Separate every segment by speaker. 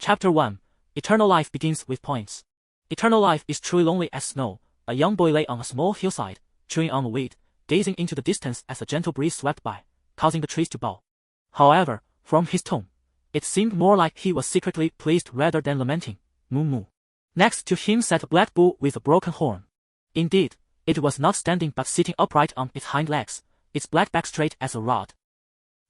Speaker 1: Chapter 1. Eternal life begins with points. Eternal life is truly lonely as snow. A young boy lay on a small hillside, chewing on a weed, gazing into the distance as a gentle breeze swept by, causing the trees to bow. However, from his tone, it seemed more like he was secretly pleased rather than lamenting. Moo moo. Next to him sat a black bull with a broken horn. Indeed, it was not standing but sitting upright on its hind legs, its black back straight as a rod.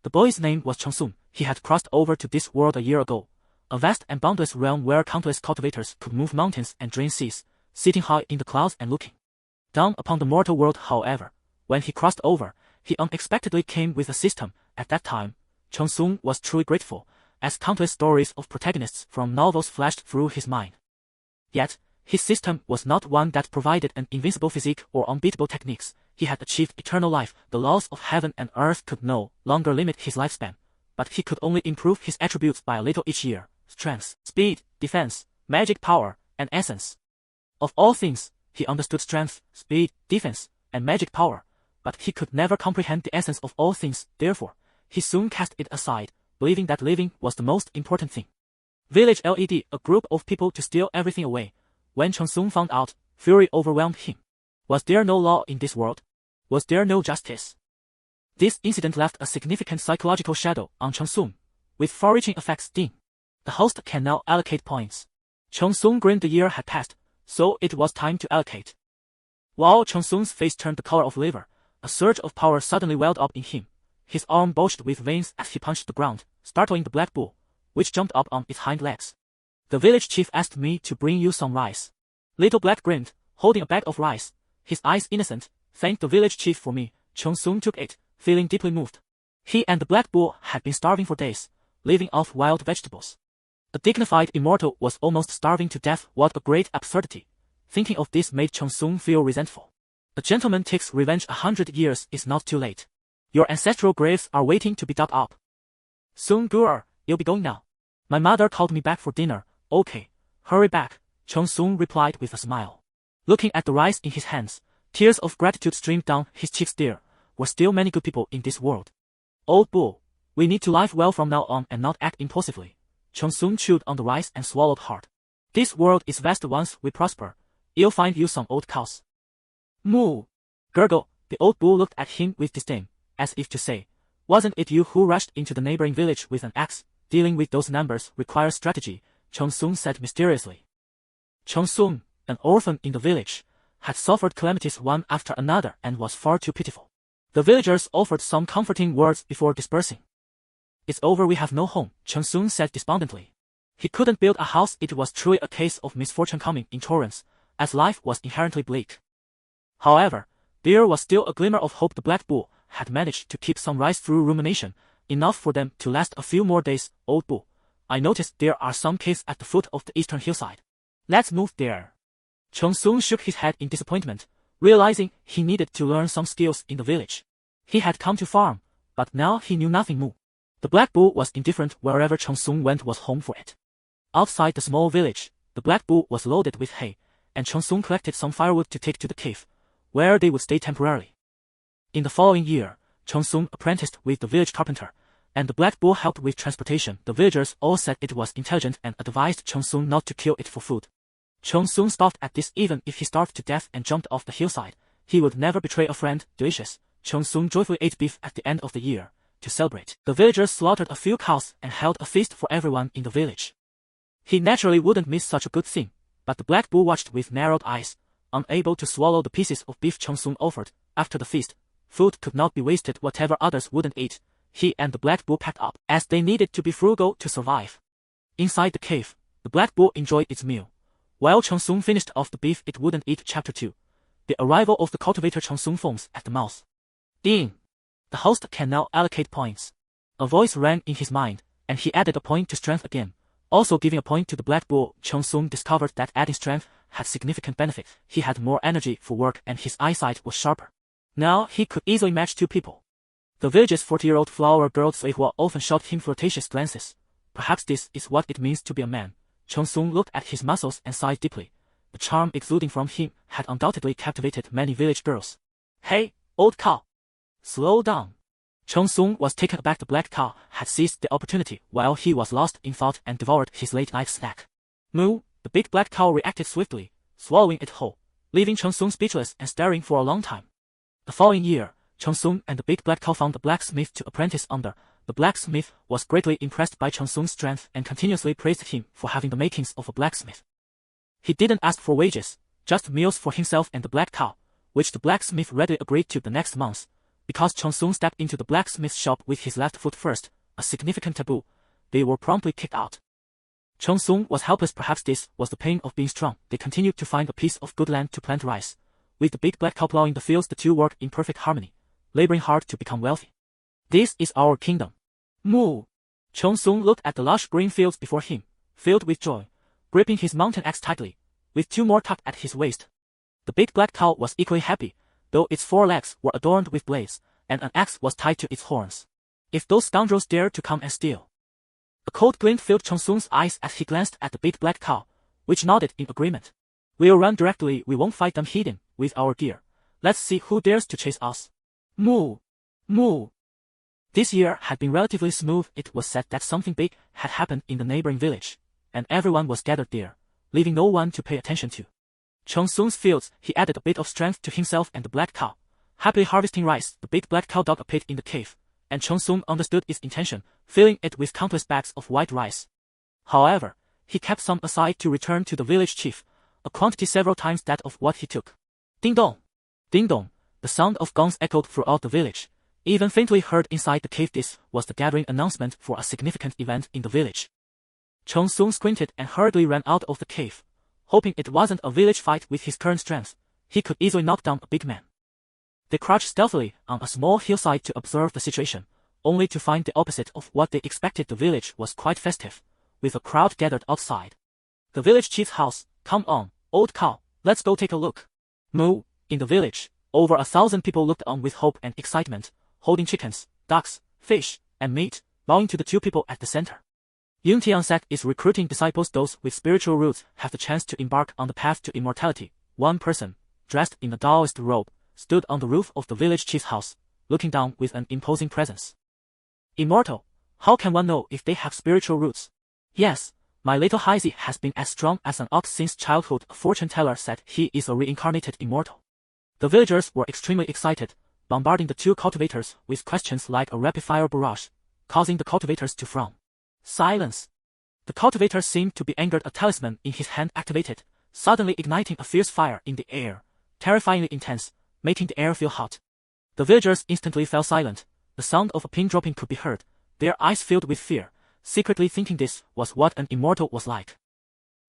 Speaker 1: The boy's name was Chongsun. He had crossed over to this world a year ago, a vast and boundless realm where countless cultivators could move mountains and drain seas, sitting high in the clouds and looking down upon the mortal world. However, when he crossed over, he unexpectedly came with a system. At that time, Chongsun was truly grateful, as countless stories of protagonists from novels flashed through his mind. Yet, his system was not one that provided an invincible physique or unbeatable techniques. He had achieved eternal life. The laws of heaven and earth could no longer limit his lifespan, but he could only improve his attributes by a little each year: strength, speed, defense, magic power, and essence. Of all things, he understood strength, speed, defense, and magic power, but he could never comprehend the essence of all things. Therefore, he soon cast it aside, believing that living was the most important thing. Village led, a group of people to steal everything away. When Chongsun found out, fury overwhelmed him. Was there no law in this world? Was there no justice? This incident left a significant psychological shadow on Chongsun, with far-reaching effects. The host can now allocate points. Chongsun grinned. The year had passed, so it was time to allocate. While Chongsun's face turned the color of liver, a surge of power suddenly welled up in him. His arm bulged with veins as he punched the ground, startling the black bull, which jumped up on its hind legs. The village chief asked me to bring you some rice. Little Black grinned, holding a bag of rice, his eyes innocent. Thank the village chief for me. Chongsun took it, feeling deeply moved. He and the black bull had been starving for days, living off wild vegetables. A dignified immortal was almost starving to death. What a great absurdity. Thinking of this made Chongsun feel resentful. A gentleman takes revenge 100 years is not too late. Your ancestral graves are waiting to be dug up. Soon, Guer, you'll be going now. My mother called me back for dinner. Okay, hurry back, Chongsun replied with a smile. Looking at the rice in his hands, tears of gratitude streamed down his cheeks. There were still many good people in this world. Old bull, we need to live well from now on and not act impulsively. Chongsun chewed on the rice and swallowed hard. This world is vast. Once we prosper, you'll find you some old cows. Moo! Gurgle. The old bull looked at him with disdain, as if to say, wasn't it you who rushed into the neighboring village with an axe? Dealing with those numbers requires strategy, Chongsun said mysteriously. Chongsun, an orphan in the village, had suffered calamities one after another and was far too pitiful. The villagers offered some comforting words before dispersing. It's over, we have no home, Chongsun said despondently. He couldn't build a house. It was truly a case of misfortune coming in torrents, as life was inherently bleak. However, there was still a glimmer of hope. The black bull had managed to keep some rice through rumination, enough for them to last a few more days. Old bull, I noticed there are some caves at the foot of the eastern hillside. Let's move there. Chongsun shook his head in disappointment, realizing he needed to learn some skills in the village. He had come to farm, but now he knew nothing more. The black bull was indifferent. Wherever Chongsun went was home for it. Outside the small village, the black bull was loaded with hay, and Chongsun collected some firewood to take to the cave, where they would stay temporarily. In the following year, Chongsun apprenticed with the village carpenter, and the black bull helped with transportation. The villagers all said it was intelligent and advised Chongsun not to kill it for food. Chongsun scoffed at this. Even if he starved to death and jumped off the hillside, he would never betray a friend. Delicious. Chongsun joyfully ate beef at the end of the year. To celebrate, the villagers slaughtered a few cows and held a feast for everyone in the village. He naturally wouldn't miss such a good thing, but the black bull watched with narrowed eyes, unable to swallow the pieces of beef Chongsun offered. After the feast, food could not be wasted. Whatever others wouldn't eat, he and the black bull packed up, as they needed to be frugal to survive. Inside the cave, the black bull enjoyed its meal, while Chongsun finished off the beef it wouldn't eat. Chapter 2. The arrival of the cultivator. Chongsun foams at the mouth. Ding! The host can now allocate points. A voice rang in his mind, and he added a point to strength again, also giving a point to the black bull. Chongsun discovered that adding strength had significant benefit. He had more energy for work and his eyesight was sharper. Now he could easily match two people. The village's 40-year-old flower girl Suihua often shot him flirtatious glances. Perhaps this is what it means to be a man. Chongsun looked at his muscles and sighed deeply. The charm exuding from him had undoubtedly captivated many village girls. Hey, old cow! Slow down. Cheng Sung was taken aback. The black cow had seized the opportunity while he was lost in thought and devoured his late-night snack. Moo! The big black cow reacted swiftly, swallowing it whole, leaving Cheng Sung speechless and staring for a long time. The following year, Cheng Sung and the big black cow found a blacksmith to apprentice under. The blacksmith was greatly impressed by Cheng Sung's strength and continuously praised him for having the makings of a blacksmith. He didn't ask for wages, just meals for himself and the black cow, which the blacksmith readily agreed to the next month. Because Cheng Sung stepped into the blacksmith's shop with his left foot first, a significant taboo, they were promptly kicked out. Cheng Sung was helpless. Perhaps this was the pain of being strong. They continued to find a piece of good land to plant rice. With the big black cow plowing the fields, the two worked in perfect harmony, laboring hard to become wealthy. This is our kingdom. Moo! Cheng Sung looked at the lush green fields before him, filled with joy, gripping his mountain axe tightly, with two more tucked at his waist. The big black cow was equally happy, though its 4 legs were adorned with blades, and an axe was tied to its horns. If those scoundrels dared to come and steal. A cold glint filled Cheng Sung's eyes as he glanced at the big black cow, which nodded in agreement. We'll run directly. We won't fight them hidden with our gear. Let's see who dares to chase us. Moo! Moo! This year had been relatively smooth. It was said that something big had happened in the neighboring village, and everyone was gathered there, leaving no one to pay attention to. Cheng Sung's fields, he added a bit of strength to himself and the black cow, happily harvesting rice. The big black cow dug a pit in the cave, and Cheng Sung understood its intention, filling it with countless bags of white rice. However, he kept some aside to return to the village chief, a quantity several times that of what he took. Ding dong! Ding dong! The sound of gongs echoed throughout the village, even faintly heard inside the cave. This was the gathering announcement for a significant event in the village. Cheng Sung squinted and hurriedly ran out of the cave, hoping it wasn't a village fight. With his current strength, he could easily knock down a big man. They crouched stealthily on a small hillside to observe the situation, only to find the opposite of what they expected. The village was quite festive, with a crowd gathered outside the village chief's house. Come on, old cow, let's go take a look. Moo! In the village, over 1,000 people looked on with hope and excitement, holding chickens, ducks, fish, and meat, bowing to the two people at the center. Yun Tiansak is recruiting disciples. Those with spiritual roots have the chance to embark on the path to immortality. One person, dressed in a Taoist robe, stood on the roof of the village chief's house, looking down with an imposing presence. Immortal? How can one know if they have spiritual roots? Yes, my little Haisi has been as strong as an ox since childhood. A fortune teller said he is a reincarnated immortal. The villagers were extremely excited, bombarding the two cultivators with questions like a rapid-fire barrage, causing the cultivators to frown. Silence! The cultivator seemed to be angered. A talisman in his hand activated, suddenly igniting a fierce fire in the air, terrifyingly intense, making the air feel hot. The villagers instantly fell silent. The sound of a pin dropping could be heard, their eyes filled with fear, secretly thinking this was what an immortal was like.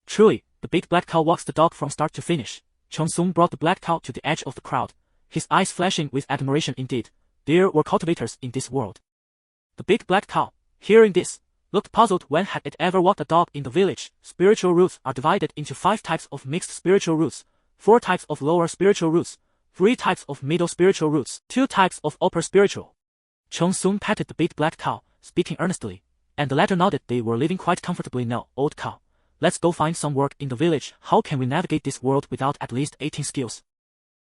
Speaker 1: Truly, the big black cow walks the dog from start to finish. Cheng Sung brought the black cow to the edge of the crowd, his eyes flashing with admiration. Indeed, there were cultivators in this world. The big black cow, hearing this, looked puzzled. When had it ever walked a dog in the village? Spiritual roots are divided into 5 types of mixed spiritual roots, 4 types of lower spiritual roots, 3 types of middle spiritual roots, 2 types of upper spiritual. Cheng Sung patted the big black cow, speaking earnestly, and the latter nodded. They were living quite comfortably now. Old cow, let's go find some work in the village. How can we navigate this world without at least 18 skills?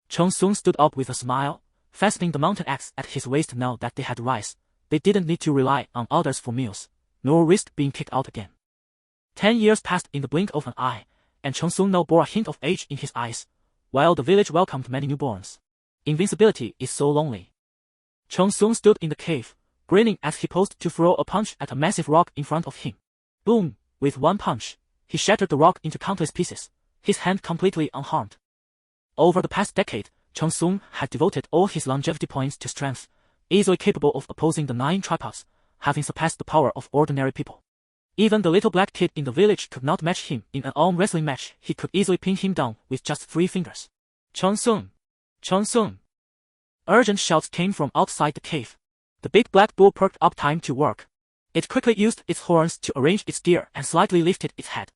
Speaker 1: Cheng Sung stood up with a smile, fastening the mountain axe at his waist. Now that they had rice, they didn't need to rely on others for meals, nor risk being kicked out again. 10 years passed in the blink of an eye, and Cheng Sung now bore a hint of age in his eyes, while the village welcomed many newborns. Invincibility is so lonely. Cheng Sung stood in the cave, grinning as he posed to throw a punch at a massive rock in front of him. Boom! With one punch, he shattered the rock into countless pieces, his hand completely unharmed. Over the past decade, Cheng Sung had devoted all his longevity points to strength, easily capable of opposing the 9 tripods, having surpassed the power of ordinary people. Even the little black kid in the village could not match him in an arm wrestling match. He could easily pin him down with just 3 fingers. Cheng Sung! Cheng Sung! Urgent shouts came from outside the cave. The big black bull perked up. Time to work. It quickly used its horns to arrange its gear and slightly lifted its head.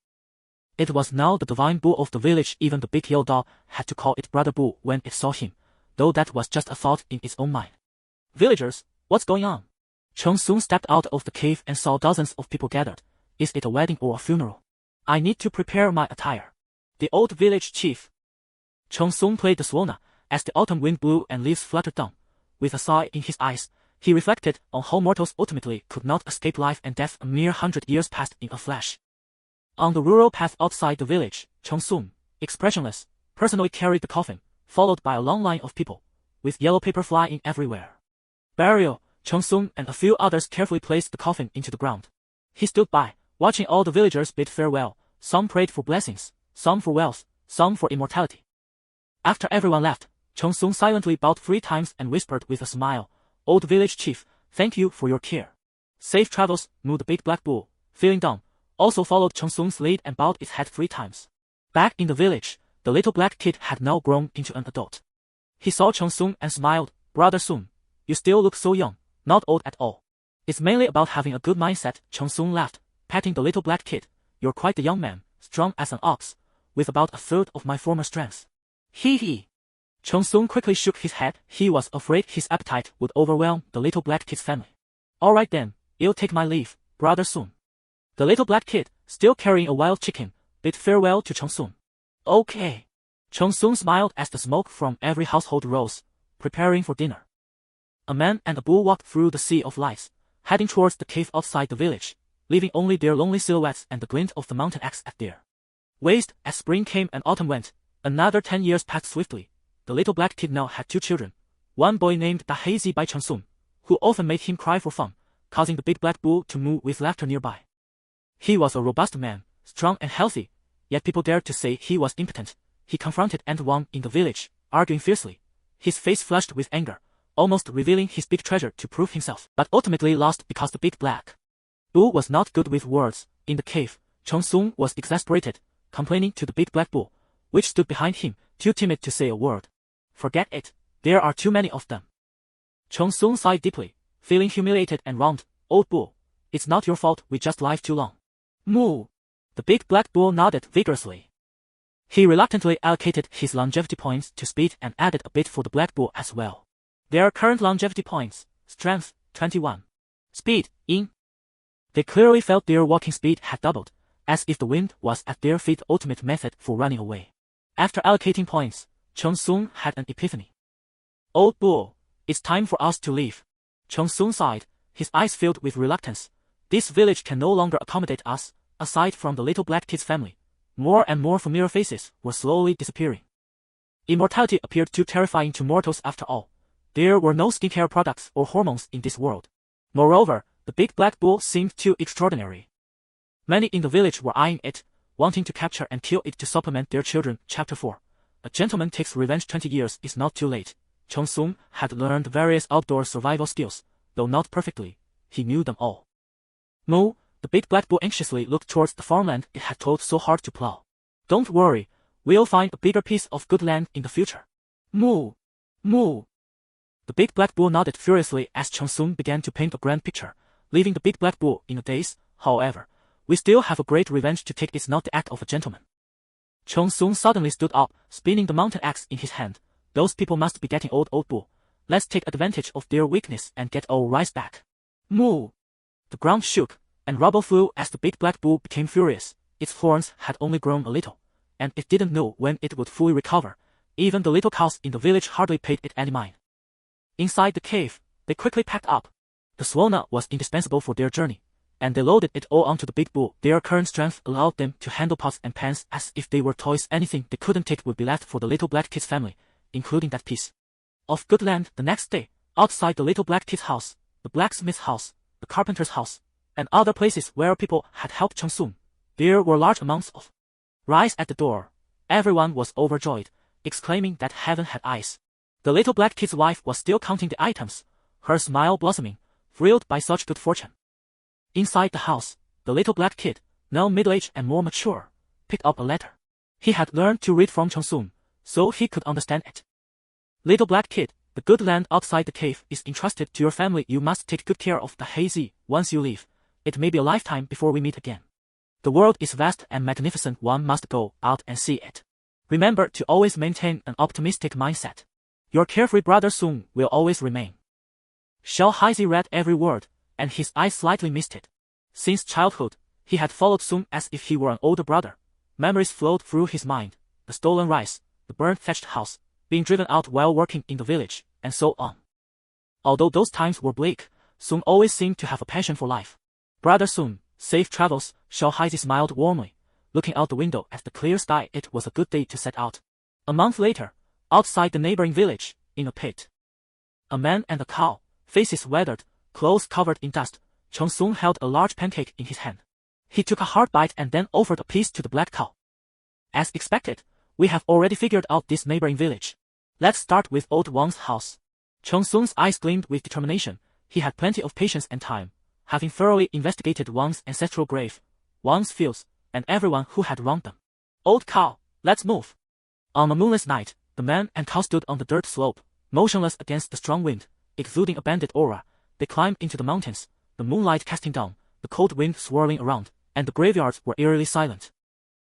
Speaker 1: It was now the divine bull of the village. Even the big yellow dog had to call it brother bull when it saw him, though that was just a thought in its own mind. Villagers, what's going on? Cheng Sung stepped out of the cave and saw dozens of people gathered. Is it a wedding or a funeral? I need to prepare my attire. The old village chief. Cheng Sung played the Swana as the autumn wind blew and leaves fluttered down. With a sigh in his eyes, he reflected on how mortals ultimately could not escape life and death. A mere 100 years passed in a flash. On the rural path outside the village, Cheong-soon, expressionless, personally carried the coffin, followed by a long line of people, with yellow paper flying everywhere. Burial, Cheong-soon and a few others carefully placed the coffin into the ground. He stood by, watching all the villagers bid farewell. Some prayed for blessings, some for wealth, some for immortality. After everyone left, Cheong-soon silently bowed 3 times and whispered with a smile, "Old village chief, thank you for your care. Safe travels." Moo, the big black bull, feeling down, also followed Cheong-soon's lead and bowed its head 3 times. Back in the village, the little black kid had now grown into an adult. He saw Cheong-soon and smiled. "Brother Soon, you still look so young, not old at all. It's mainly about having a good mindset." Cheong-soon laughed, patting the little black kid. "You're quite the young man, strong as an ox, with about a third of my former strength." Hee hee. Cheong-soon quickly shook his head. He was afraid his appetite would overwhelm the little black kid's family. "All right then, I'll take my leave, Brother Soon." The little black kid, still carrying a wild chicken, bid farewell to Cheong-soon. "Okay." Cheong-soon smiled as the smoke from every household rose, preparing for dinner. A man and a bull walked through the sea of lights, heading towards the cave outside the village, leaving only their lonely silhouettes and the glint of the mountain axe at their waist. As spring came and autumn went, another 10 years passed swiftly. The little black kid now had 2 children. One boy named Dahazy by Cheong-soon, who often made him cry for fun, causing the big black bull to moo with laughter nearby. He was a robust man, strong and healthy, yet people dared to say he was impotent. He confronted anyone in the village, arguing fiercely, his face flushed with anger, almost revealing his big treasure to prove himself, but ultimately lost because the big black bull was not good with words. In the cave, Cheong-soon was exasperated, complaining to the big black bull, which stood behind him, too timid to say a word. "Forget it, there are too many of them." Cheong-soon sighed deeply, feeling humiliated and wronged. "Old bull, it's not your fault, we just lived too long." "Moo." The big black bull nodded vigorously. He reluctantly allocated his longevity points to speed and added a bit for the black bull as well. Their current longevity points: strength, 21. Speed, in. They clearly felt their walking speed had doubled, as if the wind was at their feet. Ultimate method for running away. After allocating points, Cheong-soon had an epiphany. "Old bull, it's time for us to leave." Cheong-soon sighed, his eyes filled with reluctance. This village can no longer accommodate us. Aside from the little black kid's family, more and more familiar faces were slowly disappearing. Immortality appeared too terrifying to mortals after all. There were no skincare products or hormones in this world. Moreover, the big black bull seemed too extraordinary. Many in the village were eyeing it, wanting to capture and kill it to supplement their children. Chapter 4. A gentleman takes revenge. 20 years is not too late. Cheong-soon had learned various outdoor survival skills, though not perfectly. He knew them all. "Moo." The big black bull anxiously looked towards the farmland it had toiled so hard to plow. "Don't worry, we'll find a bigger piece of good land in the future." "Moo. Moo." The big black bull nodded furiously as Cheong-soon began to paint a grand picture, leaving the big black bull in a daze. "However, we still have a great revenge to take. It's not the act of a gentleman." Cheong-soon suddenly stood up, spinning the mountain axe in his hand. "Those people must be getting old, old bull. Let's take advantage of their weakness and get our rise back." "Moo." The ground shook, and rubble flew as the big black bull became furious. Its horns had only grown a little, and it didn't know when it would fully recover. Even the little cows in the village hardly paid it any mind. Inside the cave, they quickly packed up. The Swolna was indispensable for their journey, and they loaded it all onto the big bull. Their current strength allowed them to handle pots and pans as if they were toys. Anything they couldn't take would be left for the little black kid's family, including that piece of good land. The next day, outside the little black kid's house, the blacksmith's house, the carpenter's house, and other places where people had helped Cheong-soon, there were large amounts of rice at the door. Everyone was overjoyed, exclaiming that heaven had eyes. The little black kid's wife was still counting the items, her smile blossoming, thrilled by such good fortune. Inside the house, the little black kid, now middle-aged and more mature, picked up a letter. He had learned to read from Cheong-soon, so he could understand it. "Little black kid, the good land outside the cave is entrusted to your family. You must take good care of the hazy once you leave. It may be a lifetime before we meet again. The world is vast and magnificent. One must go out and see it. Remember to always maintain an optimistic mindset. Your carefree brother Soon will always remain." Xiao Haizi read every word, and his eyes slightly misted. Since childhood, he had followed Soon as if he were an older brother. Memories flowed through his mind, the stolen rice, the burnt thatched house, being driven out while working in the village, and so on. Although those times were bleak, Sun always seemed to have a passion for life. Brother Sun, safe travels, Xiao Haizi smiled warmly, looking out the window at the clear sky. It was a good day to set out. A month later, outside the neighboring village, in a pit, a man and a cow, faces weathered, clothes covered in dust. Cheng Sun held a large pancake in his hand. He took a hard bite and then offered a piece to the black cow. As expected, we have already figured out this neighboring village. Let's start with old Wang's house. Cheng Sun's eyes gleamed with determination. He had plenty of patience and time, having thoroughly investigated Wang's ancestral grave, Wang's fields, and everyone who had wronged them. Old cow, let's move. On a moonless night, the man and cow stood on the dirt slope, motionless against the strong wind, exuding a bandit aura. They climbed into the mountains, the moonlight casting down, the cold wind swirling around, and the graveyards were eerily silent.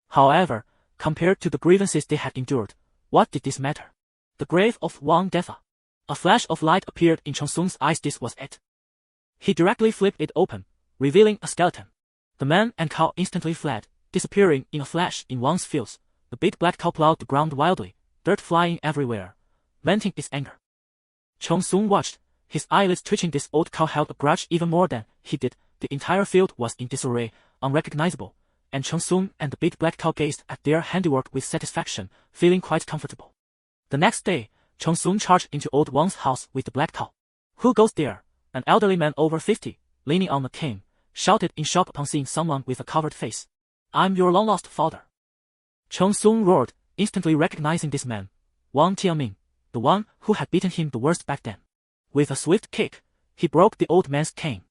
Speaker 1: However, compared to the grievances they had endured, what did this matter? The grave of Wang Defa. A flash of light appeared in Cheng Sun's eyes. This was it. He directly flipped it open, revealing a skeleton. The man and cow instantly fled, disappearing in a flash in Wang's fields. The big black cow plowed the ground wildly, dirt flying everywhere, venting its anger. Cheng Sun watched, his eyelids twitching. This old cow held a grudge even more than he did. The entire field was in disarray, unrecognizable, and Cheng Sun and the big black cow gazed at their handiwork with satisfaction, feeling quite comfortable. The next day, Cheng Sun charged into old Wang's house with the black cow. Who goes there? An elderly man over 50, leaning on a cane, shouted in shock upon seeing someone with a covered face. I'm your long-lost father. Cheng Sun roared, instantly recognizing this man, Wang Tianming, the one who had beaten him the worst back then. With a swift kick, he broke the old man's cane.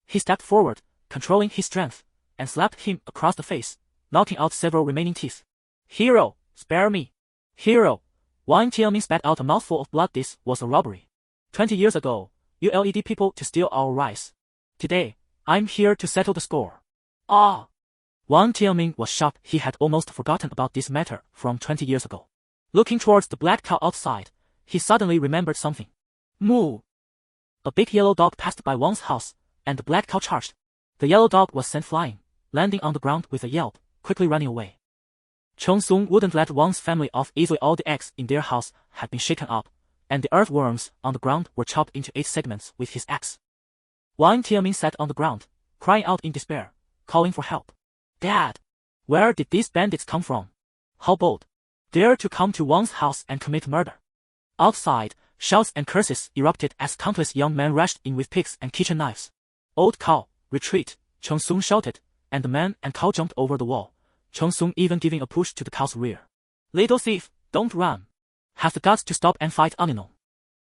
Speaker 1: He stepped forward, controlling his strength, and slapped him across the face, knocking out several remaining teeth. Hero, spare me. Hero. Wang Tianming spat out a mouthful of blood. This was a robbery. 20 years ago, you led people to steal our rice. Today, I'm here to settle the score. Ah! Wang Tianming was shocked. He had almost forgotten about this matter from 20 years ago. Looking towards the black cow outside, he suddenly remembered something. Moo! A big yellow dog passed by Wang's house, and the black cow charged. The yellow dog was sent flying, landing on the ground with a yelp, quickly running away. Cheng Sun wouldn't let Wang's family off easily. All the eggs in their house had been shaken up, and the earthworms on the ground were chopped into 8 segments with his axe. Wang Tianming sat on the ground, crying out in despair, calling for help. Dad! Where did these bandits come from? How bold! Dare to come to Wang's house and commit murder. Outside, shouts and curses erupted as countless young men rushed in with picks and kitchen knives. Old cow, retreat, Cheng Sun shouted, and the man and cow jumped over the wall, Cheng Sun even giving a push to the cow's rear. Little thief, don't run. Have the guts to stop and fight Aninon.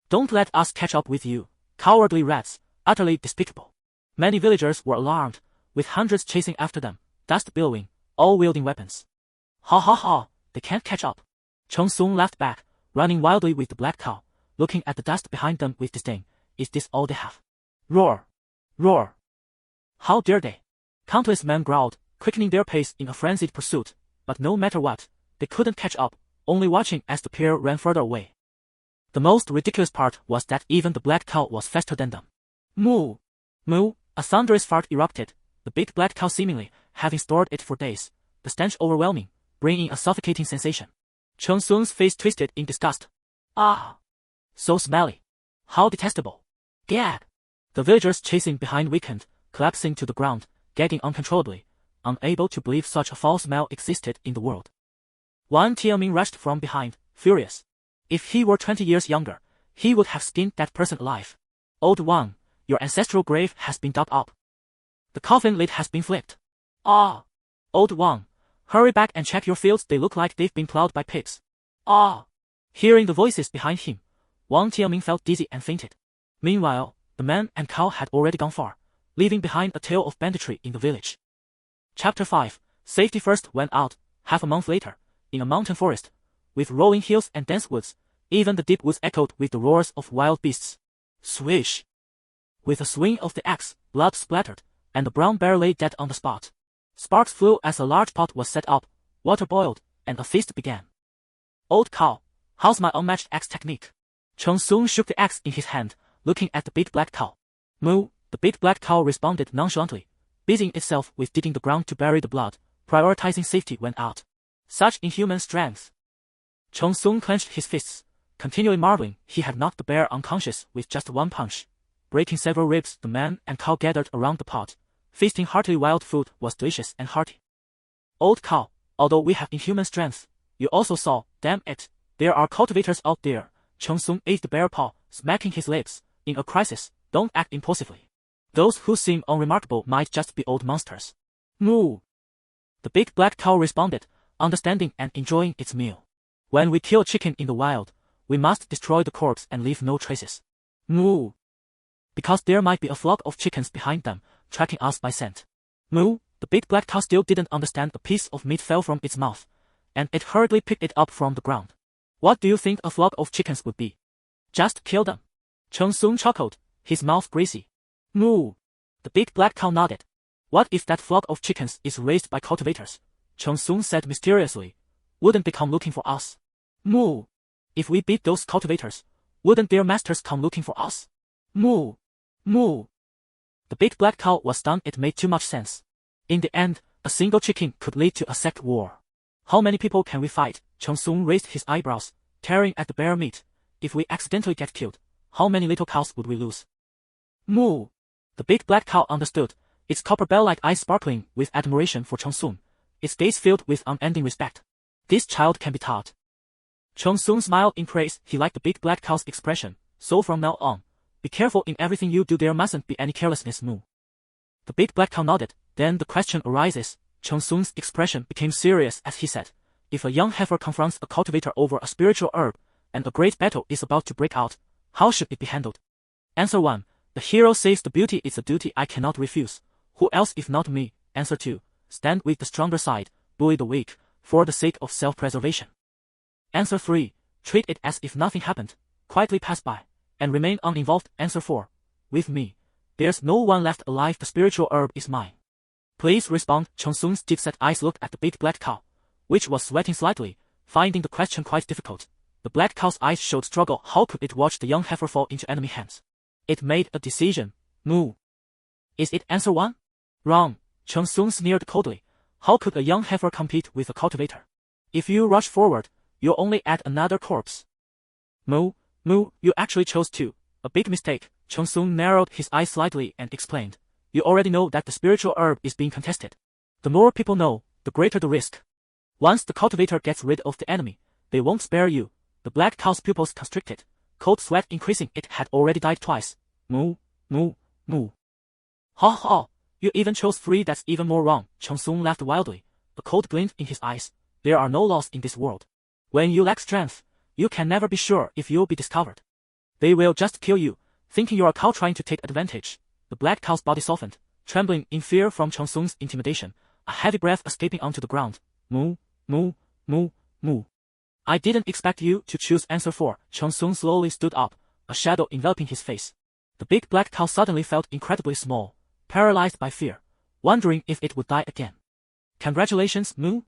Speaker 1: Don't let us catch up with you, cowardly rats, utterly despicable. Many villagers were alarmed, with hundreds chasing after them, dust billowing, all wielding weapons. Ha ha ha, they can't catch up. Cheng Sun laughed back, running wildly with the black cow, looking at the dust behind them with disdain. Is this all they have? Roar! Roar! How dare they? Countless men growled, quickening their pace in a frenzied pursuit, but no matter what, they couldn't catch up, only watching as the pair ran further away. The most ridiculous part was that even the black cow was faster than them. Moo! Moo! A thunderous fart erupted, the big black cow seemingly having stored it for days, the stench overwhelming, bringing a suffocating sensation. Cheng Sun's face twisted in disgust. Ah! So smelly. How detestable. Gag! The villagers chasing behind weakened, collapsing to the ground, gagging uncontrollably, unable to believe such a foul smell existed in the world. Wang Tianming rushed from behind, furious. If he were 20 years younger, he would have skinned that person alive. Old Wang, your ancestral grave has been dug up. The coffin lid has been flipped. Ah! Old Wang, hurry back and check your fields. They look like they've been plowed by pigs. Ah! Hearing the voices behind him, Wang Tianming felt dizzy and fainted. Meanwhile, the man and cow had already gone far, leaving behind a tale of banditry in the village. Chapter 5, Safety First went out, half a month later, in a mountain forest, with rolling hills and dense woods. Even the deep woods echoed with the roars of wild beasts. Swish! With a swing of the axe, blood splattered, and the brown bear lay dead on the spot. Sparks flew as a large pot was set up, water boiled, and a feast began. Old cow, how's my unmatched axe technique? Cheng Sun shook the axe in his hand, looking at the big black cow. Moo! The big black cow responded nonchalantly, busying itself with digging the ground to bury the blood, prioritizing safety when out. Such inhuman strength! Cheng Sun clenched his fists, Continually marveling, he had knocked the bear unconscious with just one punch, breaking several ribs. The man and cow gathered around the pot, feasting heartily. Wild food was delicious and hearty. Old cow, although we have inhuman strength, you also saw, damn it, there are cultivators out there. Cheng Sung ate the bear paw, smacking his lips. In a crisis, don't act impulsively. Those who seem unremarkable might just be old monsters. Moo! The big black cow responded, understanding and enjoying its meal. When we kill a chicken in the wild, we must destroy the corpse and leave no traces. Moo! Because there might be a flock of chickens behind them, tracking us by scent. Moo! The big black cow still didn't understand. A piece of meat fell from its mouth, and it hurriedly picked it up from the ground. What do you think a flock of chickens would be? Just kill them. Cheng Sung chuckled, his mouth greasy. Moo! The big black cow nodded. What if that flock of chickens is raised by cultivators? Cheng Sung said mysteriously. Wouldn't they come looking for us? Moo! If we beat those cultivators, wouldn't their masters come looking for us? Moo! Moo! The big black cow was stunned. It made too much sense. In the end, a single chicken could lead to a sect war. How many people can we fight? Cheng Sung raised his eyebrows, tearing at the bear meat. If we accidentally get killed, how many little cows would we lose? Moo! The big black cow understood, its copper bell-like eyes sparkling with admiration for Cheng Sung, its gaze filled with unending respect. This child can be taught. Cheng Sung smiled in praise. He liked the big black cow's expression. So from now on, be careful in everything you do. There mustn't be any carelessness. Moo! The big black cow nodded. Then the question arises. Cheng Sung's expression became serious as he said, if a young heifer confronts a cultivator over a spiritual herb, and a great battle is about to break out, how should it be handled? Answer 1. The hero saves the beauty. It's a duty I cannot refuse. Who else if not me? Answer 2. Stand with the stronger side, bully the weak, for the sake of self-preservation. Answer 3. Treat it as if nothing happened, quietly pass by, and remain uninvolved. Answer 4. With me, there's no one left alive. The spiritual herb is mine. Please respond. Cheng Sung's deep-set eyes looked at the big black cow, which was sweating slightly, finding the question quite difficult. The black cow's eyes showed struggle. How could it watch the young heifer fall into enemy hands? It made a decision. Moo! Is it answer 1? Wrong. Cheng Sung sneered coldly. How could a young heifer compete with a cultivator? If you rush forward, you'll only add another corpse. Moo! Moo! You actually chose 2. A big mistake. Cheng Sung narrowed his eyes slightly and explained. You already know that the spiritual herb is being contested. The more people know, the greater the risk. Once the cultivator gets rid of the enemy, they won't spare you. The black cow's pupils constricted, cold sweat increasing. It had already died twice. Moo! Moo! Moo! Ha ha! You even chose 3. That's even more wrong. Cheng Sung laughed wildly, a cold glint in his eyes. There are no laws in this world. When you lack strength, you can never be sure if you'll be discovered. They will just kill you, thinking you're a cow trying to take advantage. The black cow's body softened, trembling in fear from Cheng Sung's intimidation, a heavy breath escaping onto the ground. Moo! Moo! Moo! Moo! I didn't expect you to choose answer 4. Cheng Sung slowly stood up, a shadow enveloping his face. The big black cow suddenly felt incredibly small, paralyzed by fear, wondering if it would die again. Congratulations, Moo!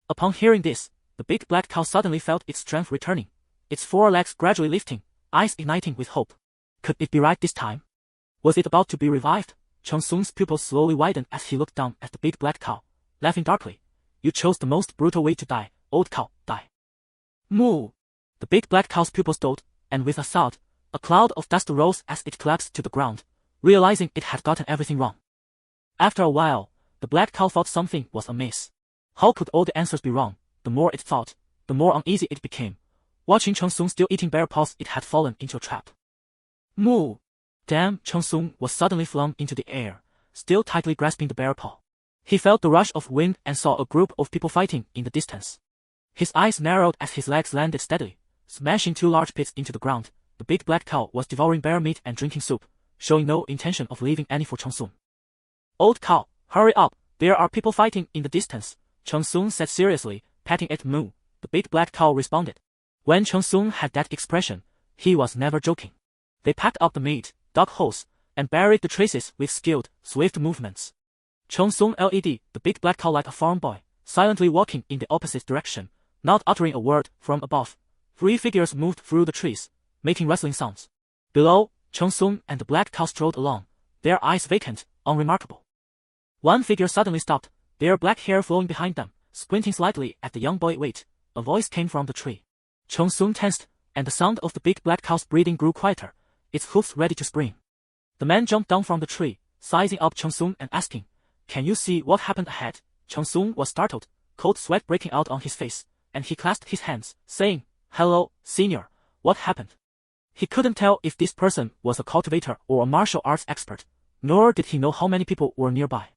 Speaker 1: Upon hearing this, the big black cow suddenly felt its strength returning, its 4 legs gradually lifting, eyes igniting with hope. Could it be right this time? Was it about to be revived? Cheng Sung's pupils slowly widened as he looked down at the big black cow, laughing darkly. You chose the most brutal way to die, old cow, die. Moo! The big black cow's pupils doled, and with a thud, a cloud of dust rose as it collapsed to the ground, realizing it had gotten everything wrong. After a while, the black cow thought something was amiss. How could all the answers be wrong? The more it thought, the more uneasy it became. Watching Cheng Sung still eating bear paws, it had fallen into a trap. Moo! Damn! Cheng Sung was suddenly flung into the air, still tightly grasping the bear paw. He felt the rush of wind and saw a group of people fighting in the distance. His eyes narrowed as his legs landed steadily, smashing 2 large pits into the ground. The big black cow was devouring bear meat and drinking soup, showing no intention of leaving any for Cheng Sung. Old cow, hurry up! There are people fighting in the distance, Cheng Sung said seriously, patting it. Moo! The big black cow responded. When Cheng Sung had that expression, he was never joking. They packed up the meat, dug holes, and buried the traces with skilled, swift movements. Cheng Sung led the big black cow like a farm boy, silently walking in the opposite direction, not uttering a word. From above, 3 figures moved through the trees, making rustling sounds. Below, Cheng Sung and the black cow strolled along, their eyes vacant, unremarkable. One figure suddenly stopped, their black hair flowing behind them, squinting slightly at the young boy. Wait! A voice came from the tree. Cheng Sung tensed, and the sound of the big black cow's breathing grew quieter, its hoofs ready to spring. The man jumped down from the tree, sizing up Cheng Sung and asking, "Can you see what happened ahead?" Cheng Sung was startled, cold sweat breaking out on his face, and he clasped his hands, saying, "Hello, senior, what happened?" He couldn't tell if this person was a cultivator or a martial arts expert, nor did he know how many people were nearby.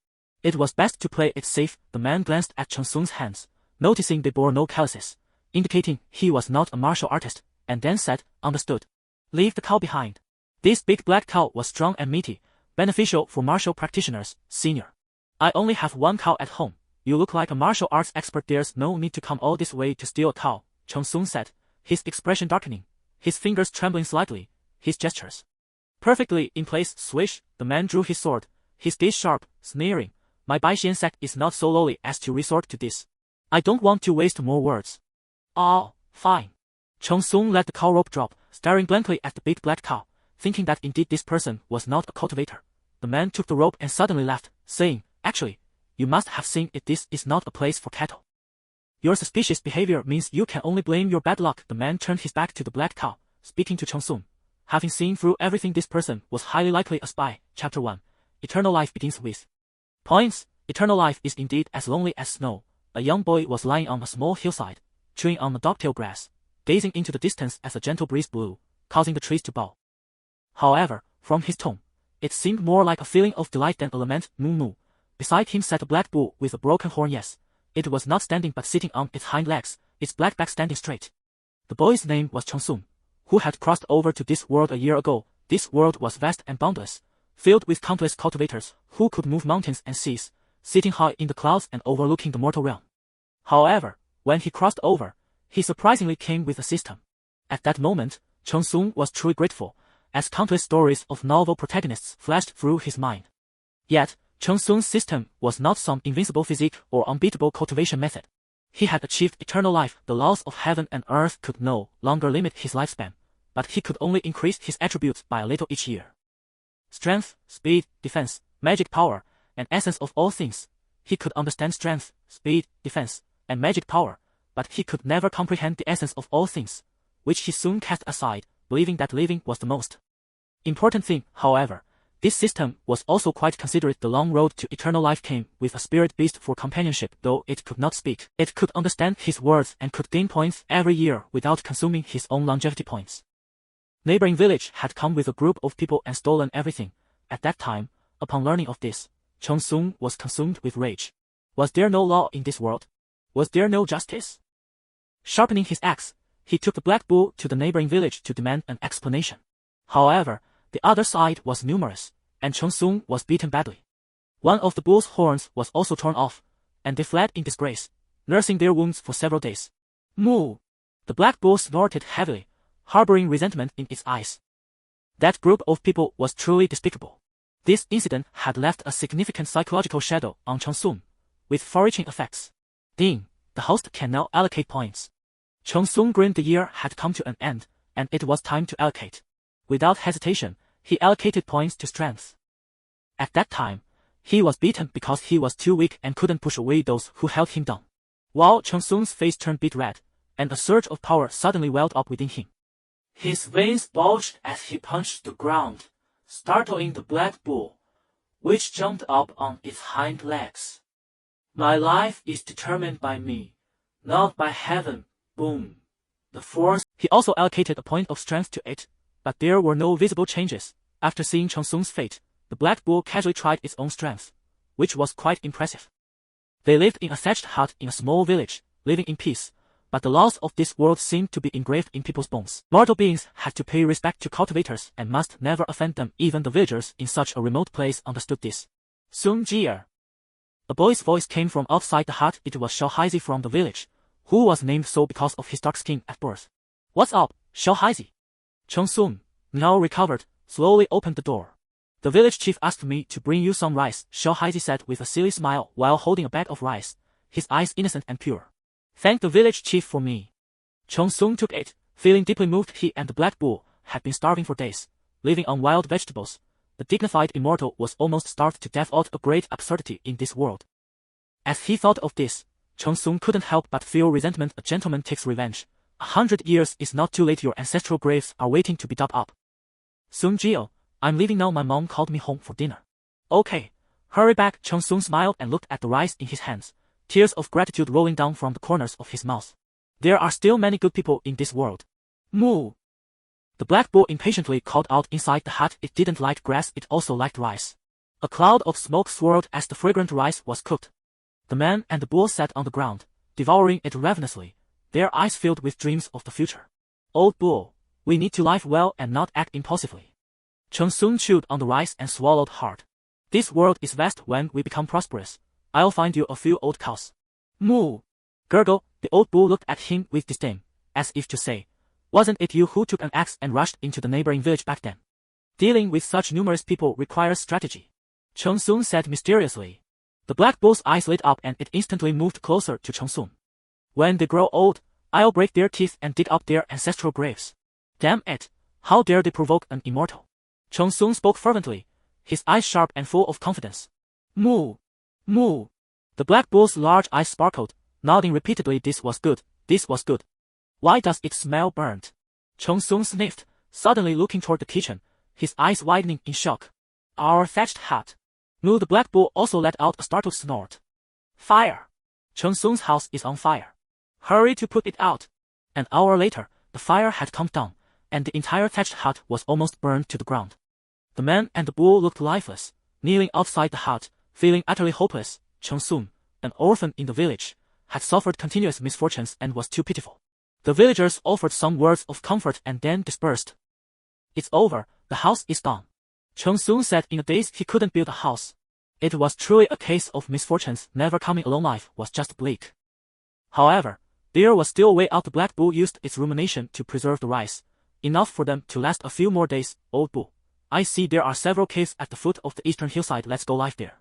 Speaker 1: It was best to play it safe. The man glanced at Cheng Sung's hands, noticing they bore no calluses, indicating he was not a martial artist, and then said, "Understood. Leave the cow behind. This big black cow was strong and meaty, beneficial for martial practitioners, senior. I only have one cow at home. You look like a martial arts expert. There's no need to come all this way to steal a cow," Cheng Sung said, his expression darkening, his fingers trembling slightly, his gestures perfectly in place. Swish, the man drew his sword, his gaze sharp, sneering, "My Baixian sect is not so lowly as to resort to this. I don't want to waste more words." "Oh, fine." Cheng Sung let the cow rope drop, staring blankly at the big black cow, thinking that indeed this person was not a cultivator. The man took the rope and suddenly laughed, saying, "Actually, you must have seen it. This is not a place for cattle. Your suspicious behavior means you can only blame your bad luck." The man turned his back to the black cow, speaking to Cheng Sung. Having seen through everything, this person was highly likely a spy. Chapter 1. Eternal life begins with points. Eternal life is indeed as lonely as snow. A young boy was lying on a small hillside, chewing on the dogtail grass, gazing into the distance as a gentle breeze blew, causing the trees to bow. However, from his tone, it seemed more like a feeling of delight than a lament. Moo moo. Beside him sat a black bull with a broken horn. Yes, it was not standing but sitting on its hind legs, its black back standing straight. The boy's name was Cheng Sung, who had crossed over to this world a year ago. This world was vast and boundless, filled with countless cultivators who could move mountains and seas, sitting high in the clouds and overlooking the mortal realm. However, when he crossed over, he surprisingly came with a system. At that moment, Cheng Sung was truly grateful, as countless stories of novel protagonists flashed through his mind. Yet, Cheng Sung's system was not some invincible physique or unbeatable cultivation method. He had achieved eternal life. The laws of heaven and earth could no longer limit his lifespan, but he could only increase his attributes by a little each year. Strength, speed, defense, magic power, and essence of all things. He could understand strength, speed, defense, and magic power, but he could never comprehend the essence of all things, which he soon cast aside, believing that living was the most important thing. However, this system was also quite considerate. The long road to eternal life came with a spirit beast for companionship. Though it could not speak, it could understand his words and could gain points every year without consuming his own longevity points. Neighboring village had come with a group of people and stolen everything. At that time, upon learning of this, Cheng Sung was consumed with rage. Was there no law in this world? Was there no justice? Sharpening his axe, he took the black bull to the neighboring village to demand an explanation. However, the other side was numerous, and Cheng Sung was beaten badly. One of the bull's horns was also torn off, and they fled in disgrace, nursing their wounds for several days. Moo! The black bull snorted heavily, harboring resentment in its eyes. That group of people was truly despicable. This incident had left a significant psychological shadow on Cheng Sung, with far-reaching effects. Ding! The host can now allocate points. Cheng Sung grinned. The year had come to an end, and it was time to allocate. Without hesitation, he allocated points to strength. At that time, he was beaten because he was too weak and couldn't push away those who held him down. While Cheng Sung's face turned beet red, and a surge of power suddenly welled up within him. His veins bulged as he punched the ground, startling the black bull, which jumped up on its hind legs. My life is determined by me, not by heaven. Boom. The force. He also allocated a point of strength to it, but there were no visible changes. After seeing Cheng Sung's fate, the black bull casually tried its own strength, which was quite impressive. They lived in a thatched hut in a small village, living in peace, but the laws of this world seemed to be engraved in people's bones. Mortal beings had to pay respect to cultivators and must never offend them. Even the villagers in such a remote place understood this. Sun Jie. A boy's voice came from outside the hut. It was Xiao Haizi from the village, who was named so because of his dark skin at birth. What's up, Xiao Haizi? Cheng Sung, now recovered, slowly opened the door. The village chief asked me to bring you some rice, Xiao Haizi said with a silly smile while holding a bag of rice, his eyes innocent and pure. Thank the village chief for me. Cheng Sung took it, feeling deeply moved. He and the black bull had been starving for days, living on wild vegetables. The dignified immortal was almost starved to death. Out a great absurdity in this world. As he thought of this, Cheng Sung couldn't help but feel resentment. A gentleman takes revenge, 100 years is not too late. Your ancestral graves are waiting to be dug up. Soon, Gio. I'm leaving now. My mom called me home for dinner. Okay. Hurry back. Cheng Sung smiled and looked at the rice in his hands, tears of gratitude rolling down from the corners of his mouth. There are still many good people in this world. Moo! The black bull impatiently called out inside the hut. It didn't like grass, it also liked rice. A cloud of smoke swirled as the fragrant rice was cooked. The man and the bull sat on the ground, devouring it ravenously, their eyes filled with dreams of the future. Old bull, we need to live well and not act impulsively. Cheng Sung chewed on the rice and swallowed hard. This world is vast. When we become prosperous, I'll find you a few old cows. Moo! Gurgle, the old bull looked at him with disdain, as if to say, wasn't it you who took an axe and rushed into the neighboring village back then? Dealing with such numerous people requires strategy. Cheng Sung said mysteriously. The black bull's eyes lit up and it instantly moved closer to Cheng Sung. When they grow old, I'll break their teeth and dig up their ancestral graves. Damn it, how dare they provoke an immortal? Cheng Sung spoke fervently, his eyes sharp and full of confidence. Moo! Moo! The black bull's large eyes sparkled, nodding repeatedly. This was good, this was good. Why does it smell burnt? Cheng Sung sniffed, suddenly looking toward the kitchen, his eyes widening in shock. Our thatched hut. Moo! The black bull also let out a startled snort. Fire! Cheng Sung's house is on fire. Hurry to put it out. An hour later, the fire had calmed down, and the entire thatched hut was almost burned to the ground. The man and the bull looked lifeless, kneeling outside the hut, feeling utterly hopeless. Cheng Sung, an orphan in the village, had suffered continuous misfortunes and was too pitiful. The villagers offered some words of comfort and then dispersed. It's over, the house is gone. Cheng Sung said in a daze he couldn't build a house. It was truly a case of misfortunes never coming alone. Life was just bleak. However, there was still a way out. The black bull used its rumination to preserve the rice, enough for them to last a few more days. Old bull, I see there are several caves at the foot of the eastern hillside. Let's go live there.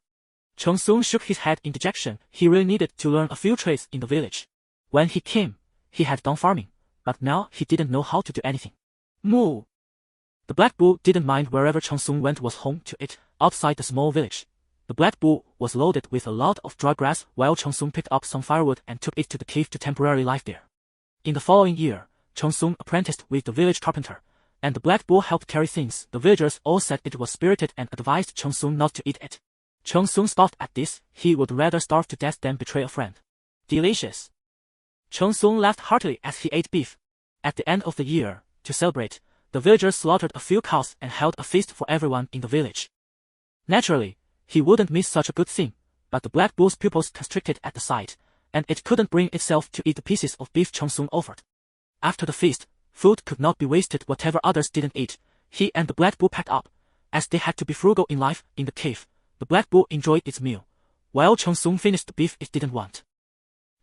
Speaker 1: Cheng Sung shook his head in dejection. He really needed to learn a few trades in the village. When he came, he had done farming, but now he didn't know how to do anything. Moo! The black bull didn't mind wherever Cheng Sung went was home to it. Outside the small village, the black bull was loaded with a lot of dry grass while Cheng Sung picked up some firewood and took it to the cave to temporarily live there. In the following year, Cheng Sung apprenticed with the village carpenter, and the black bull helped carry things. The villagers all said it was spirited and advised Cheng Sung not to eat it. Cheng Sung scoffed at this. He would rather starve to death than betray a friend. Delicious. Cheng Sung laughed heartily as he ate beef. At the end of the year, to celebrate, the villagers slaughtered a few cows and held a feast for everyone in the village. Naturally, he wouldn't miss such a good thing, but the black bull's pupils constricted at the sight, and it couldn't bring itself to eat the pieces of beef Cheng Sung offered. After the feast, food could not be wasted. Whatever others didn't eat, he and the black bull packed up. As they had to be frugal in life, in the cave, the black bull enjoyed its meal, while Cheng Sung finished the beef it didn't want.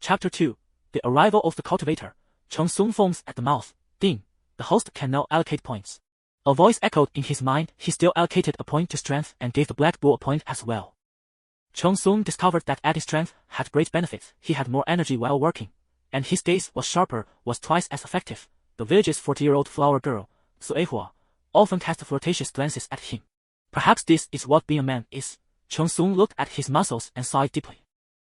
Speaker 1: Chapter 2. The arrival of the cultivator. Cheng Sung foams at the mouth. Ding, the host can now allocate points. A voice echoed in his mind. He still allocated a point to strength and gave the black bull a point as well. Cheng Sung discovered that adding strength had great benefits. He had more energy while working, and his gaze was sharper, was twice as effective. The village's 40-year-old flower girl, Suehua, often cast flirtatious glances at him. Perhaps this is what being a man is. Cheng Sung looked at his muscles and sighed deeply.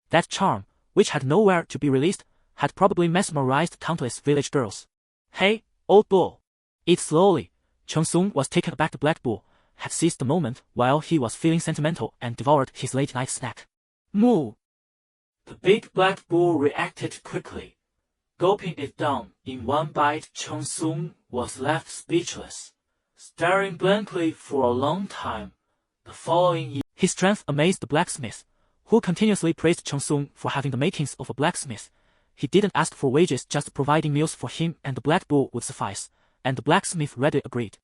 Speaker 1: That charm, which had nowhere to be released, had probably mesmerized countless village girls. Hey, old bull. Eat slowly. Cheng Sung was taken aback. The black bull had seized the moment while he was feeling sentimental and devoured his late-night snack. Moo! The big black bull reacted quickly, gulping it down in one bite. Cheng Sung was left speechless, staring blankly for a long time. The following year, his strength amazed the blacksmith, who continuously praised Cheng Sung for having the makings of a blacksmith. He didn't ask for wages, just providing meals for him and the black bull would suffice, and the blacksmith readily agreed.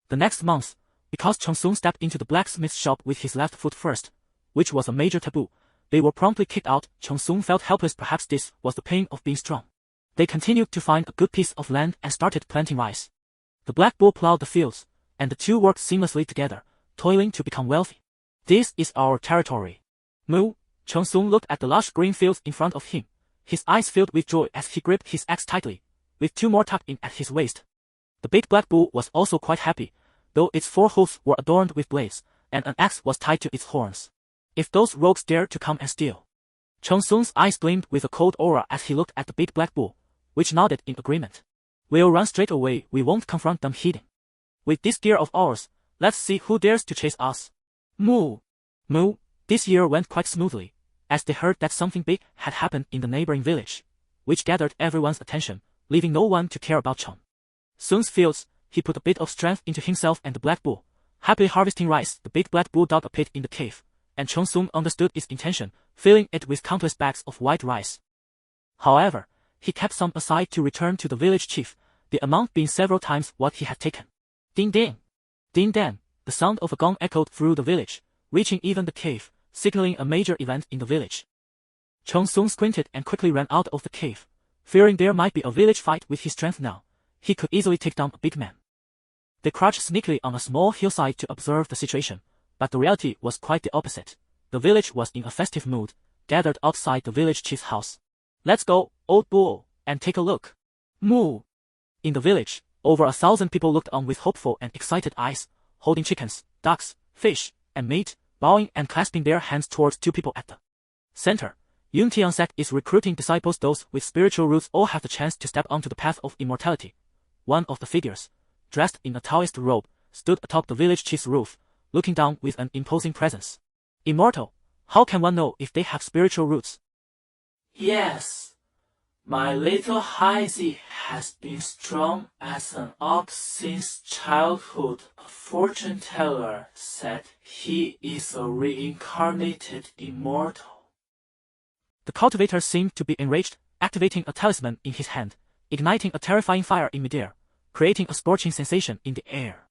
Speaker 1: The next month, because Cheng Sung stepped into the blacksmith's shop with his left foot first, which was a major taboo, they were promptly kicked out. Cheng Sung felt helpless. Perhaps this was the pain of being strong. They continued to find a good piece of land and started planting rice. The black bull plowed the fields, and the two worked seamlessly together, toiling to become wealthy. This is our territory. Moo! Cheng Sung looked at the lush green fields in front of him, his eyes filled with joy as he gripped his axe tightly, with two more tucked in at his waist. The big black bull was also quite happy, though its 4 hooves were adorned with blades, and an axe was tied to its horns. If those rogues dared to come and steal. Cheng Sung's eyes gleamed with a cold aura as he looked at the big black bull, which nodded in agreement. We'll run straight away, we won't confront them hidden. With this gear of ours, let's see who dares to chase us. Moo! Moo! This year went quite smoothly, as they heard that something big had happened in the neighboring village, which gathered everyone's attention, leaving no one to care about Cheng. Soon's fields, he put a bit of strength into himself and the black bull. Happily harvesting rice, the big black bull dug a pit in the cave, and Cheng soon understood its intention, filling it with countless bags of white rice. However, he kept some aside to return to the village chief, the amount being several times what he had taken. Ding ding! Ding dang! The sound of a gong echoed through the village, reaching even the cave, signaling a major event in the village. Cheng soon squinted and quickly ran out of the cave, fearing there might be a village fight. With his strength now, he could easily take down a big man. They crouched sneakily on a small hillside to observe the situation, but the reality was quite the opposite. The village was in a festive mood, gathered outside the village chief's house. Let's go, old bull, and take a look. Moo! In the village, over 1,000 people looked on with hopeful and excited eyes, holding chickens, ducks, fish, and meat, bowing and clasping their hands towards two people at the center. Yun Tiansak is recruiting disciples. Those with spiritual roots all have the chance to step onto the path of immortality. One of the figures, dressed in a Taoist robe, stood atop the village chief's roof, looking down with an imposing presence. Immortal, how can one know if they have spiritual roots?
Speaker 2: Yes, my little Hazy has been strong as an ox since childhood. A fortune teller said he is a reincarnated immortal.
Speaker 1: The cultivator seemed to be enraged, activating a talisman in his hand, igniting a terrifying fire in midair, creating a scorching sensation in the air.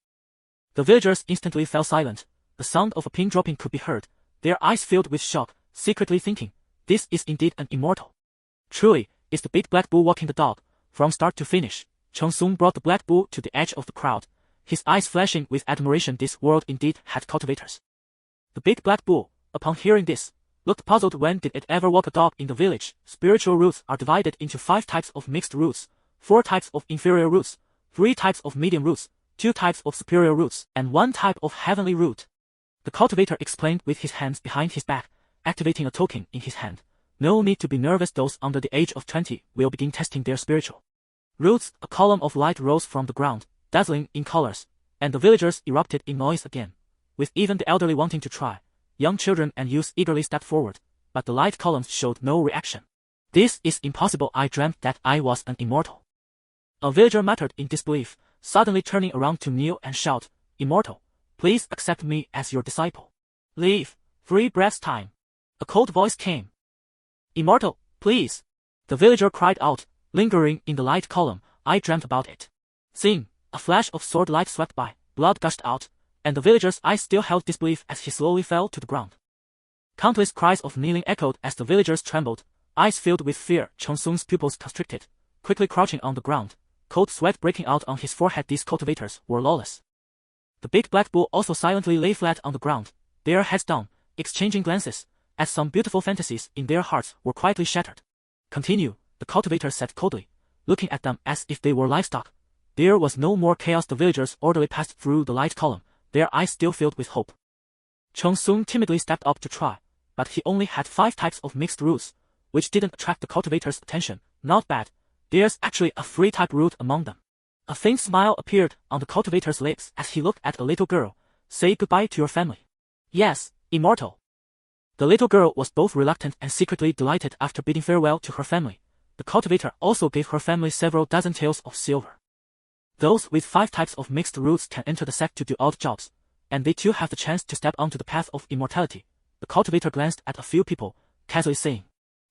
Speaker 1: The villagers instantly fell silent. The sound of a pin dropping could be heard, their eyes filled with shock, secretly thinking, this is indeed an immortal. Truly, it's the big black bull walking the dog. From start to finish, Cheng soon brought the black bull to the edge of the crowd, his eyes flashing with admiration. This world indeed had cultivators. The big black bull, upon hearing this, looked puzzled. When did it ever walk a dog in the village? Spiritual roots are divided into 5 types of mixed roots, 4 types of inferior roots, 3 types of medium roots, 2 types of superior roots, and 1 type of heavenly root. The cultivator explained with his hands behind his back, activating a token in his hand. No need to be nervous. Those under the age of 20 will begin testing their spiritual roots. A column of light rose from the ground, dazzling in colors, and the villagers erupted in noise again, with even the elderly wanting to try. Young children and youths eagerly stepped forward, but the light columns showed no reaction. This is impossible. I dreamt that I was an immortal. A villager muttered in disbelief, suddenly turning around to kneel and shout, Immortal, please accept me as your disciple. Leave, free breath's time. A cold voice came. Immortal, please. The villager cried out, lingering in the light column. I dreamt about it. Zing, a flash of sword light swept by, blood gushed out, and the villager's eyes still held disbelief as he slowly fell to the ground. Countless cries of kneeling echoed as the villagers trembled, eyes filled with fear. Cheng soon's pupils constricted, quickly crouching on the ground, cold sweat breaking out on his forehead. These cultivators were lawless. The big black bull also silently lay flat on the ground, their heads down, exchanging glances, as some beautiful fantasies in their hearts were quietly shattered. Continue, the cultivator said coldly, looking at them as if they were livestock. There was no more chaos. The villagers orderly passed through the light column, their eyes still filled with hope. Cheng soon timidly stepped up to try, but he only had 5 types of mixed roots, which didn't attract the cultivator's attention. Not bad, there's actually a free type root among them. A faint smile appeared on the cultivator's lips as he looked at a little girl. Say goodbye to your family. Yes, immortal. The little girl was both reluctant and secretly delighted. After bidding farewell to her family, the cultivator also gave her family several dozen taels of silver. Those with 5 types of mixed roots can enter the sect to do odd jobs, and they too have the chance to step onto the path of immortality. The cultivator glanced at a few people, casually saying,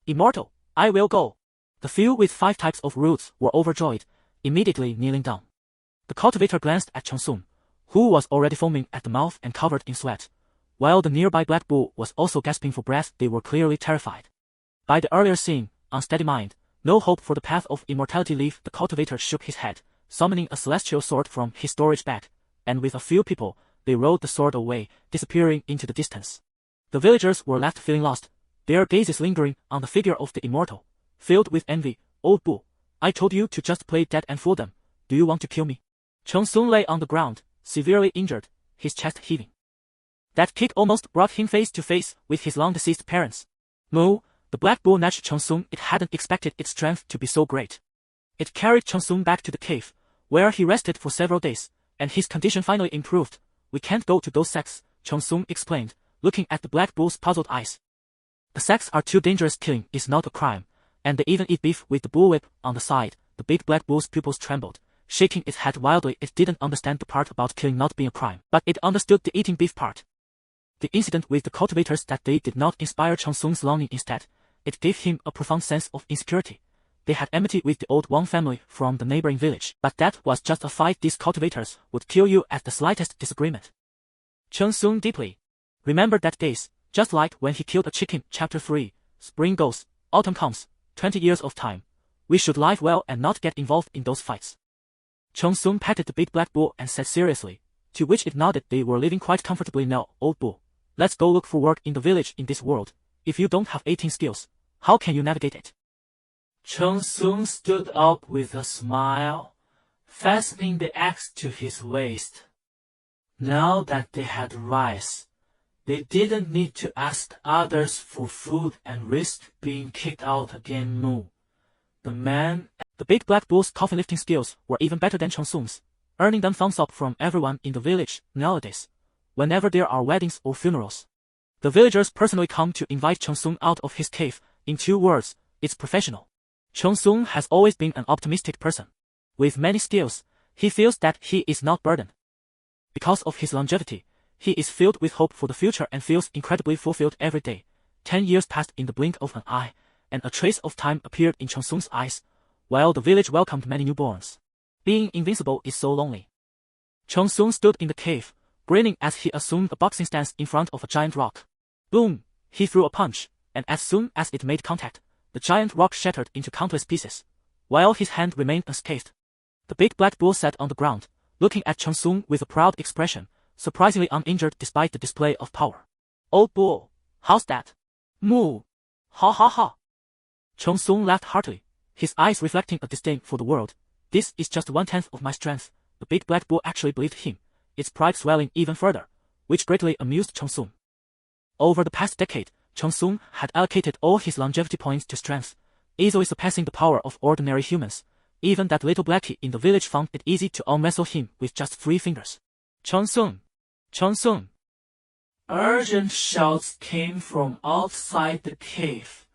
Speaker 1: Immortal, I will go. The few with 5 types of roots were overjoyed, immediately kneeling down. The cultivator glanced at Cheng soon, who was already foaming at the mouth and covered in sweat, while the nearby black bull was also gasping for breath. They were clearly terrified by the earlier scene. Unsteady mind, no hope for the path of immortality. Leave. The cultivator shook his head, summoning a celestial sword from his storage bag, and with a few people, they rode the sword away, disappearing into the distance. The villagers were left feeling lost, their gazes lingering on the figure of the immortal, filled with envy. Old bull, I told you to just play dead and fool them. Do you want to kill me? Cheng soon lay on the ground, severely injured, his chest heaving. That kick almost brought him face to face with his long-deceased parents. Moo, the black bull nudged Cheng soon. It hadn't expected its strength to be so great. It carried Chong-sung back to the cave, where he rested for several days, and his condition finally improved. We can't go to those sacks, Chong-sung explained, looking at the black bull's puzzled eyes. The sacks are too dangerous. Killing is not a crime, and they even eat beef with the bullwhip on the side. The big black bull's pupils trembled, shaking its head wildly. It didn't understand the part about killing not being a crime, but it understood the eating beef part. The incident with the cultivators that day did not inspire Chong-sung's longing. Instead, it gave him a profound sense of insecurity. They had enmity with the old Wang family from the neighboring village, but that was just a fight. These cultivators would kill you at the slightest disagreement. Chong-sung deeply remembered that days, just like when he killed a chicken. Chapter 3, Spring goes, autumn comes, 20 years of time. We should live well and not get involved in those fights. Chong-sung patted the big black bull and said seriously, to which it nodded. They were living quite comfortably now. Old bull, let's go look for work in the village. In this world, if you don't have 18 skills, how can you navigate it?
Speaker 2: Chong-sung stood up with a smile, fastening the axe to his waist. Now that they had rice, they didn't need to ask others for food and risk being kicked out again. No. The big black bull's coffin lifting skills were even better than Chong-sung's, earning them thumbs up from everyone in the village. Nowadays, whenever there are weddings or funerals, the villagers personally come to invite Chong-sung out of his cave. In 2 words, it's professional. Chong-sung has always been an optimistic person. With many skills, he feels that he is not burdened. Because of his longevity, he is filled with hope for the future and feels incredibly fulfilled every day. 10 years passed in the blink of an eye, and a trace of time appeared in Chong-sung's eyes, while the village welcomed many newborns. Being invincible is so lonely. Chong-sung stood in the cave, grinning as he assumed a boxing stance in front of a giant rock. Boom! He threw a punch, and as soon as it made contact, the giant rock shattered into countless pieces, while his hand remained unscathed. The big black bull sat on the ground, looking at Chong-sung with a proud expression, surprisingly uninjured despite the display of power. Old bull, how's that? Moo! Ha ha ha! Chong-sung laughed heartily, his eyes reflecting a disdain for the world. This is just 1/10 of my strength. The big black bull actually believed him, its pride swelling even further, which greatly amused Chong-sung. Over the past decade, Chong-sung had allocated all his longevity points to strength, easily surpassing the power of ordinary humans. Even that little blackie in the village found it easy to arm wrestle him with just 3 fingers. Chong-sung! Chong-sung! Urgent shouts came from outside the cave,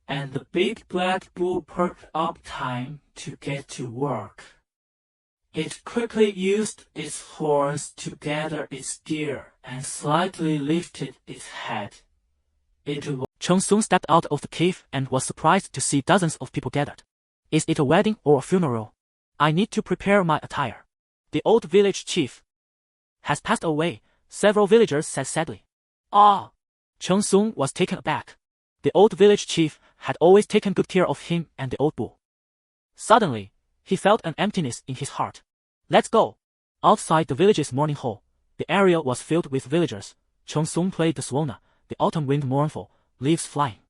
Speaker 2: and the big black bull perked up. Time to get to work. It quickly used its horns to gather its gear and slightly lifted its head.
Speaker 1: Chong-sung stepped out of the cave and was surprised to see dozens of people gathered. Is it a wedding or a funeral? I need to prepare my attire. The old village chief has passed away, several villagers said sadly. Ah! Chong-sung was taken aback. The old village chief had always taken good care of him and the old bull. Suddenly, he felt an emptiness in his heart. Let's go! Outside the village's mourning hall, the area was filled with villagers. Chong-sung played the suona, the autumn wind mournful, leaves flying.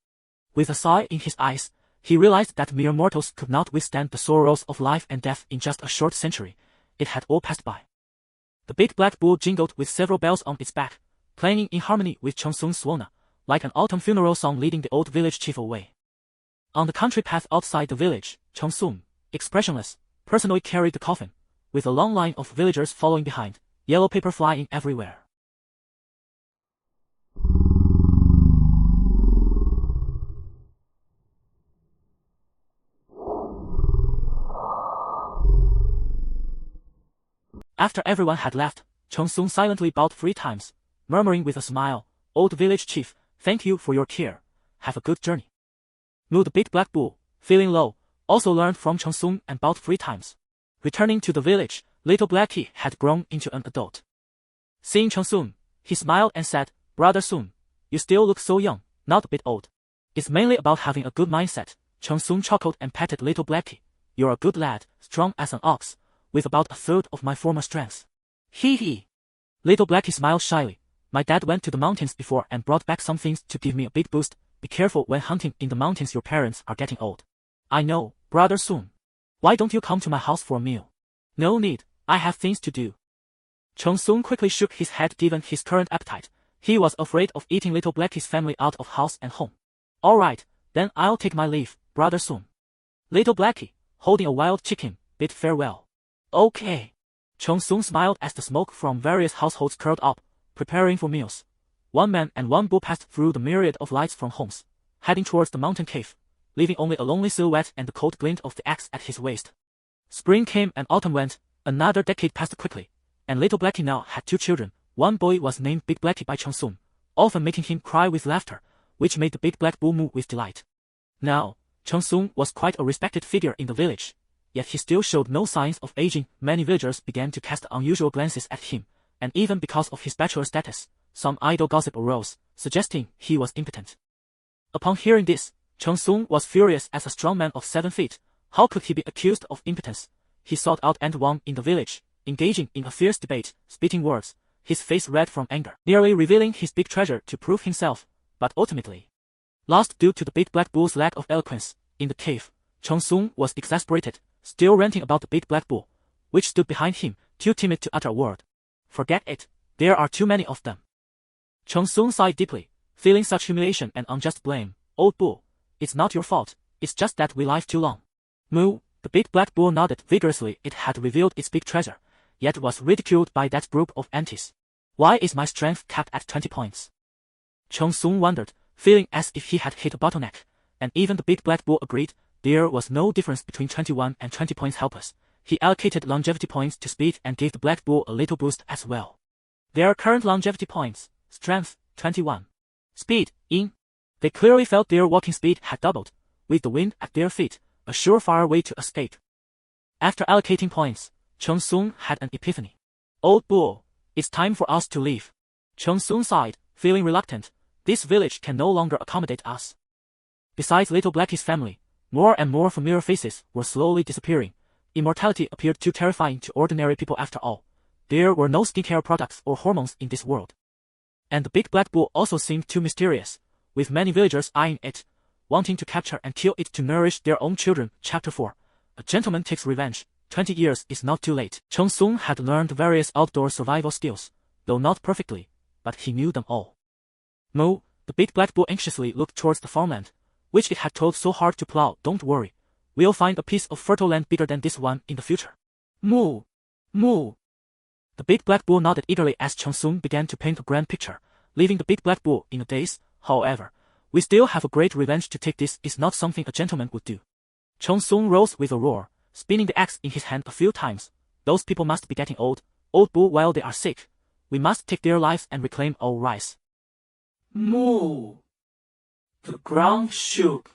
Speaker 1: With a sigh in his eyes, he realized that mere mortals could not withstand the sorrows of life and death in just a short century. It had all passed by. The big black bull jingled with several bells on its back, playing in harmony with Chong-sung's suona, like an autumn funeral song leading the old village chief away. On the country path outside the village, Chong-sung, expressionless, personally carried the coffin, with a long line of villagers following behind, yellow paper flying everywhere. After everyone had left, Chong-sung silently bowed 3 times, murmuring with a smile, Old village chief, thank you for your care. Have a good journey. Moo, the big black bull, feeling low, also learned from Chong-sung and bowed 3 times. Returning to the village, little Blackie had grown into an adult. Seeing Chong-sung, he smiled and said, Brother Sun, you still look so young, not a bit old. It's mainly about having a good mindset. Chong-sung chuckled and patted little Blackie. You're a good lad, strong as an ox, with about a third of my former strength. Hee hee. Little Blackie smiled shyly. My dad went to the mountains before and brought back some things to give me a big boost. Be careful when hunting in the mountains, your parents are getting old. I know, Brother Sun. Why don't you come to my house for a meal? No need, I have things to do. Chong-sung quickly shook his head given his current appetite. He was afraid of eating little Blackie's family out of house and home. Alright, then I'll take my leave, Brother Sun. Little Blackie, holding a wild chicken, bid farewell. Okay. Chong Sung smiled as the smoke from various households curled up, preparing for meals. One man and one bull passed through the myriad of lights from homes, heading towards the mountain cave, leaving only a lonely silhouette and the cold glint of the axe at his waist. Spring came and autumn went, another decade passed quickly, and little Blackie now had 2 children. One boy was named Big Blackie by Chong Sung, often making him cry with laughter, which made the big black bull moo with delight. Now, Chong Sung was quite a respected figure in the village, yet he still showed no signs of aging. Many villagers began to cast unusual glances at him, and even because of his bachelor status, some idle gossip arose, suggesting he was impotent. Upon hearing this, Chong Sung was furious. As a strong man of 7 feet, how could he be accused of impotence? He sought out anyone in the village, engaging in a fierce debate, spitting words, his face red from anger, nearly revealing his big treasure to prove himself, but ultimately lost due to the big black bull's lack of eloquence. In the cave, Chong Sung was exasperated, still ranting about the big black bull, which stood behind him, too timid to utter a word. Forget it, there are too many of them. Chong Sung sighed deeply, feeling such humiliation and unjust blame. Old bull, it's not your fault, it's just that we lived too long. Moo, the big black bull nodded vigorously. It had revealed its big treasure, yet was ridiculed by that group of aunties. Why is my strength capped at 20 points? Chong Sung wondered, feeling as if he had hit a bottleneck, and even the big black bull agreed. There was no difference between 21 and 20 points. Helpless, he allocated longevity points to speed and gave the black bull a little boost as well. Their current longevity points: strength, 21. Speed, in. They clearly felt their walking speed had doubled, with the wind at their feet, a surefire way to escape. After allocating points, Chong Sung had an epiphany. Old bull, it's time for us to leave. Chong Sung sighed, feeling reluctant. This village can no longer accommodate us. Besides little Blackie's family, more and more familiar faces were slowly disappearing. Immortality appeared too terrifying to ordinary people after all. There were no skincare products or hormones in this world. And the big black bull also seemed too mysterious, with many villagers eyeing it, wanting to capture and kill it to nourish their own children. Chapter 4. A Gentleman Takes Revenge. 20 years is not too late. Chong Sung had learned various outdoor survival skills, though not perfectly, but he knew them all. Moo, the big black bull anxiously looked towards the farmland, which it had toiled so hard to plow. Don't worry, we'll find a piece of fertile land bigger than this one in the future. Moo! Moo! The big black bull nodded eagerly as Chong Sung began to paint a grand picture, leaving the big black bull in a daze. However, we still have a great revenge to take. This is not something a gentleman would do. Chong Sung rose with a roar, spinning the axe in his hand a few times. Those people must be getting old. Old bull, while they are sick, we must take their lives and reclaim our rights.
Speaker 2: Moo! The ground shook,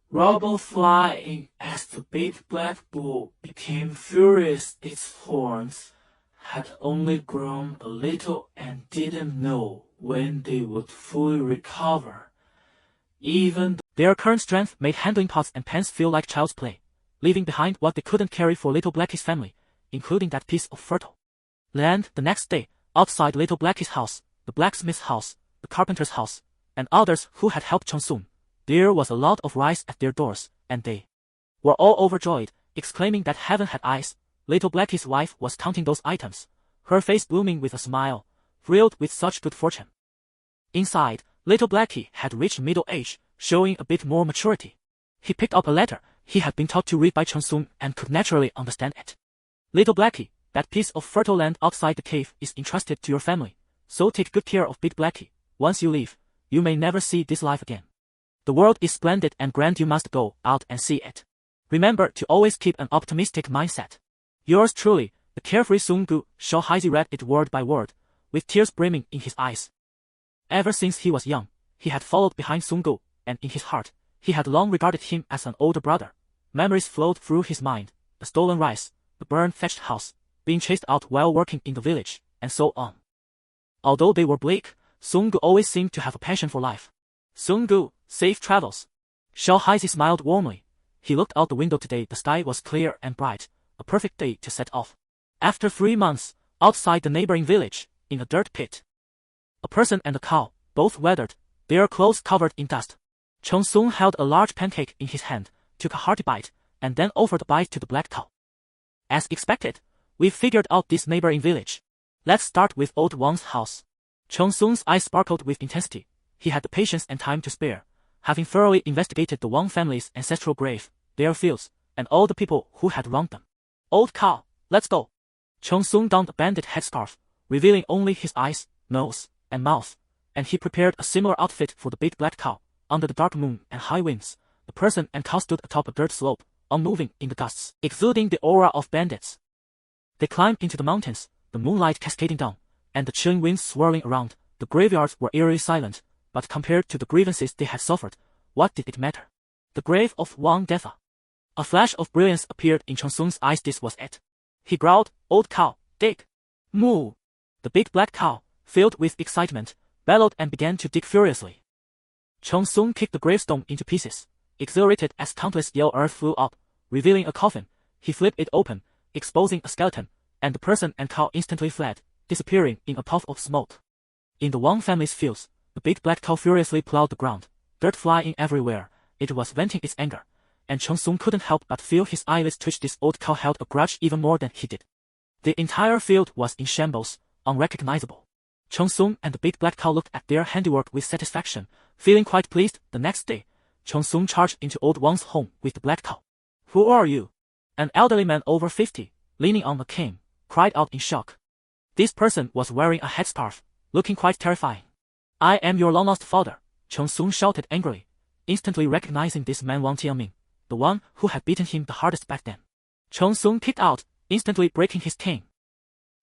Speaker 2: rubble flying as the big black bull became furious. Its horns had only grown a little and didn't know when they would fully recover. Even their current strength made handling pots and pans feel like child's play, leaving behind what they couldn't carry for little Blackie's family, including that piece of fertile land. The next day, outside little Blackie's house, the blacksmith's house, the carpenter's house, and others who had helped Chong Sung, there was a lot of rice at their doors, and they were all overjoyed, exclaiming that heaven had eyes. Little Blackie's wife was counting those items, her face blooming with a smile, thrilled with such good fortune. Inside, little Blackie had reached middle age, showing a bit more maturity. He picked up a letter he had been taught to read by Chong Sung and could naturally understand it. Little Blackie, that piece of fertile land outside the cave is entrusted to your family, so take good care of Big Blackie. Once you leave, you may never see this life again. The world is splendid and grand. You must go out and see it. Remember to always keep an optimistic mindset. Yours truly, the carefree Sung Gu. Shao Haisi read it word by word, with tears brimming in his eyes. Ever since he was young, he had followed behind Sung Gu, and in his heart, he had long regarded him as an older brother. Memories flowed through his mind, the stolen rice, the burned thatched house, being chased out while working in the village, and so on. Although they were bleak, Sung Gu always seemed to have a passion for life. Sung Gu, safe travels. Shao Haisi smiled warmly. He looked out the window. Today the sky was clear and bright, a perfect day to set off. After 3 months, outside the neighboring village, in a dirt pit, a person and a cow, both weathered, their clothes covered in dust. Chong Sung held a large pancake in his hand, took a hearty bite, and then offered a bite to the black cow. As expected, we've figured out this neighboring village. Let's start with Old Wang's house. Chong Sung's eyes sparkled with intensity. He had the patience and time to spare, having thoroughly investigated the Wang family's ancestral grave, their fields,
Speaker 1: and all the people who had wronged them. Old cow, let's go. Chong Sung donned a bandit headscarf, revealing only his eyes, nose, and mouth, and he prepared a similar outfit for the big black cow. Under the dark moon and high winds, the person and cow stood atop a dirt slope, unmoving in the gusts, exuding the aura of bandits. They climbed into the mountains, the moonlight cascading down, and the chilling winds swirling around. The graveyards were eerily silent, but compared to the grievances they had suffered, what did it matter? The grave of Wang Detha. A flash of brilliance appeared in Chong Sung's eyes. This was it. He growled, "Old cow, dig. Moo." The big black cow, filled with excitement, bellowed and began to dig furiously. Chong Sung kicked the gravestone into pieces, exhilarated as countless yellow earth flew up, revealing a coffin. He flipped it open, exposing a skeleton, and the person and cow instantly fled, disappearing in a puff of smoke. In the Wang family's fields, the big black cow furiously plowed the ground, dirt flying everywhere. It was venting its anger, and Chong Sung couldn't help but feel his eyelids twitch. This old cow held a grudge even more than he did. The entire field was in shambles, unrecognizable. Chong Sung and the big black cow looked at their handiwork with satisfaction, feeling quite pleased. The next day, Chong Sung charged into old Wang's home with the black cow. "Who are you?" An elderly man over 50, leaning on a cane, cried out in shock. This person was wearing a headscarf, looking quite terrifying. "I am your long-lost father," Chong Sung shouted angrily, instantly recognizing this man Wang Tianming, the one who had beaten him the hardest back then. Chong Sung kicked out, instantly breaking his cane.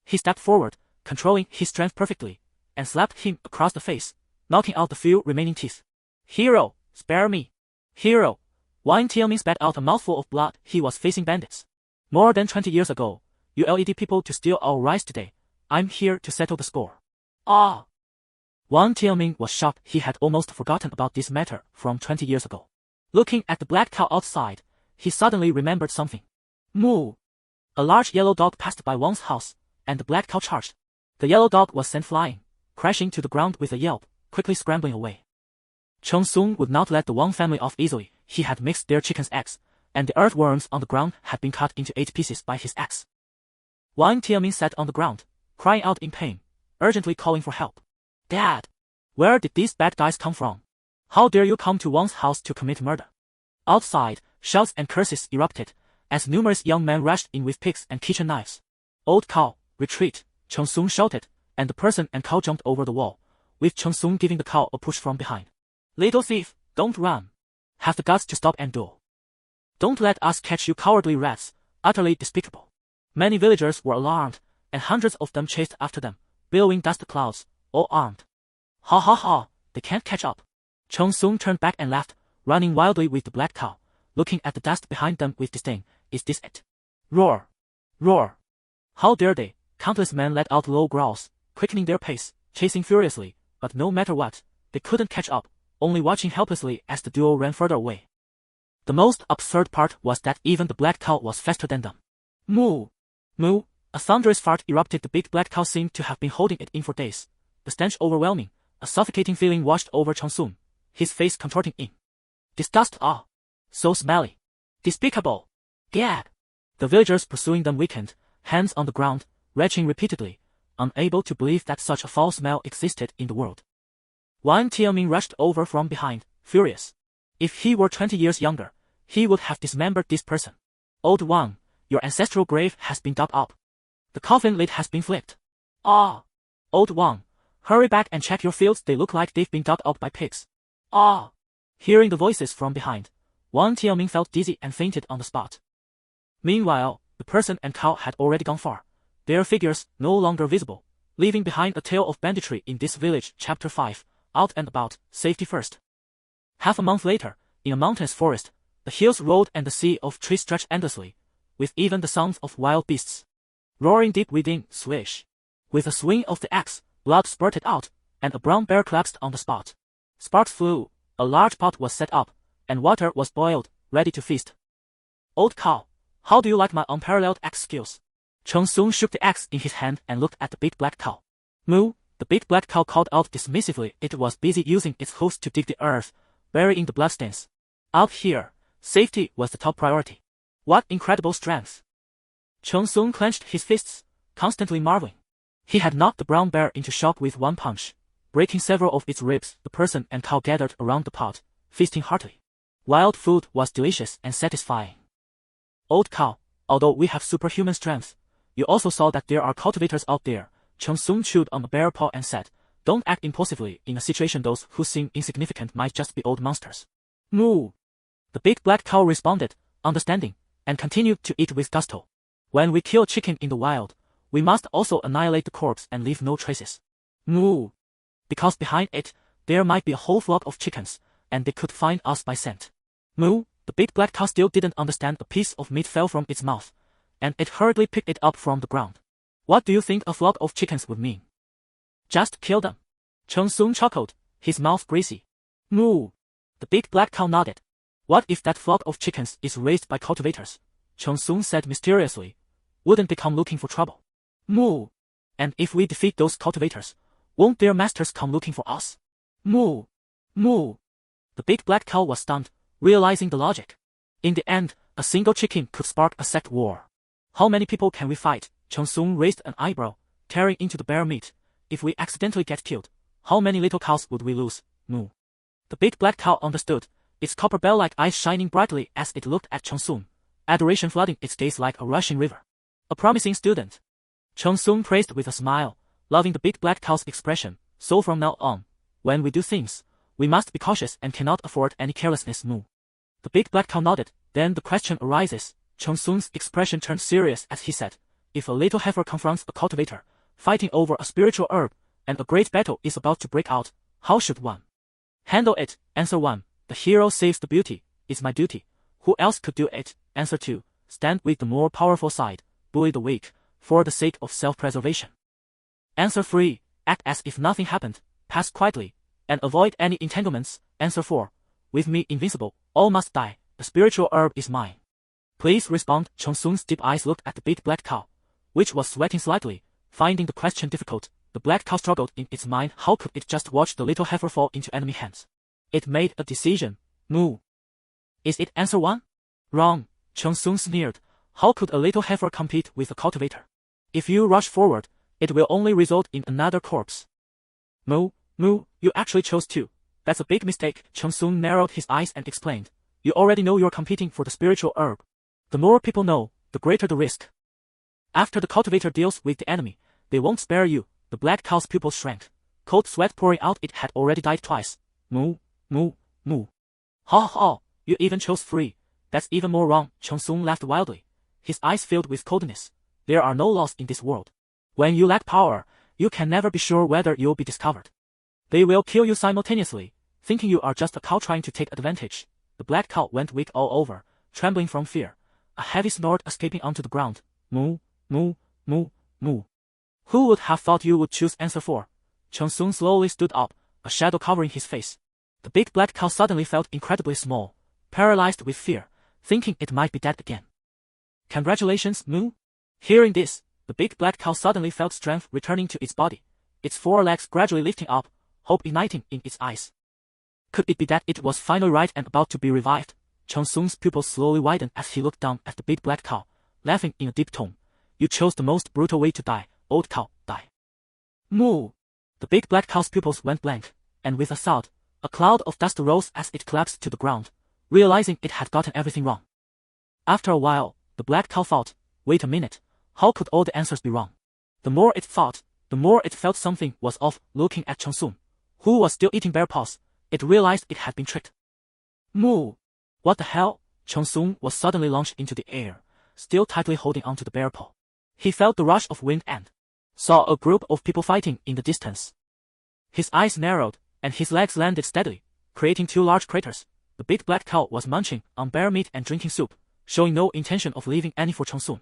Speaker 1: He stepped forward, controlling his strength perfectly, and slapped him across the face, knocking out the few remaining teeth. "Hero, spare me. Hero." Wang Tianming spat out a mouthful of blood. He was facing bandits. "More than 20 years ago, you led people to steal our rice. Today, I'm here to settle the score." "Ah!" Wang Tianming was shocked. He had almost forgotten about this matter from 20 years ago. Looking at the black cow outside, he suddenly remembered something. "Moo!" A large yellow dog passed by Wang's house, and the black cow charged. The yellow dog was sent flying, crashing to the ground with a yelp, quickly scrambling away. Chong Sung would not let the Wang family off easily. He had mixed their chicken's eggs, and the earthworms on the ground had been cut into 8 pieces by his axe. Wang Tianming sat on the ground, crying out in pain, urgently calling for help. "Dad! Where did these bad guys come from? How dare you come to Wang's house to commit murder?" Outside, shouts and curses erupted, as numerous young men rushed in with picks and kitchen knives. "Old cow, retreat," Chong Sung shouted, and the person and cow jumped over the wall, with Chong Sung giving the cow a push from behind. "Little thief, don't run. Have the guts to stop and duel. Don't let us catch you cowardly rats," utterly despicable. Many villagers were alarmed, and hundreds of them chased after them, billowing dust clouds, all armed. "Ha ha ha, they can't catch up." Chong Sung turned back and laughed, running wildly with the black cow, looking at the dust behind them with disdain. "Is this it? Roar! Roar! How dare they?" Countless men let out low growls, quickening their pace, chasing furiously, but no matter what, they couldn't catch up, only watching helplessly as the duo ran further away. The most absurd part was that even the black cow was faster than them. "Moo! Moo!" A thunderous fart erupted. The big black cow seemed to have been holding it in for days, the stench overwhelming. A suffocating feeling washed over Chong Sung, his face contorting in disgust. "Ah! So smelly! Despicable! Gag!" The villagers pursuing them weakened, hands on the ground, retching repeatedly, unable to believe that such a foul smell existed in the world. Wang Tianming rushed over from behind, furious. If he were 20 years younger, he would have dismembered this person. "Old Wang, your ancestral grave has been dug up. The coffin lid has been flipped." "Ah! Old Wang, hurry back and check your fields. They look like they've been dug up by pigs." "Ah!" Hearing the voices from behind, Wang Tianming felt dizzy and fainted on the spot. Meanwhile, the person and cow had already gone far, their figures no longer visible, leaving behind a tale of banditry in this village. Chapter 5, Out and About, Safety First. Half a month later, in a mountainous forest, the hills rolled and the sea of trees stretched endlessly, with even the sounds of wild beasts roaring deep within. Swish! With a swing of the axe, blood spurted out, and a brown bear collapsed on the spot. Sparks flew, a large pot was set up, and water was boiled, ready to feast. "Old cow, how do you like my unparalleled axe skills?" Chong Sung shook the axe in his hand and looked at the big black cow. "Moo!" The big black cow called out dismissively. It was busy using its hooves to dig the earth, burying the bloodstains. Out here, safety was the top priority. What incredible strength! Chong Sung clenched his fists, constantly marveling. He had knocked the brown bear into shock with one punch, breaking several of its ribs. The person and cow gathered around the pot, feasting heartily. Wild food was delicious and satisfying. Old cow, although we have superhuman strength, you also saw that there are cultivators out there. Cheng Sung chewed on a bear paw and said, don't act impulsively in a situation. Those who seem insignificant might just be old monsters. Moo! The big black cow responded, understanding, and continued to eat with gusto. When we kill a chicken in the wild, we must also annihilate the corpse and leave no traces. Moo! Because behind it, there might be a whole flock of chickens, and they could find us by scent. Moo! The big black cow still didn't understand. A piece of meat fell from its mouth, and it hurriedly picked it up from the ground. What do you think a flock of chickens would mean? Just kill them. Cheng Sung chuckled, his mouth greasy. Moo! The big black cow nodded. What if that flock of chickens is raised by cultivators? Cheng Sung said mysteriously. Wouldn't they come looking for trouble? Moo! And if we defeat those cultivators, won't their masters come looking for us? Moo! Moo! The big black cow was stunned, realizing the logic. In the end, a single chicken could spark a sect war. How many people can we fight? Cheng Sung raised an eyebrow, tearing into the bear meat. If we accidentally get killed, how many little cows would we lose? Moo! The big black cow understood, its copper bell-like eyes shining brightly as it looked at Cheng Sung, adoration flooding its gaze like a rushing river. A promising student. Cheng Sung praised with a smile, loving the big black cow's expression. So from now on, when we do things, we must be cautious and cannot afford any carelessness. Moo! The big black cow nodded. Then the question arises. Cheng Sung's expression turned serious as he said, if a little heifer confronts a cultivator, fighting over a spiritual herb, and a great battle is about to break out, how should one handle it? Answer 1. The hero saves the beauty. It's my duty. Who else could do it? Answer 2. Stand with the more powerful side, bully the weak, for the sake of self-preservation. Answer 3. Act as if nothing happened, pass quietly, and avoid any entanglements. Answer 4. With me invincible, all must die, the spiritual herb is mine. Please respond. Cheng Sung's deep eyes looked at the big black cow, which was sweating slightly. Finding the question difficult, the black cow struggled in its mind. How could it just watch the little heifer fall into enemy hands? It made a decision. Moo! Is it answer 1? Wrong. Cheng Sung sneered. How could a little heifer compete with a cultivator? If you rush forward, it will only result in another corpse. Moo! Moo! You actually chose 2. That's a big mistake. Cheng Sung narrowed his eyes and explained. You already know you're competing for the spiritual herb. The more people know, the greater the risk. After the cultivator deals with the enemy, they won't spare you. The black cow's pupils shrank, cold sweat pouring out. It had already died twice. Moo! Moo! Moo! Ha ha! You even chose 3. That's even more wrong. Cheng Sung laughed wildly, his eyes filled with coldness. There are no laws in this world. When you lack power, you can never be sure whether you'll be discovered. They will kill you simultaneously, thinking you are just a cow trying to take advantage. The black cow went weak all over, trembling from fear, a heavy snort escaping onto the ground. Moo! Moo! Moo! Moo! Who would have thought you would choose answer 4? Cheng Sung slowly stood up, a shadow covering his face. The big black cow suddenly felt incredibly small, paralyzed with fear, thinking it might be dead again. Congratulations, Moo! Hearing this, the big black cow suddenly felt strength returning to its body, its 4 legs gradually lifting up, hope igniting in its eyes. Could it be that it was finally right and about to be revived? Cheng Sung's pupils slowly widened as he looked down at the big black cow, laughing in a deep tone. You chose the most brutal way to die, old cow, die. Moo! The big black cow's pupils went blank, and with a thud, a cloud of dust rose as it collapsed to the ground, realizing it had gotten everything wrong. After a while, the black cow thought, wait a minute, how could all the answers be wrong? The more it thought, the more it felt something was off. Looking at Cheng Sung, who was still eating bear paws, it realized it had been tricked. Moo! What the hell? Cheng Sung was suddenly launched into the air, still tightly holding onto the bear paw. He felt the rush of wind and saw a group of people fighting in the distance. His eyes narrowed, and his legs landed steadily, creating 2 large craters. The big black cow was munching on bear meat and drinking soup, showing no intention of leaving any for Cheng Sung.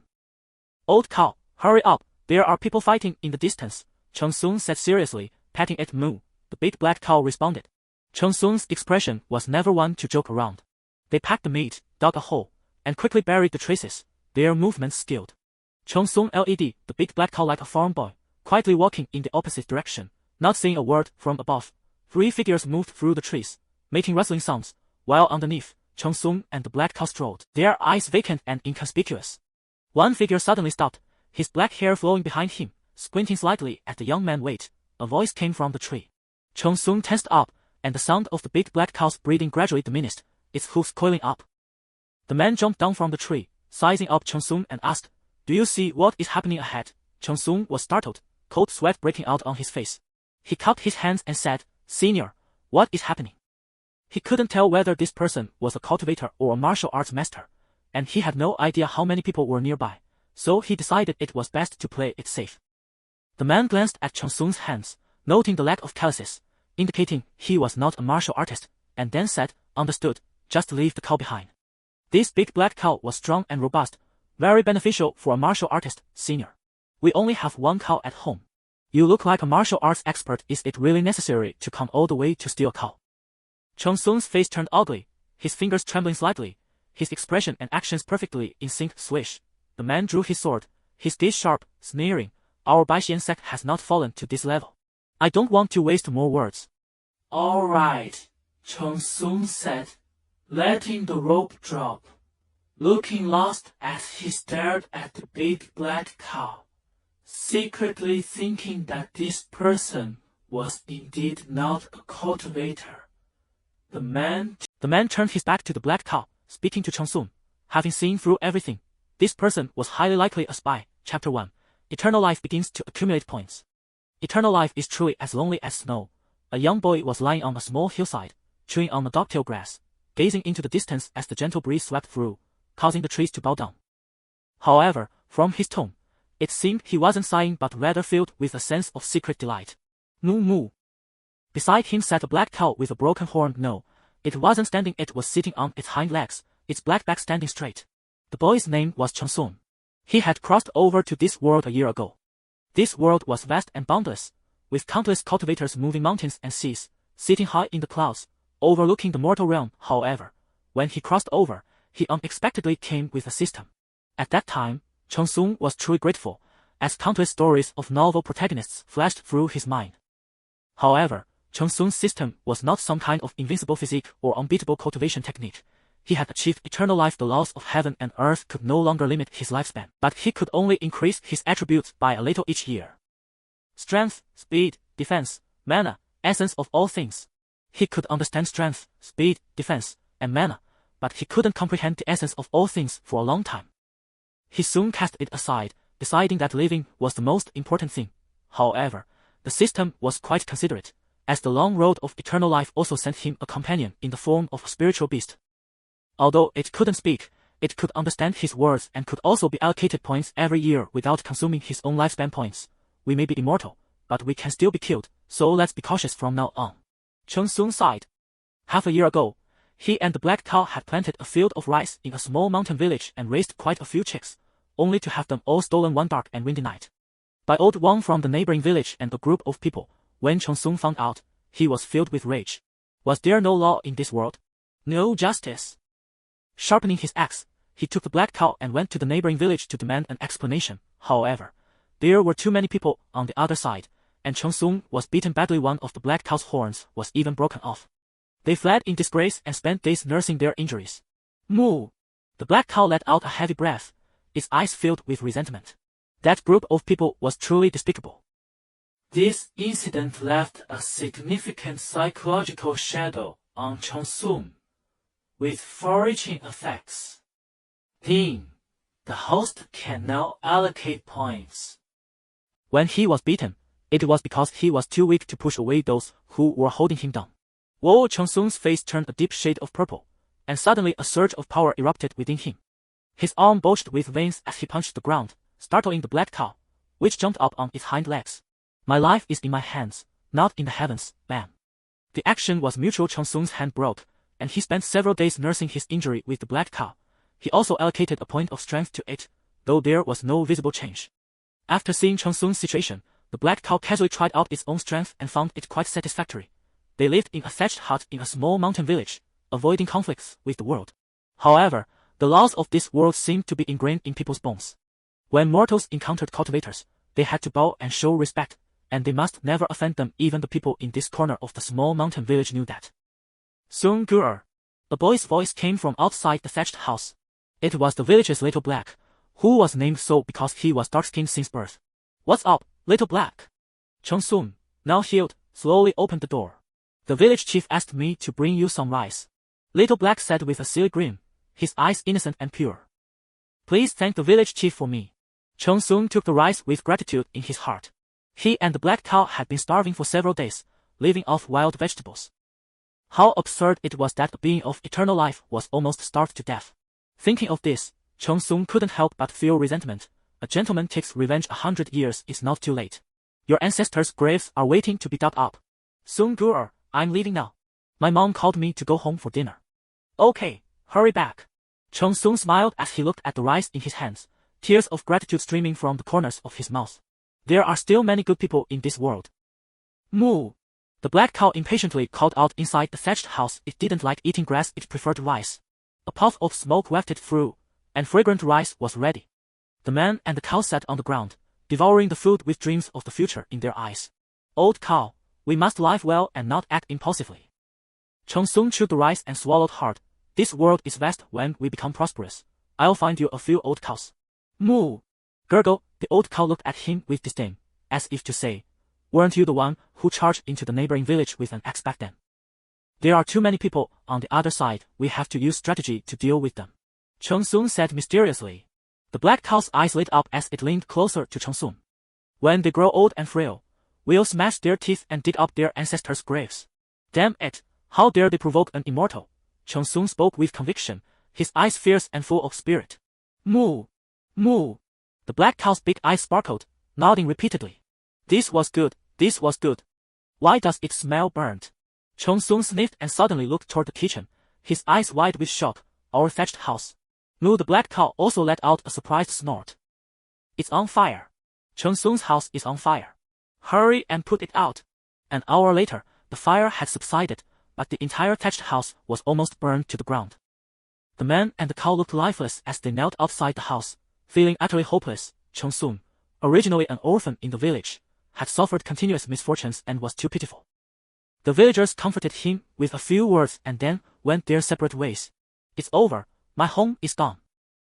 Speaker 1: Old cow, hurry up, there are people fighting in the distance, Cheng Sung said seriously, patting it. Moo! The big black cow responded. Cheng Sung's expression was never one to joke around. They packed the meat, dug a hole, and quickly buried the traces, their movements skilled. Cheng Sung led the big black cow like a farm boy, quietly walking in the opposite direction, not saying a word. From above, 3 figures moved through the trees, making rustling sounds, while underneath, Cheng Sung and the black cow strolled, their eyes vacant and inconspicuous. One figure suddenly stopped, his black hair flowing behind him, squinting slightly at the young man. Wait! A voice came from the tree. Cheng Sung tensed up, and the sound of the big black cow's breathing gradually diminished, its hooves coiling up. The man jumped down from the tree, sizing up Chong-sung and asked, "Do you see what is happening ahead?" Chong-sung was startled, cold sweat breaking out on his face. He cupped his hands and said, "Senior, what is happening?" He couldn't tell whether this person was a cultivator or a martial arts master, and he had no idea how many people were nearby, so he decided it was best to play it safe. The man glanced at Chong-sung's hands, noting the lack of calluses, indicating he was not a martial artist, and then said, "Understood, just leave the cow behind." This big black cow was strong and robust, very beneficial for a martial artist, senior. "We only have one cow at home. You look like a martial arts expert. Is it really necessary to come all the way to steal a cow?" Chong-sung's face turned ugly, his fingers trembling slightly, his expression and actions perfectly in sync. Swish. The man drew his sword, his gaze sharp, sneering. "Our Baixian sect has not fallen to this level. I don't want to waste more words."
Speaker 2: "All right," Chong-sung said, letting the rope drop. Looking lost as he stared at the big black cow, secretly thinking that this person was indeed not a cultivator. The man
Speaker 1: turned his back to the black cow, speaking to Chong-sung. "Having seen through everything, this person was highly likely a spy." Chapter 1. Eternal life begins to accumulate points. Eternal life is truly as lonely as snow. A young boy was lying on a small hillside, chewing on the dogtail grass, gazing into the distance as the gentle breeze swept through, causing the trees to bow down. However, from his tone, it seemed he wasn't sighing but rather filled with a sense of secret delight. "Moo moo." Beside him sat a black cow with a broken horn. No, it wasn't standing, it was sitting on its hind legs, its black back standing straight. The boy's name was Chong-sung. He had crossed over to this world a year ago. This world was vast and boundless, with countless cultivators moving mountains and seas, sitting high in the clouds, overlooking the mortal realm. However, when he crossed over, he unexpectedly came with a system. At that time, Chong-sung was truly grateful, as countless stories of novel protagonists flashed through his mind. However, Chong-sung's system was not some kind of invincible physique or unbeatable cultivation technique. He had achieved eternal life. The laws of heaven and earth could no longer limit his lifespan, but he could only increase his attributes by a little each year. Strength, speed, defense, mana, essence of all things. He could understand strength, speed, defense, and mana, but he couldn't comprehend the essence of all things for a long time. He soon cast it aside, deciding that living was the most important thing. However, the system was quite considerate, as the long road of eternal life also sent him a companion in the form of a spiritual beast. Although it couldn't speak, it could understand his words and could also be allocated points every year without consuming his own lifespan points. "We may be immortal, but we can still be killed, so let's be cautious from now on." Chong-sung sighed. Half a year ago, he and the black cow had planted a field of rice in a small mountain village and raised quite a few chicks, only to have them all stolen one dark and windy night by old Wang from the neighboring village and a group of people. When Chong-sung found out, he was filled with rage. Was there no law in this world? No justice? Sharpening his axe, he took the black cow and went to the neighboring village to demand an explanation. However, there were too many people on the other side, and Chong-sung was beaten badly. One of the black cow's horns was even broken off. They fled in disgrace and spent days nursing their injuries. "Moo!" The black cow let out a heavy breath, its eyes filled with resentment. That group of people was truly despicable.
Speaker 2: This incident left a significant psychological shadow on Chong-sung, with far-reaching effects. The host can now allocate points.
Speaker 1: When he was beaten, it was because he was too weak to push away those who were holding him down. Whoa! Chong-sung's face turned a deep shade of purple, and suddenly a surge of power erupted within him. His arm bulged with veins as he punched the ground, startling the black cow, which jumped up on its hind legs. "My life is in my hands, not in the heavens." Bam! The action was mutual. Chong-sung's hand broke, and he spent several days nursing his injury with the black cow. He also allocated a point of strength to it, though there was no visible change. After seeing Chong-sung's situation, the black cow casually tried out its own strength and found it quite satisfactory. They lived in a thatched hut in a small mountain village, avoiding conflicts with the world. However, the laws of this world seemed to be ingrained in people's bones. When mortals encountered cultivators, they had to bow and show respect, and they must never offend them. Even the people in this corner of the small mountain village knew that. "Soon, girl." A boy's voice came from outside the thatched house. It was the village's Little Black, who was named so because he was dark-skinned since birth. "What's up, Little Black?" Chong-sung, now healed, slowly opened the door. "The village chief asked me to bring you some rice," Little Black said with a silly grin, his eyes innocent and pure. Please thank the village chief for me. Cheng Sung took the rice with gratitude in his heart. He and the black cow had been starving for several days, living off wild vegetables. How absurd it was that a being of eternal life was almost starved to death. Thinking of this, Cheng Sung couldn't help but feel resentment. A gentleman takes revenge 100 years is not too late. Your ancestors' graves are waiting to be dug up. Soon, Guru, I'm leaving now. My mom called me to go home for dinner. Okay, hurry back. Cheng Sung smiled as he looked at the rice in his hands, tears of gratitude streaming from the corners of his mouth. There are still many good people in this world. Moo! The black cow impatiently called out inside the thatched house. It didn't like eating grass, it preferred rice. A puff of smoke wafted through, and fragrant rice was ready. The man and the cow sat on the ground, devouring the food with dreams of the future in their eyes. Old cow, we must live well and not act impulsively. Cheng Sung chewed the rice and swallowed hard. This world is vast. When we become prosperous, I'll find you a few old cows. Moo! Gurgle, the old cow looked at him with disdain, as if to say, weren't you the one who charged into the neighboring village with an axe back then? There are too many people on the other side. We have to use strategy to deal with them. Cheng Sung said mysteriously. The black cow's eyes lit up as it leaned closer to Cheng Sung. When they grow old and frail, we'll smash their teeth and dig up their ancestors' graves. Damn it, how dare they provoke an immortal? Cheng Sung spoke with conviction, his eyes fierce and full of spirit. Moo! Moo! The black cow's big eyes sparkled, nodding repeatedly. This was good, this was good. Why does it smell burnt? Cheng Sung sniffed and suddenly looked toward the kitchen, his eyes wide with shock. Our thatched house. Moo! The black cow also let out a surprised snort. It's on fire. Cheng Sung's house is on fire. Hurry and put it out. An hour later, the fire had subsided, but the entire thatched house was almost burned to the ground. The man and the cow looked lifeless as they knelt outside the house, feeling utterly hopeless. Cheng Sung, originally an orphan in the village, had suffered continuous misfortunes and was too pitiful. The villagers comforted him with a few words and then went their separate ways. It's over, my home is gone.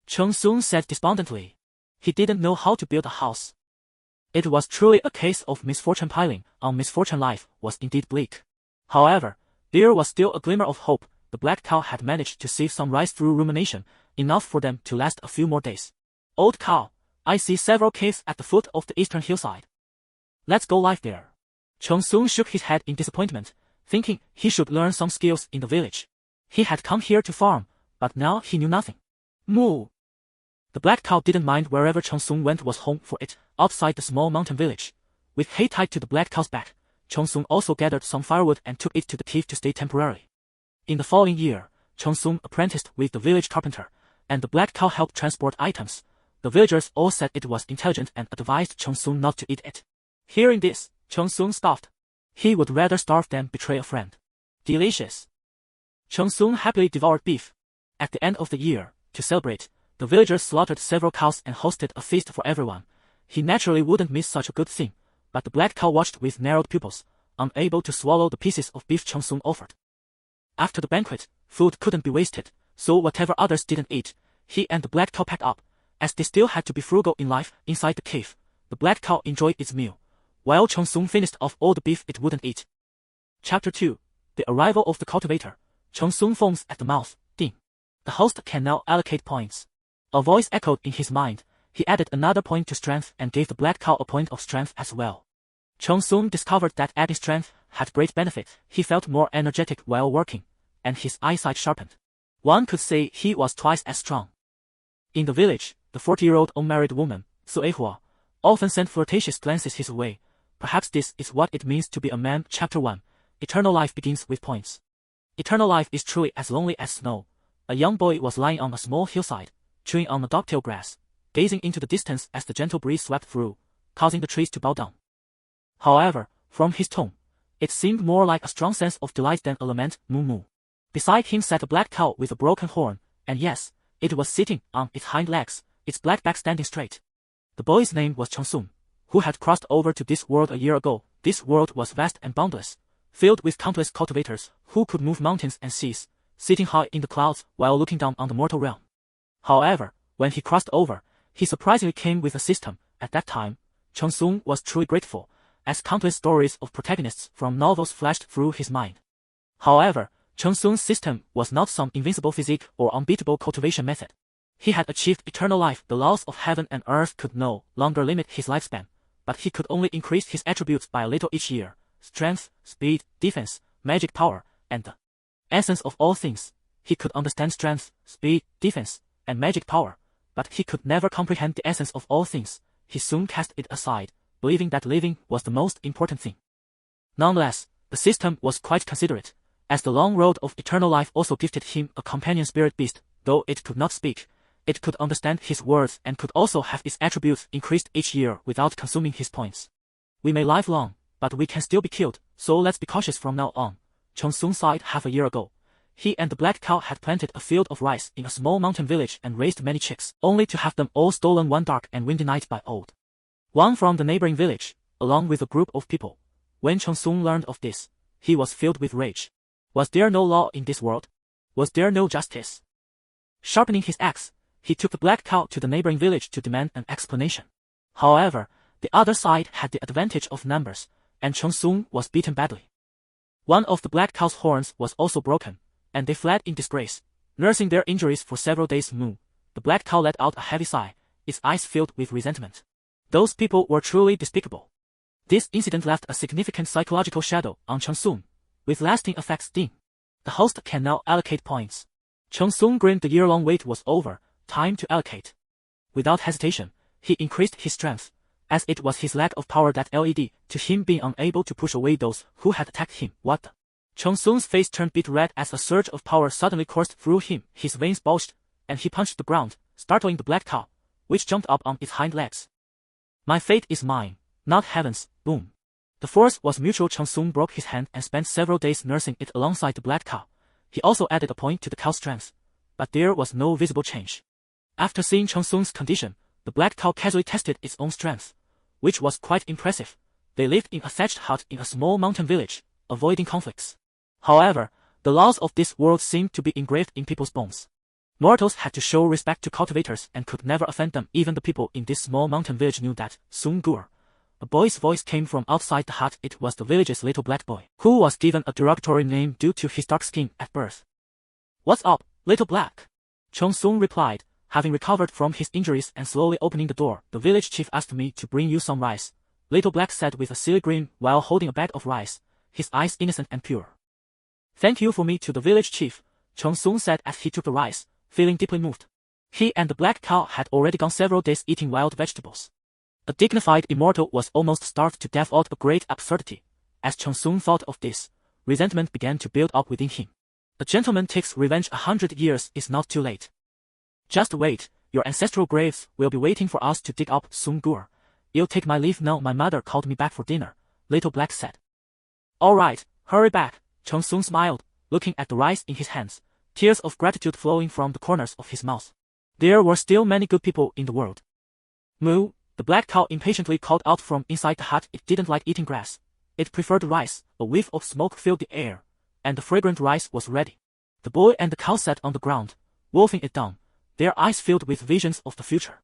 Speaker 1: Cheng Sung said despondently. He didn't know how to build a house. It was truly a case of misfortune piling on misfortune. Life was indeed bleak. However, there was still a glimmer of hope. The black cow had managed to save some rice through rumination, enough for them to last a few more days. Old cow, I see several caves at the foot of the eastern hillside. Let's go live there. Cheng Sung shook his head in disappointment, thinking he should learn some skills in the village. He had come here to farm, but now he knew nothing. Moo! The black cow didn't mind wherever Cheng Sung went was home for it, outside the small mountain village. With hay tied to the black cow's back, Cheng Sung also gathered some firewood and took it to the cave to stay temporarily. In the following year, Cheng Sung apprenticed with the village carpenter, and the black cow helped transport items. The villagers all said it was intelligent and advised Cheng Sung not to eat it. Hearing this, Cheng Sung scoffed. He would rather starve than betray a friend. Delicious. Cheng Sung happily devoured beef. At the end of the year, to celebrate, the villagers slaughtered several cows and hosted a feast for everyone. He naturally wouldn't miss such a good thing, but the black cow watched with narrowed pupils, unable to swallow the pieces of beef Cheng Sung offered. After the banquet, food couldn't be wasted, so whatever others didn't eat, he and the black cow packed up. As they still had to be frugal in life inside the cave, the black cow enjoyed its meal, while Cheng Sung finished off all the beef it wouldn't eat. Chapter 2. The arrival of the cultivator. Cheng Sung foams at the mouth. Ding. The host can now allocate points. A voice echoed in his mind. He added another point to strength and gave the black cow a point of strength as well. Cheng Sung discovered that adding strength had great benefit. He felt more energetic while working, and his eyesight sharpened. One could say he was twice as strong. In the village, the 40-year-old unmarried woman, Suehua, often sent flirtatious glances his way. Perhaps this is what it means to be a man. Chapter 1. Eternal life begins with points. Eternal life is truly as lonely as snow. A young boy was lying on a small hillside, chewing on the dogtail grass, gazing into the distance as the gentle breeze swept through, causing the trees to bow down. However, from his tone, it seemed more like a strong sense of delight than a lament. Moo moo. Beside him sat a black cow with a broken horn, and yes, it was sitting on its hind legs, its black back standing straight. The boy's name was Cheng Sung, who had crossed over to this world a year ago. This world was vast and boundless, filled with countless cultivators who could move mountains and seas, sitting high in the clouds while looking down on the mortal realm. However, when he crossed over, he surprisingly came with a system. At that time, Cheng Sung was truly grateful, as countless stories of protagonists from novels flashed through his mind. However, Cheng Sung's system was not some invincible physique or unbeatable cultivation method. He had achieved eternal life. The laws of heaven and earth could no longer limit his lifespan, but he could only increase his attributes by a little each year: strength, speed, defense, magic power, and the essence of all things. He could understand strength, speed, defense, and magic power, but he could never comprehend the essence of all things. He soon cast it aside, believing that living was the most important thing. Nonetheless, the system was quite considerate, as the long road of eternal life also gifted him a companion spirit beast. Though it could not speak, it could understand his words and could also have its attributes increased each year without consuming his points. We may live long, but we can still be killed, so let's be cautious from now on. Cheng Sung sighed. Half a year ago, he and the black cow had planted a field of rice in a small mountain village and raised many chicks, only to have them all stolen one dark and windy night by old one from the neighboring village, along with a group of people. When Cheng Sung learned of this, he was filled with rage. Was there no law in this world? Was there no justice? Sharpening his axe, he took the black cow to the neighboring village to demand an explanation. However, the other side had the advantage of numbers, and Cheng Sung was beaten badly. One of the black cow's horns was also broken, and they fled in disgrace, nursing their injuries for several days. Moo. The black cow let out a heavy sigh, its eyes filled with resentment. Those people were truly despicable. This incident left a significant psychological shadow on Cheng Sung, with lasting effects. The host can now allocate points. Cheng Sung grinned. The year-long wait was over, time to allocate. Without hesitation, he increased his strength, as it was his lack of power that led to him being unable to push away those who had attacked him. What the? Cheng Sung's face turned beet red as a surge of power suddenly coursed through him. His veins bulged, and he punched the ground, startling the black cow, which jumped up on its hind legs. My fate is mine, not heaven's. Boom. The force was mutual. Cheng Sung broke his hand and spent several days nursing it alongside the black cow. He also added a point to the cow's strength, but there was no visible change. After seeing Cheng Sung's condition, the black cow casually tested its own strength, which was quite impressive. They lived in a thatched hut in a small mountain village, avoiding conflicts. However, the laws of this world seemed to be engraved in people's bones. Mortals had to show respect to cultivators and could never offend them. Even the people in this small mountain village knew that. Soon Gur. A boy's voice came from outside the hut. It was the village's little black boy, who was given a derogatory name due to his dark skin at birth. What's up, little black? Cheng Sung replied, having recovered from his injuries and slowly opening the door. The village chief asked me to bring you some rice, Little Black said with a silly grin while holding a bag of rice, his eyes innocent and pure. Thank you for me to the village chief, Cheng Sung said as he took the rice, feeling deeply moved. He and the black cow had already gone several days eating wild vegetables. A dignified immortal was almost starved to death. Out a great absurdity. As Cheng Sung thought of this, resentment began to build up within him. A gentleman takes revenge 100 years is not too late. Just wait, your ancestral graves will be waiting for us to dig up. Soon Gur. I'll take my leave now. My mother called me back for dinner, Little Black said. All right, hurry back, Cheng Sung smiled, looking at the rice in his hands, tears of gratitude flowing from the corners of his mouth. There were still many good people in the world. Moo, the black cow impatiently called out from inside the hut. It didn't like eating grass. It preferred rice. A whiff of smoke filled the air, and the fragrant rice was ready. The boy and the cow sat on the ground, wolfing it down, their eyes filled with visions of the future.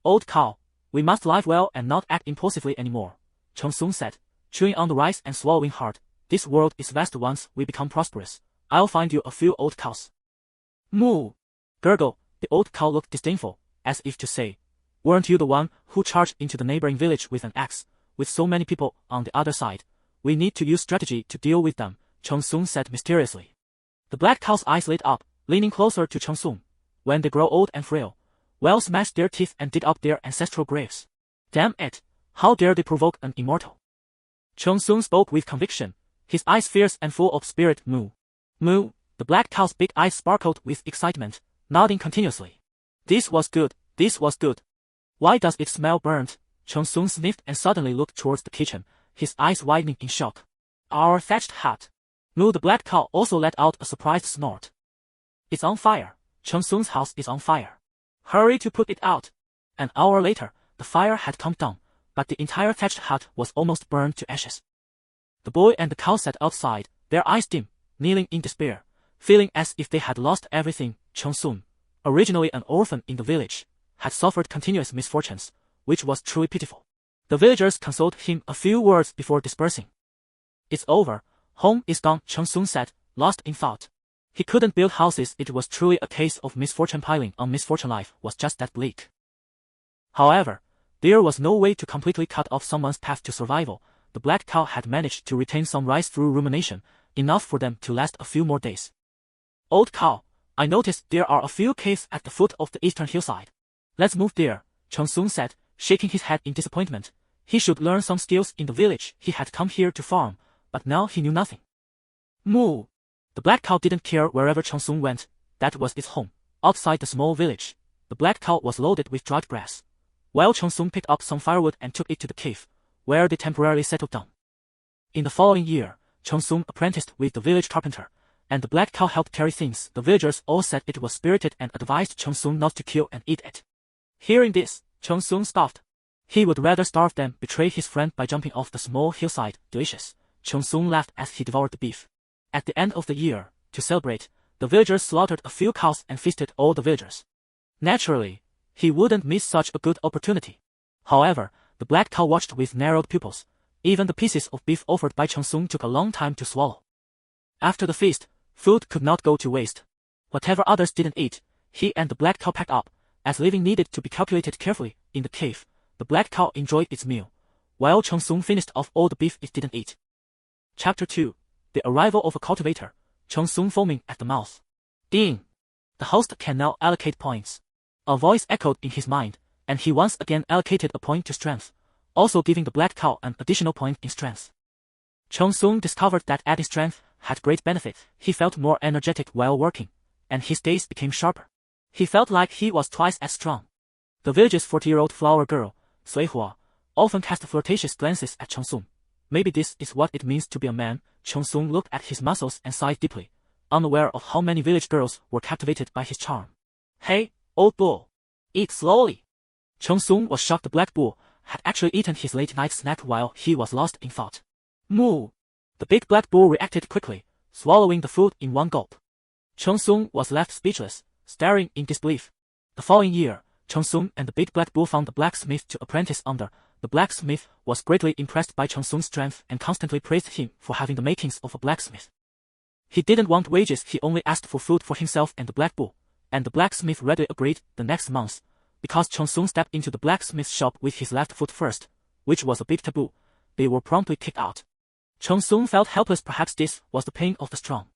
Speaker 1: Old cow, we must live well and not act impulsively anymore, Cheng Sung said, chewing on the rice and swallowing hard. This world is vast. Once we become prosperous, I'll find you a few old cows. Moo! Gurgle, the old cow looked disdainful, as if to say, weren't you the one who charged into the neighboring village with an axe, with so many people on the other side? We need to use strategy to deal with them, Cheng Sung said mysteriously. The black cow's eyes lit up, leaning closer to Cheng Sung. When they grow old and frail, we'll smash their teeth and dig up their ancestral graves. Damn it, how dare they provoke an immortal? Cheng Sung spoke with conviction, his eyes fierce and full of spirit. Moo. Moo, the black cow's big eyes sparkled with excitement, nodding continuously. This was good, this was good. Why does it smell burnt? Cheng Sung sniffed and suddenly looked towards the kitchen, his eyes widening in shock. Our thatched hut. Moo, the black cow also let out a surprised snort. It's on fire. Cheng Sung's house is on fire. Hurry to put it out. An hour later, the fire had calmed down, but the entire thatched hut was almost burned to ashes. The boy and the cow sat outside, their eyes dim, kneeling in despair, feeling as if they had lost everything. Cheng Sung, originally an orphan in the village, had suffered continuous misfortunes, which was truly pitiful. The villagers consoled him a few words before dispersing. It's over, home is gone, Cheng Sung said, lost in thought. He couldn't build houses. It was truly a case of misfortune piling on misfortune. Life was just that bleak. However, there was no way to completely cut off someone's path to survival. The black cow had managed to retain some rice through rumination, enough for them to last a few more days. Old cow, I noticed there are a few caves at the foot of the eastern hillside. Let's move there, Cheng Sung said, shaking his head in disappointment. He should learn some skills in the village. He had come here to farm, but now he knew nothing. Moo! The black cow didn't care wherever Cheng Sung went. That was its home. Outside the small village, the black cow was loaded with dried grass, while Cheng Sung picked up some firewood and took it to the cave, where they temporarily settled down. In the following year, Cheng Sung apprenticed with the village carpenter, and the black cow helped carry things. The villagers all said it was spirited and advised Cheng Sung not to kill and eat it. Hearing this, Cheng Sung scoffed. He would rather starve than betray his friend by jumping off the small hillside. Delicious, Cheng Sung laughed as he devoured the beef. At the end of the year, to celebrate, the villagers slaughtered a few cows and feasted all the villagers. Naturally, he wouldn't miss such a good opportunity. However, the black cow watched with narrowed pupils. Even the pieces of beef offered by Cheng Sung took a long time to swallow. After the feast, food could not go to waste. Whatever others didn't eat, he and the black cow packed up, as living needed to be calculated carefully. In the cave, the black cow enjoyed its meal, while Cheng Sung finished off all the beef it didn't eat. Chapter 2. The arrival of a cultivator, Cheng Sung foaming at the mouth. Ding! The host can now allocate points. A voice echoed in his mind, and he once again allocated a point to strength, also giving the black cow an additional point in strength. Cheng Sung discovered that adding strength had great benefit. He felt more energetic while working, and his gaze became sharper. He felt like he was twice as strong. The village's 40-year-old flower girl, Sui Hua, often cast flirtatious glances at Cheng Sung. Maybe this is what it means to be a man. Cheng Sung looked at his muscles and sighed deeply, unaware of how many village girls were captivated by his charm. Hey, old bull! Eat slowly! Cheng Sung was shocked the black bull had actually eaten his late-night snack while he was lost in thought. Moo! The big black bull reacted quickly, swallowing the food in one gulp. Cheng Sung was left speechless, staring in disbelief. The following year, Cheng Sung and the big black bull found a blacksmith to apprentice under. The blacksmith was greatly impressed by Cheng Sung's strength and constantly praised him for having the makings of a blacksmith. He didn't want wages. He only asked for food for himself and the black bull, and the blacksmith readily agreed. The next month, because Cheng Sung stepped into the blacksmith's shop with his left foot first, which was a big taboo, they were promptly kicked out. Cheng Sung felt helpless. Perhaps this was the pain of the strong.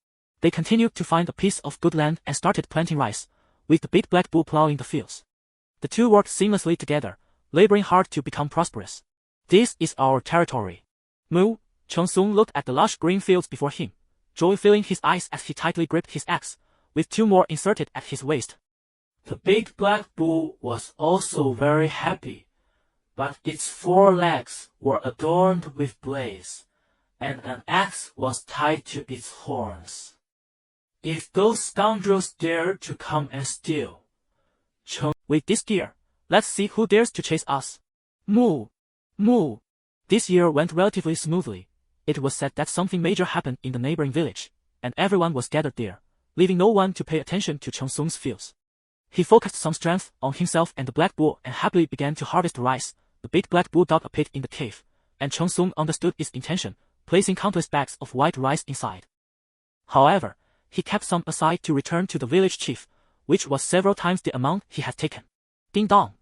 Speaker 1: They continued to find a piece of good land and started planting rice, with the big black bull plowing the fields. The two worked seamlessly together, laboring hard to become prosperous. This is our territory. Moo! Cheng Sung looked at the lush green fields before him, joy filling his eyes as he tightly gripped his axe, with two more inserted at his waist.
Speaker 2: The big black bull was also very happy, but its 4 legs were adorned with blades, and an axe was tied to its horns. If those scoundrels dare to come and steal, with this gear, let's see who dares to chase us. Moo! Moo! This year went relatively smoothly. It was said that something major happened in the neighboring village, and everyone was gathered there, leaving no one to pay attention to Cheng Sung's fields. He focused some strength on himself and the black bull and happily began to harvest rice. The big black bull dug a pit in the cave, and Cheng Sung understood its intention, placing countless bags of white rice inside. However, he kept some aside to return to the village chief, which was several times the amount he had taken. Ding dong!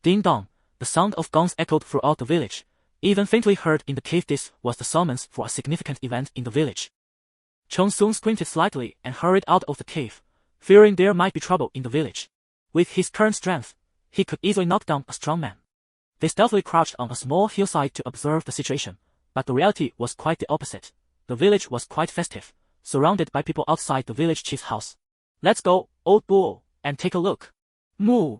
Speaker 2: Ding dong! The sound of gongs echoed throughout the village, even faintly heard in the cave. This was the summons for a significant event in the village. Cheng Sung squinted slightly and hurried out of the cave, fearing there might be trouble in the village. With his current strength, he could easily knock down a strong man. They stealthily crouched on a small hillside to observe the situation, but the reality was quite the opposite. The village was quite festive, surrounded by people outside the village chief's house. Let's go, old bull, and take a look. Moo!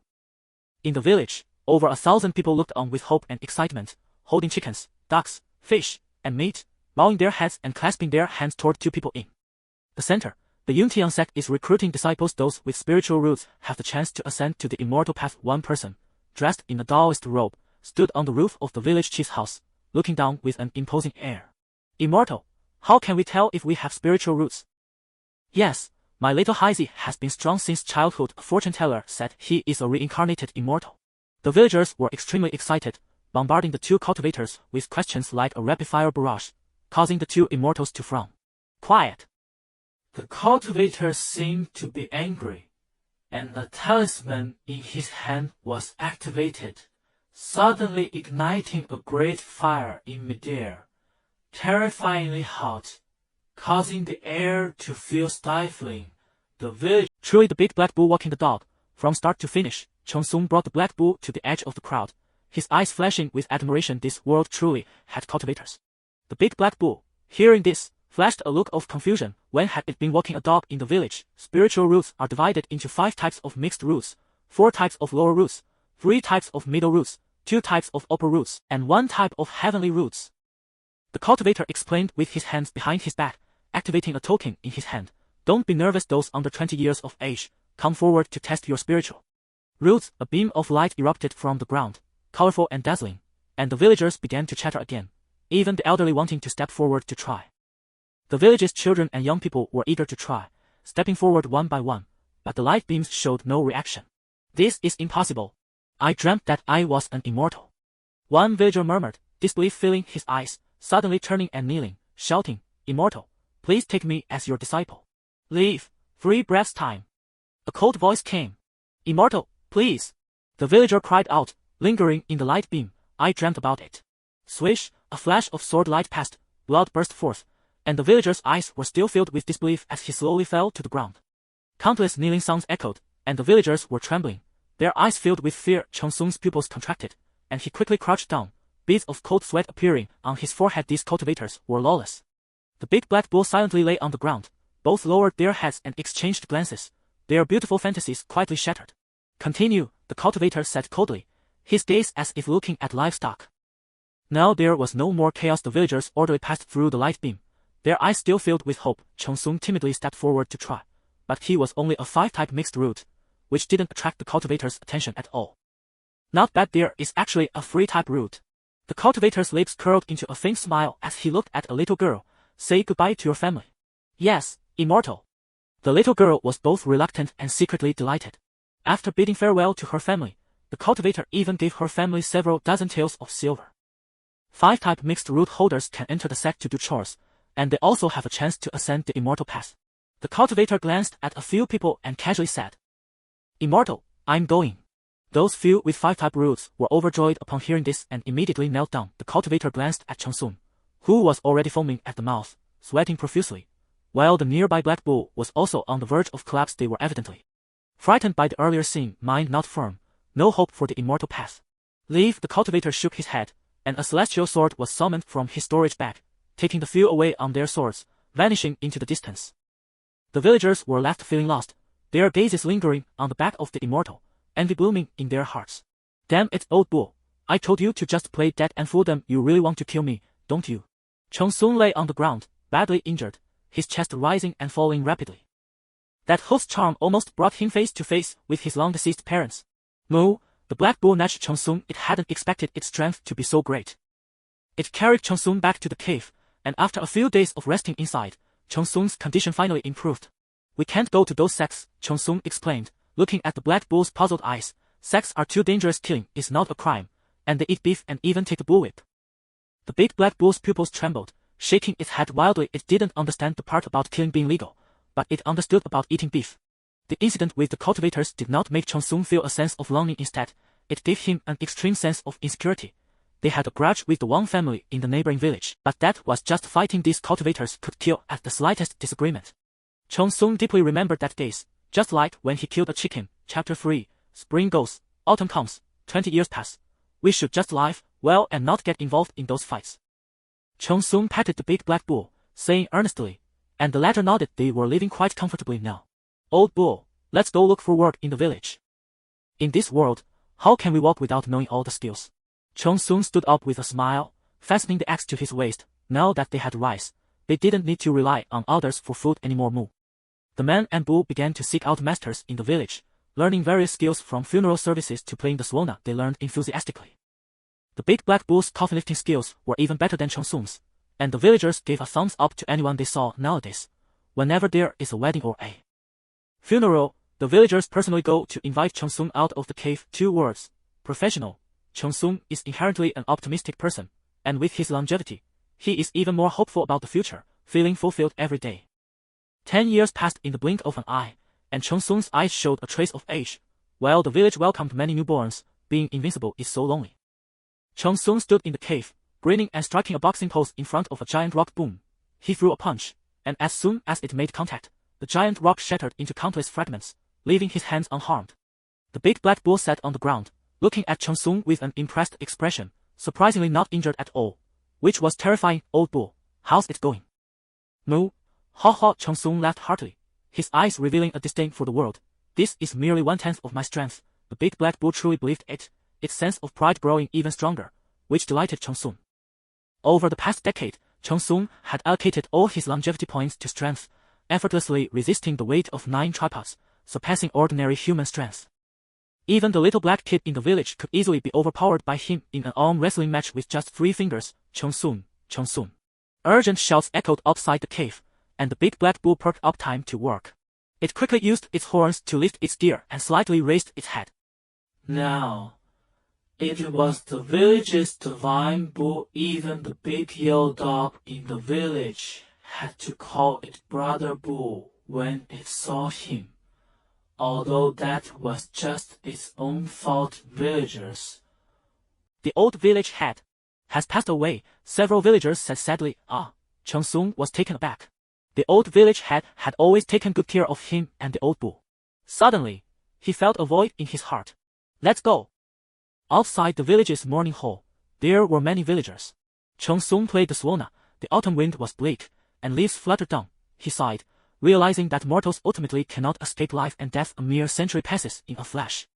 Speaker 2: In the village, over 1,000 people looked on with hope and excitement, holding chickens, ducks, fish, and meat, bowing their heads and clasping their hands toward 2 people in the center. The Yuntian sect is recruiting disciples. Those with spiritual roots have the chance to ascend to the immortal path. One person, dressed in a Taoist robe, stood on the roof of the village chief's house, looking down with an imposing air. Immortal? How can we tell if we have spiritual roots? Yes, my little Haisi has been strong since childhood. A fortune teller said he is a reincarnated immortal. The villagers were extremely excited, bombarding the 2 cultivators with questions like a rapid-fire barrage, causing the 2 immortals to frown. Quiet! The cultivator seemed to be angry, and the talisman in his hand was activated, suddenly igniting a great fire in midair, terrifyingly hot, causing the air to feel stifling. The village.
Speaker 1: Truly the big black bull walking the dog. From start to finish, Chong Sung brought the black bull to the edge of the crowd, his eyes flashing with admiration. This world truly had cultivators. The big black bull, hearing this, flashed a look of confusion. When had it been walking a dog in the village? Spiritual roots are divided into 5 types of mixed roots, 4 types of lower roots, 3 types of middle roots, 2 types of upper roots, and 1 type of heavenly roots. The cultivator explained with his hands behind his back, activating a token in his hand. Don't be nervous, those under 20 years of age, come forward to test your spiritual roots. A beam of light erupted from the ground, colorful and dazzling, and the villagers began to chatter again, even the elderly wanting to step forward to try. The village's children and young people were eager to try, stepping forward one by one, but the light beams showed no reaction. This is impossible. I dreamt that I was an immortal. One villager murmured, disbelief filling his eyes, suddenly turning and kneeling, shouting, Immortal, please take me as your disciple. Leave, 3 breaths time. A cold voice came. Immortal, please. The villager cried out, lingering in the light beam, I dreamt about it. Swish, a flash of sword light passed, blood burst forth, and the villager's eyes were still filled with disbelief as he slowly fell to the ground. Countless kneeling sounds echoed, and the villagers were trembling, their eyes filled with fear. Chong Sung's pupils contracted, and he quickly crouched down, beads of cold sweat appearing on his forehead. These cultivators were lawless. The big black bull silently lay on the ground. Both lowered their heads and exchanged glances, their beautiful fantasies quietly shattered. Continue, the cultivator said coldly, his gaze as if looking at livestock. Now there was no more chaos. The villagers orderly passed through the light beam, their eyes still filled with hope. Chong Sung timidly stepped forward to try, but he was only a 5-type mixed root, which didn't attract the cultivator's attention at all. Not bad, there is actually a 3-type root. The cultivator's lips curled into a faint smile as he looked at a little girl. Say goodbye to your family. Yes, Immortal. The little girl was both reluctant and secretly delighted. After bidding farewell to her family, the cultivator even gave her family several dozen taels of silver. 5-type mixed root holders can enter the sect to do chores, and they also have a chance to ascend the immortal path. The cultivator glanced at a few people and casually said, Immortal, I'm going. Those few with 5-type roots were overjoyed upon hearing this and immediately knelt down. The cultivator glanced at Chong Sung, who was already foaming at the mouth, sweating profusely, while the nearby black bull was also on the verge of collapse. They were evidently frightened by the earlier scene, mind not firm, no hope for the immortal path. Leave, the cultivator shook his head, and a celestial sword was summoned from his storage bag, taking the few away on their swords, vanishing into the distance. The villagers were left feeling lost, their gazes lingering on the back of the immortal, envy blooming in their hearts. Damn it, old bull, I told you to just play dead and fool them. You really want to kill me, don't you? Chong Sung lay on the ground, badly injured, his chest rising and falling rapidly. That host charm almost brought him face to face with his long-deceased parents. Moo, the black bull nudged Chong Sung. It hadn't expected its strength to be so great. It carried Chong Sung back to the cave, and after a few days of resting inside, Chong Sung's condition finally improved. We can't go to those sects, Chong Sung explained, looking at the black bull's puzzled eyes. Sects are too dangerous. Killing is not a crime, and they eat beef and even take the bullwhip. The big black bull's pupils trembled, shaking its head wildly. It didn't understand the part about killing being legal, but it understood about eating beef. The incident with the cultivators did not make Chong Sung feel a sense of longing. Instead, it gave him an extreme sense of insecurity. They had a grudge with the Wang family in the neighboring village, but that was just fighting. These cultivators could kill at the slightest disagreement. Chong Sung deeply remembered that gaze, just like when he killed a chicken. Chapter 3, Spring goes, autumn comes, 20 years pass. We should just live well and not get involved in those fights. Chong Sung patted the big black bull, saying earnestly, and the latter nodded. They were living quite comfortably now. Old bull, let's go look for work in the village. In this world, how can we walk without knowing all the skills? Chong Sung stood up with a smile, fastening the axe to his waist. Now that they had rice, they didn't need to rely on others for food anymore. Moo. The man and bull began to seek out masters in the village, learning various skills from funeral services to playing the swana. They learned enthusiastically. The big black bull's coffin-lifting skills were even better than Chong Sung's, and the villagers gave a thumbs up to anyone they saw. Nowadays, whenever there is a wedding or a funeral, the villagers personally go to invite Chong Sung out of the cave. 2 words, professional. Chong Sung is inherently an optimistic person, and with his longevity, he is even more hopeful about the future, feeling fulfilled every day. 10 years passed in the blink of an eye, and Cheng Sung's eyes showed a trace of age, while the village welcomed many newborns. Being invincible is so lonely. Cheng Sung stood in the cave, grinning and striking a boxing pose in front of a giant rock. Boom! He threw a punch, and as soon as it made contact, the giant rock shattered into countless fragments, leaving his hands unharmed. The big black bull sat on the ground, looking at Cheng Sung with an impressed expression, surprisingly not injured at all, which was terrifying. Old bull, how's it going? Moo! Ha ha! Cheng Sung laughed heartily, his eyes revealing a disdain for the world. This is merely 1/10 of my strength. The big black bull truly believed it, its sense of pride growing even stronger, which delighted Cheng Sung. Over the past decade, Cheng Sung had allocated all his longevity points to strength, effortlessly resisting the weight of 9 tripods, surpassing ordinary human strength. Even the little black kid in the village could easily be overpowered by him in an arm wrestling match with just 3 fingers. Cheng Sung, Cheng Sung. Urgent shouts echoed outside the cave, and the big black bull perked up. Time to work. It quickly used its horns to lift its gear and slightly raised its head.
Speaker 2: Now, it was the village's divine bull. Even the big yellow dog in the village had to call it Brother Bull when it saw him. Although that was just its own fault. Villagers.
Speaker 1: The old village head has passed away, several villagers said sadly. Cheng Sung was taken aback. The old village head had always taken good care of him and the old bull. Suddenly, he felt a void in his heart. Let's go. Outside the village's morning hall, there were many villagers. Cheng Sung played the Swona. The autumn wind was bleak, and leaves fluttered down. He sighed, realizing that mortals ultimately cannot escape life and death. A mere century passes in a flash.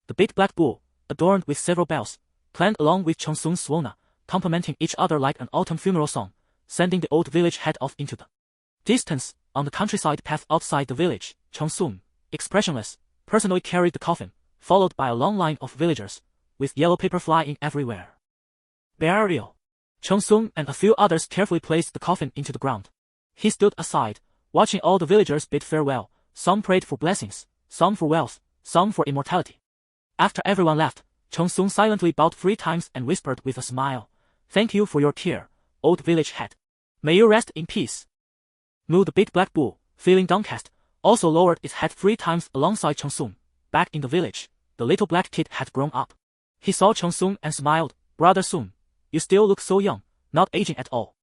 Speaker 1: The big black bull, adorned with several bells, played along with Cheng Sung's Swona, complementing each other like an autumn funeral song, sending the old village head off into the distance. On the countryside path outside the village, Cheng Sung, expressionless, personally carried the coffin, followed by a long line of villagers, with yellow paper flying everywhere. Burial. Cheng Sung and a few others carefully placed the coffin into the ground. He stood aside, watching all the villagers bid farewell. Some prayed for blessings, some for wealth, some for immortality. After everyone left, Cheng Sung silently bowed 3 times and whispered with a smile, "Thank you for your care, old village head. May you rest in peace." Moo, the big black bull, feeling downcast, also lowered its head 3 times alongside Cheng Sung. Back in the village, the little black kid had grown up. He saw Cheng Sung and smiled. "Brother Sung, you still look so young, not aging at all."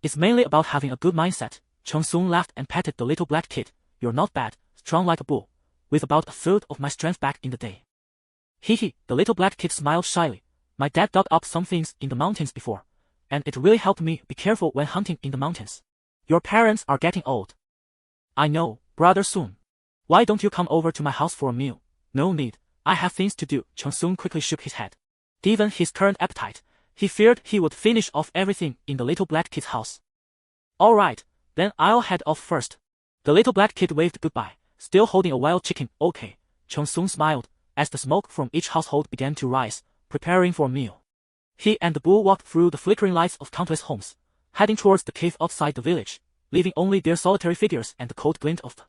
Speaker 1: "It's mainly about having a good mindset." Cheng Sung laughed and patted the little black kid. "You're not bad, strong like a bull, with about 1/3 of my strength back in the day." Hee, the little black kid smiled shyly. "My dad dug up some things in the mountains before, and it really helped me be careful when hunting in the mountains. Your parents are getting old." "I know, Brother Sung. Why don't you come over to my house for a meal?" "No need, I have things to do." Cheng Sung quickly shook his head. Given his current appetite, he feared he would finish off everything in the little black kid's house. "All right, then I'll head off first." The little black kid waved goodbye, still holding a wild chicken. "Okay." Cheng Sung smiled, as the smoke from each household began to rise, preparing for a meal. He and the bull walked through the flickering lights of countless homes, heading towards the cave outside the village, leaving only their solitary figures and the cold glint of the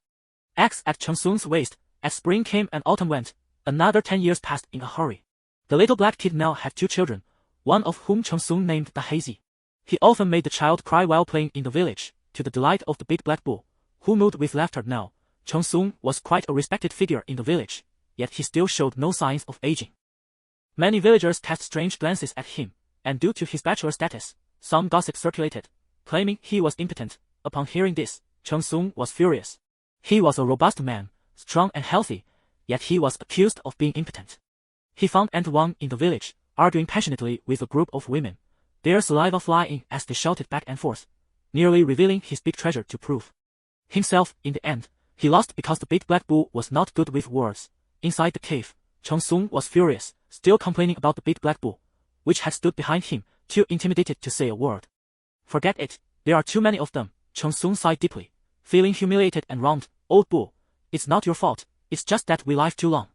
Speaker 1: axe at Cheng Sung's waist. As spring came and autumn went, another 10 years passed in a hurry. The little black kid now had 2 children, one of whom Cheng Sung named Dahazy. He often made the child cry while playing in the village, to the delight of the big black bull, who moved with laughter now. Cheng Sung was quite a respected figure in the village, yet he still showed no signs of aging. Many villagers cast strange glances at him, and due to his bachelor status, some gossip circulated, claiming he was impotent. Upon hearing this, Cheng Sung was furious. He was a robust man, strong and healthy, yet he was accused of being impotent. He found Aunt Wang in the village, arguing passionately with a group of women, their saliva flying as they shouted back and forth, nearly revealing his big treasure to prove himself. In the end, he lost because the big black bull was not good with words. Inside the cave, Cheng Sung was furious, still complaining about the big black bull, which had stood behind him, too intimidated to say a word. "Forget it, there are too many of them." Cheng Sung sighed deeply, feeling humiliated and wronged. "Old bull, it's not your fault, it's just that we live too long."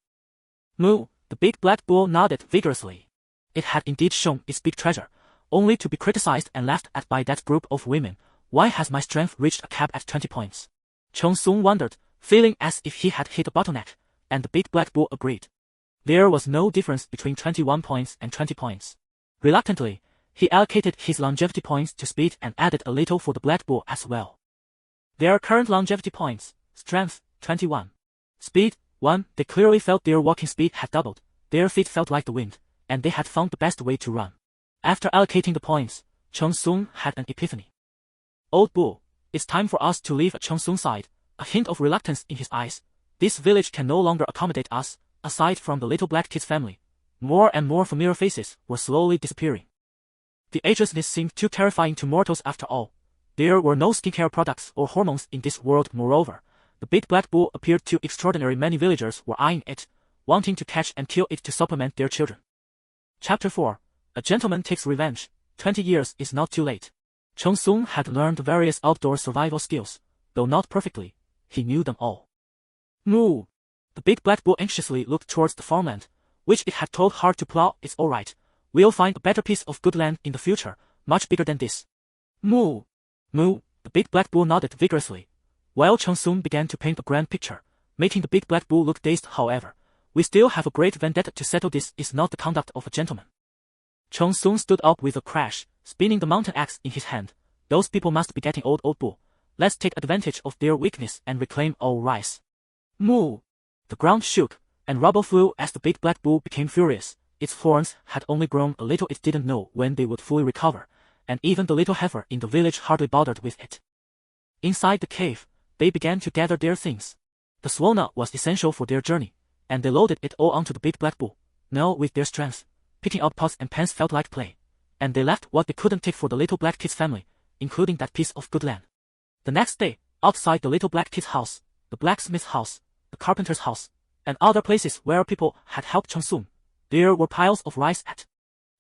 Speaker 1: Moo, the big black bull nodded vigorously. It had indeed shown its big treasure, only to be criticized and laughed at by that group of women. "Why has my strength reached a cap at 20 points? Cheng Sung wondered, feeling as if he had hit a bottleneck, and the big black bull agreed. There was no difference between 21 points and 20 points. Reluctantly, he allocated his longevity points to speed and added a little for the black bull as well. Their current longevity points: strength, 21. Speed, 1. They clearly felt their walking speed had doubled, their feet felt like the wind, and they had found the best way to run. After allocating the points, Cheng Sung had an epiphany. Old bull, it's time for us to leave. Cheng Sung's sighed, a hint of reluctance in his eyes. This village can no longer accommodate us. Aside from the little black kid's family, more and more familiar faces were slowly disappearing. The agelessness seemed too terrifying to mortals after all. There were no skincare products or hormones in this world. Moreover, the big black bull appeared too extraordinary. Many villagers were eyeing it, wanting to catch and kill it to supplement their children. Chapter 4. A Gentleman Takes Revenge. 20 years is not too late. Cheng Sung had learned various outdoor survival skills, though not perfectly. He knew them all. Moo! The big black bull anxiously looked towards the farmland, which it had toiled hard to plow. It's all right. We'll find a better piece of good land in the future, much bigger than this. Moo! Moo! The big black bull nodded vigorously, while Cheng Sung began to paint a grand picture, making the big black bull look dazed. However, we still have a great vendetta to settle. This is not the conduct of a gentleman. Cheng Sung stood up with a crash, spinning the mountain axe in his hand. Those people must be getting old bull. Let's take advantage of their weakness and reclaim our rice. Moo! The ground shook, and rubble flew as the big black bull became furious. Its horns had only grown a little. It didn't know when they would fully recover, and even the little heifer in the village hardly bothered with it. Inside the cave, they began to gather their things. The swolna was essential for their journey, and they loaded it all onto the big black bull. Now with their strength, picking out pots and pans felt like play, and they left what they couldn't take for the little black kid's family, including that piece of good land. The next day, outside the little black kid's house, the blacksmith's house, the carpenter's house, and other places where people had helped Cheng Sung, there were piles of rice at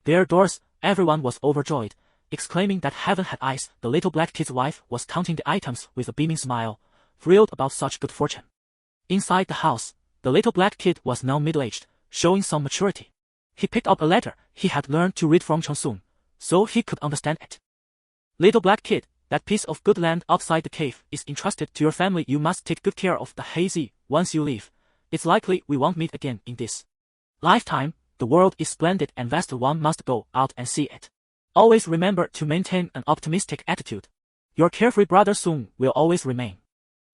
Speaker 1: their doors. Everyone was overjoyed, exclaiming that heaven had eyes. The little black kid's wife was counting the items with a beaming smile, thrilled about such good fortune. Inside the house, the little black kid was now middle-aged, showing some maturity. He picked up a letter he had learned to read from Cheng Sung, so he could understand it. Little black kid, that piece of good land outside the cave is entrusted to your family. You must take good care of the hazy once you leave. It's likely we won't meet again in this lifetime. The world is splendid and vast. One must go out and see it. Always remember to maintain an optimistic attitude. Your carefree brother Sung will always remain.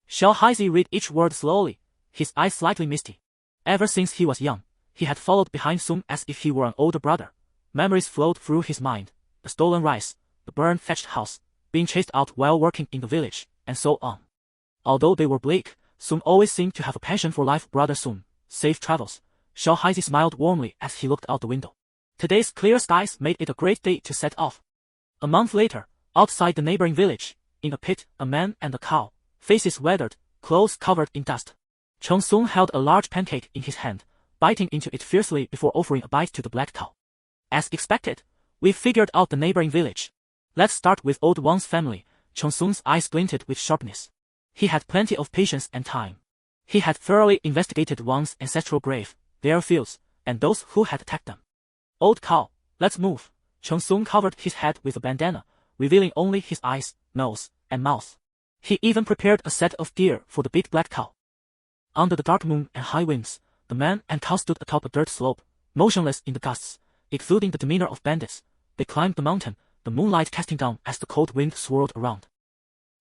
Speaker 1: Xiao Haizi read each word slowly, his eyes slightly misty. Ever since he was young, he had followed behind Sung as if he were an older brother. Memories flowed through his mind, the stolen rice, the burned thatched house, being chased out while working in the village, and so on. Although they were bleak, Sung always seemed to have a passion for life. Brother Sung, safe travels. Xiao Haizi smiled warmly as he looked out the window. Today's clear skies made it a great day to set off. A month later, outside the neighboring village, in a pit, a man and a cow, faces weathered, clothes covered in dust. Cheng Sung held a large pancake in his hand, biting into it fiercely before offering a bite to the black cow. As expected, we've figured out the neighboring village. Let's start with old Wang's family. Cheng Sung's eyes glinted with sharpness. He had plenty of patience and time. He had thoroughly investigated Wang's ancestral grave, their fields, and those who had attacked them. Old cow, let's move. Cheng Sung covered his head with a bandana, revealing only his eyes, nose, and mouth. He even prepared a set of gear for the big black cow. Under the dark moon and high winds, the man and cow stood atop a dirt slope, motionless in the gusts, exuding the demeanor of bandits. They climbed the mountain, the moonlight casting down as the cold wind swirled around.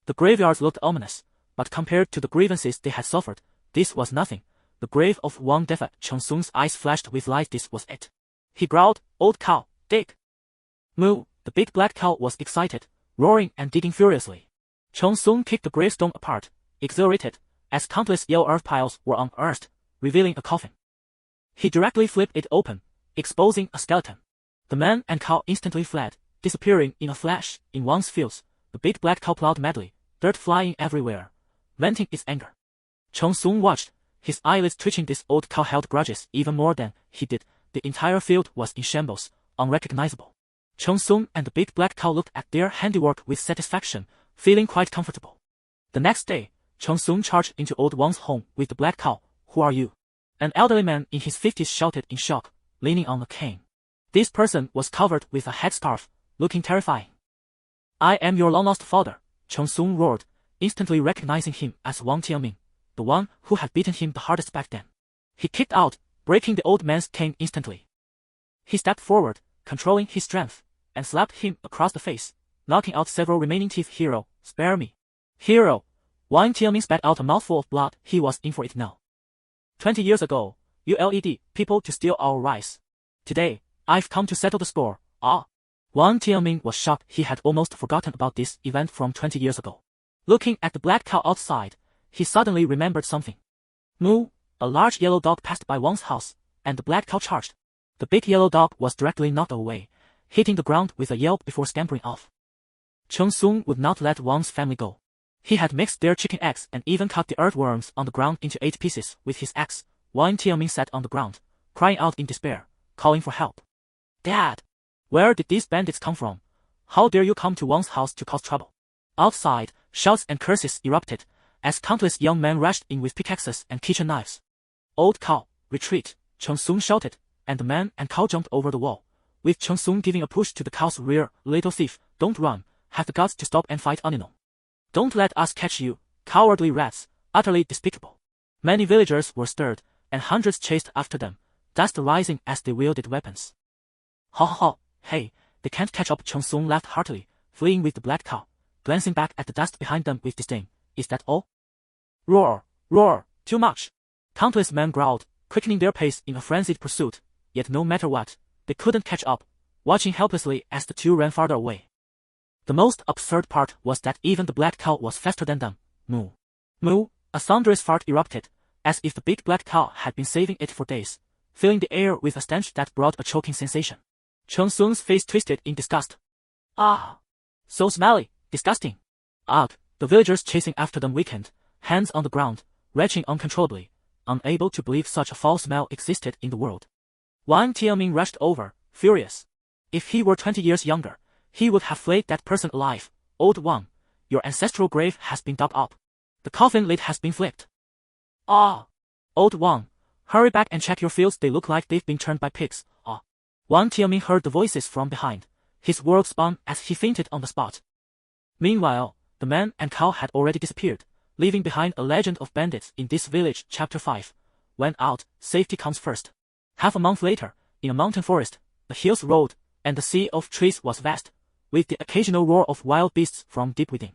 Speaker 1: The graveyards looked ominous, but compared to the grievances they had suffered, this was nothing. The grave of Wang Defa. Cheng Sung's eyes flashed with light. This was it. He growled, "Old cow, dig." Moo! The big black cow was excited, roaring and digging furiously. Cheng Sung kicked the gravestone apart, exhilarated, as countless yellow earth piles were unearthed, revealing a coffin. He directly flipped it open, exposing a skeleton. The man and cow instantly fled, disappearing in a flash. In Wang's fields, the big black cow plowed madly, dirt flying everywhere, venting its anger. Cheng Sung watched, his eyelids twitching. This old cow held grudges even more than he did. The entire field was in shambles, unrecognizable. Cheng Sung and the big black cow looked at their handiwork with satisfaction, feeling quite comfortable. The next day, Cheng Sung charged into old Wang's home with the black cow. "Who are you?" An elderly man in his 50s shouted in shock, leaning on a cane. This person was covered with a headscarf, looking terrifying. "I am your long-lost father," Cheng Sung roared, instantly recognizing him as Wang Tianming, the one who had beaten him the hardest back then. He kicked out, breaking the old man's cane instantly. He stepped forward, controlling his strength, and slapped him across the face, knocking out several remaining teeth. "Hero, spare me." "Hero, Wang Tianming spat out a mouthful of blood. He was in for it now. 20 years ago, you led people to steal our rice. Today, I've come to settle the score. Ah. Wang Tianming was shocked. He had almost forgotten about this event from 20 years ago. Looking at the black cow outside, he suddenly remembered something. Moo, a large yellow dog passed by Wang's house, and the black cow charged. The big yellow dog was directly knocked away, hitting the ground with a yelp before scampering off. Cheng Sung would not let Wang's family go. He had mixed their chicken eggs and even cut the earthworms on the ground into 8 pieces with his axe. Wang Tianming sat on the ground, crying out in despair, calling for help. Dad! Where did these bandits come from? How dare you come to Wang's house to cause trouble? Outside, shouts and curses erupted, as countless young men rushed in with pickaxes and kitchen knives. Old cow, retreat, Cheng Sung shouted, and the man and cow jumped over the wall, with Cheng Sung giving a push to the cow's rear. Little thief, don't run, have the guts to stop and fight Anino. Don't let us catch you, cowardly rats, utterly despicable. Many villagers were stirred, and hundreds chased after them, dust rising as they wielded weapons. Ha ha ha, hey, they can't catch up. Cheng Sung laughed heartily, fleeing with the black cow, glancing back at the dust behind them with disdain. Is that all? Roar, roar, too much. Countless men growled, quickening their pace in a frenzied pursuit, yet no matter what, they couldn't catch up, watching helplessly as the two ran farther away. The most absurd part was that even the black cow was faster than them. Moo. Moo, a thunderous fart erupted, as if the big black cow had been saving it for days, filling the air with a stench that brought a choking sensation. Cheng Sung's face twisted in disgust. Ah! So smelly, disgusting. Ugh, the villagers chasing after them weakened, hands on the ground, retching uncontrollably, unable to believe such a foul smell existed in the world. Wang Tianming rushed over, furious. If he were 20 years younger, he would have flayed that person alive. Old Wang, your ancestral grave has been dug up. The coffin lid has been flipped. Ah! Old Wang, hurry back and check your fields. They look like they've been turned by pigs. Ah! Wang Tianming heard the voices from behind. His world spun as he fainted on the spot. Meanwhile, the man and cow had already disappeared, leaving behind a legend of bandits in this village. Chapter 5. When out, safety comes first. Half a month later, in a mountain forest, the hills rolled, and the sea of trees was vast, with the occasional roar of wild beasts from deep within.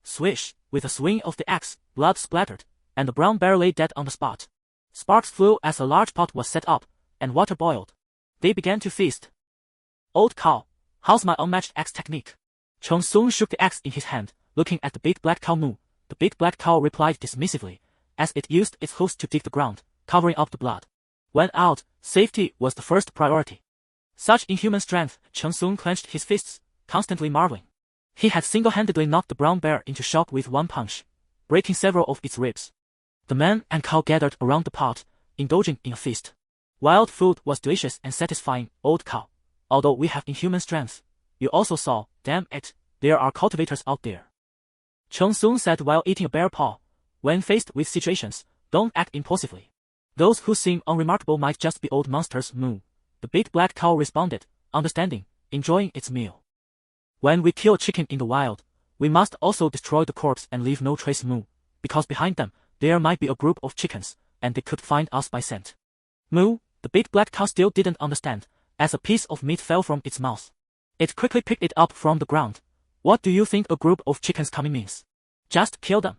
Speaker 1: Swish, with a swing of the axe, blood splattered, and the brown bear lay dead on the spot. Sparks flew as a large pot was set up, and water boiled. They began to feast. Old cow, how's my unmatched axe technique? Cheng Sung shook the axe in his hand, looking at the big black cow Moo. The big black cow replied dismissively, as it used its hooves to dig the ground, covering up the blood. When out, safety was the first priority. Such inhuman strength. Cheng Sung clenched his fists, constantly marveling. He had single-handedly knocked the brown bear into shock with one punch, breaking several of its ribs. The man and cow gathered around the pot, indulging in a feast. Wild food was delicious and satisfying. Old cow, although we have inhuman strength, you also saw, damn it, there are cultivators out there. Cheng Sung said while eating a bear paw. When faced with situations, don't act impulsively. Those who seem unremarkable might just be old monsters. Moo. The big black cow responded, understanding, enjoying its meal. When we kill a chicken in the wild, we must also destroy the corpse and leave no trace. Moo, because behind them, there might be a group of chickens, and they could find us by scent. Moo, the big black cow still didn't understand, as a piece of meat fell from its mouth. It quickly picked it up from the ground. What do you think a group of chickens coming means? Just kill them.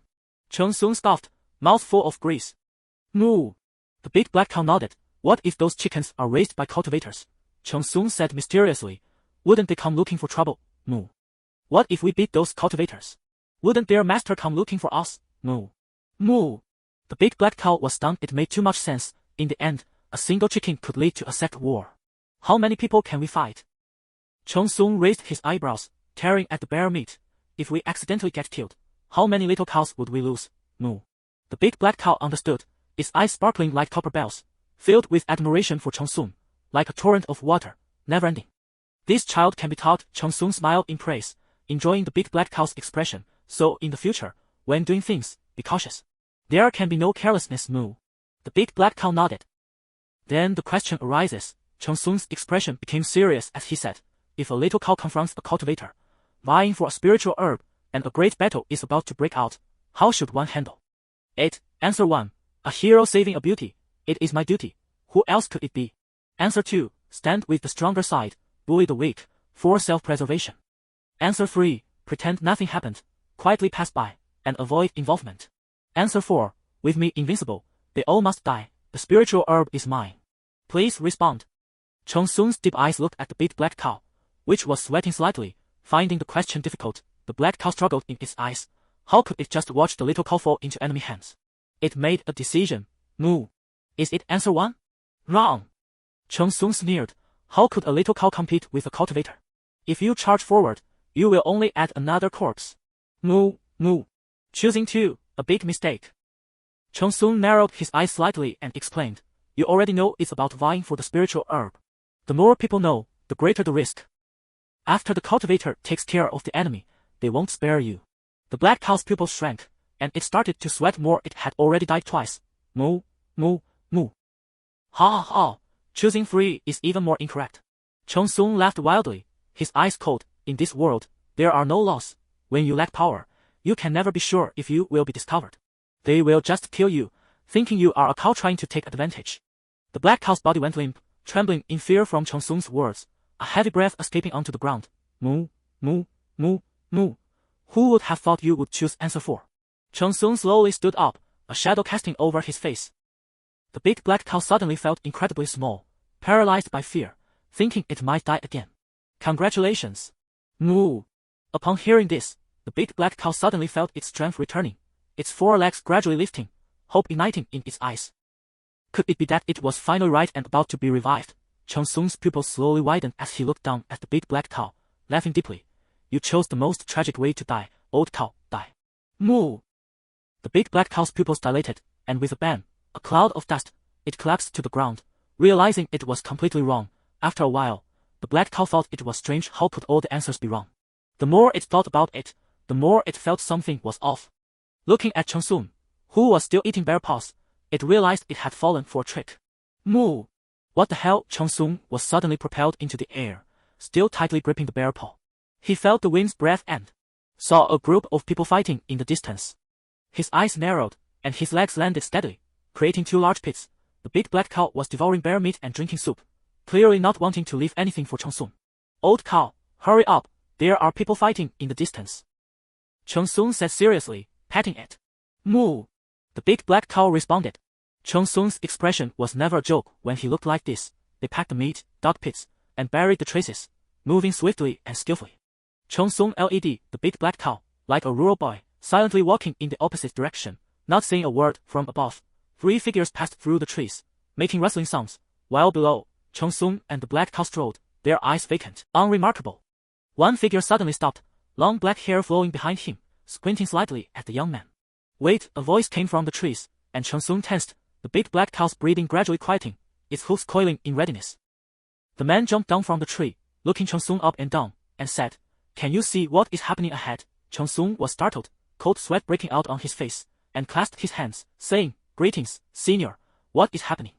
Speaker 1: Cheng Sung scoffed, mouth full of grease. Moo. The big black cow nodded. What if those chickens are raised by cultivators? Cheng Sung said mysteriously. Wouldn't they come looking for trouble? Moo. What if we beat those cultivators? Wouldn't their master come looking for us? Moo. Moo. The big black cow was stunned. It made too much sense. In the end, a single chicken could lead to a sect war. How many people can we fight? Cheng Sung raised his eyebrows, tearing at the bear meat. If we accidentally get killed, how many little cows would we lose? Moo. The big black cow understood, its eyes sparkling like copper bells, filled with admiration for Cheng Sung, like a torrent of water, never-ending. This child can be taught. Cheng Sung smiled in praise, enjoying the big black cow's expression. So in the future, when doing things, be cautious. There can be no carelessness. Moo. The big black cow nodded. Then the question arises. Cheng Sung's expression became serious as he said, if a little cow confronts a cultivator, vying for a spiritual herb, and a great battle is about to break out, how should one handle it? Answer 1. A hero saving a beauty. It is my duty. Who else could it be? Answer 2. Stand with the stronger side, bully the weak, for self-preservation. Answer 3. Pretend nothing happened, quietly pass by, and avoid involvement. Answer 4. With me invincible, they all must die. The spiritual herb is mine. Please respond. Cheng Sung's deep eyes looked at the big black cow, which was sweating slightly. Finding the question difficult, the black cow struggled in its eyes. How could it just watch the little cow fall into enemy hands? It made a decision. Moo. Is it answer 1? Wrong. Cheng Sung sneered. How could a little cow compete with a cultivator? If you charge forward, you will only add another corpse. Moo, moo. Choosing 2, a big mistake. Cheng Sung narrowed his eyes slightly and explained. You already know it's about vying for the spiritual herb. The more people know, the greater the risk. After the cultivator takes care of the enemy, they won't spare you. The black cow's pupils shrank, and it started to sweat more. It had already died twice. Moo, moo, moo. Ha ha ha. Choosing 3 is even more incorrect. Cheng Sung laughed wildly, his eyes cold. In this world, there are no laws. When you lack power, you can never be sure if you will be discovered. They will just kill you, thinking you are a cow trying to take advantage. The black cow's body went limp, trembling in fear from Cheng Sung's words, a heavy breath escaping onto the ground. Moo, moo, moo, moo. Who would have thought you would choose answer 4? Cheng Sung slowly stood up, a shadow casting over his face. The big black cow suddenly felt incredibly small, paralyzed by fear, thinking it might die again. Congratulations. Moo. Upon hearing this, the big black cow suddenly felt its strength returning, its 4 legs gradually lifting, hope igniting in its eyes. Could it be that it was finally right and about to be revived? Cheng Sung's pupils slowly widened as he looked down at the big black cow, laughing deeply. You chose the most tragic way to die, old cow, die. Moo. The big black cow's pupils dilated, and with a bang, a cloud of dust, it collapsed to the ground, realizing it was completely wrong. After a while, the black cow thought it was strange how could all the answers be wrong. The more it thought about it, the more it felt something was off. Looking at Cheng Sung, who was still eating bear paws, it realized it had fallen for a trick. Moo. What the hell? Cheng Sung was suddenly propelled into the air, still tightly gripping the bear paw. He felt the wind's breath and saw a group of people fighting in the distance. His eyes narrowed, and his legs landed steadily, creating 2 large pits. The big black cow was devouring bear meat and drinking soup, clearly not wanting to leave anything for Cheng Sung. Old cow, hurry up, there are people fighting in the distance. Cheng Sung said seriously, patting it. Moo. The big black cow responded. Cheng Sung's expression was never a joke when he looked like this. They packed the meat, dug pits, and buried the traces, moving swiftly and skillfully. Cheng Sung led the big black cow, like a rural boy, silently walking in the opposite direction, not saying a word. From above, 3 figures passed through the trees, making rustling sounds, while below, Cheng Sung and the black cow strolled, their eyes vacant. Unremarkable. One figure suddenly stopped, long black hair flowing behind him, squinting slightly at the young man. Wait, a voice came from the trees, and Cheng Sung tensed, the big black cow's breathing gradually quieting, its hooves coiling in readiness. The man jumped down from the tree, looking Cheng Sung up and down, and said, Can you see what is happening ahead? Cheng Sung was startled, cold sweat breaking out on his face, and clasped his hands, saying, Greetings, senior, what is happening?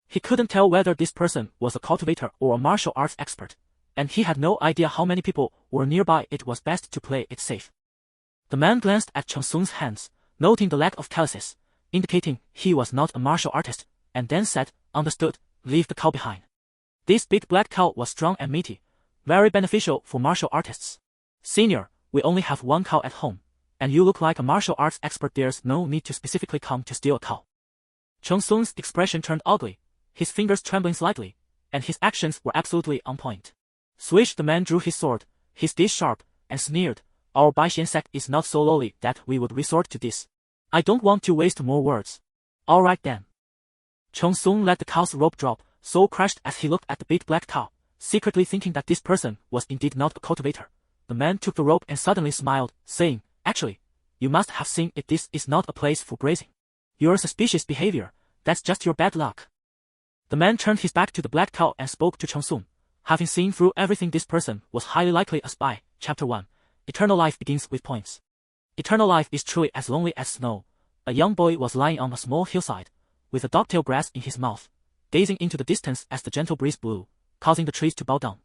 Speaker 1: He couldn't tell whether this person was a cultivator or a martial arts expert, and he had no idea how many people were nearby. It was best to play it safe. The man glanced at Cheng Sung's hands, noting the lack of calluses, indicating he was not a martial artist, and then said, Understood, leave the cow behind. This big black cow was strong and meaty, very beneficial for martial artists. Senior, we only have 1 cow at home, and you look like a martial arts expert. There's no need to specifically come to steal a cow. Cheng Sung's expression turned ugly, his fingers trembling slightly, and his actions were absolutely on point. Swish, the man drew his sword, his teeth sharp, and sneered, Our Baixian sect is not so lowly that we would resort to this. I don't want to waste more words. Alright then. Cheng Sung let the cow's rope drop, so crushed as he looked at the big black cow, secretly thinking that this person was indeed not a cultivator. The man took the rope and suddenly smiled, saying, Actually, you must have seen it. This is not a place for grazing. Your suspicious behavior, that's just your bad luck. The man turned his back to the black cow and spoke to Cheng Sung. Having seen through everything, this person was highly likely a spy. Chapter 1. Eternal life begins with points. Eternal life is truly as lonely as snow. A young boy was lying on a small hillside, with a dogtail grass in his mouth, gazing into the distance as the gentle breeze blew, causing the trees to bow down.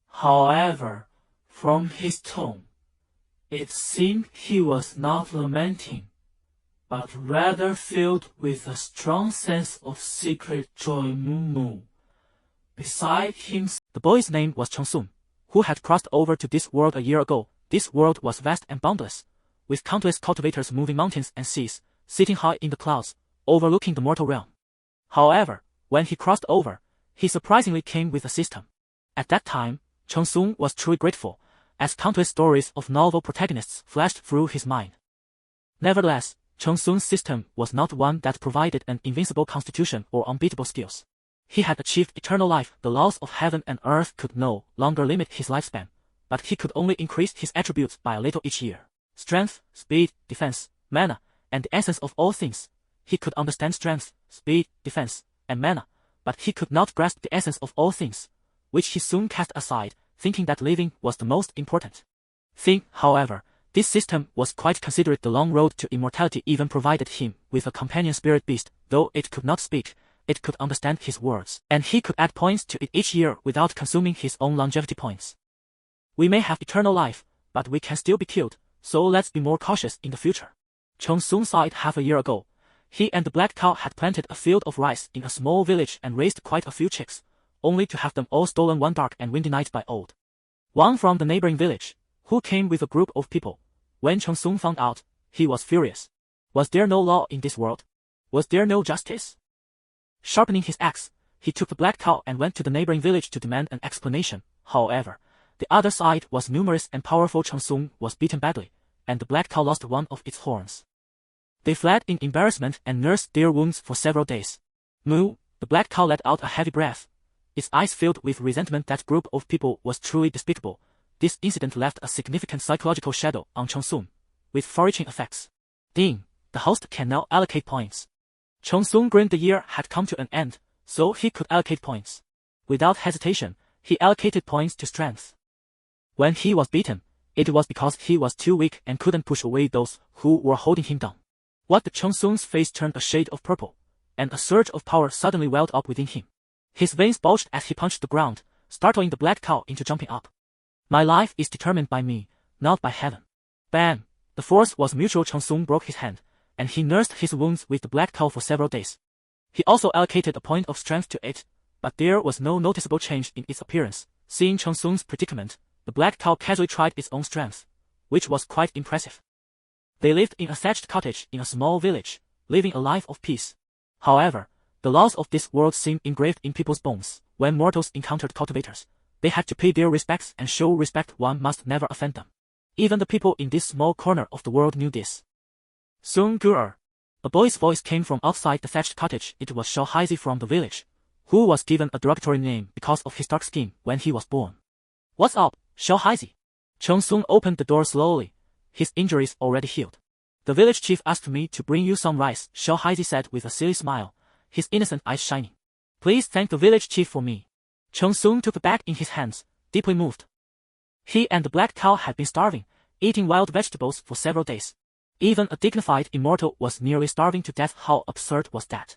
Speaker 2: However, from his tone, it seemed he was not lamenting, but rather filled with a strong sense of secret joy. Moo. Beside him,
Speaker 1: the boy's name was Cheng Sung, who had crossed over to this world a year ago. This world was vast and boundless, with countless cultivators moving mountains and seas, sitting high in the clouds, overlooking the mortal realm. However, when he crossed over, he surprisingly came with a system. At that time, Cheng Sung was truly grateful, as countless stories of novel protagonists flashed through his mind. Nevertheless, Cheng Sung's system was not one that provided an invincible constitution or unbeatable skills. He had achieved eternal life. The laws of heaven and earth could no longer limit his lifespan, but he could only increase his attributes by a little each year. Strength, speed, defense, mana, and the essence of all things. He could understand strength, speed, defense, and mana, but he could not grasp the essence of all things, which he soon cast aside, thinking that living was the most important thing. However, this system was quite considerate. The long road to immortality even provided him with a companion spirit beast. Though it could not speak, it could understand his words, and he could add points to it each year without consuming his own longevity points. We may have eternal life, but we can still be killed, so let's be more cautious in the future. Cheng Sung saw it half a year ago. He and the black cow had planted a field of rice in a small village and raised quite a few chicks, only to have them all stolen one dark and windy night by old one from the neighboring village, who came with a group of people. When Cheng Sung found out, he was furious. Was there no law in this world? Was there no justice? Sharpening his axe, he took the black cow and went to the neighboring village to demand an explanation. However, the other side was numerous and powerful. Cheng Sung was beaten badly, and the black cow lost one of its horns. They fled in embarrassment and nursed their wounds for several days. Moo, the black cow let out a heavy breath. Its eyes filled with resentment. That group of people was truly despicable. This incident left a significant psychological shadow on Cheng Sung, with far-reaching effects. Ding, the host can now allocate points. Cheng Sung grinned. The year had come to an end, so he could allocate points. Without hesitation, he allocated points to strength. When he was beaten, it was because he was too weak and couldn't push away those who were holding him down. What the Cheng Sung's face turned a shade of purple, and a surge of power suddenly welled up within him. His veins bulged as he punched the ground, startling the black cow into jumping up. My life is determined by me, not by heaven. Bam! The force was mutual. Cheng Sung broke his hand, and he nursed his wounds with the black cow for several days. He also allocated a point of strength to it, but there was no noticeable change in its appearance. Seeing Cheng Sung's predicament, the black cow casually tried its own strength, which was quite impressive. They lived in a thatched cottage in a small village, living a life of peace. However, the laws of this world seemed engraved in people's bones. When mortals encountered cultivators, they had to pay their respects and show respect. One must never offend them. Even the people in this small corner of the world knew this. Soon Gur, a boy's voice came from outside the thatched cottage. It was Xiao Haizi from the village, who was given a derogatory name because of his dark skin when he was born. What's up, Xiao Haizi? Cheng Sung opened the door slowly. His injuries already healed. The village chief asked me to bring you some rice, Xiao Haizi said with a silly smile, his innocent eyes shining. Please thank the village chief for me. Cheng Sung took the bag in his hands, deeply moved. He and the black cow had been starving, eating wild vegetables for several days. Even a dignified immortal was nearly starving to death. How absurd was that?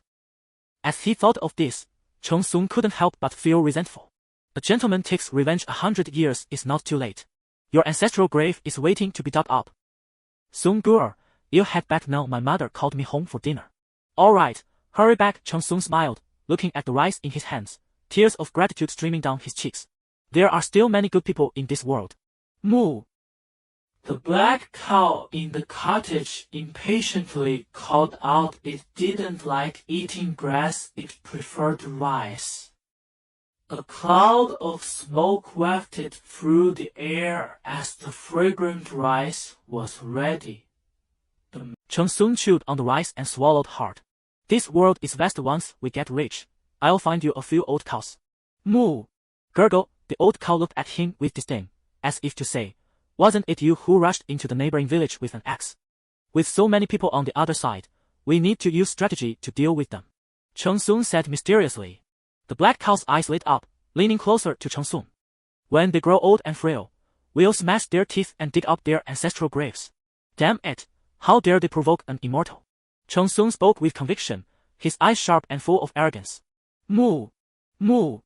Speaker 1: As he thought of this, Cheng Sung couldn't help but feel resentful. A gentleman takes revenge 100 years is not too late. Your ancestral grave is waiting to be dug up. Soon Gur, you head back now. My mother called me home for dinner. All right, hurry back. Cheng Sung smiled, looking at the rice in his hands, tears of gratitude streaming down his cheeks. There are still many good people in this world. Moo.
Speaker 2: The black cow in the cottage impatiently called out. It didn't like eating grass, it preferred rice. A cloud of smoke wafted through the air as the fragrant rice was ready.
Speaker 1: Cheng Sung chewed on the rice and swallowed hard. This world is vast. Once we get rich, I'll find you a few old cows. Moo. Gurgle, the old cow looked at him with disdain, as if to say, wasn't it you who rushed into the neighboring village with an axe? With so many people on the other side, we need to use strategy to deal with them. Cheng Sung said mysteriously. The black cow's eyes lit up, leaning closer to Cheng Sung. When they grow old and frail, we'll smash their teeth and dig up their ancestral graves. Damn it, how dare they provoke an immortal? Cheng Sung spoke with conviction, his eyes sharp and full of arrogance. Moo! Moo!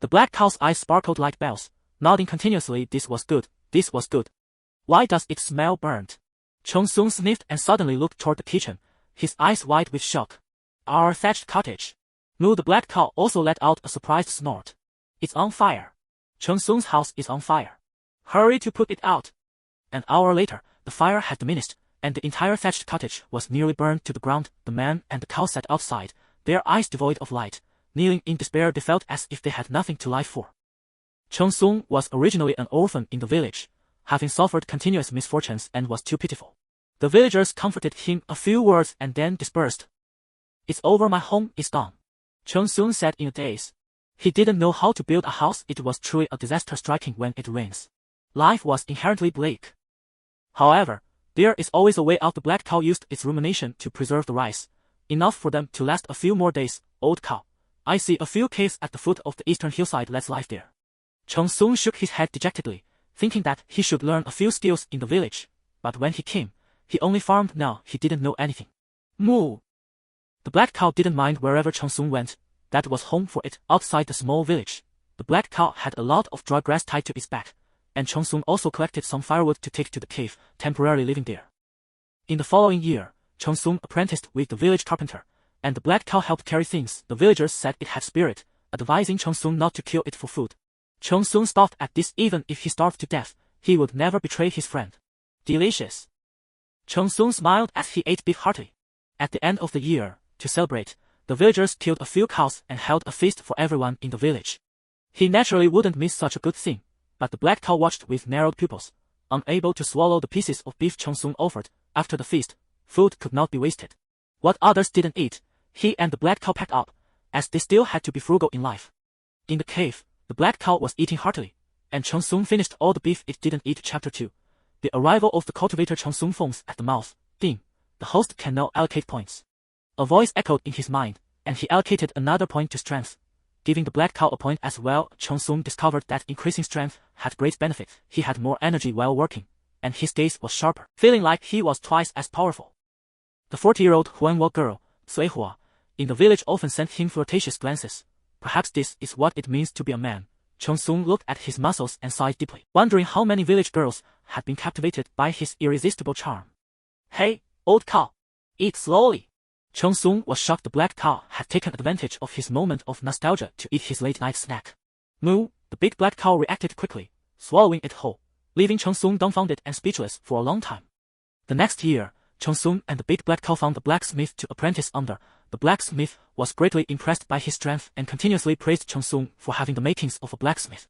Speaker 1: The black cow's eyes sparkled like bells, nodding continuously. This was good, this was good. Why does it smell burnt? Cheng Sung sniffed and suddenly looked toward the kitchen, his eyes wide with shock. Our thatched cottage. Moo, the black cow also let out a surprised snort. It's on fire. Cheng Sung's house is on fire. Hurry to put it out. An hour later, the fire had diminished, and the entire thatched cottage was nearly burned to the ground. The man and the cow sat outside, their eyes devoid of light. Kneeling in despair, they felt as if they had nothing to live for. Cheng Sung was originally an orphan in the village, having suffered continuous misfortunes and was too pitiful. The villagers comforted him a few words and then dispersed. "It's over, my home is gone," Cheng Sung said in a daze. He didn't know how to build a house. It was truly a disaster striking when it rains. Life was inherently bleak. However, there is always a way out. The black cow used its rumination to preserve the rice, enough for them to last a few more days. "Old cow, I see a few caves at the foot of the eastern hillside. Let's live there." Cheng Sung shook his head dejectedly, thinking that he should learn a few skills in the village, but when he came, he only farmed. Now he didn't know anything. Moo! The black cow didn't mind wherever Cheng Sung went. That was home for it. Outside the small village, the black cow had a lot of dry grass tied to its back, and Cheng Sung also collected some firewood to take to the cave, temporarily living there. In the following year, Cheng Sung apprenticed with the village carpenter, and the black cow helped carry things. The villagers said it had spirit, advising Cheng Sung not to kill it for food. Cheng Sung scoffed at this. Even if he starved to death, he would never betray his friend. Delicious. Cheng Sung smiled as he ate beef heartily. At the end of the year, to celebrate, the villagers killed a few cows and held a feast for everyone in the village. He naturally wouldn't miss such a good thing, but the black cow watched with narrowed pupils, unable to swallow the pieces of beef Cheng Sung offered. After the feast, food could not be wasted. What others didn't eat, he and the black cow packed up, as they still had to be frugal in life. In the cave, the black cow was eating heartily, and Cheng Sung finished all the beef it didn't eat. Chapter 2. The arrival of the cultivator. Cheng Sung foams at the mouth. "Ding, the host can now allocate points." A voice echoed in his mind, and he allocated another point to strength, giving the black cow a point as well. Cheng Sung discovered that increasing strength had great benefit. He had more energy while working, and his gaze was sharper, feeling like he was twice as powerful. The 40-year-old Huanwo girl, Sui Hua, in the village often sent him flirtatious glances. Perhaps this is what it means to be a man. Cheng Sung looked at his muscles and sighed deeply, wondering how many village girls had been captivated by his irresistible charm. "Hey, old cow, eat slowly." Cheng Sung was shocked the black cow had taken advantage of his moment of nostalgia to eat his late-night snack. "Moo!" The big black cow reacted quickly, swallowing it whole, leaving Cheng Sung dumbfounded and speechless for a long time. The next year, Cheng Sung and the big black cow found the blacksmith to apprentice under. The blacksmith was greatly impressed by his strength and continuously praised Cheng Sung for having the makings of a blacksmith.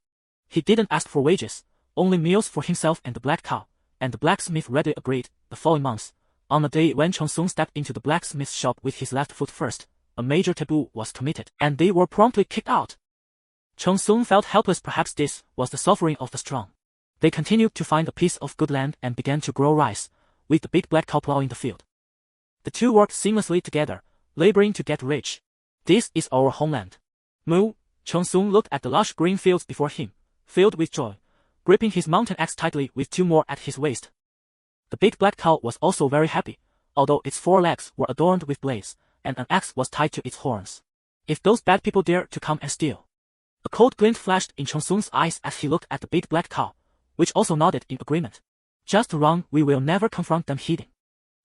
Speaker 1: He didn't ask for wages, only meals for himself and the black cow, and the blacksmith readily agreed. The following month, on a day when Cheng Sung stepped into the blacksmith's shop with his left foot first, a major taboo was committed, and they were promptly kicked out. Cheng Sung felt helpless. Perhaps this was the suffering of the strong. They continued to find a piece of good land and began to grow rice, with the big black cow plowing the field. The two worked seamlessly together, laboring to get rich. "This is our homeland." "Moo!" Cheng Sung looked at the lush green fields before him, filled with joy, gripping his mountain axe tightly with two more at his waist. The big black cow was also very happy, although its 4 legs were adorned with blades, and an axe was tied to its horns. If those bad people dared to come and steal. A cold glint flashed in Cheng Sung's eyes as he looked at the big black cow, which also nodded in agreement. "Just wrong, we will never confront them hidden.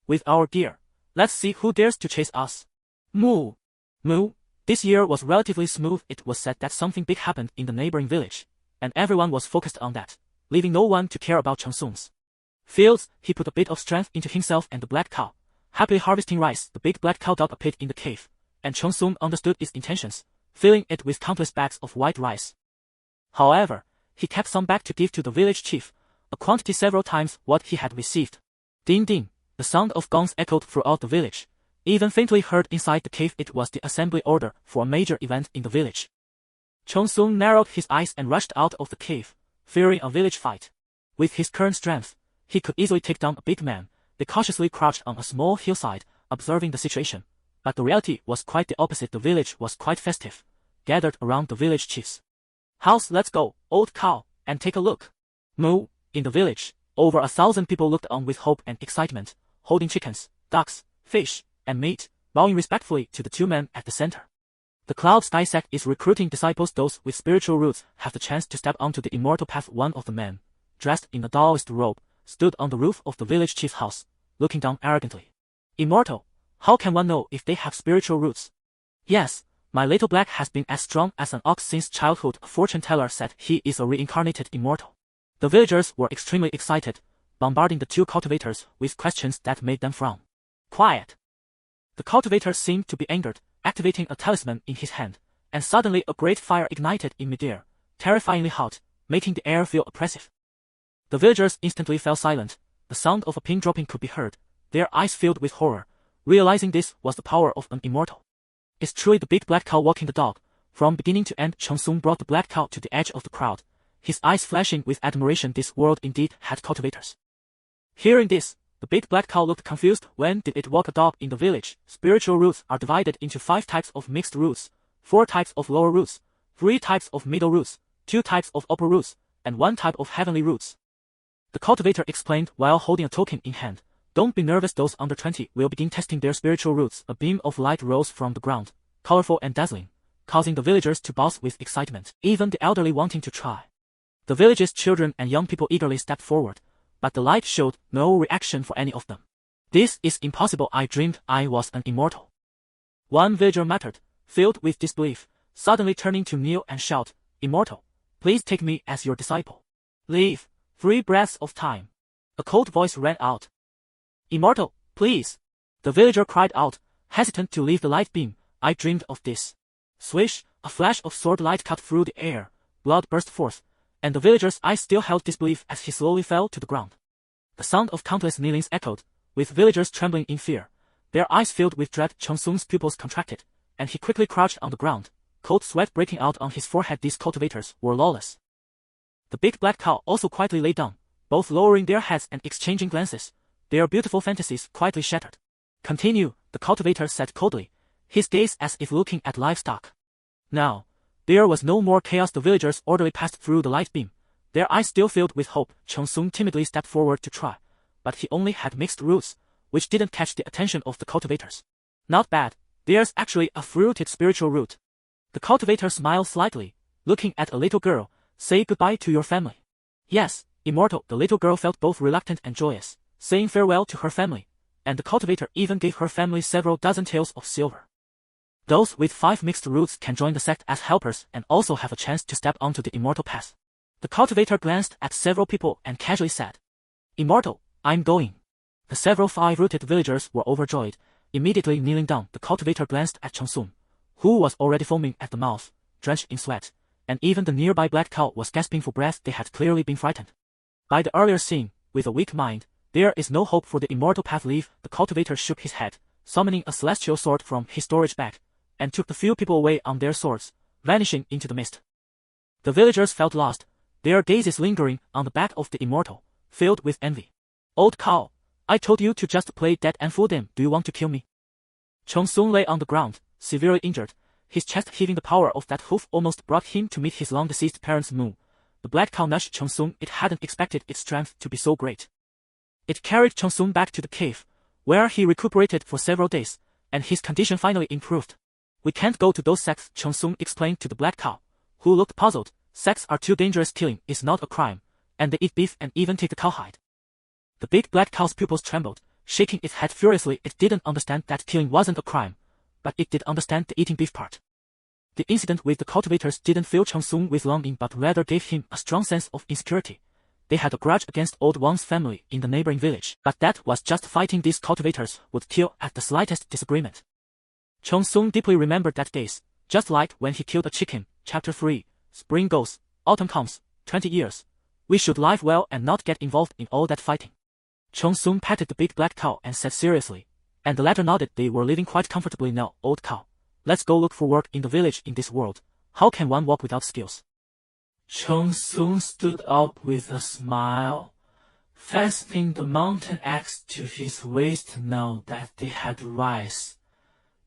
Speaker 1: With our gear, let's see who dares to chase us." "Moo! Moo!" This year was relatively smooth. It was said that something big happened in the neighboring village, and everyone was focused on that, leaving no one to care about Cheng Sung's fields. He put a bit of strength into himself and the black cow, happily harvesting rice. The big black cow dug a pit in the cave, and Cheng Sung understood its intentions, filling it with countless bags of white rice. However, he kept some back to give to the village chief, a quantity several times what he had received. Ding ding, the sound of gongs echoed throughout the village, even faintly heard inside the cave. It was the assembly order for a major event in the village. Cheng Sung narrowed his eyes and rushed out of the cave, fearing a village fight. With his current strength, he could easily take down a big man. They cautiously crouched on a small hillside, observing the situation. But the reality was quite the opposite. The village was quite festive, gathered around the village chiefs. "House, let's go, old cow, and take a look." "Moo!" In the village, over 1,000 people looked on with hope and excitement, holding chickens, ducks, fish, and meat, bowing respectfully to the 2 men at the center. The Cloud Sky sect is recruiting disciples. Those with spiritual roots have the chance to step onto the immortal path. One of the men, dressed in a Taoist robe, stood on the roof of the village chief's house, looking down arrogantly. "Immortal? How can one know if they have spiritual roots?" "Yes, my little black has been as strong as an ox since childhood," a fortune teller said. "He is a reincarnated immortal." The villagers were extremely excited, bombarding the two cultivators with questions that made them frown. Quiet! The cultivator seemed to be angered, activating a talisman in his hand, and suddenly a great fire ignited in midair, terrifyingly hot, making the air feel oppressive. The villagers instantly fell silent. The sound of a pin dropping could be heard, their eyes filled with horror, realizing this was the power of an immortal. It's truly the big black cow walking the dog. From beginning to end, Cheng Sung brought the black cow to the edge of the crowd, his eyes flashing with admiration. This world indeed had cultivators. Hearing this, the big black cow looked confused. When did it walk a dog in the village? Spiritual roots are divided into 5 types of mixed roots, 4 types of lower roots, 3 types of middle roots, 2 types of upper roots, and 1 type of heavenly roots. The cultivator explained while holding a token in hand. Don't be nervous, those under 20 will begin testing their spiritual roots. A beam of light rose from the ground, colorful and dazzling, causing the villagers to buzz with excitement, even the elderly wanting to try. The village's children and young people eagerly stepped forward, but the light showed no reaction for any of them. This is impossible, I dreamed I was an immortal. One villager muttered, filled with disbelief, suddenly turning to kneel and shout, Immortal, please take me as your disciple. Leave 3 breaths of time. A cold voice rang out. Immortal, please. The villager cried out, hesitant to leave the light beam. I dreamed of this. Swish, a flash of sword light cut through the air, blood burst forth, and the villager's eyes still held disbelief as he slowly fell to the ground. The sound of countless kneelings echoed, with villagers trembling in fear. Their eyes filled with dread. Cheng Sung's pupils contracted, and he quickly crouched on the ground, cold sweat breaking out on his forehead. These cultivators were lawless. The big black cow also quietly lay down, both lowering their heads and exchanging glances, their beautiful fantasies quietly shattered. Continue, the cultivator said coldly, his gaze as if looking at livestock. Now, there was no more chaos. The villagers orderly passed through the light beam, their eyes still filled with hope. Cheng Sung timidly stepped forward to try, but he only had mixed roots, which didn't catch the attention of the cultivators. Not bad, there's actually a fruited spiritual root. The cultivator smiled slightly, looking at a little girl. Say goodbye to your family. Yes, immortal. The little girl felt both reluctant and joyous, saying farewell to her family, and the cultivator even gave her family several dozen taels of silver. Those with 5 mixed roots can join the sect as helpers and also have a chance to step onto the immortal path. The cultivator glanced at several people and casually said, Immortal, I'm going. The several 5-rooted villagers were overjoyed, immediately kneeling down. The cultivator glanced at Cheng Sung, who was already foaming at the mouth, drenched in sweat, and even the nearby black cow was gasping for breath. They had clearly been frightened by the earlier scene. With a weak mind, there is no hope for the immortal path. Leave. The cultivator shook his head, summoning a celestial sword from his storage bag, and took the few people away on their swords, vanishing into the mist. The villagers felt lost, their gazes lingering on the back of the immortal, filled with envy. Old cow, I told you to just play dead and fool them. Do you want to kill me? Cheng Sung lay on the ground, severely injured, his chest heaving. The power of that hoof almost brought him to meet his long-deceased parents' moo. The black cow nudged Cheng Sung. It hadn't expected its strength to be so great. It carried Cheng Sung back to the cave, where he recuperated for several days, and his condition finally improved. We can't go to those sects, Cheng Sung explained to the black cow, who looked puzzled. Sects are too dangerous. Killing is not a crime, and they eat beef and even take the cowhide. The big black cow's pupils trembled, shaking its head furiously. It didn't understand that killing wasn't a crime, but it did understand the eating beef part. The incident with the cultivators didn't fill Cheng Sung with longing but rather gave him a strong sense of insecurity. They had a grudge against Old Wang's family in the neighboring village, but that was just fighting. These cultivators would kill at the slightest disagreement. Cheng Sung deeply remembered that gaze, just like when he killed a chicken. Chapter 3, Spring goes, autumn comes, 20 years. We should live well and not get involved in all that fighting. Cheng Sung patted the big black cow and said seriously, and the latter nodded. They were living quite comfortably now. Old cow, let's go look for work in the village. In this world, how can one walk without skills?
Speaker 2: Cheng Sung stood up with a smile, fastening the mountain axe to his waist. Now that they had rice,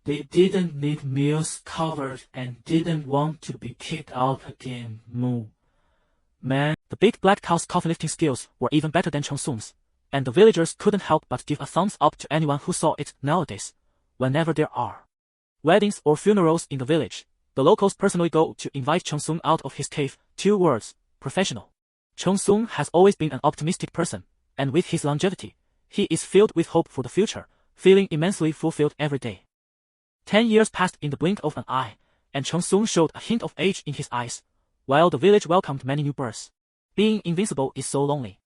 Speaker 2: they didn't need meals covered and didn't want to be kicked out again. Moo. Man, the big black cow's coffin-lifting skills were even better than Cheng Sung's, and the villagers couldn't help but give a thumbs up to anyone who saw it. Nowadays, whenever there are weddings or funerals in the village, the locals personally go to invite Cheng Sung out of his cave. 2 words, professional. Cheng Sung has always been an optimistic person, and with his longevity, he is filled with hope for the future, feeling immensely fulfilled every day. 10 years passed in the blink of an eye, and Cheng Sung showed a hint of age in his eyes, while the village welcomed many new births. Being invincible is so lonely.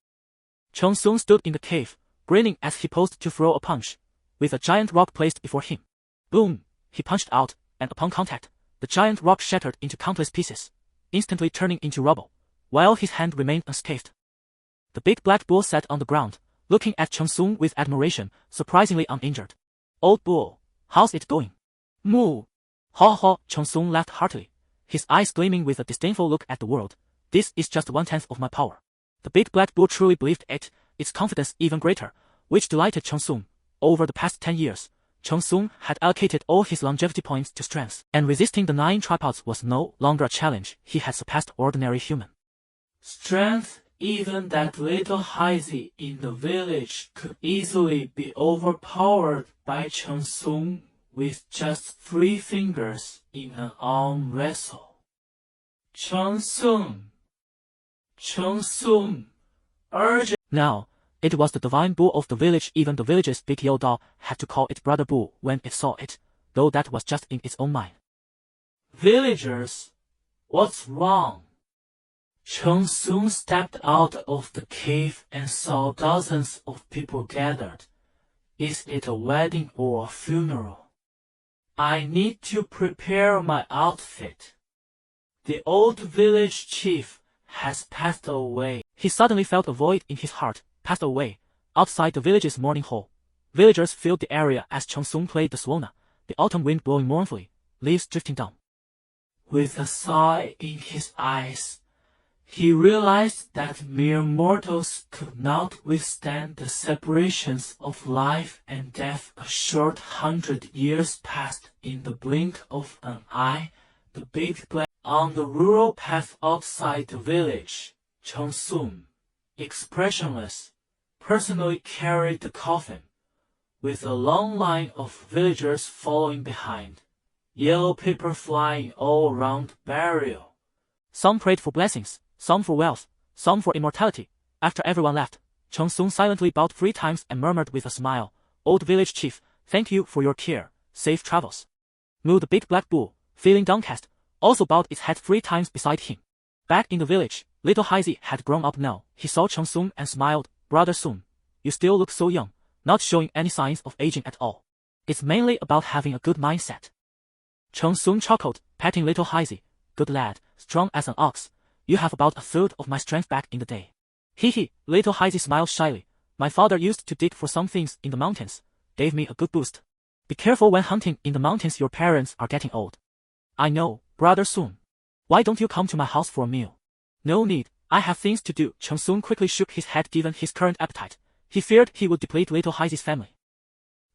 Speaker 1: Cheng Sung stood in the cave, grinning as he posed to throw a punch, with a giant rock placed before him. Boom! He punched out, and upon contact, the giant rock shattered into countless pieces, instantly turning into rubble, while his hand remained unscathed. The big black bull sat on the ground, looking at Cheng Sung with admiration, surprisingly uninjured. Old bull, how's it going? Moo! Ha ha! Cheng Sung laughed heartily, his eyes gleaming with a disdainful look at the world. This is just 1/10 of my power. The big black bull truly believed it, its confidence even greater, which delighted Cheng Sung. Over the past 10 years, Cheng Sung had allocated all his longevity points to strength, and resisting the 9 tripods was no longer a challenge. He had surpassed ordinary human
Speaker 2: strength. Even that little Heisey in the village could easily be overpowered by Cheng Sung with just 3 fingers in an arm wrestle. Cheng Sung, urgent.
Speaker 1: Now, it was the divine bull of the village. Even the village's big yellow dog had to call it brother bull when it saw it, though that was just in its own mind.
Speaker 2: Villagers, what's wrong? Cheng Sung stepped out of the cave and saw dozens of people gathered. Is it a wedding or a funeral? I need to prepare my outfit. The old village chief has passed away.
Speaker 1: He suddenly felt a void in his heart. Passed away. Outside the village's mourning hall, villagers filled the area as Cheng Sung played the Swona, the autumn wind blowing mournfully, leaves drifting down.
Speaker 2: With a sigh in his eyes, he realized that mere mortals could not withstand the separations of life and death. A short 100 years passed in the blink of an eye. The big black on the rural path outside the village, Cheng Sung, expressionless, personally carried the coffin, with a long line of villagers following behind, yellow paper flying all around the burial.
Speaker 1: Some prayed for blessings, some for wealth, some for immortality. After everyone left, Cheng Sung silently bowed 3 times and murmured with a smile, "Old village chief, thank you for your care. Safe travels." Moo, the big black bull, feeling downcast, also bowed its head 3 times beside him. Back in the village, little Heisey had grown up now. He saw Cheng Sung and smiled. "Brother Sung, you still look so young, not showing any signs of aging at all. It's mainly about having a good mindset." Cheng Sung chuckled, patting little Heisey. "Good lad, strong as an ox. You have about 1/3 of my strength back in the day." Hee, little Heisey smiled shyly. "My father used to dig for some things in the mountains. Gave me a good boost. Be careful when hunting in the mountains, your parents are getting old." "I know, brother Sung. Why don't you come to my house for a meal?" "No need, I have things to do." Cheng Sung quickly shook his head. Given his current appetite, he feared he would deplete little Heisey's family.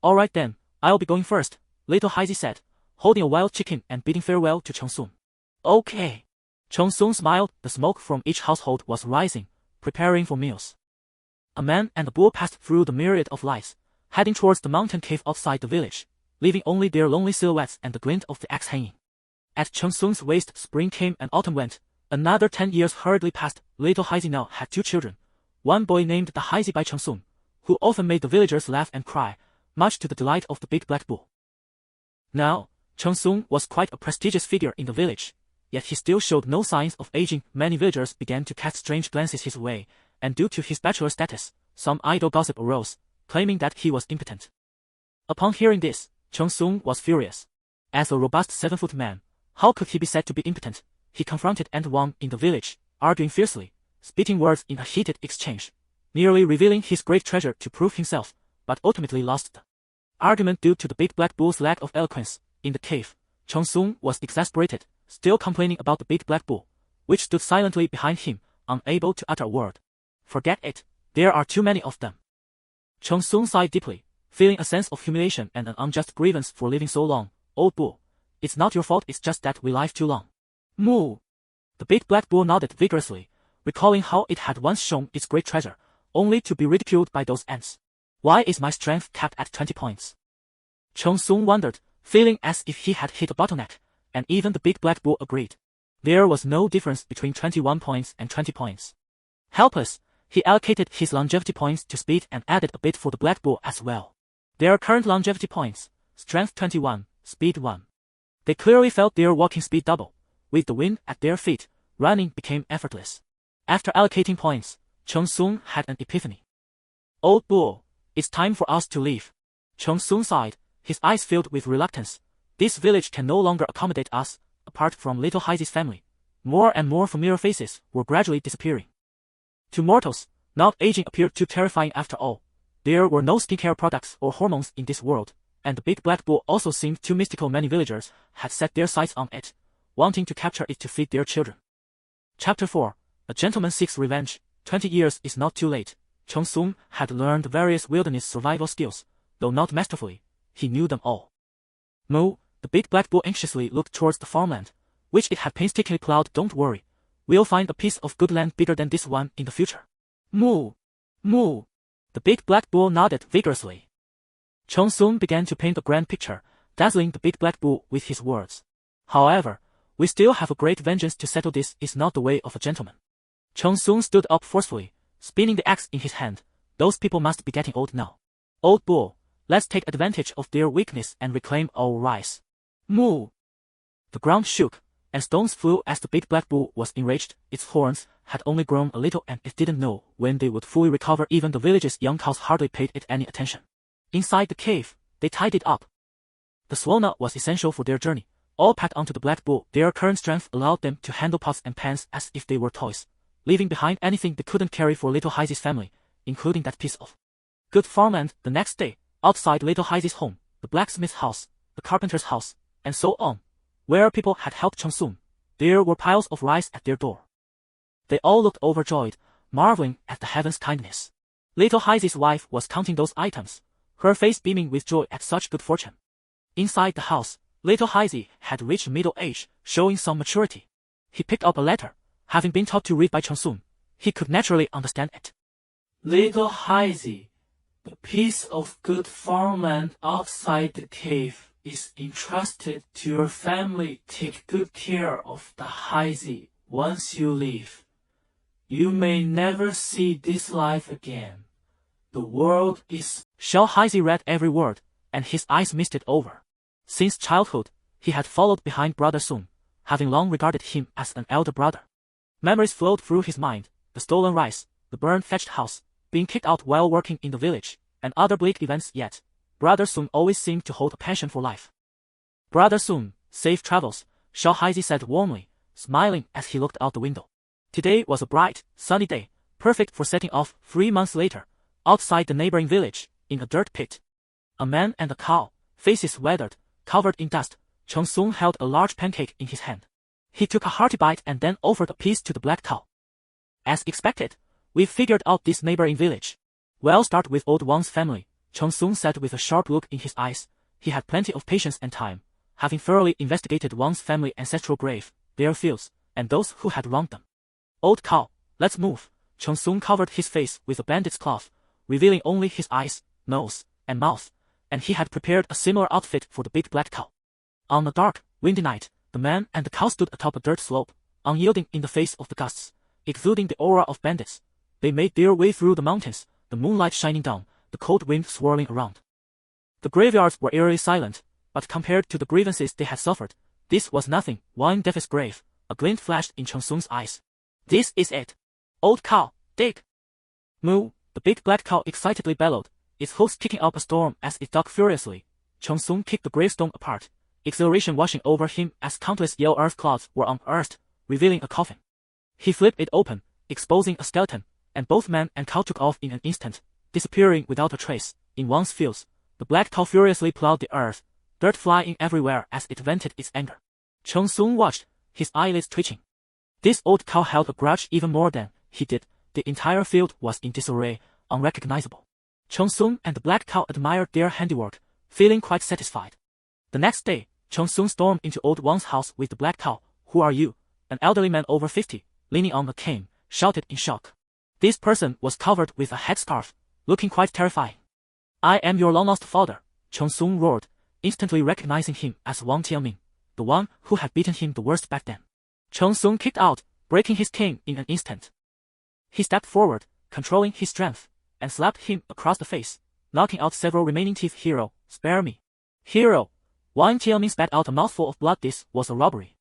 Speaker 1: "Alright then, I'll be going first," little Heisey said, holding a wild chicken and bidding farewell to Cheng Sung. "Okay." Cheng Sung smiled. The smoke from each household was rising, preparing for meals. A man and a bull passed through the myriad of lights, heading towards the mountain cave outside the village, leaving only their lonely silhouettes and the glint of the axe hanging. At Cheng Sung's waist, spring came and autumn went. Another 10 years hurriedly passed. Little Heisey now had 2 children. One boy named the Heisey by Cheng Sung, who often made the villagers laugh and cry, much to the delight of the big black bull. Now, Cheng Sung was quite a prestigious figure in the village, yet he still showed no signs of aging. Many villagers began to cast strange glances his way, and due to his bachelor status, some idle gossip arose, claiming that he was impotent. Upon hearing this, Cheng Sung was furious. As a robust 7-foot man, how could he be said to be impotent? He confronted Ant Wang in the village, arguing fiercely, spitting words in a heated exchange, nearly revealing his great treasure to prove himself, but ultimately lost the argument due to the big black bull's lack of eloquence. In the cave, Cheng Sung was exasperated, still complaining about the big black bull, which stood silently behind him, unable to utter a word. "Forget it, there are too many of them." Cheng Sung sighed deeply, feeling a sense of humiliation and an unjust grievance for living so long. "Old bull, it's not your fault, it's just that we live too long." "Moo!" The big black bull nodded vigorously, recalling how it had once shown its great treasure, only to be ridiculed by those ants. "Why is my strength capped at 20 points? Cheng Sung wondered, feeling as if he had hit a bottleneck, and even the big black bull agreed. There was no difference between 21 points and 20 points. Helpless, he allocated his longevity points to speed and added a bit for the black bull as well. Their current longevity points, strength 21, speed 1. They clearly felt their walking speed double. With the wind at their feet, running became effortless. After allocating points, Cheng Sung had an epiphany. Old bull, it's time for us to leave. Cheng Sung sighed, his eyes filled with reluctance. This village can no longer accommodate us. Apart from little Heizi's family, more and more familiar faces were gradually disappearing. To mortals, not aging appeared too terrifying after all. There were no skincare products or hormones in this world, and the big black bull also seemed too mystical. Many villagers had set their sights on it, wanting to capture it to feed their children. Chapter 4. A Gentleman Seeks Revenge. 20 years is not too late. Cheng Sung had learned various wilderness survival skills, though not masterfully. He knew them all. Moo, the big black bull anxiously looked towards the farmland, which it had painstakingly plowed. Don't worry, we'll find a piece of good land bigger than this one in the future. Moo! Moo! The big black bull nodded vigorously. Cheng Sung began to paint a grand picture, dazzling the big black bull with his words. However, we still have a great vengeance to settle. This is not the way of a gentleman. Cheng Sung stood up forcefully, spinning the axe in his hand. Those people must be getting old now. Old bull, let's take advantage of their weakness and reclaim our rice. Moo! The ground shook, and stones flew as the big black bull was enraged. Its horns had only grown a little and it didn't know when they would fully recover. Even the village's young cows hardly paid it any attention. Inside the cave, they tied it up. The swolna was essential for their journey, all packed onto the black bull. Their current strength allowed them to handle pots and pans as if they were toys, leaving behind anything they couldn't carry for little Heizi's family, including that piece of good farmland. The next day, outside little Heizi's home, the blacksmith's house, the carpenter's house, and so on, where people had helped Cheng Sung, there were piles of rice at their door. They all looked overjoyed, marveling at the heaven's kindness. Little Heizi's wife was counting those items, her face beaming with joy at such good fortune. Inside the house, little Heizi had reached middle age, showing some maturity. He picked up a letter. Having been taught to read by Cheng Sung, he could naturally understand it.
Speaker 2: Little Heizi, the piece of good farmland outside the cave is entrusted to your family. Take good care of the Heizi once you leave. You may never see this life again. The world is...
Speaker 1: Xiao Heizi read every word, and his eyes misted over. Since childhood, he had followed behind Brother Sung, having long regarded him as an elder brother. Memories flowed through his mind, the stolen rice, the burned thatched house, being kicked out while working in the village, and other bleak events. Yet, Brother Sung always seemed to hold a passion for life. Brother Sung, safe travels, Xiao Heizi said warmly, smiling as he looked out the window. Today was a bright, sunny day, perfect for setting off. 3 months later, outside the neighboring village, in a dirt pit, a man and a cow, faces weathered, covered in dust. Cheng Sung held a large pancake in his hand. He took a hearty bite and then offered a piece to the black cow. As expected, we've figured out this neighboring village. We'll start with old Wang's family, Cheng Sung said with a sharp look in his eyes. He had plenty of patience and time, having thoroughly investigated Wang's family ancestral grave, their fields, and those who had wronged them. Old cow, let's move. Cheng Sung covered his face with a bandit's cloth, revealing only his eyes, nose, and mouth, and he had prepared a similar outfit for the big black cow. On a dark, windy night, the man and the cow stood atop a dirt slope, unyielding in the face of the gusts, exuding the aura of bandits. They made their way through the mountains, the moonlight shining down, the cold wind swirling around. The graveyards were eerily silent, but compared to the grievances they had suffered, this was nothing. Wang Deaf's grave, a glint flashed in Cheng Sung's eyes. This is it. Old cow, dig. Moo, the big black cow excitedly bellowed, its hoofs kicking up a storm as it dug furiously. Cheng Sung kicked the gravestone apart, exhilaration washing over him as countless yellow earth clouds were unearthed, revealing a coffin. He flipped it open, exposing a skeleton, and both man and cow took off in an instant, disappearing without a trace. In Wang's fields, the black cow furiously plowed the earth, dirt flying everywhere as it vented its anger. Cheng Sung watched, his eyelids twitching. This old cow held a grudge even more than he did. The entire field was in disarray, unrecognizable. Cheng Sung and the black cow admired their handiwork, feeling quite satisfied. The next day, Cheng Sung stormed into old Wang's house with the black cow. Who are you? An elderly man over 50, leaning on a cane, shouted in shock. This person was covered with a headscarf, looking quite terrifying. I am your long-lost father, Cheng Sung roared, instantly recognizing him as Wang Tianming, the one who had beaten him the worst back then. Cheng Sung kicked out, breaking his cane in an instant. He stepped forward, controlling his strength, and slapped him across the face, knocking out several remaining teeth. Hero, spare me. Hero. Wang Tianming spat out a mouthful of blood. This was a robbery.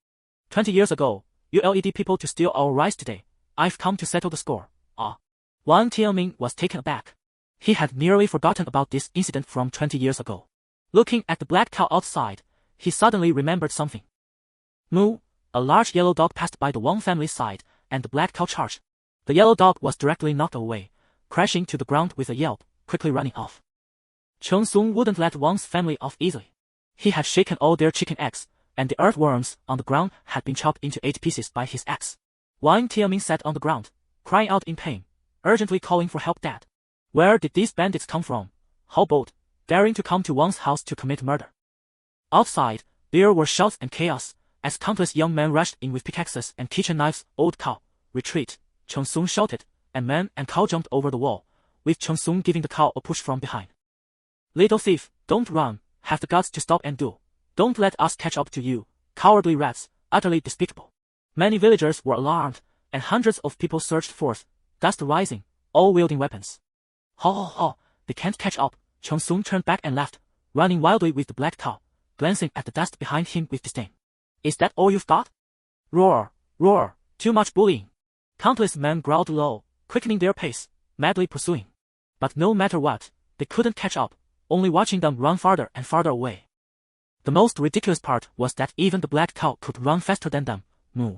Speaker 1: 20 years ago, you led people to steal our rice. Today, I've come to settle the score. Ah. Wang Tianming was taken aback. He had nearly forgotten about this incident from 20 years ago. Looking at the black cow outside, he suddenly remembered something. Moo! A large yellow dog passed by the Wang family's side, and the black cow charged. The yellow dog was directly knocked away, crashing to the ground with a yelp, quickly running off. Cheng Sung wouldn't let Wang's family off easily. He had shaken all their chicken eggs, and the earthworms on the ground had been chopped into 8 pieces by his axe. Wang Tianming sat on the ground, crying out in pain, urgently calling for help. Dad, where did these bandits come from? How bold, daring to come to Wang's house to commit murder? Outside, there were shouts and chaos, as countless young men rushed in with pickaxes and kitchen knives. Old cow, retreat, Cheng Sung shouted, and man and cow jumped over the wall, with Cheng Sung giving the cow a push from behind. Little thief, don't run, have the guts to stop and do. Don't let us catch up to you, cowardly rats, utterly despicable. Many villagers were alarmed, and hundreds of people surged forth, dust rising, all wielding weapons. Ho ho ho, they can't catch up. Cheng Sung turned back and laughed, running wildly with the black cow, glancing at the dust behind him with disdain. Is that all you've got? Roar, roar, too much bullying. Countless men growled low, quickening their pace, madly pursuing. But no matter what, they couldn't catch up, only watching them run farther and farther away. The most ridiculous part was that even the black cow could run faster than them. Moo.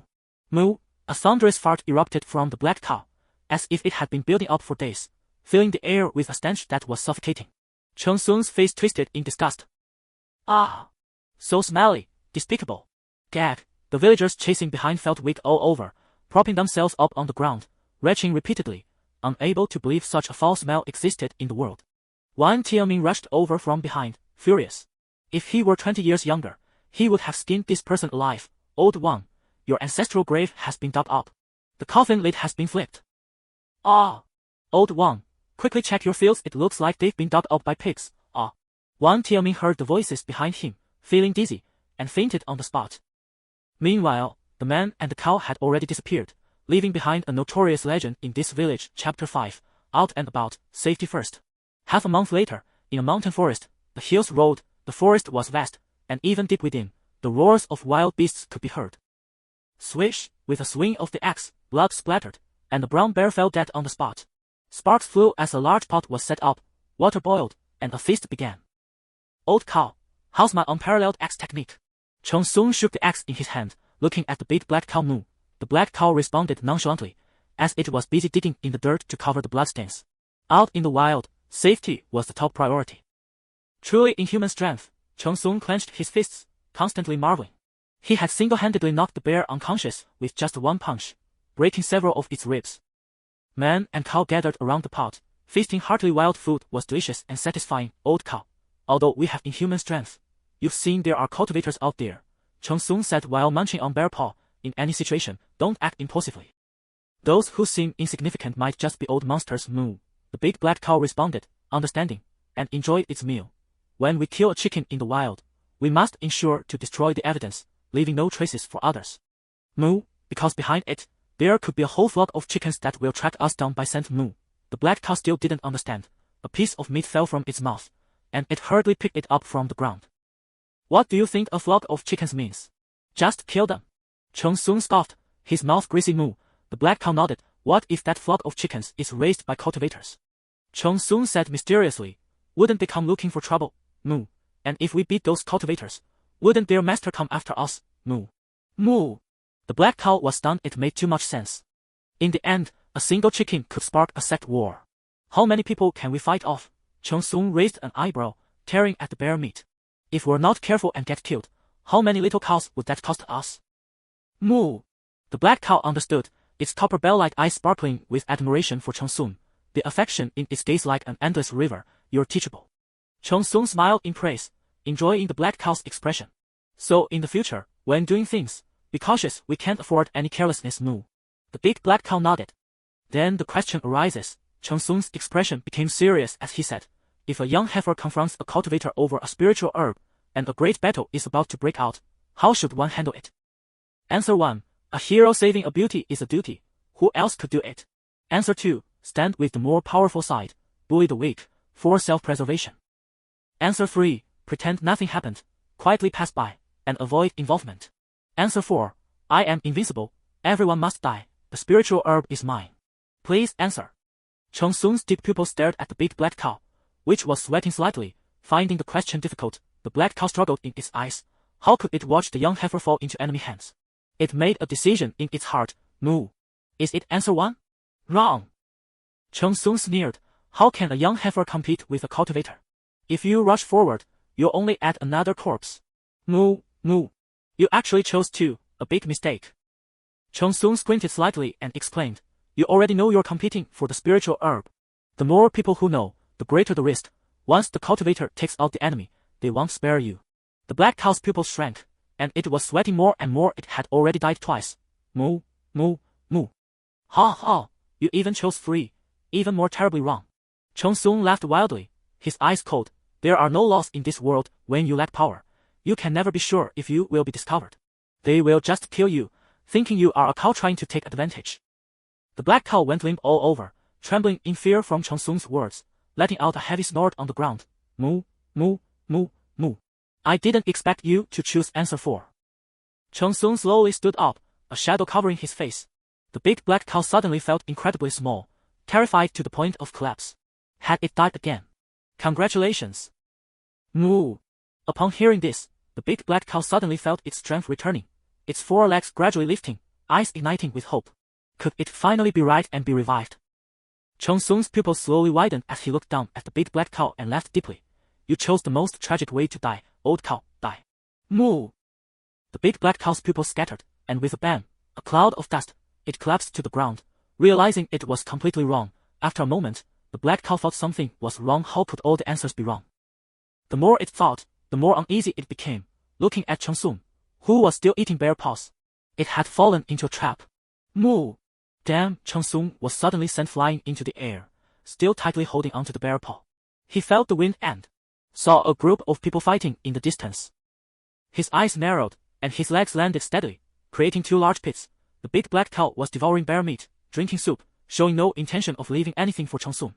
Speaker 1: Moo, a thunderous fart erupted from the black cow, as if it had been building up for days, filling the air with a stench that was suffocating. Cheng Sung's face twisted in disgust. Ah! So smelly, despicable. Gag, the villagers chasing behind felt weak all over, propping themselves up on the ground, retching repeatedly, unable to believe such a foul smell existed in the world. Wang Tianming rushed over from behind, furious. If he were 20 years younger, he would have skinned this person alive. Old Wang, your ancestral grave has been dug up. The coffin lid has been flipped. Ah! Old Wang, quickly check your fields, it looks like they've been dug up by pigs. Ah! Wang Tianming heard the voices behind him, feeling dizzy, and fainted on the spot. Meanwhile, the man and the cow had already disappeared, leaving behind a notorious legend in this village. Chapter 5, Out and About, Safety First. Half a month later, in a mountain forest, the hills rolled, the forest was vast, and even deep within, the roars of wild beasts could be heard. Swish, with a swing of the axe, blood splattered, and the brown bear fell dead on the spot. Sparks flew as a large pot was set up, water boiled, and a feast began. Old cow, how's my unparalleled axe technique? Cheng Sung shook the axe in his hand, looking at the big black cow Moo. The black cow responded nonchalantly, as it was busy digging in the dirt to cover the bloodstains. Out in the wild, safety was the top priority. Truly inhuman strength, Cheng Sung clenched his fists, constantly marveling. He had single-handedly knocked the bear unconscious with just one punch, breaking several of its ribs. Man and cow gathered around the pot, feasting heartily. Wild food was delicious and satisfying. Old cow, although we have inhuman strength, you've seen there are cultivators out there, Cheng Sung said while munching on bear paw. In any situation, don't act impulsively. Those who seem insignificant might just be old monsters. Moo. The big black cow responded, understanding, and enjoyed its meal. When we kill a chicken in the wild, we must ensure to destroy the evidence, leaving no traces for others. Moo, because behind it, there could be a whole flock of chickens that will track us down by scent. Moo. The black cow still didn't understand. A piece of meat fell from its mouth, and it hurriedly picked it up from the ground. What do you think a flock of chickens means? Just kill them. Cheng Sung scoffed, his mouth greasy. Moo. The black cow nodded. What if that flock of chickens is raised by cultivators? Cheng Sung said mysteriously. Wouldn't they come looking for trouble? Moo. And if we beat those cultivators, wouldn't their master come after us? Moo. Moo. The black cow was stunned. It made too much sense. In the end, a single chicken could spark a sect war. How many people can we fight off? Cheng Sung raised an eyebrow, tearing at the bear meat. If we're not careful and get killed, how many little cows would that cost us? Moo. The black cow understood, its copper bell-like eyes sparkling with admiration for Cheng Sung, the affection in its gaze like an endless river. You're teachable. Cheng Sung smiled in praise, enjoying the black cow's expression. So in the future, when doing things, be cautious. We can't afford any carelessness. Moo. The big black cow nodded. Then the question arises. Cheng Sung's expression became serious as he said, if a young heifer confronts a cultivator over a spiritual herb, and a great battle is about to break out, how should one handle it? Answer 1. A hero saving a beauty is a duty. Who else could do it? Answer 2. Stand with the more powerful side, bully the weak, for self-preservation. Answer 3. Pretend nothing happened, quietly pass by, and avoid involvement. Answer 4. I am invincible, everyone must die, the spiritual herb is mine. Please answer. Cheng Sung's deep pupils stared at the big black cow, which was sweating slightly. Finding the question difficult, the black cow struggled in its eyes. How could it watch the young heifer fall into enemy hands? It made a decision in its heart. Moo. Is it answer 1? Wrong. Cheng Sung sneered. How can a young heifer compete with a cultivator? If you rush forward, you'll only add another corpse. Moo, moo. You actually chose 2, a big mistake. Cheng Sung squinted slightly and explained. You already know you're competing for the spiritual herb. The more people who know, the greater the risk. Once the cultivator takes out the enemy, they won't spare you. The black cow's pupils shrank, and it was sweating more and more. It had already died twice. Moo, moo, moo. Ha ha, you even chose 3, even more terribly wrong. Cheng Sung laughed wildly, his eyes cold. There are no laws in this world. When you lack power, you can never be sure if you will be discovered. They will just kill you, thinking you are a cow trying to take advantage. The black cow went limp all over, trembling in fear from Cheng Sung's words, letting out a heavy snort on the ground. Moo, moo, moo, moo. I didn't expect you to choose answer 4. Cheng Sung slowly stood up, a shadow covering his face. The big black cow suddenly felt incredibly small, terrified to the point of collapse. Had it died again? Congratulations. Moo. Upon hearing this, the big black cow suddenly felt its strength returning, its 4 legs gradually lifting, eyes igniting with hope. Could it finally be right and be revived? Cheng Sung's pupils slowly widened as he looked down at the big black cow and laughed deeply. You chose the most tragic way to die, old cow, die. Moo. The big black cow's pupils scattered, and with a bang, a cloud of dust, it collapsed to the ground. Realizing it was completely wrong, after a moment, the black cow thought something was wrong. How could all the answers be wrong? The more it thought, the more uneasy it became, looking at Cheng Sung, who was still eating bear paws. It had fallen into a trap. Moo. Damn, Cheng Sung was suddenly sent flying into the air, still tightly holding onto the bear paw. He felt the wind and saw a group of people fighting in the distance. His eyes narrowed, and his legs landed steadily, creating 2 large pits. The big black cow was devouring bear meat, drinking soup, showing no intention of leaving anything for Cheng Sung.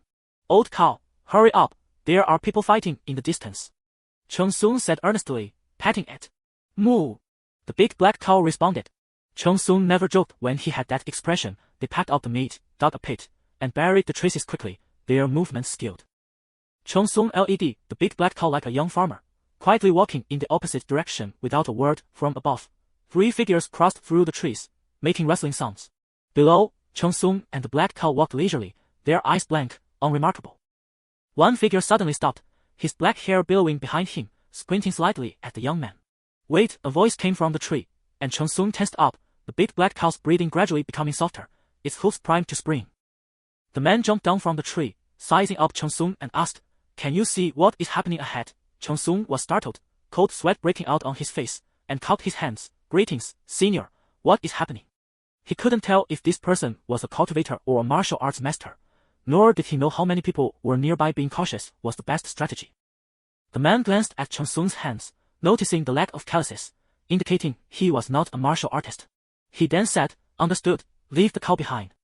Speaker 1: Old cow, hurry up, there are people fighting in the distance. Cheng Sung said earnestly, patting it. Moo. The big black cow responded. Cheng Sung never joked when he had that expression. They packed out the meat, dug a pit, and buried the traces quickly, their movements skilled. Cheng Sung led the big black cow like a young farmer, quietly walking in the opposite direction without a word from above. 3 figures crossed through the trees, making rustling sounds. Below, Cheng Sung and the black cow walked leisurely, their eyes blank, unremarkable. One figure suddenly stopped, his black hair billowing behind him, squinting slightly at the young man. Wait, a voice came from the tree, and Cheng Sung tensed up, the big black cow's breathing gradually becoming softer, its hooves primed to spring. The man jumped down from the tree, sizing up Cheng Sung and asked, Can you see what is happening ahead? Cheng Sung was startled, cold sweat breaking out on his face, and cupped his hands. Greetings, senior, what is happening? He couldn't tell if this person was a cultivator or a martial arts master, nor did he know how many people were nearby. Being cautious was the best strategy. The man glanced at Cheng Sung's hands, noticing the lack of calluses, indicating he was not a martial artist. He then said, Understood, leave the cow behind.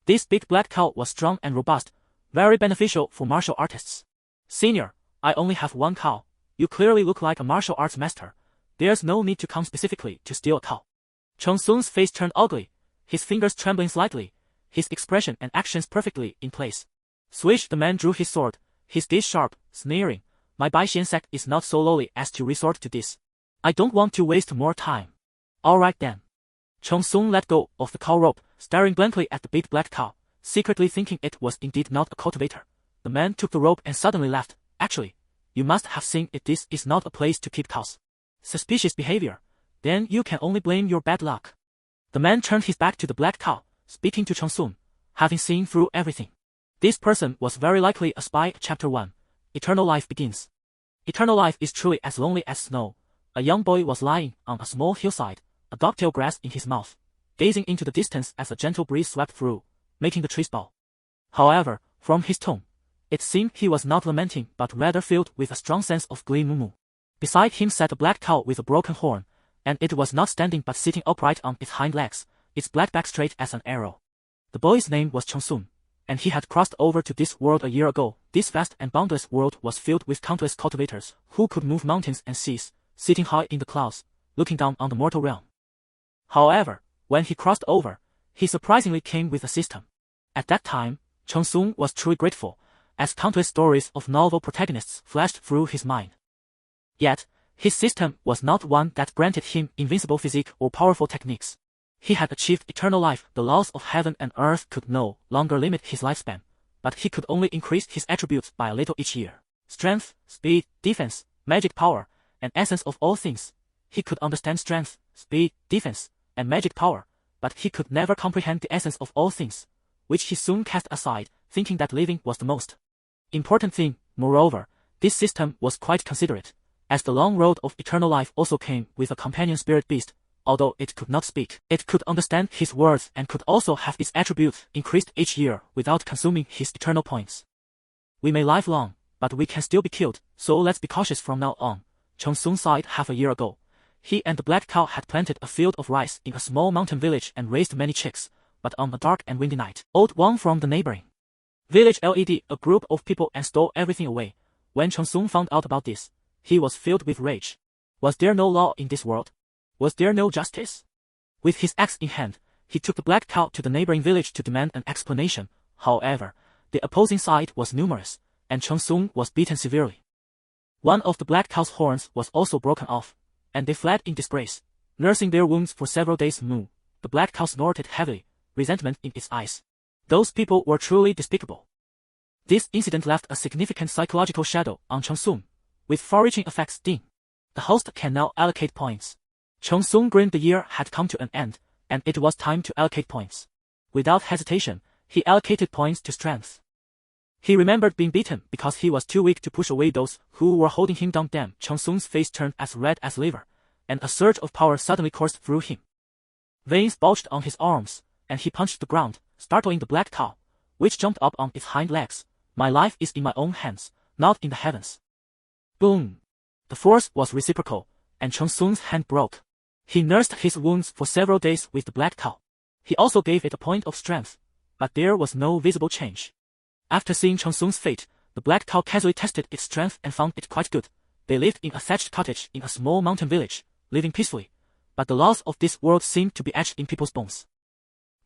Speaker 1: This big black cow was strong and robust, very beneficial for martial artists. Senior, I only have 1 cow. You clearly look like a martial arts master. There's no need to come specifically to steal a cow. Cheng Sung's face turned ugly, his fingers trembling slightly, his expression and actions perfectly in place. Swish, the man drew his sword, his gaze sharp, sneering. My Bai Xian sect is not so lowly as to resort to this. I don't want to waste more time. Alright then. Cheng Sung let go of the cow rope, staring blankly at the big black cow, secretly thinking it was indeed not a cultivator. The man took the rope and suddenly laughed. Actually, you must have seen it. This is not a place to keep cows. Suspicious behavior. Then you can only blame your bad luck. The man turned his back to the black cow, speaking to Cheng Sung, having seen through everything. This person was very likely a spy. Chapter 1. Eternal life begins. Eternal life is truly as lonely as snow. A young boy was lying on a small hillside, a dogtail grass in his mouth, gazing into the distance as a gentle breeze swept through, making the trees bow. However, from his tone, it seemed he was not lamenting but rather filled with a strong sense of glee. Moo. Beside him sat a black cow with a broken horn, and it was not standing but sitting upright on its hind legs, its black back straight as an arrow. The boy's name was Cheng Sung, and he had crossed over to this world a year ago. This vast and boundless world was filled with countless cultivators who could move mountains and seas, sitting high in the clouds, looking down on the mortal realm. However, when he crossed over, he surprisingly came with a system. At that time, Cheng Sung was truly grateful, as countless stories of novel protagonists flashed through his mind. Yet, his system was not one that granted him invincible physique or powerful techniques. He had achieved eternal life. The laws of heaven and earth could no longer limit his lifespan, but he could only increase his attributes by a little each year. Strength, speed, defense, magic power, and essence of all things. He could understand strength, speed, defense, and magic power, but he could never comprehend the essence of all things, which he soon cast aside, thinking that living was the most important thing. Moreover, this system was quite considerate, as the long road of eternal life also came with a companion spirit beast. Although it could not speak, it could understand his words and could also have its attributes increased each year without consuming his eternal points. We may live long, but we can still be killed, so let's be cautious from now on. Cheng Sung sighed. Half a year ago, he and the black cow had planted a field of rice in a small mountain village and raised many chicks, but on a dark and windy night, old Wang from the neighboring village led a group of people and stole everything away. When Cheng Sung found out about this, he was filled with rage. Was there no law in this world? Was there no justice? With his axe in hand, he took the black cow to the neighboring village to demand an explanation. However, the opposing side was numerous, and Cheng Sung was beaten severely. One of the black cow's horns was also broken off, and they fled in disgrace, nursing their wounds for several days. Moo. The black cow snorted heavily, resentment in its eyes. Those people were truly despicable. This incident left a significant psychological shadow on Cheng Sung, with far-reaching effects. Ding. The host can now allocate points. Cheng Sung grinned. The year had come to an end, and it was time to allocate points. Without hesitation, he allocated points to strength. He remembered being beaten because he was too weak to push away those who were holding him down. Damn! Cheng Sung's face turned as red as liver, and a surge of power suddenly coursed through him. Veins bulged on his arms, and he punched the ground, startling the black cow, which jumped up on its hind legs. My life is in my own hands, not in the heavens. Boom! The force was reciprocal, and Cheng Sung's hand broke. He nursed his wounds for several days with the black cow. He also gave it a point of strength, but there was no visible change. After seeing Cheng Sung's fate, the black cow casually tested its strength and found it quite good. They lived in a thatched cottage in a small mountain village, living peacefully, but the laws of this world seemed to be etched in people's bones.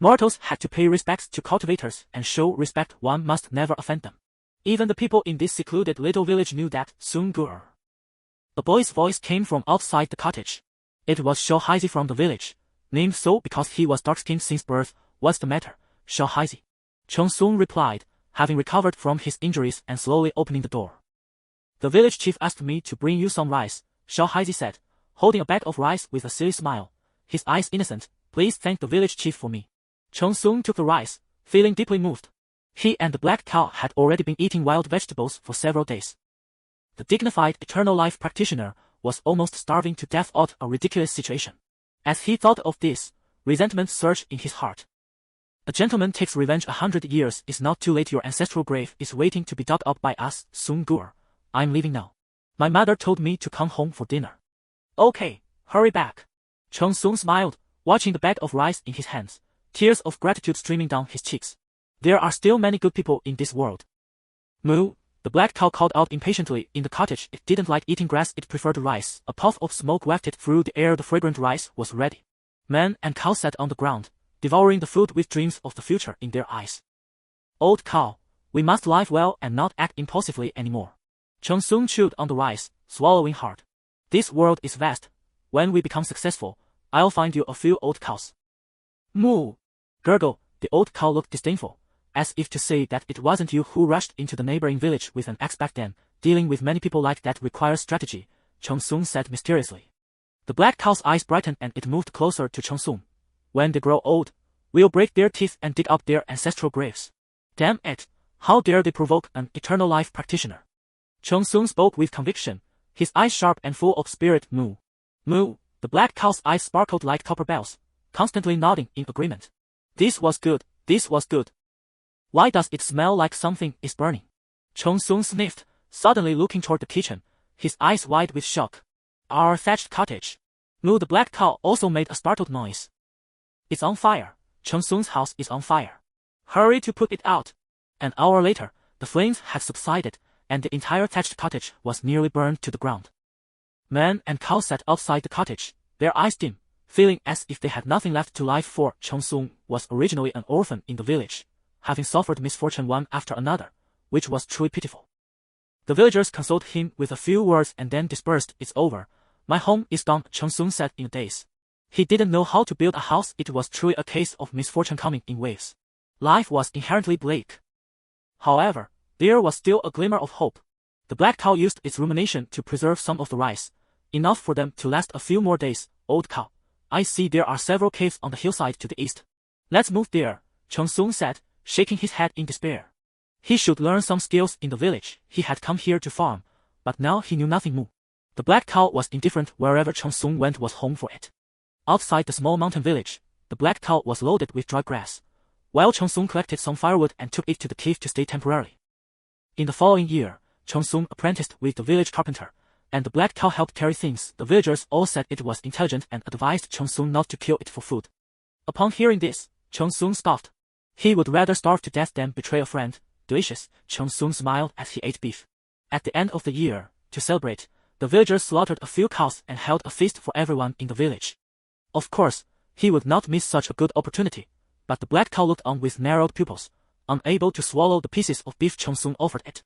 Speaker 1: Mortals had to pay respects to cultivators and show respect. One must never offend them. Even the people in this secluded little village knew that. Soon. The boy's voice came from outside the cottage. It was Xiao Haizi from the village, named so because he was dark-skinned since birth. What's the matter, Xiao Haizi? Cheng Sung replied, having recovered from his injuries and slowly opening the door. The village chief asked me to bring you some rice, Xiao Haizi said, holding a bag of rice with a silly smile, his eyes innocent. Please thank the village chief for me. Cheng Sung took the rice, feeling deeply moved. He and the black cow had already been eating wild vegetables for several days. The dignified eternal life practitioner was almost starving to death at a ridiculous situation. As he thought of this, resentment surged in his heart. A gentleman takes revenge 100 years is not too late. Your ancestral grave is waiting to be dug up by us. Soon. I'm leaving now. My mother told me to come home for dinner. Okay, hurry back. Cheng Sung smiled, watching the bag of rice in his hands, tears of gratitude streaming down his cheeks. There are still many good people in this world. Moo! The black cow called out impatiently. In the cottage, it didn't like eating grass, it preferred rice. A puff of smoke wafted through the air. The fragrant rice was ready. Man and cow sat on the ground, devouring the food with dreams of the future in their eyes. Old cow, we must live well and not act impulsively anymore. Cheng Sung chewed on the rice, swallowing hard. This world is vast. When we become successful, I'll find you a few old cows. Moo! Gurgle! The old cow looked disdainful, as if to say that it wasn't you who rushed into the neighboring village with an axe back then. Dealing with many people like that requires strategy, Cheng Sung said mysteriously. The black cow's eyes brightened and it moved closer to Cheng Sung. When they grow old, we'll break their teeth and dig up their ancestral graves. Damn it! How dare they provoke an eternal life practitioner? Cheng Sung spoke with conviction, his eyes sharp and full of spirit. Moo! Moo! The black cow's eyes sparkled like copper bells, constantly nodding in agreement. This was good, this was good. Why does it smell like something is burning? Cheng Sung sniffed, suddenly looking toward the kitchen, his eyes wide with shock. Our thatched cottage. Moo! The black cow also made a startled noise. It's on fire. Cheng Sung's house is on fire. Hurry to put it out. An hour later, the flames had subsided, and the entire thatched cottage was nearly burned to the ground. Man and cow sat outside the cottage, their eyes dim, feeling as if they had nothing left to live for. Cheng Sung was originally an orphan in the village, having suffered misfortune one after another, which was truly pitiful. The villagers consoled him with a few words and then dispersed. It's over. My home is gone, Cheng Sung said in a daze. He didn't know how to build a house. It was truly a case of misfortune coming in waves. Life was inherently bleak. However, there was still a glimmer of hope. The black cow used its rumination to preserve some of the rice, enough for them to last a few more days. Old cow, I see there are several caves on the hillside to the east. Let's move there, Cheng Sung said, shaking his head in despair. He should learn some skills in the village. He had come here to farm, but now he knew nothing more. The black cow was indifferent. Wherever Cheng Sung went was home for it. Outside the small mountain village, the black cow was loaded with dry grass, while Cheng Sung collected some firewood and took it to the cave to stay temporarily. In the following year, Cheng Sung apprenticed with the village carpenter, and the black cow helped carry things. The villagers all said it was intelligent and advised Cheng Sung not to kill it for food. Upon hearing this, Cheng Sung scoffed. He would rather starve to death than betray a friend. Delicious, Cheng Sung smiled as he ate beef. At the end of the year, to celebrate, the villagers slaughtered a few cows and held a feast for everyone in the village. Of course, he would not miss such a good opportunity, but the black cow looked on with narrowed pupils, unable to swallow the pieces of beef Cheng Sung offered it.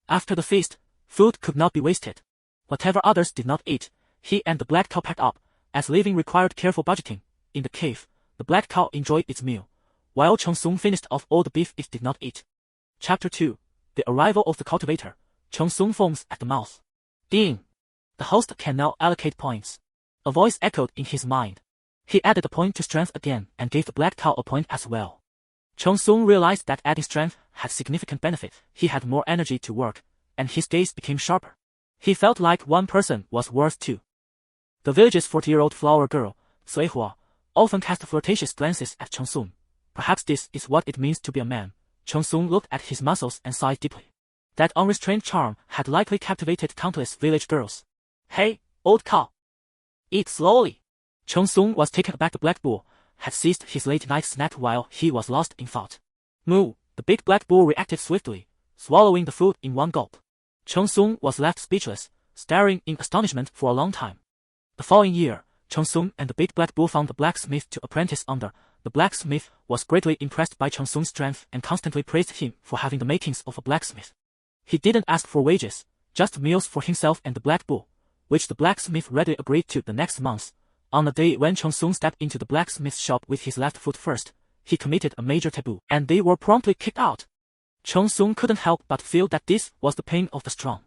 Speaker 1: After the feast, food could not be wasted. Whatever others did not eat, he and the black cow packed up, as living required careful budgeting. In the cave, the black cow enjoyed its meal, while Cheng Sung finished off all the beef it did not eat. Chapter 2. The arrival of the cultivator. Cheng Sung foams at the mouth. Ding! The host can now allocate points. A voice echoed in his mind. He added a point to strength again and gave the black cow a point as well. Cheng Sung realized that adding strength had significant benefit. He had more energy to work, and his gaze became sharper. He felt like one person was worth two. The village's 40-year-old flower girl, Sui Hua, often cast flirtatious glances at Cheng Sung. Perhaps this is what it means to be a man. Cheng Sung looked at his muscles and sighed deeply. That unrestrained charm had likely captivated countless village girls. Hey, old cow! Eat slowly! Cheng Sung was taken aback. The black bull had seized his late-night snack while he was lost in thought. Moo! The big black bull reacted swiftly, swallowing the food in one gulp. Cheng Sung was left speechless, staring in astonishment for a long time. The following year, Cheng Sung and the big black bull found a blacksmith to apprentice under. The blacksmith was greatly impressed by Cheng Sung's strength and constantly praised him for having the makings of a blacksmith. He didn't ask for wages, just meals for himself and the black bull, which the blacksmith readily agreed to. The next month, on a day when Cheng Sung stepped into the blacksmith's shop with his left foot first, he committed a major taboo, and they were promptly kicked out. Cheng Sung couldn't help but feel that this was the pain of the strong.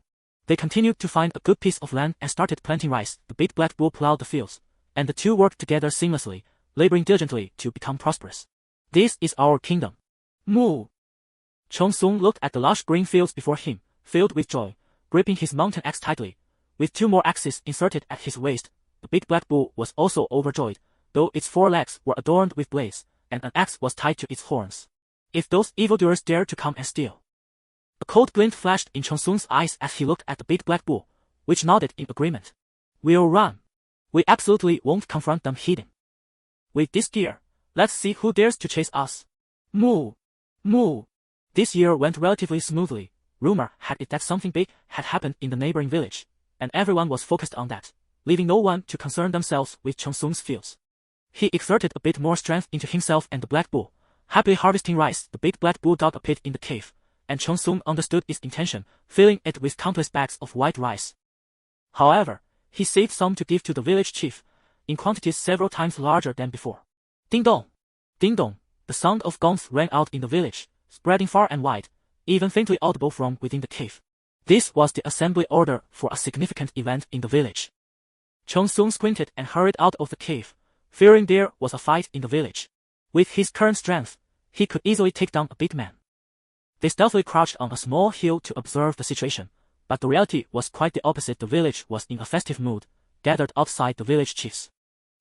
Speaker 1: They continued to find a good piece of land and started planting rice. The big black bull plowed the fields, and the two worked together seamlessly, laboring diligently to become prosperous. This is our kingdom. Moo! Cheng Sung looked at the lush green fields before him, filled with joy, gripping his mountain axe tightly. With two more axes inserted at his waist, the big black bull was also overjoyed, though its 4 legs were adorned with blades, and an axe was tied to its horns. If those evildoers dared to come and steal. A cold glint flashed in Cheng Sung's eyes as he looked at the big black bull, which nodded in agreement. We'll run. We absolutely won't confront them hidden. With this gear, let's see who dares to chase us. Moo! Moo! This year went relatively smoothly. Rumor had it that something big had happened in the neighboring village, and everyone was focused on that, leaving no one to concern themselves with Cheng Sung's fields. He exerted a bit more strength into himself and the black bull, happily harvesting rice. The big black bull dug a pit in the cave, and Cheng Sung understood its intention, filling it with countless bags of white rice. However, he saved some to give to the village chief, in quantities several times larger than before. Ding dong! Ding dong! The sound of gongs rang out in the village, spreading far and wide, even faintly audible from within the cave. This was the assembly order for a significant event in the village. Cheng Sung squinted and hurried out of the cave, fearing there was a fight in the village. With his current strength, he could easily take down a big man. They stealthily crouched on a small hill to observe the situation, but the reality was quite the opposite. The village was in a festive mood, gathered outside the village chief's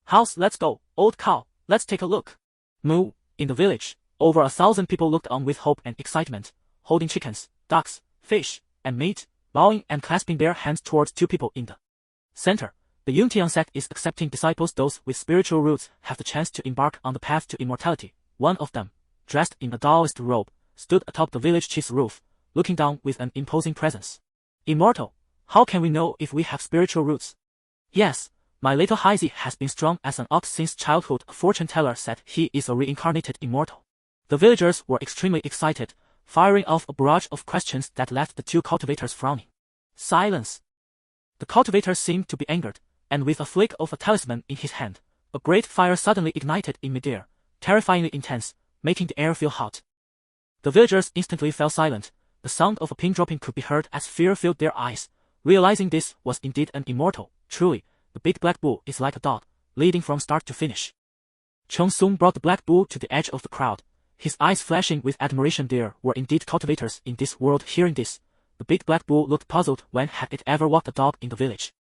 Speaker 1: house. Let's go, old cow, let's take a look. Moo! In the village, over 1,000 people looked on with hope and excitement, holding chickens, ducks, fish, and meat, bowing and clasping their hands towards 2 people in the center. The Yuntian sect is accepting disciples. Those with spiritual roots have the chance to embark on the path to immortality. One of them, dressed in a Taoist robe, stood atop the village chief's roof, looking down with an imposing presence. Immortal? How can we know if we have spiritual roots? Yes, my little Haisi has been strong as an ox since childhood. A fortune teller said he is a reincarnated immortal. The villagers were extremely excited, firing off a barrage of questions that left the two cultivators frowning. Silence. The cultivator seemed to be angered, and with a flick of a talisman in his hand, a great fire suddenly ignited in midair, terrifyingly intense, making the air feel hot. The villagers instantly fell silent. The sound of a pin dropping could be heard as fear filled their eyes. Realizing this was indeed an immortal, truly, the big black bull is like a dog, leading from start to finish. Chong Sung brought the black bull to the edge of the crowd, his eyes flashing with admiration. There were indeed cultivators in this world. Hearing this, the big black bull looked puzzled. When had it ever walked a dog in the village?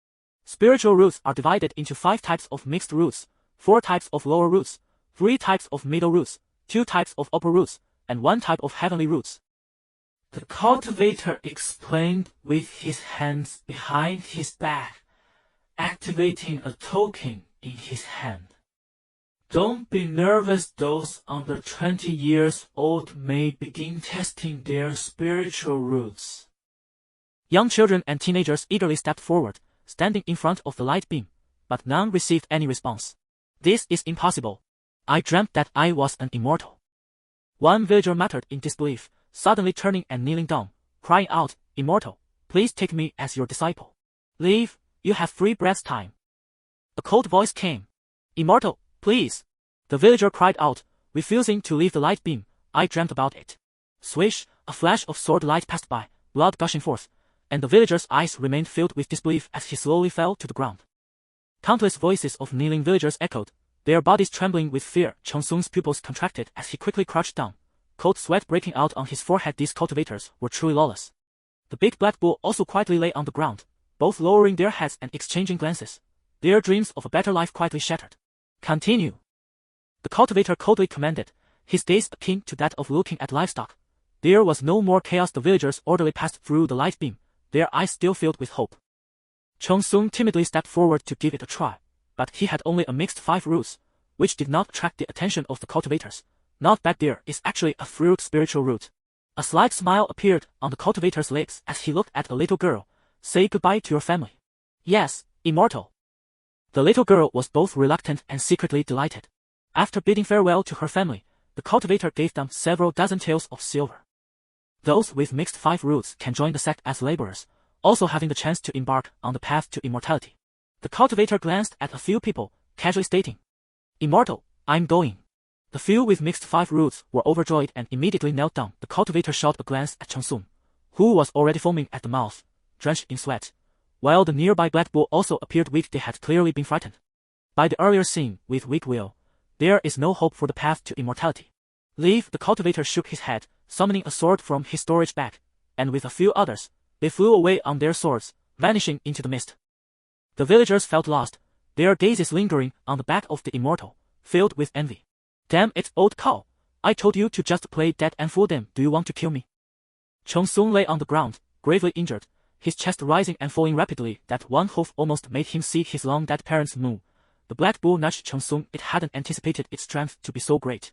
Speaker 1: Spiritual roots are divided into 5 types of mixed roots, 4 types of lower roots, 3 types of middle roots, 2 types of upper roots, and 1 type of heavenly roots.
Speaker 2: The cultivator explained with his hands behind his back, activating a token in his hand. Don't be nervous. Those under 20 years old may begin testing their spiritual roots.
Speaker 1: Young children and teenagers eagerly stepped forward, standing in front of the light beam, but none received any response. This is impossible. I dreamt that I was an immortal. One villager muttered in disbelief, suddenly turning and kneeling down, crying out, "Immortal, please take me as your disciple. Leave, you have free breath time." A cold voice came. "Immortal, please." The villager cried out, refusing to leave the light beam. "I dreamt about it." Swish, a flash of sword light passed by, blood gushing forth, and the villager's eyes remained filled with disbelief as he slowly fell to the ground. Countless voices of kneeling villagers echoed, their bodies trembling with fear. Chong Sung's pupils contracted as he quickly crouched down, cold sweat breaking out on his forehead. These cultivators were truly lawless. The big black bull also quietly lay on the ground, both lowering their heads and exchanging glances. Their dreams of a better life quietly shattered. "Continue," the cultivator coldly commanded, his gaze akin to that of looking at livestock. There was no more chaos. The villagers orderly passed through the light beam, their eyes still filled with hope. Chong Sung timidly stepped forward to give it a try, but he had only a mixed 5 roots, which did not attract the attention of the cultivators. Not bad, there is actually a fruit spiritual root. A slight smile appeared on the cultivator's lips as he looked at the little girl. "Say goodbye to your family." "Yes, immortal." The little girl was both reluctant and secretly delighted. After bidding farewell to her family, the cultivator gave them several dozen taels of silver. Those with mixed 5 roots can join the sect as laborers, also having the chance to embark on the path to immortality. The cultivator glanced at a few people, casually stating, "Immortal, I'm going." The few with mixed 5 roots were overjoyed and immediately knelt down. The cultivator shot a glance at Chong Sung, who was already foaming at the mouth, drenched in sweat, while the nearby black bull also appeared weak. They had clearly been frightened by the earlier scene. With weak will, there is no hope for the path to immortality. "Leave." The cultivator shook his head, summoning a sword from his storage bag, and with a few others, they flew away on their swords, vanishing into the mist. The villagers felt lost, their gazes lingering on the back of the immortal, filled with envy. "Damn it, old cow, I told you to just play dead and fool them. Do you want to kill me?" Chong Sung lay on the ground, gravely injured, his chest rising and falling rapidly. That one hoof almost made him see his long dead parents moo. The black bull nudged Chong Sung. It hadn't anticipated its strength to be so great.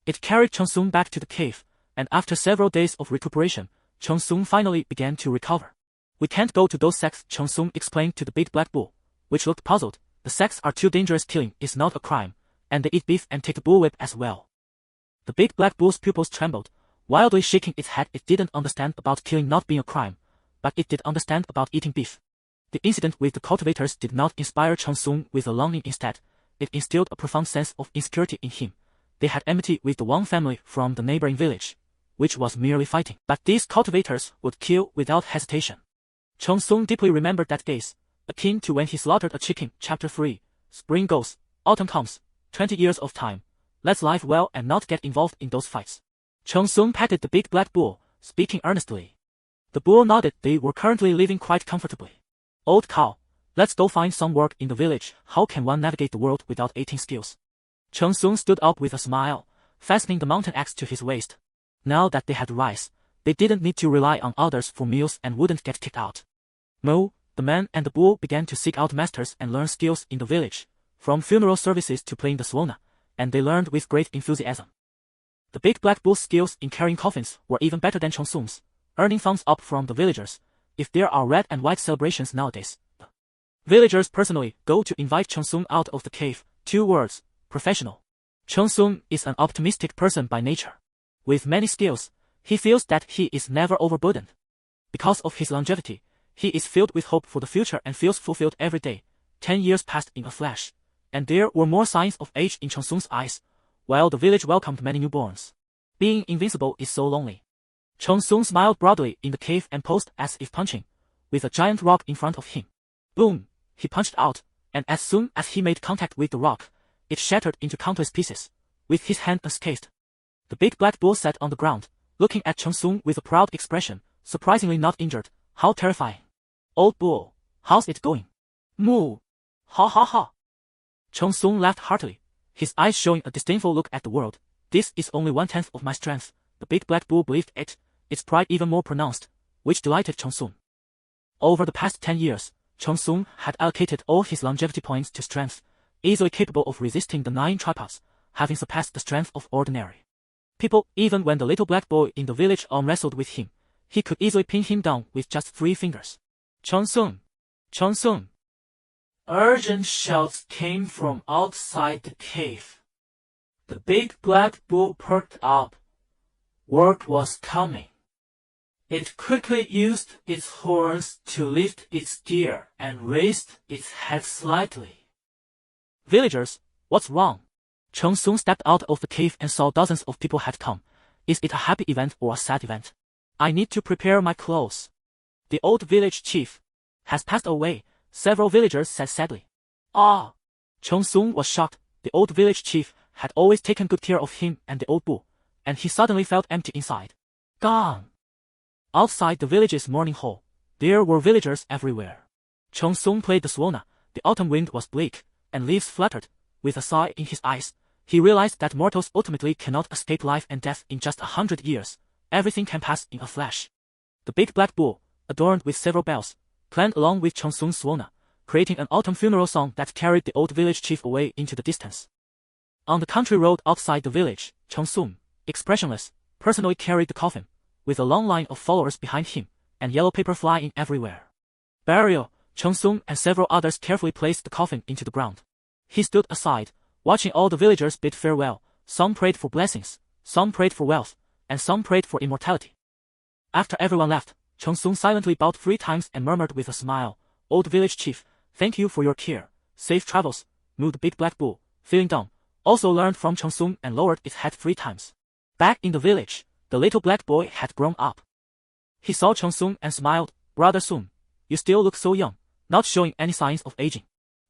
Speaker 1: It carried Chong Sung back to the cave, and after several days of recuperation, Chong Sung finally began to recover. "We can't go to those sects," Chong Sung explained to the big black bull, which looked puzzled. "The sects are too dangerous. Killing is not a crime, and they eat beef and take a bullwhip as well." The big black bull's pupils trembled, wildly shaking its head. It didn't understand about killing not being a crime, but it did understand about eating beef. The incident with the cultivators did not inspire Chong Sung with a longing. Instead, it instilled a profound sense of insecurity in him. They had enmity with the Wang family from the neighboring village, which was merely fighting. But these cultivators would kill without hesitation. Chong Sung deeply remembered that gaze, akin to when he slaughtered a chicken. Chapter 3, Spring goes, autumn comes, 20 years of time. Let's live well and not get involved in those fights. Chong Sung patted the big black bull, speaking earnestly. The bull nodded. They were currently living quite comfortably. "Old cow, let's go find some work in the village. How can one navigate the world without eating skills?" Chong Sung stood up with a smile, fastening the mountain axe to his waist. Now that they had rice, they didn't need to rely on others for meals and wouldn't get kicked out. Moo, the man and the bull began to seek out masters and learn skills in the village, from funeral services to playing the swona, and they learned with great enthusiasm. The big black bull's skills in carrying coffins were even better than Chong Sung's, earning thumbs up from the villagers. If there are red and white celebrations nowadays, the villagers personally go to invite Chong Sung out of the cave. 2 words, professional. Cheng Sung is an optimistic person by nature. With many skills, he feels that he is never overburdened. Because of his longevity, he is filled with hope for the future and feels fulfilled every day. 10 years passed in a flash, and there were more signs of age in Cheng Sung's eyes, while the village welcomed many newborns. Being invincible is so lonely. Cheng Sung smiled broadly in the cave and posed as if punching, with a giant rock in front of him. Boom! He punched out, and as soon as he made contact with the rock, it shattered into countless pieces, with his hand unscathed. The big black bull sat on the ground, looking at Cheng Sung with a proud expression, surprisingly not injured. How terrifying. Old bull, how's it going? Moo! Ha ha ha! Cheng Sung laughed heartily, his eyes showing a disdainful look at the world. This is only 1/10 of my strength. The big black bull believed it, its pride even more pronounced, which delighted Cheng Sung. Over the past 10 years, Cheng Sung had allocated all his longevity points to strength, easily capable of resisting the 9 tripods, having surpassed the strength of ordinary people. Even when the little black boy in the village arm wrestled with him, he could easily pin him down with just 3 fingers. Cheng Sung! Cheng Sung!
Speaker 2: Urgent shouts came from outside the cave. The big black bull perked up. Word was coming. It quickly used its horns to lift its gear and raised its head slightly.
Speaker 1: Villagers, what's wrong? Cheng Sung stepped out of the cave and saw dozens of people had come. Is it a happy event or a sad event? I need to prepare my clothes. The old village chief has passed away, several villagers said sadly. Ah! Cheng Sung was shocked. The old village chief had always taken good care of him and the old bull, and he suddenly felt empty inside. Gone! Outside the village's mourning hall, there were villagers everywhere. Cheng Sung played the Swana. The autumn wind was bleak, and leaves fluttered. With a sigh in his eyes, he realized that mortals ultimately cannot escape life and death in just 100 years. Everything can pass in a flash. The big black bull, adorned with several bells, played along with Cheng Sung's Swana, creating an autumn funeral song that carried the old village chief away into the distance. On the country road outside the village, Cheng Sung, expressionless, personally carried the coffin, with a long line of followers behind him, and yellow paper flying everywhere. Burial, Cheng Sung and several others carefully placed the coffin into the ground. He stood aside, watching all the villagers bid farewell. Some prayed for blessings, some prayed for wealth, and some prayed for immortality. After everyone left, Cheng Sung silently bowed 3 times and murmured with a smile, "Old village chief, thank you for your care. Safe travels." Moo, the big black bull, feeling down, also learned from Cheng Sung and lowered its head 3 times. Back in the village, the little black boy had grown up. He saw Cheng Sung and smiled. "Brother Sung, you still look so young, not showing any signs of aging."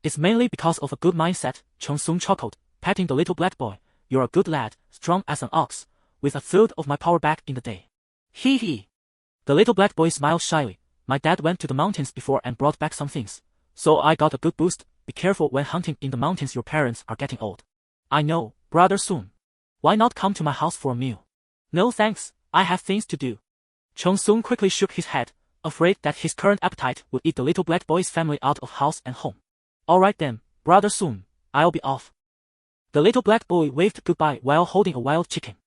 Speaker 1: "It's mainly because of a good mindset," Cheng Sung chuckled, patting the little black boy. "You're a good lad, strong as an ox, with a third of my power back in the day." "Hee hee." The little black boy smiled shyly. "My dad went to the mountains before and brought back some things, so I got a good boost. Be careful when hunting in the mountains, your parents are getting old." "I know, Brother Sung. Why not come to my house for a meal?" "No thanks, I have things to do." Cheng Sung quickly shook his head, afraid that his current appetite would eat the little black boy's family out of house and home. "Alright then, Brother Sung, I'll be off." The little black boy waved goodbye while holding a wild chicken.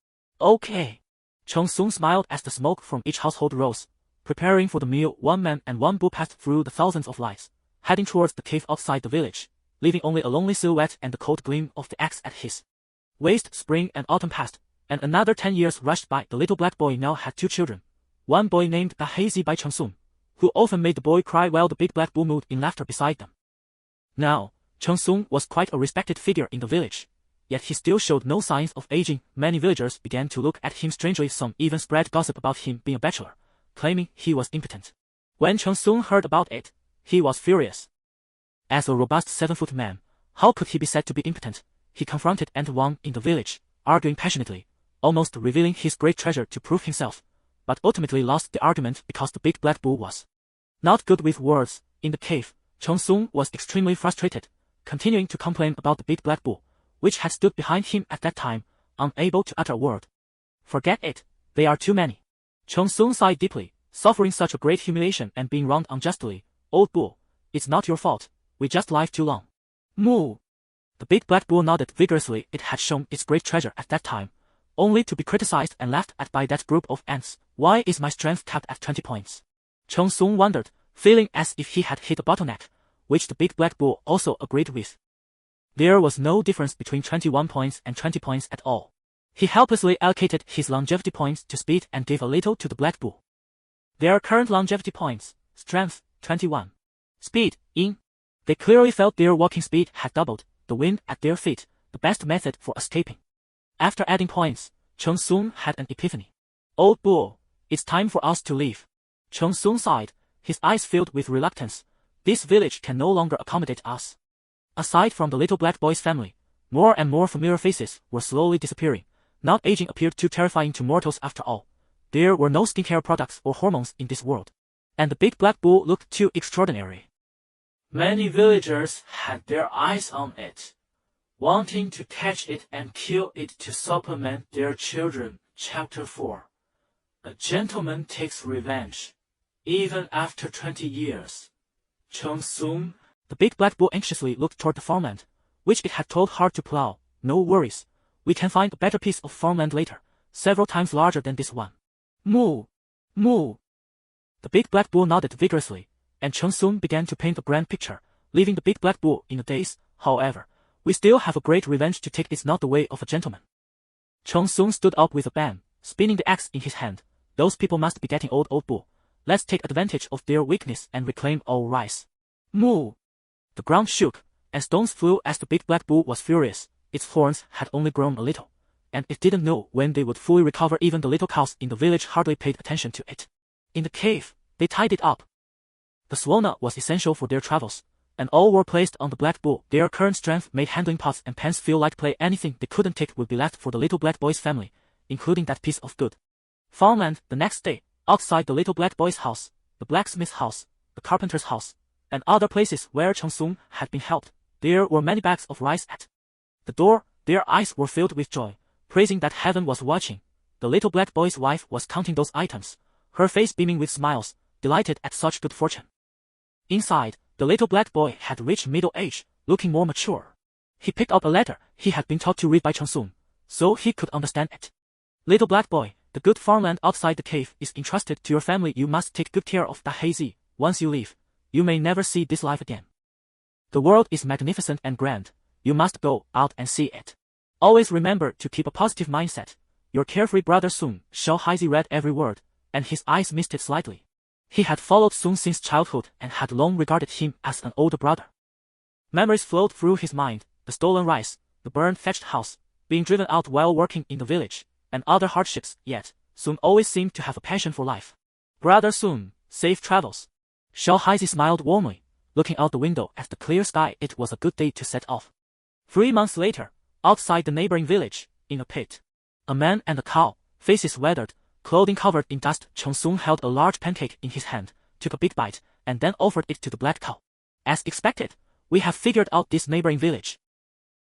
Speaker 1: "Okay." Cheng Sung smiled as the smoke from each household rose. Preparing for the meal, 1 man and 1 bull passed through the thousands of lights, heading towards the cave outside the village, leaving only a lonely silhouette and the cold gleam of the axe at his waist. Spring and autumn passed, and another 10 years rushed by. The little black boy now had 2 children. One boy named Hazy by Cheng Sung, who often made the boy cry while the big black bull moved in laughter beside them. Now, Cheng Sung was quite a respected figure in the village, yet he still showed no signs of aging. Many villagers began to look at him strangely. Some even spread gossip about him being a bachelor, claiming he was impotent. When Cheng Sung heard about it, he was furious. As a robust 7-foot man, how could he be said to be impotent? He confronted everyone in the village, arguing passionately, almost revealing his great treasure to prove himself, but ultimately lost the argument because the big black bull was not good with words. In the cave, Cheng Sung was extremely frustrated, continuing to complain about the big black bull, which had stood behind him at that time, unable to utter a word. "Forget it, they are too many." Cheng Sung sighed deeply, suffering such a great humiliation and being wronged unjustly. "Old bull, it's not your fault, we just lived too long." "Moo." The big black bull nodded vigorously. It had shown its great treasure at that time, only to be criticized and laughed at by that group of ants. "Why is my strength capped at 20 points? Cheng Sung wondered, feeling as if he had hit a bottleneck, which the big black bull also agreed with. There was no difference between 21 points and 20 points at all. He helplessly allocated his longevity points to speed and gave a little to the black bull. Their current longevity points: strength, 21. Speed, in. They clearly felt their walking speed had doubled, the wind at their feet, the best method for escaping. After adding points, Cheng Sung had an epiphany. Old bull, it's time for us to leave. Cheng Sung sighed, his eyes filled with reluctance. This village can no longer accommodate us. Aside from the little black boy's family, more and more familiar faces were slowly disappearing. Not aging appeared too terrifying to mortals after all. There were no skincare products or hormones in this world. And the big black bull looked too extraordinary.
Speaker 2: Many villagers had their eyes on it, wanting to catch it and kill it to supplement their children. Chapter 4. A gentleman takes revenge, even after 20 years. Cheng Sung.
Speaker 1: The big black bull anxiously looked toward the farmland, which it had toiled hard to plow. No worries. We can find a better piece of farmland later, several times larger than this one. Moo! Moo! The big black bull nodded vigorously, and Cheng Sung began to paint a grand picture, leaving the big black bull in a daze. However, we still have a great revenge to take. It's not the way of a gentleman. Cheng Sung stood up with a bang, spinning the axe in his hand. Those people must be getting old bull. Let's take advantage of their weakness and reclaim our rice. Moo! The ground shook, and stones flew as the big black bull was furious. Its horns had only grown a little, and it didn't know when they would fully recover. Even the little cows in the village hardly paid attention to it. In the cave, they tied it up. The swolna was essential for their travels, and all were placed on the black bull. Their current strength made handling pots and pans feel like play. Anything they couldn't take would be left for the little black boy's family, including that piece of good farmland. The next day, outside the little black boy's house, the blacksmith's house, the carpenter's house, and other places where Cheng Sung had been helped, there were many bags of rice at the door. Their eyes were filled with joy, praising that heaven was watching. The little black boy's wife was counting those items, her face beaming with smiles, delighted at such good fortune. Inside, the little black boy had reached middle age, looking more mature. He picked up a letter he had been taught to read by Cheng Sung, so he could understand it. Little black boy, the good farmland outside the cave is entrusted to your family. You must take good care of the hazy. Once you leave, you may never see this life again. The world is magnificent and grand. You must go out and see it. Always remember to keep a positive mindset. Your carefree brother Sung. Xiao Haizi read every word, and his eyes misted slightly. He had followed Sung since childhood and had long regarded him as an older brother. Memories flowed through his mind, the stolen rice, the burned thatched house, being driven out while working in the village, and other hardships. Yet, Sung always seemed to have a passion for life. Brother Sung, safe travels. Xiao Haizi smiled warmly, looking out the window at the clear sky. It was a good day to set off. 3 months later, outside the neighboring village, in a pit, a man and a cow, faces weathered, clothing covered in dust. Cheng Sung held a large pancake in his hand, took a big bite, and then offered it to the black cow. As expected, we have figured out this neighboring village.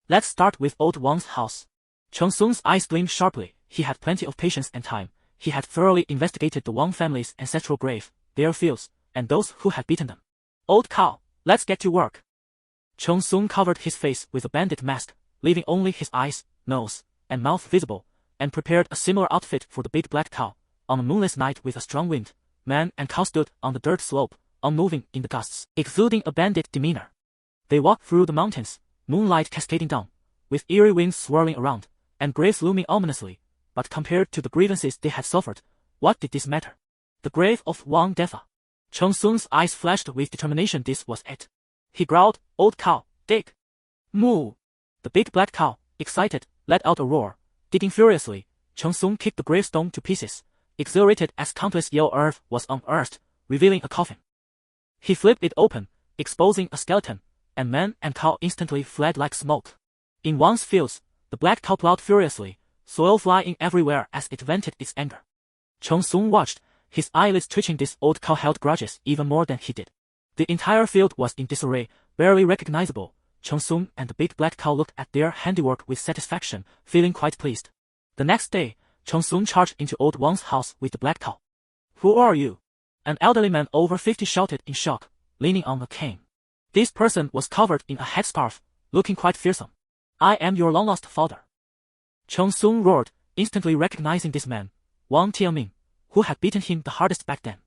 Speaker 1: Let's start with old Wang's house. Cheng Sung's eyes gleamed sharply. He had plenty of patience and time. He had thoroughly investigated the Wang family's ancestral grave, their fields, and those who had beaten them. Old cow, let's get to work. Cheng Sung covered his face with a bandit mask, leaving only his eyes, nose, and mouth visible, and prepared a similar outfit for the big black cow. On a moonless night with a strong wind, man and cow stood on the dirt slope, unmoving in the gusts, exuding a bandit demeanor. They walked through the mountains, moonlight cascading down, with eerie winds swirling around, and graves looming ominously. But compared to the grievances they had suffered, what did this matter? The grave of Wang Defa. Cheng Sung's eyes flashed with determination. This was it. He growled, "Old cow, dig." Moo! The big black cow, excited, let out a roar. Digging furiously, Cheng Sung kicked the gravestone to pieces, exhilarated as countless yellow earth was unearthed, revealing a coffin. He flipped it open, exposing a skeleton, and man and cow instantly fled like smoke. In Wang's fields, the black cow plowed furiously, soil flying everywhere as it vented its anger. Cheng Sung watched, his eyelids twitching. This old cow held grudges even more than he did. The entire field was in disarray, barely recognizable. Cheng Sung and the big black cow looked at their handiwork with satisfaction, feeling quite pleased. The next day, Cheng Sung charged into old Wang's house with the black cow. "Who are you?" An elderly man over 50 shouted in shock, leaning on a cane. This person was covered in a headscarf, looking quite fearsome. "I am your long-lost father." Cheng Sung roared, instantly recognizing this man, Wang Tianming, who had beaten him the hardest back then.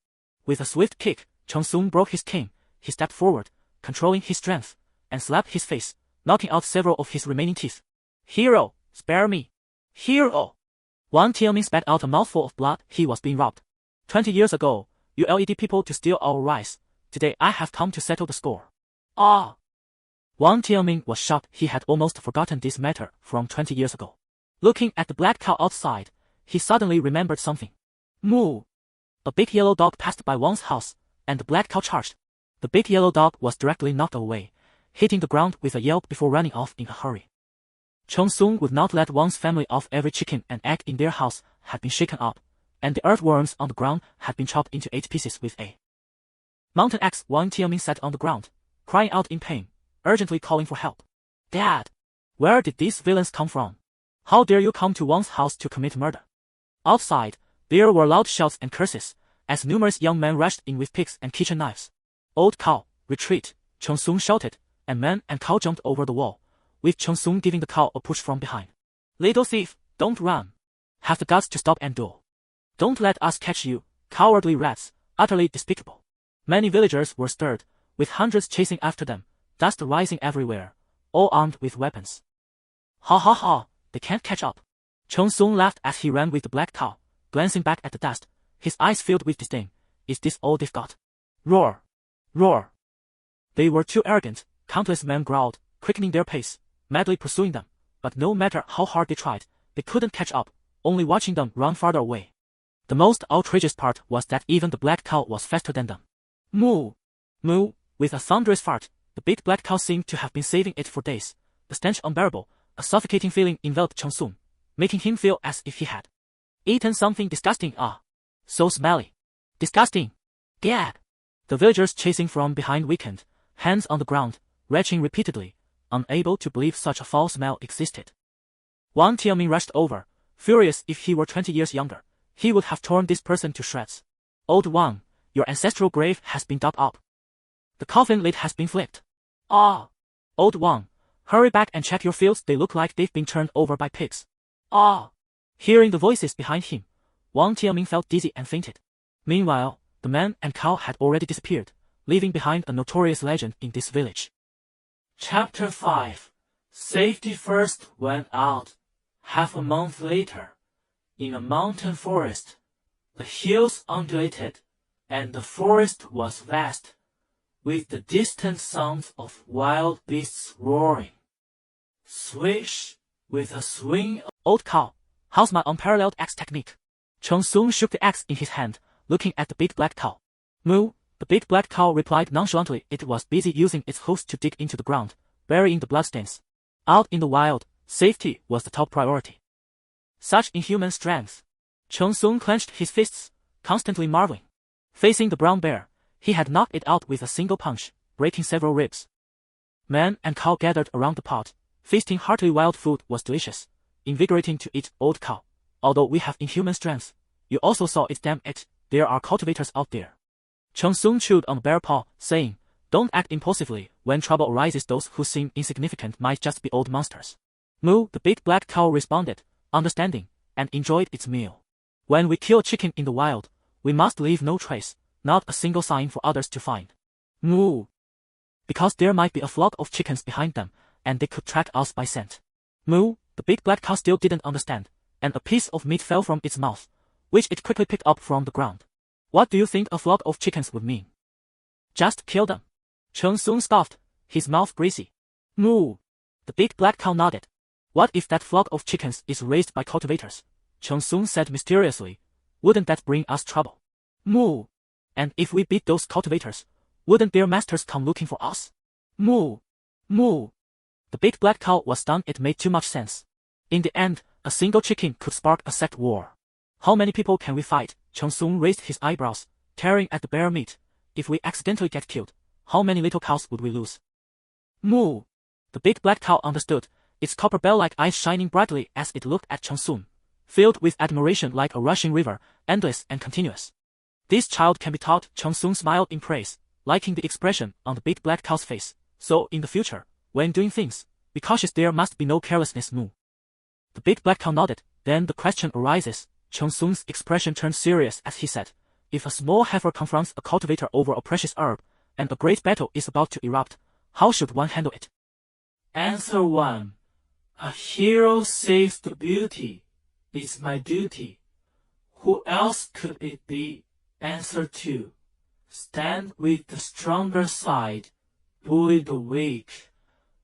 Speaker 1: With a swift kick, Cheng Sung broke his cane. He stepped forward, controlling his strength, and slapped his face, knocking out several of his remaining teeth. Hero, spare me. Hero! Wang Tianming spat out a mouthful of blood. He was being robbed. 20 years ago, you LED people to steal our rice. Today I have come to settle the score. Ah! Wang Tianming was shocked. He had almost forgotten this matter from 20 years ago. Looking at the black cow outside, he suddenly remembered something. Moo! A big yellow dog passed by Wang's house, and the black cow charged. The big yellow dog was directly knocked away, hitting the ground with a yelp before running off in a hurry. Cheng Sung would not let Wang's family off. Every chicken and egg in their house had been shaken up, and the earthworms on the ground had been chopped into 8 pieces with a mountain axe. Wang Tianming sat on the ground, crying out in pain, urgently calling for help. Dad! Where did these villains come from? How dare you come to Wang's house to commit murder? Outside, there were loud shouts and curses, as numerous young men rushed in with picks and kitchen knives. Old cow, retreat, Cheng Sung shouted, and man and cow jumped over the wall, with Cheng Sung giving the cow a push from behind. Little thief, don't run. Have the guts to stop and duel. Don't let us catch you, cowardly rats, utterly despicable. Many villagers were stirred, with hundreds chasing after them, dust rising everywhere, all armed with weapons. Ha ha ha, they can't catch up. Cheng Sung laughed as he ran with the black cow, glancing back at the dust, his eyes filled with disdain. Is this all they've got? Roar! Roar! They were too arrogant. Countless men growled, quickening their pace, madly pursuing them, but no matter how hard they tried, they couldn't catch up, only watching them run farther away. The most outrageous part was that even the black cow was faster than them. Moo! Moo! With a thunderous fart, the big black cow seemed to have been saving it for days. The stench unbearable, a suffocating feeling enveloped Cheng Sung, making him feel as if he had eaten something disgusting. Ah! So smelly. Disgusting. Gag! The villagers chasing from behind weakened, hands on the ground, retching repeatedly, unable to believe such a foul smell existed. Wang Tianming rushed over, furious. If he were 20 years younger, he would have torn this person to shreds. Old Wang, your ancestral grave has been dug up. The coffin lid has been flipped. Ah! Old Wang, hurry back and check your fields. They look like they've been turned over by pigs. Ah! Hearing the voices behind him, Wang Tianming felt dizzy and fainted. Meanwhile, the man and cow had already disappeared, leaving behind a notorious legend in this village.
Speaker 2: Chapter 5. Safety first went out. Half a month later, in a mountain forest, the hills undulated, and the forest was vast, with the distant sounds of wild beasts roaring. Swish, with a swing.
Speaker 1: Old cow, how's my unparalleled axe technique? Cheng Sung shook the axe in his hand, looking at the big black cow. Moo! The big black cow replied nonchalantly. It was busy using its hooves to dig into the ground, burying the bloodstains. Out in the wild, safety was the top priority. Such inhuman strength. Cheng Sung clenched his fists, constantly marveling. Facing the brown bear, he had knocked it out with a single punch, breaking several ribs. Man and cow gathered around the pot, feasting heartily. Wild food was delicious, invigorating to eat. Old cow, although we have inhuman strength, you also saw it. Damn it, there are cultivators out there. Cheng Sung chewed on the bear paw, saying, don't act impulsively. When trouble arises, those who seem insignificant might just be old monsters. Moo! The big black cow responded, understanding, and enjoyed its meal. When we kill chicken in the wild, we must leave no trace, not a single sign for others to find. Moo! Because there might be a flock of chickens behind them, and they could track us by scent. Moo! The big black cow still didn't understand, and a piece of meat fell from its mouth, which it quickly picked up from the ground. What do you think a flock of chickens would mean? Just kill them. Cheng Sung scoffed, his mouth greasy. Moo! The big black cow nodded. What if that flock of chickens is raised by cultivators? Cheng Sung said mysteriously. Wouldn't that bring us trouble? Moo! And if we beat those cultivators, wouldn't their masters come looking for us? Moo! Moo! The big black cow was stunned. It made too much sense. In the end, a single chicken could spark a sect war. How many people can we fight? Cheng Sung raised his eyebrows, tearing at the bear meat. If we accidentally get killed, how many little cows would we lose? Moo! The big black cow understood, its copper bell-like eyes shining brightly as it looked at Cheng Sung, filled with admiration like a rushing river, endless and continuous. This child can be taught. Cheng Sung smiled in praise, liking the expression on the big black cow's face. So in the future, when doing things, be cautious. There must be no carelessness. Moo! The big black cow nodded. Then the question arises. Cheng Sung's expression turned serious as he said, if a small heifer confronts a cultivator over a precious herb, and a great battle is about to erupt, how should one handle it?
Speaker 2: Answer 1. A hero saves the beauty. It's my duty. Who else could it be? Answer 2. Stand with the stronger side. Bully the weak.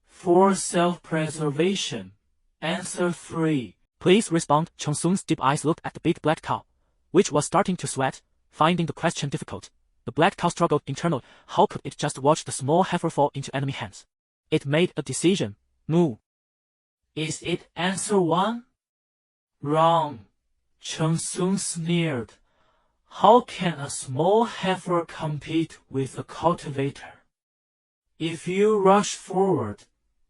Speaker 2: For self-preservation. Answer 3.
Speaker 1: Please respond. Chong-Soon's deep eyes looked at the big black cow, which was starting to sweat, finding the question difficult. The black cow struggled internally. How could it just watch the small heifer fall into enemy hands? It made a decision. Moo.
Speaker 2: Is it answer 1? Wrong. Chong-Soon sneered. How can a small heifer compete with a cultivator? If you rush forward,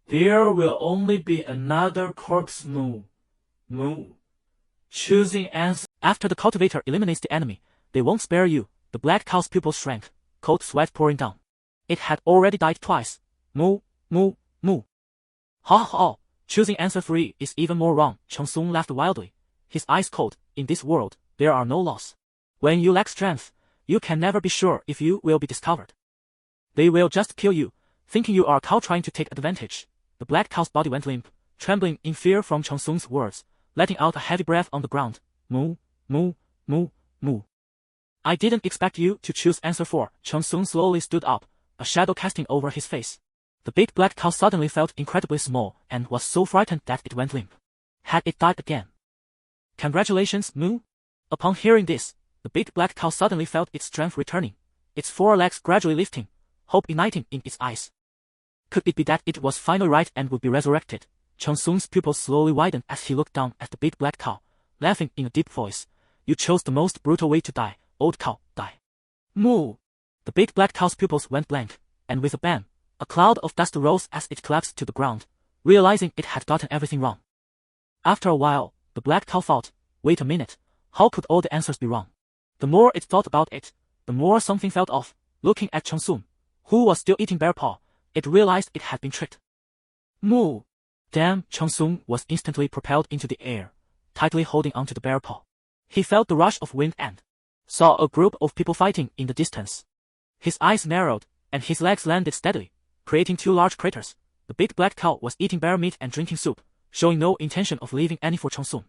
Speaker 2: there will only be another corpse. Moo. Moo. Choosing answer.
Speaker 1: After the cultivator eliminates the enemy, they won't spare you. The black cow's pupils shrank, cold sweat pouring down. It had already died twice. Moo, moo, moo. Ha ha ha. Choosing answer 3 is even more wrong. Chong-Soon laughed wildly, his eyes cold. In this world, there are no laws. When you lack strength, you can never be sure if you will be discovered. They will just kill you, thinking you are a cow trying to take advantage. The black cow's body went limp, trembling in fear from Chong-Soon's words, letting out a heavy breath on the ground. Moo, moo, moo, moo. I didn't expect you to choose answer 4. Chong-Soon slowly stood up, a shadow casting over his face. The big black cow suddenly felt incredibly small and was so frightened that it went limp. Had it died again? Congratulations, Moo. Upon hearing this, the big black cow suddenly felt its strength returning, its forelegs gradually lifting, hope igniting in its eyes. Could it be that it was finally right and would be resurrected? Chong-Soon's pupils slowly widened as he looked down at the big black cow, laughing in a deep voice. You chose the most brutal way to die, old cow, die. Moo! The big black cow's pupils went blank, and with a bang, a cloud of dust rose as it collapsed to the ground, realizing it had gotten everything wrong. After a while, the black cow thought, wait a minute, how could all the answers be wrong? The more it thought about it, the more something felt off. Looking at Chong-Soon, who was still eating bear paw, it realized it had been tricked. Moo! Damn! Chong-Soon was instantly propelled into the air, tightly holding onto the bear paw. He felt the rush of wind and saw a group of people fighting in the distance. His eyes narrowed, and his legs landed steadily, creating 2 large craters. The big black cow was eating bear meat and drinking soup, showing no intention of leaving any for Chong-Soon.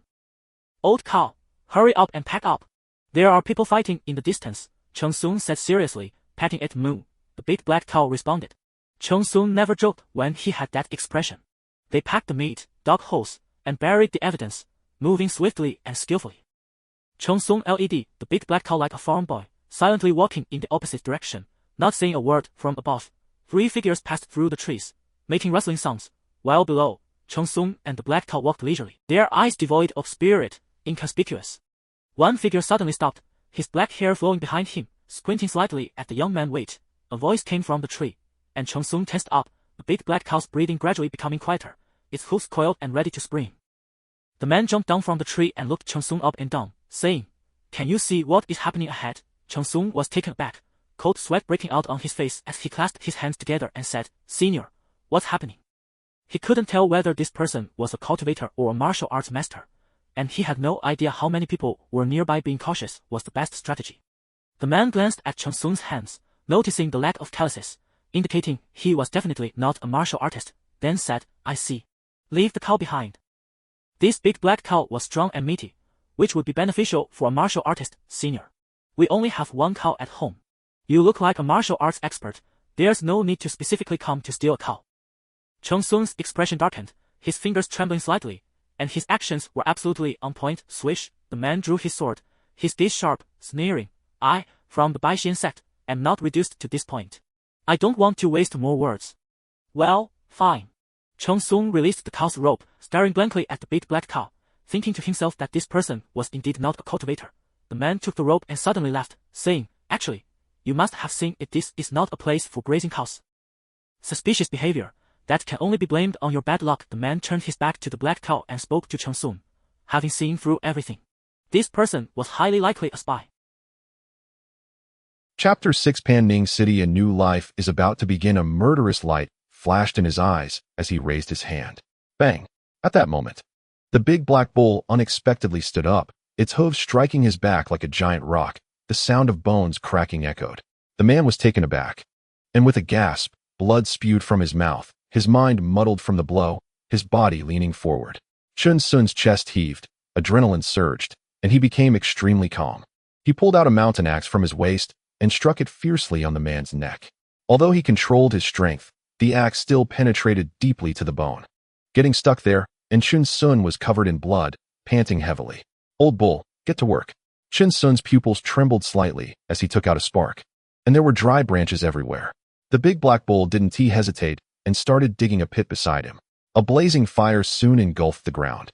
Speaker 1: Old cow, hurry up and pack up. There are people fighting in the distance, Chong-Soon said seriously, patting it. Moo. The big black cow responded. Chong-Soon never joked when he had that expression. They packed the meat, dug holes, and buried the evidence, moving swiftly and skillfully. Chong-Soon led the big black cow like a farm boy, silently walking in the opposite direction, not saying a word. From above, 3 figures passed through the trees, making rustling sounds, while below, Chong-Soon and the black cow walked leisurely, their eyes devoid of spirit, inconspicuous. One figure suddenly stopped, his black hair flowing behind him, squinting slightly at the young man. Wait! A voice came from the tree, and Chong-Soon tensed up, the big black cow's breathing gradually becoming quieter, its hooves coiled and ready to spring. The man jumped down from the tree and looked Chong-Soon up and down, saying, Can you see what is happening ahead? Chong-Soon was taken aback, cold sweat breaking out on his face as he clasped his hands together and said, Senior, what's happening? He couldn't tell whether this person was a cultivator or a martial arts master, and he had no idea how many people were nearby. Being cautious was the best strategy. The man glanced at Chong-Soon's hands, noticing the lack of calluses, indicating he was definitely not a martial artist, then said, I see. Leave the cow behind. This big black cow was strong and meaty, which would be beneficial for a martial artist. Senior, we only have 1 cow at home. You look like a martial arts expert, there's no need to specifically come to steal a cow. Chong-Soon's expression darkened, his fingers trembling slightly, and his actions were absolutely on point. Swish, the man drew his sword, his gaze sharp, sneering. I, from the Baixian sect, am not reduced to this point. I don't want to waste more words. Well, fine. Chong-Soon released the cow's rope, staring blankly at the big black cow, thinking to himself that this person was indeed not a cultivator. The man took the rope and suddenly laughed, saying, Actually, you must have seen it. This is not a place for grazing cows. Suspicious behavior. That can only be blamed on your bad luck. The man turned his back to the black cow and spoke to Chong-Soon. Having seen through everything, this person was highly likely a spy.
Speaker 3: Chapter 6 Pan Ning City. A new life is about to begin. A murderous light flashed in his eyes as he raised his hand. Bang! At that moment, the big black bull unexpectedly stood up, its hooves striking his back like a giant rock. The sound of bones cracking echoed. The man was taken aback, and with a gasp, blood spewed from his mouth. his mind muddled from the blow, his body leaning forward. Chun Sun's chest heaved, adrenaline surged, and he became extremely calm. He pulled out a mountain axe from his waist and struck it fiercely on the man's neck. Although he controlled his strength, the axe still penetrated deeply to the bone. Getting stuck there, and Chun Sun was covered in blood, panting heavily. "Old bull, get to work." Chun Sun's pupils trembled slightly as he took out a spark, and there were dry branches everywhere. The big black bull didn't hesitate and started digging a pit beside him. A blazing fire soon engulfed the ground,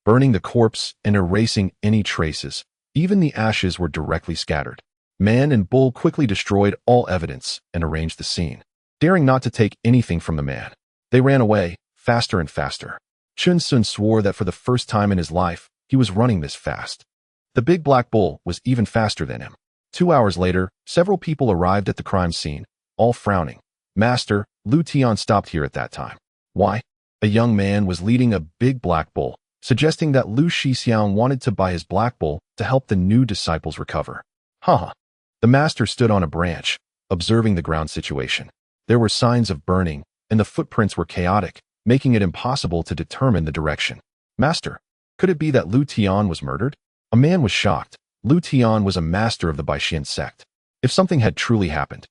Speaker 3: burning the corpse and erasing any traces. Even the ashes were directly scattered. Man and bull quickly destroyed all evidence and arranged the scene, daring not to take anything from the man. They ran away, faster and faster. Chun Sun swore that for the first time in his life, he was running this fast. The big black bull was even faster than him. 2 hours later, several people arrived at the crime scene, all frowning. "Master, Lu Tian stopped here at that time." "Why?" A young man was leading a big black bull, suggesting that Lu Shixiang wanted to buy his black bull to help the new disciples recover. "Huh." The master stood on a branch, observing the ground situation. There were signs of burning, and the footprints were chaotic, making it impossible to determine the direction. "Master, could it be that Lu Tian was murdered?" A man was shocked. Lu Tian was a master of the Baixian sect. If something had truly happened,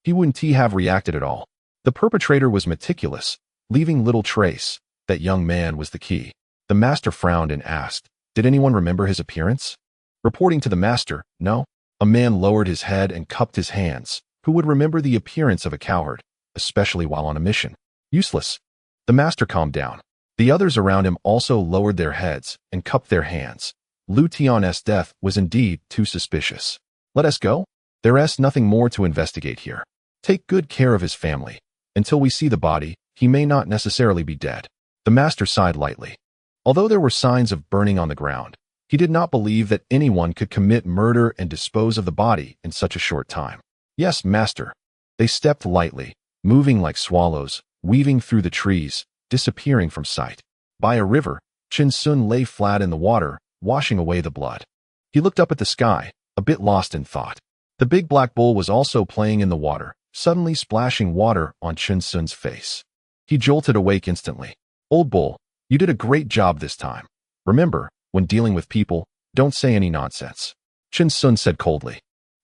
Speaker 3: he wouldn't have reacted at all. The perpetrator was meticulous, leaving little trace. That young man was the key. The master frowned and asked, "Did anyone remember his appearance?" Reporting to the master, "No." A man lowered his head and cupped his hands. Who would remember the appearance of a cowherd, especially while on a mission? Useless. The master calmed down. The others around him also lowered their heads and cupped their hands. Lu Tian's death was indeed too suspicious. "Let us go. There is nothing more to investigate here. Take good care of his family. Until we see the body, he may not necessarily be dead." The master sighed lightly. Although there were signs of burning on the ground, he did not believe that anyone could commit murder and dispose of the body in such a short time. "Yes, master." They stepped lightly, moving like swallows, weaving through the trees, disappearing from sight. By a river, Chun Sun lay flat in the water, washing away the blood. He looked up at the sky, a bit lost in thought. The big black bull was also playing in the water, suddenly splashing water on Chun Sun's face. He jolted awake instantly. "Old bull, you did a great job this time. Remember, when dealing with people, don't say any nonsense." Chun Sun said coldly.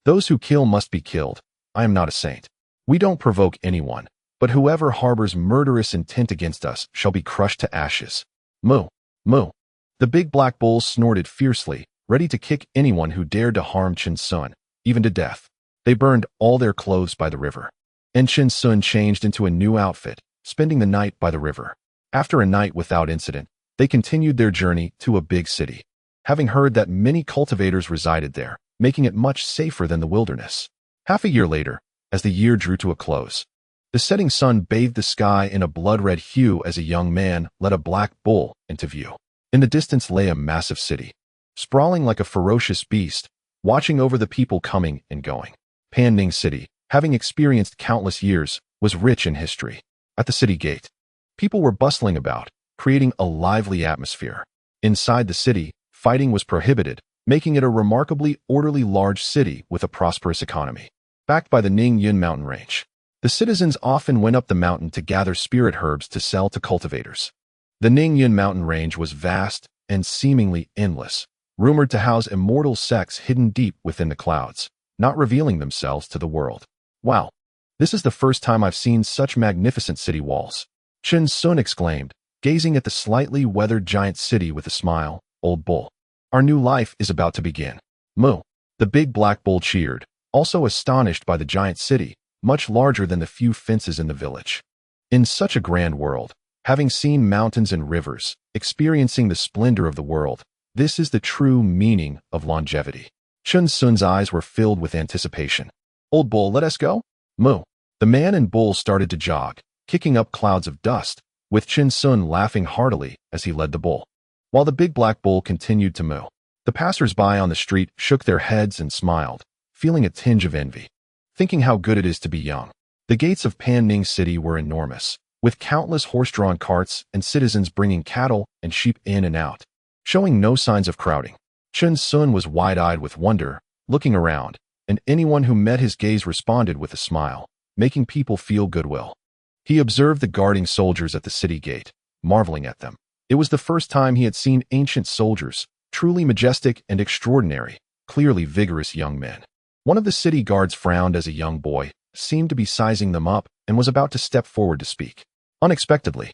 Speaker 3: "Those who kill must be killed. I am not a saint. We don't provoke anyone, but whoever harbors murderous intent against us shall be crushed to ashes." "Moo, moo." The big black bull snorted fiercely, ready to kick anyone who dared to harm Chun Sun, even to death. They burned all their clothes by the river. And Chun Sun changed into a new outfit, spending the night by the river. After a night without incident, they continued their journey to a big city, having heard that many cultivators resided there, making it much safer than the wilderness. Half a year later, as the year drew to a close, the setting sun bathed the sky in a blood-red hue as a young man led a black bull into view. In the distance lay a massive city, sprawling like a ferocious beast, watching over the people coming and going. Panning City, having experienced countless years, was rich in history. At the city gate, people were bustling about, creating a lively atmosphere. Inside the city, fighting was prohibited, making it a remarkably orderly large city with a prosperous economy. Backed by the Ningyun mountain range, the citizens often went up the mountain to gather spirit herbs to sell to cultivators. The Ningyun mountain range was vast and seemingly endless, rumored to house immortal sects hidden deep within the clouds, not revealing themselves to the world. "Wow, this is the first time I've seen such magnificent city walls," Chun Sun exclaimed, gazing at the slightly weathered giant city with a smile. "Old bull, our new life is about to begin." "Moo." The big black bull cheered, also astonished by the giant city, much larger than the few fences in the village. In such a grand world, having seen mountains and rivers, experiencing the splendor of the world, this is the true meaning of longevity. Chun Sun's eyes were filled with anticipation. "Old bull, let us go." "Moo." The man and bull started to jog, kicking up clouds of dust, with Chun Sun laughing heartily as he led the bull, while the big black bull continued to moo. The passers-by on the street shook their heads and smiled, feeling a tinge of envy, thinking how good it is to be young. The gates of Panning City were enormous, with countless horse-drawn carts and citizens bringing cattle and sheep in and out, showing no signs of crowding. Chun Sun was wide-eyed with wonder, looking around, and anyone who met his gaze responded with a smile, making people feel goodwill. He observed the guarding soldiers at the city gate, marveling at them. It was the first time he had seen ancient soldiers, truly majestic and extraordinary, clearly vigorous young men. One of the city guards frowned as a young boy, seemed to be sizing them up, and was about to step forward to speak. Unexpectedly,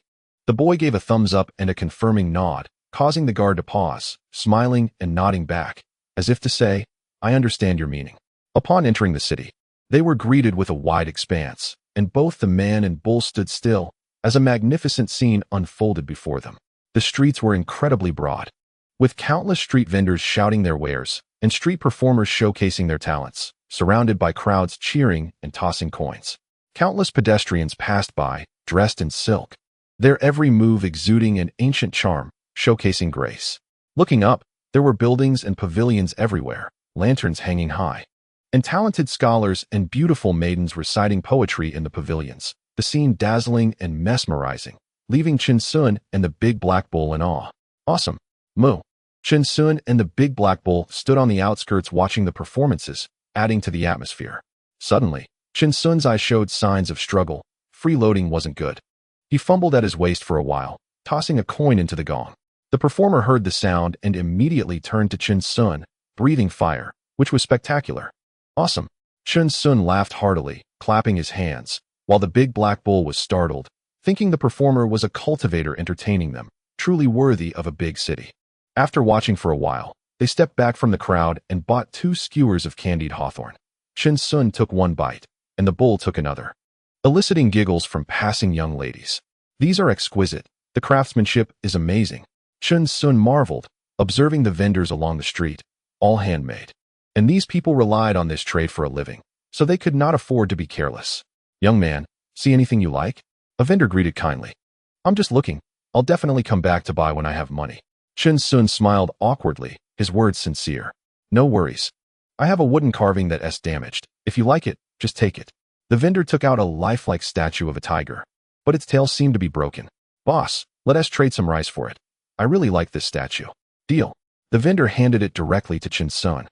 Speaker 3: the boy gave a thumbs up and a confirming nod, causing the guard to pause, smiling and nodding back, as if to say, "I understand your meaning." Upon entering the city, they were greeted with a wide expanse, and both the man and bull stood still as a magnificent scene unfolded before them. The streets were incredibly broad, with countless street vendors shouting their wares and street performers showcasing their talents, surrounded by crowds cheering and tossing coins. Countless pedestrians passed by, dressed in silk, their every move exuding an ancient charm, showcasing grace. Looking up, there were buildings and pavilions everywhere, lanterns hanging high, and talented scholars and beautiful maidens reciting poetry in the pavilions, the scene dazzling and mesmerizing, leaving Chin Sun and the big black bull in awe. Awesome. Moo. Chin Sun and the big black bull stood on the outskirts watching the performances, adding to the atmosphere. Suddenly, Chin Sun's eyes showed signs of struggle. Freeloading wasn't good. He fumbled at his waist for a while, tossing a coin into the gong. The performer heard the sound and immediately turned to Chin Sun, breathing fire, which was spectacular. Awesome. Chin Sun laughed heartily, clapping his hands, while the big black bull was startled, thinking the performer was a cultivator entertaining them, truly worthy of a big city. After watching for a while, they stepped back from the crowd and bought 2 skewers of candied hawthorn. Chin Sun took one bite, and the bull took another, eliciting giggles from passing young ladies. "These are exquisite. The craftsmanship is amazing." Chin Sun marveled, observing the vendors along the street, all handmade. And these people relied on this trade for a living, so they could not afford to be careless. "Young man, see anything you like?" A vendor greeted kindly. "I'm just looking. I'll definitely come back to buy when I have money." Chin Sun smiled awkwardly, his words sincere. "No worries. I have a wooden carving that's damaged. If you like it, just take it." The vendor took out a lifelike statue of a tiger, but its tail seemed to be broken. "Boss, let us trade some rice for it. I really like this statue." "Deal." The vendor handed it directly to Chin Sun,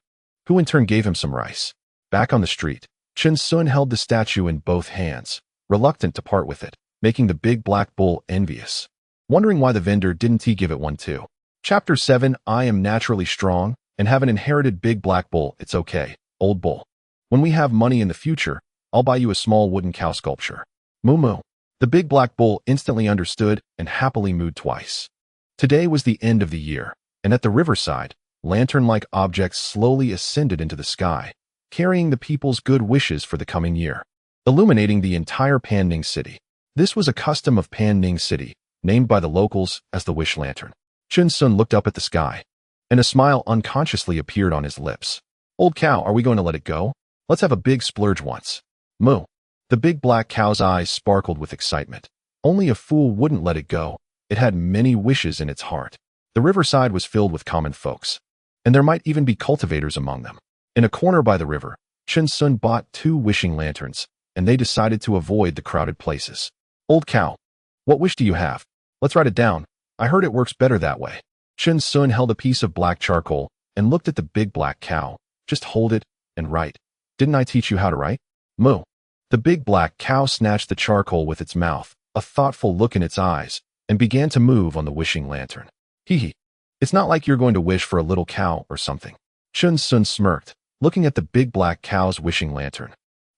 Speaker 3: who in turn gave him some rice. Back on the street, Chin Sun held the statue in both hands, reluctant to part with it, making the big black bull envious. Wondering why the vendor didn't he give it one too. Chapter 7. I am naturally strong and have an inherited big black bull. It's okay, old bull. When we have money in the future, I'll buy you a small wooden cow sculpture. Moo moo. The big black bull instantly understood and happily mooed twice. Today was the end of the year, and at the riverside, lantern-like objects slowly ascended into the sky, carrying the people's good wishes for the coming year, illuminating the entire Panning City. This was a custom of Panning City, named by the locals as the Wish Lantern. Chin Sun looked up at the sky, and a smile unconsciously appeared on his lips. "Old cow, are we going to let it go? Let's have a big splurge once." Moo. The big black cow's eyes sparkled with excitement. Only a fool wouldn't let it go. It had many wishes in its heart. The riverside was filled with common folks, and there might even be cultivators among them. In a corner by the river, Chin Sun bought 2 wishing lanterns, and they decided to avoid the crowded places. "Old cow, what wish do you have? Let's write it down. I heard it works better that way." Chin Sun held a piece of black charcoal and looked at the big black cow. "Just hold it and write. Didn't I teach you how to write?" Moo. The big black cow snatched the charcoal with its mouth, a thoughtful look in its eyes, and began to move on the wishing lantern. "Hee hee. It's not like you're going to wish for a little cow or something." Chin Sun smirked, looking at the big black cow's wishing lantern.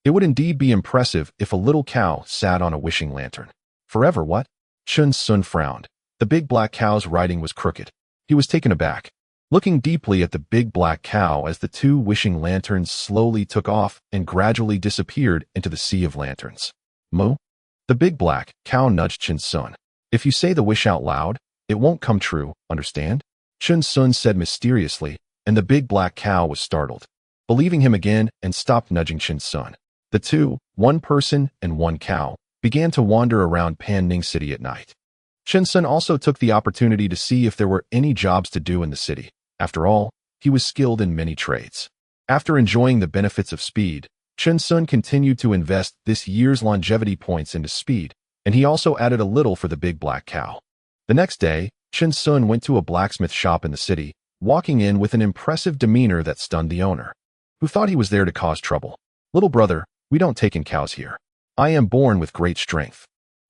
Speaker 3: It would indeed be impressive if a little cow sat on a wishing lantern. "Forever what?" Chin Sun frowned. The big black cow's writing was crooked. He was taken aback, looking deeply at the big black cow as the 2 wishing lanterns slowly took off and gradually disappeared into the sea of lanterns. "Moo?" The big black cow nudged Chin Sun. "If you say the wish out loud, it won't come true, understand?" Chin Sun said mysteriously, and the big black cow was startled, believing him again, and stopped nudging Chin Sun. The 2, one person and one cow, began to wander around Panning City at night. Chin Sun also took the opportunity to see if there were any jobs to do in the city. After all, he was skilled in many trades. After enjoying the benefits of speed, Chin Sun continued to invest this year's longevity points into speed, and he also added a little for the big black cow. The next day, Chin Sun went to a blacksmith shop in the city, walking in with an impressive demeanor that stunned the owner, who thought he was there to cause trouble. "Little brother, we don't take in cows here. I am born with great strength.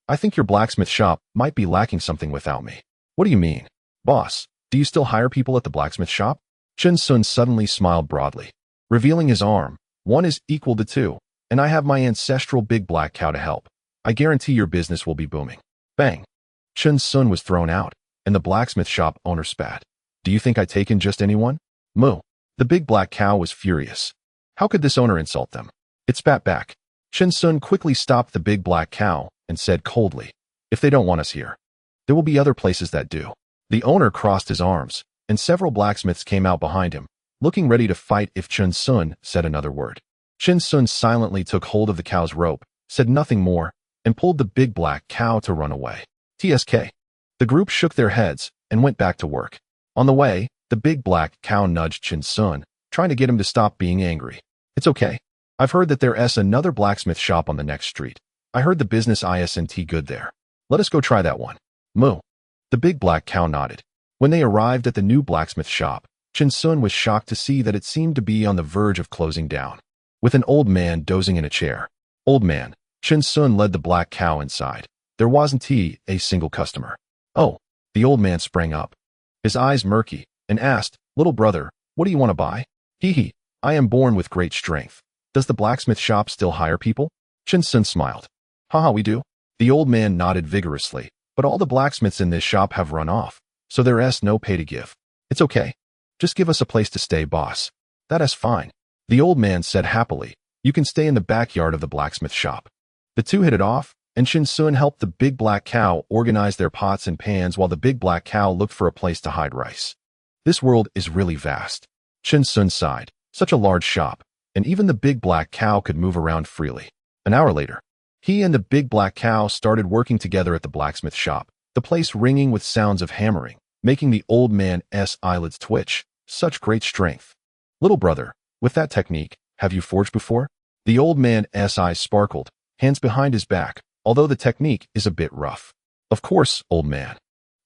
Speaker 3: I think your blacksmith shop might be lacking something without me. What do you mean? Boss, do you still hire people at the blacksmith shop? Chen Sun suddenly smiled broadly, revealing his arm. 1 is equal to 2, and I have my ancestral big black cow to help. I guarantee your business will be booming. Bang! Chen Sun was thrown out, and the blacksmith shop owner spat. Do you think I take in just anyone? Moo. The big black cow was furious. How could this owner insult them? It spat back. Chen Sun quickly stopped the big black cow and said coldly, if they don't want us here, there will be other places that do. The owner crossed his arms, and several blacksmiths came out behind him, looking ready to fight if Chen Sun said another word. Chen Sun silently took hold of the cow's rope, said nothing more, and pulled the big black cow to run away. TSK. The group shook their heads and went back to work. On the way, the big black cow nudged Chen Sun, trying to get him to stop being angry. It's okay. I've heard that there's another blacksmith shop on the next street. I heard the business isn't good there. Let us go try that one. Moo. The big black cow nodded. When they arrived at the new blacksmith shop, Chen Sun was shocked to see that it seemed to be on the verge of closing down, with an old man dozing in a chair. Old man. Chen Sun led the black cow inside. There wasn't a single customer. Oh, the old man sprang up, his eyes murky, and asked, little brother, what do you want to buy? Hee, I am born with great strength. Does the blacksmith shop still hire people? Chen Sun smiled. Haha, we do. The old man nodded vigorously, but all the blacksmiths in this shop have run off, so there's no pay to give. It's okay. Just give us a place to stay, boss. That is fine. The old man said happily, you can stay in the backyard of the blacksmith shop. The two hit it off, and Chen Sun helped the big black cow organize their pots and pans while the big black cow looked for a place to hide rice. This world is really vast. Chen Sun sighed. Such a large shop, and even the big black cow could move around freely. An hour later, he and the big black cow started working together at the blacksmith shop, the place ringing with sounds of hammering, making the old man's eyelids twitch. Such great strength. Little brother, with that technique, have you forged before? The old man's eyes sparkled, hands behind his back, although the technique is a bit rough. Of course, old man.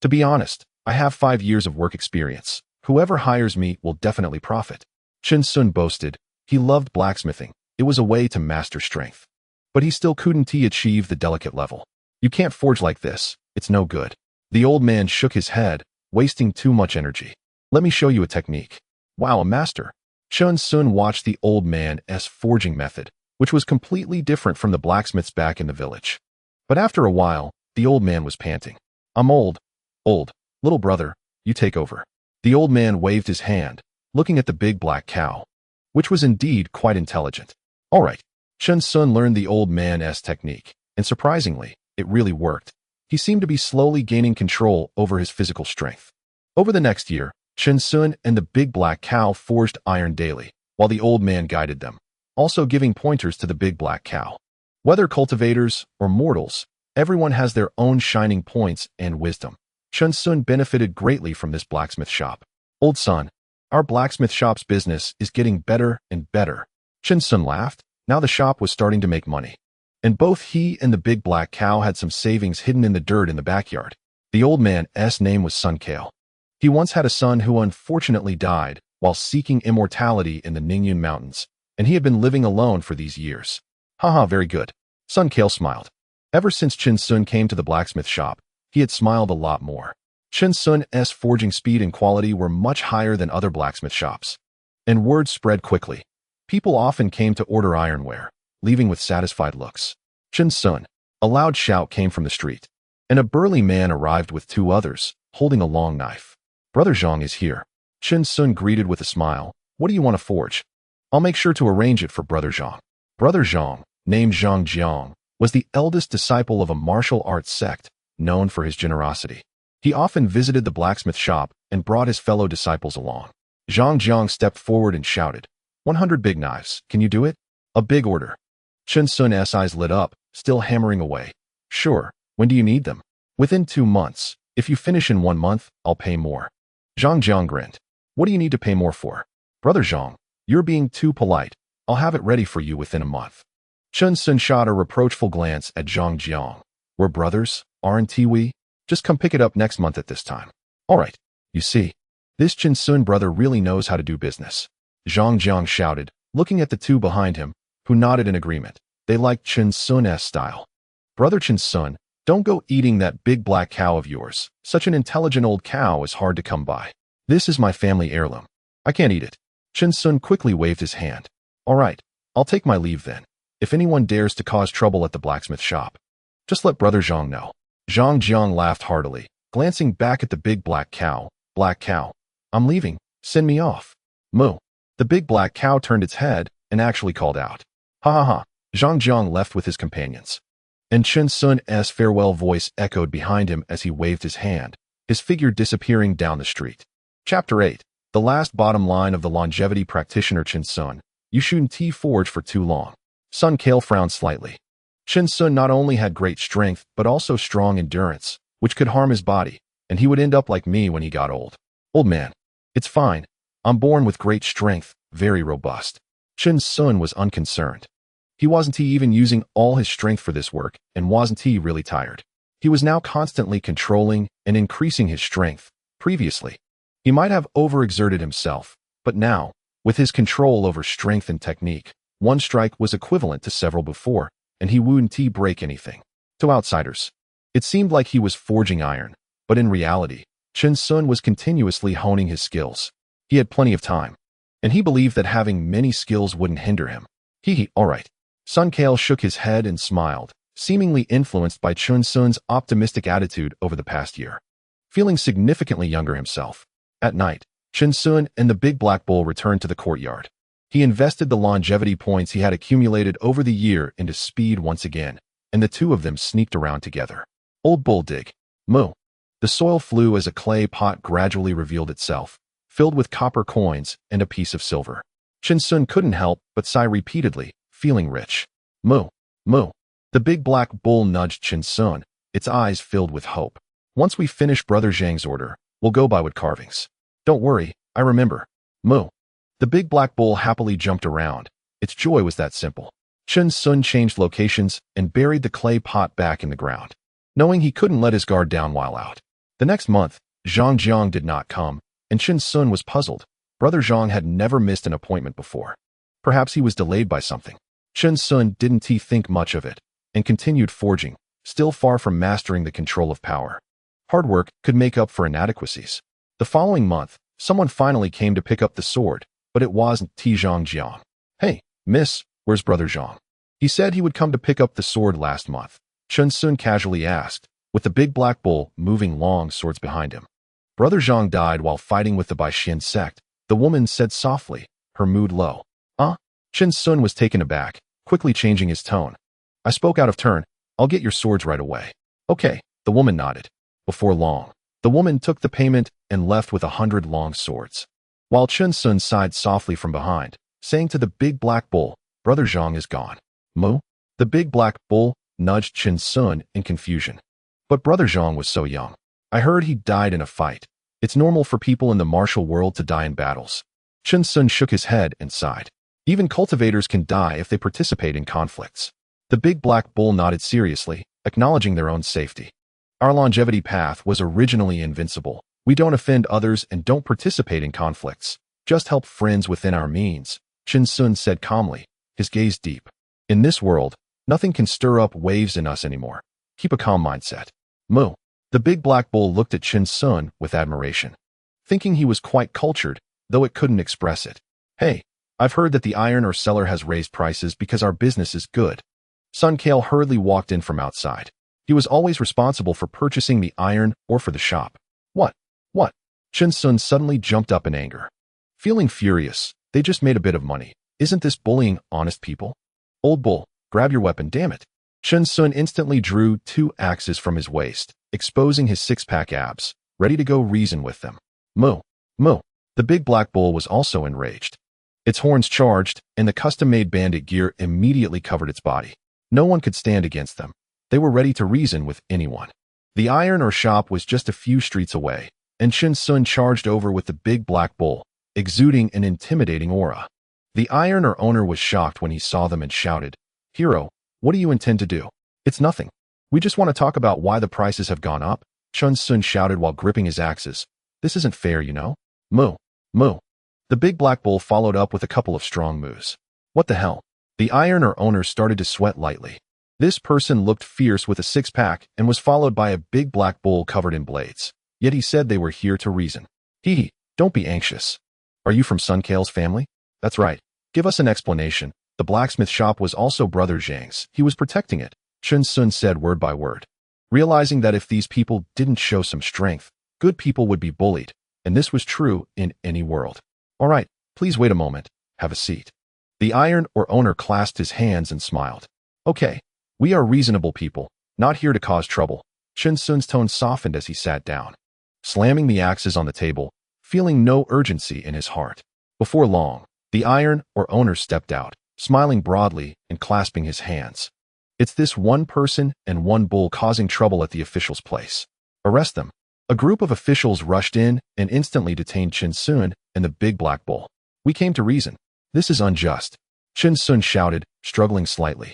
Speaker 3: To be honest, I have 5 years of work experience. Whoever hires me will definitely profit. Chen Sun boasted. He loved blacksmithing. It was a way to master strength. But he still couldn't achieve the delicate level. You can't forge like this. It's no good. The old man shook his head, wasting too much energy. Let me show you a technique. Wow, a master. Chen Sun watched the old man's forging method, which was completely different from the blacksmiths back in the village. But after a while, the old man was panting. I'm old. Little brother, you take over. The old man waved his hand, looking at the big black cow, which was indeed quite intelligent. All right. Chen Sun learned the old man's technique, and surprisingly, it really worked. He seemed to be slowly gaining control over his physical strength. Over the next year, Chen Sun and the big black cow forged iron daily, while the old man guided them, also giving pointers to the big black cow. Whether cultivators or mortals, everyone has their own shining points and wisdom. Chen Sun benefited greatly from this blacksmith shop. Old son, our blacksmith shop's business is getting better and better. Chen Sun laughed. Now the shop was starting to make money. And both he and the big black cow had some savings hidden in the dirt in the backyard. The old man's name was Sun Kale. He once had a son who unfortunately died while seeking immortality in the Ningyun Mountains, and he had been living alone for these years. Haha, very good. Sun Kale smiled. Ever since Chen Sun came to the blacksmith shop, he had smiled a lot more. Chen Sun's forging speed and quality were much higher than other blacksmith shops. And word spread quickly. People often came to order ironware, leaving with satisfied looks. Chen Sun. A loud shout came from the street, and a burly man arrived with 2 others, holding a long knife. Brother Zhang is here. Chen Sun greeted with a smile. What do you want to forge? I'll make sure to arrange it for Brother Zhang. Brother Zhang, named Zhang Jiang, was the eldest disciple of a martial arts sect, known for his generosity. He often visited the blacksmith shop and brought his fellow disciples along. Zhang Jiang stepped forward and shouted, 100 big knives, can you do it? A big order. Chen Sun's eyes lit up, still hammering away. Sure, when do you need them? Within 2 months. If you finish in 1 month, I'll pay more. Zhang Jiang grinned. What do you need to pay more for? Brother Zhang, you're being too polite. I'll have it ready for you within a month. Chen Sun shot a reproachful glance at Zhang Jiang. We're brothers, aren't we? Just come pick it up next month at this time. All right. You see, this Chen Sun brother really knows how to do business. Zhang Jiang shouted, looking at the 2 behind him, who nodded in agreement. They liked Chen Sun's style. Brother Chen Sun, Don't go eating that big black cow of yours. Such an intelligent old cow is hard to come by. This is my family heirloom. I can't eat it. Chen Sun quickly waved his hand. All right, I'll take my leave then. If anyone dares to cause trouble at the blacksmith shop, just let Brother Zhang know. Zhang Jiang laughed heartily, glancing back at the big black cow. Black cow, I'm leaving. Send me off. Moo. The big black cow turned its head and actually called out. Ha ha ha. Zhang Jiang left with his companions. And Chen Sun's farewell voice echoed behind him as he waved his hand, his figure disappearing down the street. Chapter 8. The last bottom line of the longevity practitioner Chen Sun. You shouldn't forge for too long. Sun Kale frowned slightly. Chen Sun not only had great strength, but also strong endurance, which could harm his body, and he would end up like me when he got old. Old man. It's fine. I'm born with great strength, very robust. Chen Sun was unconcerned. He wasn't even using all his strength for this work, and wasn't he really tired. He was now constantly controlling and increasing his strength. Previously, he might have overexerted himself, but now, with his control over strength and technique, one strike was equivalent to several before, and he wouldn't break anything. To outsiders, it seemed like he was forging iron, but in reality, Chen Sun was continuously honing his skills. He had plenty of time, and he believed that having many skills wouldn't hinder him. All right. Sun Kale shook his head and smiled, seemingly influenced by Chen Sun's optimistic attitude over the past year. Feeling significantly younger himself. At night, Chen Sun and the big black bull returned to the courtyard. He invested the longevity points he had accumulated over the year into speed once again, and the two of them sneaked around together. Old bull dig. Moo. The soil flew as a clay pot gradually revealed itself, filled with copper coins and a piece of silver. Chen Sun couldn't help but sigh repeatedly, feeling rich. Moo. Moo. The big black bull nudged Chen Sun, its eyes filled with hope. Once we finish Brother Zhang's order, we'll go by wood carvings. Don't worry, I remember. Moo. The big black bull happily jumped around. Its joy was that simple. Chen Sun changed locations and buried the clay pot back in the ground, knowing he couldn't let his guard down while out. The next month, Zhang Jiang did not come, and Chen Sun was puzzled. Brother Zhang had never missed an appointment before. Perhaps he was delayed by something. Chen Sun didn't think much of it, and continued forging, still far from mastering the control of power. Hard work could make up for inadequacies. The following month, someone finally came to pick up the sword, but it wasn't Zhang Jiang. Hey, miss, where's Brother Zhang? He said he would come to pick up the sword last month. Chen Sun casually asked, with the big black bull moving long swords behind him. Brother Zhang died while fighting with the Baixin sect, the woman said softly, her mood low. Chen Sun was taken aback, quickly changing his tone. I spoke out of turn. I'll get your swords right away. Okay, the woman nodded. Before long, the woman took the payment and left with 100 long swords. While Chen Sun sighed softly from behind, saying to the big black bull, Brother Zhang is gone. Moo? The big black bull nudged Chen Sun in confusion. But Brother Zhang was so young. I heard he died in a fight. It's normal for people in the martial world to die in battles. Chen Sun shook his head and sighed. Even cultivators can die if they participate in conflicts. The big black bull nodded seriously, acknowledging their own safety. Our longevity path was originally invincible. We don't offend others and don't participate in conflicts. Just help friends within our means, Chen Sun said calmly, his gaze deep. In this world, nothing can stir up waves in us anymore. Keep a calm mindset. Moo. The big black bull looked at Chen Sun with admiration, thinking he was quite cultured, though it couldn't express it. Hey, I've heard that the iron ore seller has raised prices because our business is good. Sun Kale hurriedly walked in from outside. He was always responsible for purchasing the iron ore for the shop. What? Chen Sun suddenly jumped up in anger. Feeling furious, they just made a bit of money. Isn't this bullying honest people? Old bull, grab your weapon, damn it. Chen Sun instantly drew 2 axes from his waist, exposing his six-pack abs, ready to go reason with them. Moo. The big black bull was also enraged. Its horns charged, and the custom-made bandit gear immediately covered its body. No one could stand against them. They were ready to reason with anyone. The iron ore shop was just a few streets away, and Chen Sun charged over with the big black bull, exuding an intimidating aura. The iron ore owner was shocked when he saw them and shouted, Hero, what do you intend to do? It's nothing. We just want to talk about why the prices have gone up, Chen Sun shouted while gripping his axes. This isn't fair, you know? Moo. The big black bull followed up with a couple of strong moves. What the hell? The iron ore owner started to sweat lightly. This person looked fierce with a six-pack and was followed by a big black bull covered in blades. Yet he said they were here to reason. Hee, don't be anxious. Are you from Sun Kale's family? That's right. Give us an explanation. The blacksmith shop was also Brother Zhang's. He was protecting it, Chen Sun said word by word. Realizing that if these people didn't show some strength, good people would be bullied, and this was true in any world. All right, please wait a moment. Have a seat. The iron or owner clasped his hands and smiled. Okay, we are reasonable people, not here to cause trouble. Chen Sun's tone softened as he sat down, slamming the axes on the table, feeling no urgency in his heart. Before long, the iron or owner stepped out, smiling broadly and clasping his hands. It's this one person and one bull causing trouble at the official's place. Arrest them. A group of officials rushed in and instantly detained Chen Sun and the big black bull. We came to reason. This is unjust. Chen Sun shouted, struggling slightly.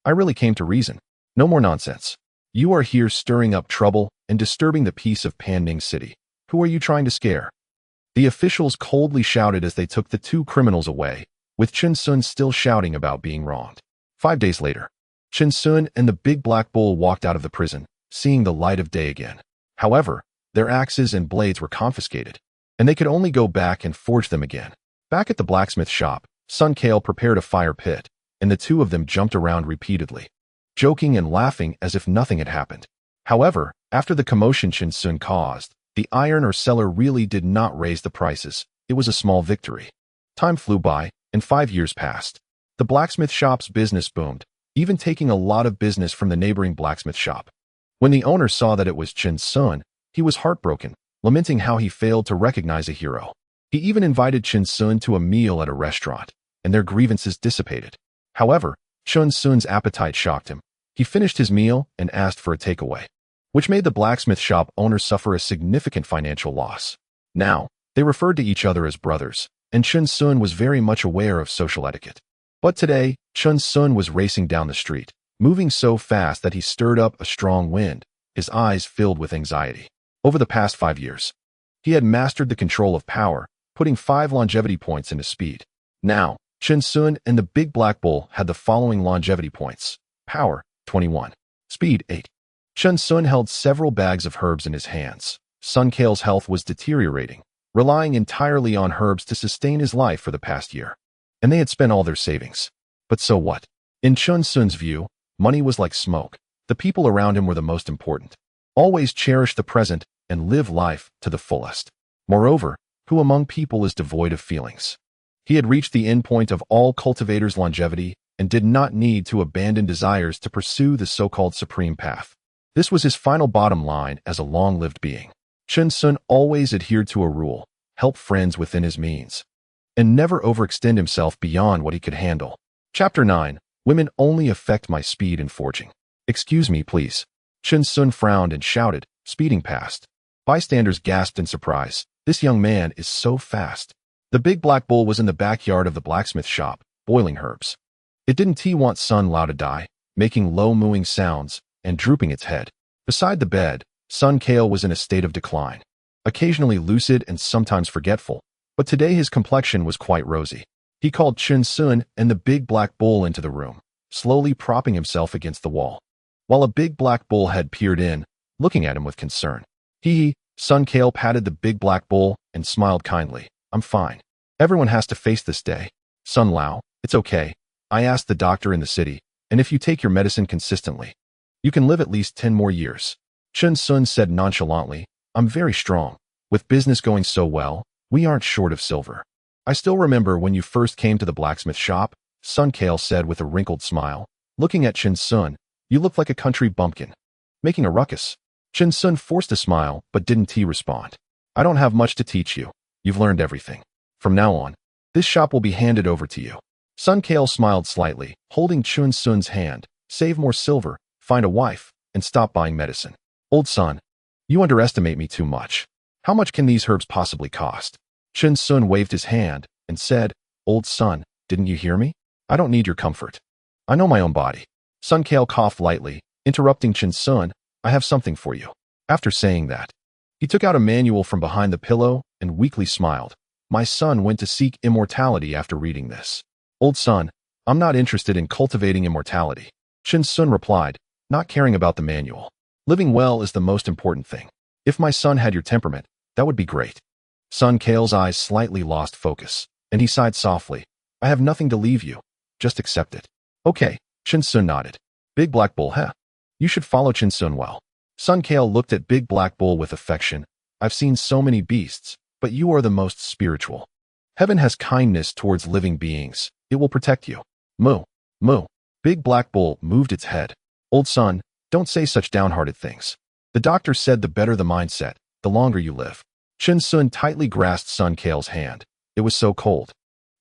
Speaker 3: I really came to reason. No more nonsense. You are here stirring up trouble and disturbing the peace of Panning City. Who are you trying to scare? The officials coldly shouted as they took the two criminals away, with Chen Sun still shouting about being wronged. 5 days later, Chen Sun and the big black bull walked out of the prison, seeing the light of day again. However, their axes and blades were confiscated, and they could only go back and forge them again. Back at the blacksmith shop, Sun Kale prepared a fire pit, and the two of them jumped around repeatedly, joking and laughing as if nothing had happened. However, after the commotion Chen Sun caused, the iron or seller really did not raise the prices. It was a small victory. Time flew by, and 5 years passed. The blacksmith shop's business boomed, even taking a lot of business from the neighboring blacksmith shop. When the owner saw that it was Chen Sun, he was heartbroken, lamenting how he failed to recognize a hero. He even invited Chen Sun to a meal at a restaurant, and their grievances dissipated. However, Chen Sun's appetite shocked him. He finished his meal and asked for a takeaway, which made the blacksmith shop owner suffer a significant financial loss. Now, they referred to each other as brothers, and Chen Sun was very much aware of social etiquette. But today, Chen Sun was racing down the street, moving so fast that he stirred up a strong wind, his eyes filled with anxiety. Over the past 5 years, he had mastered the control of power, putting 5 longevity points into speed. Now, Chen Sun and the big black bull had the following longevity points. Power, 21. Speed, 8. Chen Sun held several bags of herbs in his hands. Sun Kale's health was deteriorating, relying entirely on herbs to sustain his life for the past year. And they had spent all their savings. But so what? In Chen Sun's view, money was like smoke. The people around him were the most important. Always cherish the present and live life to the fullest. Moreover, who among people is devoid of feelings? He had reached the end point of all cultivators' longevity and did not need to abandon desires to pursue the so-called supreme path. This was his final bottom line as a long-lived being. Chen Sun always adhered to a rule: help friends within his means, and never overextend himself beyond what he could handle. Chapter 9. Women only affect my speed in forging. Excuse me, please. Chen Sun frowned and shouted, speeding past. Bystanders gasped in surprise. This young man is so fast. The big black bull was in the backyard of the blacksmith shop, boiling herbs. It didn't want Sun Lao to die, making low mooing sounds and drooping its head. Beside the bed, Sun Kale was in a state of decline, occasionally lucid and sometimes forgetful, but today his complexion was quite rosy. He called Chen Sun and the big black bull into the room, slowly propping himself against the wall, while a big black bull head peered in, looking at him with concern. Sun Kale patted the big black bull and smiled kindly. I'm fine. Everyone has to face this day. Sun Lao, it's okay. I asked the doctor in the city, and if you take your medicine consistently, you can live at least 10 more years. Chen Sun said nonchalantly, I'm very strong. With business going so well, we aren't short of silver. I still remember when you first came to the blacksmith shop, Sun Kale said with a wrinkled smile. Looking at Chen Sun, you looked like a country bumpkin, making a ruckus. Chen Sun forced a smile, but didn't respond. I don't have much to teach you. You've learned everything. From now on, this shop will be handed over to you. Sun Kale smiled slightly, holding Chen Sun's hand. Save more silver, find a wife, and stop buying medicine. Old son, you underestimate me too much. How much can these herbs possibly cost? Chen Sun waved his hand and said, Old son, didn't you hear me? I don't need your comfort. I know my own body. Sun Kale coughed lightly, interrupting Chen Sun. I have something for you. After saying that, he took out a manual from behind the pillow and weakly smiled. My son went to seek immortality after reading this. Old son, I'm not interested in cultivating immortality. Chin Sun replied, not caring about the manual. Living well is the most important thing. If my son had your temperament, that would be great. Sun Kale's eyes slightly lost focus, and he sighed softly. I have nothing to leave you. Just accept it. Okay, Chin Sun nodded. Big Black Bull, huh? You should follow Chin Sun well. Sun Kale looked at Big Black Bull with affection. I've seen so many beasts, but you are the most spiritual. Heaven has kindness towards living beings. It will protect you. Moo, moo. Big Black Bull moved its head. Old son, don't say such downhearted things. The doctor said the better the mindset, the longer you live. Chin Sun tightly grasped Sun Kale's hand. It was so cold.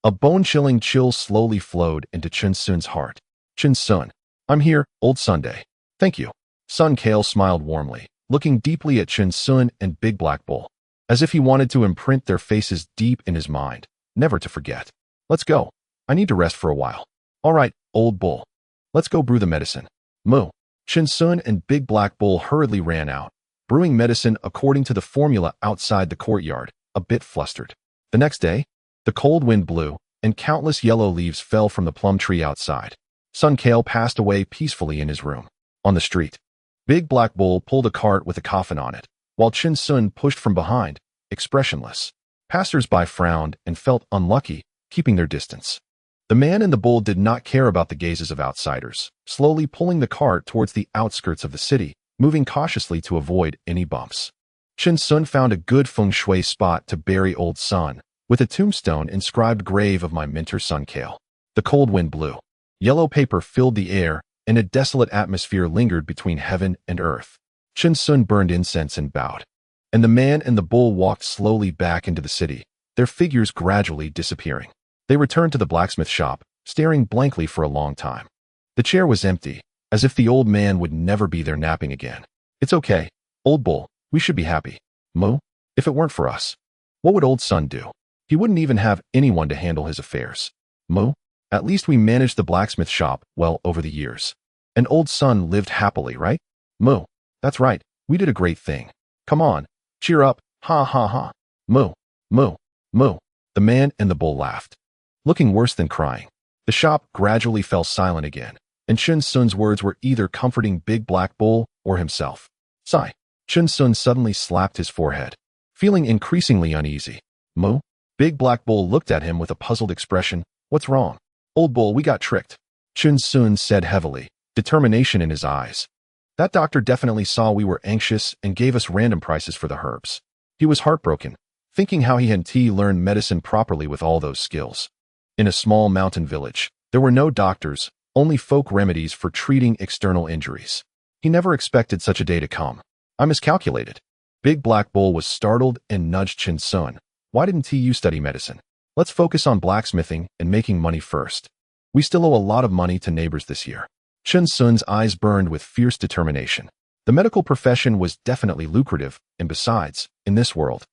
Speaker 3: A bone-chilling chill slowly flowed into Chin Sun's heart. Chin Sun, I'm here, old Sunday. Thank you. Sun Kale smiled warmly, looking deeply at Chin Sun and Big Black Bull, as if he wanted to imprint their faces deep in his mind, never to forget. Let's go. I need to rest for a while. All right, old bull. Let's go brew the medicine. Moo. Chin Sun and Big Black Bull hurriedly ran out, brewing medicine according to the formula outside the courtyard, a bit flustered. The next day, the cold wind blew, and countless yellow leaves fell from the plum tree outside. Sun Kale passed away peacefully in his room. On the street, Big Black Bull pulled a cart with a coffin on it, while Chin Sun pushed from behind, expressionless. Passers-by frowned and felt unlucky, keeping their distance. The man and the bull did not care about the gazes of outsiders, slowly pulling the cart towards the outskirts of the city, moving cautiously to avoid any bumps. Chin Sun found a good feng shui spot to bury old Sun, with a tombstone inscribed grave of my mentor Sun Kale. The cold wind blew. Yellow paper filled the air, and a desolate atmosphere lingered between heaven and earth. Chin Sun burned incense and bowed. And the man and the bull walked slowly back into the city, their figures gradually disappearing. They returned to the blacksmith shop, staring blankly for a long time. The chair was empty, as if the old man would never be there napping again. It's okay, old bull, we should be happy. Moo, if it weren't for us, what would old Sun do? He wouldn't even have anyone to handle his affairs. Moo, at least we managed the blacksmith shop well over the years. And old Sun lived happily, right? Moo, that's right, we did a great thing. Come on, cheer up, ha ha ha. Moo, moo, moo. The man and the bull laughed, looking worse than crying. The shop gradually fell silent again, and Chin Sun's words were either comforting Big Black Bull or himself. Sigh. Chin Sun suddenly slapped his forehead, feeling increasingly uneasy. Moo? Big Black Bull looked at him with a puzzled expression. What's wrong? Old bull, we got tricked. Chin Sun said heavily, determination in his eyes. That doctor definitely saw we were anxious and gave us random prices for the herbs. He was heartbroken, thinking how he had learned medicine properly with all those skills. In a small mountain village, there were no doctors, only folk remedies for treating external injuries. He never expected such a day to come. I miscalculated. Big Black Bull was startled and nudged Chin Sun. Why didn't you study medicine? Let's focus on blacksmithing and making money first. We still owe a lot of money to neighbors this year. Chin Sun's eyes burned with fierce determination. The medical profession was definitely lucrative, and besides, in this world,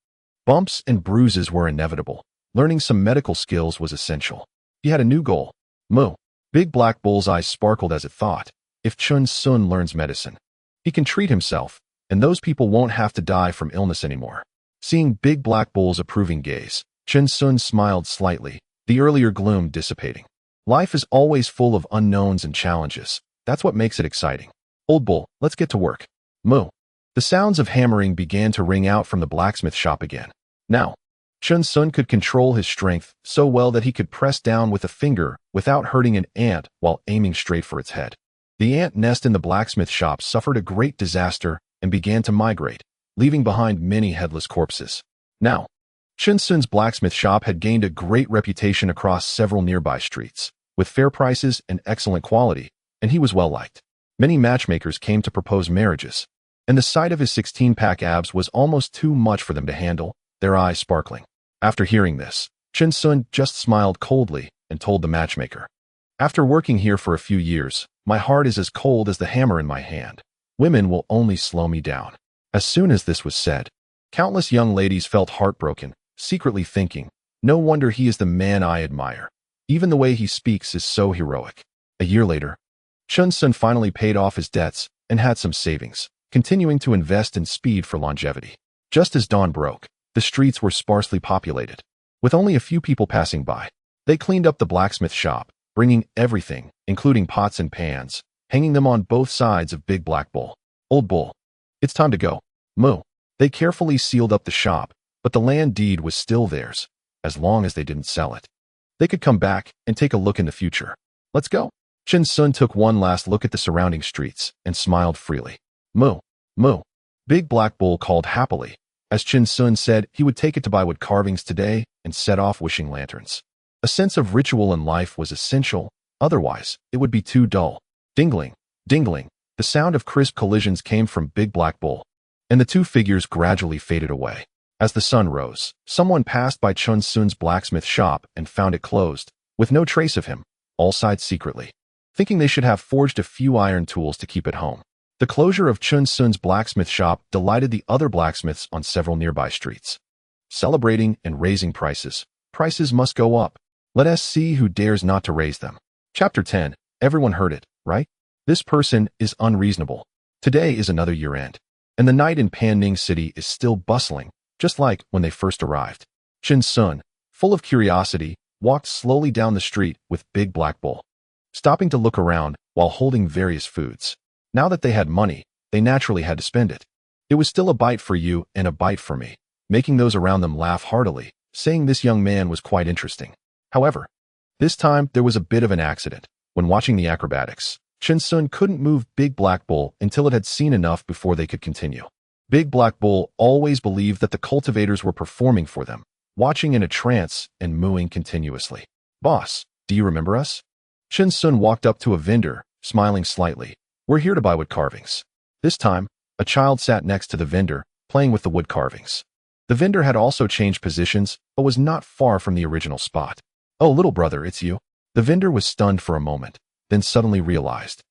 Speaker 3: bumps and bruises were inevitable. Learning some medical skills was essential. He had a new goal. Moo. Big Black Bull's eyes sparkled as it thought. If Chin Sun learns medicine, he can treat himself, and those people won't have to die from illness anymore. Seeing Big Black Bull's approving gaze, Chin Sun smiled slightly, the earlier gloom dissipating. Life is always full of unknowns and challenges. That's what makes it exciting. Old bull, let's get to work. Moo. The sounds of hammering began to ring out from the blacksmith shop again. Now, Chin Sun could control his strength so well that he could press down with a finger without hurting an ant while aiming straight for its head. The ant nest in the blacksmith shop suffered a great disaster and began to migrate, leaving behind many headless corpses. Now, Chin Sun's blacksmith shop had gained a great reputation across several nearby streets, with fair prices and excellent quality, and he was well liked. Many matchmakers came to propose marriages, and the sight of his 16-pack abs was almost too much for them to handle, their eyes sparkling. After hearing this, Chin Sun just smiled coldly and told the matchmaker, after working here for a few years, my heart is as cold as the hammer in my hand. Women will only slow me down. As soon as this was said, countless young ladies felt heartbroken, secretly thinking, no wonder he is the man I admire. Even the way he speaks is so heroic. A year later, Chin Sun finally paid off his debts and had some savings, continuing to invest in speed for longevity. Just as dawn broke, the streets were sparsely populated, with only a few people passing by. They cleaned up the blacksmith shop, bringing everything, including pots and pans, hanging them on both sides of Big Black Bull. Old Bull, it's time to go. Moo. They carefully sealed up the shop, but the land deed was still theirs, as long as they didn't sell it. They could come back and take a look in the future. Let's go. Chin Sun took one last look at the surrounding streets and smiled freely. Moo. Moo. Big Black Bull called happily, as Chin Sun said he would take it to buy wood carvings today and set off wishing lanterns. A sense of ritual in life was essential, otherwise it would be too dull. Dingling, dingling, the sound of crisp collisions came from Big Black Bull, and the two figures gradually faded away. As the sun rose, someone passed by Chun Sun's blacksmith shop and found it closed, with no trace of him, all sighed secretly, thinking they should have forged a few iron tools to keep at home. The closure of Chun Sun's blacksmith shop delighted the other blacksmiths on several nearby streets. Celebrating and raising prices. Prices must go up. Let us see who dares not to raise them. Chapter 10. Everyone heard it, right? This person is unreasonable. Today is another year-end, and the night in Panning City is still bustling, just like when they first arrived. Chin Sun, full of curiosity, walked slowly down the street with Big Black Bull, stopping to look around while holding various foods. Now that they had money, they naturally had to spend it. It was still a bite for you and a bite for me, making those around them laugh heartily, saying this young man was quite interesting. However, this time there was a bit of an accident. When watching the acrobatics, Chin Sun couldn't move Big Black Bull until it had seen enough before they could continue. Big Black Bull always believed that the cultivators were performing for them, watching in a trance and mooing continuously. Boss, do you remember us? Chin Sun walked up to a vendor, smiling slightly. We're here to buy wood carvings. This time, a child sat next to the vendor, playing with the wood carvings. The vendor had also changed positions, but was not far from the original spot. Oh, little brother, it's you. The vendor was stunned for a moment, then suddenly realized.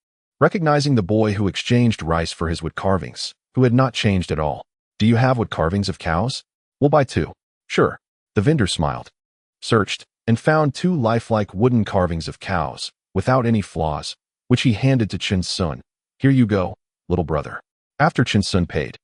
Speaker 3: Recognizing the boy who exchanged rice for his wood carvings, who had not changed at all. Do you have wood carvings of cows? We'll buy 2. Sure. The vendor smiled, searched, and found 2 lifelike wooden carvings of cows, without any flaws, which he handed to Chin Sun. Here you go, little brother. After Chin Sun paid,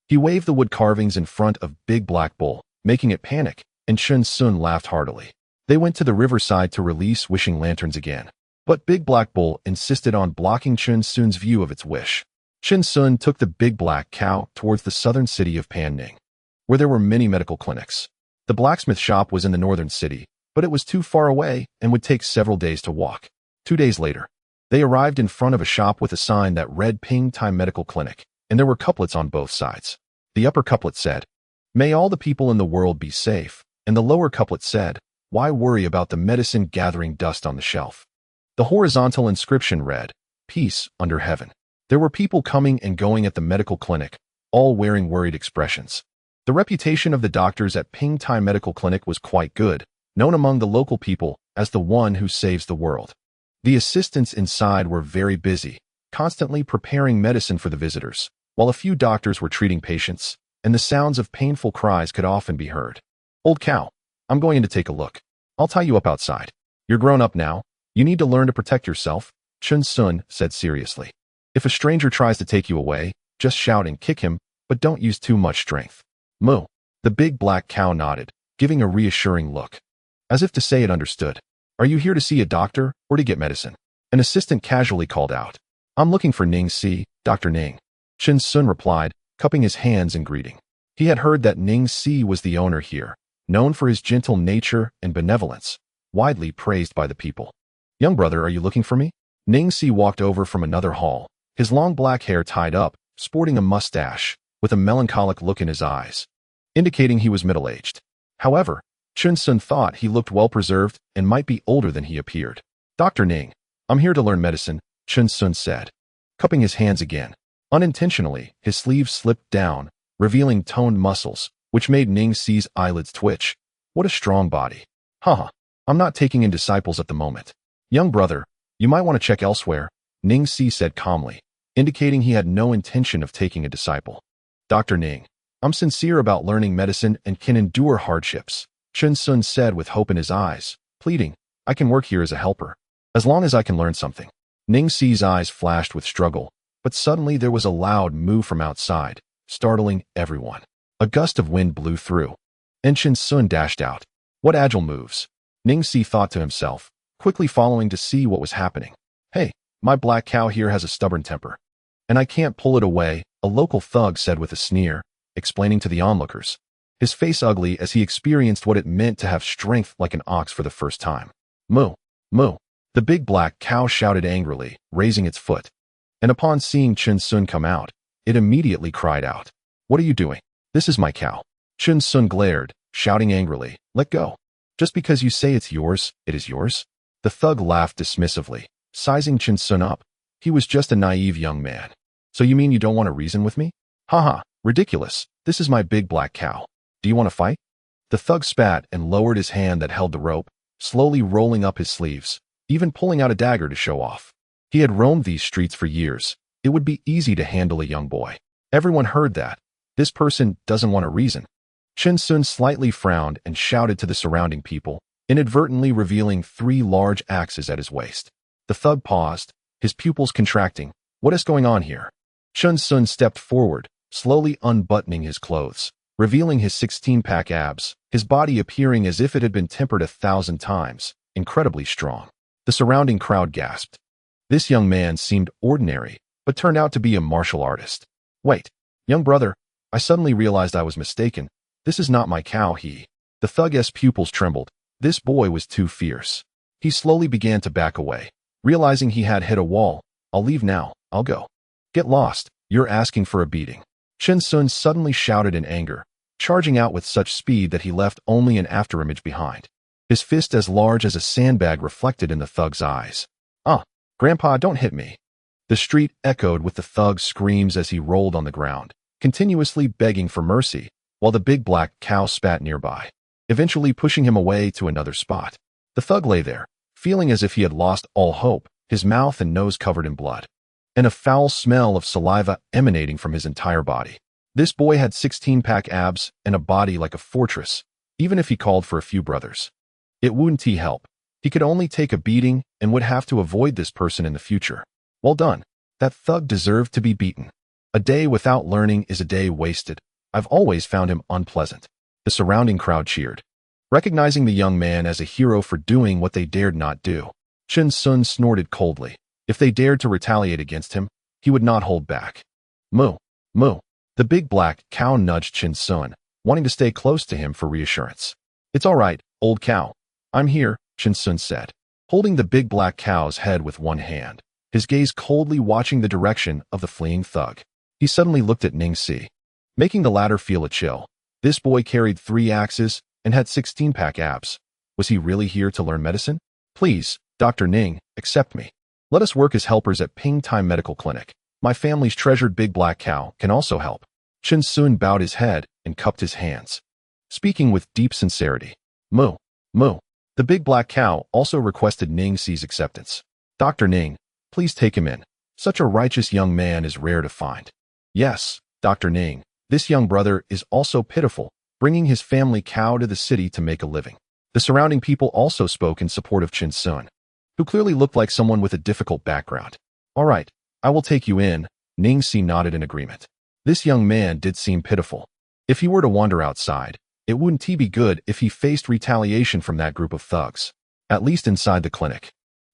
Speaker 3: he waved the wood carvings in front of Big Black Bull, making it panic, and Chin Sun laughed heartily. They went to the riverside to release wishing lanterns again, but Big Black Bull insisted on blocking Chin Sun's view of its wish. Chin Sun took the big black cow towards the southern city of Panning, where there were many medical clinics. The blacksmith shop was in the northern city, but it was too far away and would take several days to walk. 2 days later, they arrived in front of a shop with a sign that read Ping Tai Medical Clinic, and there were couplets on both sides. The upper couplet said, "May all the people in the world be safe," and the lower couplet said, "Why worry about the medicine gathering dust on the shelf?" The horizontal inscription read, "Peace under heaven." There were people coming and going at the medical clinic, all wearing worried expressions. The reputation of the doctors at Ping Tai Medical Clinic was quite good, known among the local people as the one who saves the world. The assistants inside were very busy, constantly preparing medicine for the visitors, while a few doctors were treating patients, and the sounds of painful cries could often be heard. "Old cow, I'm going in to take a look. I'll tie you up outside. You're grown up now. You need to learn to protect yourself," Chun Sun said seriously. "If a stranger tries to take you away, just shout and kick him, but don't use too much strength." Moo. The big black cow nodded, giving a reassuring look, as if to say it understood. "Are you here to see a doctor or to get medicine?" An assistant casually called out. "I'm looking for Ning Si, Dr. Ning." Chin Sun replied, cupping his hands in greeting. He had heard that Ning Si was the owner here, known for his gentle nature and benevolence, widely praised by the people. "Young brother, are you looking for me?" Ning Si walked over from another hall, his long black hair tied up, sporting a mustache, with a melancholic look in his eyes, indicating he was middle-aged. However, Chun Sun thought he looked well-preserved and might be older than he appeared. "Dr. Ning, I'm here to learn medicine," Chun Sun said, cupping his hands again. Unintentionally, his sleeves slipped down, revealing toned muscles, which made Ning Si's eyelids twitch. What a strong body. Haha, I'm not taking in disciples at the moment. "Young brother, you might want to check elsewhere," Ning Si said calmly, indicating he had no intention of taking a disciple. "Dr. Ning, I'm sincere about learning medicine and can endure hardships," Chun Sun said with hope in his eyes, pleading, "I can work here as a helper, as long as I can learn something." Ning Si's eyes flashed with struggle, but suddenly there was a loud moo from outside, startling everyone. A gust of wind blew through, and Chun Sun dashed out. What agile moves, Ning Si thought to himself, quickly following to see what was happening. "Hey, My black cow here has a stubborn temper, and I can't pull it away, a local thug said with a sneer, explaining to the onlookers, his face ugly as he experienced what it meant to have strength like an ox for the first time. Moo, moo. The big black cow shouted angrily, raising its foot. And upon seeing Chen Sun come out, it immediately cried out, "What are you doing? This is my cow." Chen Sun glared, shouting angrily, "Let go. Just because you say it's yours, it is yours?" The thug laughed dismissively, sizing Chen Sun up. He was just a naive young man. "So you mean you don't want to reason with me? Haha, ridiculous. This is my big black cow. Do you want to fight?" The thug spat and lowered his hand that held the rope, slowly rolling up his sleeves, even pulling out a dagger to show off. He had roamed these streets for years. It would be easy to handle a young boy. Everyone heard that. This person doesn't want to reason. Chen Sun slightly frowned and shouted to the surrounding people, inadvertently revealing 3 large axes at his waist. The thug paused, his pupils contracting. What is going on here? Chen Sun stepped forward, slowly unbuttoning his clothes, revealing his 16-pack abs, his body appearing as if it had been tempered 1,000 times, incredibly strong. The surrounding crowd gasped. This young man seemed ordinary, but turned out to be a martial artist. "Wait, young brother, I suddenly realized I was mistaken. This is not my cow." The thug's pupils trembled. This boy was too fierce. He slowly began to back away, realizing he had hit a wall. "I'll leave now, I'll go." "Get lost, you're asking for a beating." Chen Sun suddenly shouted in anger, charging out with such speed that he left only an afterimage behind. His fist as large as a sandbag reflected in the thug's eyes. Grandpa, don't hit me." The street echoed with the thug's screams as he rolled on the ground, continuously begging for mercy, while the big black cow spat nearby, eventually pushing him away to another spot. The thug lay there, feeling as if he had lost all hope, his mouth and nose covered in blood, and a foul smell of saliva emanating from his entire body. This boy had 16-pack abs and a body like a fortress, even if he called for a few brothers. It wouldn't help. He could only take a beating and would have to avoid this person in the future. Well done. That thug deserved to be beaten. A day without learning is a day wasted. I've always found him unpleasant. The surrounding crowd cheered, recognizing the young man as a hero for doing what they dared not do. Chen Sun snorted coldly. If they dared to retaliate against him, he would not hold back. Moo, moo. The big black cow nudged Chen Sun, wanting to stay close to him for reassurance. "It's all right, old cow. I'm here," Chen Sun said, holding the big black cow's head with one hand, his gaze coldly watching the direction of the fleeing thug. He suddenly looked at Ning Si, making the latter feel a chill. This boy carried 3 axes and had 16-pack abs. Was he really here to learn medicine? "Please, Dr. Ning, accept me. Let us work as helpers at Ping Time Medical Clinic. My family's treasured big black cow can also help." Chen Sun bowed his head and cupped his hands, speaking with deep sincerity. "Moo, moo." The big black cow also requested Ning Si's acceptance. "Dr. Ning, please take him in. Such a righteous young man is rare to find." "Yes, Dr. Ning, this young brother is also pitiful, bringing his family cow to the city to make a living." The surrounding people also spoke in support of Chen Sun, who clearly looked like someone with a difficult background. "All right, I will take you in." Ning Si nodded in agreement. This young man did seem pitiful. If he were to wander outside, it wouldn't be good if he faced retaliation from that group of thugs. At least inside the clinic,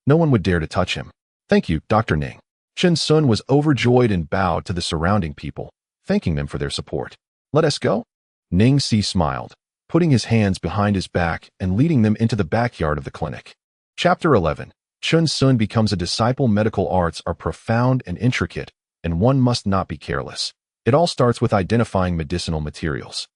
Speaker 3: no one would dare to touch him. "Thank you, Dr. Ning." Chen Sun was overjoyed and bowed to the surrounding people, thanking them for their support. "Let us go?" Ning Si smiled, putting his hands behind his back and leading them into the backyard of the clinic. Chapter 11. Chen Sun becomes a disciple. Medical arts are profound and intricate, and one must not be careless. It all starts with identifying medicinal materials.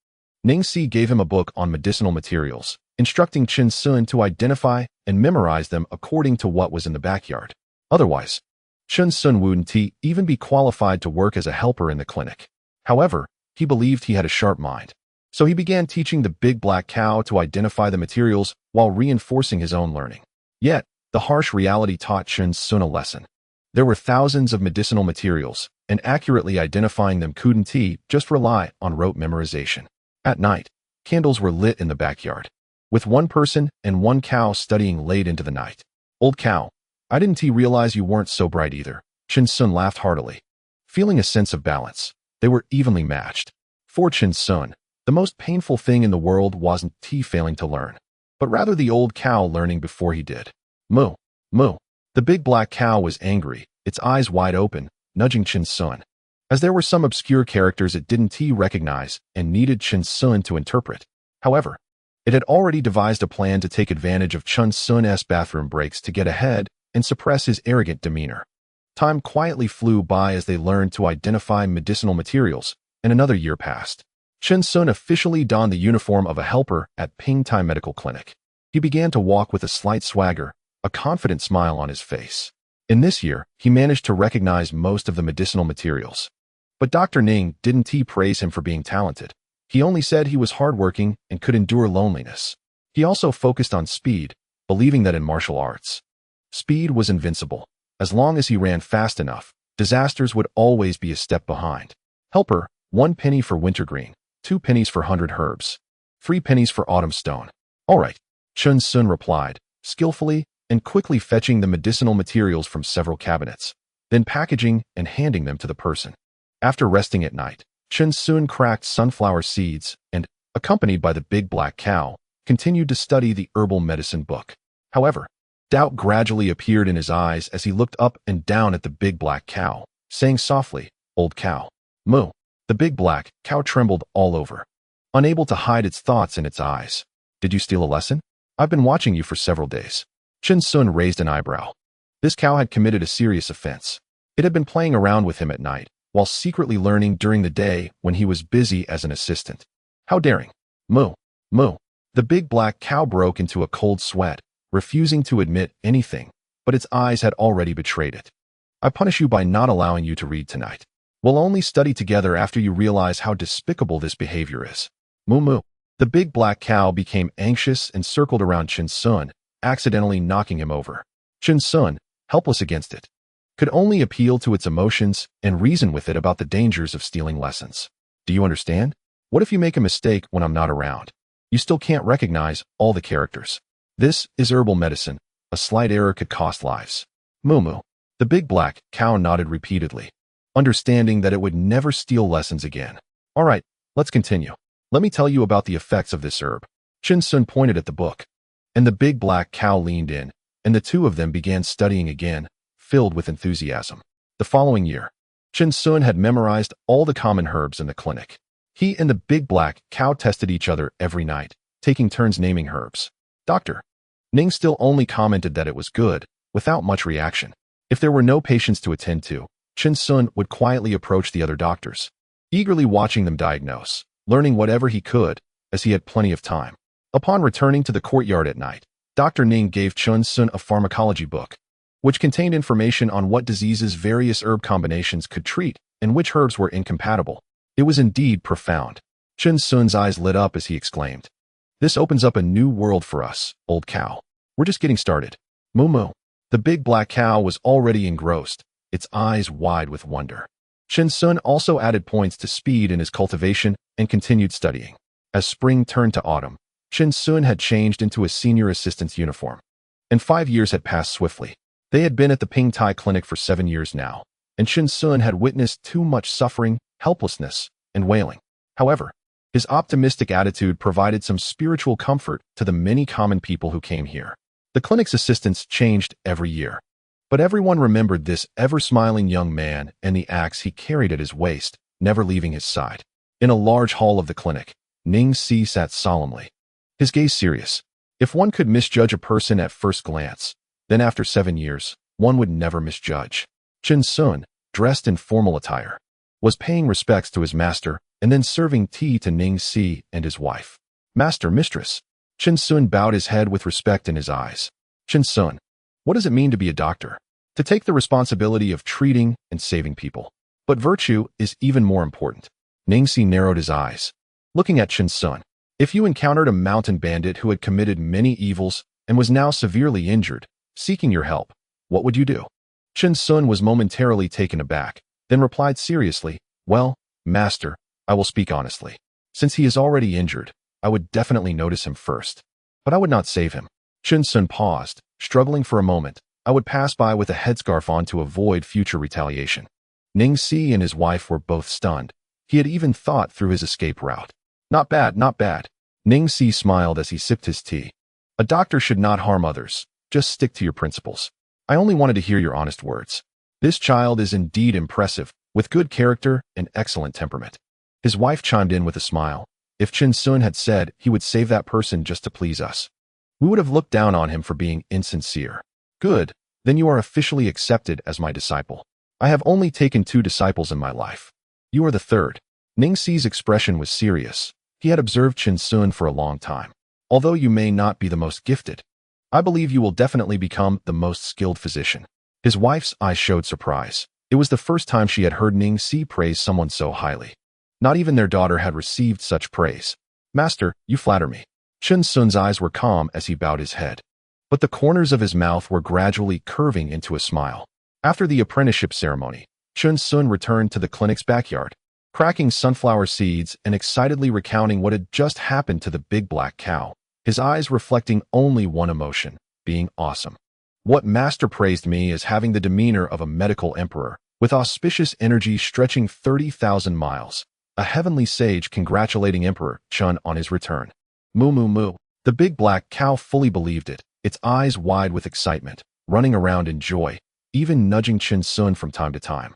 Speaker 3: Ning Si gave him a book on medicinal materials, instructing Chen Sun to identify and memorize them according to what was in the backyard. Otherwise, Chen Sun wouldn't even be qualified to work as a helper in the clinic. However, he believed he had a sharp mind. So he began teaching the big black cow to identify the materials while reinforcing his own learning. Yet, the harsh reality taught Chen Sun a lesson. There were thousands of medicinal materials, and accurately identifying them couldn't just rely on rote memorization. At night, candles were lit in the backyard, with one person and one cow studying late into the night. "Old cow, I didn't realize you weren't so bright either." Chen Sun laughed heartily, feeling a sense of balance. They were evenly matched. For Chen Sun, the most painful thing in the world wasn't failing to learn, but rather the old cow learning before he did. "Moo, moo." The big black cow was angry, its eyes wide open, nudging Chin Sun. As there were some obscure characters it didn't recognize and needed Chin Sun to interpret. However, it had already devised a plan to take advantage of Chin Sun's bathroom breaks to get ahead and suppress his arrogant demeanor. Time quietly flew by as they learned to identify medicinal materials, and another year passed. Chin Sun officially donned the uniform of a helper at Ping Tai Medical Clinic. He began to walk with a slight swagger, a confident smile on his face. In this year, he managed to recognize most of the medicinal materials. But Dr. Ning didn't praise him for being talented. He only said he was hardworking and could endure loneliness. He also focused on speed, believing that in martial arts, speed was invincible. As long as he ran fast enough, disasters would always be a step behind. Helper, 1 penny for wintergreen, 2 pennies for 100 herbs, 3 pennies for autumn stone. All right, Chin Sun replied, skillfully and quickly fetching the medicinal materials from several cabinets, then packaging and handing them to the person. After resting at night, Chin Sun cracked sunflower seeds and, accompanied by the big black cow, continued to study the herbal medicine book. However, doubt gradually appeared in his eyes as he looked up and down at the big black cow, saying softly, "Old cow. Moo." The big black cow trembled all over, unable to hide its thoughts in its eyes. "Did you steal a lesson? I've been watching you for several days." Chin Sun raised an eyebrow. This cow had committed a serious offense. It had been playing around with him at night, while secretly learning during the day when he was busy as an assistant. How daring. Moo, moo. The big black cow broke into a cold sweat, refusing to admit anything, but its eyes had already betrayed it. "I punish you by not allowing you to read tonight. We'll only study together after you realize how despicable this behavior is." Moo moo. The big black cow became anxious and circled around Chin Sun, accidentally knocking him over. Chin Sun, helpless against it, could only appeal to its emotions and reason with it about the dangers of stealing lessons. "Do you understand? What if you make a mistake when I'm not around? You still can't recognize all the characters. This is herbal medicine. A slight error could cost lives." Moo moo. The big black cow nodded repeatedly, understanding that it would never steal lessons again. "All right, let's continue. Let me tell you about the effects of this herb." Chin Sun pointed at the book, and the big black cow leaned in, and the two of them began studying again, filled with enthusiasm. The following year, Chin Sun had memorized all the common herbs in the clinic. He and the big black cow tested each other every night, taking turns naming herbs. Dr. Ning still only commented that it was good, without much reaction. If there were no patients to attend to, Chin Sun would quietly approach the other doctors, eagerly watching them diagnose, learning whatever he could, as he had plenty of time. Upon returning to the courtyard at night, Dr. Ning gave Chin Sun a pharmacology book, which contained information on what diseases various herb combinations could treat and which herbs were incompatible. It was indeed profound. Chin Sun's eyes lit up as he exclaimed, "This opens up a new world for us, old cow. We're just getting started." Moo moo. The big black cow was already engrossed, its eyes wide with wonder. Chin Sun also added points to speed in his cultivation and continued studying. As spring turned to autumn, Chin Sun had changed into a senior assistant's uniform, and 5 years had passed swiftly. They had been at the Ping Tai Clinic for 7 years now, and Chin Sun had witnessed too much suffering, helplessness, and wailing. However, his optimistic attitude provided some spiritual comfort to the many common people who came here. The clinic's assistants changed every year, but everyone remembered this ever-smiling young man and the axe he carried at his waist, never leaving his side. In a large hall of the clinic, Ning Si sat solemnly, his gaze serious. If one could misjudge a person at first glance, then after 7 years, one would never misjudge. Chin Sun, dressed in formal attire, was paying respects to his master and then serving tea to Ning Si and his wife. "Master, mistress." Chin Sun bowed his head with respect in his eyes. "Chin Sun, what does it mean to be a doctor? To take the responsibility of treating and saving people. But virtue is even more important." Ning Si narrowed his eyes, looking at Chin Sun. "If you encountered a mountain bandit who had committed many evils and was now severely injured, seeking your help, what would you do?" Chin Sun was momentarily taken aback, then replied seriously, "Well, master, I will speak honestly. Since he is already injured, I would definitely notice him first. But I would not save him." Chin Sun paused, struggling for a moment. "I would pass by with a headscarf on to avoid future retaliation." Ning Si and his wife were both stunned. He had even thought through his escape route. "Not bad, not bad." Ning Si smiled as he sipped his tea. "A doctor should not harm others. Just stick to your principles. I only wanted to hear your honest words. This child is indeed impressive, with good character and excellent temperament. His wife chimed in with a smile. If Chin Sun had said he would save that person just to please us, we would have looked down on him for being insincere. Good, then you are officially accepted as my disciple. I have only taken 2 disciples in my life. You are the third. Ning Si's expression was serious. He had observed Chin Sun for a long time. Although you may not be the most gifted, I believe you will definitely become the most skilled physician. His wife's eyes showed surprise. It was the first time she had heard Ning Si praise someone so highly. Not even their daughter had received such praise. Master, you flatter me. Chin Sun's eyes were calm as he bowed his head, but the corners of his mouth were gradually curving into a smile. After the apprenticeship ceremony, Chin Sun returned to the clinic's backyard, cracking sunflower seeds and excitedly recounting what had just happened to the big black cow, his eyes reflecting only one emotion, being awesome. What Master praised me as having the demeanor of a medical emperor, with auspicious energy stretching 30,000 miles, a heavenly sage congratulating Emperor Chun on his return. Moo moo moo. The big black cow fully believed it, its eyes wide with excitement, running around in joy, even nudging Chin Sun from time to time.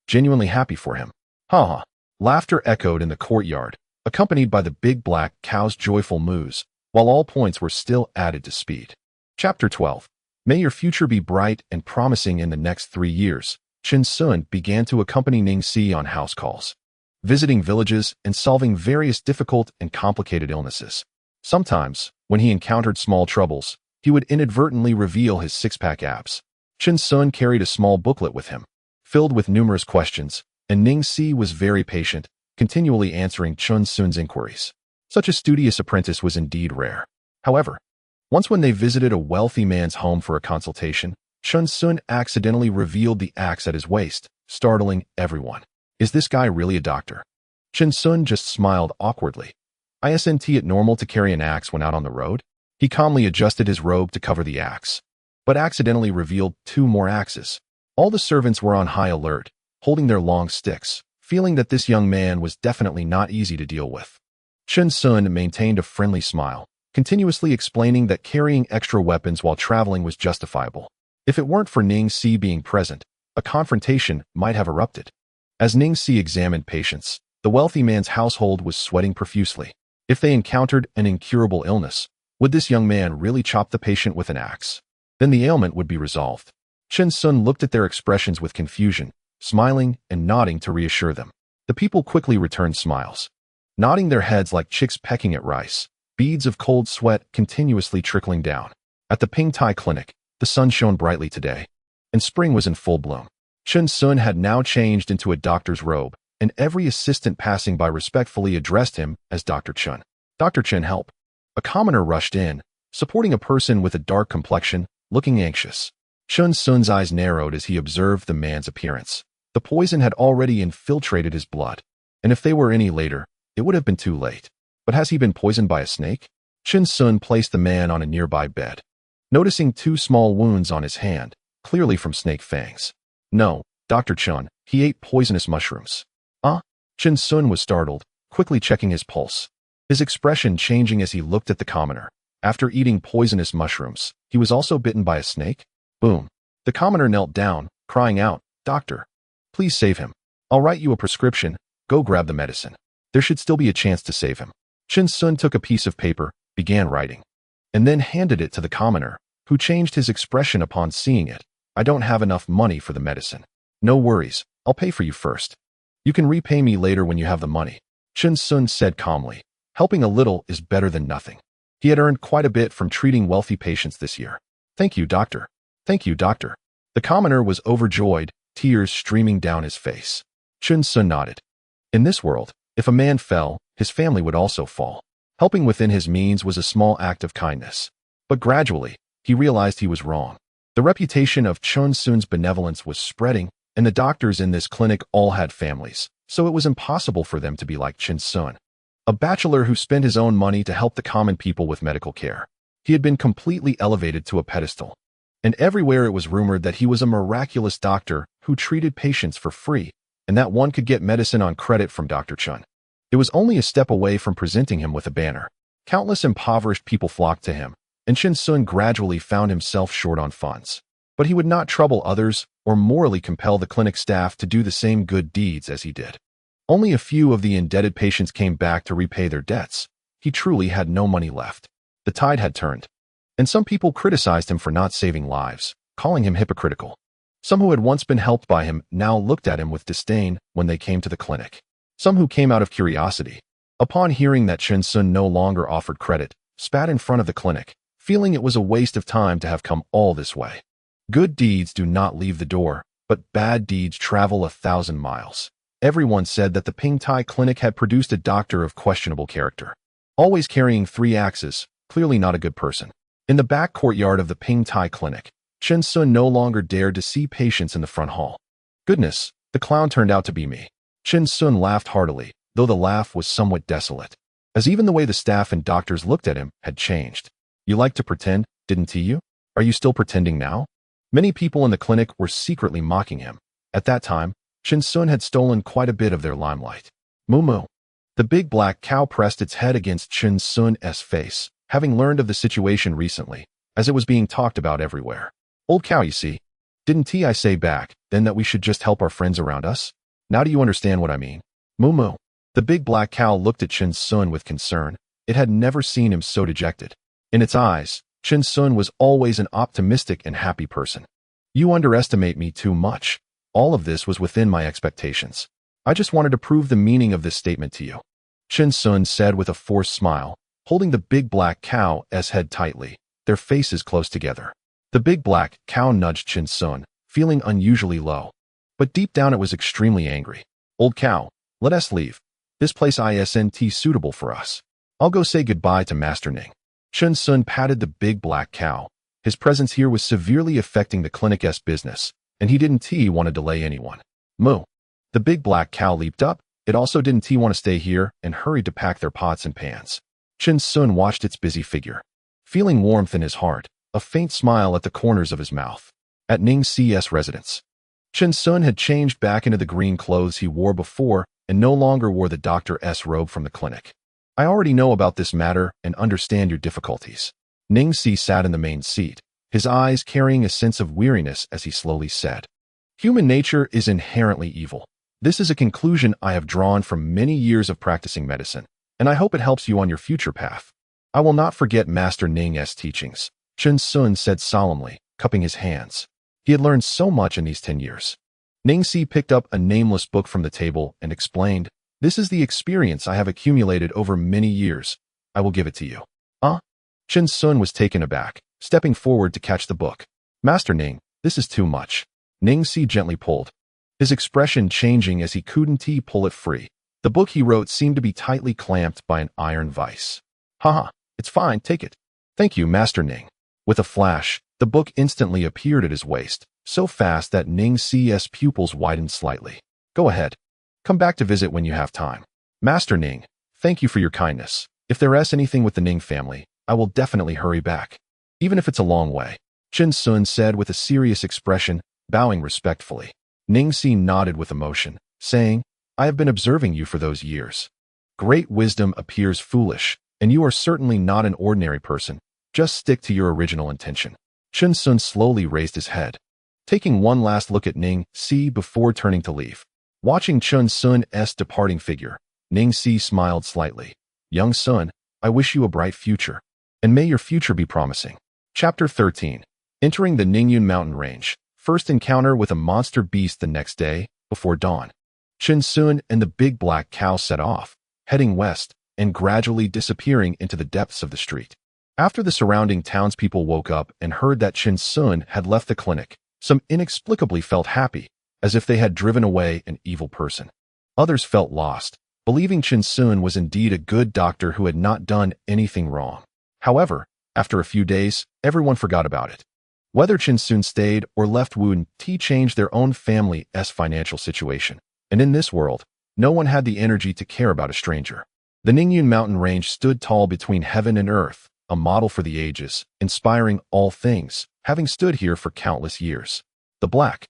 Speaker 3: Genuinely happy for him. Ha ha. Laughter echoed in the courtyard, accompanied by the big black cow's joyful moos, while all points were still added to speed. Chapter 12. May your future be bright and promising in the next 3 years. Chin Sun began to accompany Ning Si on house calls, visiting villages and solving various difficult and complicated illnesses. Sometimes, when he encountered small troubles, he would inadvertently reveal his six-pack abs. Chin Sun carried a small booklet with him, filled with numerous questions, and Ning Si was very patient, continually answering Chin Sun's inquiries. Such a studious apprentice was indeed rare. However, once when they visited a wealthy man's home for a consultation, Chin Sun accidentally revealed the axe at his waist, startling everyone. Is this guy really a doctor? Chin Sun just smiled awkwardly. Isn't it normal to carry an axe when out on the road? He calmly adjusted his robe to cover the axe, but accidentally revealed 2 more axes. All the servants were on high alert, holding their long sticks, feeling that this young man was definitely not easy to deal with. Chin Sun maintained a friendly smile, continuously explaining that carrying extra weapons while traveling was justifiable. If it weren't for Ning Si being present, a confrontation might have erupted. As Ning Si examined patients, the wealthy man's household was sweating profusely. If they encountered an incurable illness, would this young man really chop the patient with an axe? Then the ailment would be resolved. Chin Sun looked at their expressions with confusion, smiling and nodding to reassure them. The people quickly returned smiles, nodding their heads like chicks pecking at rice, beads of cold sweat continuously trickling down. At the Ping Tai Clinic, the sun shone brightly today, and spring was in full bloom. Chin Sun had now changed into a doctor's robe, and every assistant passing by respectfully addressed him as Dr. Chun. Dr. Chun, help. A commoner rushed in, supporting a person with a dark complexion, looking anxious. Chin Sun's eyes narrowed as he observed the man's appearance. The poison had already infiltrated his blood, and if they were any later, it would have been too late. But has he been poisoned by a snake? Chin Sun placed the man on a nearby bed, noticing 2 small wounds on his hand, clearly from snake fangs. No, Dr. Chun, he ate poisonous mushrooms. Chin Sun was startled, quickly checking his pulse, his expression changing as he looked at the commoner. After eating poisonous mushrooms, he was also bitten by a snake? Boom. The commoner knelt down, crying out, Doctor, please save him. I'll write you a prescription, go grab the medicine. There should still be a chance to save him. Chin Sun took a piece of paper, began writing, and then handed it to the commoner, who changed his expression upon seeing it. I don't have enough money for the medicine. No worries, I'll pay for you first. You can repay me later when you have the money. Chin Sun said calmly. Helping a little is better than nothing. He had earned quite a bit from treating wealthy patients this year. Thank you, doctor. Thank you, doctor. The commoner was overjoyed, tears streaming down his face. Chin Sun nodded. In this world, if a man fell, his family would also fall. Helping within his means was a small act of kindness. But gradually, he realized he was wrong. The reputation of Chin Sun's benevolence was spreading, and the doctors in this clinic all had families, so it was impossible for them to be like Chin Sun, a bachelor who spent his own money to help the common people with medical care. He had been completely elevated to a pedestal, and everywhere it was rumored that he was a miraculous doctor who treated patients for free, and that one could get medicine on credit from Dr. Chun. It was only a step away from presenting him with a banner. Countless impoverished people flocked to him, and Chin Sun gradually found himself short on funds. but he would not trouble others or morally compel the clinic staff to do the same good deeds as he did. Only a few of the indebted patients came back to repay their debts. He truly had no money left. The tide had turned, and some people criticized him for not saving lives, calling him hypocritical. Some who had once been helped by him now looked at him with disdain when they came to the clinic. Some who came out of curiosity, upon hearing that Chen Sun no longer offered credit, spat in front of the clinic, feeling it was a waste of time to have come all this way. Good deeds do not leave the door, but bad deeds travel 1,000 miles. Everyone said that the Ping Tai Clinic had produced a doctor of questionable character, always carrying 3 axes, clearly not a good person. In the back courtyard of the Ping Tai Clinic, Chen Sun no longer dared to see patients in the front hall. Goodness, the clown turned out to be me. Chen Sun laughed heartily, though the laugh was somewhat desolate, as even the way the staff and doctors looked at him had changed. You like to pretend, didn't you? Are you still pretending now? Many people in the clinic were secretly mocking him. At that time, Chen Sun had stolen quite a bit of their limelight. Moo moo. The big black cow pressed its head against Chen Sun's face, having learned of the situation recently, as it was being talked about everywhere. Old cow, you see. Didn't I say back then that we should just help our friends around us? Now do you understand what I mean? Moo moo. The big black cow looked at Chen Sun with concern. It had never seen him so dejected. In its eyes, Chen Sun was always an optimistic and happy person. You underestimate me too much. All of this was within my expectations. I just wanted to prove the meaning of this statement to you. Chen Sun said with a forced smile, holding the big black cow's head tightly, their faces close together. The big black cow nudged Chen Sun, feeling unusually low. But deep down it was extremely angry. Old cow, let us leave. This place isn't suitable for us. I'll go say goodbye to Master Ning. Chen Sun patted the big black cow. His presence here was severely affecting the clinic's business, and he didn't want to delay anyone. Moo. The big black cow leaped up. It also didn't want to stay here and hurried to pack their pots and pans. Chen Sun watched its busy figure, feeling warmth in his heart, a faint smile at the corners of his mouth. At Ning's residence, Chen Sun had changed back into the green clothes he wore before and no longer wore the doctor's robe from the clinic. I already know about this matter and understand your difficulties. Ning sat in the main seat, his eyes carrying a sense of weariness as he slowly said, Human nature is inherently evil. This is a conclusion I have drawn from many years of practicing medicine, and I hope it helps you on your future path. I will not forget Master Ning's teachings, Chen Sun said solemnly, cupping his hands. He had learned so much in these 10 years. Ning picked up a nameless book from the table and explained, This is the experience I have accumulated over many years. I will give it to you. Chen Sun was taken aback, stepping forward to catch the book. Master Ning, this is too much. Ning gently pulled, his expression changing as he couldn't pull it free. The book he wrote seemed to be tightly clamped by an iron vice. Haha, it's fine, take it. Thank you, Master Ning. With a flash, the book instantly appeared at his waist, so fast that Ning's pupils widened slightly. Go ahead. Come back to visit when you have time. Master Ning, thank you for your kindness. If there is anything with the Ning family, I will definitely hurry back. Even if it's a long way. Chen Sun said with a serious expression, bowing respectfully. Ning nodded with emotion, saying, I have been observing you for those years. Great wisdom appears foolish, and you are certainly not an ordinary person. Just stick to your original intention. Chen Sun slowly raised his head, taking one last look at Ning before turning to leave. Watching Chen Sun's departing figure, Ning smiled slightly. Young Sun, I wish you a bright future, and may your future be promising. Chapter 13. Entering the Ningyun mountain range. First encounter with a monster beast the next day, before dawn. Chen Sun and the big black cow set off, heading west, and gradually disappearing into the depths of the street. After the surrounding townspeople woke up and heard that Chen Sun had left the clinic, some inexplicably felt happy, as if they had driven away an evil person. Others felt lost, believing Chen Sun was indeed a good doctor who had not done anything wrong. However, after a few days, everyone forgot about it. Whether Chen Sun stayed or left Wuden changed their own family's financial situation, and in this world, no one had the energy to care about a stranger. The Ningyun mountain range stood tall between heaven and earth, a model for the ages, inspiring all things, having stood here for countless years. The black,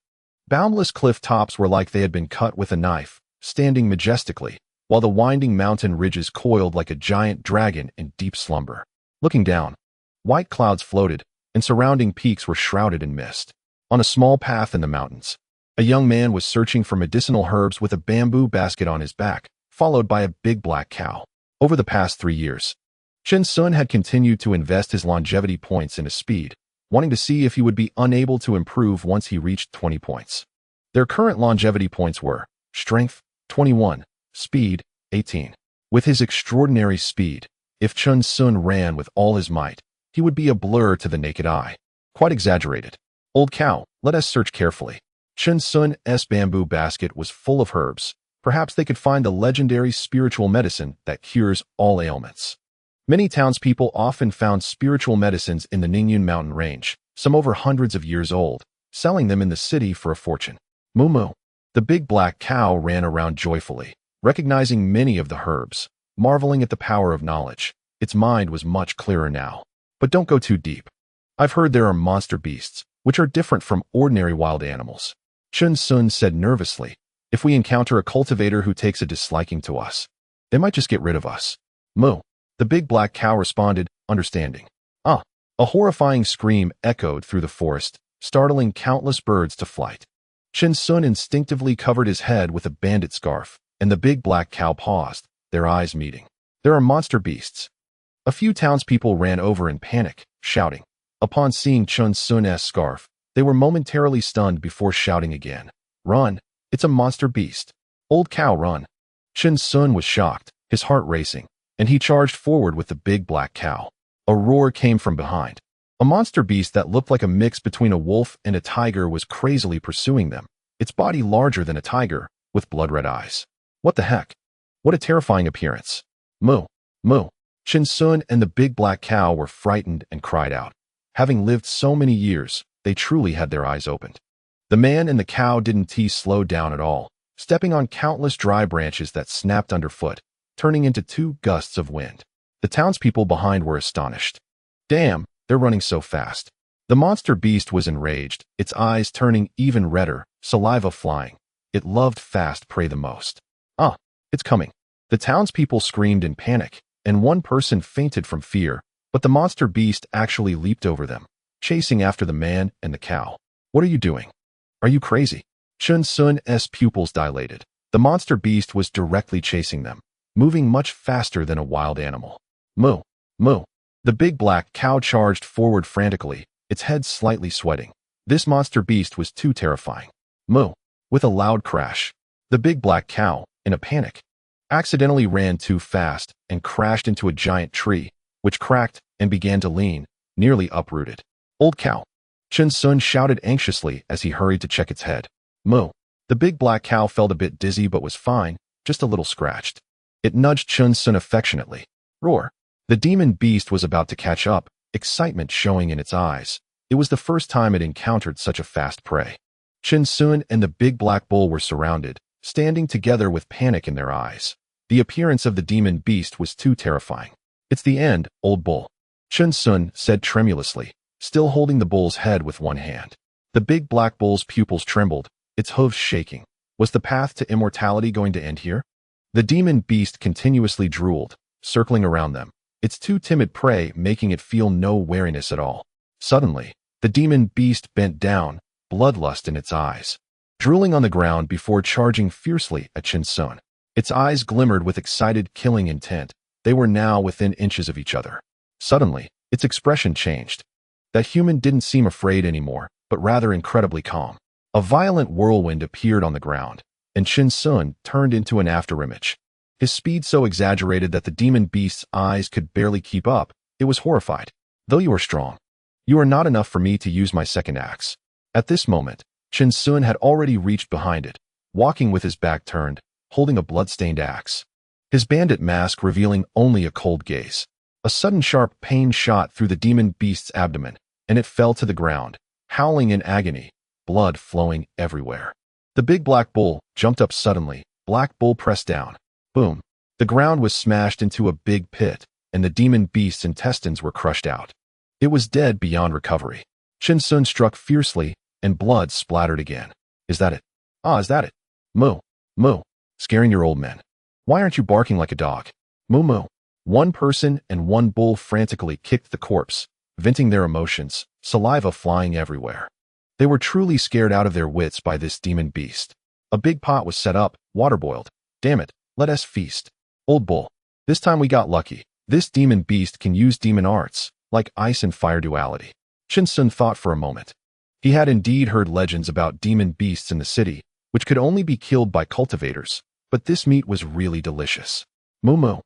Speaker 3: boundless cliff tops were like they had been cut with a knife, standing majestically, while the winding mountain ridges coiled like a giant dragon in deep slumber. Looking down, white clouds floated, and surrounding peaks were shrouded in mist. On a small path in the mountains, a young man was searching for medicinal herbs with a bamboo basket on his back, followed by a big black cow. Over the past 3 years, Chen Sun had continued to invest his longevity points into speed, wanting to see if he would be unable to improve once he reached 20 points. Their current longevity points were Strength, 21, Speed, 18. With his extraordinary speed, if Chen Sun ran with all his might, he would be a blur to the naked eye. Quite exaggerated. Old cow, let us search carefully. Chen Sun's bamboo basket was full of herbs. Perhaps they could find the legendary spiritual medicine that cures all ailments. Many townspeople often found spiritual medicines in the Ningyun mountain range, some over hundreds of years old, selling them in the city for a fortune. Moo moo. The big black cow ran around joyfully, recognizing many of the herbs, marveling at the power of knowledge. Its mind was much clearer now. But don't go too deep. I've heard there are monster beasts, which are different from ordinary wild animals. Chen Sun said nervously, if we encounter a cultivator who takes a disliking to us, they might just get rid of us. Moo. The big black cow responded, understanding. Ah. A horrifying scream echoed through the forest, startling countless birds to flight. Chen Sun instinctively covered his head with a bandit scarf, and the big black cow paused, their eyes meeting. There are monster beasts. A few townspeople ran over in panic, shouting. Upon seeing Chen Sun's scarf, they were momentarily stunned before shouting again. Run! It's a monster beast. Old cow, run! Chen Sun was shocked, his heart racing, and he charged forward with the big black cow. A roar came from behind. A monster beast that looked like a mix between a wolf and a tiger was crazily pursuing them, its body larger than a tiger, with blood-red eyes. What the heck? What a terrifying appearance. Moo, moo. Chen Sun and the big black cow were frightened and cried out. Having lived so many years, they truly had their eyes opened. The man and the cow didn't slow down at all, stepping on countless dry branches that snapped underfoot, turning into 2 gusts of wind. The townspeople behind were astonished. Damn, they're running so fast. The monster beast was enraged, its eyes turning even redder, saliva flying. It loved fast prey the most. Ah, it's coming. The townspeople screamed in panic, and one person fainted from fear, but the monster beast actually leaped over them, chasing after the man and the cow. What are you doing? Are you crazy? Chen Sun's pupils dilated. The monster beast was directly chasing them, moving much faster than a wild animal. Moo, moo. The big black cow charged forward frantically, its head slightly sweating. This monster beast was too terrifying. Moo. With a loud crash, the big black cow, in a panic, accidentally ran too fast and crashed into a giant tree, which cracked and began to lean, nearly uprooted. Old cow. Chen Sun shouted anxiously as he hurried to check its head. Moo. The big black cow felt a bit dizzy but was fine, just a little scratched. It nudged Chen Sun affectionately. Roar. The demon beast was about to catch up, excitement showing in its eyes. It was the first time it encountered such a fast prey. Chen Sun and the big black bull were surrounded, standing together with panic in their eyes. The appearance of the demon beast was too terrifying. It's the end, old bull. Chen Sun said tremulously, still holding the bull's head with one hand. The big black bull's pupils trembled, its hooves shaking. Was the path to immortality going to end here? The demon beast continuously drooled, circling around them, its too timid prey making it feel no wariness at all. Suddenly, the demon beast bent down, bloodlust in its eyes, drooling on the ground before charging fiercely at Chen Sun. Its eyes glimmered with excited killing intent. They were now within inches of each other. Suddenly, its expression changed. That human didn't seem afraid anymore, but rather incredibly calm. A violent whirlwind appeared on the ground, and Chen Sun turned into an afterimage. His speed so exaggerated that the demon beast's eyes could barely keep up. It was horrified. Though you are strong, you are not enough for me to use my second axe. At this moment, Chen Sun had already reached behind it, walking with his back turned, holding a blood-stained axe. His bandit mask revealing only a cold gaze. A sudden sharp pain shot through the demon beast's abdomen, and it fell to the ground, howling in agony, blood flowing everywhere. The big black bull jumped up suddenly, black bull pressed down. Boom. The ground was smashed into a big pit, and the demon beast's intestines were crushed out. It was dead beyond recovery. Chen Sun struck fiercely, and blood splattered again. Is that it? Ah, is that it? Moo. Moo. Scaring your old men. Why aren't you barking like a dog? Moo moo. One person and one bull frantically kicked the corpse, venting their emotions, saliva flying everywhere. They were truly scared out of their wits by this demon beast. A big pot was set up, water boiled. Damn it, let us feast. Old bull. This time we got lucky. This demon beast can use demon arts, like ice and fire duality. Chen Sun thought for a moment. He had indeed heard legends about demon beasts in the city, which could only be killed by cultivators, but this meat was really delicious. Moo moo.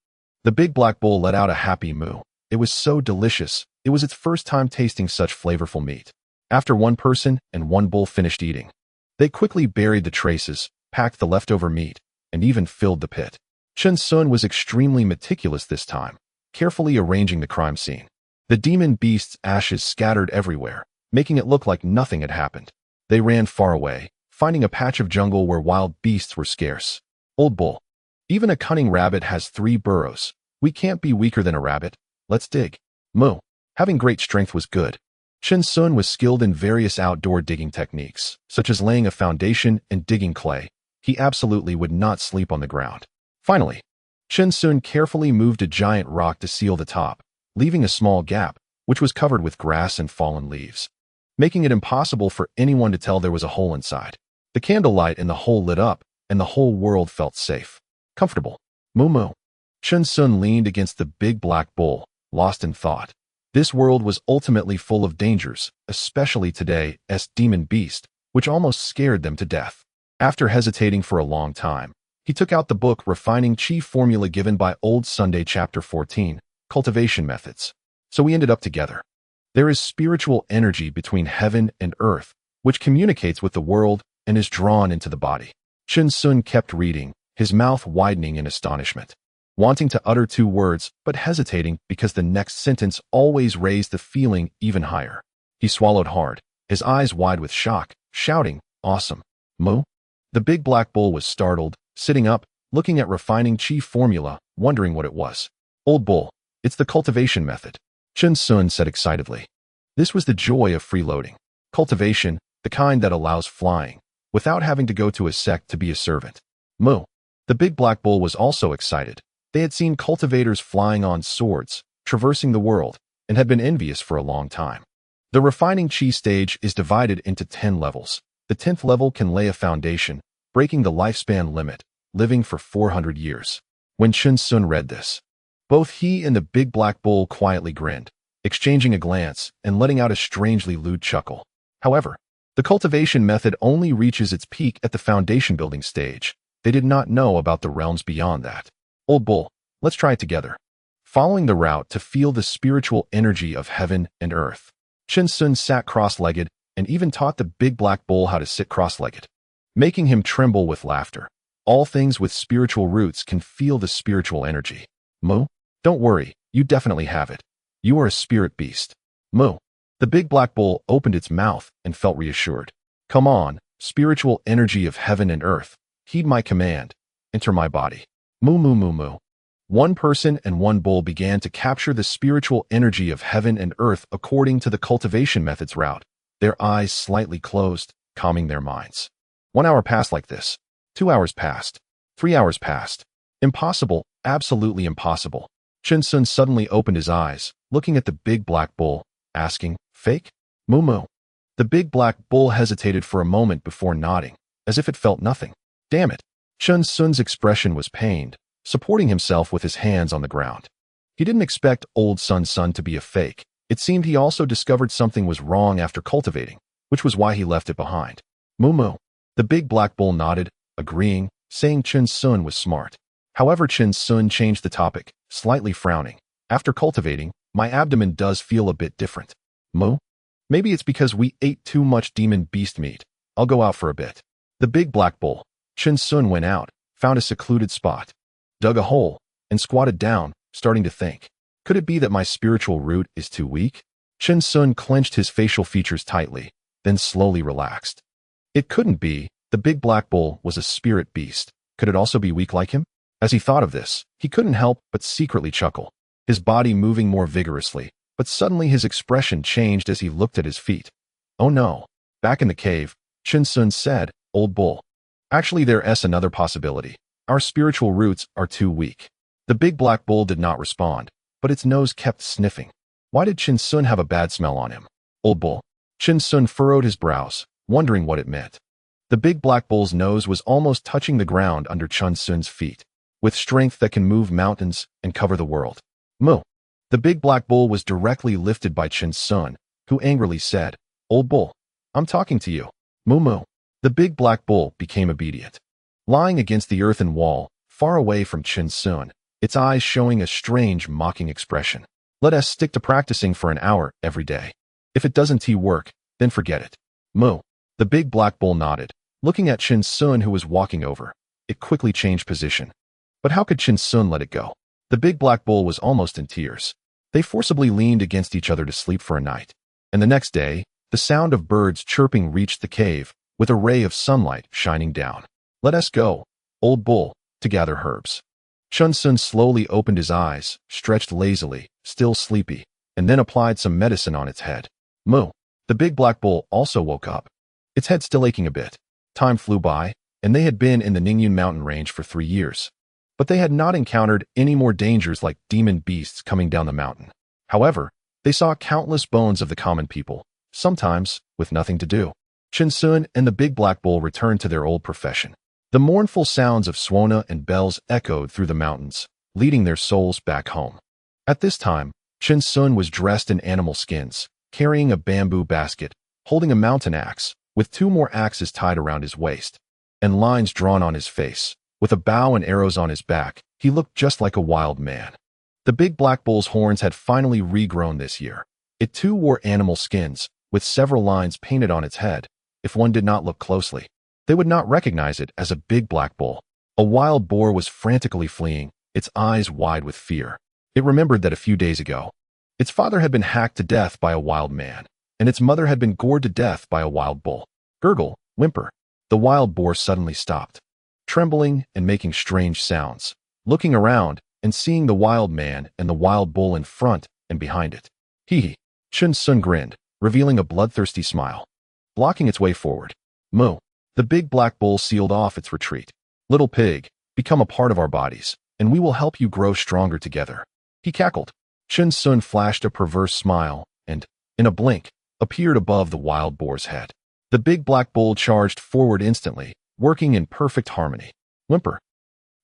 Speaker 3: The big black bull let out a happy moo. It was so delicious, it was its first time tasting such flavorful meat. After one person and one bull finished eating, they quickly buried the traces, packed the leftover meat, and even filled the pit. Chen Sun was extremely meticulous this time, carefully arranging the crime scene. The demon beast's ashes scattered everywhere, making it look like nothing had happened. They ran far away, finding a patch of jungle where wild beasts were scarce. Old bull. Even a cunning rabbit has 3 burrows. We can't be weaker than a rabbit. Let's dig. Moo. Having great strength was good. Chen Sun was skilled in various outdoor digging techniques, such as laying a foundation and digging clay. He absolutely would not sleep on the ground. Finally, Chen Sun carefully moved a giant rock to seal the top, leaving a small gap, which was covered with grass and fallen leaves, making it impossible for anyone to tell there was a hole inside. The candlelight in the hole lit up, and the whole world felt safe. Comfortable. Moo moo. Chen Sun leaned against the big black bull, lost in thought. This world was ultimately full of dangers, especially today's demon beast, which almost scared them to death. After hesitating for a long time, he took out the book Refining Chi Formula given by Old Sunday Chapter 14, Cultivation Methods. So we ended up together. There is spiritual energy between heaven and earth, which communicates with the world and is drawn into the body. Chen Sun kept reading, his mouth widening in astonishment, wanting to utter 2 words, but hesitating because the next sentence always raised the feeling even higher. He swallowed hard, his eyes wide with shock, shouting, "Awesome." Moo? The big black bull was startled, sitting up, looking at Refining Chi Formula, wondering what it was. Old bull, it's the cultivation method, Chen Sun said excitedly. This was the joy of freeloading. Cultivation, the kind that allows flying, without having to go to a sect to be a servant. Moo. The big black bull was also excited. They had seen cultivators flying on swords, traversing the world, and had been envious for a long time. The refining chi stage is divided into 10 levels. The 10th level can lay a foundation, breaking the lifespan limit, living for 400 years. When Chen Sun read this, both he and the big black bull quietly grinned, exchanging a glance and letting out a strangely lewd chuckle. However, the cultivation method only reaches its peak at the foundation building stage. They did not know about the realms beyond that. Old bull, let's try it together. Following the route to feel the spiritual energy of heaven and earth, Chen Sun sat cross-legged and even taught the big black bull how to sit cross-legged, making him tremble with laughter. All things with spiritual roots can feel the spiritual energy. Moo? Don't worry, you definitely have it. You are a spirit beast. Moo. The big black bull opened its mouth and felt reassured. Come on, spiritual energy of heaven and earth. Heed my command. Enter my body. Moo moo moo moo. One person and one bull began to capture the spiritual energy of heaven and earth according to the cultivation method's route, their eyes slightly closed, calming their minds. 1 hour passed like this. 2 hours passed. 3 hours passed. Impossible, absolutely impossible. Chen Sun suddenly opened his eyes, looking at the big black bull, asking, "Fake?" Moo moo. The big black bull hesitated for a moment before nodding, as if it felt nothing. Damn it. Chen Sun's expression was pained, supporting himself with his hands on the ground. He didn't expect old Sun to be a fake. It seemed he also discovered something was wrong after cultivating, which was why he left it behind. Moo moo. The big black bull nodded, agreeing, saying Chen Sun was smart. However, Chen Sun changed the topic, slightly frowning. After cultivating, my abdomen does feel a bit different. Moo? Maybe it's because we ate too much demon beast meat. I'll go out for a bit. The big black bull, Chen Sun, went out, found a secluded spot, dug a hole, and squatted down, starting to think. Could it be that my spiritual root is too weak? Chen Sun clenched his facial features tightly, then slowly relaxed. It couldn't be. The big black bull was a spirit beast. Could it also be weak like him? As he thought of this, he couldn't help but secretly chuckle, his body moving more vigorously, but suddenly his expression changed as he looked at his feet. Oh no. Back in the cave, Chen Sun said, Old bull. Actually, there's another possibility. Our spiritual roots are too weak. The big black bull did not respond, but its nose kept sniffing. Why did Chen Sun have a bad smell on him? Old bull. Chin Sun furrowed his brows, wondering what it meant. The big black bull's nose was almost touching the ground under Chin Sun's feet, with strength that can move mountains and cover the world. Moo. The big black bull was directly lifted by Chin Sun, who angrily said, "Old bull, I'm talking to you." Moo moo. The big black bull became obedient. Lying against the earthen wall, far away from Chin Sun, its eyes showing a strange, mocking expression. Let us stick to practicing for an hour every day. If it doesn't work, then forget it. Moo. The big black bull nodded, looking at Chin Sun, who was walking over. It quickly changed position. But how could Chin Sun let it go? The big black bull was almost in tears. They forcibly leaned against each other to sleep for a night. And the next day, the sound of birds chirping reached the cave, with a ray of sunlight shining down. Let us go, old bull, to gather herbs. Chin Sun slowly opened his eyes, stretched lazily, still sleepy, and then applied some medicine on its head. Moo. The big black bull also woke up, its head still aching a bit. Time flew by, and they had been in the Ningyun mountain range for 3 years. But they had not encountered any more dangers like demon beasts coming down the mountain. However, they saw countless bones of the common people, sometimes with nothing to do. Chin Sun and the big black bull returned to their old profession. The mournful sounds of Swona and bells echoed through the mountains, leading their souls back home. At this time, Chin Sun was dressed in animal skins, carrying a bamboo basket, holding a mountain axe, with 2 more axes tied around his waist, and lines drawn on his face. With a bow and arrows on his back, he looked just like a wild man. The big black bull's horns had finally regrown this year. It too wore animal skins, with several lines painted on its head. If one did not look closely, they would not recognize it as a big black bull. A wild boar was frantically fleeing, its eyes wide with fear. It remembered that a few days ago, its father had been hacked to death by a wild man, and its mother had been gored to death by a wild bull. Gurgle, whimper. The wild boar suddenly stopped, trembling and making strange sounds, looking around and seeing the wild man and the wild bull in front and behind it. Hee. Chin Sun grinned, revealing a bloodthirsty smile, blocking its way forward. Moo. The big black bull sealed off its retreat. Little pig, become a part of our bodies, and we will help you grow stronger together. He cackled. Chin Sun flashed a perverse smile and, in a blink, appeared above the wild boar's head. The big black bull charged forward instantly, working in perfect harmony. Whimper.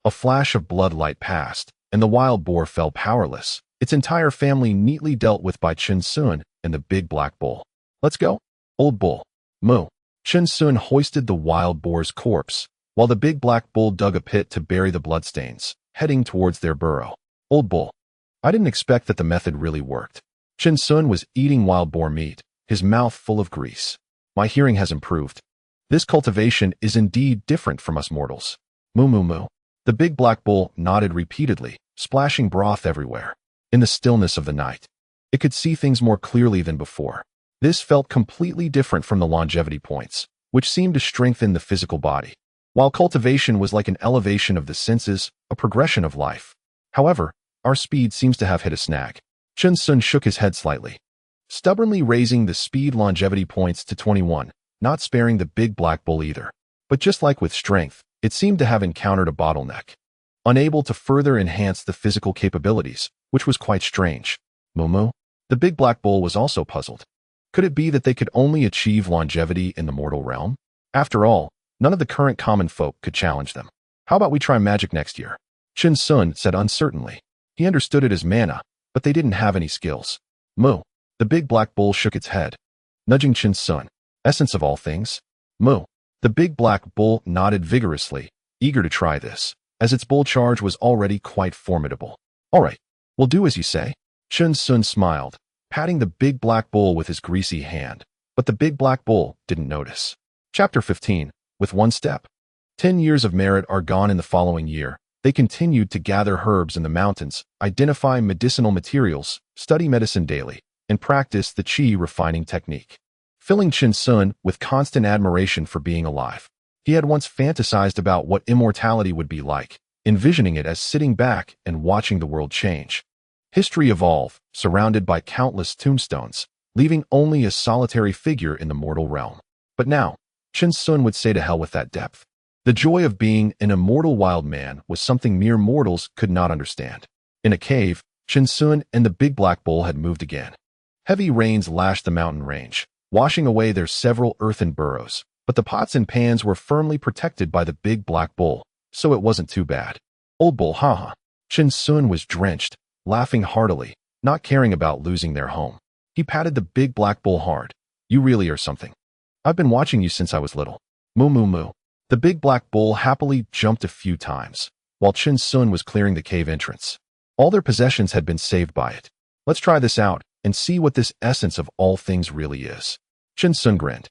Speaker 3: A flash of blood light passed, and the wild boar fell powerless, its entire family neatly dealt with by Chin Sun and the big black bull. Let's go, old bull. Moo. Chin Sun hoisted the wild boar's corpse, while the big black bull dug a pit to bury the bloodstains, heading towards their burrow. Old bull. I didn't expect that the method really worked. Chin Sun was eating wild boar meat, his mouth full of grease. My hearing has improved. This cultivation is indeed different from us mortals. Moo moo moo. The big black bull nodded repeatedly, splashing broth everywhere. In the stillness of the night, it could see things more clearly than before. This felt completely different from the longevity points, which seemed to strengthen the physical body, while cultivation was like an elevation of the senses, a progression of life. However, our speed seems to have hit a snag. Chin Sun shook his head slightly, stubbornly raising the speed longevity points to 21, not sparing the big black bull either. But just like with strength, it seemed to have encountered a bottleneck, unable to further enhance the physical capabilities, which was quite strange. Moo moo. The big black bull was also puzzled. Could it be that they could only achieve longevity in the mortal realm? After all, none of the current common folk could challenge them. How about we try magic next year? Chin Sun said uncertainly. He understood it as mana, but they didn't have any skills. Moo. The big black bull shook its head, nudging Chin Sun. Essence of all things. Moo. The big black bull nodded vigorously, eager to try this, as its bull charge was already quite formidable. All right, we'll do as you say. Chin Sun smiled, patting the big black bull with his greasy hand, but the big black bull didn't notice. Chapter 15. With one step. 10 years of merit are gone in the following year. They continued to gather herbs in the mountains, identify medicinal materials, study medicine daily, and practice the qi refining technique, filling Chin Sun with constant admiration for being alive. He had once fantasized about what immortality would be like, envisioning it as sitting back and watching the world change. History evolve, surrounded by countless tombstones, leaving only a solitary figure in the mortal realm. But now, Chin Sun would say to hell with that depth. The joy of being an immortal wild man was something mere mortals could not understand. In a cave, Chin Sun and the big black bull had moved again. Heavy rains lashed the mountain range, washing away their several earthen burrows. But the pots and pans were firmly protected by the big black bull, so it wasn't too bad. Old bull, haha. Chin Sun was drenched, laughing heartily, not caring about losing their home. He patted the big black bull hard. You really are something. I've been watching you since I was little. Moo moo moo. The big black bull happily jumped a few times, while Chin Sun was clearing the cave entrance. All their possessions had been saved by it. Let's try this out and see what this essence of all things really is. Chin Sun grinned,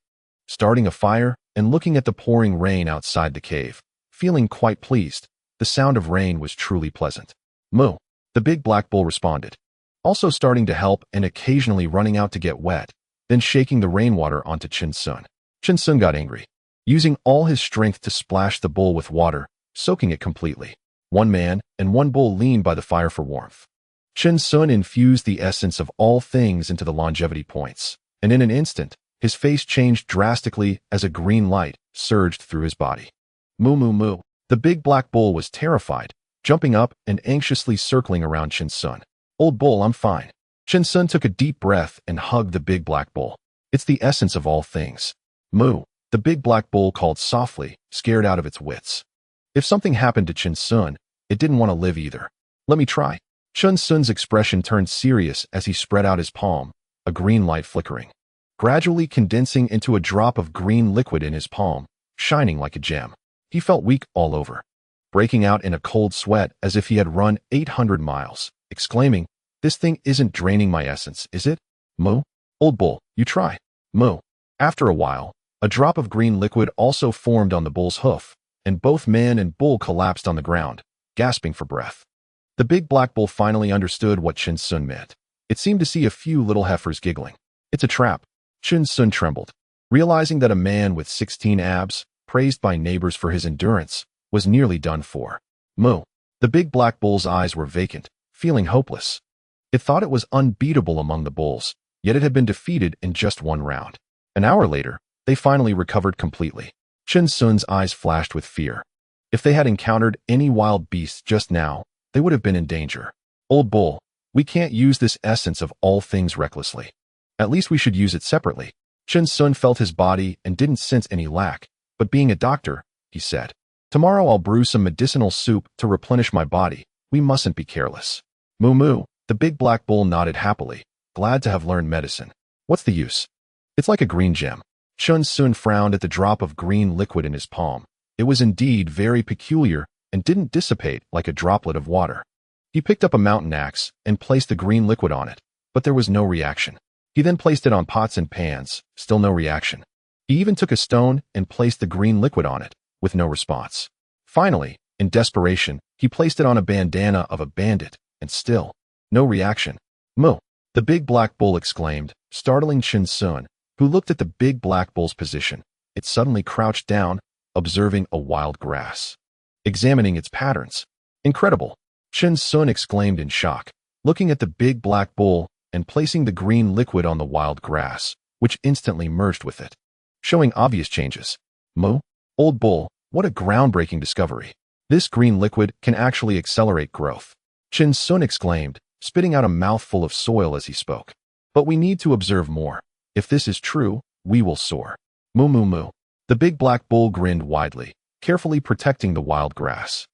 Speaker 3: starting a fire and looking at the pouring rain outside the cave, feeling quite pleased. The sound of rain was truly pleasant. Moo, the big black bull responded, also starting to help and occasionally running out to get wet, then shaking the rainwater onto Chin Sun. Chin Sun got angry, using all his strength to splash the bowl with water, soaking it completely. One man and one bull leaned by the fire for warmth. Chin Sun infused the essence of all things into the longevity points, and in an instant, his face changed drastically as a green light surged through his body. Moo moo moo. The big black bull was terrified, jumping up and anxiously circling around Chin Sun. Old bull, I'm fine. Chin Sun took a deep breath and hugged the big black bull. It's the essence of all things. Moo. The big black bull called softly, scared out of its wits. If something happened to Chin Sun, it didn't want to live either. Let me try. Chin Sun's expression turned serious as he spread out his palm, a green light flickering, gradually condensing into a drop of green liquid in his palm, shining like a gem. He felt weak all over, breaking out in a cold sweat as if he had run 800 miles, exclaiming, "This thing isn't draining my essence, is it? Moo? Old bull, you try. Moo." After a while, a drop of green liquid also formed on the bull's hoof, and both man and bull collapsed on the ground, gasping for breath. The big black bull finally understood what Chin Sun meant. It seemed to see a few little heifers giggling. It's a trap. Chin Sun trembled, realizing that a man with 16 abs, praised by neighbors for his endurance, was nearly done for. Moo. The big black bull's eyes were vacant, feeling hopeless. It thought it was unbeatable among the bulls, yet it had been defeated in just one round. An hour later, they finally recovered completely. Chin Sun's eyes flashed with fear. If they had encountered any wild beasts just now, they would have been in danger. Old bull, we can't use this essence of all things recklessly. At least we should use it separately. Chin Sun felt his body and didn't sense any lack, but being a doctor, he said, tomorrow I'll brew some medicinal soup to replenish my body. We mustn't be careless. Moo moo. The big black bull nodded happily, glad to have learned medicine. What's the use? It's like a green gem. Chin Sun frowned at the drop of green liquid in his palm. It was indeed very peculiar and didn't dissipate like a droplet of water. He picked up a mountain axe and placed the green liquid on it, but there was no reaction. He then placed it on pots and pans, still no reaction. He even took a stone and placed the green liquid on it, with no response. Finally, in desperation, he placed it on a bandana of a bandit, and still, no reaction. Moo! The big black bull exclaimed, startling Chin Sun, who looked at the big black bull's position. It suddenly crouched down, observing a wild grass, examining its patterns. Incredible! Chin Sun exclaimed in shock, looking at the big black bull and placing the green liquid on the wild grass, which instantly merged with it, showing obvious changes. Moo! Old bull, what a groundbreaking discovery. This green liquid can actually accelerate growth. Chin Sun exclaimed, spitting out a mouthful of soil as he spoke. But we need to observe more. If this is true, we will soar. Moo moo moo. The big black bull grinned widely, carefully protecting the wild grass.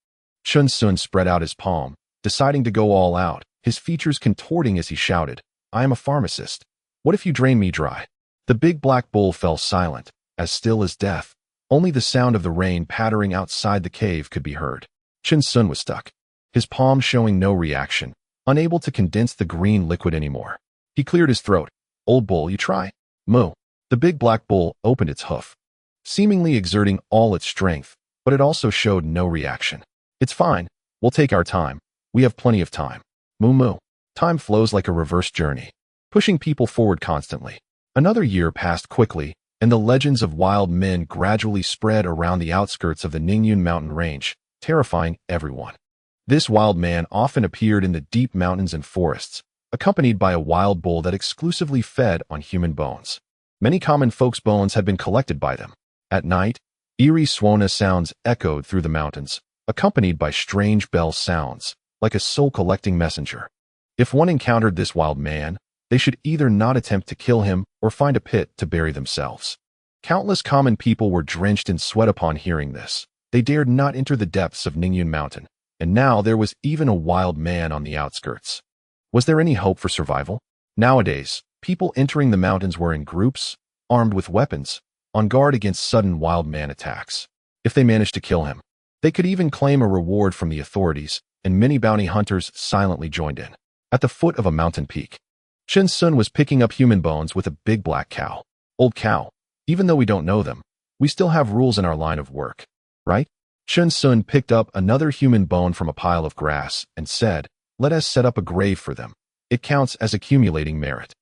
Speaker 3: Chin Sun spread out his palm, deciding to go all out, his features contorting as he shouted, I am a pharmacist. What if you drain me dry? The big black bull fell silent, as still as death. Only the sound of the rain pattering outside the cave could be heard. Chin Sun was stuck, his palm showing no reaction, unable to condense the green liquid anymore. He cleared his throat. Old bull, you try? Moo. The big black bull opened its hoof, seemingly exerting all its strength, but it also showed no reaction. It's fine. We'll take our time. We have plenty of time. Moo moo. Time flows like a reverse journey, pushing people forward constantly. Another year passed quickly, and the legends of wild men gradually spread around the outskirts of the Ningyun mountain range, terrifying everyone. This wild man often appeared in the deep mountains and forests, accompanied by a wild bull that exclusively fed on human bones. Many common folks' bones had been collected by them. At night, eerie Swona sounds echoed through the mountains, accompanied by strange bell sounds, like a soul-collecting messenger. If one encountered this wild man, They should either not attempt to kill him or find a pit to bury themselves. Countless common people were drenched in sweat upon hearing this. They dared not enter the depths of Ningyun Mountain, and now there was even a wild man on the outskirts. Was there any hope for survival? Nowadays, people entering the mountains were in groups, armed with weapons, on guard against sudden wild man attacks. If they managed to kill him, they could even claim a reward from the authorities, and many bounty hunters silently joined in. At the foot of a mountain peak, Chen Sun was picking up human bones with a big black cow. Old cow, even though we don't know them, we still have rules in our line of work, right? Chen Sun picked up another human bone from a pile of grass and said, "Let us set up a grave for them. It counts as accumulating merit.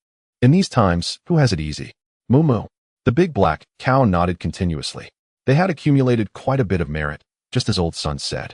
Speaker 3: In these times, who has it easy? Moo moo." The big black cow nodded continuously. They had accumulated quite a bit of merit, just as Old Sun said.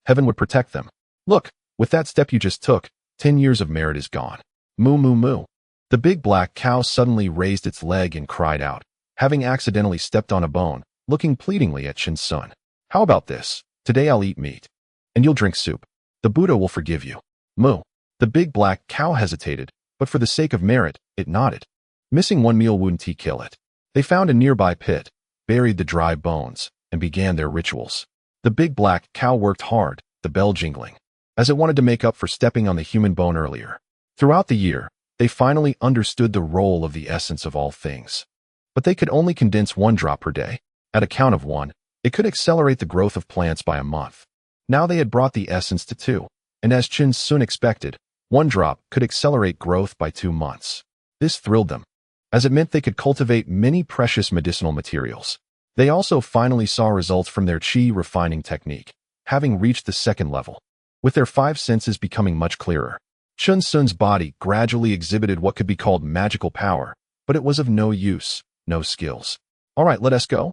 Speaker 3: Heaven would protect them. Look, with that step you just took, 10 years of merit is gone. Moo moo moo. The big black cow suddenly raised its leg and cried out, having accidentally stepped on a bone, looking pleadingly at Chen Sun. "How about this? Today I'll eat meat, and you'll drink soup. The Buddha will forgive you." Moo. The big black cow hesitated, but for the sake of merit, it nodded. Missing one meal wouldn't he kill it? They found a nearby pit, buried the dry bones, and began their rituals. The big black cow worked hard, the bell jingling, as it wanted to make up for stepping on the human bone earlier. Throughout the year, they finally understood the role of the essence of all things. But they could only condense 1 drop per day. At a count of 1, it could accelerate the growth of plants by a month. Now they had brought the essence to 2, and as Chen Sun expected, 1 drop could accelerate growth by 2 months. This thrilled them, as it meant they could cultivate many precious medicinal materials. They also finally saw results from their qi refining technique, having reached the 2nd level. With their 5 senses becoming much clearer, Chen Sun's body gradually exhibited what could be called magical power, but it was of no use, no skills. "All right, let us go."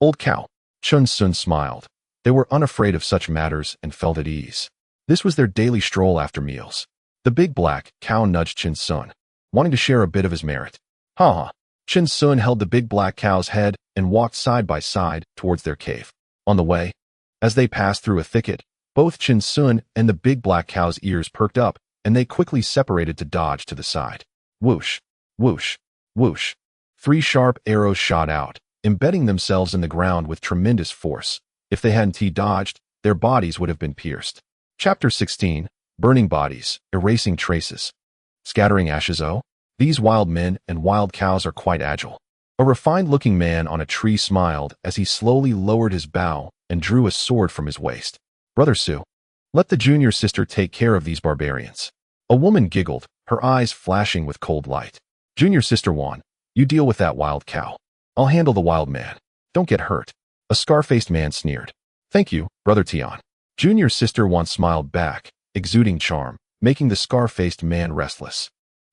Speaker 3: "Old cow." Chen Sun smiled. They were unafraid of such matters and felt at ease. This was their daily stroll after meals. The big black cow nudged Chen Sun, wanting to share a bit of his merit. "Ha." Chen Sun held the big black cow's head and walked side by side towards their cave. On the way, as they passed through a thicket, both Chen Sun and the big black cow's ears perked up, and they quickly separated to dodge to the side. Whoosh, whoosh, whoosh. 3 sharp arrows shot out, embedding themselves in the ground with tremendous force. If they hadn't dodged, their bodies would have been pierced. Chapter 16, Burning Bodies, Erasing Traces. Scattering ashes. Oh, these wild men and wild cows are quite agile. A refined-looking man on a tree smiled as he slowly lowered his bow and drew a sword from his waist. "Brother Su, let the junior sister take care of these barbarians." A woman giggled, her eyes flashing with cold light. "Junior sister Wan, you deal with that wild cow. I'll handle the wild man. Don't get hurt." A scar-faced man sneered. "Thank you, Brother Tian." Junior sister Wan smiled back, exuding charm, making the scar-faced man restless.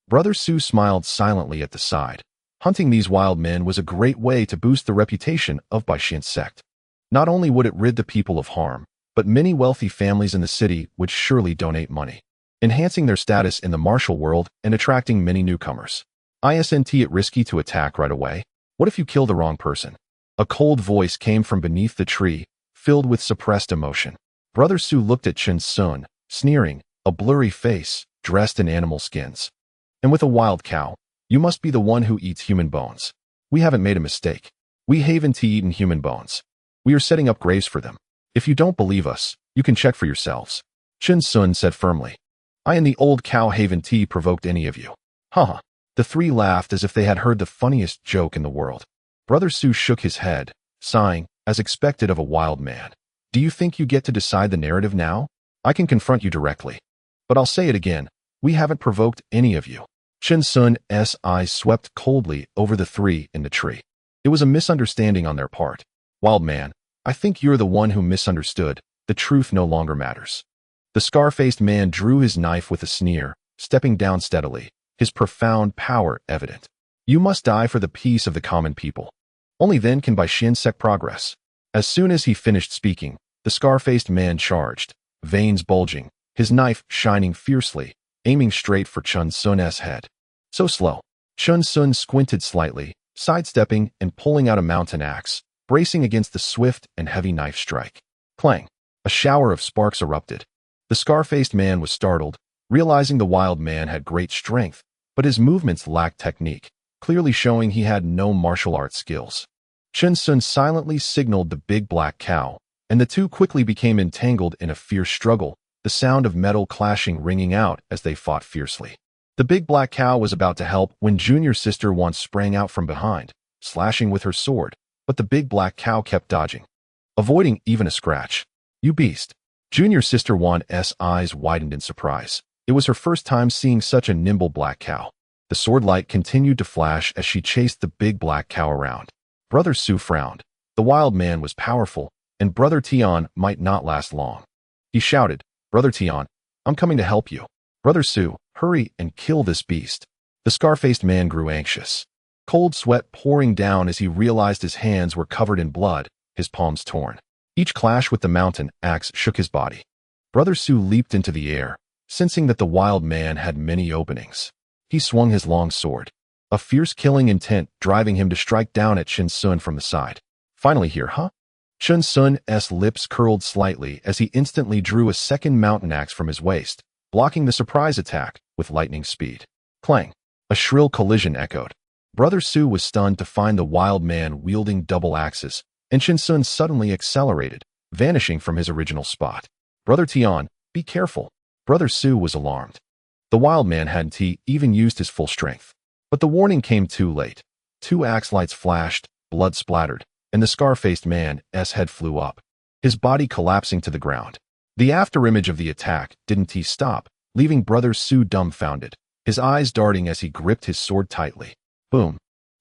Speaker 3: Brother Su smiled silently at the side. Hunting these wild men was a great way to boost the reputation of Baishian's sect. Not only would it rid the people of harm, but many wealthy families in the city would surely donate money, enhancing their status in the martial world and attracting many newcomers. "Isn't it risky to attack right away? What if you kill the wrong person?" A cold voice came from beneath the tree, filled with suppressed emotion. Brother Su looked at Chen Sun, sneering, a blurry face, dressed in animal skins. "And with a wild cow, you must be the one who eats human bones. We haven't made a mistake. We haven't eaten human bones. We are setting up graves for them. If you don't believe us, you can check for yourselves." Chen Sun said firmly. "I and the old cow haven't provoked any of you." Haha. The 3 laughed as if they had heard the funniest joke in the world. Brother Su shook his head, sighing, as expected of a wild man. "Do you think you get to decide the narrative now? I can confront you directly. But I'll say it again, we haven't provoked any of you." Chen Sun's eyes swept coldly over the 3 in the tree. It was a misunderstanding on their part. "Wild man, I think you're the one who misunderstood. The truth no longer matters." The scar-faced man drew his knife with a sneer, stepping down steadily, his profound power evident. "You must die for the peace of the common people. Only then can Baishian sect progress." As soon as he finished speaking, the scar-faced man charged, veins bulging, his knife shining fiercely, aiming straight for Chen Sun's head. So slow. Chen Sun squinted slightly, sidestepping and pulling out a mountain axe, bracing against the swift and heavy knife strike. Clang! A shower of sparks erupted. The scar-faced man was startled, realizing the wild man had great strength, but his movements lacked technique, clearly showing he had no martial arts skills. Chen Sun silently signaled the big black cow, and the two quickly became entangled in a fierce struggle, the sound of metal clashing ringing out as they fought fiercely. The big black cow was about to help when Junior Sister Wan sprang out from behind, slashing with her sword, but the big black cow kept dodging, avoiding even a scratch. "You beast." Junior Sister Wan's eyes widened in surprise. It was her first time seeing such a nimble black cow. The sword light continued to flash as she chased the big black cow around. Brother Su frowned. The wild man was powerful, and Brother Tian might not last long. He shouted, "Brother Tian, I'm coming to help you. Brother Su, hurry and kill this beast." The scar-faced man grew anxious. Cold sweat pouring down as he realized his hands were covered in blood, his palms torn. Each clash with the mountain axe shook his body. Brother Su leaped into the air, sensing that the wild man had many openings. He swung his long sword, a fierce killing intent driving him to strike down at Chen Sun from the side. "Finally here, huh?" Chen Sun's lips curled slightly as he instantly drew a second mountain axe from his waist, blocking the surprise attack with lightning speed. Clang! A shrill collision echoed. Brother Su was stunned to find the wild man wielding double axes, and Chen Sun suddenly accelerated, vanishing from his original spot. "Brother Tian, be careful." Brother Su was alarmed. The wild man hadn't even used his full strength. But the warning came too late. Two axe lights flashed, blood splattered, and the scar-faced man's head flew up, his body collapsing to the ground. The afterimage of the attack didn't stop, leaving Brother Su dumbfounded, his eyes darting as he gripped his sword tightly. Boom!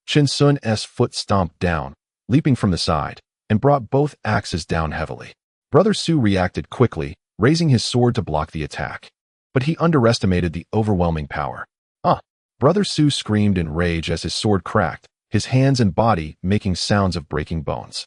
Speaker 3: Chen Sun's foot stomped down, leaping from the side, and brought both axes down heavily. Brother Su reacted quickly, raising his sword to block the attack. But he underestimated the overwhelming power. "Ah!" Brother Su screamed in rage as his sword cracked, his hands and body making sounds of breaking bones.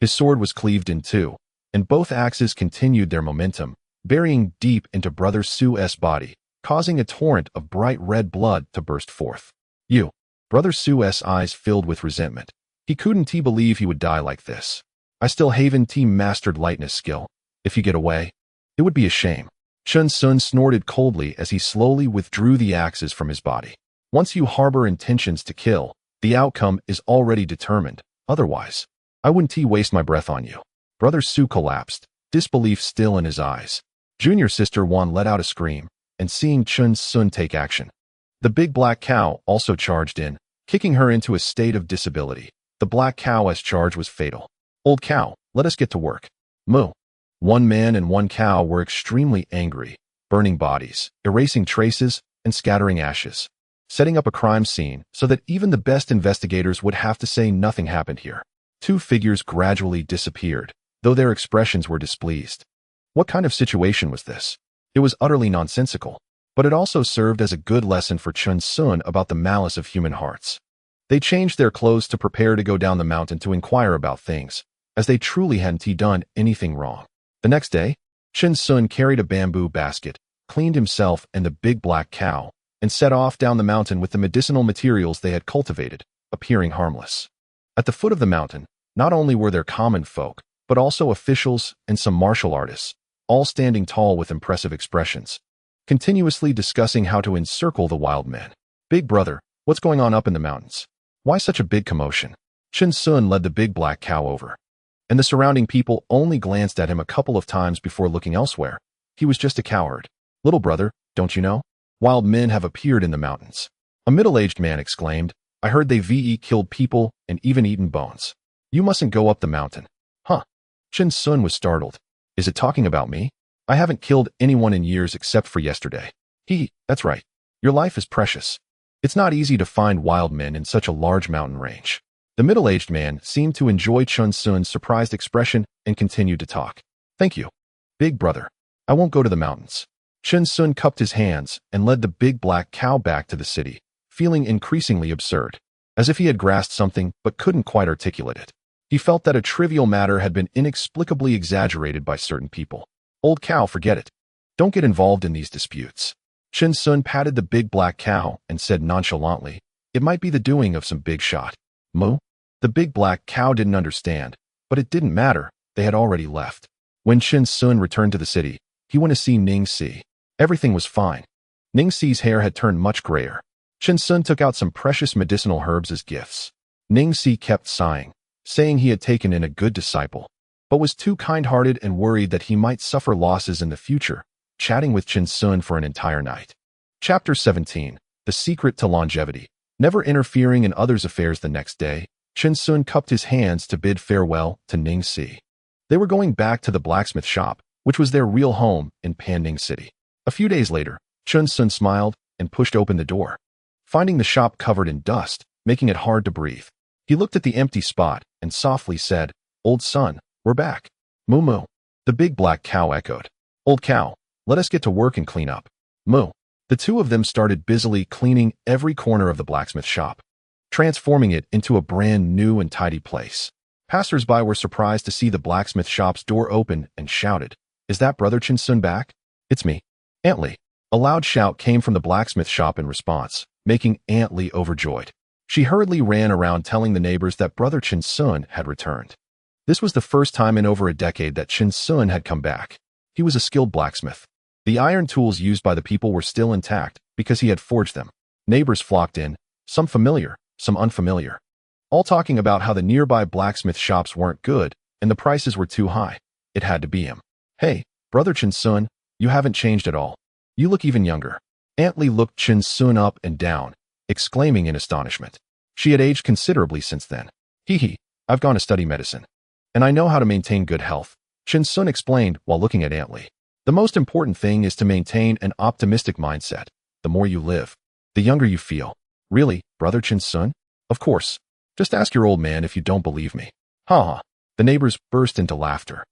Speaker 3: His sword was cleaved in two, and both axes continued their momentum, burying deep into Brother Su's body, causing a torrent of bright red blood to burst forth. "You!" Brother Su's eyes filled with resentment. He couldn't believe he would die like this. "I still haven't mastered lightness skill. If you get away, it would be a shame." Chen Sun snorted coldly as he slowly withdrew the axes from his body. "Once you harbor intentions to kill, the outcome is already determined. Otherwise, I wouldn't waste my breath on you." Brother Su collapsed, disbelief still in his eyes. Junior Sister Wan let out a scream, and seeing Chen Sun take action, the big black cow also charged in, kicking her into a state of disability. The black cow's charge was fatal. "Old cow, let us get to work." Moo! One man and one cow were extremely angry, burning bodies, erasing traces, and scattering ashes, setting up a crime scene so that even the best investigators would have to say nothing happened here. Two figures gradually disappeared, though their expressions were displeased. What kind of situation was this? It was utterly nonsensical, but it also served as a good lesson for Chen Sun about the malice of human hearts. They changed their clothes to prepare to go down the mountain to inquire about things, as they truly hadn't done anything wrong. The next day, Chen Sun carried a bamboo basket, cleaned himself and the big black cow, and set off down the mountain with the medicinal materials they had cultivated, appearing harmless. At the foot of the mountain, not only were there common folk, but also officials and some martial artists, all standing tall with impressive expressions, continuously discussing how to encircle the wild men. "Big brother, what's going on up in the mountains? Why such a big commotion?" Chen Sun led the big black cow over, and the surrounding people only glanced at him a couple of times before looking elsewhere. He was just a coward. "Little brother, don't you know? Wild men have appeared in the mountains." A middle-aged man exclaimed, "I heard they've killed people and even eaten bones. You mustn't go up the mountain." "Huh?" Chen Sun was startled. "Is it talking about me? I haven't killed anyone in years except for yesterday." That's right. Your life is precious. It's not easy to find wild men in such a large mountain range." The middle-aged man seemed to enjoy Chen Sun's surprised expression and continued to talk. "Thank you, big brother. I won't go to the mountains." Chen Sun cupped his hands and led the big black cow back to the city, feeling increasingly absurd, as if he had grasped something but couldn't quite articulate it. He felt that a trivial matter had been inexplicably exaggerated by certain people. "Old cow, forget it. Don't get involved in these disputes." Chen Sun patted the big black cow and said nonchalantly, "It might be the doing of some big shot." "Moo?" The big black cow didn't understand, but it didn't matter. They had already left. When Chen Sun returned to the city, he went to see Ning Si. Everything was fine. Ning Si's hair had turned much grayer. Chen Sun took out some precious medicinal herbs as gifts. Ning Si kept sighing, saying he had taken in a good disciple, but was too kind-hearted and worried that he might suffer losses in the future, chatting with Chen Sun for an entire night. Chapter 17. The Secret to Longevity. Never interfering in others' affairs. The next day, Chen Sun cupped his hands to bid farewell to Ning Si. They were going back to the blacksmith shop, which was their real home in Panning City. A few days later, Chen Sun smiled and pushed open the door, finding the shop covered in dust, making it hard to breathe. He looked at the empty spot and softly said, "Old son, we're back." "Moo moo." The big black cow echoed. "Old cow, let us get to work and clean up." "Moo." The two of them started busily cleaning every corner of the blacksmith shop, transforming it into a brand new and tidy place. Passers-by were surprised to see the blacksmith shop's door open and shouted, "Is that Brother Chen Sun back?" "It's me, Aunt Lee." A loud shout came from the blacksmith shop in response, making Aunt Lee overjoyed. She hurriedly ran around telling the neighbors that Brother Chen Sun had returned. This was the first time in over a decade that Chen Sun had come back. He was a skilled blacksmith. The iron tools used by the people were still intact because he had forged them. Neighbors flocked in, some familiar, some unfamiliar, all talking about how the nearby blacksmith shops weren't good and the prices were too high. It had to be him. "Hey, Brother Chen Sun, you haven't changed at all. You look even younger." Aunt Lee looked Chen Sun up and down, exclaiming in astonishment. She had aged considerably since then. "Hee, I've gone to study medicine, and I know how to maintain good health," Chen Sun explained while looking at Aunt Lee. "The most important thing is to maintain an optimistic mindset. The more you live, the younger you feel." "Really, Brother Chen Sun?" "Of course. Just ask your old man if you don't believe me." "Ha ha." The neighbors burst into laughter.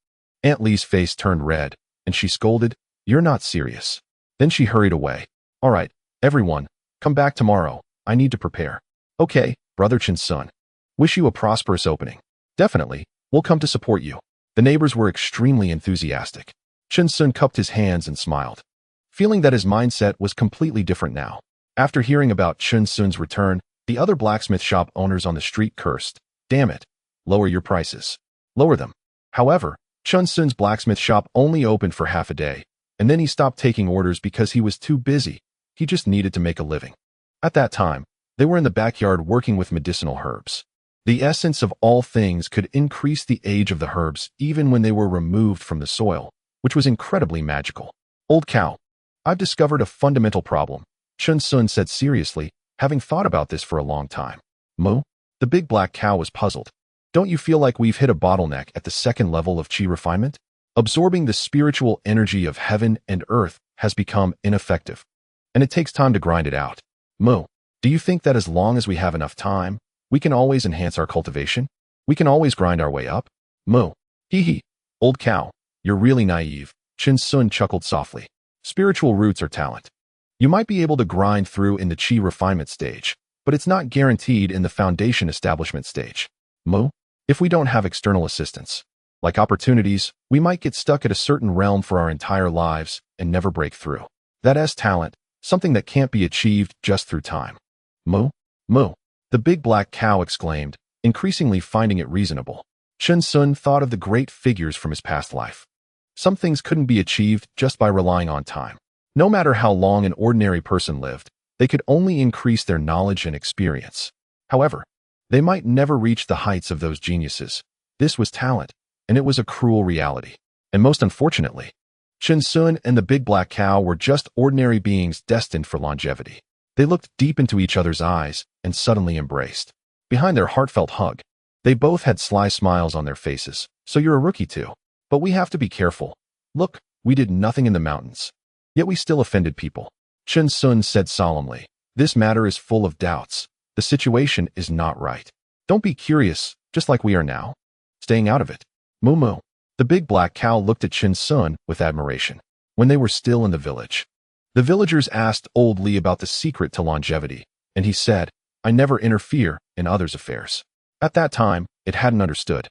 Speaker 3: Aunt Lee's face turned red, and she scolded, "You're not serious." Then she hurried away. "All right, everyone, come back tomorrow. I need to prepare." "Okay, Brother Chen Sun. Wish you a prosperous opening." "Definitely, we'll come to support you." The neighbors were extremely enthusiastic. Chen Sun cupped his hands and smiled, feeling that his mindset was completely different now. After hearing about Chen Sun's return, the other blacksmith shop owners on the street cursed, "Damn it, lower your prices. Lower them." However, Chen Sun's blacksmith shop only opened for half a day, and then he stopped taking orders because he was too busy. He just needed to make a living. At that time, they were in the backyard working with medicinal herbs. The essence of all things could increase the age of the herbs even when they were removed from the soil, which was incredibly magical. "Old cow, I've discovered a fundamental problem," Chen Sun said seriously, having thought about this for a long time. "Moo?" The big black cow was puzzled. "Don't you feel like we've hit a bottleneck at the second level of qi refinement? Absorbing the spiritual energy of heaven and earth has become ineffective, and it takes time to grind it out." "Moo, do you think that as long as we have enough time, we can always enhance our cultivation? We can always grind our way up?" "Moo. Hee. Old cow, you're really naive," Chen Sun chuckled softly. "Spiritual roots are talent. You might be able to grind through in the qi refinement stage, but it's not guaranteed in the foundation establishment stage. Moo, if we don't have external assistance, like opportunities, we might get stuck at a certain realm for our entire lives and never break through. That is talent, something that can't be achieved just through time." "Moo? Moo," the big black cow exclaimed, increasingly finding it reasonable. Chen Sun thought of the great figures from his past life. Some things couldn't be achieved just by relying on time. No matter how long an ordinary person lived, they could only increase their knowledge and experience. However, they might never reach the heights of those geniuses. This was talent, and it was a cruel reality. And most unfortunately, Chen Sun and the big black cow were just ordinary beings destined for longevity. They looked deep into each other's eyes and suddenly embraced. Behind their heartfelt hug, they both had sly smiles on their faces. "So you're a rookie too. But we have to be careful. Look, we did nothing in the mountains, yet we still offended people," Chen Sun said solemnly. "This matter is full of doubts. The situation is not right. Don't be curious, just like we are now. Staying out of it." "Moo moo." The big black cow looked at Chen Sun with admiration. When they were still in the village, the villagers asked Old Lee about the secret to longevity, and he said, "I never interfere in others' affairs." At that time, it hadn't understood,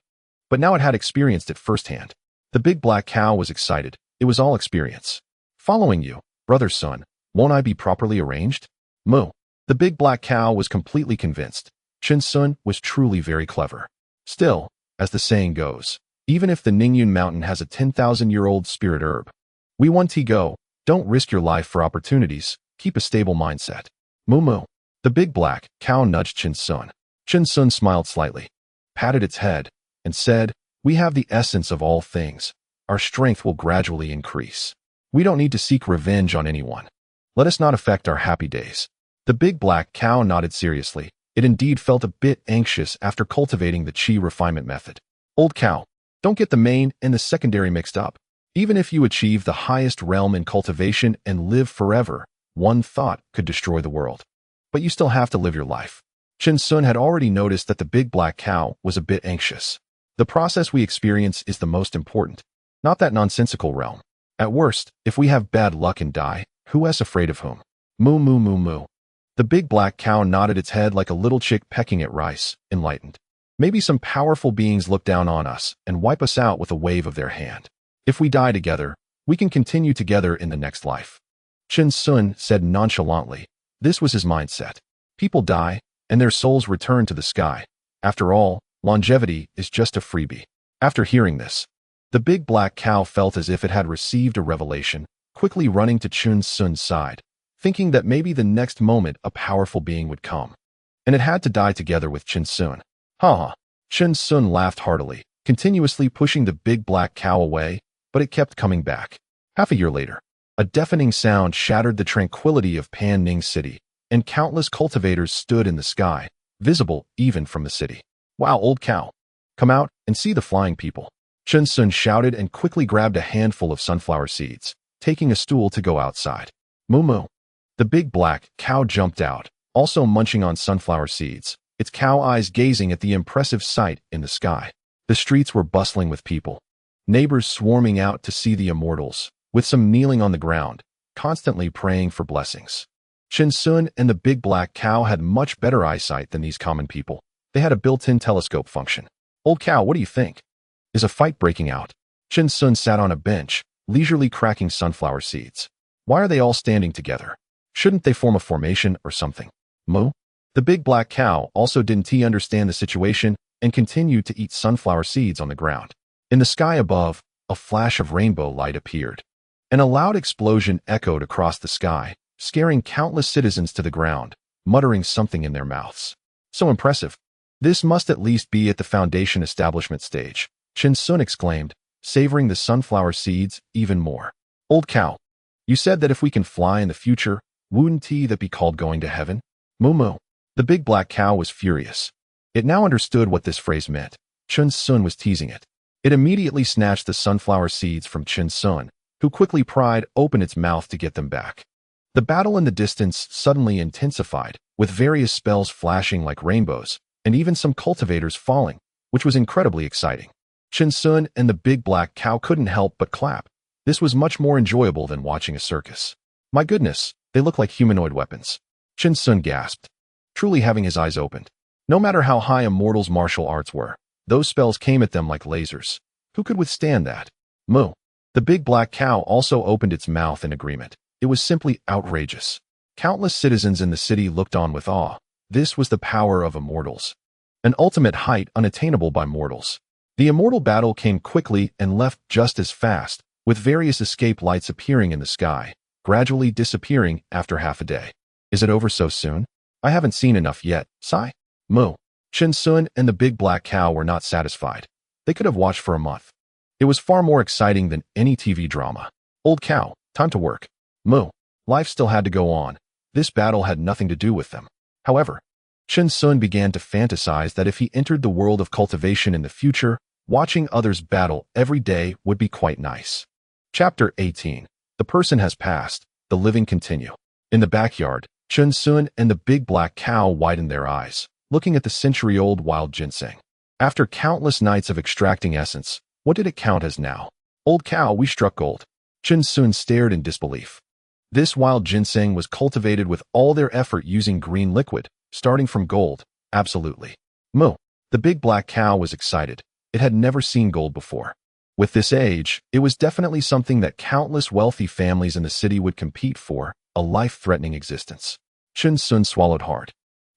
Speaker 3: but now it had experienced it firsthand. The big black cow was excited. It was all experience. "Following you, Brother Sun, won't I be properly arranged?" "Moo." The big black cow was completely convinced. Chen Sun was truly very clever. Still, as the saying goes, even if the Ningyun Mountain has a 10,000-year-old spirit herb, we want to go. Don't risk your life for opportunities. Keep a stable mindset. "Moo moo." The big black cow nudged Chin Sun. Chin Sun smiled slightly, patted its head, and said, "We have the essence of all things. Our strength will gradually increase. We don't need to seek revenge on anyone. Let us not affect our happy days." The big black cow nodded seriously. It indeed felt a bit anxious after cultivating the chi refinement method. Old cow, don't get the main and the secondary mixed up. Even if you achieve the highest realm in cultivation and live forever, one thought could destroy the world. But you still have to live your life. Chin Sun had already noticed that the big black cow was a bit anxious. The process we experience is the most important, not that nonsensical realm. At worst, if we have bad luck and die, who is afraid of whom? Moo moo moo moo. The big black cow nodded its head like a little chick pecking at rice, enlightened. Maybe some powerful beings look down on us and wipe us out with a wave of their hand. If we die together, we can continue together in the next life. Chin Sun said nonchalantly. This was his mindset. People die, and their souls return to the sky. After all, longevity is just a freebie. After hearing this, the big black cow felt as if it had received a revelation, quickly running to Chin Sun's side, thinking that maybe the next moment a powerful being would come. And it had to die together with Chin Sun. Ha ha. Chin Sun laughed heartily, continuously pushing the big black cow away, but it kept coming back. Half a year later, a deafening sound shattered the tranquility of Pan Ning City, and countless cultivators stood in the sky, visible even from the city. Wow, old cow. Come out and see the flying people. Chin Sun shouted and quickly grabbed a handful of sunflower seeds, taking a stool to go outside. Moo moo. The big black cow jumped out, also munching on sunflower seeds, its cow eyes gazing at the impressive sight in the sky. The streets were bustling with people. Neighbors swarming out to see the immortals, with some kneeling on the ground, constantly praying for blessings. Chin Sun and the big black cow had much better eyesight than these common people. They had a built-in telescope function. Old cow, what do you think? Is a fight breaking out? Chin Sun sat on a bench, leisurely cracking sunflower seeds. Why are they all standing together? Shouldn't they form a formation or something? Moo? The big black cow also didn't understand the situation and continued to eat sunflower seeds on the ground. In the sky above, a flash of rainbow light appeared, and a loud explosion echoed across the sky, scaring countless citizens to the ground, muttering something in their mouths. So impressive. This must at least be at the foundation establishment stage, Chin Sun exclaimed, savoring the sunflower seeds even more. Old cow, you said that if we can fly in the future, wouldn't that be called going to heaven? Moo moo. The big black cow was furious. It now understood what this phrase meant. Chin Sun was teasing it. It immediately snatched the sunflower seeds from Chin Sun, who quickly pried open its mouth to get them back. The battle in the distance suddenly intensified, with various spells flashing like rainbows, and even some cultivators falling, which was incredibly exciting. Chin Sun and the big black cow couldn't help but clap. This was much more enjoyable than watching a circus. My goodness, they look like humanoid weapons. Chin Sun gasped, truly having his eyes opened. No matter how high a mortal's martial arts were, those spells came at them like lasers. Who could withstand that? Moo. The big black cow also opened its mouth in agreement. It was simply outrageous. Countless citizens in the city looked on with awe. This was the power of immortals, an ultimate height unattainable by mortals. The immortal battle came quickly and left just as fast, with various escape lights appearing in the sky, gradually disappearing after half a day. Is it over so soon? I haven't seen enough yet, sigh. Moo. Chin Sun and the big black cow were not satisfied. They could have watched for a month. It was far more exciting than any TV drama. Old cow, time to work. Moo. Life still had to go on. This battle had nothing to do with them. However, Chin Sun began to fantasize that if he entered the world of cultivation in the future, watching others battle every day would be quite nice. Chapter 18. The person has passed. The living continue. In the backyard, Chin Sun and the big black cow widened their eyes, looking at the century-old wild ginseng. After countless nights of extracting essence, what did it count as now? Old cow, we struck gold. Chin Sun stared in disbelief. This wild ginseng was cultivated with all their effort using green liquid, starting from gold. Absolutely. Moo. The big black cow was excited. It had never seen gold before. With this age, it was definitely something that countless wealthy families in the city would compete for, a life-threatening existence. Chin Sun swallowed hard.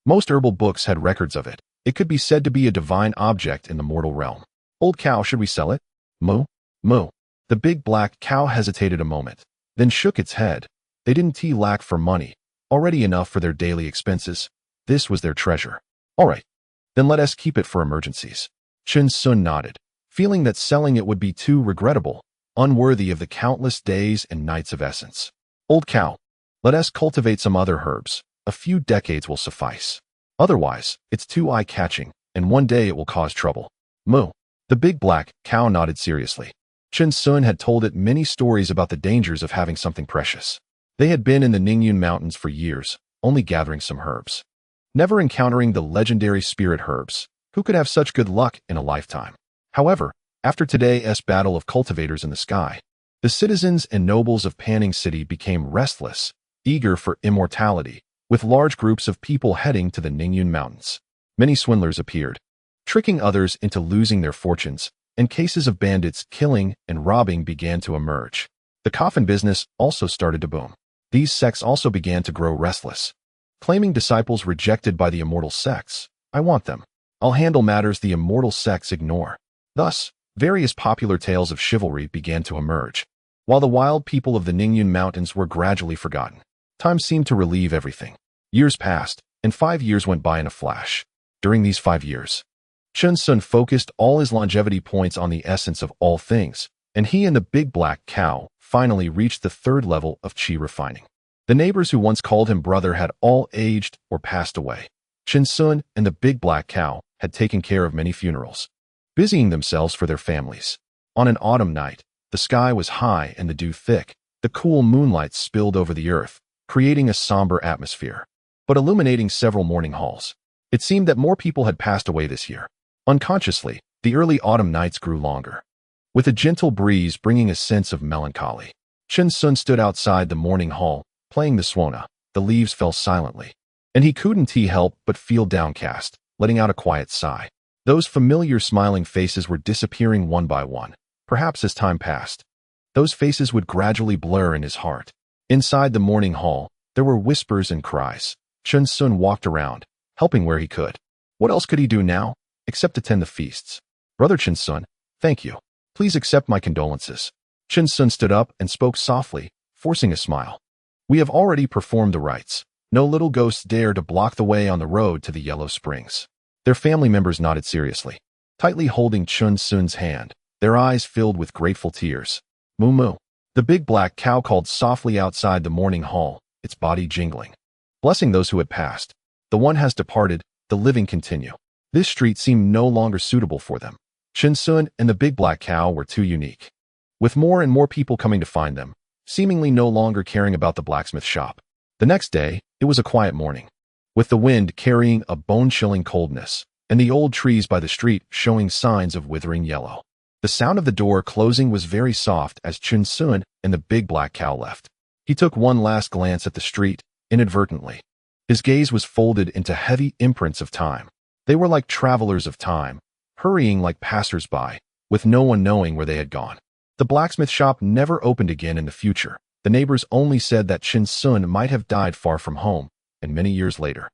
Speaker 3: Most herbal books had records of it. It could be said to be a divine object in the mortal realm. Old cow, should we sell it? Moo? Moo. The big black cow hesitated a moment, then shook its head. They didn't lack for money, already enough for their daily expenses, This was their treasure. All right, then let us keep it for emergencies. Chen Sun nodded, feeling that selling it would be too regrettable, unworthy of the countless days and nights of essence. Old cow, let us cultivate some other herbs. A few decades will suffice. Otherwise, it's too eye-catching, and one day it will cause trouble. Moo. The big black cow nodded seriously. Chen Sun had told it many stories about the dangers of having something precious. They had been in the Ningyun Mountains for years, only gathering some herbs. Never encountering the legendary spirit herbs. Who could have such good luck in a lifetime? However, after today's battle of cultivators in the sky, the citizens and nobles of Panning City became restless, eager for immortality, with large groups of people heading to the Ningyun Mountains. Many swindlers appeared, tricking others into losing their fortunes, and cases of bandits killing and robbing began to emerge. The coffin business also started to boom. These sects also began to grow restless, claiming disciples rejected by the immortal sects. I want them. I'll handle matters the immortal sects ignore. Thus, various popular tales of chivalry began to emerge, while the wild people of the Ningyun Mountains were gradually forgotten. Time seemed to relieve everything. Years passed, and 5 years went by in a flash. During these 5 years, Chen Sun focused all his longevity points on the essence of all things, and he and the big black cow finally reached the 3rd level of qi refining. The neighbors who once called him brother had all aged or passed away. Chen Sun and the big black cow had taken care of many funerals, busying themselves for their families. On an autumn night, the sky was high and the dew thick. The cool moonlight spilled over the earth, creating a somber atmosphere, but illuminating several morning halls. It seemed that more people had passed away this year. Unconsciously, the early autumn nights grew longer, with a gentle breeze bringing a sense of melancholy. Chen Sun stood outside the morning hall, playing the swana. The leaves fell silently, and he couldn't help but feel downcast, letting out a quiet sigh. Those familiar smiling faces were disappearing one by one. Perhaps as time passed, those faces would gradually blur in his heart. Inside the morning hall, there were whispers and cries. Chen Sun walked around, helping where he could. What else could he do now, except attend the feasts? Brother Chen Sun, thank you. Please accept my condolences. Chen Sun stood up and spoke softly, forcing a smile. We have already performed the rites. No little ghosts dare to block the way on the road to the Yellow Springs. Their family members nodded seriously, tightly holding Chen Sun's hand, their eyes filled with grateful tears. Moo moo. The big black cow called softly outside the morning hall, its body jingling. Blessing those who had passed. The one has departed, the living continue. This street seemed no longer suitable for them. Chen Sun and the big black cow were too unique, with more and more people coming to find them, seemingly no longer caring about the blacksmith shop. The next day, it was a quiet morning, with the wind carrying a bone-chilling coldness, and the old trees by the street showing signs of withering yellow. The sound of the door closing was very soft as Chen Sun and the big black cow left. He took one last glance at the street, inadvertently. His gaze was folded into heavy imprints of time. They were like travelers of time, hurrying like passers-by, with no one knowing where they had gone. The blacksmith shop never opened again in the future. The neighbors only said that Chen Sun might have died far from home, and many years later,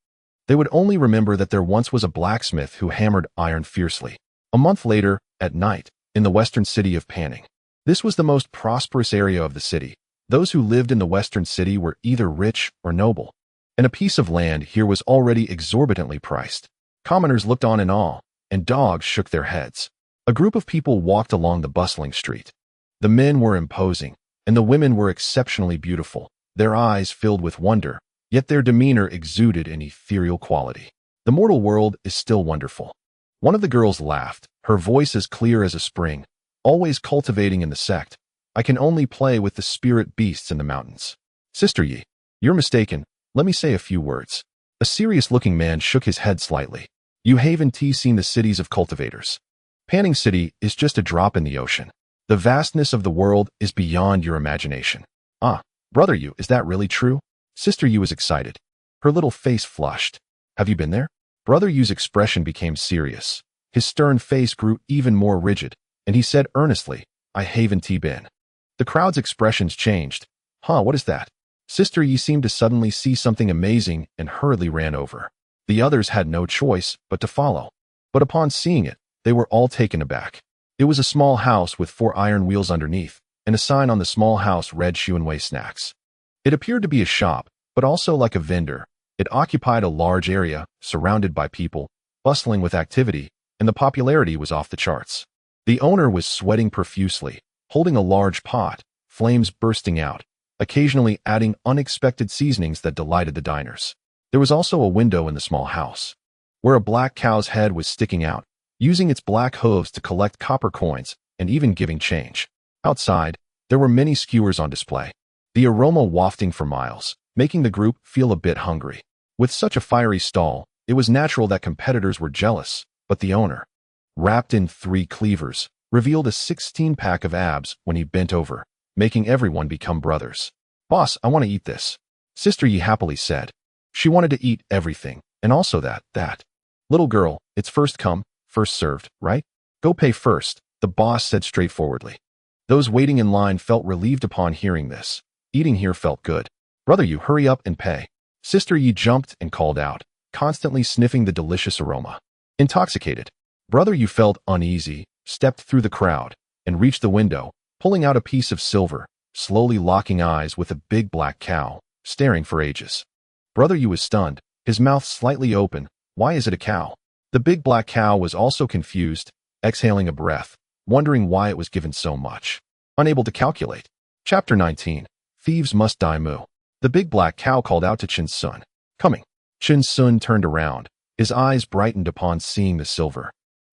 Speaker 3: they would only remember that there once was a blacksmith who hammered iron fiercely. A month later, at night, in the western city of Panning. This was the most prosperous area of the city. Those who lived in the western city were either rich or noble, and a piece of land here was already exorbitantly priced. Commoners looked on in awe, and dogs shook their heads. A group of people walked along the bustling street. The men were imposing, and the women were exceptionally beautiful, their eyes filled with wonder, yet their demeanor exuded an ethereal quality. The mortal world is still wonderful. One of the girls laughed, her voice as clear as a spring. Always cultivating in the sect, I can only play with the spirit beasts in the mountains. Sister Yi, you're mistaken. Let me say a few words. A serious-looking man shook his head slightly. You haven't seen the cities of cultivators. Panning City is just a drop in the ocean. The vastness of the world is beyond your imagination. Ah, brother Yu, is that really true? Sister Yu was excited. Her little face flushed. Have you been there? Brother Yu's expression became serious. His stern face grew even more rigid, and he said earnestly, I haven't been. The crowd's expressions changed. Huh, what is that? Sister Yi seemed to suddenly see something amazing and hurriedly ran over. The others had no choice but to follow. But upon seeing it, they were all taken aback. It was a small house with 4 iron wheels underneath, and a sign on the small house read Xuanwei Snacks. It appeared to be a shop, but also like a vendor, It occupied a large area, surrounded by people, bustling with activity, and the popularity was off the charts. The owner was sweating profusely, holding a large pot, flames bursting out, occasionally adding unexpected seasonings that delighted the diners. There was also a window in the small house, where a black cow's head was sticking out, using its black hooves to collect copper coins and even giving change. Outside, there were many skewers on display, the aroma wafting for miles, making the group feel a bit hungry. With such a fiery stall, it was natural that competitors were jealous, but the owner, wrapped in 3 cleavers, revealed a 16-pack of abs when he bent over, making everyone become brothers. "Boss, I want to eat this," Sister Yi happily said. She wanted to eat everything, and also that. "Little girl, it's first come, first served, right? Go pay first," the boss said straightforwardly. Those waiting in line felt relieved upon hearing this. Eating here felt good. "Brother, you hurry up and pay." Sister Yi jumped and called out, constantly sniffing the delicious aroma. Intoxicated, Brother Yu felt uneasy, stepped through the crowd, and reached the window, pulling out a piece of silver, slowly locking eyes with a big black cow, staring for ages. Brother Yu was stunned, his mouth slightly open. Why is it a cow? The big black cow was also confused, exhaling a breath, wondering why it was given so much. Unable to calculate. Chapter 19. Thieves Must Die Moo. The big black cow called out to Chen Sun. "Coming." Chen Sun turned around, his eyes brightened upon seeing the silver.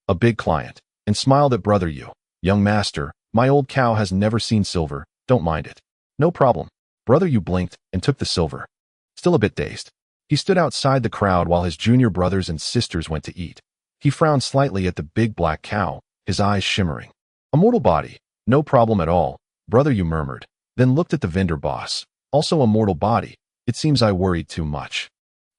Speaker 3: A big client, and smiled at Brother Yu. "Young master, my old cow has never seen silver, don't mind it." "No problem." Brother Yu blinked and took the silver. Still a bit dazed, he stood outside the crowd while his junior brothers and sisters went to eat. He frowned slightly at the big black cow, his eyes shimmering. "A mortal body, no problem at all," Brother Yu murmured, then looked at the vendor boss. "Also a mortal body, it seems I worried too much."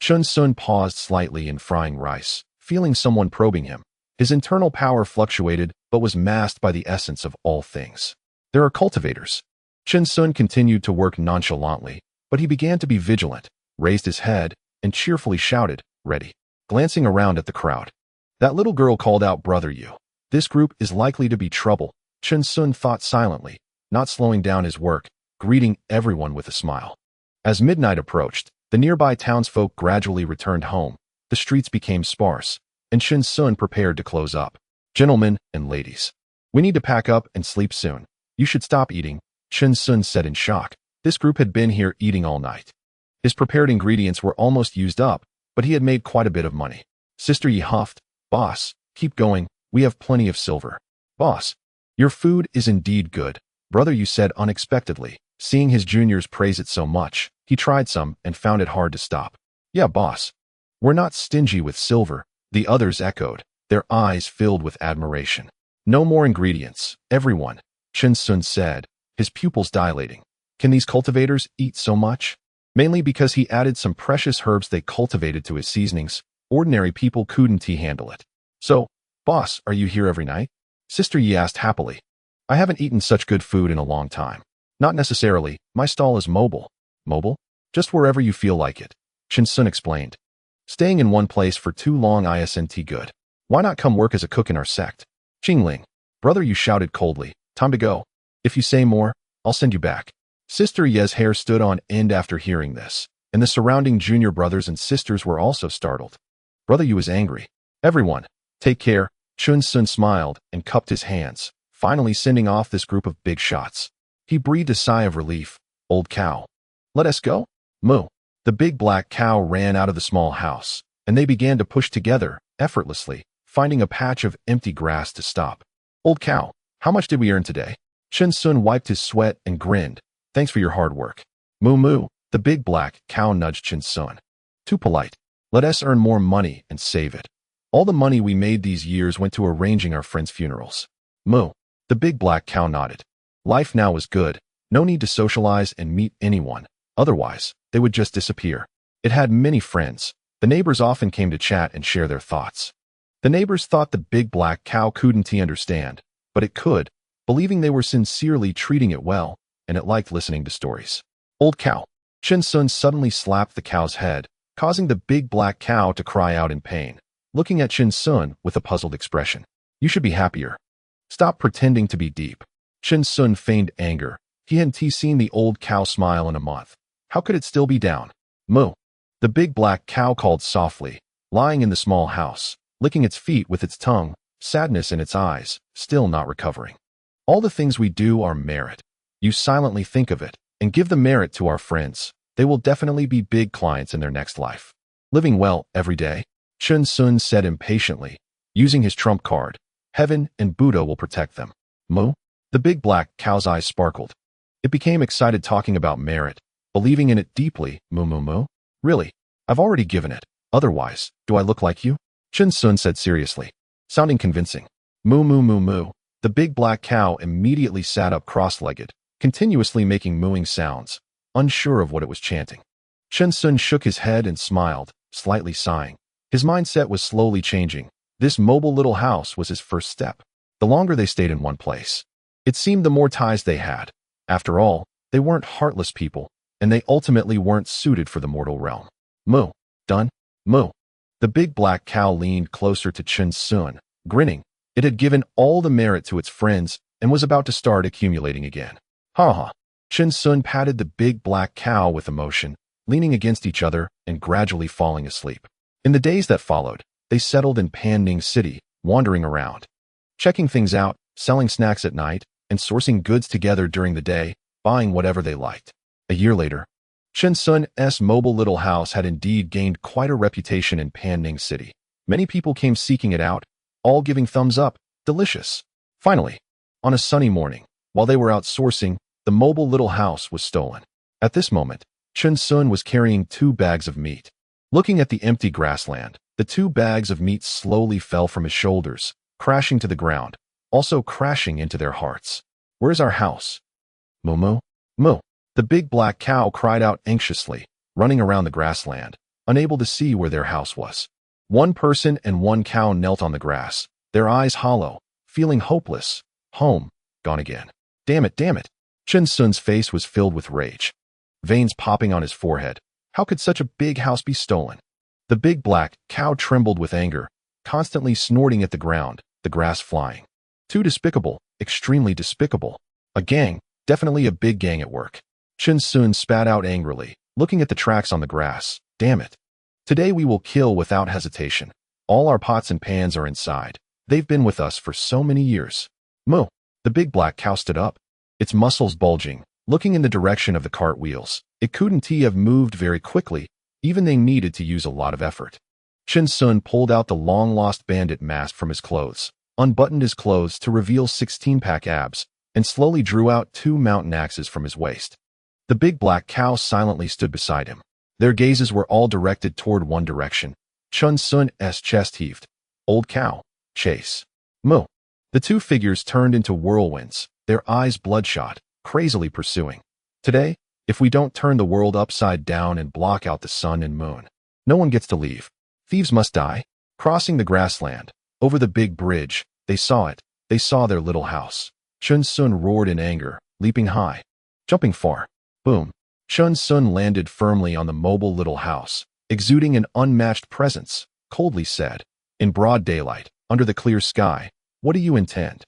Speaker 3: Chen Sun paused slightly in frying rice, feeling someone probing him. His internal power fluctuated but was masked by the essence of all things. "There are cultivators." Chen Sun continued to work nonchalantly, but he began to be vigilant, raised his head, and cheerfully shouted, "Ready." Glancing around at the crowd, that little girl called out Brother Yu. This group is likely to be trouble, Chen Sun thought silently, not slowing down his work, greeting everyone with a smile. As midnight approached, the nearby townsfolk gradually returned home, the streets became sparse, and Chen Sun prepared to close up. "Gentlemen and ladies, we need to pack up and sleep soon. You should stop eating," Chen Sun said in shock. This group had been here eating all night. His prepared ingredients were almost used up, but he had made quite a bit of money. Sister Yi huffed, "Boss, keep going, we have plenty of silver." "Boss, your food is indeed good," Brother Yu said unexpectedly. Seeing his juniors praise it so much, he tried some and found it hard to stop. "Yeah, boss. We're not stingy with silver," the others echoed, their eyes filled with admiration. "No more ingredients, everyone," Chen Sun said, his pupils dilating. "Can these cultivators eat so much?" Mainly because he added some precious herbs they cultivated to his seasonings. Ordinary people couldn't handle it. "So, boss, are you here every night?" Sister Yi asked happily. "I haven't eaten such good food in a long time." "Not necessarily, my stall is mobile." "Mobile? Just wherever you feel like it," Chen Sun explained. "Staying in one place for too long isn't good. Why not come work as a cook in our sect?" "Jingling." Brother Yu shouted coldly, "Time to go. If you say more, I'll send you back." Sister Ye's hair stood on end after hearing this, and the surrounding junior brothers and sisters were also startled. Brother Yu was angry. "Everyone, take care." Chen Sun smiled and cupped his hands, finally sending off this group of big shots. He breathed a sigh of relief. "Old cow, let us go." "Moo." The big black cow ran out of the small house, and they began to push together, effortlessly, finding a patch of empty grass to stop. "Old cow, how much did we earn today?" Chen Sun wiped his sweat and grinned. "Thanks for your hard work." "Moo moo." The big black cow nudged Chen Sun. "Too polite. Let us earn more money and save it. All the money we made these years went to arranging our friends' funerals." "Moo." The big black cow nodded. Life now was good, no need to socialize and meet anyone, otherwise, they would just disappear. It had many friends. The neighbors often came to chat and share their thoughts. The neighbors thought the big black cow couldn't understand, but it could, believing they were sincerely treating it well, and it liked listening to stories. "Old cow." Chen Sun suddenly slapped the cow's head, causing the big black cow to cry out in pain, looking at Chen Sun with a puzzled expression. "You should be happier. Stop pretending to be deep." Chen Sun feigned anger. He hadn't seen the old cow smile in a month. How could it still be down? "Moo." The big black cow called softly, lying in the small house, licking its feet with its tongue, sadness in its eyes, still not recovering. All the things we do are merit. You silently think of it, and give the merit to our friends. They will definitely be big clients in their next life. Living well every day, Chun Sun said impatiently, using his trump card. Heaven and Buddha will protect them. Moo? The big black cow's eyes sparkled. It became excited talking about merit, believing in it deeply. Moo moo moo? Really? I've already given it. Otherwise, do I look like you? Chun Sun said seriously, sounding convincing. Moo moo moo moo. The big black cow immediately sat up cross-legged, continuously making mooing sounds, unsure of what it was chanting. Chun Sun shook his head and smiled, slightly sighing. His mindset was slowly changing. This mobile little house was his first step. The longer they stayed in one place, it seemed the more ties they had. After all, they weren't heartless people, and they ultimately weren't suited for the mortal realm. Moo. Done? Moo. The big black cow leaned closer to Chun Sun, grinning. It had given all the merit to its friends and was about to start accumulating again. Ha ha. Chun Sun patted the big black cow with emotion, leaning against each other and gradually falling asleep. In the days that followed, they settled in Panning City, wandering around, checking things out, selling snacks at night, and sourcing goods together during the day, buying whatever they liked. A year later, Chun Sun's mobile little house had indeed gained quite a reputation in Panning City. Many people came seeking it out, all giving thumbs up. Delicious. Finally, on a sunny morning, while they were out sourcing, the mobile little house was stolen. At this moment, Chun Sun was carrying 2 bags of meat. Looking at the empty grassland, the 2 bags of meat slowly fell from his shoulders, crashing to the ground, also crashing into their hearts. Where's our house? Moo moo? Moo. The big black cow cried out anxiously, running around the grassland, unable to see where their house was. 1 person and 1 cow knelt on the grass, their eyes hollow, feeling hopeless. Home, gone again. Damn it, damn it. Chun Sun's face was filled with rage, veins popping on his forehead. How could such a big house be stolen? The big black cow trembled with anger, constantly snorting at the ground, the grass flying. Too despicable, extremely despicable. A gang, definitely a big gang at work. Chun Sun spat out angrily, looking at the tracks on the grass. Damn it. Today we will kill without hesitation. All our pots and pans are inside. They've been with us for so many years. Moo. The big black cow stood up, its muscles bulging, looking in the direction of the cart wheels. It couldn't have moved very quickly, even they needed to use a lot of effort. Chun Sun pulled out the long-lost bandit mask from his clothes, unbuttoned his clothes to reveal 16-pack abs, and slowly drew out 2 mountain axes from his waist. The big black cow silently stood beside him. Their gazes were all directed toward one direction. Chun Sun's chest heaved. Old cow. Chase. Moo. The 2 figures turned into whirlwinds, their eyes bloodshot, crazily pursuing. Today, if we don't turn the world upside down and block out the sun and moon, no one gets to leave. Thieves must die. Crossing the grassland, over the big bridge, they saw it. They saw their little house. Chun Sun roared in anger, leaping high, jumping far. Boom. Chun Sun landed firmly on the mobile little house, exuding an unmatched presence, coldly said, in broad daylight, under the clear sky, what do you intend?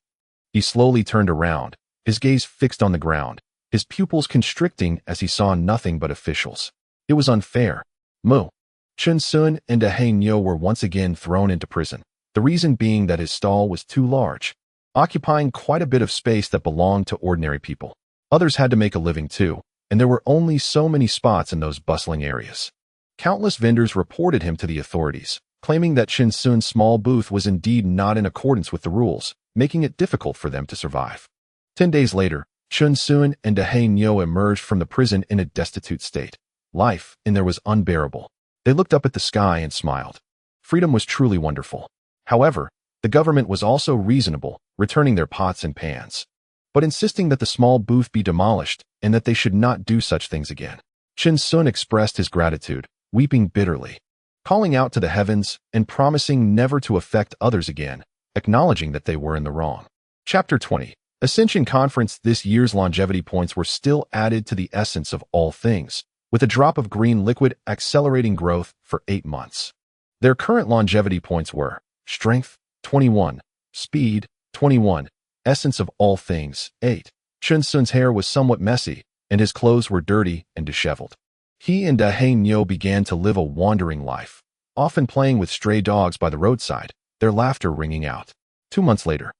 Speaker 3: He slowly turned around, his gaze fixed on the ground, his pupils constricting as he saw nothing but officials. It was unfair. Moo. Chun Sun and Ahei Nyo were once again thrown into prison, the reason being that his stall was too large, occupying quite a bit of space that belonged to ordinary people. Others had to make a living too, and there were only so many spots in those bustling areas. Countless vendors reported him to the authorities, claiming that Chun Sun's small booth was indeed not in accordance with the rules, making it difficult for them to survive. 10 days later, Chun Sun and Ahei Nyo emerged from the prison in a destitute state. Life in there was unbearable. They looked up at the sky and smiled. Freedom was truly wonderful. However, the government was also reasonable, returning their pots and pans, but insisting that the small booth be demolished and that they should not do such things again. Chun Sun expressed his gratitude, weeping bitterly, calling out to the heavens and promising never to affect others again, acknowledging that they were in the wrong. Chapter 20. Ascension Conference. This year's longevity points were still added to the essence of all things, with a drop of green liquid accelerating growth for 8 months. Their current longevity points were Strength, 21, Speed, 21, Essence of all things, 8. Chun Sun's hair was somewhat messy, and his clothes were dirty and disheveled. He and Dahe Nyo began to live a wandering life, often playing with stray dogs by the roadside, their laughter ringing out. 2 months later,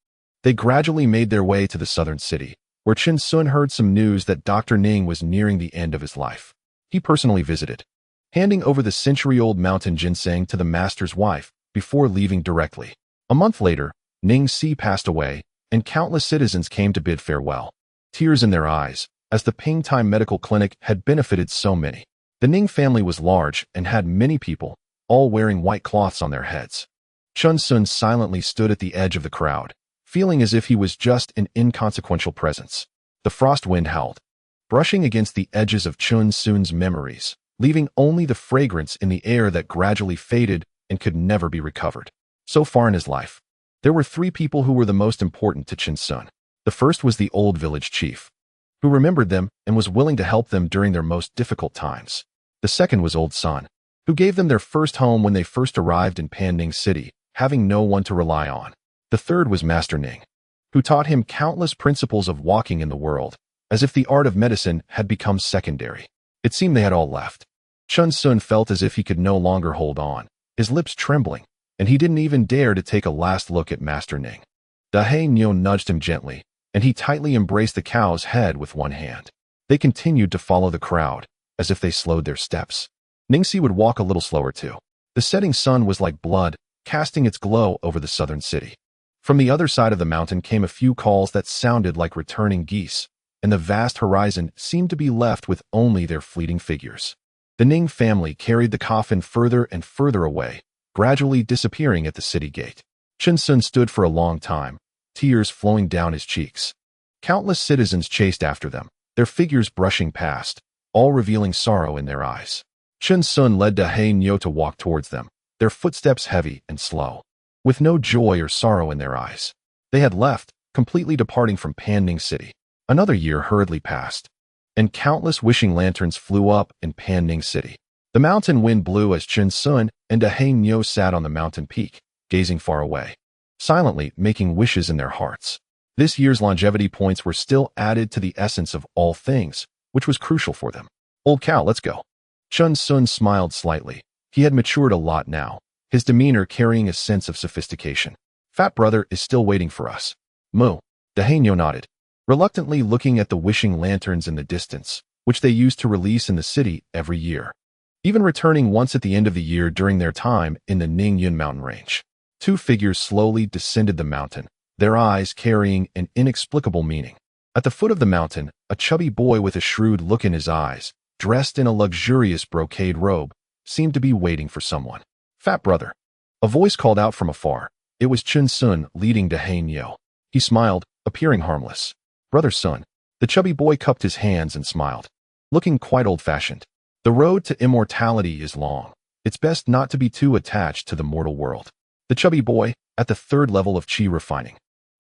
Speaker 3: they gradually made their way to the southern city, where Chin Sun heard some news that Dr. Ning was nearing the end of his life. He personally visited, handing over the century-old mountain ginseng to the master's wife before leaving directly. A month later, Ning Si passed away, and countless citizens came to bid farewell, tears in their eyes, as the Pingtime Medical Clinic had benefited so many. The Ning family was large and had many people, all wearing white cloths on their heads. Chun Sun silently stood at the edge of the crowd, feeling as if he was just an inconsequential presence. The frost wind howled, brushing against the edges of Chun Sun's memories, leaving only the fragrance in the air that gradually faded and could never be recovered. So far in his life, there were 3 people who were the most important to Chin Sun. The first was the old village chief, who remembered them and was willing to help them during their most difficult times. The second was Old Sun, who gave them their first home when they first arrived in Panning City, having no one to rely on. The third was Master Ning, who taught him countless principles of walking in the world, as if the art of medicine had become secondary. It seemed they had all left. Chun Sun felt as if he could no longer hold on, his lips trembling, and he didn't even dare to take a last look at Master Ning. Dahe Nyo nudged him gently, and he tightly embraced the cow's head with one hand. They continued to follow the crowd, as if they slowed their steps. Ningxi would walk a little slower too. The setting sun was like blood, casting its glow over the southern city. From the other side of the mountain came a few calls that sounded like returning geese, and the vast horizon seemed to be left with only their fleeting figures. The Ning family carried the coffin further and further away, gradually disappearing at the city gate. Chin Sun stood for a long time, tears flowing down his cheeks. Countless citizens chased after them, their figures brushing past, all revealing sorrow in their eyes. Chin Sun led Dahe Nyo to walk towards them, their footsteps heavy and slow, with no joy or sorrow in their eyes. They had left, completely departing from Panning City. Another year hurriedly passed, and countless wishing lanterns flew up in Panning City. The mountain wind blew as Chin Sun and Dahe Nyo sat on the mountain peak, gazing far away, silently making wishes in their hearts. This year's longevity points were still added to the essence of all things, which was crucial for them. Old cow, let's go. Chun Sun smiled slightly. He had matured a lot now, his demeanor carrying a sense of sophistication. Fat brother is still waiting for us. Moo. Dahe Nyo nodded, reluctantly looking at the wishing lanterns in the distance, which they used to release in the city every year, even returning once at the end of the year during their time in the Ningyun mountain range. 2 figures slowly descended the mountain, their eyes carrying an inexplicable meaning. At the foot of the mountain, a chubby boy with a shrewd look in his eyes, dressed in a luxurious brocade robe, seemed to be waiting for someone. Fat brother. A voice called out from afar. It was Chin Sun leading Dahe Nyo. He smiled, appearing harmless. Brother Sun. The chubby boy cupped his hands and smiled, looking quite old-fashioned. The road to immortality is long. It's best not to be too attached to the mortal world. The chubby boy, at the 3rd level of Qi refining,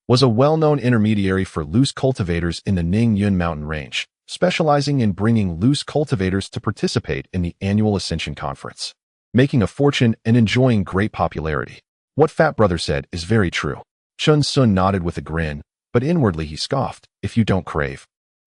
Speaker 3: was a well-known intermediary for loose cultivators in the Ningyun mountain range, specializing in bringing loose cultivators to participate in the annual Ascension Conference, making a fortune and enjoying great popularity. What Fat Brother said is very true. Chun Sun nodded with a grin, but inwardly he scoffed. If you don't crave,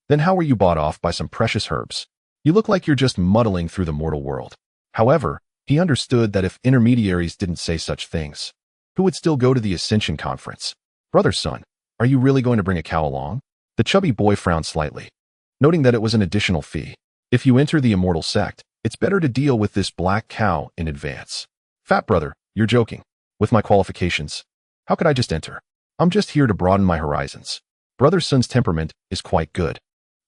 Speaker 3: then how were you bought off by some precious herbs? You look like you're just muddling through the mortal world. However, he understood that if intermediaries didn't say such things, who would still go to the Ascension Conference? Brother Sun, are you really going to bring a cow along? The chubby boy frowned slightly, noting that it was an additional fee. If you enter the immortal sect, it's better to deal with this black cow in advance. Fat brother, you're joking. With my qualifications, how could I just enter? I'm just here to broaden my horizons. Brother Sun's temperament is quite good.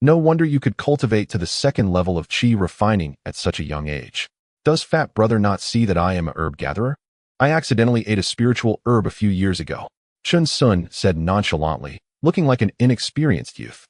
Speaker 3: No wonder you could cultivate to the 2nd level of Qi refining at such a young age. Does Fat brother not see that I am a herb gatherer? I accidentally ate a spiritual herb a few years ago. Chun Sun said nonchalantly, looking like an inexperienced youth.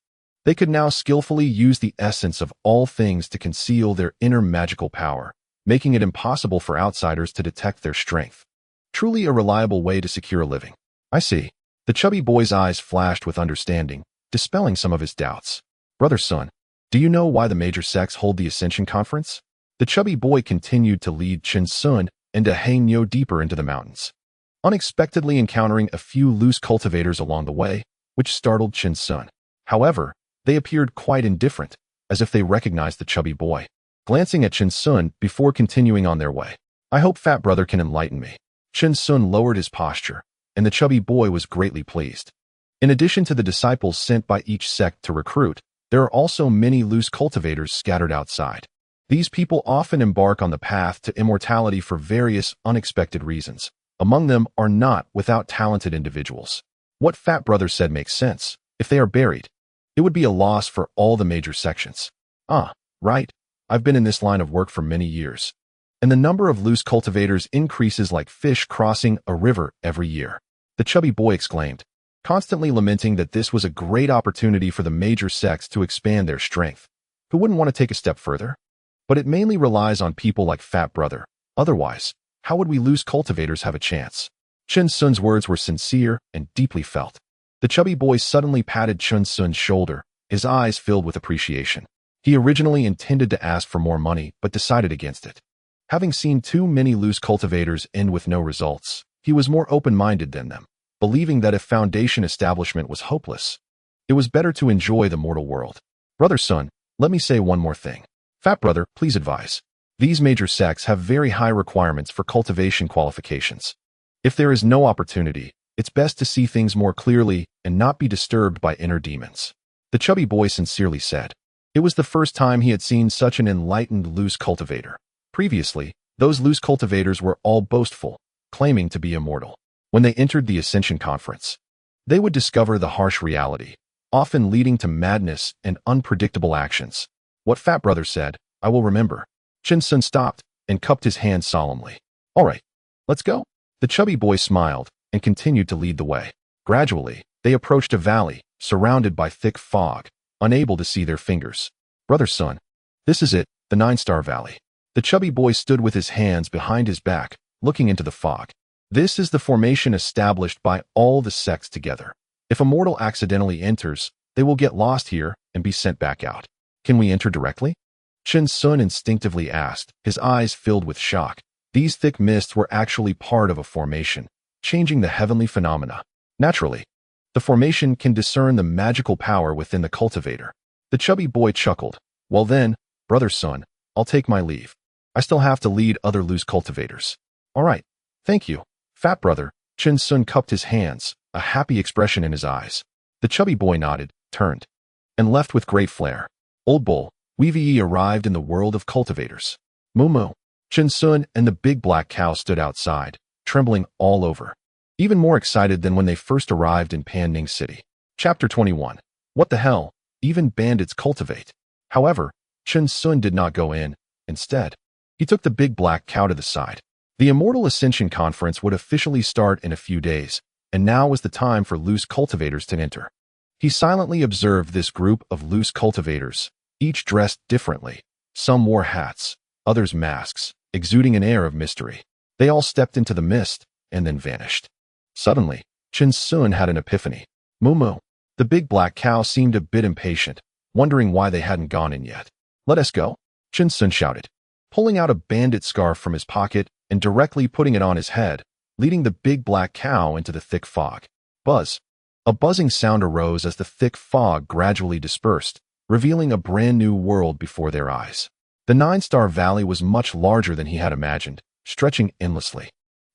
Speaker 3: They could now skillfully use the essence of all things to conceal their inner magical power, making it impossible for outsiders to detect their strength. Truly a reliable way to secure a living. I see. The chubby boy's eyes flashed with understanding, dispelling some of his doubts. Brother Sun, do you know why the major sects hold the Ascension Conference? The chubby boy continued to lead Chin Sun and Dahe Nyo deeper into the mountains, unexpectedly encountering a few loose cultivators along the way, which startled Chin Sun. However, they appeared quite indifferent, as if they recognized the chubby boy. glancing at Chen Sun before continuing on their way. I hope Fat Brother can enlighten me. Chen Sun lowered his posture, and the chubby boy was greatly pleased. In addition to the disciples sent by each sect to recruit, there are also many loose cultivators scattered outside. These people often embark on the path to immortality for various unexpected reasons. Among them are not without talented individuals. What Fat Brother said makes sense. If they are buried, it would be a loss for all the major sections. Right. I've been in this line of work for many years. And the number of loose cultivators increases like fish crossing a river every year. The chubby boy exclaimed, constantly lamenting that this was a great opportunity for the major sects to expand their strength. Who wouldn't want to take a step further? But it mainly relies on people like Fat Brother. Otherwise, how would we loose cultivators have a chance? Chen Sun's words were sincere and deeply felt. The chubby boy suddenly patted Chen Sun's shoulder, his eyes filled with appreciation. He originally intended to ask for more money, but decided against it. Having seen too many loose cultivators end with no results, he was more open-minded than them, believing that if foundation establishment was hopeless, it was better to enjoy the mortal world. Brother Sun, let me say one more thing. Fat Brother, please advise. These major sects have very high requirements for cultivation qualifications. If there is no opportunity, it's best to see things more clearly and not be disturbed by inner demons. The chubby boy sincerely said. It was the first time he had seen such an enlightened loose cultivator. Previously, those loose cultivators were all boastful, claiming to be immortal. When they entered the Ascension Conference, they would discover the harsh reality, often leading to madness and unpredictable actions. What Fat Brother said, I will remember. Chen Sun stopped and cupped his hand solemnly. All right, let's go. The chubby boy smiled and continued to lead the way. Gradually, they approached a valley, surrounded by thick fog, unable to see their fingers. Brother Sun, this is it, the 9-Star Valley. The chubby boy stood with his hands behind his back, looking into the fog. This is the formation established by all the sects together. If a mortal accidentally enters, they will get lost here and be sent back out. Can we enter directly? Chen Sun instinctively asked, his eyes filled with shock. These thick mists were actually part of a formation, changing the heavenly phenomena. Naturally, the formation can discern the magical power within the cultivator. The chubby boy chuckled. Well then, Brother Sun, I'll take my leave. I still have to lead other loose cultivators. All right, thank you. Fat Brother, Chen Sun cupped his hands, a happy expression in his eyes. The chubby boy nodded, turned, and left with great flair. Old Bull, Weevee arrived in the world of cultivators. Moo. Chen Sun and the big black cow stood outside, trembling all over. Even more excited than when they first arrived in Panning City. Chapter 21. What the hell? Even bandits cultivate. However, Chen Sun did not go in. Instead, he took the big black cow to the side. The Immortal Ascension Conference would officially start in a few days, and now was the time for loose cultivators to enter. He silently observed this group of loose cultivators, each dressed differently. Some wore hats, others masks, exuding an air of mystery. They all stepped into the mist and then vanished. Suddenly, Chen Sun had an epiphany. Moo. The big black cow seemed a bit impatient, wondering why they hadn't gone in yet. Let us go, Chen Sun shouted, pulling out a bandit scarf from his pocket and directly putting it on his head, leading the big black cow into the thick fog. Buzz. A buzzing sound arose as the thick fog gradually dispersed, revealing a brand new world before their eyes. The 9-Star Valley was much larger than he had imagined, stretching endlessly,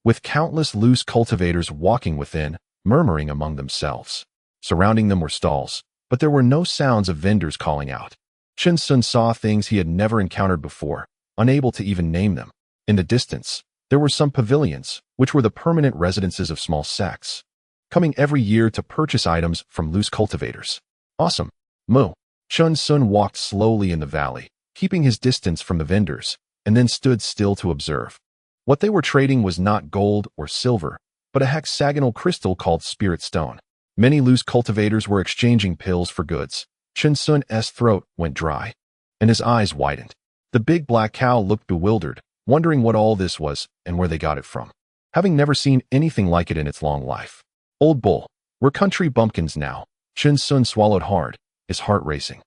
Speaker 3: with countless loose cultivators walking within, murmuring among themselves. Surrounding them were stalls, but there were no sounds of vendors calling out. Chen Sun saw things he had never encountered before, unable to even name them. In the distance, there were some pavilions, which were the permanent residences of small sects, coming every year to purchase items from loose cultivators. Awesome. Moo. Chen Sun walked slowly in the valley, keeping his distance from the vendors, and then stood still to observe. What they were trading was not gold or silver, but a hexagonal crystal called Spirit Stone. Many loose cultivators were exchanging pills for goods. Chen Sun's throat went dry, and his eyes widened. The big black cow looked bewildered, wondering what all this was and where they got it from, having never seen anything like it in its long life. Old Bull, we're country bumpkins now. Chen Sun swallowed hard, his heart racing.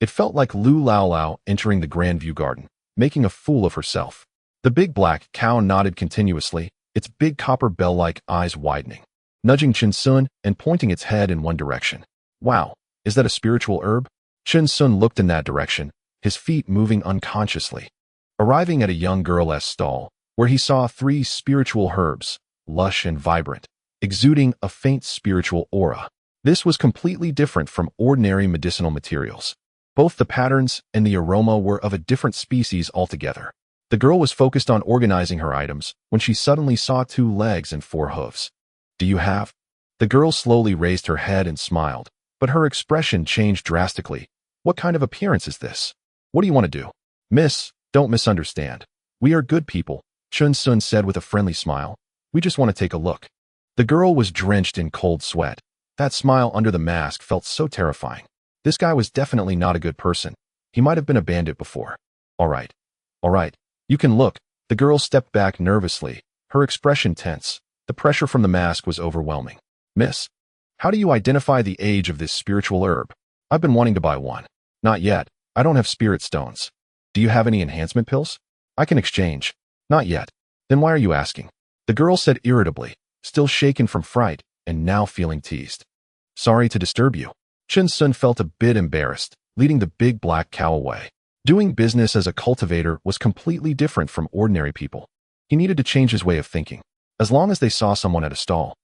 Speaker 3: It felt like Lu Lao Lao entering the Grandview Garden, making a fool of herself. The big black cow nodded continuously, its big copper bell-like eyes widening, nudging Chen Sun and pointing its head in one direction. Wow, is that a spiritual herb? Chen Sun looked in that direction, his feet moving unconsciously. Arriving at a young girl's stall, where he saw 3 spiritual herbs, lush and vibrant, exuding a faint spiritual aura. This was completely different from ordinary medicinal materials. Both the patterns and the aroma were of a different species altogether. The girl was focused on organizing her items when she suddenly saw 2 legs and 4 hooves. "Do you have?" The girl slowly raised her head and smiled, but her expression changed drastically. "What kind of appearance is this? What do you want to do?" "Miss, don't misunderstand. We are good people," Chun Sun said with a friendly smile. "We just want to take a look." The girl was drenched in cold sweat. That smile under the mask felt so terrifying. This guy was definitely not a good person. He might have been a bandit before. All right. You can look." The girl stepped back nervously, her expression tense. The pressure from the mask was overwhelming. "Miss, how do you identify the age of this spiritual herb? I've been wanting to buy one." "Not yet. I don't have spirit stones." "Do you have any enhancement pills? I can exchange." "Not yet." "Then why are you asking?" The girl said irritably, still shaken from fright and now feeling teased. "Sorry to disturb you." Chun Sun felt a bit embarrassed, leading the big black cow away. Doing business as a cultivator was completely different from ordinary people. He needed to change his way of thinking. As long as they saw someone at a stall,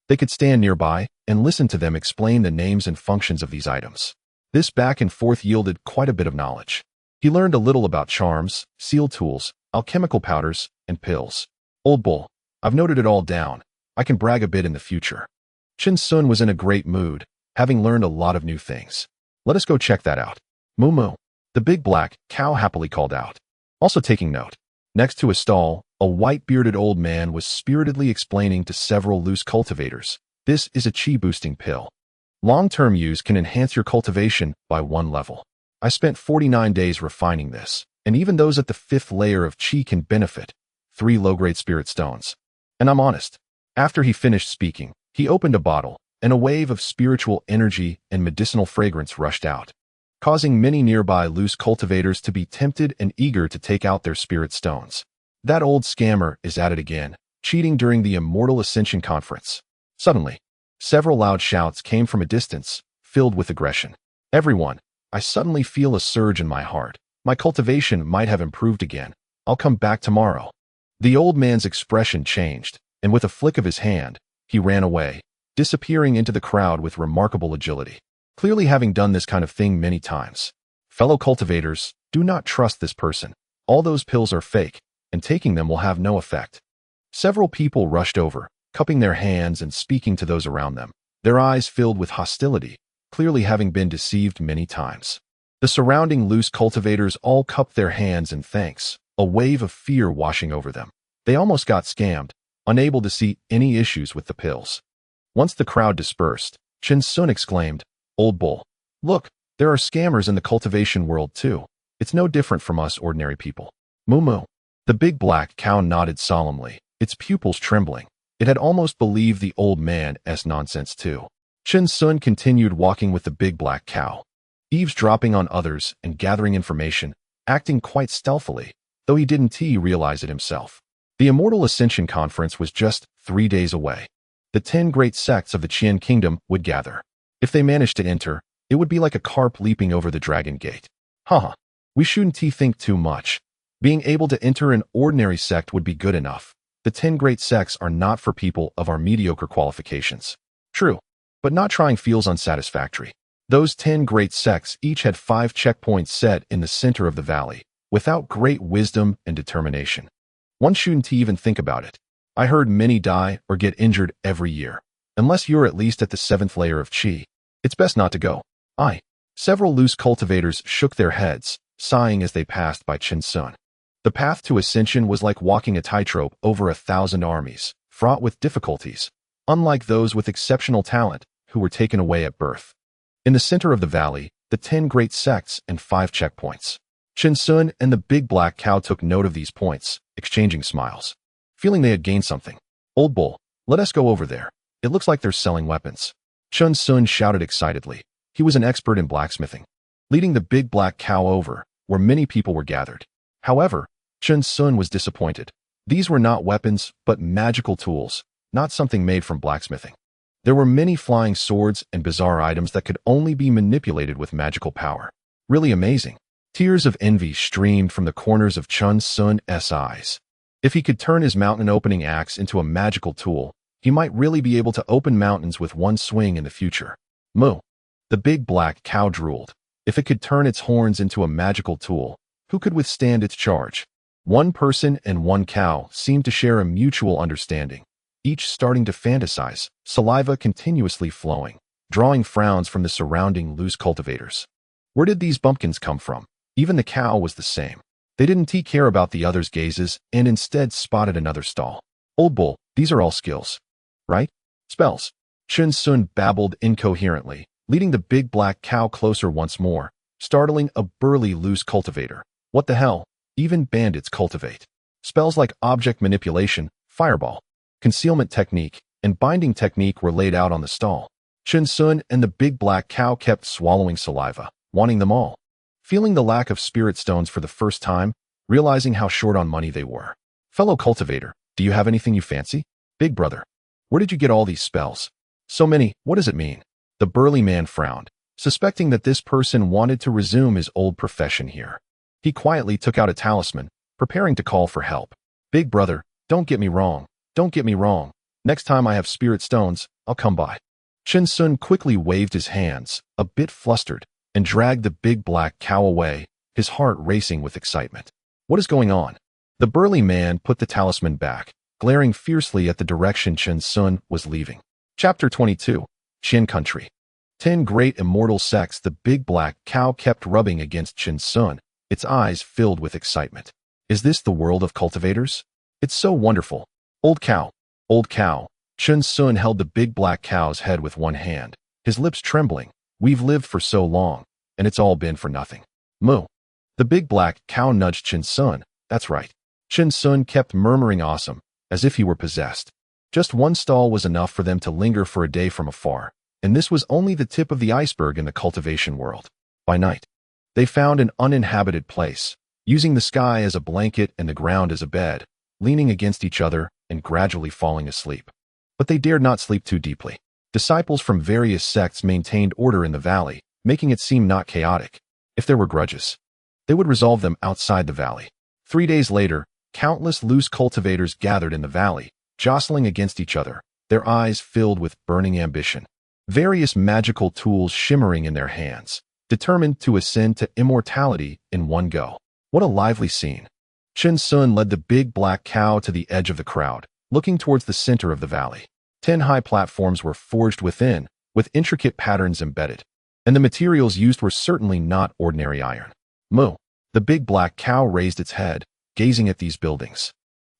Speaker 3: they could stand nearby and listen to them explain the names and functions of these items. This back and forth yielded quite a bit of knowledge. He learned a little about charms, seal tools, alchemical powders, and pills. "Old bull, I've noted it all down. I can brag a bit in the future." Chun Sun was in a great mood, having learned a lot of new things. "Let us go check that out." "Moo moo," the big black cow happily called out. Also taking note. Next to a stall, a white-bearded old man was spiritedly explaining to several loose cultivators. "This is a chi-boosting pill. Long-term use can enhance your cultivation by 1 level. I spent 49 days refining this, and even those at the 5th layer of chi can benefit. 3 low-grade spirit stones. And I'm honest." After he finished speaking, he opened a bottle, and a wave of spiritual energy and medicinal fragrance rushed out, causing many nearby loose cultivators to be tempted and eager to take out their spirit stones. "That old scammer is at it again, cheating during the Immortal Ascension Conference." Suddenly, several loud shouts came from a distance, filled with aggression. "Everyone, I suddenly feel a surge in my heart. My cultivation might have improved again. I'll come back tomorrow." The old man's expression changed, and with a flick of his hand, he ran away, disappearing into the crowd with remarkable agility. Clearly having done this kind of thing many times. Fellow cultivators, do not trust this person. All those pills are fake, and taking them will have no effect. Several people rushed over, cupping their hands and speaking to those around them, their eyes filled with hostility, clearly having been deceived many times. The surrounding loose cultivators all cupped their hands in thanks, a wave of fear washing over them. They almost got scammed, unable to see any issues with the pills. Once the crowd dispersed, Chun Sun exclaimed, "Old bull, look, there are scammers in the cultivation world too. It's no different from us ordinary people." "Moo moo." The big black cow nodded solemnly, its pupils trembling. It had almost believed the old man's nonsense too. Chun Sun continued walking with the big black cow, eavesdropping on others and gathering information, acting quite stealthily, though he didn't realize it himself. The Immortal Ascension Conference was just 3 days away. The 10 great sects of the Qian Kingdom would gather. If they managed to enter, it would be like a carp leaping over the Dragon Gate. We shouldn't think too much. Being able to enter an ordinary sect would be good enough. The 10 great sects are not for people of our mediocre qualifications. True, but not trying feels unsatisfactory. Those 10 great sects each had 5 checkpoints set in the center of the valley, without great wisdom and determination. One shouldn't even think about it. I heard many die or get injured every year. Unless you're at least at the 7th layer of Qi, it's best not to go. Several loose cultivators shook their heads, sighing as they passed by Chun Sun. The path to ascension was like walking a tightrope over 1,000 armies, fraught with difficulties, unlike those with exceptional talent who were taken away at birth. In the center of the valley, the 10 great sects and 5 checkpoints. Chun Sun and the big black cow took note of these points, exchanging smiles, feeling they had gained something. "Old bull, let us go over there. It looks like they're selling weapons." Chun Sun shouted excitedly. He was an expert in blacksmithing, leading the big black cow over, where many people were gathered. However, Chun Sun was disappointed. These were not weapons, but magical tools, not something made from blacksmithing. There were many flying swords and bizarre items that could only be manipulated with magical power. Really amazing. Tears of envy streamed from the corners of Chun Sun's eyes. If he could turn his mountain-opening axe into a magical tool, he might really be able to open mountains with one swing in the future. Moo. The big black cow drooled. If it could turn its horns into a magical tool, who could withstand its charge? One person and one cow seemed to share a mutual understanding, each starting to fantasize, saliva continuously flowing, drawing frowns from the surrounding loose cultivators. Where did these bumpkins come from? Even the cow was the same. They didn't care about the others' gazes and instead spotted another stall. Old bull, these are all skills, right? Spells. Chun Sun babbled incoherently, leading the big black cow closer once more, startling a burly loose cultivator. What the hell? Even bandits cultivate. Spells like object manipulation, fireball, concealment technique, and binding technique were laid out on the stall. Chun Sun and the big black cow kept swallowing saliva, wanting them all. Feeling the lack of spirit stones for the first time, realizing how short on money they were. Fellow cultivator, do you have anything you fancy? Big brother, where did you get all these spells? So many, what does it mean? The burly man frowned, suspecting that this person wanted to resume his old profession here. He quietly took out a talisman, preparing to call for help. Big brother, don't get me wrong. Don't get me wrong. Next time I have spirit stones, I'll come by. Chun Sun quickly waved his hands, a bit flustered, and dragged the big black cow away, his heart racing with excitement. What is going on? The burly man put the talisman back, glaring fiercely at the direction Chun Sun was leaving. Chapter 22. Qian Country. 10 great immortal sects. The big black cow kept rubbing against Chun Sun, its eyes filled with excitement. Is this the world of cultivators? It's so wonderful. Old cow. Old cow. Chun Sun held the big black cow's head with one hand, his lips trembling. We've lived for so long, and it's all been for nothing. Moo. The big black cow nudged Chun Sun. That's right. Chun Sun kept murmuring awesome, as if he were possessed. Just one stall was enough for them to linger for a day from afar, and this was only the tip of the iceberg in the cultivation world. By night, they found an uninhabited place, using the sky as a blanket and the ground as a bed, leaning against each other and gradually falling asleep. But they dared not sleep too deeply. Disciples from various sects maintained order in the valley, making it seem not chaotic. If there were grudges, they would resolve them outside the valley. 3 days later, countless loose cultivators gathered in the valley, jostling against each other, their eyes filled with burning ambition. Various magical tools shimmering in their hands, determined to ascend to immortality in one go. What a lively scene. Chun Sun led the big black cow to the edge of the crowd, looking towards the center of the valley. 10 high platforms were forged within, with intricate patterns embedded. And the materials used were certainly not ordinary iron. Moo. The big black cow raised its head, gazing at these buildings,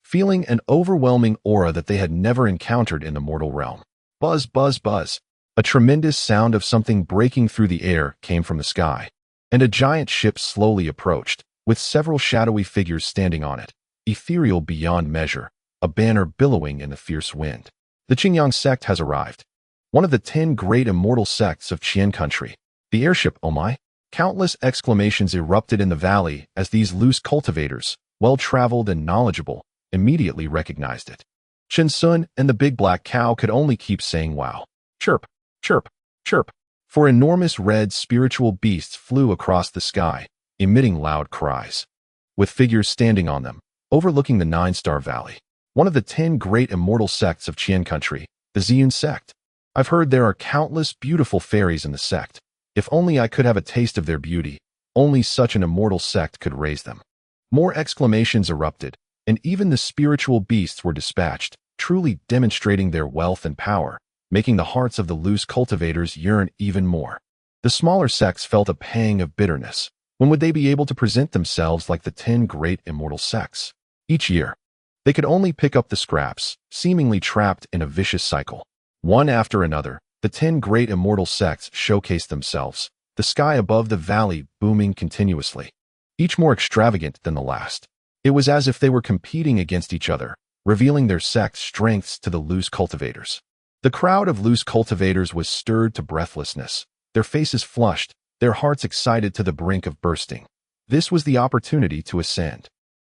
Speaker 3: feeling an overwhelming aura that they had never encountered in the mortal realm. Buzz, buzz, buzz. A tremendous sound of something breaking through the air came from the sky, and a giant ship slowly approached, with several shadowy figures standing on it, ethereal beyond measure, a banner billowing in the fierce wind. The Qingyang sect has arrived. One of the 10 great immortal sects of Qian Country. The airship, oh my! Countless exclamations erupted in the valley as these loose cultivators, well-traveled and knowledgeable, immediately recognized it. Chun Sun and the big black cow could only keep saying wow. Chirp, chirp, chirp. For enormous red spiritual beasts flew across the sky, emitting loud cries, with figures standing on them, overlooking the 9-star valley. One of the 10 great immortal sects of Qian Country, the Ziyun sect. I've heard there are countless beautiful fairies in the sect. If only I could have a taste of their beauty, only such an immortal sect could raise them. More exclamations erupted, and even the spiritual beasts were dispatched, truly demonstrating their wealth and power, making the hearts of the loose cultivators yearn even more. The smaller sects felt a pang of bitterness. When would they be able to present themselves like the 10 great immortal sects? Each year, they could only pick up the scraps, seemingly trapped in a vicious cycle. One after another, the 10 great immortal sects showcased themselves, the sky above the valley booming continuously, each more extravagant than the last. It was as if they were competing against each other, revealing their sect's strengths to the loose cultivators. The crowd of loose cultivators was stirred to breathlessness, their faces flushed, their hearts excited to the brink of bursting. This was the opportunity to ascend.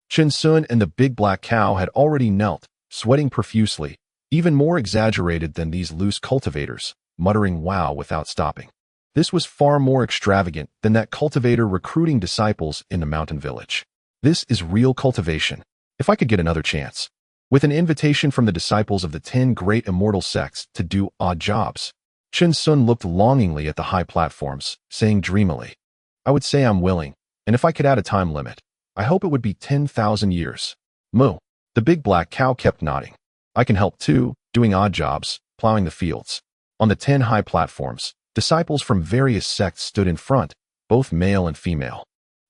Speaker 3: Chun Sun and the big black cow had already knelt, sweating profusely, even more exaggerated than these loose cultivators, muttering wow without stopping. This was far more extravagant than that cultivator recruiting disciples in the mountain village. This is real cultivation. If I could get another chance. With an invitation from the disciples of the 10 great immortal sects to do odd jobs. Chen Sun looked longingly at the high platforms, saying dreamily, I would say I'm willing, and if I could add a time limit, I hope it would be 10,000 years. Moo. The big black cow kept nodding. I can help too, doing odd jobs, plowing the fields. On the 10 high platforms, disciples from various sects stood in front, both male and female.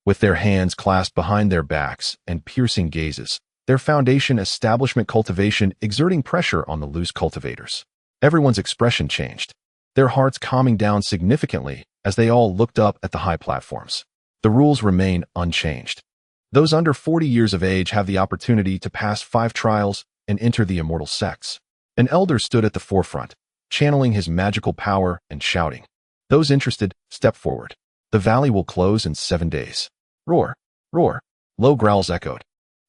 Speaker 3: With their hands clasped behind their backs and piercing gazes, their foundation establishment cultivation exerting pressure on the loose cultivators. Everyone's expression changed, their hearts calming down significantly as they all looked up at the high platforms. The rules remain unchanged. Those under 40 years of age have the opportunity to pass 5 trials and enter the immortal sects. An elder stood at the forefront, channeling his magical power and shouting. Those interested, step forward. The valley will close in 7 days. Roar, roar, low growls echoed.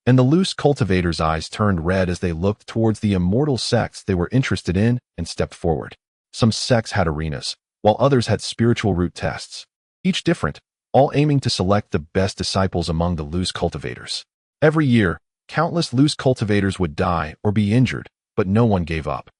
Speaker 3: And the loose cultivators' eyes turned red as they looked towards the immortal sects they were interested in and stepped forward. Some sects had arenas, while others had spiritual root tests. Each different, all aiming to select the best disciples among the loose cultivators. Every year, countless loose cultivators would die or be injured, but no one gave up.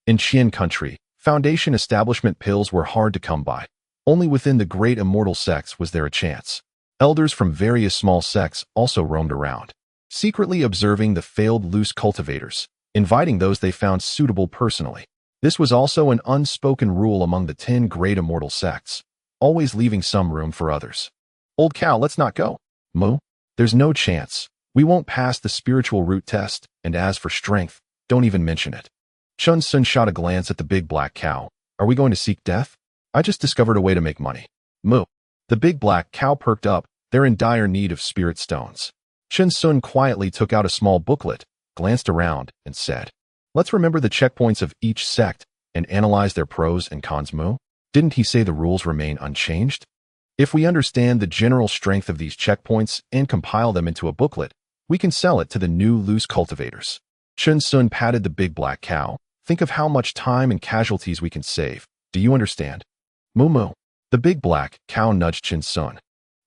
Speaker 3: In Qian country, foundation establishment pills were hard to come by. Only within the great immortal sects was there a chance. Elders from various small sects also roamed around, secretly observing the failed loose cultivators, inviting those they found suitable personally. This was also an unspoken rule among the 10 great immortal sects, always leaving some room for others. Old cow, let's not go. Moo. There's no chance. We won't pass the spiritual root test, and as for strength, don't even mention it. Chun Sun shot a glance at the big black cow. Are we going to seek death? I just discovered a way to make money. Moo. The big black cow perked up. They're in dire need of spirit stones. Chen Sun quietly took out a small booklet, glanced around, and said, Let's remember the checkpoints of each sect and analyze their pros and cons. Moo. Didn't he say the rules remain unchanged? If we understand the general strength of these checkpoints and compile them into a booklet, we can sell it to the new loose cultivators. Chen Sun patted the big black cow. Think of how much time and casualties we can save. Do you understand? Moo moo. The big black cow nudged Chen Sun.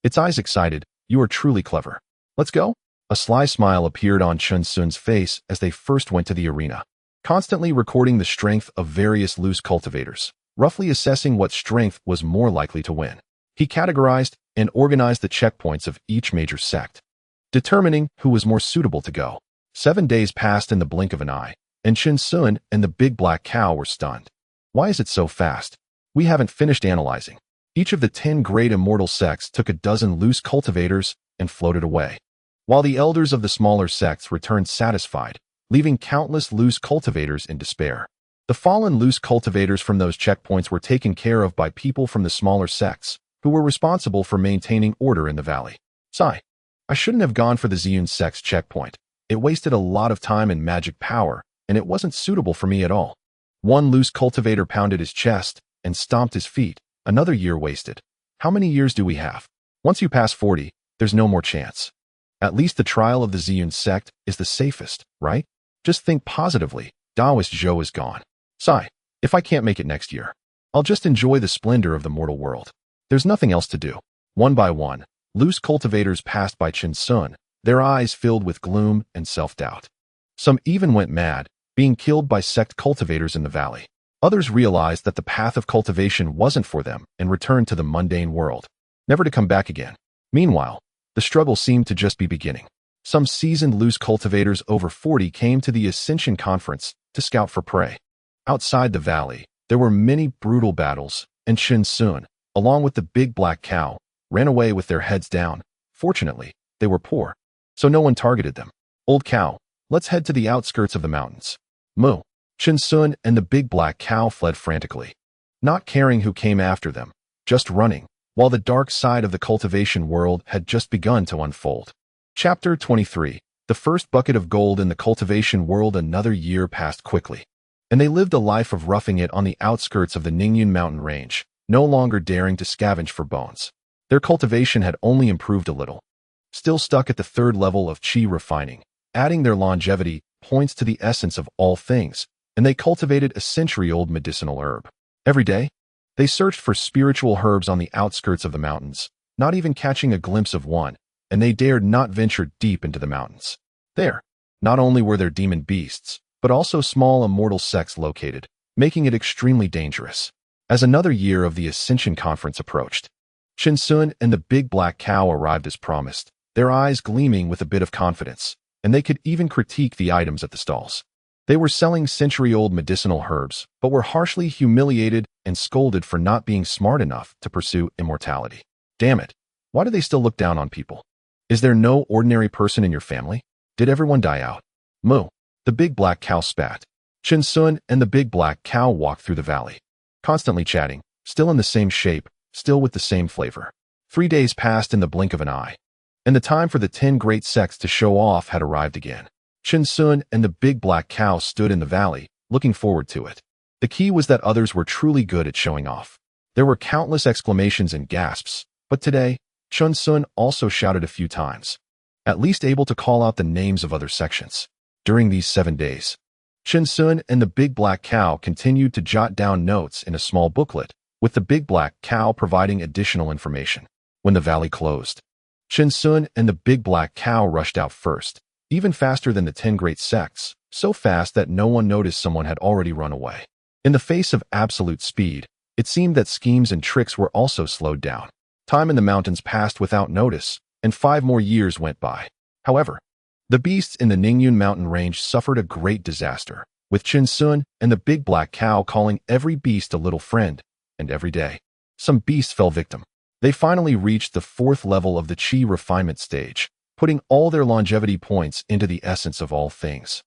Speaker 3: Its eyes excited. You are truly clever. Let's go. A sly smile appeared on Chen Sun's face as they first went to the arena, constantly recording the strength of various loose cultivators, roughly assessing what strength was more likely to win. He categorized and organized the checkpoints of each major sect, determining who was more suitable to go. 7 days passed in the blink of an eye, and Chen Sun and the big black cow were stunned. Why is it so fast? We haven't finished analyzing. Each of the 10 great immortal sects took a dozen loose cultivators and floated away, while the elders of the smaller sects returned satisfied, leaving countless loose cultivators in despair. The fallen loose cultivators from those checkpoints were taken care of by people from the smaller sects, who were responsible for maintaining order in the valley. Sigh. I shouldn't have gone for the Ziyun sect's checkpoint. It wasted a lot of time and magic power, and it wasn't suitable for me at all. One loose cultivator pounded his chest and stomped his feet. Another year wasted. How many years do we have? Once you pass 40, there's no more chance. At least the trial of the Ziyun sect is the safest, right? Just think positively. Taoist Zhou is gone. Sigh. If I can't make it next year, I'll just enjoy the splendor of the mortal world. There's nothing else to do. One by one, loose cultivators passed by Chen Sun, their eyes filled with gloom and self-doubt. Some even went mad, being killed by sect cultivators in the valley. Others realized that the path of cultivation wasn't for them and returned to the mundane world, never to come back again. Meanwhile, the struggle seemed to just be beginning. Some seasoned loose cultivators over 40 came to the Ascension Conference to scout for prey. Outside the valley, there were many brutal battles, and Chen Sun, along with the big black cow, ran away with their heads down. Fortunately, they were poor, so no one targeted them. Old cow, let's head to the outskirts of the mountains. Moo. Chen Sun and the big black cow fled frantically, not caring who came after them, just running, while the dark side of the cultivation world had just begun to unfold. Chapter 23. The first bucket of gold in the cultivation world. Another year passed quickly, and they lived a life of roughing it on the outskirts of the Ningyun mountain range, no longer daring to scavenge for bones. Their cultivation had only improved a little, still stuck at the 3rd level of qi refining, adding their longevity points to the essence of all things, and they cultivated a century-old medicinal herb. Every day, They searched for spiritual herbs on the outskirts of the mountains, not even catching a glimpse of one, and they dared not venture deep into the mountains. There, not only were there demon beasts, but also small immortal sects located, making it extremely dangerous. As another year of the Ascension Conference approached, Chen Sun and the Big Black Cow arrived as promised, their eyes gleaming with a bit of confidence, and they could even critique the items at the stalls. They were selling century-old medicinal herbs, but were harshly humiliated and scolded for not being smart enough to pursue immortality. Damn it, why do they still look down on people? Is there no ordinary person in your family? Did everyone die out? Moo. The Big Black Cow spat. Chen Sun and the Big Black Cow walked through the valley, constantly chatting, still in the same shape, still with the same flavor. 3 days passed in the blink of an eye, and the time for the 10 great sects to show off had arrived again. Chen Sun and the Big Black Cow stood in the valley, looking forward to it. The key was that others were truly good at showing off. There were countless exclamations and gasps, but today, Chen Sun also shouted a few times, at least able to call out the names of other sections. During these 7 days, Chen Sun and the Big Black Cow continued to jot down notes in a small booklet, with the Big Black Cow providing additional information. When the valley closed, Chen Sun and the Big Black Cow rushed out first, even faster than the 10 great sects, so fast that no one noticed someone had already run away. In the face of absolute speed, it seemed that schemes and tricks were also slowed down. Time in the mountains passed without notice, and 5 more years went by. However, the beasts in the Ningyun mountain range suffered a great disaster, with Chen Sun and the Big Black Cow calling every beast a little friend, and every day, some beasts fell victim. They finally reached the 4th level of the Qi refinement stage, putting all their longevity points into the essence of all things,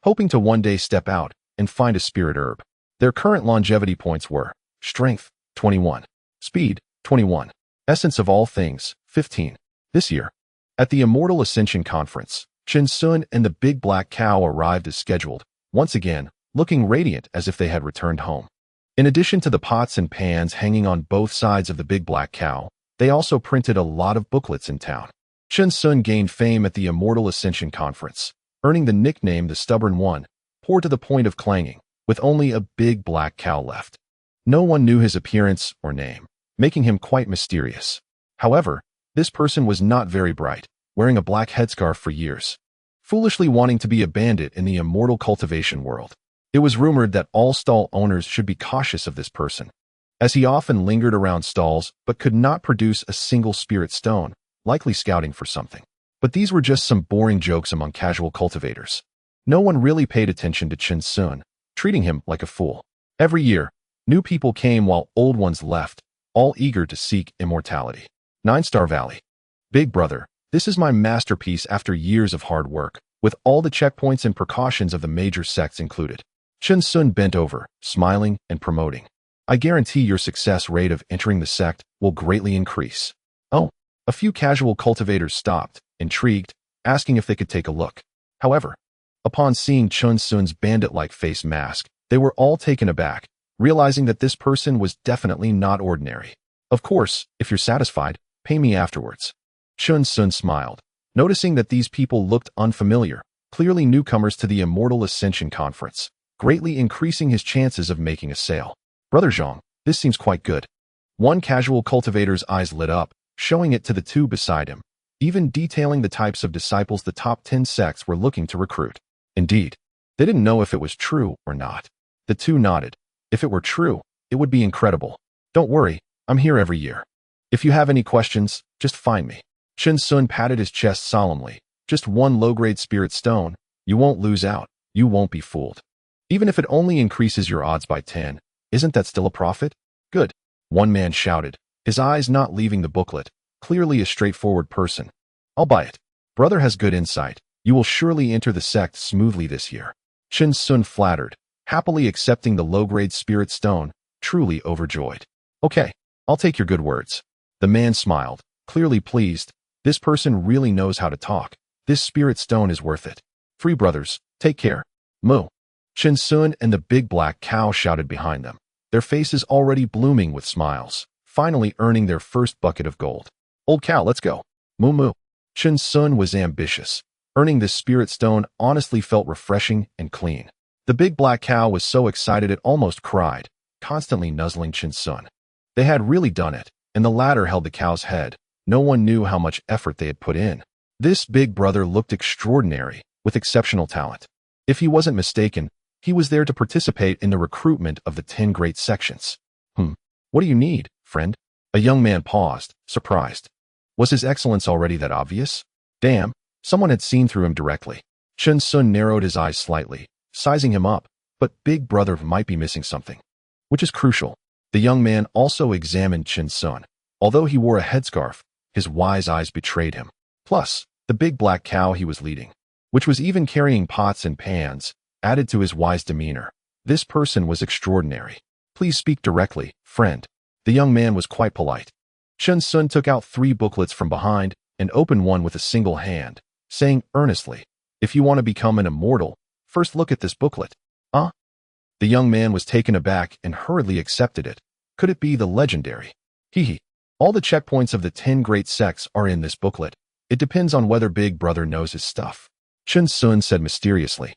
Speaker 3: hoping to one day step out and find a spirit herb. Their current longevity points were Strength, 21, Speed, 21, Essence of all things, 15. This year, at the Immortal Ascension Conference, Chen Sun and the Big Black Cow arrived as scheduled, once again, looking radiant as if they had returned home. In addition to the pots and pans hanging on both sides of the Big Black Cow, they also printed a lot of booklets in town. Chen Sun gained fame at the Immortal Ascension Conference, earning the nickname the Stubborn One, poor to the point of clanging, with only a Big Black Cow left. No one knew his appearance or name, making him quite mysterious. However, this person was not very bright, wearing a black headscarf for years, foolishly wanting to be a bandit in the immortal cultivation world. It was rumored that all stall owners should be cautious of this person, as he often lingered around stalls but could not produce a single spirit stone, likely scouting for something. But these were just some boring jokes among casual cultivators. No one really paid attention to Chen Sun, treating him like a fool. Every year, new people came while old ones left, all eager to seek immortality. 9-Star Valley. Big brother, this is my masterpiece after years of hard work, with all the checkpoints and precautions of the major sects included. Chen Sun bent over, smiling and promoting. I guarantee your success rate of entering the sect will greatly increase. Oh, a few casual cultivators stopped, intrigued, asking if they could take a look. However, upon seeing Chen Sun's bandit-like face mask, they were all taken aback, realizing that this person was definitely not ordinary. Of course, if you're satisfied, pay me afterwards. Chen Sun smiled, noticing that these people looked unfamiliar, clearly newcomers to the Immortal Ascension Conference, greatly increasing his chances of making a sale. Brother Zhang, this seems quite good. One casual cultivator's eyes lit up, showing it to the two beside him, even detailing the types of disciples the top 10 sects were looking to recruit. Indeed, they didn't know if it was true or not. The two nodded. If it were true, it would be incredible. Don't worry, I'm here every year. If you have any questions, just find me. Chen Sun patted his chest solemnly. Just one low-grade spirit stone, you won't lose out, you won't be fooled. Even if it only increases your odds by 10, isn't that still a profit? Good. One man shouted, his eyes not leaving the booklet, clearly a straightforward person. I'll buy it. Brother has good insight. You will surely enter the sect smoothly this year. Chen Sun flattered, happily accepting the low-grade spirit stone, truly overjoyed. Okay, I'll take your good words. The man smiled, clearly pleased. This person really knows how to talk. This spirit stone is worth it. 3 brothers, take care. Moo. Chen Sun and the Big Black Cow shouted behind them, their faces already blooming with smiles, finally earning their first bucket of gold. Old cow, let's go. Moo moo. Chen Sun was ambitious. Earning this spirit stone honestly felt refreshing and clean. The Big Black Cow was so excited it almost cried, constantly nuzzling Chin Sun. They had really done it, and the latter held the cow's head. No one knew how much effort they had put in. This big brother looked extraordinary, with exceptional talent. If he wasn't mistaken, he was there to participate in the recruitment of the 10 great sections. What do you need, friend? A young man paused, surprised. Was his excellence already that obvious? Damn, someone had seen through him directly. Chin Sun narrowed his eyes slightly, sizing him up, but big brother might be missing something. Which is crucial. The young man also examined Chin Sun. Although he wore a headscarf, his wise eyes betrayed him. Plus, the big black cow he was leading, which was even carrying pots and pans, added to his wise demeanor. This person was extraordinary. Please speak directly, friend. The young man was quite polite. Chin Sun took out 3 booklets from behind and opened one with a single hand, saying earnestly, "If you want to become an immortal, first look at this booklet." Huh? The young man was taken aback and hurriedly accepted it. Could it be the legendary? All the checkpoints of the 10 great sects are in this booklet. It depends on whether Big Brother knows his stuff. Chin Sun said mysteriously.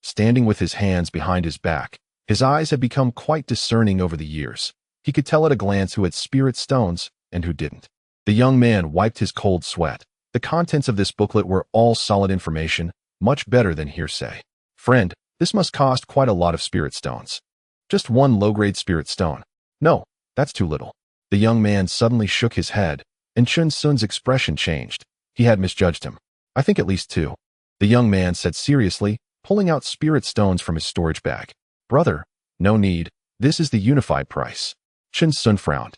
Speaker 3: Standing with his hands behind his back, his eyes had become quite discerning over the years. He could tell at a glance who had spirit stones and who didn't. The young man wiped his cold sweat. The contents of this booklet were all solid information, much better than hearsay. Friend, this must cost quite a lot of spirit stones. Just 1 low-grade spirit stone. No, that's too little. The young man suddenly shook his head, and Chin Sun's expression changed. He had misjudged him. I think at least 2. The young man said seriously, pulling out spirit stones from his storage bag. Brother, no need. This is the unified price. Chin Sun frowned.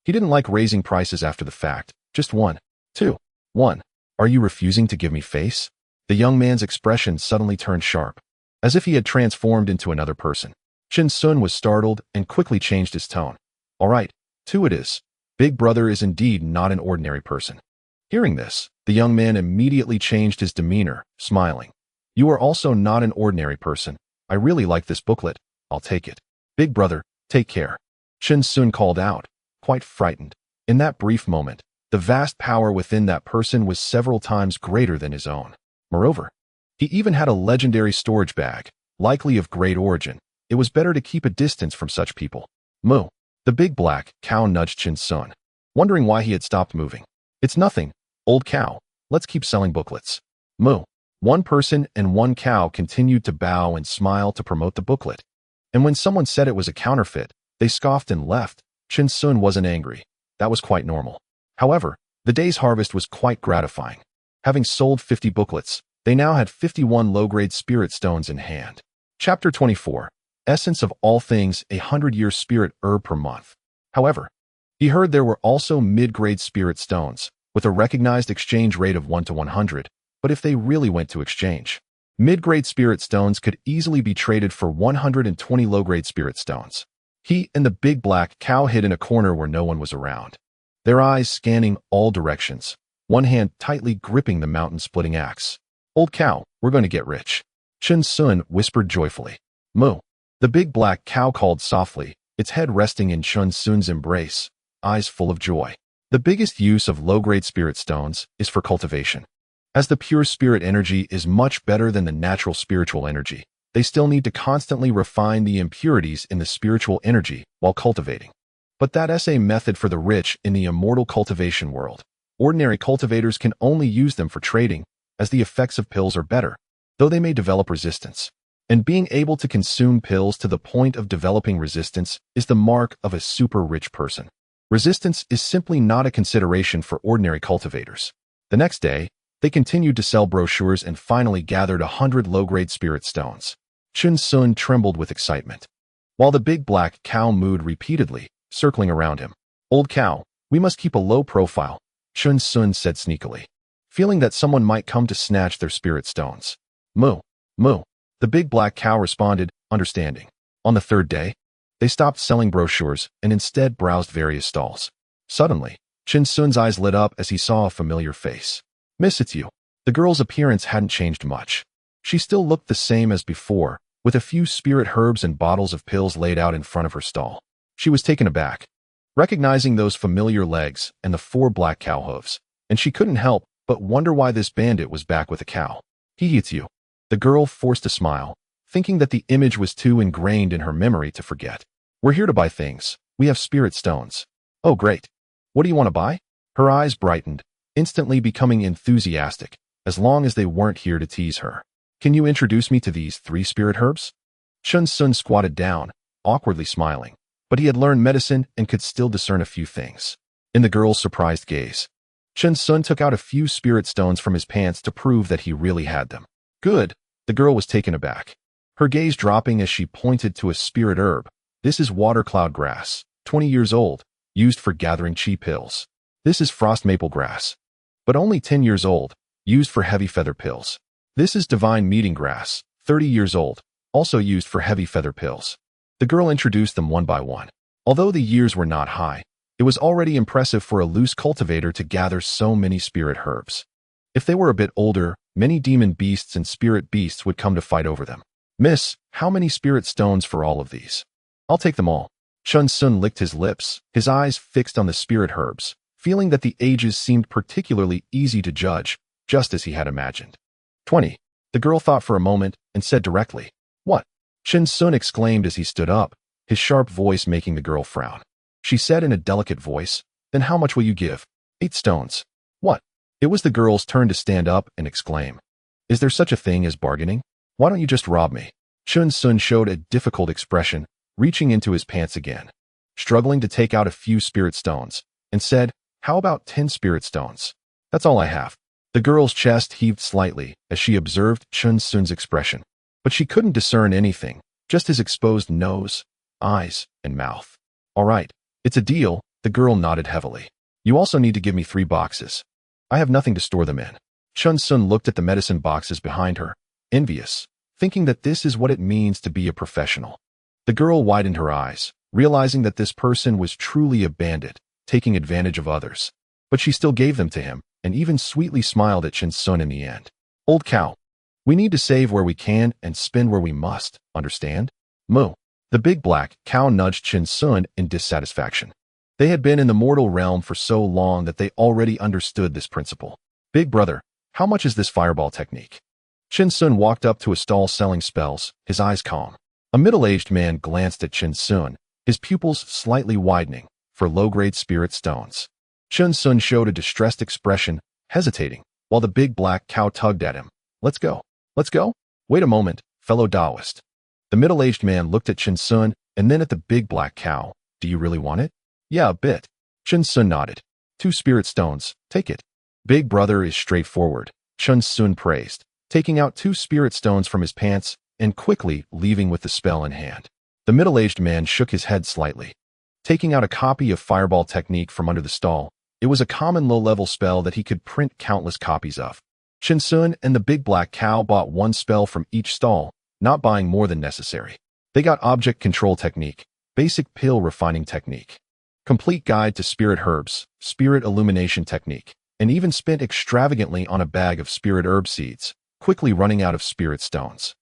Speaker 3: He didn't like raising prices after the fact. Just 1. 2. 1. Are you refusing to give me face? The young man's expression suddenly turned sharp, as if he had transformed into another person. Chin Sun was startled and quickly changed his tone. All right, 2 it is. Big Brother is indeed not an ordinary person. Hearing this, the young man immediately changed his demeanor, smiling. You are also not an ordinary person. I really like this booklet. I'll take it. Big Brother, take care. Chin Sun called out, quite frightened. In that brief moment, the vast power within that person was several times greater than his own. Moreover, he even had a legendary storage bag, likely of great origin. It was better to keep a distance from such people. Moo. The big black cow nudged Chin Sun, wondering why he had stopped moving. It's nothing, old cow. Let's keep selling booklets. Moo. 1 person and 1 cow continued to bow and smile to promote the booklet. And when someone said it was a counterfeit, they scoffed and left. Chin Sun wasn't angry. That was quite normal. However, the day's harvest was quite gratifying. Having sold 50 booklets, they now had 51 low-grade spirit stones in hand. Chapter 24. Essence of all things, 100-year spirit herb per month. However, he heard there were also mid-grade spirit stones, with a recognized exchange rate of 1 to 100, but if they really went to exchange, mid-grade spirit stones could easily be traded for 120 low-grade spirit stones. He and the big black cow hid in a corner where no one was around, their eyes scanning all directions, one hand tightly gripping the mountain-splitting axe. Old cow, we're going to get rich. Chin Sun whispered joyfully. Moo. The big black cow called softly, its head resting in Chin Sun's embrace, eyes full of joy. The biggest use of low-grade spirit stones is for cultivation. As the pure spirit energy is much better than the natural spiritual energy, they still need to constantly refine the impurities in the spiritual energy while cultivating. But that's a method for the rich in the immortal cultivation world. Ordinary cultivators can only use them for trading, as the effects of pills are better, though they may develop resistance. And being able to consume pills to the point of developing resistance is the mark of a super rich person. Resistance is simply not a consideration for ordinary cultivators. The next day, they continued to sell brochures and finally gathered 100 low-grade spirit stones. Chin Sun trembled with excitement, while the big black cow mooed repeatedly, circling around him. Old cow, we must keep a low profile, Chin Sun said sneakily, feeling that someone might come to snatch their spirit stones. Moo, moo. The big black cow responded, understanding. On the 3rd day, they stopped selling brochures and instead browsed various stalls. Suddenly, Chin Sun's eyes lit up as he saw a familiar face. Miss, it's you. The girl's appearance hadn't changed much. She still looked the same as before, with a few spirit herbs and bottles of pills laid out in front of her stall. She was taken aback, recognizing those familiar legs and the 4 black cow hooves, and she couldn't help but wonder why this bandit was back with a cow. It's you. The girl forced a smile, thinking that the image was too ingrained in her memory to forget. We're here to buy things. We have spirit stones. Oh, great. What do you want to buy? Her eyes brightened, instantly becoming enthusiastic, as long as they weren't here to tease her. Can you introduce me to these 3 spirit herbs? Chun Sun squatted down, awkwardly smiling, but he had learned medicine and could still discern a few things. In the girl's surprised gaze, Chun Sun took out a few spirit stones from his pants to prove that he really had them. Good. The girl was taken aback, her gaze dropping as she pointed to a spirit herb. This is water cloud grass, 20 years old, used for gathering chi pills. This is frost maple grass, but only 10 years old, used for heavy feather pills. This is divine meeting grass, 30 years old, also used for heavy feather pills. The girl introduced them one by one. Although the years were not high, it was already impressive for a loose cultivator to gather so many spirit herbs. If they were a bit older, many demon beasts and spirit beasts would come to fight over them. Miss, how many spirit stones for all of these? I'll take them all. Chun Sun licked his lips, his eyes fixed on the spirit herbs, feeling that the ages seemed particularly easy to judge, just as he had imagined. 20. The girl thought for a moment and said directly, What? Chun Sun exclaimed as he stood up, his sharp voice making the girl frown. She said in a delicate voice, Then how much will you give? 8 stones. What? It was the girl's turn to stand up and exclaim, Is there such a thing as bargaining? Why don't you just rob me? Chun Sun showed a difficult expression, reaching into his pants again, struggling to take out a few spirit stones, and said, How about 10 spirit stones? That's all I have. The girl's chest heaved slightly as she observed Chun Sun's expression, but she couldn't discern anything, just his exposed nose, eyes, and mouth. All right, it's a deal, the girl nodded heavily. You also need to give me 3 boxes. I have nothing to store them in. Chun Sun looked at the medicine boxes behind her, envious, thinking that this is what it means to be a professional. The girl widened her eyes, realizing that this person was truly a bandit, taking advantage of others. But she still gave them to him, and even sweetly smiled at Chun Sun in the end. Old cow. We need to save where we can and spend where we must, understand? Moo. The big black cow nudged Chun Sun in dissatisfaction. They had been in the mortal realm for so long that they already understood this principle. Big brother, how much is this fireball technique? Chun Sun walked up to a stall selling spells, his eyes calm. A middle-aged man glanced at Chun Sun, his pupils slightly widening, for low-grade spirit stones. Chun Sun showed a distressed expression, hesitating, while the big black cow tugged at him. Let's go. Let's go? Wait a moment, fellow Taoist. The middle-aged man looked at Chun Sun and then at the big black cow. Do you really want it? Yeah, a bit. Chun Sun nodded. 2 spirit stones, take it. Big brother is straightforward, Chun Sun praised, taking out 2 spirit stones from his pants and quickly leaving with the spell in hand. The middle-aged man shook his head slightly. Taking out a copy of Fireball Technique from under the stall, it was a common low-level spell that he could print countless copies of. Chun Sun and the big black cow bought 1 spell from each stall, not buying more than necessary. They got Object Control Technique, Basic Pill Refining Technique, Complete Guide to Spirit Herbs, Spirit Illumination Technique, and even spent extravagantly on a bag of spirit herb seeds, quickly running out of spirit stones.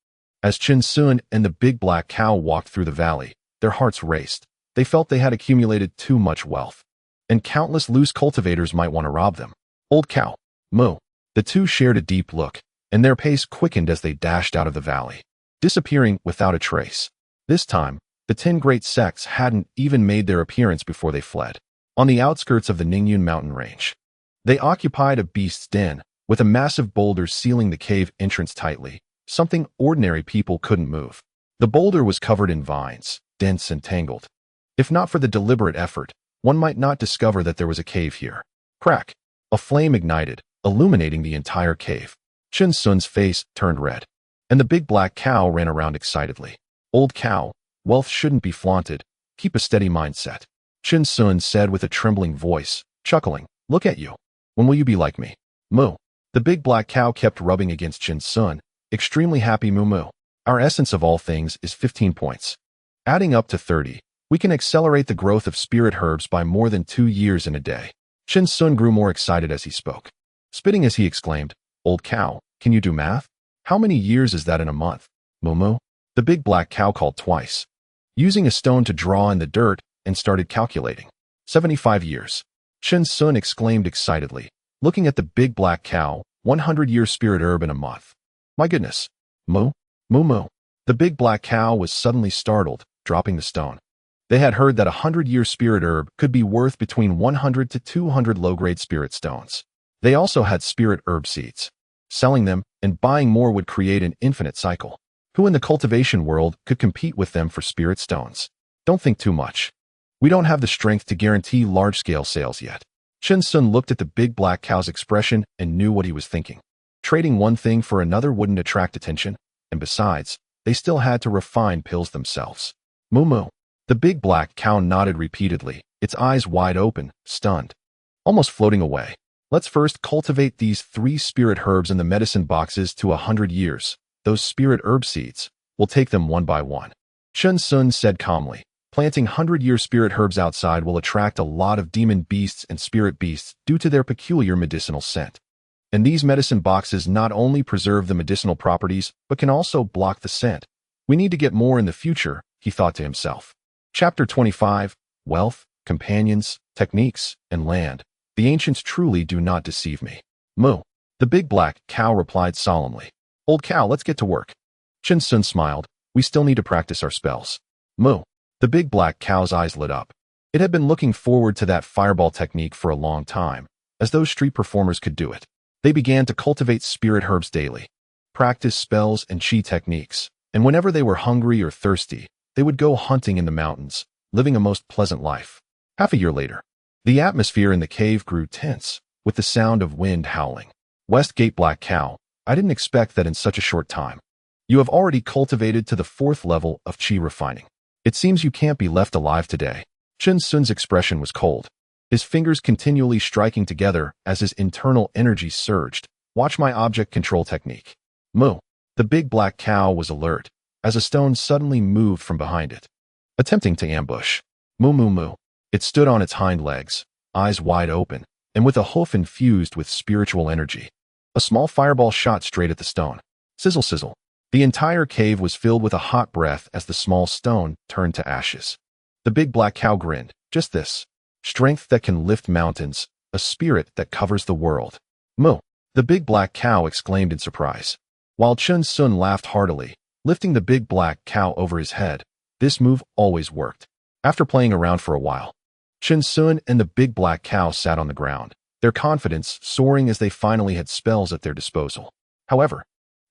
Speaker 3: As Chun Sun and the big black cow walked through the valley, their hearts raced. They felt they had accumulated too much wealth, and countless loose cultivators might want to rob them. Old cow. Moo. The 2 shared a deep look, and their pace quickened as they dashed out of the valley, disappearing without a trace. This time, the 10 great sects hadn't even made their appearance before they fled. On the outskirts of the Ningyun mountain range, they occupied a beast's den, with a massive boulder sealing the cave entrance tightly, something ordinary people couldn't move. The boulder was covered in vines, dense and tangled. If not for the deliberate effort, one might not discover that there was a cave here. Crack! A flame ignited, illuminating the entire cave. Chun Sun's face turned red, and the big black cow ran around excitedly. Old cow, wealth shouldn't be flaunted. Keep a steady mindset. Chun Sun said with a trembling voice, chuckling, Look at you. When will you be like me? Moo. The big black cow kept rubbing against Chun Sun, extremely happy moo moo. Our essence of all things is 15 points. Adding up to 30, we can accelerate the growth of spirit herbs by more than 2 years in a day. Chun Sun grew more excited as he spoke. Spitting as he exclaimed, Old cow, can you do math? How many years is that in a month? Moo moo. The big black cow called twice, using a stone to draw in the dirt, and started calculating. 75 years. Chun Sun exclaimed excitedly, looking at the big black cow, 100-year spirit herb in a month. My goodness. Moo, moo moo. The big black cow was suddenly startled, dropping the stone. They had heard that 100-year spirit herb could be worth between 100 to 200 low-grade spirit stones. They also had spirit herb seeds. Selling them and buying more would create an infinite cycle. Who in the cultivation world could compete with them for spirit stones? Don't think too much. We don't have the strength to guarantee large-scale sales yet. Chen Sun looked at the big black cow's expression and knew what he was thinking. Trading one thing for another wouldn't attract attention, and besides, they still had to refine pills themselves. Moo moo. The big black cow nodded repeatedly, its eyes wide open, stunned, almost floating away. Let's first cultivate these 3 spirit herbs in the medicine boxes to 100 years. Those spirit herb seeds. We'll take them one by one. Chen Sun said calmly. Planting 100-year spirit herbs outside will attract a lot of demon beasts and spirit beasts due to their peculiar medicinal scent. And these medicine boxes not only preserve the medicinal properties, but can also block the scent. We need to get more in the future, he thought to himself. Chapter 25, Wealth, Companions, Techniques, and Land. The ancients truly do not deceive me. Moo. The big black cow replied solemnly. Old cow, let's get to work. Chen Sun smiled. We still need to practice our spells. Moo. The big black cow's eyes lit up. It had been looking forward to that fireball technique for a long time, as those street performers could do it. They began to cultivate spirit herbs daily, practice spells and chi techniques, and whenever they were hungry or thirsty, they would go hunting in the mountains, living a most pleasant life. Half a year later, the atmosphere in the cave grew tense, with the sound of wind howling. Westgate Black Cow, I didn't expect that in such a short time. You have already cultivated to the 4th level of chi refining. It seems you can't be left alive today. Chen Sun's expression was cold, his fingers continually striking together as his internal energy surged. Watch my object control technique. Moo. The big black cow was alert, as a stone suddenly moved from behind it, attempting to ambush. Moo moo moo. It stood on its hind legs, eyes wide open, and with a hoof infused with spiritual energy. A small fireball shot straight at the stone. Sizzle sizzle. The entire cave was filled with a hot breath as the small stone turned to ashes. The big black cow grinned. Just this. Strength that can lift mountains, a spirit that covers the world. Moo. The big black cow exclaimed in surprise. While Chen Sun laughed heartily, lifting the big black cow over his head. This move always worked. After playing around for a while, Chen Sun and the big black cow sat on the ground, their confidence soaring as they finally had spells at their disposal. However,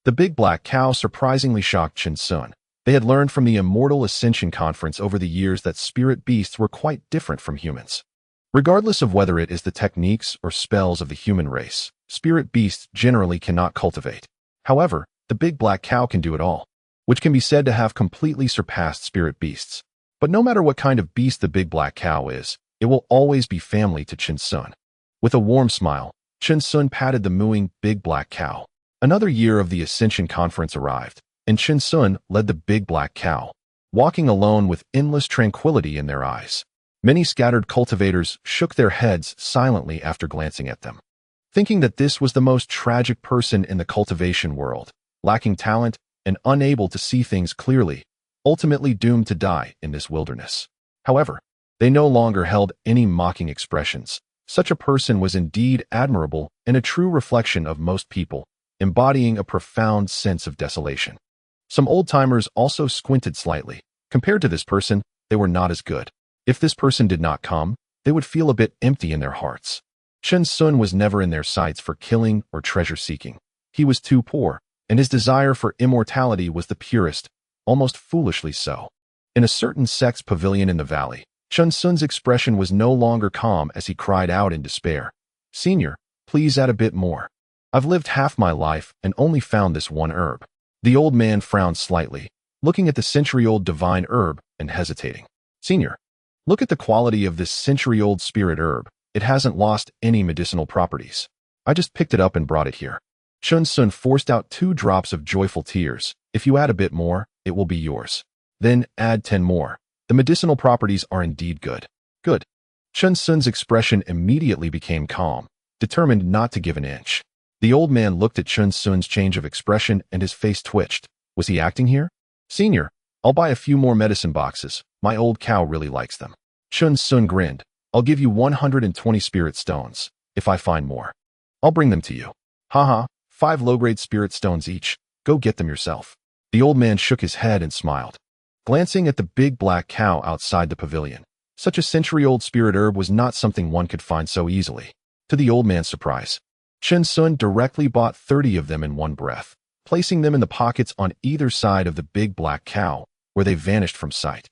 Speaker 3: the big black cow surprisingly shocked Chen Sun. They had learned from the Immortal Ascension Conference over the years that spirit beasts were quite different from humans. Regardless of whether it is the techniques or spells of the human race, spirit beasts generally cannot cultivate. However, the big black cow can do it all, which can be said to have completely surpassed spirit beasts. But no matter what kind of beast the big black cow is, it will always be family to Chen Sun. With a warm smile, Chen Sun patted the mooing big black cow. Another year of the Ascension Conference arrived, and Chen Sun led the big black cow, walking alone with endless tranquility in their eyes. Many scattered cultivators shook their heads silently after glancing at them, thinking that this was the most tragic person in the cultivation world, lacking talent and unable to see things clearly, ultimately doomed to die in this wilderness. However, they no longer held any mocking expressions. Such a person was indeed admirable and a true reflection of most people, embodying a profound sense of desolation. Some old-timers also squinted slightly. Compared to this person, they were not as good. If this person did not come, they would feel a bit empty in their hearts. Chen Sun was never in their sights for killing or treasure-seeking. He was too poor, and his desire for immortality was the purest, almost foolishly so. In a certain sex pavilion in the valley, Chen Sun's expression was no longer calm as he cried out in despair. Senior, please add a bit more. I've lived half my life and only found this one herb. The old man frowned slightly, looking at the century-old divine herb and hesitating. Senior, look at the quality of this century-old spirit herb. It hasn't lost any medicinal properties. I just picked it up and brought it here. Chen Sun forced out 2 drops of joyful tears. If you add a bit more, it will be yours. Then add 10 more. The medicinal properties are indeed good. Good. Chen Sun's expression immediately became calm, determined not to give an inch. The old man looked at Chen Sun's change of expression and his face twitched. Was he acting here? Senior, I'll buy a few more medicine boxes. My old cow really likes them. Chen Sun grinned. I'll give you 120 spirit stones, if I find more. I'll bring them to you. Haha, 5 low-grade spirit stones each. Go get them yourself. The old man shook his head and smiled. glancing at the big black cow outside the pavilion. Such a century-old spirit herb was not something one could find so easily. To the old man's surprise, Chen Sun directly bought 30 of them in one breath, placing them in the pockets on either side of the big black cow, where they vanished from sight.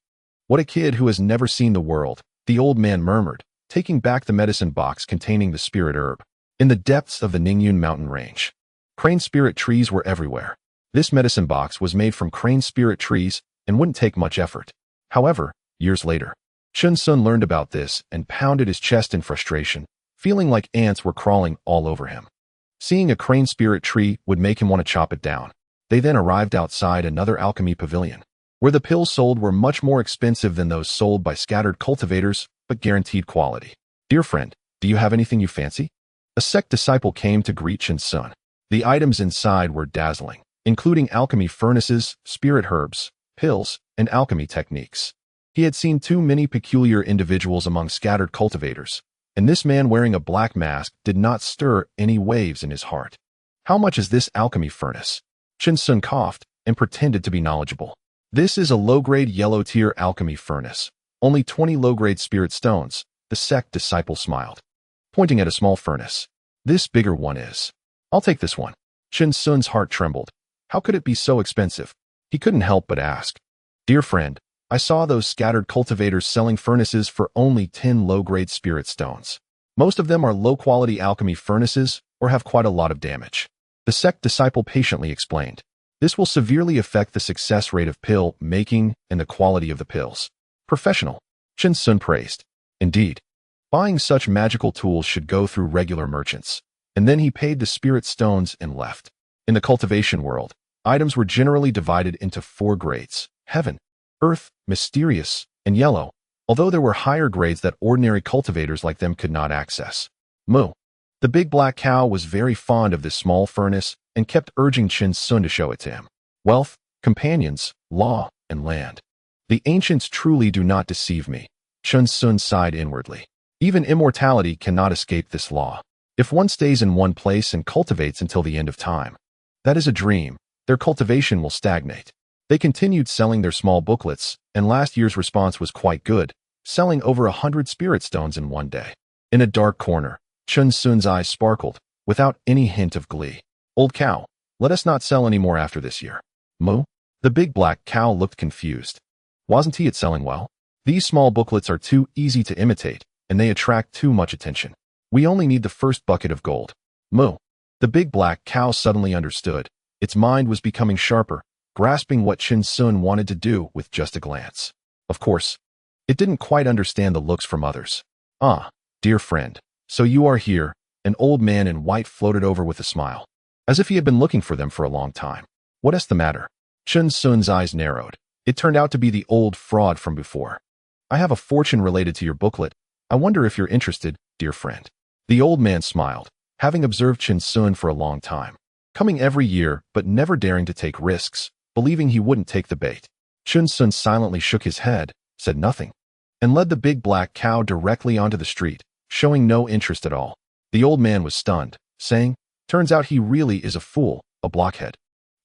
Speaker 3: What a kid who has never seen the world, the old man murmured, taking back the medicine box containing the spirit herb. In the depths of the Ningyun mountain range, crane spirit trees were everywhere. This medicine box was made from crane spirit trees and wouldn't take much effort. However, years later, Chen Sun learned about this and pounded his chest in frustration, feeling like ants were crawling all over him. Seeing a crane spirit tree would make him want to chop it down. They then arrived outside another alchemy pavilion, where the pills sold were much more expensive than those sold by scattered cultivators, but guaranteed quality. Dear friend, do you have anything you fancy? A sect disciple came to greet Chen Sun. The items inside were dazzling, including alchemy furnaces, spirit herbs, pills, and alchemy techniques. He had seen too many peculiar individuals among scattered cultivators, and this man wearing a black mask did not stir any waves in his heart. How much is this alchemy furnace? Chen Sun coughed and pretended to be knowledgeable. This is a low-grade yellow-tier alchemy furnace. Only 20 low-grade spirit stones, the sect disciple smiled, pointing at a small furnace. This bigger one is. I'll take this one. Chen Sun's heart trembled. How could it be so expensive? He couldn't help but ask. Dear friend, I saw those scattered cultivators selling furnaces for only 10 low-grade spirit stones. Most of them are low-quality alchemy furnaces or have quite a lot of damage. The sect disciple patiently explained. This will severely affect the success rate of pill making and the quality of the pills. Professional, Chen Sun praised. Indeed, buying such magical tools should go through regular merchants. And then he paid the spirit stones and left. In the cultivation world, items were generally divided into 4 grades: heaven, earth, mysterious, and yellow, although there were higher grades that ordinary cultivators like them could not access. Moo. The big black cow was very fond of this small furnace and kept urging Chen Sun to show it to him. Wealth, companions, law, and land. The ancients truly do not deceive me. Chen Sun sighed inwardly. Even immortality cannot escape this law. If one stays in one place and cultivates until the end of time, that is a dream. Their cultivation will stagnate. They continued selling their small booklets, and last year's response was quite good, selling over 100 spirit stones in one day. In a dark corner, Chen Sun's eyes sparkled, without any hint of glee. Old cow, let us not sell any more after this year. Moo? The big black cow looked confused. Wasn't he selling well? These small booklets are too easy to imitate, and they attract too much attention. We only need the first bucket of gold. Moo. The big black cow suddenly understood. Its mind was becoming sharper, grasping what Chen Sun wanted to do with just a glance. Of course, it didn't quite understand the looks from others. Ah, dear friend, so you are here. An old man in white floated over with a smile, as if he had been looking for them for a long time. What is the matter? Chen Sun's eyes narrowed. It turned out to be the old fraud from before. I have a fortune related to your booklet. I wonder if you're interested, dear friend. The old man smiled, having observed Chen Sun for a long time, coming every year but never daring to take risks, believing he wouldn't take the bait. Chen Sun silently shook his head, said nothing, and led the big black cow directly onto the street, showing no interest at all. The old man was stunned, saying, turns out he really is a fool, a blockhead.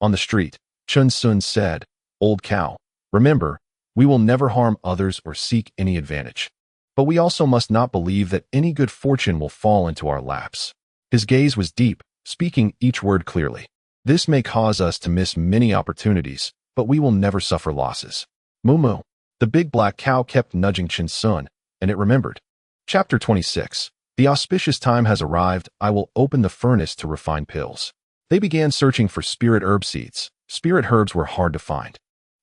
Speaker 3: On the street, Chen Sun said, Old cow, remember, we will never harm others or seek any advantage. But we also must not believe that any good fortune will fall into our laps. His gaze was deep, speaking each word clearly. This may cause us to miss many opportunities, but we will never suffer losses. Moo moo. The big black cow kept nudging Chen Sun, and it remembered. Chapter 26. The auspicious time has arrived. I will open the furnace to refine pills. They began searching for spirit herb seeds. Spirit herbs were hard to find,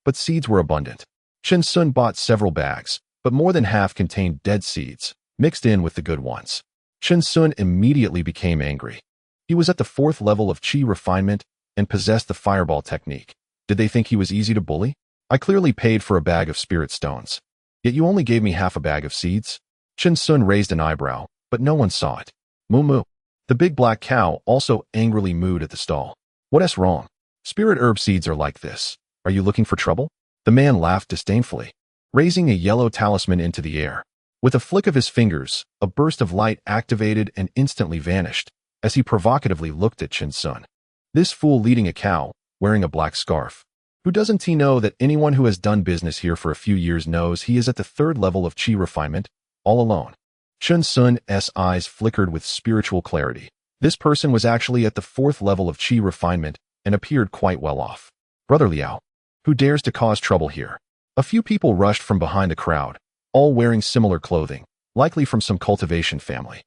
Speaker 3: but seeds were abundant. Chen Sun bought several bags, but more than half contained dead seeds, mixed in with the good ones. Chen Sun immediately became angry. He was at the 4th level of Qi refinement and possessed the fireball technique. Did they think he was easy to bully? I clearly paid for a bag of spirit stones. Yet you only gave me half a bag of seeds? Chen Sun raised an eyebrow, but no one saw it. Moo moo. The big black cow also angrily mooed at the stall. What's wrong? Spirit herb seeds are like this. Are you looking for trouble? The man laughed disdainfully, raising a yellow talisman into the air. With a flick of his fingers, a burst of light activated and instantly vanished, as he provocatively looked at Chen Sun. This fool leading a cow, wearing a black scarf. Who doesn't he know that anyone who has done business here for a few years knows he is at the third level of qi refinement, all alone? Chun Sun's eyes flickered with spiritual clarity. This person was actually at the fourth level of qi refinement and appeared quite well off. Brother Liao, who dares to cause trouble here? A few people rushed from behind the crowd, all wearing similar clothing, likely from some cultivation family.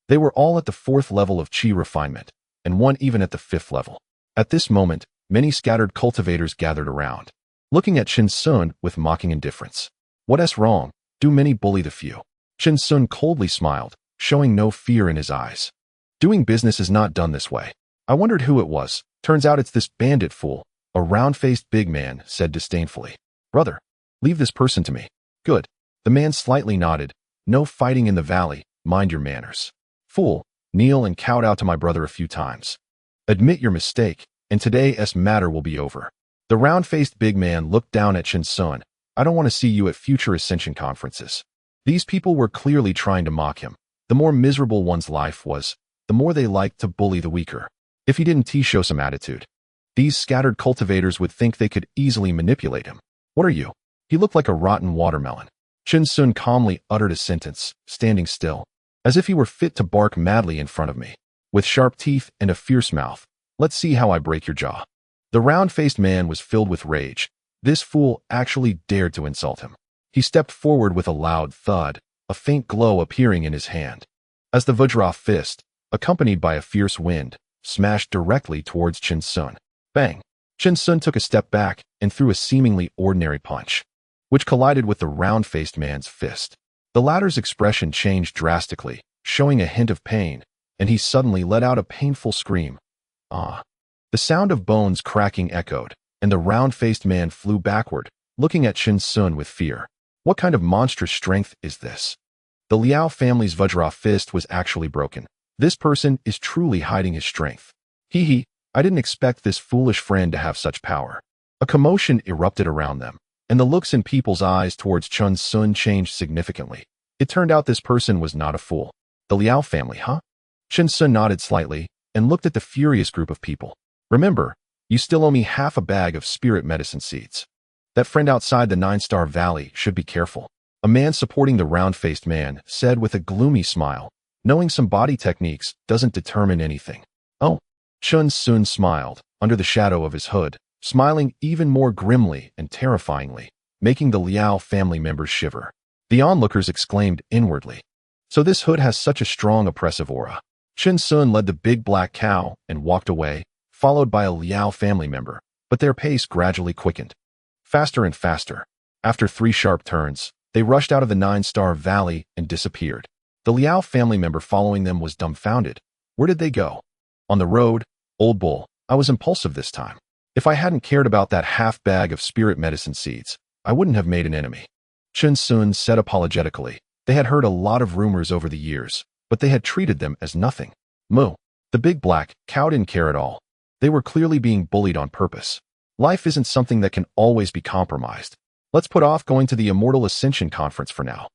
Speaker 3: They were all at the fourth level of qi refinement, and one even at the fifth level. At this moment, many scattered cultivators gathered around, looking at Chin Sun with mocking indifference. What's wrong? Do many bully the few? Chin Sun coldly smiled, showing no fear in his eyes. Doing business is not done this way. I wondered who it was. Turns out it's this bandit fool, a round-faced big man said disdainfully. Brother, leave this person to me. Good. The man slightly nodded. No fighting in the valley, mind your manners. Fool, kneel and kowtow to my brother a few times. Admit your mistake, and today's matter will be over. The round-faced big man looked down at Chin Sun. I don't want to see you at future Ascension conferences. These people were clearly trying to mock him. The more miserable one's life was, the more they liked to bully the weaker. If he didn't show some attitude, these scattered cultivators would think they could easily manipulate him. What are you? He looked like a rotten watermelon. Chin Sun calmly uttered a sentence, standing still, as if he were fit to bark madly in front of me. With sharp teeth and a fierce mouth, let's see how I break your jaw. The round-faced man was filled with rage. This fool actually dared to insult him. He stepped forward with a loud thud, a faint glow appearing in his hand. As the Vajra fist, accompanied by a fierce wind, smashed directly towards Chin Sun. Bang! Chin Sun took a step back and threw a seemingly ordinary punch, which collided with the round-faced man's fist. The latter's expression changed drastically, showing a hint of pain, and he suddenly let out a painful scream. Ah! The sound of bones cracking echoed, and the round-faced man flew backward, looking at Chin Sun with fear. What kind of monstrous strength is this? The Liao family's Vajra fist was actually broken. This person is truly hiding his strength. Hee, I didn't expect this foolish friend to have such power. A commotion erupted around them, and the looks in people's eyes towards Chin Sun changed significantly. It turned out this person was not a fool. The Liao family, huh? Chin Sun nodded slightly and looked at the furious group of people. Remember, you still owe me half a bag of spirit medicine seeds. That friend outside the 9-star valley should be careful. A man supporting the round-faced man said with a gloomy smile. Knowing some body techniques doesn't determine anything. Oh, Chin Sun smiled, under the shadow of his hood, smiling even more grimly and terrifyingly, making the Liao family members shiver. The onlookers exclaimed inwardly. So this hood has such a strong oppressive aura. Chin Sun led the big black cow and walked away, followed by a Liao family member, but their pace gradually quickened. Faster and faster. After 3 sharp turns, they rushed out of the 9-star valley and disappeared. The Liao family member following them was dumbfounded. Where did they go? On the road, old bull, I was impulsive this time. If I hadn't cared about that half bag of spirit medicine seeds, I wouldn't have made an enemy. Chin Sun said apologetically. They had heard a lot of rumors over the years, but they had treated them as nothing. Moo. The big black cow didn't care at all. They were clearly being bullied on purpose. Life isn't something that can always be compromised. Let's put off going to the Immortal Ascension conference for now.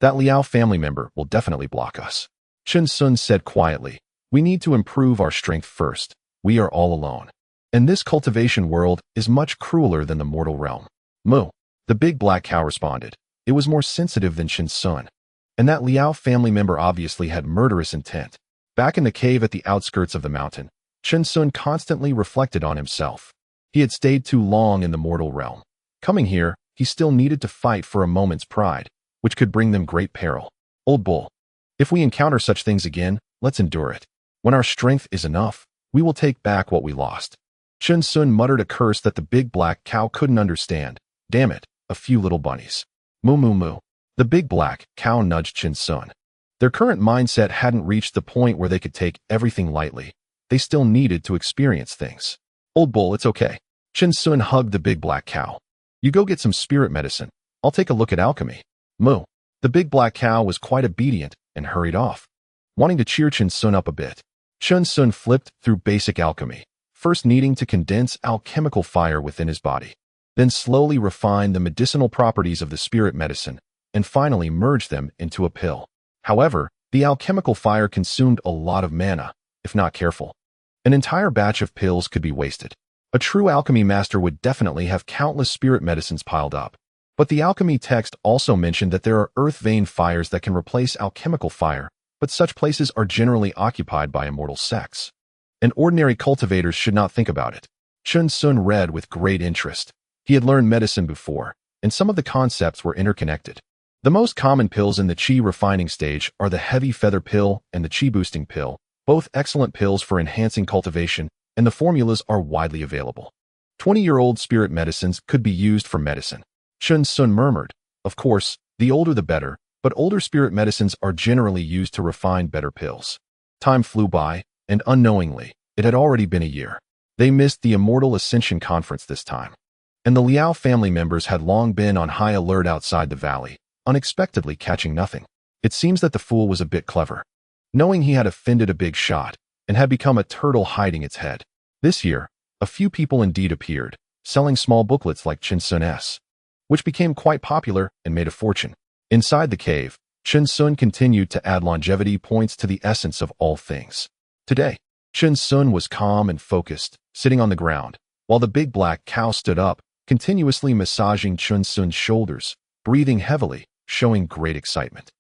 Speaker 3: That Liao family member will definitely block us. Chin Sun said quietly. We need to improve our strength first. We are all alone. And this cultivation world is much crueler than the mortal realm. Moo. The big black cow responded. It was more sensitive than Chin Sun. And that Liao family member obviously had murderous intent. Back in the cave at the outskirts of the mountain, Chin Sun constantly reflected on himself. He had stayed too long in the mortal realm. Coming here, he still needed to fight for a moment's pride, which could bring them great peril. Old bull. If we encounter such things again, let's endure it. When our strength is enough, we will take back what we lost. Chin Sun muttered a curse that the big black cow couldn't understand. Damn it, a few little bunnies. Moo moo moo. The big black cow nudged Chin Sun. Their current mindset hadn't reached the point where they could take everything lightly. They still needed to experience things. Old bull, it's okay. Chin Sun hugged the big black cow. You go get some spirit medicine. I'll take a look at alchemy. Moo. The big black cow was quite obedient and hurried off, wanting to cheer Chin Sun up a bit. Chin Sun flipped through basic alchemy, first needing to condense alchemical fire within his body, then slowly refine the medicinal properties of the spirit medicine, and finally merge them into a pill. However, the alchemical fire consumed a lot of mana, if not careful. An entire batch of pills could be wasted. A true alchemy master would definitely have countless spirit medicines piled up. But the alchemy text also mentioned that there are earth vein fires that can replace alchemical fire, but such places are generally occupied by immortal sects. And ordinary cultivators should not think about it. Chun Sun read with great interest. He had learned medicine before, and some of the concepts were interconnected. The most common pills in the qi refining stage are the heavy feather pill and the qi boosting pill, both excellent pills for enhancing cultivation, and the formulas are widely available. 20-year-old spirit medicines could be used for medicine. Chun Sun murmured, of course, the older the better, but older spirit medicines are generally used to refine better pills. Time flew by, and unknowingly, it had already been a year. They missed the Immortal Ascension Conference this time. And the Liao family members had long been on high alert outside the valley, unexpectedly catching nothing. It seems that the fool was a bit clever. Knowing he had offended a big shot, and had become a turtle hiding its head. This year, a few people indeed appeared, selling small booklets like Chun Sun's, which became quite popular and made a fortune. Inside the cave, Chun Sun continued to add longevity points to the essence of all things. Today, Chun Sun was calm and focused, sitting on the ground, while the big black cow stood up, continuously massaging Chun Sun's shoulders, breathing heavily, showing great excitement.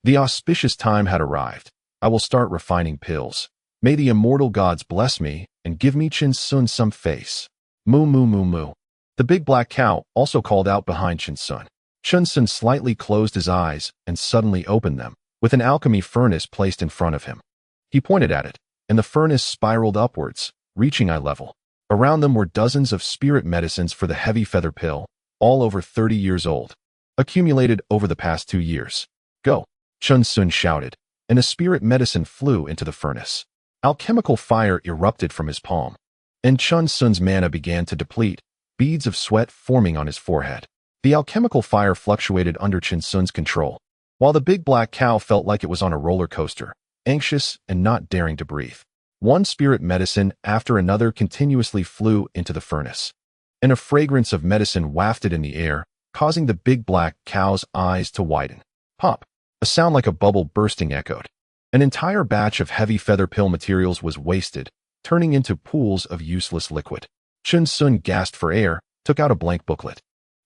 Speaker 3: The auspicious time had arrived. I will start refining pills. May the immortal gods bless me and give me Chun Sun some face. Moo moo moo moo. The big black cow also called out behind Chun Sun. Chun Sun slightly closed his eyes and suddenly opened them, with an alchemy furnace placed in front of him. He pointed at it, and the furnace spiraled upwards, reaching eye level. Around them were dozens of spirit medicines for the heavy feather pill, all over 30 years old, accumulated over the past 2 years. Go! Chun Sun shouted, and a spirit medicine flew into the furnace. Alchemical fire erupted from his palm, and Chun Sun's mana began to deplete, beads of sweat forming on his forehead. The alchemical fire fluctuated under Chun Sun's control, while the big black cow felt like it was on a roller coaster, anxious and not daring to breathe. One spirit medicine after another continuously flew into the furnace, and a fragrance of medicine wafted in the air, causing the big black cow's eyes to widen. Pop! A sound like a bubble bursting echoed. An entire batch of heavy feather pill materials was wasted, turning into pools of useless liquid. Chun Sun gasped for air, took out a blank booklet,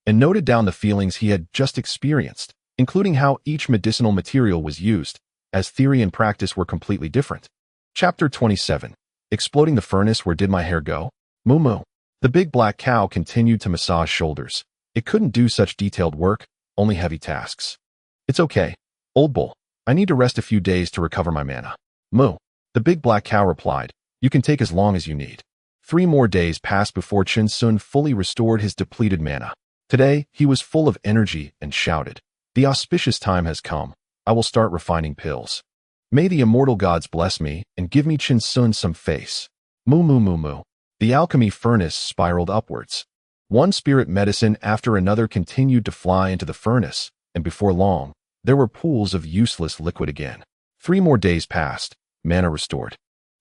Speaker 3: and noted down the feelings he had just experienced, including how each medicinal material was used, as theory and practice were completely different. Chapter 27. Exploding the furnace. Where did my hair go? Moo moo. The big black cow continued to massage shoulders. It couldn't do such detailed work, only heavy tasks. It's okay, old bull. I need to rest a few days to recover my mana. Moo. The big black cow replied, you can take as long as you need. 3 more days passed before Chun Sun fully restored his depleted mana. Today, he was full of energy and shouted, the auspicious time has come. I will start refining pills. May the immortal gods bless me and give me Chun Sun some face. Moo moo moo moo. The alchemy furnace spiraled upwards. One spirit medicine after another continued to fly into the furnace, and before long, there were pools of useless liquid again. 3 more days passed, mana restored.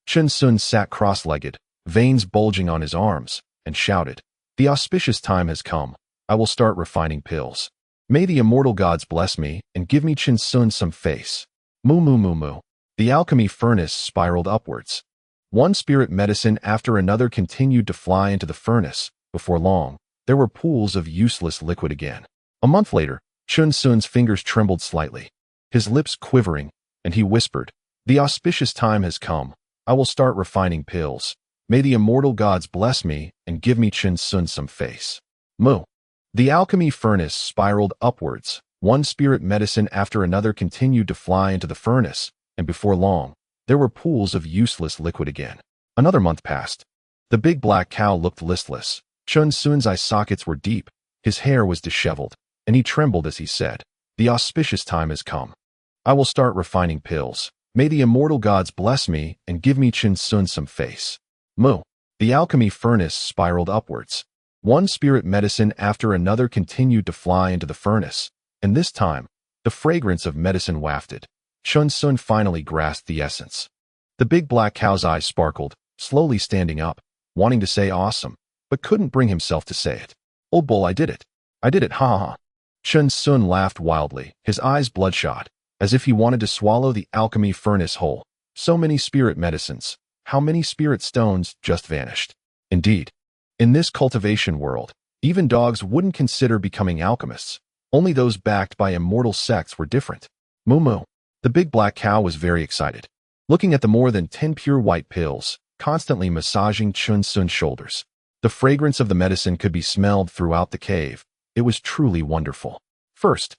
Speaker 3: Chun Sun sat cross-legged, veins bulging on his arms, and shouted, the auspicious time has come. I will start refining pills. May the immortal gods bless me and give me Chun Sun some face. Moo moo moo moo. The alchemy furnace spiraled upwards. One spirit medicine after another continued to fly into the furnace. Before long, there were pools of useless liquid again. A month later, Chun Sun's fingers trembled slightly, his lips quivering, and he whispered, the auspicious time has come. I will start refining pills. May the immortal gods bless me and give me Chun Sun some face. Moo. The alchemy furnace spiraled upwards. One spirit medicine after another continued to fly into the furnace, and before long, there were pools of useless liquid again. Another month passed. The big black cow looked listless. Chun Sun's eye sockets were deep, his hair was disheveled, and he trembled as he said, the auspicious time has come. I will start refining pills. May the immortal gods bless me and give me Chun Sun some face. Moo. The alchemy furnace spiraled upwards. One spirit medicine after another continued to fly into the furnace, and this time, the fragrance of medicine wafted. Chun Sun finally grasped the essence. The big black cow's eyes sparkled, slowly standing up, wanting to say awesome, but couldn't bring himself to say it. Old bull, I did it. I did it, ha ha ha. Chun Sun laughed wildly, his eyes bloodshot, as if he wanted to swallow the alchemy furnace whole. So many spirit medicines, how many spirit stones just vanished. Indeed, In this cultivation world, even dogs wouldn't consider becoming alchemists. Only those backed by immortal sects were different. Moo Moo. The big black cow was very excited, looking at the more than 10 pure white pills, constantly massaging Chun Sun's shoulders. The fragrance of the medicine could be smelled throughout the cave. It was truly wonderful. First,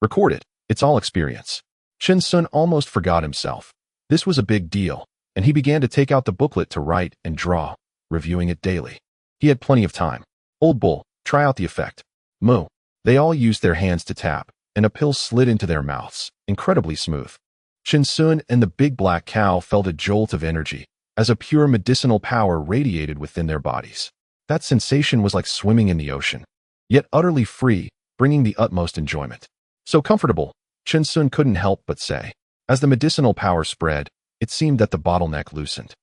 Speaker 3: record it. It's all experience. Chun Sun almost forgot himself. This was a big deal, and he began to take out the booklet to write and draw, reviewing it daily. He had plenty of time. Old Bull, try out the effect. Moo. They all used their hands to tap, and a pill slid into their mouths, incredibly smooth. Chun Sun and the big black cow felt a jolt of energy, as a pure medicinal power radiated within their bodies. That sensation was like swimming in the ocean, yet utterly free, bringing the utmost enjoyment. So comfortable, Chun Sun couldn't help but say. As the medicinal power spread, it seemed that the bottleneck loosened.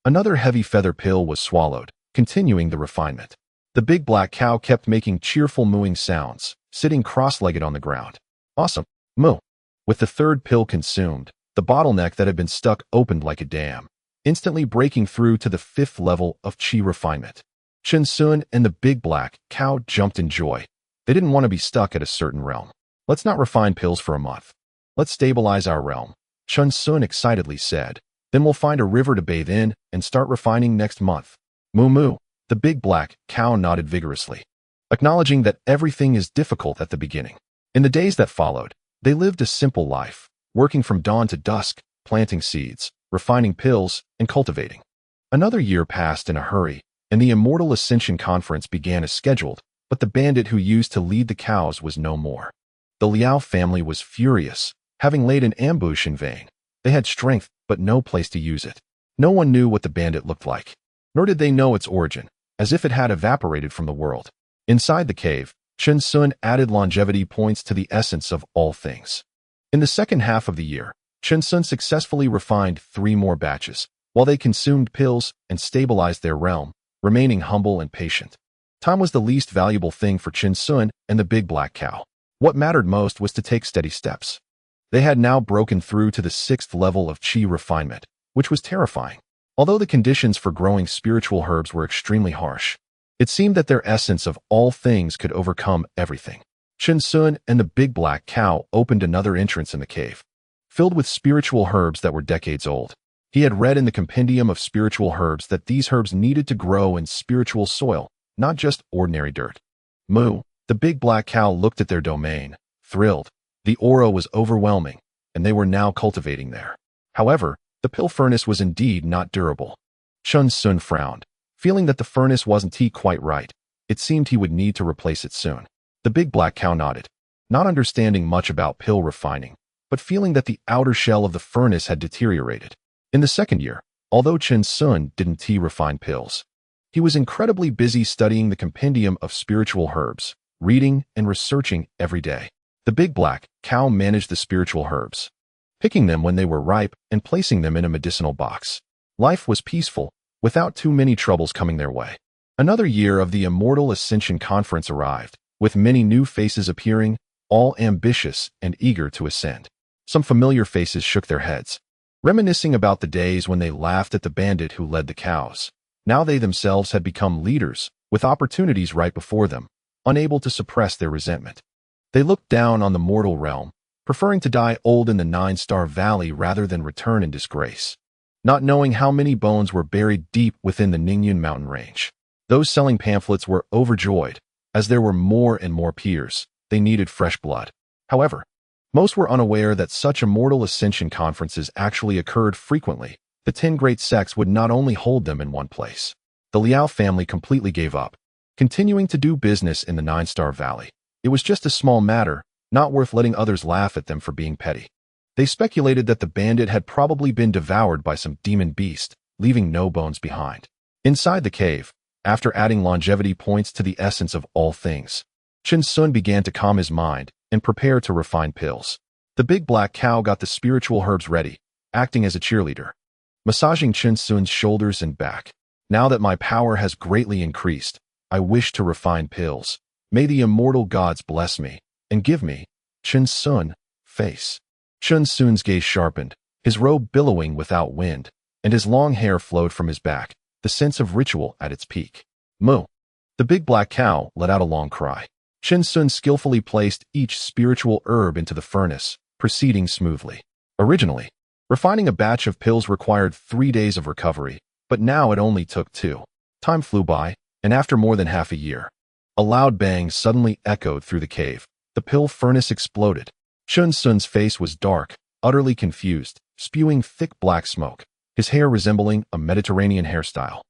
Speaker 3: Another heavy feather pill was swallowed, continuing the refinement. The big black cow kept making cheerful mooing sounds, sitting cross-legged on the ground. Awesome. Moo. With the third pill consumed, the bottleneck that had been stuck opened like a dam, instantly breaking through to the 5th level of qi refinement. Chun Sun and the big black cow jumped in joy. They didn't want to be stuck at a certain realm. Let's not refine pills for a month. Let's stabilize our realm, Chun Sun excitedly said. Then we'll find a river to bathe in and start refining next month. Moo Moo. The big black cow nodded vigorously, acknowledging that everything is difficult at the beginning. In the days that followed, they lived a simple life, working from dawn to dusk, planting seeds, refining pills, and cultivating. Another year passed in a hurry, and the Immortal Ascension Conference began as scheduled, but the bandit who used to lead the cows was no more. The Liao family was furious, having laid an ambush in vain. They had strength, but no place to use it. No one knew what the bandit looked like, nor did they know its origin, as if it had evaporated from the world. Inside the cave, Chun Sun added longevity points to the essence of all things. In the second half of the year, Chun Sun successfully refined 3 more batches, while they consumed pills and stabilized their realm, remaining humble and patient. Time was the least valuable thing for Chun Sun and the big black cow. What mattered most was to take steady steps. They had now broken through to the 6th level of qi refinement, which was terrifying. Although the conditions for growing spiritual herbs were extremely harsh, it seemed that their essence of all things could overcome everything. Chun Sun and the big black cow opened another entrance in the cave, filled with spiritual herbs that were decades old. He had read in the compendium of spiritual herbs that these herbs needed to grow in spiritual soil, not just ordinary dirt. Moo. The big black cow looked at their domain, thrilled. The aura was overwhelming, and they were now cultivating there. However, the pill furnace was indeed not durable. Chun Sun frowned, feeling that the furnace wasn't quite right. It seemed he would need to replace it soon. The big black cow nodded, not understanding much about pill refining, but feeling that the outer shell of the furnace had deteriorated. In the second year, although Chun Sun didn't refine pills, he was incredibly busy studying the compendium of spiritual herbs, reading and researching every day. The big black cow managed the spiritual herbs, picking them when they were ripe and placing them in a medicinal box. Life was peaceful, without too many troubles coming their way. Another year of the Immortal Ascension Conference arrived, with many new faces appearing, all ambitious and eager to ascend. Some familiar faces shook their heads, reminiscing about the days when they laughed at the bandit who led the cows. Now they themselves had become leaders, with opportunities right before them, unable to suppress their resentment. They looked down on the mortal realm, preferring to die old in the 9-Star Valley rather than return in disgrace, not knowing how many bones were buried deep within the Ningyun mountain range. Those selling pamphlets were overjoyed, as there were more and more peers. They needed fresh blood. However, most were unaware that such Immortal Ascension conferences actually occurred frequently. The 10 great sects would not only hold them in one place. The Liao family completely gave up, continuing to do business in the 9-Star Valley. It was just a small matter, not worth letting others laugh at them for being petty. They speculated that the bandit had probably been devoured by some demon beast, leaving no bones behind. Inside the cave, after adding longevity points to the essence of all things, Chun Sun began to calm his mind and prepare to refine pills. The big black cow got the spiritual herbs ready, acting as a cheerleader, massaging Chun Sun's shoulders and back. Now that my power has greatly increased, I wish to refine pills. May the immortal gods bless me and give me, Chun Sun, face. Chun Sun's gaze sharpened, his robe billowing without wind, and his long hair flowed from his back, the sense of ritual at its peak. Moo. The big black cow let out a long cry. Chin Sun skillfully placed each spiritual herb into the furnace, proceeding smoothly. Originally, refining a batch of pills required 3 days of recovery, but now it only took 2. Time flew by, and after more than half a year, a loud bang suddenly echoed through the cave. The pill furnace exploded. Chin Sun's face was dark, utterly confused, spewing thick black smoke, his hair resembling a Mediterranean hairstyle,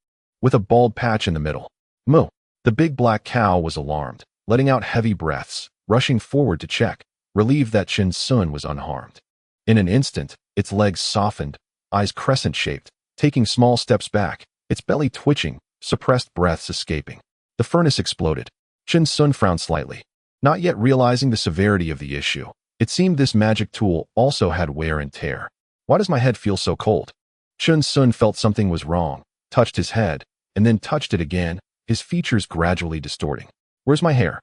Speaker 3: with a bald patch in the middle. Moo! The big black cow was alarmed, letting out heavy breaths, rushing forward to check, relieved that Chin Sun was unharmed. In an instant, its legs softened, eyes crescent-shaped, taking small steps back, its belly twitching, suppressed breaths escaping. The furnace exploded. Chin Sun frowned slightly, not yet realizing the severity of the issue. It seemed this magic tool also had wear and tear. Why does my head feel so cold? Chin Sun felt something was wrong, touched his head, and then touched it again, his features gradually distorting. Where's my hair?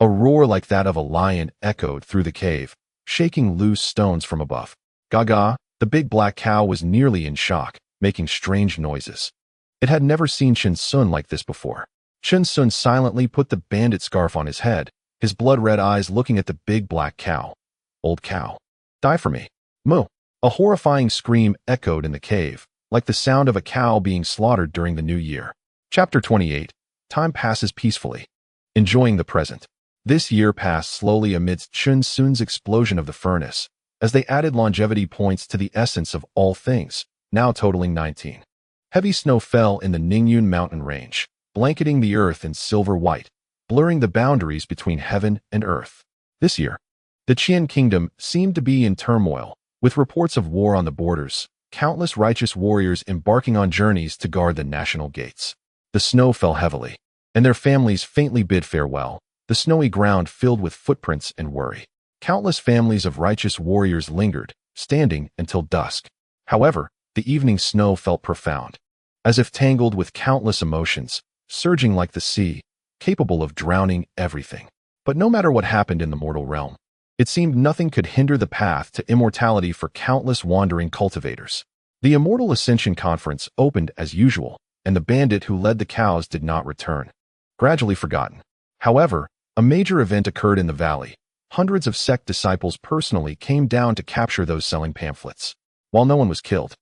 Speaker 3: A roar like that of a lion echoed through the cave, shaking loose stones from above. Gaga, the big black cow was nearly in shock, making strange noises. It had never seen Chin Sun like this before. Chin Sun silently put the bandit scarf on his head, his blood-red eyes looking at the big black cow. Old cow. Die for me. Moo. A horrifying scream echoed in the cave, like the sound of a cow being slaughtered during the new year. Chapter 28. Time passes peacefully. Enjoying the present. This year passed slowly amidst Chin Sun's explosion of the furnace, as they added longevity points to the essence of all things, now totaling 19. Heavy snow fell in the Ningyun mountain range, blanketing the earth in silver white, blurring the boundaries between heaven and earth. This year, the Qian kingdom seemed to be in turmoil, with reports of war on the borders, countless righteous warriors embarking on journeys to guard the national gates. The snow fell heavily, and their families faintly bid farewell, the snowy ground filled with footprints and worry. Countless families of righteous warriors lingered, standing until dusk. However, the evening snow felt profound, as if tangled with countless emotions, surging like the sea, capable of drowning everything. But no matter what happened in the mortal realm, it seemed nothing could hinder the path to immortality for countless wandering cultivators. The Immortal Ascension Conference opened as usual, and the bandit who led the cows did not return. Gradually forgotten. However, a major event occurred in the valley. Hundreds of sect disciples personally came down to capture those selling pamphlets. While no one was killed,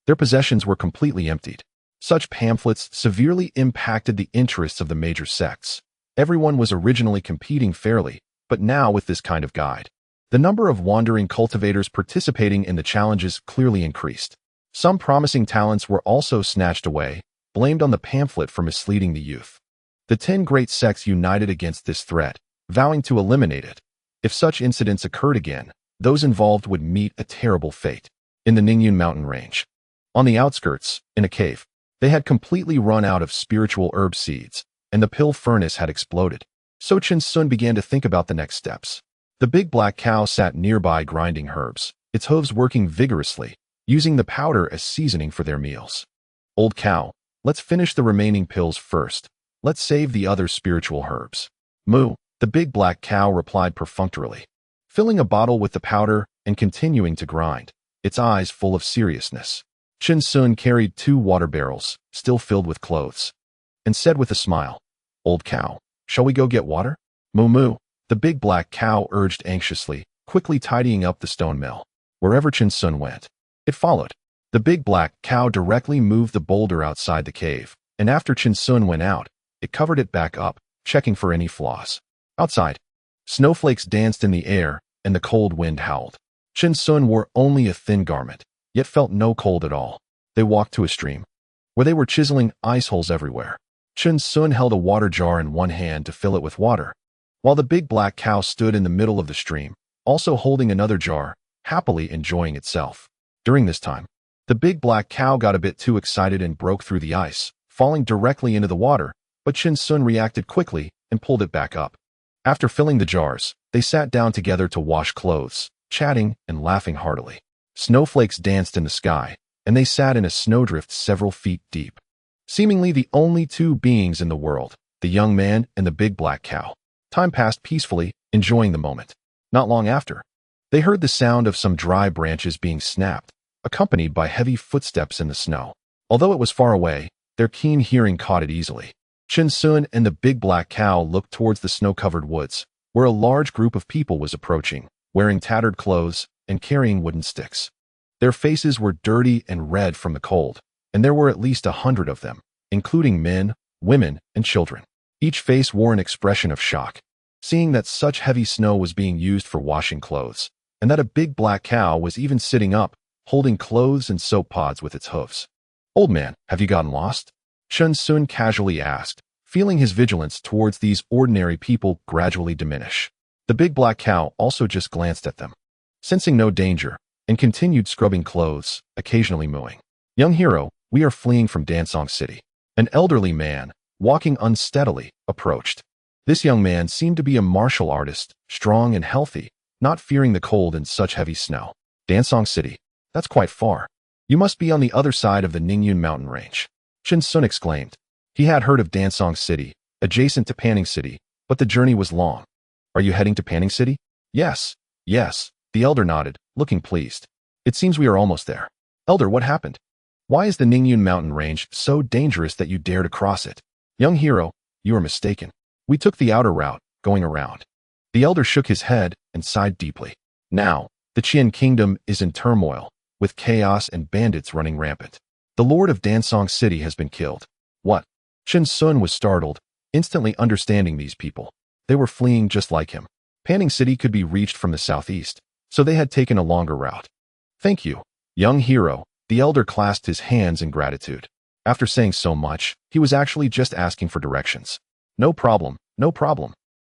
Speaker 3: their possessions were completely emptied. Such pamphlets severely impacted the interests of the major sects. Everyone was originally competing fairly, but now with this kind of guide, the number of wandering cultivators participating in the challenges clearly increased. Some promising talents were also snatched away, blamed on the pamphlet for misleading the youth. The 10 great sects united against this threat, vowing to eliminate it. If such incidents occurred again, those involved would meet a terrible fate. In the Ningyun mountain range, on the outskirts, in a cave, they had completely run out of spiritual herb seeds, and the pill furnace had exploded. So Chin Sun began to think about the next steps. The big black cow sat nearby grinding herbs, its hooves working vigorously, using the powder as seasoning for their meals. Old cow, let's finish the remaining pills first. Let's save the other spiritual herbs. Moo, the big black cow replied perfunctorily, filling a bottle with the powder and continuing to grind, its eyes full of seriousness. Chin Sun carried 2 water barrels, still filled with clothes, and said with a smile, Old cow, shall we go get water? Moo moo, the big black cow urged anxiously, quickly tidying up the stone mill. Wherever Chin Sun went, it followed. The big black cow directly moved the boulder outside the cave, and after Chin Sun went out, it covered it back up, checking for any flaws. Outside, snowflakes danced in the air, and the cold wind howled. Chin Sun wore only a thin garment, yet felt no cold at all. They walked to a stream, where they were chiseling ice holes everywhere. Chin Sun held a water jar in one hand to fill it with water, while the big black cow stood in the middle of the stream, also holding another jar, happily enjoying itself. During this time, the big black cow got a bit too excited and broke through the ice, falling directly into the water, but Chin Sun reacted quickly and pulled it back up. After filling the jars, they sat down together to wash clothes, chatting and laughing heartily. Snowflakes danced in the sky, and they sat in a snowdrift several feet deep. Seemingly the only 2 beings in the world, the young man and the big black cow. Time passed peacefully, enjoying the moment. Not long after, they heard the sound of some dry branches being snapped, accompanied by heavy footsteps in the snow. Although it was far away, their keen hearing caught it easily. Chen Sun and the big black cow looked towards the snow-covered woods, where a large group of people was approaching, wearing tattered clothes and carrying wooden sticks. Their faces were dirty and red from the cold, and there were at least 100 of them, including men, women, and children. Each face wore an expression of shock, seeing that such heavy snow was being used for washing clothes, and that a big black cow was even sitting up, holding clothes and soap pods with its hooves. "Old man, have you gotten lost?" Chen Sun casually asked, feeling his vigilance towards these ordinary people gradually diminish. The big black cow also just glanced at them, sensing no danger, and continued scrubbing clothes, occasionally mooing. "Young hero, we are fleeing from Dansong City." An elderly man, walking unsteadily, approached. This young man seemed to be a martial artist, strong and healthy, not fearing the cold in such heavy snow. "Dansong City? That's quite far. You must be on the other side of the Ningyun mountain range," Chen Sun exclaimed. He had heard of Dansong City, adjacent to Panning City, but the journey was long. "Are you heading to Panning City?" Yes, the elder nodded, looking pleased. "It seems we are almost there." "Elder, what happened? Why is the Ningyun mountain range so dangerous that you dare to cross it?" "Young hero, you are mistaken. We took the outer route, going around." The elder shook his head and sighed deeply. Now, the Qian kingdom is in turmoil, with chaos and bandits running rampant. The lord of Dansong City has been killed. What? Chen Sun was startled, instantly understanding these people. They were fleeing just like him. Panning City could be reached from the southeast, so they had taken a longer route. "Thank you, young hero." The elder clasped his hands in gratitude. After saying so much, he was actually just asking for directions. No problem.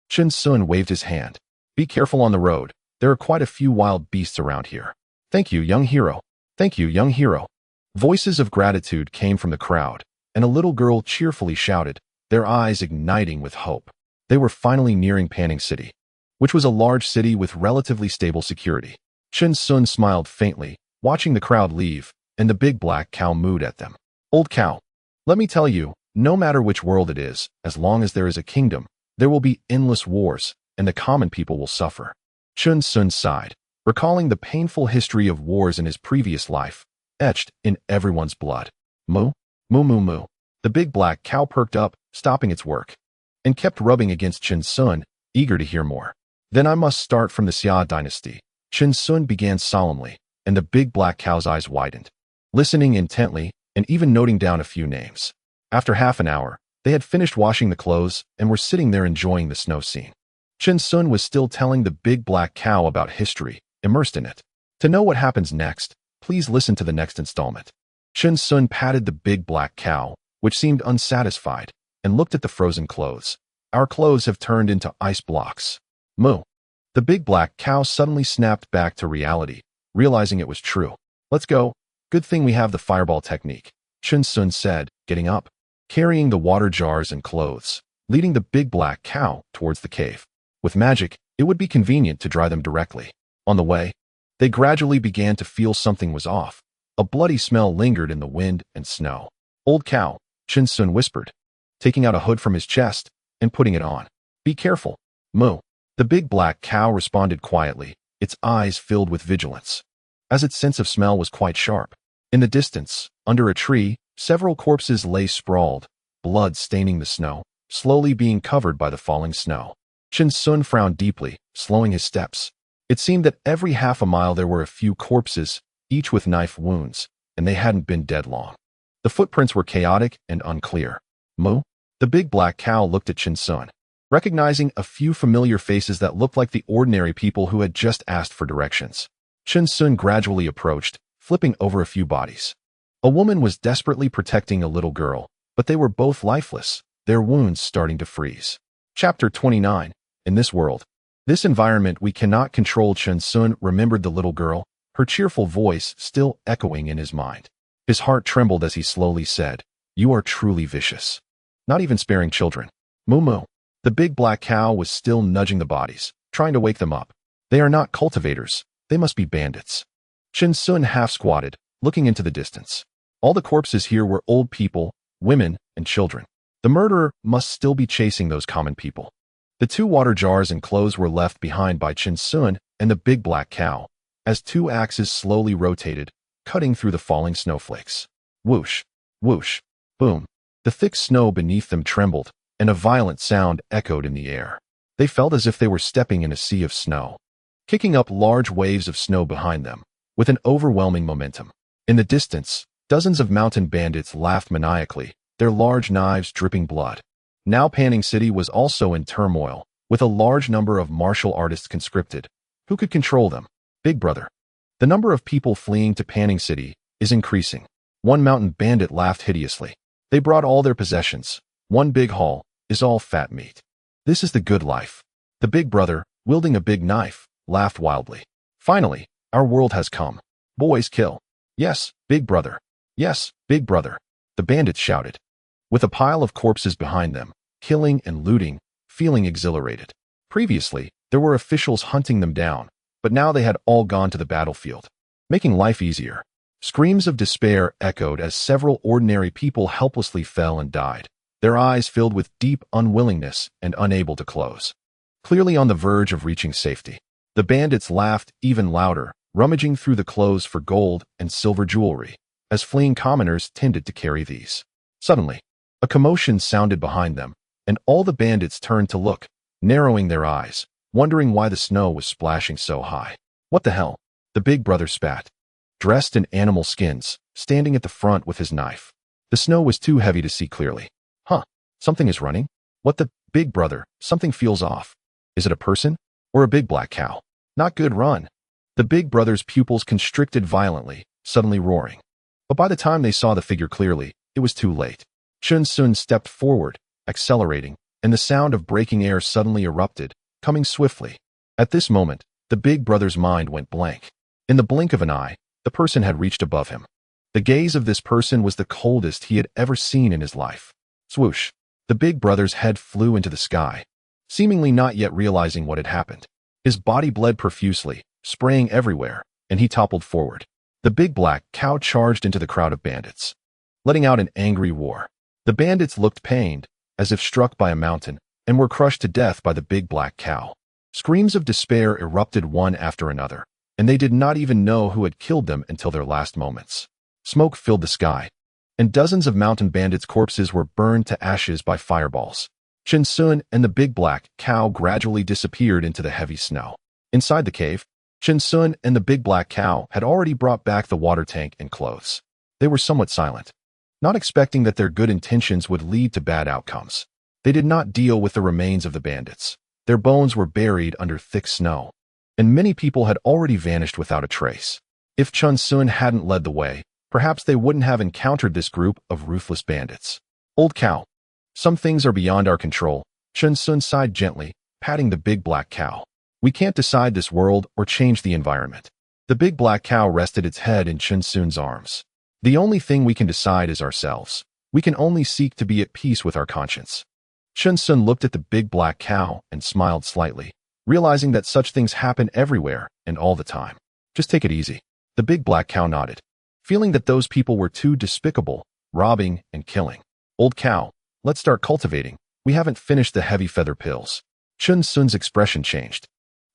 Speaker 3: Chen Sun waved his hand. "Be careful on the road. There are quite a few wild beasts around here." "Thank you, young hero." "Thank you, young hero." Voices of gratitude came from the crowd, and a little girl cheerfully shouted, their eyes igniting with hope. They were finally nearing Panning City, which was a large city with relatively stable security. Chen Sun smiled faintly, watching the crowd leave, and the big black cow mooed at them. "Old cow, let me tell you, no matter which world it is, as long as there is a kingdom, there will be endless wars, and the common people will suffer." Chen Sun sighed, recalling the painful history of wars in his previous life, etched in everyone's blood. "Moo, moo, moo, moo." The big black cow perked up, stopping its work, and kept rubbing against Chen Sun, eager to hear more. "Then I must start from the Xia dynasty." Chen Sun began solemnly, and the big black cow's eyes widened, listening intently and even noting down a few names. After half an hour, they had finished washing the clothes and were sitting there enjoying the snow scene. Chen Sun was still telling the big black cow about history, immersed in it. To know what happens next, please listen to the next installment. Chen Sun patted the big black cow, which seemed unsatisfied, and looked at the frozen clothes. "Our clothes have turned into ice blocks." "Moo." The big black cow suddenly snapped back to reality, realizing it was true. "Let's go. Good thing we have the fireball technique," Chen Sun said, getting up, carrying the water jars and clothes, leading the big black cow towards the cave. With magic, it would be convenient to dry them directly. On the way, they gradually began to feel something was off. A bloody smell lingered in the wind and snow. "Old cow," Chen Sun whispered, taking out a hood from his chest and putting it on. "Be careful." "Moo." The big black cow responded quietly, its eyes filled with vigilance, as its sense of smell was quite sharp. In the distance, under a tree, several corpses lay sprawled, blood staining the snow, slowly being covered by the falling snow. Chen Sun frowned deeply, slowing his steps. It seemed that every half a mile there were a few corpses, each with knife wounds, and they hadn't been dead long. The footprints were chaotic and unclear. "Moo?" The big black cow looked at Chen Sun, recognizing a few familiar faces that looked like the ordinary people who had just asked for directions. Chen Sun gradually approached, flipping over a few bodies. A woman was desperately protecting a little girl, but they were both lifeless, their wounds starting to freeze. Chapter 29. In this world, this environment we cannot control. Chen Sun remembered the little girl, her cheerful voice still echoing in his mind. His heart trembled as he slowly said, "You are truly vicious. Not even sparing children." "Moo moo." The big black cow was still nudging the bodies, trying to wake them up. "They are not cultivators. They must be bandits." Chen Sun half squatted, looking into the distance. All the corpses here were old people, women, and children. The murderer must still be chasing those common people. The 2 water jars and clothes were left behind by Chen Sun and the big black cow, as 2 axes slowly rotated, cutting through the falling snowflakes. Whoosh, whoosh, boom. The thick snow beneath them trembled, and a violent sound echoed in the air. They felt as if they were stepping in a sea of snow, kicking up large waves of snow behind them, with an overwhelming momentum. In the distance, dozens of mountain bandits laughed maniacally, their large knives dripping blood. Now Panning City was also in turmoil, with a large number of martial artists conscripted. Who could control them? Big Brother. The number of people fleeing to Panning City is increasing. One mountain bandit laughed hideously. They brought all their possessions. One big haul is all fat meat. This is the good life. The Big Brother, wielding a big knife, laughed wildly. Finally, our world has come. Boys kill. Yes, Big Brother. Yes, Big Brother. The bandits shouted. With a pile of corpses behind them, killing and looting, feeling exhilarated. Previously, there were officials hunting them down, but now they had all gone to the battlefield, making life easier. Screams of despair echoed as several ordinary people helplessly fell and died, their eyes filled with deep unwillingness and unable to close. Clearly on the verge of reaching safety, the bandits laughed even louder, rummaging through the clothes for gold and silver jewelry, as fleeing commoners tended to carry these. Suddenly, a commotion sounded behind them, and all the bandits turned to look, narrowing their eyes, wondering why the snow was splashing so high. What the hell? The Big Brother spat. Dressed in animal skins, standing at the front with his knife. The snow was too heavy to see clearly. Huh, something is running? What the Big Brother? Something feels off. Is it a person? Or a big black cow? Not good, run. The Big Brother's pupils constricted violently, suddenly roaring. But by the time they saw the figure clearly, it was too late. Chun Sun stepped forward, accelerating, and the sound of breaking air suddenly erupted, coming swiftly. At this moment, the Big Brother's mind went blank. In the blink of an eye, the person had reached above him. The gaze of this person was the coldest he had ever seen in his life. Swoosh! The Big Brother's head flew into the sky, seemingly not yet realizing what had happened. His body bled profusely, spraying everywhere, and he toppled forward. The big black cow charged into the crowd of bandits, letting out an angry roar. The bandits looked pained, as if struck by a mountain, and were crushed to death by the big black cow. Screams of despair erupted one after another, and they did not even know who had killed them until their last moments. Smoke filled the sky, and dozens of mountain bandits' corpses were burned to ashes by fireballs. Chun Sun and the big black cow gradually disappeared into the heavy snow. Inside the cave, Chun Sun and the big black cow had already brought back the water tank and clothes. They were somewhat silent, not expecting that their good intentions would lead to bad outcomes. They did not deal with the remains of the bandits. Their bones were buried under thick snow, and many people had already vanished without a trace. If Chun Sun hadn't led the way, perhaps they wouldn't have encountered this group of ruthless bandits. Old cow. Some things are beyond our control, Chun Sun sighed gently, patting the big black cow. We can't decide this world or change the environment. The big black cow rested its head in Chun Sun's arms. The only thing we can decide is ourselves. We can only seek to be at peace with our conscience. Chun Sun looked at the big black cow and smiled slightly, realizing that such things happen everywhere and all the time. Just take it easy. The big black cow nodded, feeling that those people were too despicable, robbing and killing. Old cow, let's start cultivating. We haven't finished the heavy feather pills. Chun Sun's expression changed,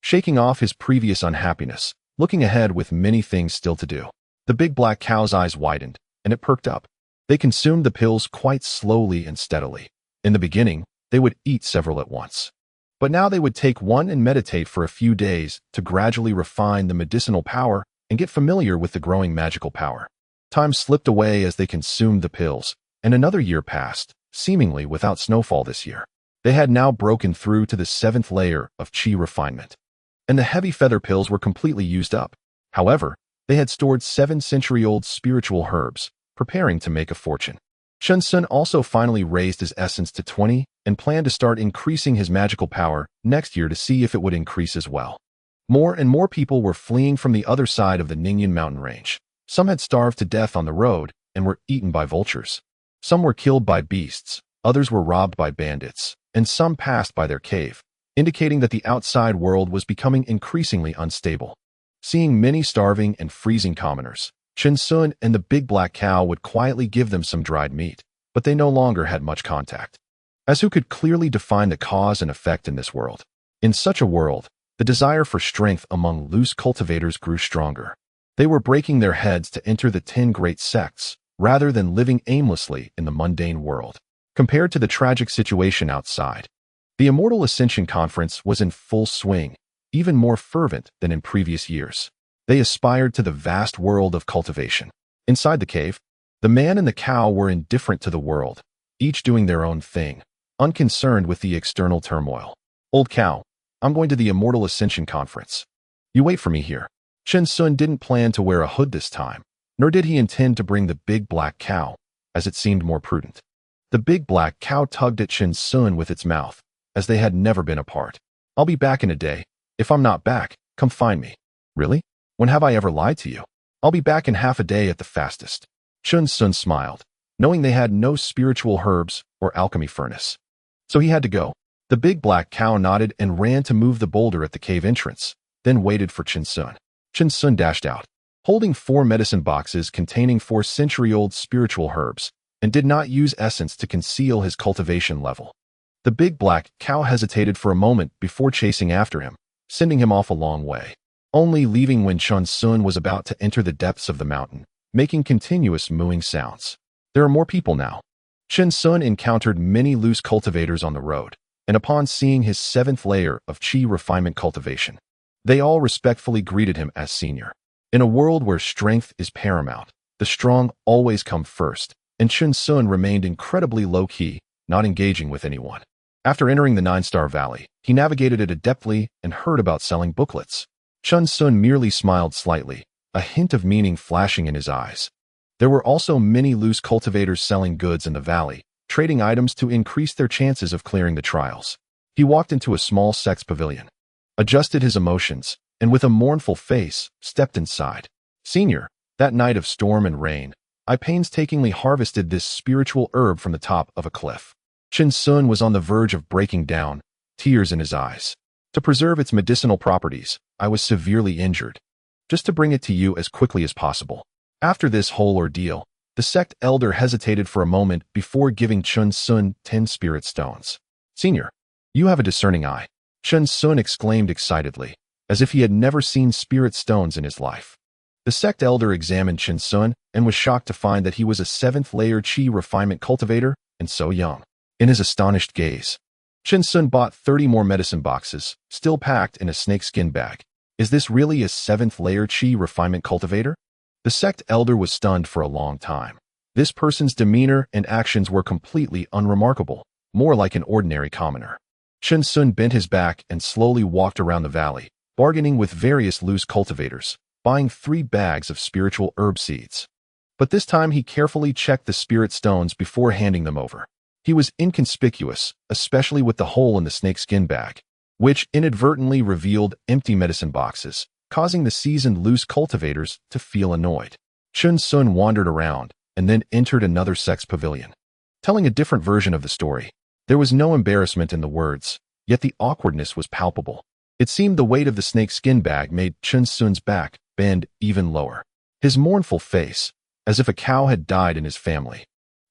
Speaker 3: shaking off his previous unhappiness, looking ahead with many things still to do. The big black cow's eyes widened, and it perked up. They consumed the pills quite slowly and steadily. In the beginning, they would eat several at once. But now they would take one and meditate for a few days to gradually refine the medicinal power and get familiar with the growing magical power. Time slipped away as they consumed the pills, and another year passed, seemingly without snowfall this year. They had now broken through to the 7th layer of chi refinement, and the heavy feather pills were completely used up. However, they had stored 7-century-old spiritual herbs, preparing to make a fortune. Chun Sun also finally raised his essence to 20 and planned to start increasing his magical power next year to see if it would increase as well. More and more people were fleeing from the other side of the Ningyan mountain range. Some had starved to death on the road and were eaten by vultures. Some were killed by beasts, others were robbed by bandits, and some passed by their cave, indicating that the outside world was becoming increasingly unstable. Seeing many starving and freezing commoners, Chun Sun and the big black cow would quietly give them some dried meat, but they no longer had much contact. As who could clearly define the cause and effect in this world? In such a world, the desire for strength among loose cultivators grew stronger. They were breaking their heads to enter the 10 great sects, rather than living aimlessly in the mundane world. compared to the tragic situation outside. The Immortal Ascension Conference was in full swing, even more fervent than in previous years. They aspired to the vast world of cultivation. Inside the cave, the man and the cow were indifferent to the world, each doing their own thing, unconcerned with the external turmoil. Old cow, I'm going to the Immortal Ascension Conference. You wait for me here. Chen Sun didn't plan to wear a hood this time, nor did he intend to bring the big black cow, as it seemed more prudent. The big black cow tugged at Chen Sun with its mouth, as they had never been apart. I'll be back in a day. If I'm not back, come find me. Really? When have I ever lied to you? I'll be back in half a day at the fastest. Chen Sun smiled, knowing they had no spiritual herbs or alchemy furnace. So he had to go. The big black cow nodded and ran to move the boulder at the cave entrance, then waited for Chen Sun. Chen Sun dashed out, holding 4 medicine boxes containing 4 century-old spiritual herbs, and did not use essence to conceal his cultivation level. The big black cow hesitated for a moment before chasing after him, sending him off a long way, only leaving when Chen Sun was about to enter the depths of the mountain, making continuous mooing sounds. There are more people now. Chen Sun encountered many loose cultivators on the road, and upon seeing his 7th layer of Qi refinement cultivation, they all respectfully greeted him as senior. In a world where strength is paramount, the strong always come first, and Chen Sun remained incredibly low-key, not engaging with anyone. After entering the 9-star valley, he navigated it adeptly and heard about selling booklets. Chen Sun merely smiled slightly, a hint of meaning flashing in his eyes. There were also many loose cultivators selling goods in the valley, trading items to increase their chances of clearing the trials. He walked into a small sex pavilion, adjusted his emotions, and with a mournful face, stepped inside. Senior, that night of storm and rain, I painstakingly harvested this spiritual herb from the top of a cliff. Chen Sun was on the verge of breaking down, tears in his eyes. To preserve its medicinal properties, I was severely injured. Just to bring it to you as quickly as possible. After this whole ordeal, the sect elder hesitated for a moment before giving Chen Sun 10 spirit stones. Senior, you have a discerning eye. Chen Sun exclaimed excitedly, as if he had never seen spirit stones in his life. The sect elder examined Chen Sun and was shocked to find that he was a 7th layer Qi refinement cultivator and so young. In his astonished gaze, Chen Sun bought 30 more medicine boxes, still packed in a snakeskin bag. Is this really a 7th layer Qi refinement cultivator? The sect elder was stunned for a long time. This person's demeanor and actions were completely unremarkable, more like an ordinary commoner. Chen Sun bent his back and slowly walked around the valley, bargaining with various loose cultivators, buying 3 bags of spiritual herb seeds. But this time he carefully checked the spirit stones before handing them over. He was inconspicuous, especially with the hole in the snakeskin bag, which inadvertently revealed empty medicine boxes, causing the seasoned loose cultivators to feel annoyed. Chen Sun wandered around and then entered another sex pavilion, telling a different version of the story. There was no embarrassment in the words, yet the awkwardness was palpable. It seemed the weight of the snakeskin bag made Chen Sun's back bend even lower. His mournful face, as if a cow had died in his family,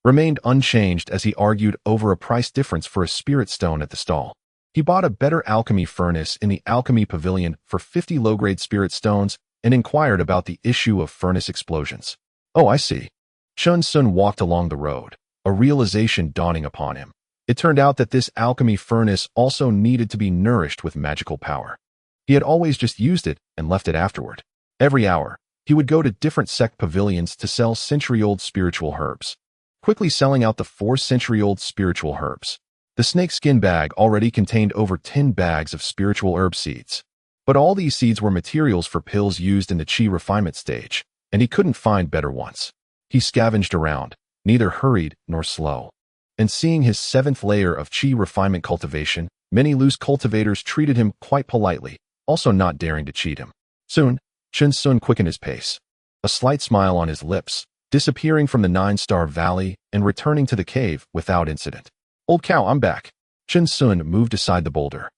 Speaker 3: remained unchanged as he argued over a price difference for a spirit stone at the stall. He bought a better alchemy furnace in the alchemy pavilion for 50 low-grade spirit stones and inquired about the issue of furnace explosions. Oh, I see. Chen Sun walked along the road, a realization dawning upon him. It turned out that this alchemy furnace also needed to be nourished with magical power. He had always just used it and left it afterward. Every hour, he would go to different sect pavilions to sell century-old spiritual herbs, quickly selling out the 4 century-old spiritual herbs. The snakeskin bag already contained over 10 bags of spiritual herb seeds. But all these seeds were materials for pills used in the Qi refinement stage, and he couldn't find better ones. He scavenged around, neither hurried nor slow. And seeing his 7th layer of Qi refinement cultivation, many loose cultivators treated him quite politely, also not daring to cheat him. Soon, Chen Sun quickened his pace, a slight smile on his lips, disappearing from the 9-star valley and returning to the cave without incident. Old cow, I'm back. Chen Sun moved aside the boulder,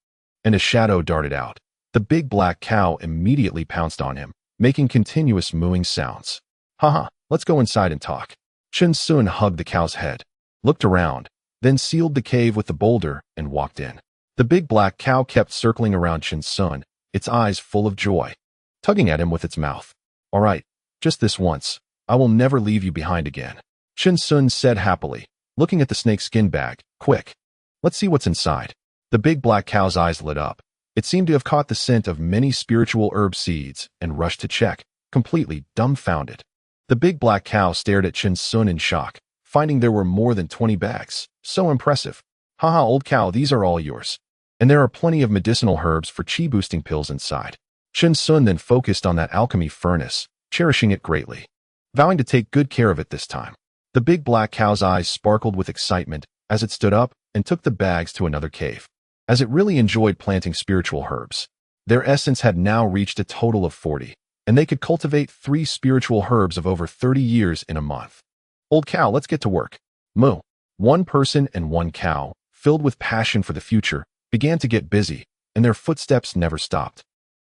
Speaker 3: and a shadow darted out. The big black cow immediately pounced on him, making continuous mooing sounds. Haha, let's go inside and talk. Chen Sun hugged the cow's head, looked around, then sealed the cave with the boulder and walked in. The big black cow kept circling around Chen Sun, its eyes full of joy, tugging at him with its mouth. All right, just this once. I will never leave you behind again. Chen Sun said happily, looking at the snake skin bag. Quick, let's see what's inside. The big black cow's eyes lit up. It seemed to have caught the scent of many spiritual herb seeds and rushed to check, completely dumbfounded. The big black cow stared at Chen Sun in shock, finding there were more than 20 bags. So impressive. Haha, old cow, these are all yours. And there are plenty of medicinal herbs for chi-boosting pills inside. Chen Sun then focused on that alchemy furnace, cherishing it greatly, vowing to take good care of it this time. The big black cow's eyes sparkled with excitement as it stood up and took the bags to another cave, as it really enjoyed planting spiritual herbs. Their essence had now reached a total of 40, and they could cultivate 3 spiritual herbs of over 30 years in a month. Old cow, let's get to work. Moo. One person and one cow, filled with passion for the future, began to get busy, and their footsteps never stopped.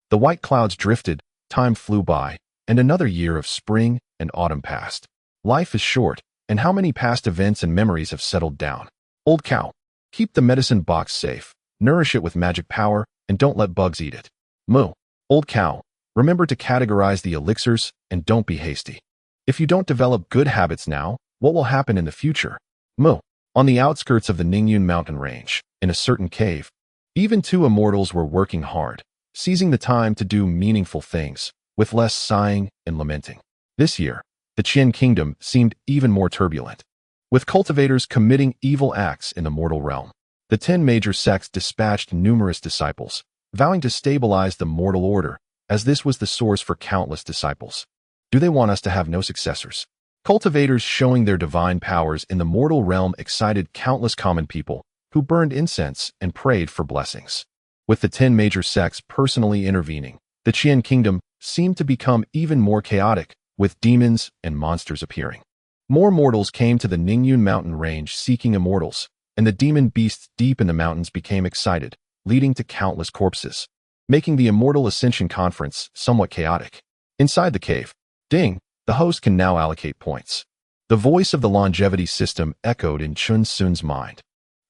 Speaker 3: The white clouds drifted, time flew by, and another year of spring and autumn passed. Life is short, and how many past events and memories have settled down? Old cow, keep the medicine box safe, nourish it with magic power, and don't let bugs eat it. Moo. Old cow, remember to categorize the elixirs and don't be hasty. If you don't develop good habits now, what will happen in the future? Moo. On the outskirts of the Ningyun mountain range, in a certain cave, even 2 immortals were working hard, seizing the time to do meaningful things, with less sighing and lamenting. This year, the Qian kingdom seemed even more turbulent, with cultivators committing evil acts in the mortal realm. The 10 major sects dispatched numerous disciples, vowing to stabilize the mortal order, as this was the source for countless disciples. Do they want us to have no successors? Cultivators showing their divine powers in the mortal realm excited countless common people who burned incense and prayed for blessings. With the 10 major sects personally intervening, the Qian kingdom seemed to become even more chaotic, with demons and monsters appearing. More mortals came to the Ningyun mountain range seeking immortals, and the demon beasts deep in the mountains became excited, leading to countless corpses, making the Immortal Ascension Conference somewhat chaotic. Inside the cave, ding, the host can now allocate points. The voice of the longevity system echoed in Chen Sun's mind,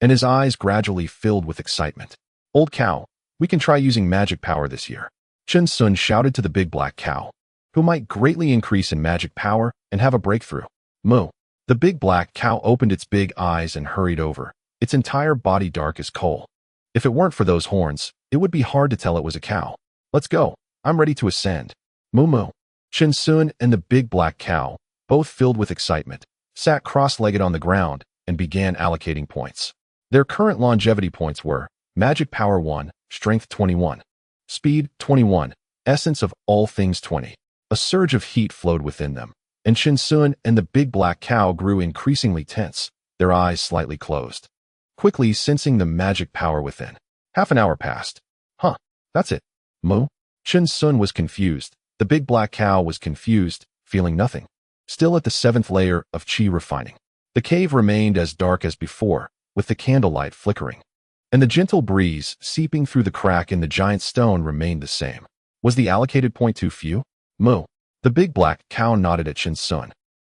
Speaker 3: and his eyes gradually filled with excitement. Old cow, we can try using magic power this year. Chen Sun shouted to the big black cow, who might greatly increase in magic power and have a breakthrough. Moo. The big black cow opened its big eyes and hurried over, its entire body dark as coal. If it weren't for those horns, it would be hard to tell it was a cow. Let's go. I'm ready to ascend. Moo moo. Chen Sun and the big black cow, both filled with excitement, sat cross-legged on the ground and began allocating points. Their current longevity points were Magic Power 1, Strength 21, Speed 21, Essence of all things 20. A surge of heat flowed within them, and Chen Sun and the big black cow grew increasingly tense, their eyes slightly closed, quickly sensing the magic power within. Half an hour passed. Huh, that's it. Moo? Chen Sun was confused. The big black cow was confused, feeling nothing. Still at the 7th layer of qi refining. The cave remained as dark as before, with the candlelight flickering, and the gentle breeze seeping through the crack in the giant stone remained the same. Was the allocated point too few? Moo. The big black cow nodded at Chen Sun,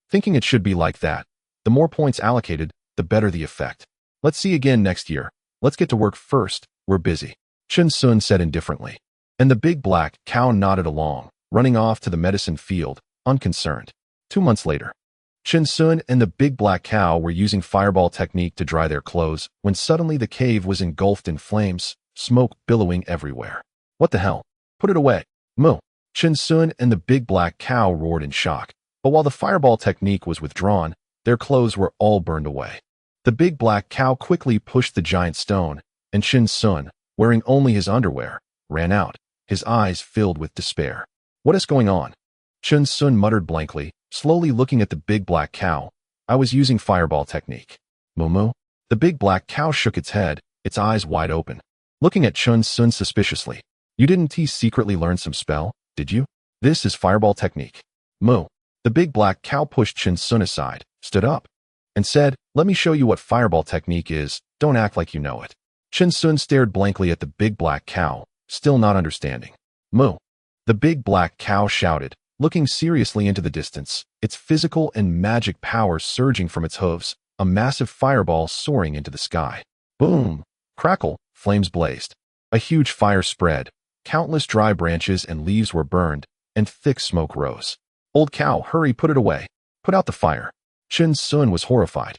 Speaker 3: thinking it should be like that. The more points allocated, the better the effect. Let's see again next year. Let's get to work first. We're busy. Chen Sun said indifferently, and the big black cow nodded along, running off to the medicine field, unconcerned. 2 months later, Chen Sun and the big black cow were using fireball technique to dry their clothes when suddenly the cave was engulfed in flames, smoke billowing everywhere. What the hell? Put it away. Moo. Chen Sun and the big black cow roared in shock, but while the fireball technique was withdrawn, their clothes were all burned away. The big black cow quickly pushed the giant stone, and Chen Sun, wearing only his underwear, ran out, his eyes filled with despair. What is going on? Chen Sun muttered blankly, slowly looking at the big black cow. I was using fireball technique. Moo moo. The big black cow shook its head, its eyes wide open, looking at Chen Sun suspiciously. You didn't secretly learn some spell, did you? This is fireball technique. Moo. The big black cow pushed Chen Sun aside, stood up, and said, let me show you what fireball technique is, don't act like you know it. Chen Sun stared blankly at the big black cow, still not understanding. Moo. The big black cow shouted, looking seriously into the distance, its physical and magic power surging from its hooves, a massive fireball soaring into the sky. Boom! Crackle, flames blazed. A huge fire spread. Countless dry branches and leaves were burned, and thick smoke rose. Old cow, hurry, put it away. Put out the fire. Chen Sun was horrified.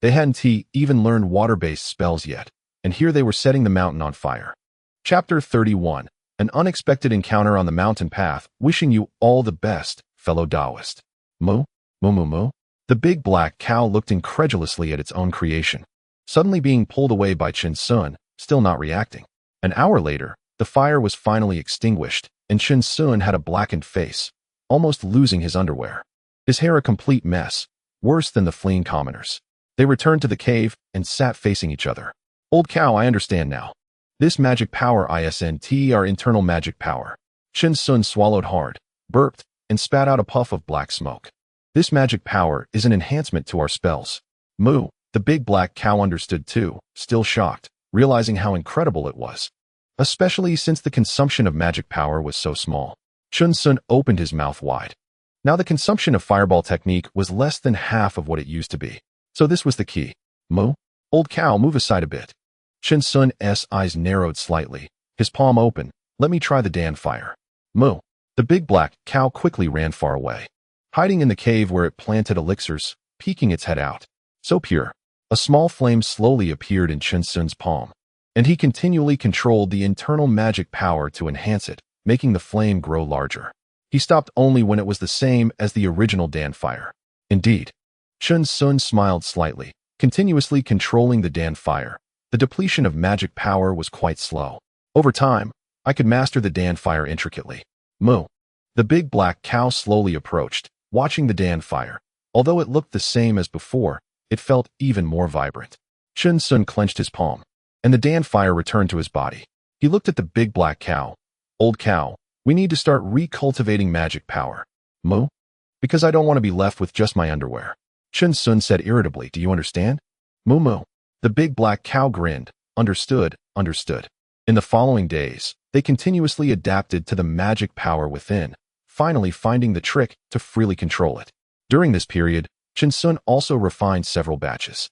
Speaker 3: They hadn't even learned water-based spells yet, and here they were setting the mountain on fire. Chapter 31. An unexpected encounter on the mountain path. Wishing you all the best, fellow Taoist. Moo? Moo moo moo? The big black cow looked incredulously at its own creation, suddenly being pulled away by Chen Sun, still not reacting. An hour later, the fire was finally extinguished, and Chen Sun had a blackened face, almost losing his underwear. His hair a complete mess, worse than the fleeing commoners. They returned to the cave and sat facing each other. Old cow, I understand now. This magic power isn't our internal magic power. Chen Sun swallowed hard, burped, and spat out a puff of black smoke. This magic power is an enhancement to our spells. Moo, the big black cow understood too, still shocked, realizing how incredible it was. Especially since the consumption of magic power was so small. Chen Sun opened his mouth wide. Now the consumption of fireball technique was less than half of what it used to be. So this was the key. Moo? Old cow, move aside a bit. Chen Sun's eyes narrowed slightly, his palm open. Let me try the Dan fire. Moo. The big black cow quickly ran far away, hiding in the cave where it planted elixirs, peeking its head out. So pure. A small flame slowly appeared in Chen Sun's palm, and he continually controlled the internal magic power to enhance it, making the flame grow larger. He stopped only when it was the same as the original Dan fire. Indeed. Chen Sun smiled slightly, continuously controlling the Dan fire. The depletion of magic power was quite slow. Over time, I could master the Dan fire intricately. Moo. The big black cow slowly approached, watching the Dan fire. Although it looked the same as before, it felt even more vibrant. Chen Sun clenched his palm, and the Dan fire returned to his body. He looked at the big black cow. Old cow, we need to start recultivating magic power. Moo? Because I don't want to be left with just my underwear. Chen Sun said irritably, do you understand? Moo moo. The big black cow grinned. Understood, understood. In the following days, they continuously adapted to the magic power within, finally finding the trick to freely control it. During this period, Chen Sun also refined several batches,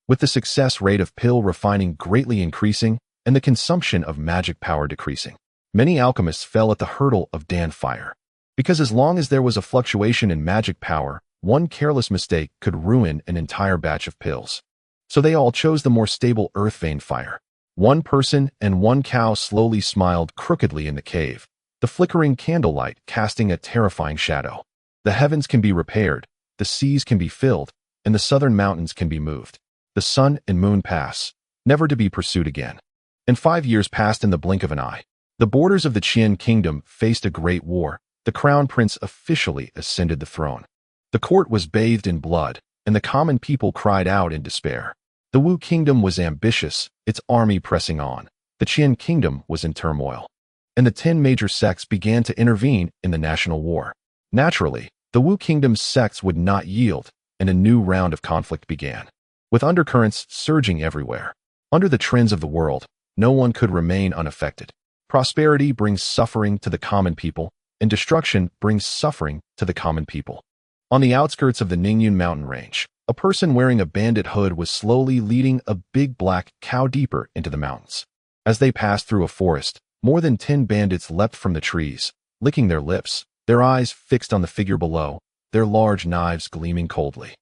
Speaker 3: with the success rate of pill refining greatly increasing and the consumption of magic power decreasing. Many alchemists fell at the hurdle of Dan fire, because as long as there was a fluctuation in magic power, one careless mistake could ruin an entire batch of pills. So they all chose the more stable earth vein fire. One person and one cow slowly smiled crookedly in the cave, the flickering candlelight casting a terrifying shadow. The heavens can be repaired, the seas can be filled, and the southern mountains can be moved. The sun and moon pass, never to be pursued again. And 5 years passed in the blink of an eye. The borders of the Qian kingdom faced a great war. The crown prince officially ascended the throne. The court was bathed in blood, and the common people cried out in despair. The Wu kingdom was ambitious, its army pressing on. The Qian kingdom was in turmoil, and the 10 major sects began to intervene in the national war. Naturally, the Wu kingdom's sects would not yield, and a new round of conflict began, with undercurrents surging everywhere. Under the trends of the world, no one could remain unaffected. Prosperity brings suffering to the common people, and destruction brings suffering to the common people. On the outskirts of the Ningyun mountain range, a person wearing a bandit hood was slowly leading a big black cow deeper into the mountains. As they passed through a forest, more than 10 bandits leapt from the trees, licking their lips, their eyes fixed on the figure below, their large knives gleaming coldly.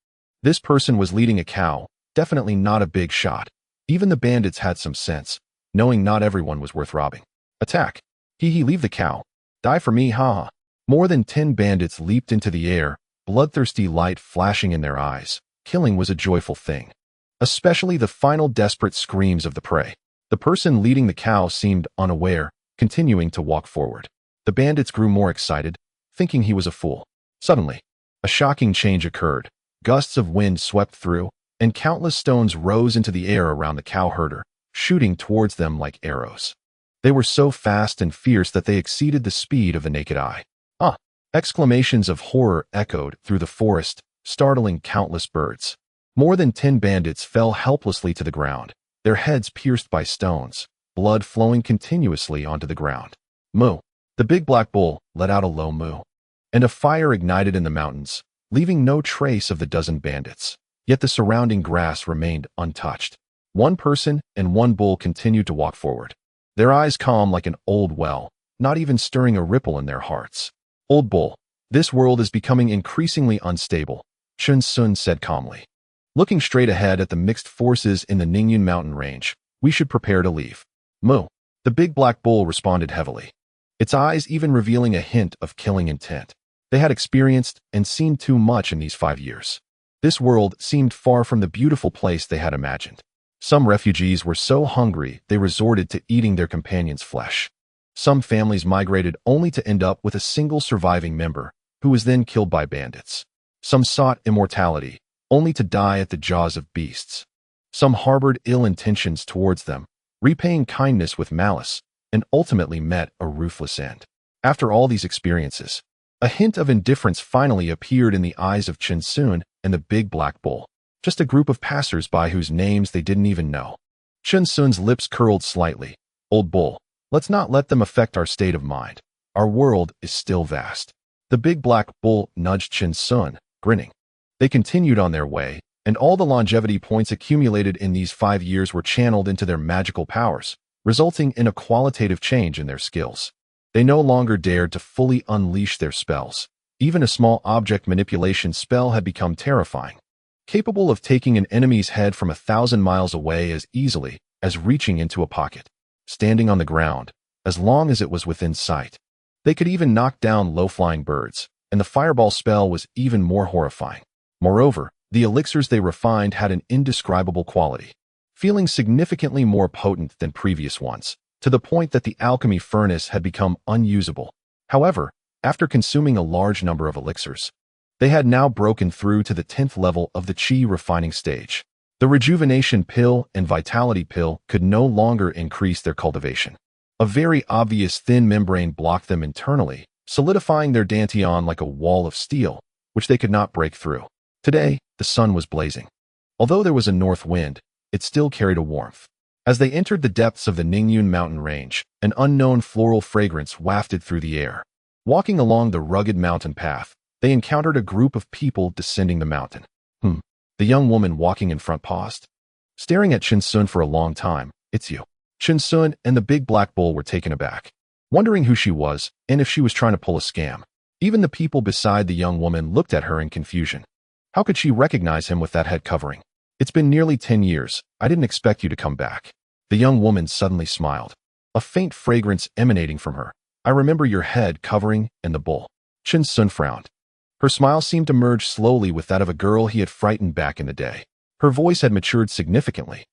Speaker 3: This person was leading a cow, definitely not a big shot. Even the bandits had some sense, knowing not everyone was worth robbing. Attack! Hee, leave the cow. Die for me, haha. More than 10 bandits leaped into the air, bloodthirsty light flashing in their eyes. Killing was a joyful thing, especially the final desperate screams of the prey. The person leading the cow seemed unaware, continuing to walk forward. The bandits grew more excited, thinking he was a fool. Suddenly, a shocking change occurred. Gusts of wind swept through, and countless stones rose into the air around the cow herder, shooting towards them like arrows. They were so fast and fierce that they exceeded the speed of the naked eye. Ah! Exclamations of horror echoed through the forest, startling countless birds. More than 10 bandits fell helplessly to the ground, their heads pierced by stones, blood flowing continuously onto the ground. Moo! The big black bull let out a low moo, and a fire ignited in the mountains, leaving no trace of the dozen bandits. Yet the surrounding grass remained untouched. One person and one bull continued to walk forward, their eyes calm like an old well, not even stirring a ripple in their hearts. Old bull, this world is becoming increasingly unstable, Chen Sun said calmly. Looking straight ahead at the mixed forces in the Ningyun mountain range, we should prepare to leave. Moo. The big black bull responded heavily, its eyes even revealing a hint of killing intent. They had experienced and seen too much in these 5 years. This world seemed far from the beautiful place they had imagined. Some refugees were so hungry they resorted to eating their companions' flesh. Some families migrated only to end up with a single surviving member, who was then killed by bandits. Some sought immortality, only to die at the jaws of beasts. Some harbored ill intentions towards them, repaying kindness with malice, and ultimately met a ruthless end. After all these experiences, a hint of indifference finally appeared in the eyes of Chen Sun and the big black bull, just a group of passers-by whose names they didn't even know. Chen Sun's lips curled slightly. Old bull, let's not let them affect our state of mind. Our world is still vast. The big black bull nudged Chen Sun, grinning. They continued on their way, and all the longevity points accumulated in these 5 years were channeled into their magical powers, resulting in a qualitative change in their skills. They no longer dared to fully unleash their spells. Even a small object manipulation spell had become terrifying, capable of taking an enemy's head from 1,000 miles away as easily as reaching into a pocket, standing on the ground, as long as it was within sight. They could even knock down low-flying birds, and the fireball spell was even more horrifying. Moreover, the elixirs they refined had an indescribable quality, feeling significantly more potent than previous ones, to the point that the alchemy furnace had become unusable. However, after consuming a large number of elixirs, they had now broken through to the 10th level of the Qi refining stage. The rejuvenation pill and vitality pill could no longer increase their cultivation. A very obvious thin membrane blocked them internally, solidifying their dantian like a wall of steel, which they could not break through. Today, the sun was blazing. Although there was a north wind, it still carried a warmth. As they entered the depths of the Ningyun mountain range, an unknown floral fragrance wafted through the air. Walking along the rugged mountain path, they encountered a group of people descending the mountain. The young woman walking in front paused, staring at Chen Sun for a long time. It's you. Chen Sun and the big black bull were taken aback, wondering who she was and if she was trying to pull a scam. Even the people beside the young woman looked at her in confusion. How could she recognize him with that head covering? It's been nearly 10 years. I didn't expect you to come back. The young woman suddenly smiled, a faint fragrance emanating from her. I remember your head covering and the bull. Chen Sun frowned. Her smile seemed to merge slowly with that of a girl he had frightened back in the day. Her voice had matured significantly,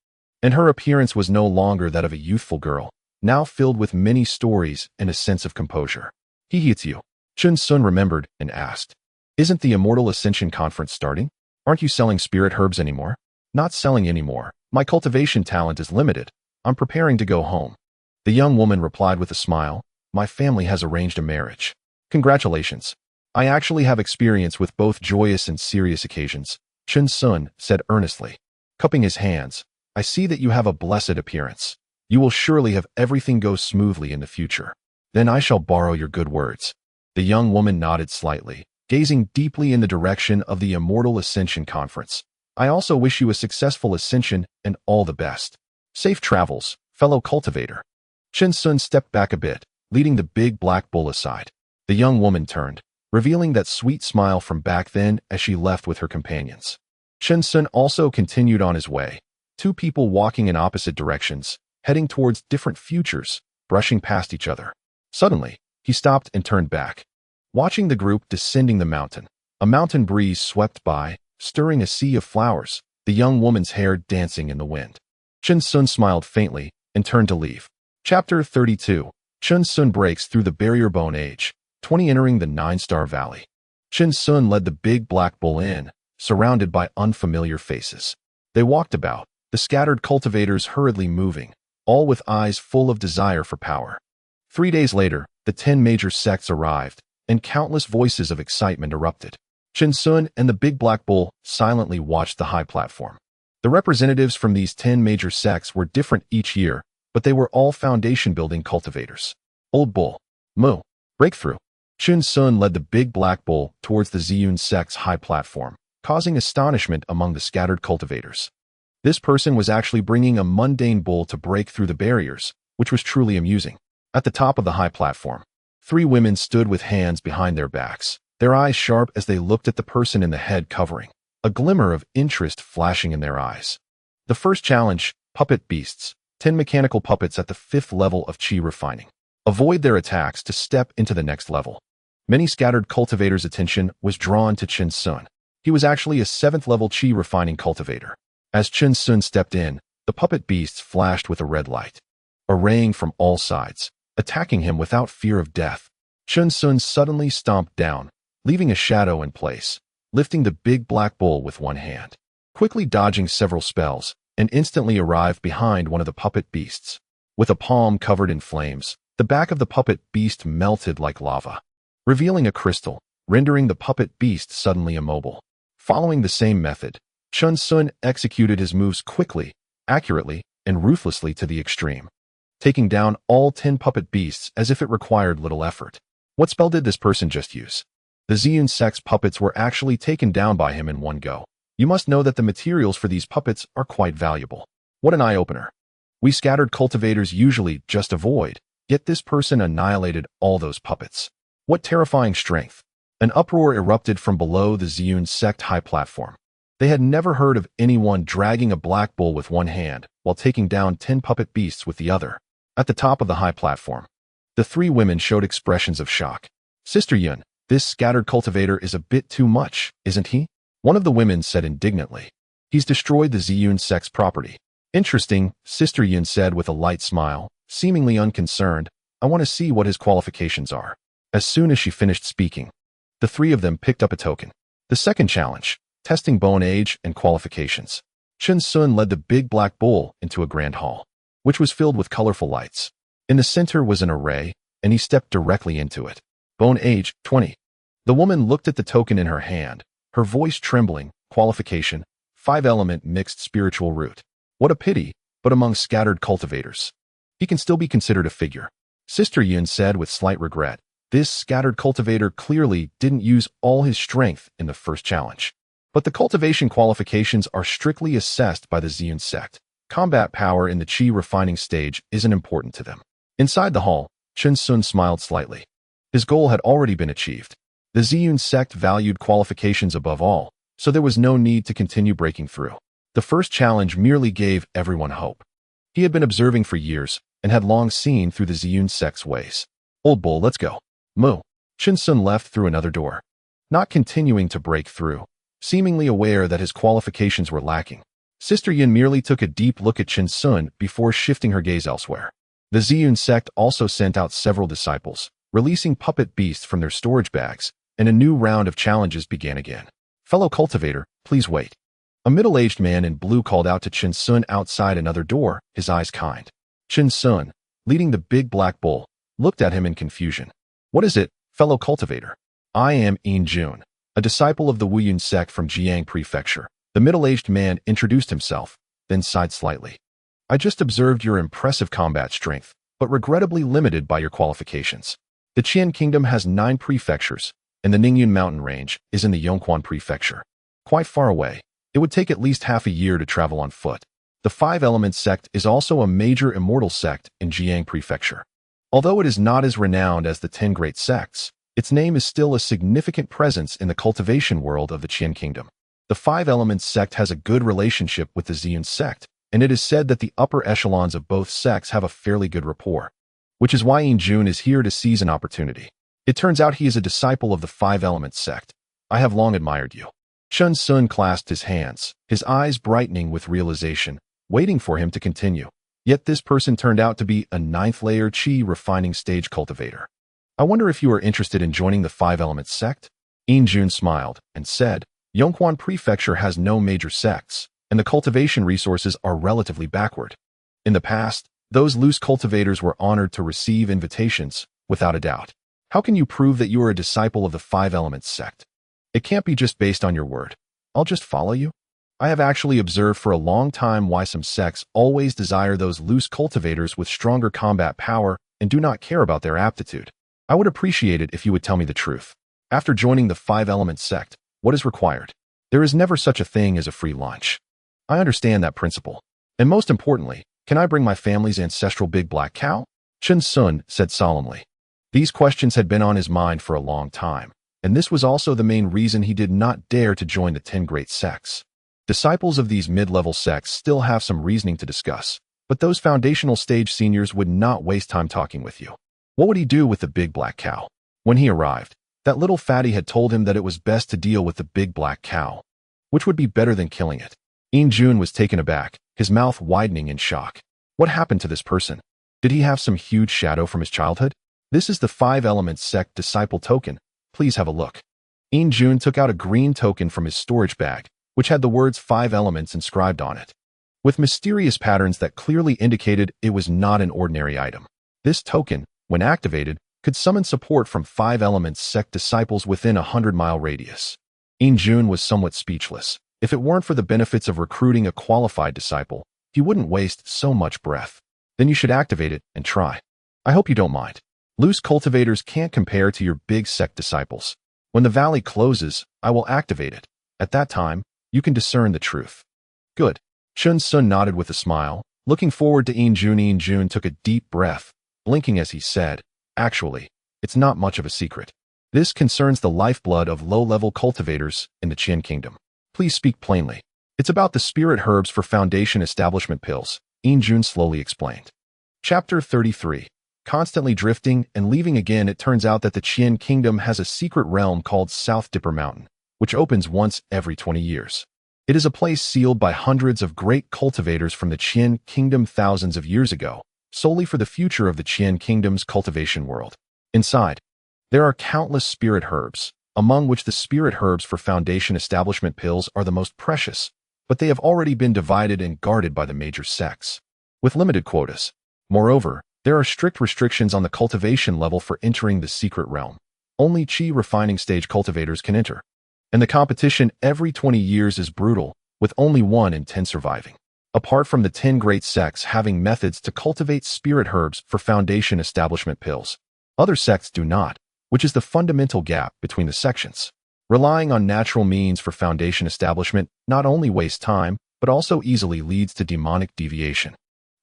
Speaker 3: and her appearance was no longer that of a youthful girl, now filled with many stories and a sense of composure. It's you. Chen Sun remembered and asked, isn't the Immortal Ascension Conference starting? Aren't you selling spirit herbs anymore? Not selling anymore. My cultivation talent is limited. I'm preparing to go home. The young woman replied with a smile. My family has arranged a marriage. Congratulations. I actually have experience with both joyous and serious occasions, Chen Sun said earnestly, cupping his hands. I see that you have a blessed appearance. You will surely have everything go smoothly in the future. Then I shall borrow your good words. The young woman nodded slightly, gazing deeply in the direction of the Immortal Ascension Conference. I also wish you a successful ascension and all the best. Safe travels, fellow cultivator. Chen Sun stepped back a bit, leading the big black bull aside. The young woman turned, revealing that sweet smile from back then as she left with her companions. Chen Sun also continued on his way, two people walking in opposite directions, heading towards different futures, brushing past each other. Suddenly, he stopped and turned back, watching the group descending the mountain. A mountain breeze swept by, stirring a sea of flowers, the young woman's hair dancing in the wind. Chen Sun smiled faintly and turned to leave. Chapter 32. Chen Sun breaks through the barrier bone age, 20 entering the 9-star valley. Chen Sun led the big black bull in, surrounded by unfamiliar faces. They walked about, the scattered cultivators hurriedly moving, all with eyes full of desire for power. 3 days later, the 10 major sects arrived, and countless voices of excitement erupted. Chen Sun and the big black bull silently watched the high platform. The representatives from these 10 major sects were different each year, but they were all foundation-building cultivators. Old bull. Moo. Breakthrough. Chen Sun led the big black bull towards the Ziyun sect's high platform, causing astonishment among the scattered cultivators. This person was actually bringing a mundane bull to break through the barriers, which was truly amusing. At the top of the high platform, 3 women stood with hands behind their backs, their eyes sharp as they looked at the person in the head covering. a glimmer of interest flashing in their eyes. The first challenge, Puppet Beasts, 10 mechanical puppets at the 5th level of Qi refining. Avoid their attacks to step into the next level. Many scattered cultivators' attention was drawn to Chen Sun. He was actually a 7th level Qi refining cultivator. As Chen Sun stepped in, the puppet beasts flashed with a red light, arraying from all sides, attacking him without fear of death. Chen Sun suddenly stomped down, leaving a shadow in place, lifting the big black bull with one hand, quickly dodging several spells, and instantly arrived behind one of the puppet beasts. With a palm covered in flames, the back of the puppet beast melted like lava, revealing a crystal, rendering the puppet beast suddenly immobile. Following the same method, Chen Sun executed his moves quickly, accurately, and ruthlessly to the extreme, taking down all 10 puppet beasts as if it required little effort. What spell did this person just use? The Ziyun sect's puppets were actually taken down by him in one go. You must know that the materials for these puppets are quite valuable. What an eye-opener. We scattered cultivators usually just avoid, yet this person annihilated all those puppets. What terrifying strength. An uproar erupted from below the Ziyun sect high platform. They had never heard of anyone dragging a black bull with one hand while taking down 10 puppet beasts with the other. At the top of the high platform, the 3 women showed expressions of shock. Sister Yun, this scattered cultivator is a bit too much, isn't he? One of the women said indignantly. He's destroyed the Ziyun sect's property. Interesting, Sister Yun said with a light smile, seemingly unconcerned. I want to see what his qualifications are. As soon as she finished speaking, the 3 of them picked up a token. The second challenge, testing bone age and qualifications. Chen Sun led the big black bull into a grand hall, which was filled with colorful lights. In the center was an array, and he stepped directly into it. Bone age, 20. The woman looked at the token in her hand, her voice trembling. Qualification, 5-element mixed spiritual root. What a pity, but among scattered cultivators, he can still be considered a figure. Sister Yun said with slight regret. This scattered cultivator clearly didn't use all his strength in the first challenge. But the cultivation qualifications are strictly assessed by the Ziyun sect. Combat power in the Qi refining stage isn't important to them. Inside the hall, Chen Sun smiled slightly. His goal had already been achieved. The Ziyun sect valued qualifications above all, so there was no need to continue breaking through. The first challenge merely gave everyone hope. He had been observing for years and had long seen through the Ziyun sect's ways. Old bull, let's go. Moo. Chen Sun left through another door, not continuing to break through, seemingly aware that his qualifications were lacking. Sister Yin merely took a deep look at Chen Sun before shifting her gaze elsewhere. The Ziyun sect also sent out several disciples, releasing puppet beasts from their storage bags, and a new round of challenges began again. Fellow cultivator, please wait. A middle-aged man in blue called out to Chen Sun outside another door, his eyes kind. Chen Sun, leading the big black bull, looked at him in confusion. What is it, fellow cultivator? I am Yin Jun, a disciple of the Wuyun sect from Jiang Prefecture. The middle-aged man introduced himself, then sighed slightly. I just observed your impressive combat strength, but regrettably limited by your qualifications. The Qian Kingdom has 9 prefectures, and the Ningyun mountain range is in the Yongquan Prefecture. Quite far away, it would take at least half a year to travel on foot. The 5-element sect is also a major immortal sect in Jiang Prefecture. Although it is not as renowned as the 10 great sects, its name is still a significant presence in the cultivation world of the Qian Kingdom. The 5-element sect has a good relationship with the Ziyun sect, and it is said that the upper echelons of both sects have a fairly good rapport, which is why Yin Jun is here to seize an opportunity. It turns out he is a disciple of the 5-element sect. I have long admired you. Chen Sun clasped his hands, his eyes brightening with realization, waiting for him to continue. Yet this person turned out to be a 9th-layer Qi refining stage cultivator. I wonder if you are interested in joining the 5-element sect? Yin Jun smiled and said, Yongquan Prefecture has no major sects, and the cultivation resources are relatively backward. In the past, those loose cultivators were honored to receive invitations, without a doubt. How can you prove that you are a disciple of the 5-element sect? It can't be just based on your word. I'll just follow you. I have actually observed for a long time why some sects always desire those loose cultivators with stronger combat power and do not care about their aptitude. I would appreciate it if you would tell me the truth. After joining the 5-element sect, what is required? There is never such a thing as a free lunch. I understand that principle. And most importantly, can I bring my family's ancestral big black cow? Chen Sun said solemnly. These questions had been on his mind for a long time, and this was also the main reason he did not dare to join the 10 great sects. Disciples of these mid-level sects still have some reasoning to discuss, but those foundational stage seniors would not waste time talking with you. What would he do with the big black cow? When he arrived, that little fatty had told him that it was best to deal with the big black cow, which would be better than killing it. In-jun was taken aback, his mouth widening in shock. What happened to this person? Did he have some huge shadow from his childhood? This is the 5 Elements Sect Disciple Token. Please have a look. In-jun took out a green token from his storage bag, which had the words 5 Elements inscribed on it, with mysterious patterns that clearly indicated it was not an ordinary item. This token, when activated, could summon support from 5 Elements Sect disciples within a 100-mile radius. In-jun was somewhat speechless. If it weren't for the benefits of recruiting a qualified disciple, he wouldn't waste so much breath. Then you should activate it and try. I hope you don't mind. Loose cultivators can't compare to your big sect disciples. When the valley closes, I will activate it. At that time, you can discern the truth. Good. Chun-sun nodded with a smile, looking forward to In-jun. In-jun took a deep breath, blinking as he said, "Actually, it's not much of a secret. This concerns the lifeblood of low-level cultivators in the Qin Kingdom. Please speak plainly. It's about the spirit herbs for foundation establishment pills," In-jun slowly explained. Chapter 33. Constantly drifting and leaving again. It turns out that the Qin Kingdom has a secret realm called South Dipper Mountain, which opens once every 20 years. It is a place sealed by hundreds of great cultivators from the Qin Kingdom thousands of years ago, solely for the future of the Qin Kingdom's cultivation world. Inside, there are countless spirit herbs, among which the spirit herbs for foundation establishment pills are the most precious, but they have already been divided and guarded by the major sects, with limited quotas. Moreover, there are strict restrictions on the cultivation level for entering the secret realm. Only Qi refining stage cultivators can enter. And the competition every 20 years is brutal, with only 1 in 10 surviving. Apart from the 10 great sects having methods to cultivate spirit herbs for foundation establishment pills, other sects do not, which is the fundamental gap between the sections. Relying on natural means for foundation establishment not only wastes time, but also easily leads to demonic deviation.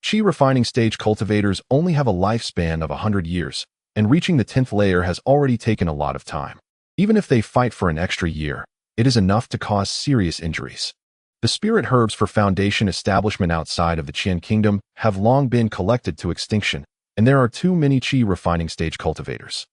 Speaker 3: Qi refining stage cultivators only have a lifespan of 100 years, and reaching the 10th layer has already taken a lot of time. Even if they fight for an extra year, it is enough to cause serious injuries. The spirit herbs for foundation establishment outside of the Qin Kingdom have long been collected to extinction, and there are too many Qi refining stage cultivators,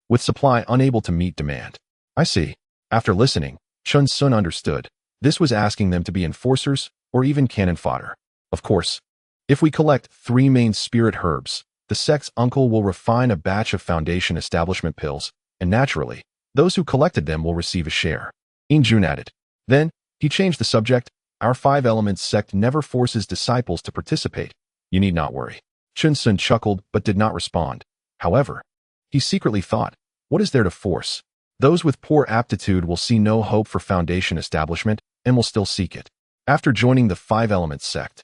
Speaker 3: with supply unable to meet demand. I see. After listening, Chun-sun understood. This was asking them to be enforcers or even cannon fodder. Of course, if we collect 3 main spirit herbs, the sect's uncle will refine a batch of foundation establishment pills, and naturally, those who collected them will receive a share. In-jun added. Then, he changed the subject. Our 5 Elements sect never forces disciples to participate. You need not worry. Chun-sun chuckled but did not respond. However, he secretly thought, what is there to force? Those with poor aptitude will see no hope for foundation establishment and will still seek it. After joining the 5 Elements sect,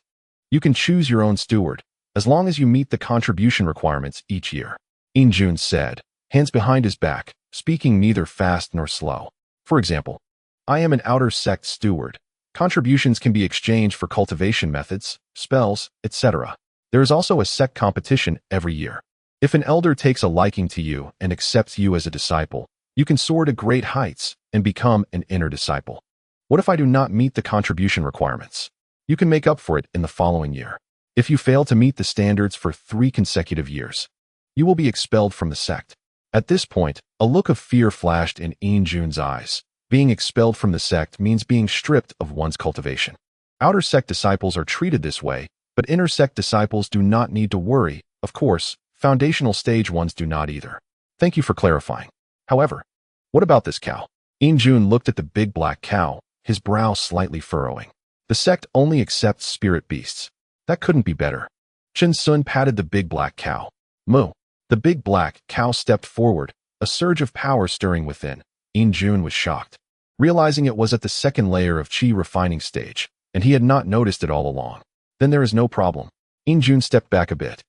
Speaker 3: you can choose your own steward, as long as you meet the contribution requirements each year. In-jun said, hands behind his back, speaking neither fast nor slow. For example, I am an outer sect steward. Contributions can be exchanged for cultivation methods, spells, etc. There is also a sect competition every year. If an elder takes a liking to you and accepts you as a disciple, you can soar to great heights and become an inner disciple. What if I do not meet the contribution requirements? You can make up for it in the following year. If you fail to meet the standards for 3 consecutive years, you will be expelled from the sect. At this point, a look of fear flashed in In-jun's eyes. Being expelled from the sect means being stripped of one's cultivation. Outer sect disciples are treated this way, but inner sect disciples do not need to worry. Of course, foundational stage ones do not either. Thank you for clarifying. However, what about this cow? In-jun looked at the big black cow, his brow slightly furrowing. The sect only accepts spirit beasts. That couldn't be better. Chun-sun patted the big black cow. Moo. The big black cow stepped forward, a surge of power stirring within. In-jun was shocked, realizing it was at the 2nd layer of Qi refining stage, and he had not noticed it all along. Then there is no problem. In-jun stepped back a bit,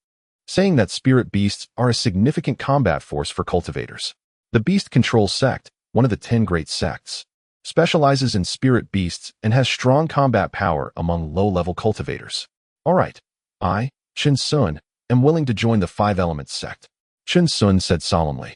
Speaker 3: saying that spirit beasts are a significant combat force for cultivators. The Beast Control Sect, one of the 10 great sects, specializes in spirit beasts and has strong combat power among low-level cultivators. All right, I, Chun-sun, am willing to join the 5 Elements sect, Chun-sun said solemnly.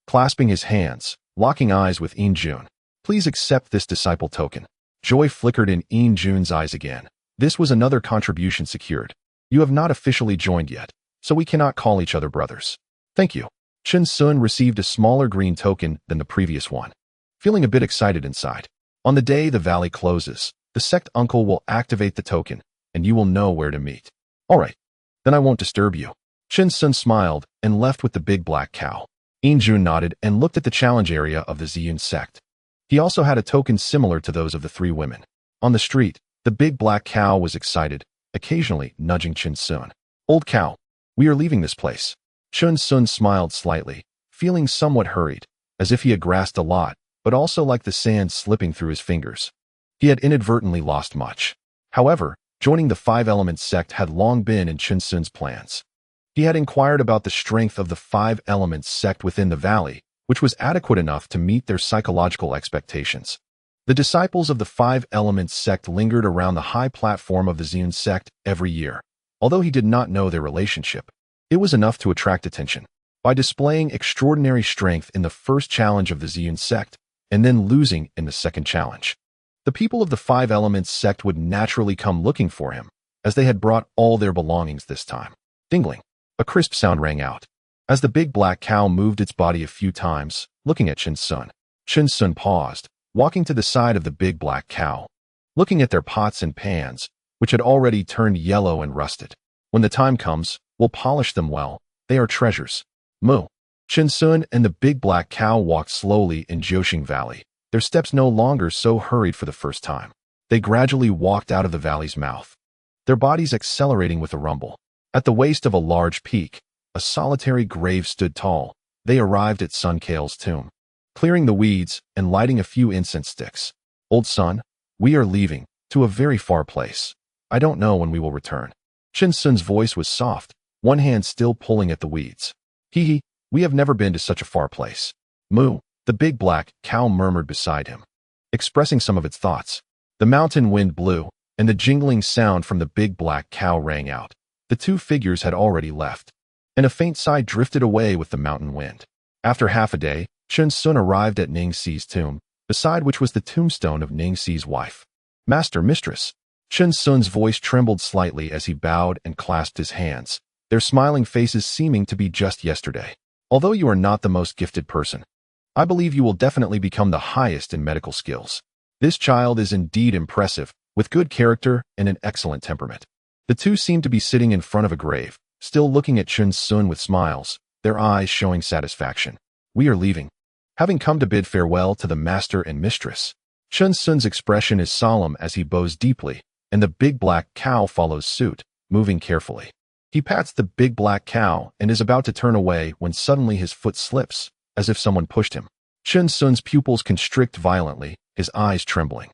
Speaker 3: Clasping his hands, locking eyes with Jun. Please accept this disciple token. Joy flickered in Jun's eyes again. This was another contribution secured. You have not officially joined yet, so we cannot call each other brothers. Thank you. Sun received a smaller green token than the previous one. Feeling a bit excited inside. On the day the valley closes, the sect uncle will activate the token, and you will know where to meet. All right, then I won't disturb you. Sun smiled and left with the big black cow. Jun nodded and looked at the challenge area of the Ziyun sect. He also had a token similar to those of the three women. On the street, the big black cow was excited, occasionally nudging Sun. Old cow, we are leaving this place. Sun smiled slightly, feeling somewhat hurried, as if he had grasped a lot, but also like the sand slipping through his fingers. He had inadvertently lost much. However, joining the Five Elements sect had long been in Sun's plans. He had inquired about the strength of the Five Elements sect within the valley, which was adequate enough to meet their psychological expectations. The disciples of the Five Elements sect lingered around the high platform of the Ziyun sect every year. Although he did not know their relationship, it was enough to attract attention. By displaying extraordinary strength in the first challenge of the Ziyun sect, and then losing in the second challenge, the people of the Five Elements sect would naturally come looking for him, as they had brought all their belongings this time. Dingling. A crisp sound rang out. As the big black cow moved its body a few times, looking at Sun paused, walking to the side of the big black cow, looking at their pots and pans, which had already turned yellow and rusted. When the time comes, we'll polish them well. They are treasures. Moo. Sun and the big black cow walked slowly in Jiuxing Valley, their steps no longer so hurried for the first time. They gradually walked out of the valley's mouth, their bodies accelerating with a rumble. At the waist of a large peak, a solitary grave stood tall. They arrived at Sun Kale's tomb, clearing the weeds and lighting a few incense sticks. Old son, we are leaving, to a very far place. I don't know when we will return. Sun's voice was soft, one hand still pulling at the weeds. Hee, we have never been to such a far place. Moo, the big black cow murmured beside him, expressing some of its thoughts. The mountain wind blew, and the jingling sound from the big black cow rang out. The two figures had already left, and a faint sigh drifted away with the mountain wind. After half a day, Sun arrived at Ningxi's tomb, beside which was the tombstone of Ningxi's wife. Master, mistress. Sun's voice trembled slightly as he bowed and clasped his hands, their smiling faces seeming to be just yesterday. Although you are not the most gifted person, I believe you will definitely become the highest in medical skills. This child is indeed impressive, with good character and an excellent temperament. The two seemed to be sitting in front of a grave, still looking at Sun with smiles, their eyes showing satisfaction. We are leaving, having come to bid farewell to the master and mistress. Sun's expression is solemn as he bows deeply, and the big black cow follows suit, moving carefully. He pats the big black cow and is about to turn away when suddenly his foot slips, as if someone pushed him. Sun's pupils constrict violently, his eyes trembling.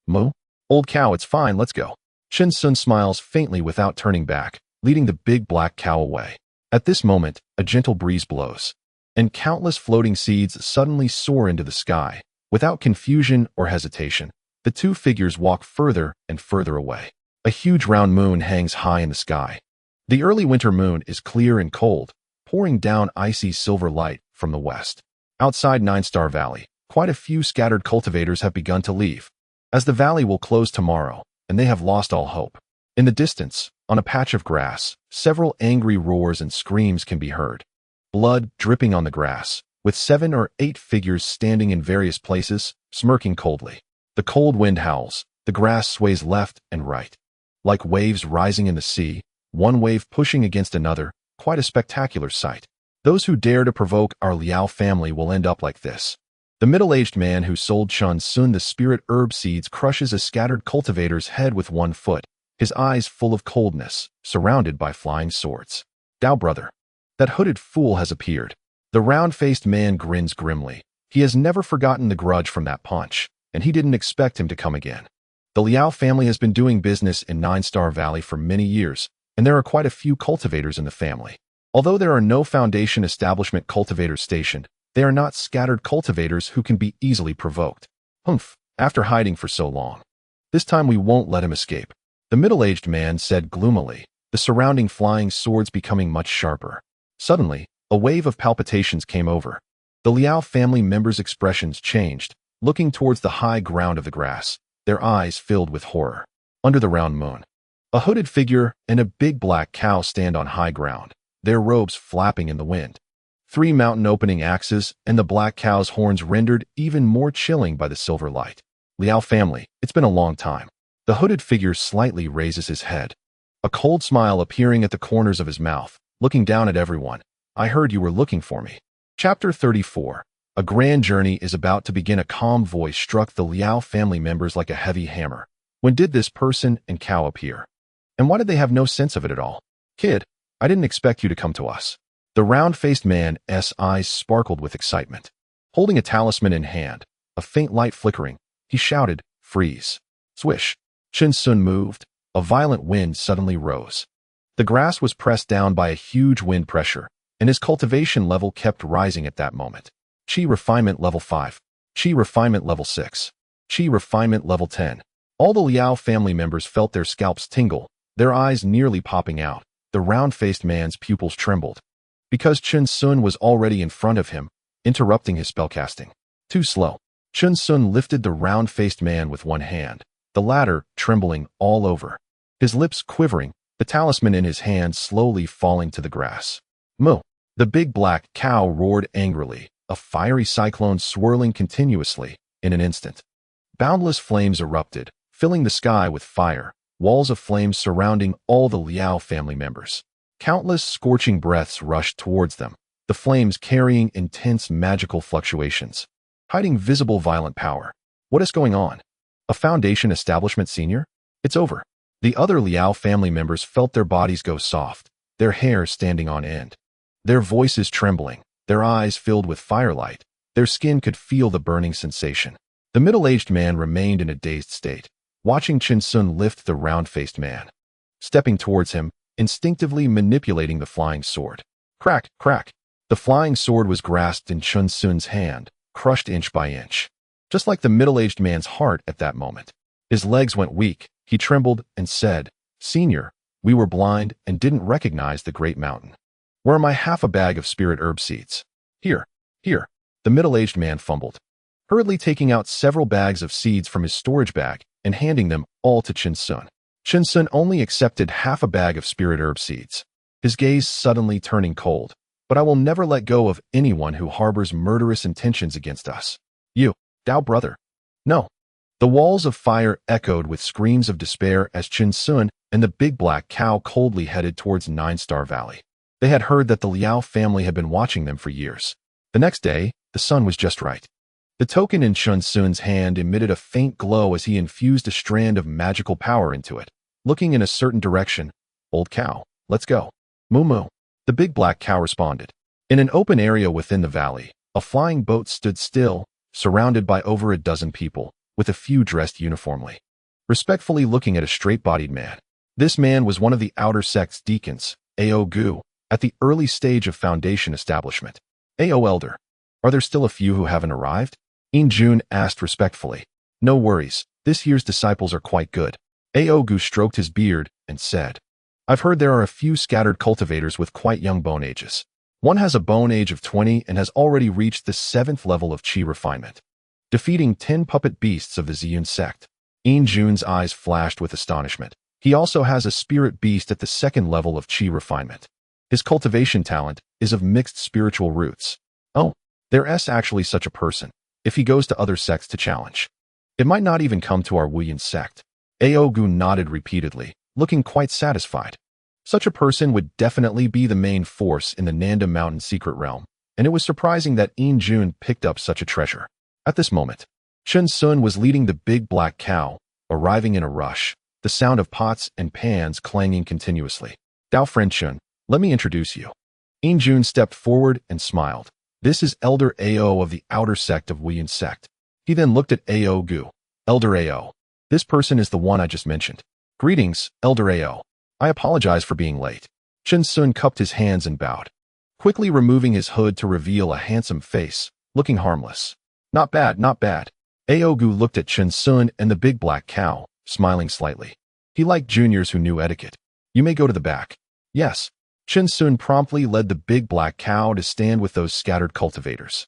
Speaker 3: Moo? Old cow, it's fine, let's go. Sun smiles faintly without turning back, leading the big black cow away. At this moment, a gentle breeze blows, and countless floating seeds suddenly soar into the sky. Without confusion or hesitation, the two figures walk further and further away. A huge round moon hangs high in the sky. The early winter moon is clear and cold, pouring down icy silver light from the west. Outside Nine Star Valley, quite a few scattered cultivators have begun to leave, as the valley will close tomorrow, and they have lost all hope. In the distance, on a patch of grass, several angry roars and screams can be heard. Blood dripping on the grass, with 7 or 8 figures standing in various places, smirking coldly. The cold wind howls, the grass sways left and right. Like waves rising in the sea, one wave pushing against another, quite a spectacular sight. Those who dare to provoke our Liao family will end up like this. The middle-aged man who sold Sun the spirit herb seeds crushes a scattered cultivator's head with one foot, his eyes full of coldness, surrounded by flying swords. Dao brother. That hooded fool has appeared. The round-faced man grins grimly. He has never forgotten the grudge from that punch, and he didn't expect him to come again. The Liao family has been doing business in Nine Star Valley for many years, and there are quite a few cultivators in the family. Although there are no Foundation establishment cultivators stationed, they are not scattered cultivators who can be easily provoked. Humph, after hiding for so long. This time we won't let him escape. The middle-aged man said gloomily, the surrounding flying swords becoming much sharper. Suddenly, a wave of palpitations came over. The Liao family members' expressions changed, looking towards the high ground of the grass, their eyes filled with horror. Under the round moon, a hooded figure and a big black cow stand on high ground, their robes flapping in the wind. 3 mountain opening axes and the black cow's horns rendered even more chilling by the silver light. Liao family, it's been a long time. The hooded figure slightly raises his head, a cold smile appearing at the corners of his mouth, looking down at everyone. I heard you were looking for me. Chapter 34. A grand journey is about to begin. A calm voice struck the Liao family members like a heavy hammer. When did this person and cow appear? And why did they have no sense of it at all? Kid, I didn't expect you to come to us. The round-faced man's eyes sparkled with excitement. Holding a talisman in hand, a faint light flickering, he shouted, freeze. Swish. Chen Sun moved. A violent wind suddenly rose. The grass was pressed down by a huge wind pressure, and his cultivation level kept rising at that moment. Qi refinement level 5. Qi refinement level 6. Qi refinement level 10. All the Liao family members felt their scalps tingle, their eyes nearly popping out. The round-faced man's pupils trembled. Because Chen Sun was already in front of him, interrupting his spellcasting. Too slow. Chen Sun lifted the round-faced man with one hand, the latter trembling all over. His lips quivering, the talisman in his hand slowly falling to the grass. Moo! The big black cow roared angrily, a fiery cyclone swirling continuously. In an instant, boundless flames erupted, filling the sky with fire, walls of flames surrounding all the Liao family members. Countless scorching breaths rushed towards them, the flames carrying intense magical fluctuations, hiding visible violent power. What is going on? A Foundation establishment senior? It's over. The other Liao family members felt their bodies go soft, their hair standing on end. Their voices trembling, their eyes filled with firelight, their skin could feel the burning sensation. The middle-aged man remained in a dazed state, watching Chen Sun lift the round-faced man. Stepping towards him, instinctively manipulating the flying sword. Crack, crack. The flying sword was grasped in Chen Sun's hand, crushed inch by inch. Just like the middle-aged man's heart at that moment. His legs went weak, he trembled and said, Senior, we were blind and didn't recognize the great mountain. Where am I half a bag of spirit herb seeds? Here, here. The middle-aged man fumbled, hurriedly taking out several bags of seeds from his storage bag and handing them all to Chen Sun. Chen Sun only accepted half a bag of spirit herb seeds, his gaze suddenly turning cold. But I will never let go of anyone who harbors murderous intentions against us. You, Dao brother. No. The walls of fire echoed with screams of despair as Chen Sun and the big black cow coldly headed towards 9-Star Valley. They had heard that the Liao family had been watching them for years. The next day, the sun was just right. The token in Chen Sun's hand emitted a faint glow as he infused a strand of magical power into it. Looking in a certain direction, Old cow, let's go. Moo moo. The big black cow responded. In an open area within the valley, a flying boat stood still, surrounded by over a dozen people, with a few dressed uniformly. Respectfully looking at a straight-bodied man. This man was one of the outer sect's deacons, A.O. Gu, at the early stage of Foundation establishment. A.O. Elder, are there still a few who haven't arrived? In Jun asked respectfully. No worries, this year's disciples are quite good. A.O. Gu stroked his beard and said, I've heard there are a few scattered cultivators with quite young bone ages. One has a bone age of 20 and has already reached the 7th level of Qi refinement, defeating 10 puppet beasts of the Ziyun sect. In Jun's eyes flashed with astonishment. He also has a spirit beast at the 2nd level of Qi refinement. His cultivation talent is of mixed spiritual roots. Oh, there's actually such a person, if he goes to other sects to challenge. It might not even come to our Wuyin sect. A.O. Gu nodded repeatedly, looking quite satisfied. Such a person would definitely be the main force in the Nanda Mountain secret realm, and it was surprising that In Jun picked up such a treasure. At this moment, Chen Sun was leading the big black cow, arriving in a rush, the sound of pots and pans clanging continuously. Dao friend Chen, let me introduce you. In Jun stepped forward and smiled. This is Elder A.O. of the outer sect of Wuyin sect. He then looked at A.O. Gu. Elder A.O. This person is the one I just mentioned. Greetings, Elder A.O. I apologize for being late. Chen Sun cupped his hands and bowed, quickly removing his hood to reveal a handsome face, looking harmless. Not bad, not bad. A.O. Gu looked at Chen Sun and the big black cow, smiling slightly. He liked juniors who knew etiquette. You may go to the back. Yes. Chen Sun promptly led the big black cow to stand with those scattered cultivators.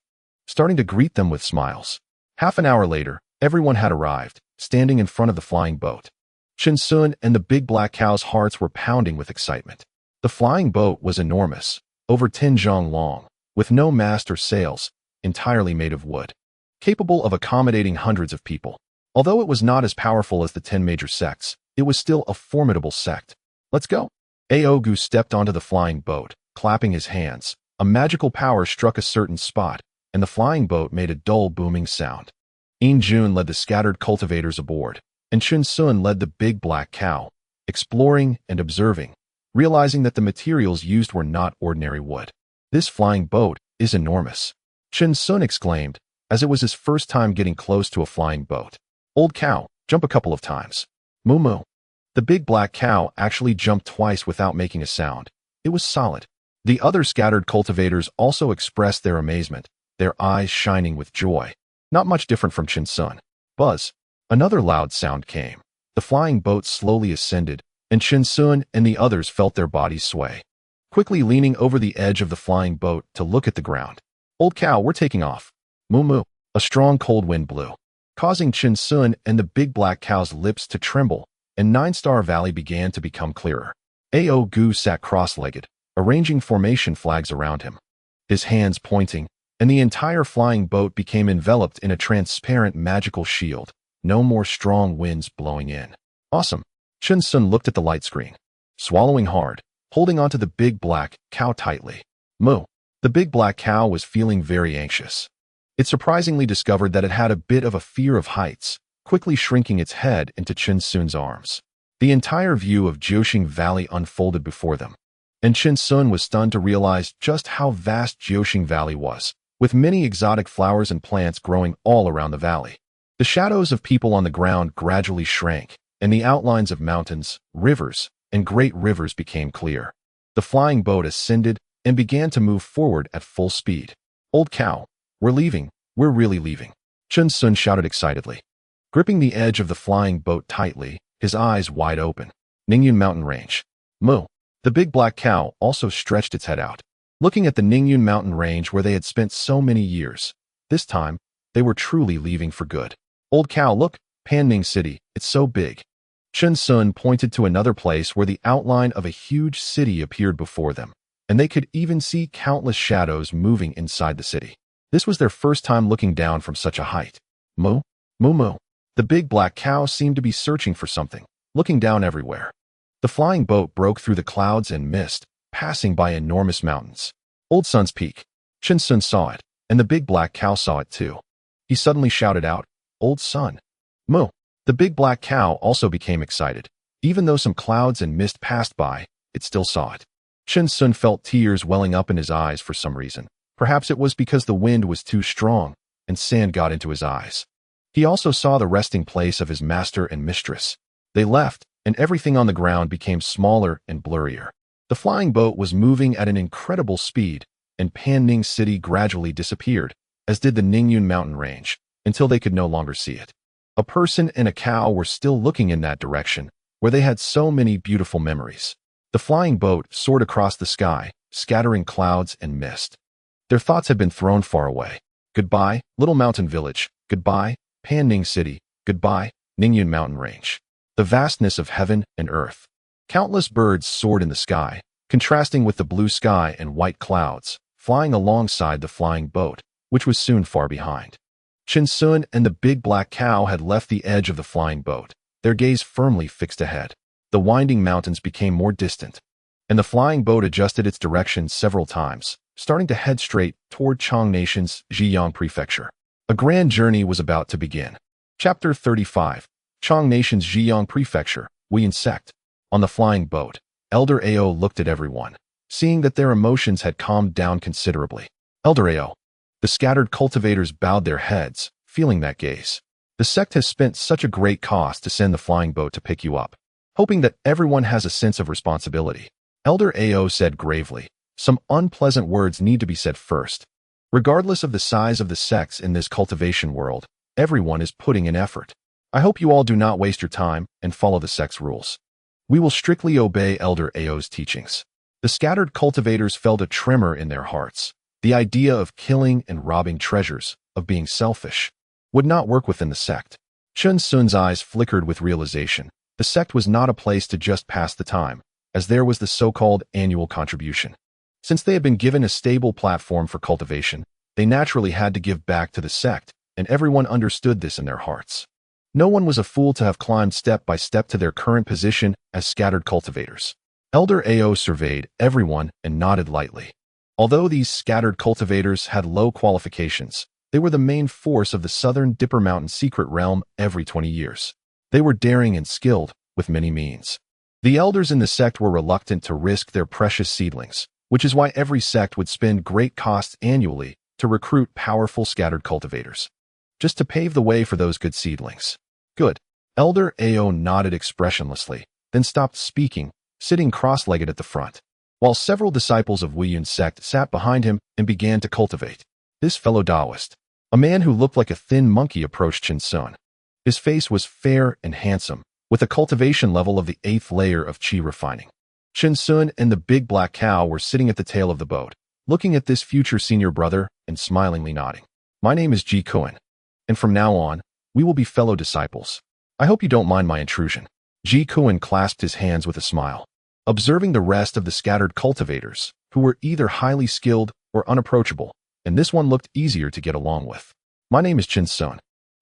Speaker 3: starting to greet them with smiles. Half an hour later, everyone had arrived, standing in front of the flying boat. Chinsun and the big black cow's hearts were pounding with excitement. The flying boat was enormous, over 10 zhang long, with no mast or sails, entirely made of wood, capable of accommodating hundreds of people. Although it was not as powerful as the 10 major sects, it was still a formidable sect. Let's go. Aogu stepped onto the flying boat, clapping his hands. A magical power struck a certain spot, and the flying boat made a dull booming sound. Jun led the scattered cultivators aboard, and Chinsun led the big black cow, exploring and observing, realizing that the materials used were not ordinary wood. This flying boat is enormous, Chinsun exclaimed, as it was his first time getting close to a flying boat. Old cow, jump a couple of times. Moo moo. The big black cow actually jumped twice without making a sound. It was solid. The other scattered cultivators also expressed their amazement, their eyes shining with joy. Not much different from Chinsun. Buzz. Another loud sound came. The flying boat slowly ascended, and Chinsun and the others felt their bodies sway. Quickly leaning over the edge of the flying boat to look at the ground. Old cow, we're taking off. Moo moo. A strong cold wind blew, causing Chinsun and the big black cow's lips to tremble, and Nine-Star Valley began to become clearer. Aogu sat cross-legged, arranging formation flags around him, his hands pointing, and the entire flying boat became enveloped in a transparent magical shield. No more strong winds blowing in. Awesome. Chinsun looked at the light screen, swallowing hard, holding onto the big black cow tightly. Moo. The big black cow was feeling very anxious. It surprisingly discovered that it had a bit of a fear of heights, quickly shrinking its head into Chinsun's arms. The entire view of Jiuxing Valley unfolded before them, and Chinsun was stunned to realize just how vast Jiuxing Valley was, with many exotic flowers and plants growing all around the valley. The shadows of people on the ground gradually shrank, and the outlines of mountains, rivers, and great rivers became clear. The flying boat ascended and began to move forward at full speed. Old cow, we're leaving, we're really leaving, Chinsun shouted excitedly, gripping the edge of the flying boat tightly, his eyes wide open. Ningyun Mountain Range. Moo. The big black cow also stretched its head out, looking at the Ningyun Mountain Range where they had spent so many years. This time, they were truly leaving for good. Old cow, look, Panning City, it's so big. Chinsun pointed to another place where the outline of a huge city appeared before them, and they could even see countless shadows moving inside the city. This was their first time looking down from such a height. Moo, moo moo. The big black cow seemed to be searching for something, looking down everywhere. The flying boat broke through the clouds and mist, passing by enormous mountains. Old Sun's Peak. Chinsun saw it, and the big black cow saw it too. He suddenly shouted out, Old Sun. Moo. The big black cow also became excited. Even though some clouds and mist passed by, it still saw it. Chinsun felt tears welling up in his eyes for some reason. Perhaps it was because the wind was too strong, and sand got into his eyes. He also saw the resting place of his master and mistress. They left, and everything on the ground became smaller and blurrier. The flying boat was moving at an incredible speed, and Panning City gradually disappeared, as did the Ningyun Mountain Range, until they could no longer see it. A person and a cow were still looking in that direction, where they had so many beautiful memories. The flying boat soared across the sky, scattering clouds and mist. Their thoughts had been thrown far away. Goodbye, Little Mountain Village. Goodbye, Panning City. Goodbye, Ningyun Mountain Range. The vastness of heaven and earth. Countless birds soared in the sky, contrasting with the blue sky and white clouds, flying alongside the flying boat, which was soon far behind. Chinsun and the big black cow had left the edge of the flying boat, their gaze firmly fixed ahead. The winding mountains became more distant, and the flying boat adjusted its direction several times, starting to head straight toward Chang Nation's Zhejiang Prefecture. A grand journey was about to begin. Chapter 35. Chang Nation's Zhejiang Prefecture, Wuyan Sect. On the flying boat, Elder Ao looked at everyone, seeing that their emotions had calmed down considerably. Elder Ao. The scattered cultivators bowed their heads, feeling that gaze. The sect has spent such a great cost to send the flying boat to pick you up, hoping that everyone has a sense of responsibility. Elder Ao said gravely, some unpleasant words need to be said first. Regardless of the size of the sects in this cultivation world, everyone is putting in effort. I hope you all do not waste your time and follow the sect's rules. We will strictly obey Elder Ao's teachings. The scattered cultivators felt a tremor in their hearts. The idea of killing and robbing treasures, of being selfish, would not work within the sect. Chun Sun's eyes flickered with realization. The sect was not a place to just pass the time, as there was the so-called annual contribution. Since they had been given a stable platform for cultivation, they naturally had to give back to the sect, and everyone understood this in their hearts. No one was a fool to have climbed step by step to their current position as scattered cultivators. Elder Ao surveyed everyone and nodded lightly. Although these scattered cultivators had low qualifications, they were the main force of the Southern Dipper Mountain secret realm every 20 years. They were daring and skilled, with many means. The elders in the sect were reluctant to risk their precious seedlings, which is why every sect would spend great costs annually to recruit powerful scattered cultivators, just to pave the way for those good seedlings. Good. Elder Ao nodded expressionlessly, then stopped speaking, sitting cross-legged at the front, while several disciples of Wuyun's sect sat behind him and began to cultivate. This fellow Taoist, a man who looked like a thin monkey, approached Chen Sun. His face was fair and handsome, with a cultivation level of the 8th layer of qi refining. Chen Sun and the big black cow were sitting at the tail of the boat, looking at this future senior brother and smilingly nodding. My name is Ji Kuan, and from now on, we will be fellow disciples. I hope you don't mind my intrusion. Ji Kuan clasped his hands with a smile, observing the rest of the scattered cultivators, who were either highly skilled or unapproachable, and this one looked easier to get along with. My name is Chen Sun.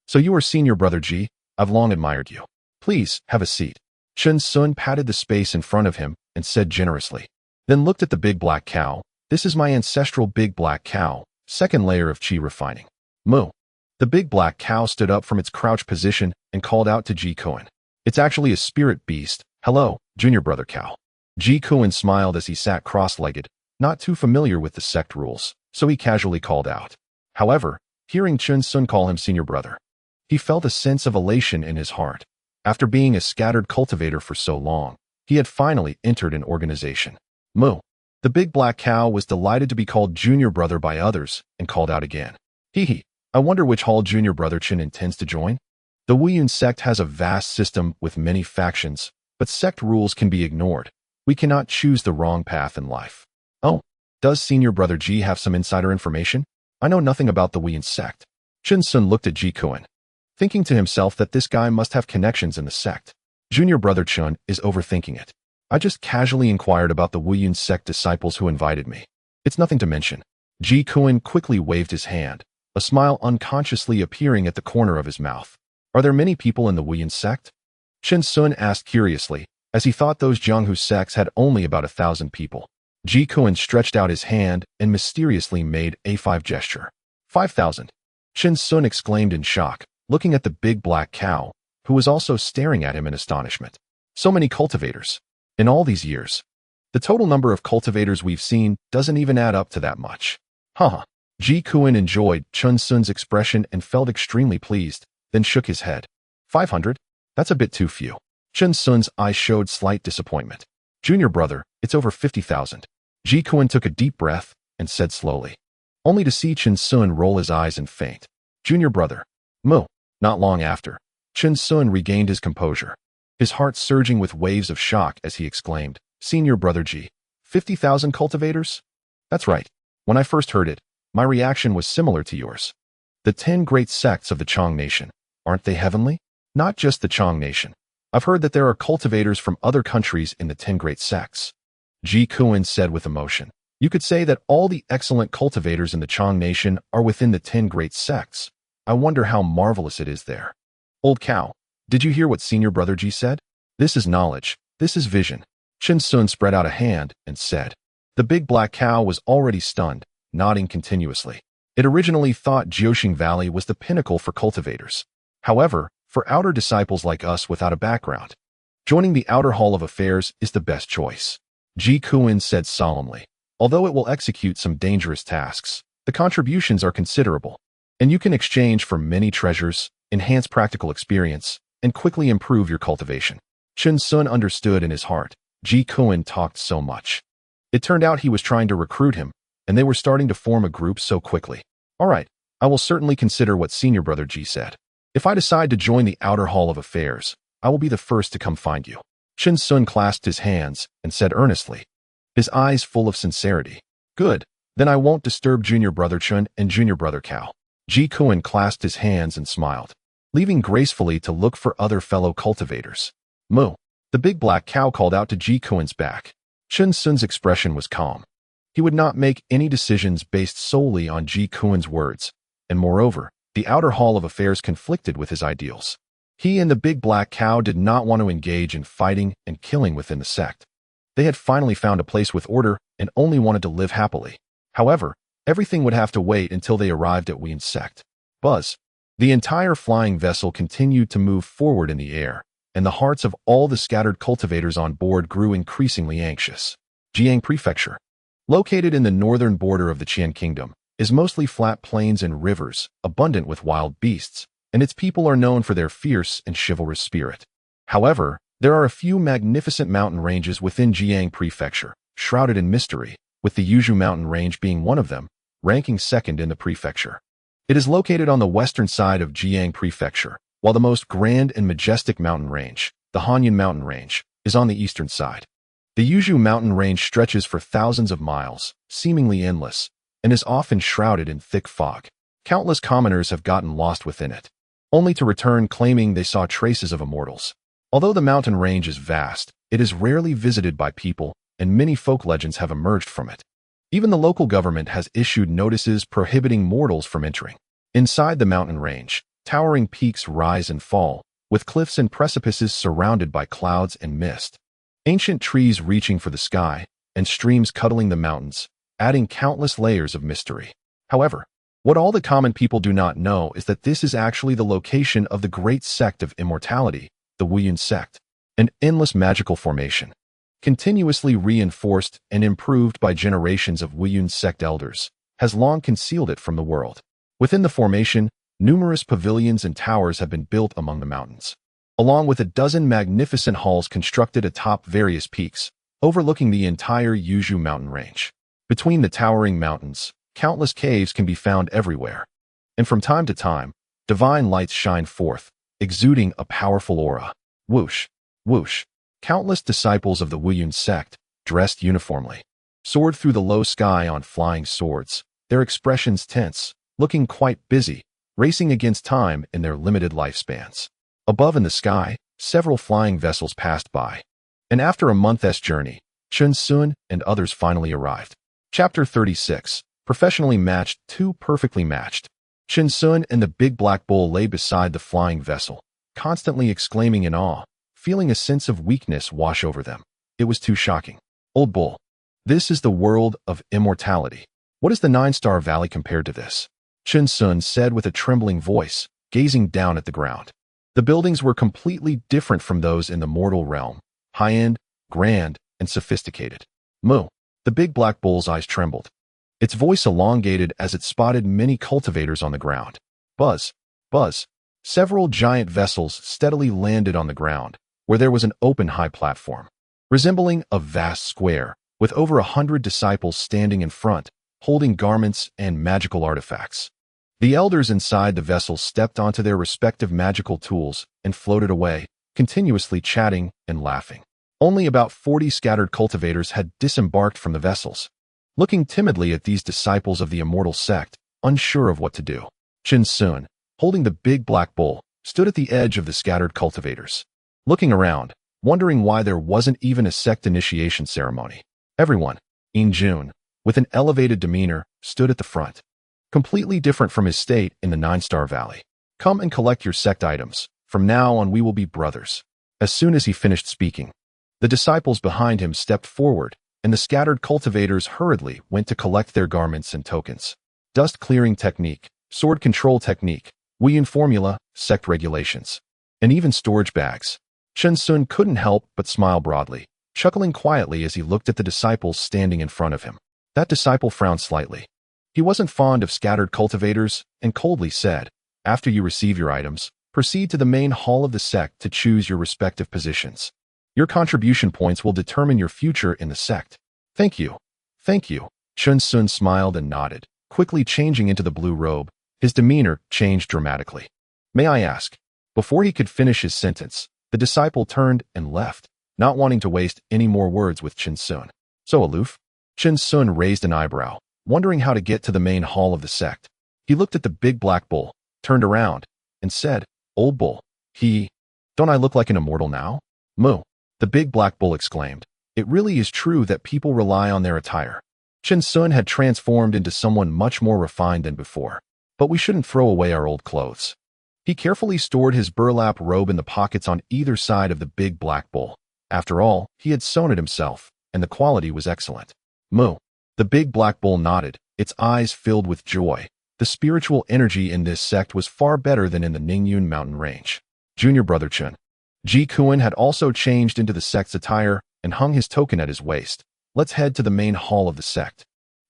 Speaker 3: So you are senior brother Ji. I've long admired you. Please, have a seat. Chen Sun patted the space in front of him and said generously, then looked at the big black cow. This is my ancestral big black cow, 2nd layer of qi refining. Moo. The big black cow stood up from its crouch position and called out to Ji Kuan. It's actually a spirit beast. Hello, junior brother cow. Ji Kuan smiled as he sat cross-legged, not too familiar with the sect rules, so he casually called out. However, hearing Chen Sun call him senior brother, he felt a sense of elation in his heart. After being a scattered cultivator for so long, he had finally entered an organization. Moo. The big black cow was delighted to be called junior brother by others and called out again. Hee hee. I wonder which hall junior brother Chen intends to join? The Wuyun sect has a vast system with many factions, but sect rules can be ignored. We cannot choose the wrong path in life. Oh, does senior brother Ji have some insider information? I know nothing about the Wuyun sect. Chen Sun looked at Ji Kuan, thinking to himself that this guy must have connections in the sect. Junior brother Chun is overthinking it. I just casually inquired about the Wuyun sect disciples who invited me. It's nothing to mention. Ji Kuan quickly waved his hand, a smile unconsciously appearing at the corner of his mouth. Are there many people in the Wuyun sect? Chen Sun asked curiously, as he thought those Jianghu sects had only about 1,000 people. Ji Kuan stretched out his hand and mysteriously made a 5 gesture. 5,000. Chen Sun exclaimed in shock, looking at the big black cow, who was also staring at him in astonishment. So many cultivators. In all these years, the total number of cultivators we've seen doesn't even add up to that much. Haha. Ji Kuan enjoyed Chen Sun's expression and felt extremely pleased, then shook his head. 500? That's a bit too few. Chen Sun's eyes showed slight disappointment. Junior brother, it's over 50,000. Ji Kuan took a deep breath and said slowly, only to see Chen Sun roll his eyes and faint. Junior brother. Moo. Not long after, Chen Sun regained his composure, his heart surging with waves of shock as he exclaimed, Senior brother Ji, 50,000 cultivators? That's right. When I first heard it, my reaction was similar to yours. The 10 great sects of the Chong Nation, aren't they heavenly? Not just the Chong Nation. I've heard that there are cultivators from other countries in the 10 great sects. Ji Kuan said with emotion. You could say that all the excellent cultivators in the Chong Nation are within the 10 great sects. I wonder how marvelous it is there. Old cow, did you hear what senior brother Ji said? This is knowledge. This is vision. Chen Sun spread out a hand and said. The big black cow was already stunned, nodding continuously. It originally thought Jiuxing Valley was the pinnacle for cultivators. However, for outer disciples like us without a background, joining the outer hall of affairs is the best choice. Ji Kuan said solemnly. Although it will execute some dangerous tasks, the contributions are considerable, and you can exchange for many treasures, enhance practical experience, and quickly improve your cultivation. Chen Sun understood in his heart. Ji Kuan talked so much. It turned out he was trying to recruit him, and they were starting to form a group so quickly. All right, I will certainly consider what senior brother Ji said. If I decide to join the outer hall of affairs, I will be the first to come find you. Chen Sun clasped his hands and said earnestly, his eyes full of sincerity. Good, Then I won't disturb Junior Brother Chun and Junior Brother Cao. Ji Kuan clasped his hands and smiled, leaving gracefully to look for other fellow cultivators. Moo. The big black cow called out to Ji Kuan's back. Chun Sun's expression was calm. He would not make any decisions based solely on Ji Kuan's words, and moreover, the outer hall of affairs conflicted with his ideals. He and the big black cow did not want to engage in fighting and killing within the sect. They had finally found a place with order and only wanted to live happily. However, everything would have to wait until they arrived at Wuyun's sect. Buzz. The entire flying vessel continued to move forward in the air, and the hearts of all the scattered cultivators on board grew increasingly anxious. Jiang Prefecture, located in the northern border of the Qian Kingdom, is mostly flat plains and rivers, abundant with wild beasts, and its people are known for their fierce and chivalrous spirit. However, there are a few magnificent mountain ranges within Jiang Prefecture, shrouded in mystery, with the Yuzhou mountain range being one of them, ranking second in the prefecture. It is located on the western side of Jiang Prefecture, while the most grand and majestic mountain range, the Hanyun mountain range, is on the eastern side. The Yuzhou mountain range stretches for thousands of miles, seemingly endless, and is often shrouded in thick fog. Countless commoners have gotten lost within it, only to return claiming they saw traces of immortals. Although the mountain range is vast, it is rarely visited by people, and many folk legends have emerged from it. Even the local government has issued notices prohibiting mortals from entering. Inside the mountain range, towering peaks rise and fall, with cliffs and precipices surrounded by clouds and mist. Ancient trees reaching for the sky, and streams cuddling the mountains, adding countless layers of mystery. However, what all the common people do not know is that this is actually the location of the great sect of immortality, the Wuyun sect, an endless magical formation, continuously reinforced and improved by generations of Wuyun sect elders, has long concealed it from the world. Within the formation, numerous pavilions and towers have been built among the mountains, along with a dozen magnificent halls constructed atop various peaks, overlooking the entire Yuzhou mountain range. Between the towering mountains, countless caves can be found everywhere, and from time to time, divine lights shine forth, exuding a powerful aura. Whoosh, whoosh. Countless disciples of the Wuyun sect, dressed uniformly, soared through the low sky on flying swords, their expressions tense, looking quite busy, racing against time in their limited lifespans. Above in the sky, several flying vessels passed by, and after a month's journey, Chun Sun and others finally arrived. Chapter 36. Professionally matched, too perfectly matched. Chun Sun and the big black bull lay beside the flying vessel, constantly exclaiming in awe, feeling a sense of weakness wash over them. It was too shocking. Old bull. This is the world of immortality. What is the 9-star valley compared to this? Chun Sun said with a trembling voice, gazing down at the ground. The buildings were completely different from those in the mortal realm, high-end, grand, and sophisticated. Moo. The big black bull's eyes trembled. Its voice elongated as it spotted many cultivators on the ground. Buzz. Buzz. Several giant vessels steadily landed on the ground, where there was an open high platform, resembling a vast square, with over 100 disciples standing in front, holding garments and magical artifacts. The elders inside the vessels stepped onto their respective magical tools and floated away, continuously chatting and laughing. Only about 40 scattered cultivators had disembarked from the vessels, looking timidly at these disciples of the immortal sect, unsure of what to do. Chun Sun, holding the big black bull, stood at the edge of the scattered cultivators, looking around, wondering why there wasn't even a sect initiation ceremony. Everyone, In June, with an elevated demeanor, stood at the front, completely different from his state in the 9-star valley. Come and collect your sect items. From now on we will be brothers. As soon as he finished speaking, the disciples behind him stepped forward, and the scattered cultivators hurriedly went to collect their garments and tokens. Dust clearing technique, sword control technique, Wuyun formula, sect regulations, and even storage bags. Chun Sun couldn't help but smile broadly, chuckling quietly as he looked at the disciples standing in front of him. That disciple frowned slightly. He wasn't fond of scattered cultivators and coldly said, "After you receive your items, proceed to the main hall of the sect to choose your respective positions. Your contribution points will determine your future in the sect." Thank you. Thank you. Chun Sun smiled and nodded, quickly changing into the blue robe. His demeanor changed dramatically. May I ask? Before he could finish his sentence, the disciple turned and left, not wanting to waste any more words with Chun Sun. So aloof? Chun Sun raised an eyebrow, wondering how to get to the main hall of the sect. He looked at the big black bull, turned around, and said, "Old bull, don't I look like an immortal now?" "Moo," the big black bull exclaimed. "It really is true that people rely on their attire." Chen Sun had transformed into someone much more refined than before. But we shouldn't throw away our old clothes. He carefully stored his burlap robe in the pockets on either side of the big black bull. After all, he had sewn it himself, and the quality was excellent. "Moo." The big black bull nodded, its eyes filled with joy. The spiritual energy in this sect was far better than in the Ningyun mountain range. Junior brother Chen Ji Kuan had also changed into the sect's attire and hung his token at his waist. "Let's head to the main hall of the sect."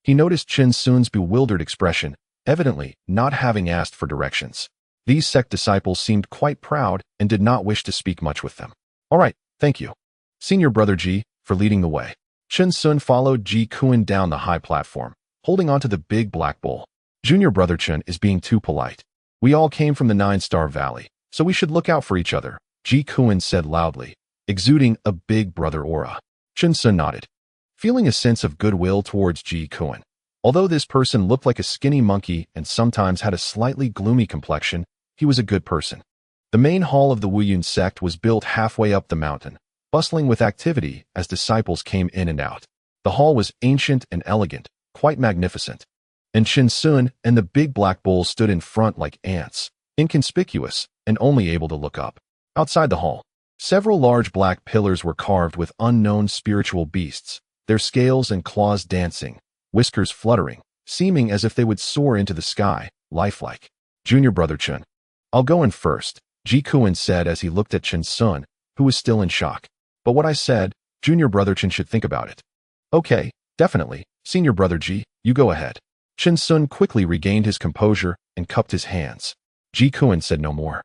Speaker 3: He noticed Chen Sun's bewildered expression, evidently not having asked for directions. These sect disciples seemed quite proud and did not wish to speak much with them. "All right, thank you, Senior Brother Ji, for leading the way." Chen Sun followed Ji Kuan down the high platform, holding onto the big black bull. "Junior Brother Chen is being too polite. We all came from the 9-Star Valley, so we should look out for each other," Ji Kuan said loudly, exuding a big brother aura. Chen Sun nodded, feeling a sense of goodwill towards Ji Kuan. Although this person looked like a skinny monkey and sometimes had a slightly gloomy complexion, he was a good person. The main hall of the Wuyun sect was built halfway up the mountain, bustling with activity as disciples came in and out. The hall was ancient and elegant, quite magnificent. And Chen Sun and the big black bull stood in front like ants, inconspicuous and only able to look up. Outside the hall, several large black pillars were carved with unknown spiritual beasts, their scales and claws dancing, whiskers fluttering, seeming as if they would soar into the sky, lifelike. "Junior Brother Chen, I'll go in first," Ji Kuan said as he looked at Chen Sun, who was still in shock. "But what I said, Junior Brother Chen should think about it." "Okay, definitely, Senior Brother Ji, you go ahead." Chen Sun quickly regained his composure and cupped his hands. Ji Kuan said no more.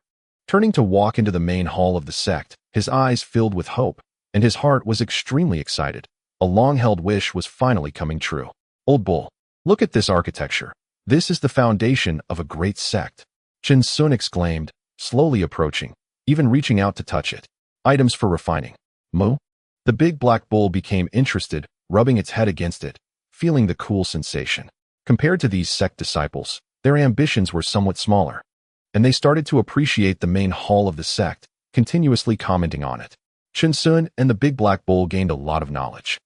Speaker 3: Turning to walk into the main hall of the sect, his eyes filled with hope, and his heart was extremely excited. A long-held wish was finally coming true. "Old bull, look at this architecture. This is the foundation of a great sect," Chen Sun exclaimed, slowly approaching, even reaching out to touch it. "Items for refining." "Moo?" The big black bull became interested, rubbing its head against it, feeling the cool sensation. Compared to these sect disciples, their ambitions were somewhat smaller, and they started to appreciate the main hall of the sect, continuously commenting on it. Chen Sun and the big black bull gained a lot of knowledge.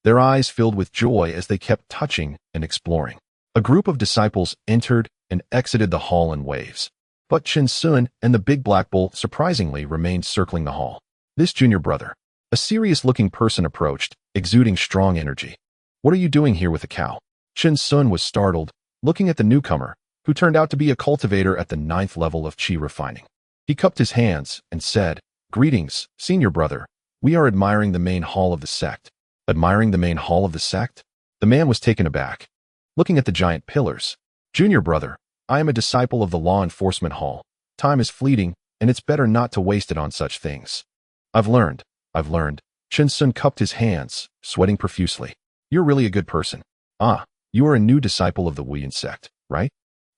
Speaker 3: Their eyes filled with joy as they kept touching and exploring. A group of disciples entered and exited the hall in waves. But Chen Sun and the big black bull surprisingly remained circling the hall. This junior brother, a serious-looking person approached, exuding strong energy. "What are you doing here with a cow?" Chen Sun was startled, looking at the newcomer, who turned out to be a cultivator at the 9th level of qi refining. He cupped his hands and said, "Greetings, senior brother. We are admiring the main hall of the sect." "Admiring the main hall of the sect?" The man was taken aback, looking at the giant pillars. "Junior brother, I am a disciple of the law enforcement hall. Time is fleeting, and it's better not to waste it on such things." I've learned. Chen Sun cupped his hands, sweating profusely. "You're really a good person. Ah, you are a new disciple of the Wuyun sect, right?"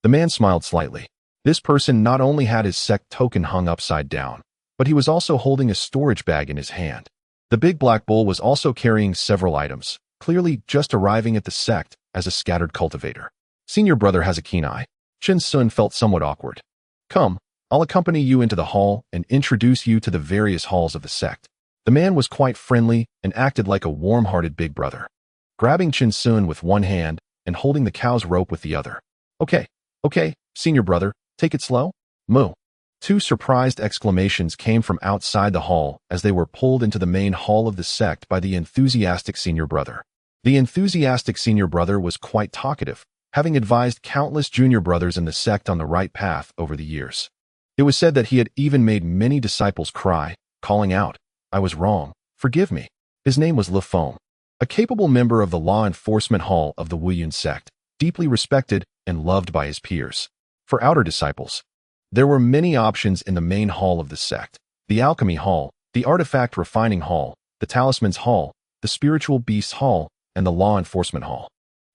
Speaker 3: The man smiled slightly. This person not only had his sect token hung upside down, but he was also holding a storage bag in his hand. The big black bull was also carrying several items, clearly just arriving at the sect as a scattered cultivator. "Senior brother has a keen eye." Chen Sun felt somewhat awkward. "Come, I'll accompany you into the hall and introduce you to the various halls of the sect." The man was quite friendly and acted like a warm-hearted big brother, grabbing Chen Sun with one hand and holding the cow's rope with the other. Okay, senior brother, take it slow." "Moo." Two surprised exclamations came from outside the hall as they were pulled into the main hall of the sect by the enthusiastic senior brother. The enthusiastic senior brother was quite talkative, having advised countless junior brothers in the sect on the right path over the years. It was said that he had even made many disciples cry, calling out, "I was wrong, forgive me." His name was Le Foam, a capable member of the law enforcement hall of the Wuyun sect, deeply respected and loved by his peers. For outer disciples, there were many options in the main hall of the sect: the alchemy hall, the artifact refining hall, the talismans hall, the spiritual beasts hall, and the law enforcement hall.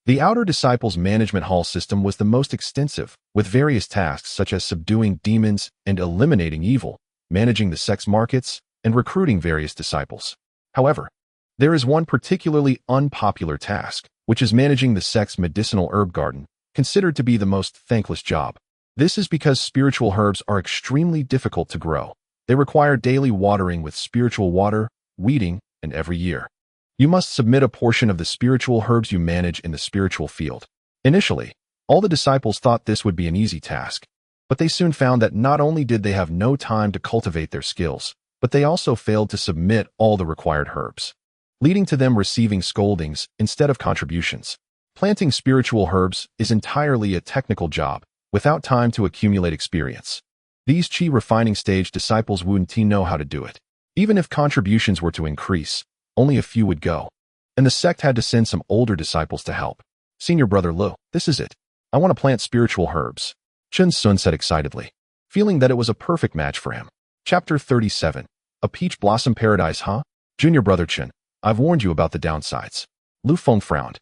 Speaker 3: The outer disciples management hall system was the most extensive, with various tasks such as subduing demons and eliminating evil, managing the sect's markets, and recruiting various disciples. However, there is one particularly unpopular task, which is managing the sect's medicinal herb garden, considered to be the most thankless job. This is because spiritual herbs are extremely difficult to grow. They require daily watering with spiritual water, weeding, and every year you must submit a portion of the spiritual herbs you manage in the spiritual field. Initially, all the disciples thought this would be an easy task, but they soon found that not only did they have no time to cultivate their skills, but they also failed to submit all the required herbs, leading to them receiving scoldings instead of contributions. Planting spiritual herbs is entirely a technical job, without time to accumulate experience. These chi refining stage disciples wouldn't know how to do it. Even if contributions were to increase, only a few would go, and the sect had to send some older disciples to help. Senior brother Lu, this is it. I want to plant spiritual herbs, Chen Sun said excitedly, feeling that it was a perfect match for him. Chapter 37. A Peach Blossom Paradise, huh? Junior brother Chen, I've warned you about the downsides. Lu Feng frowned,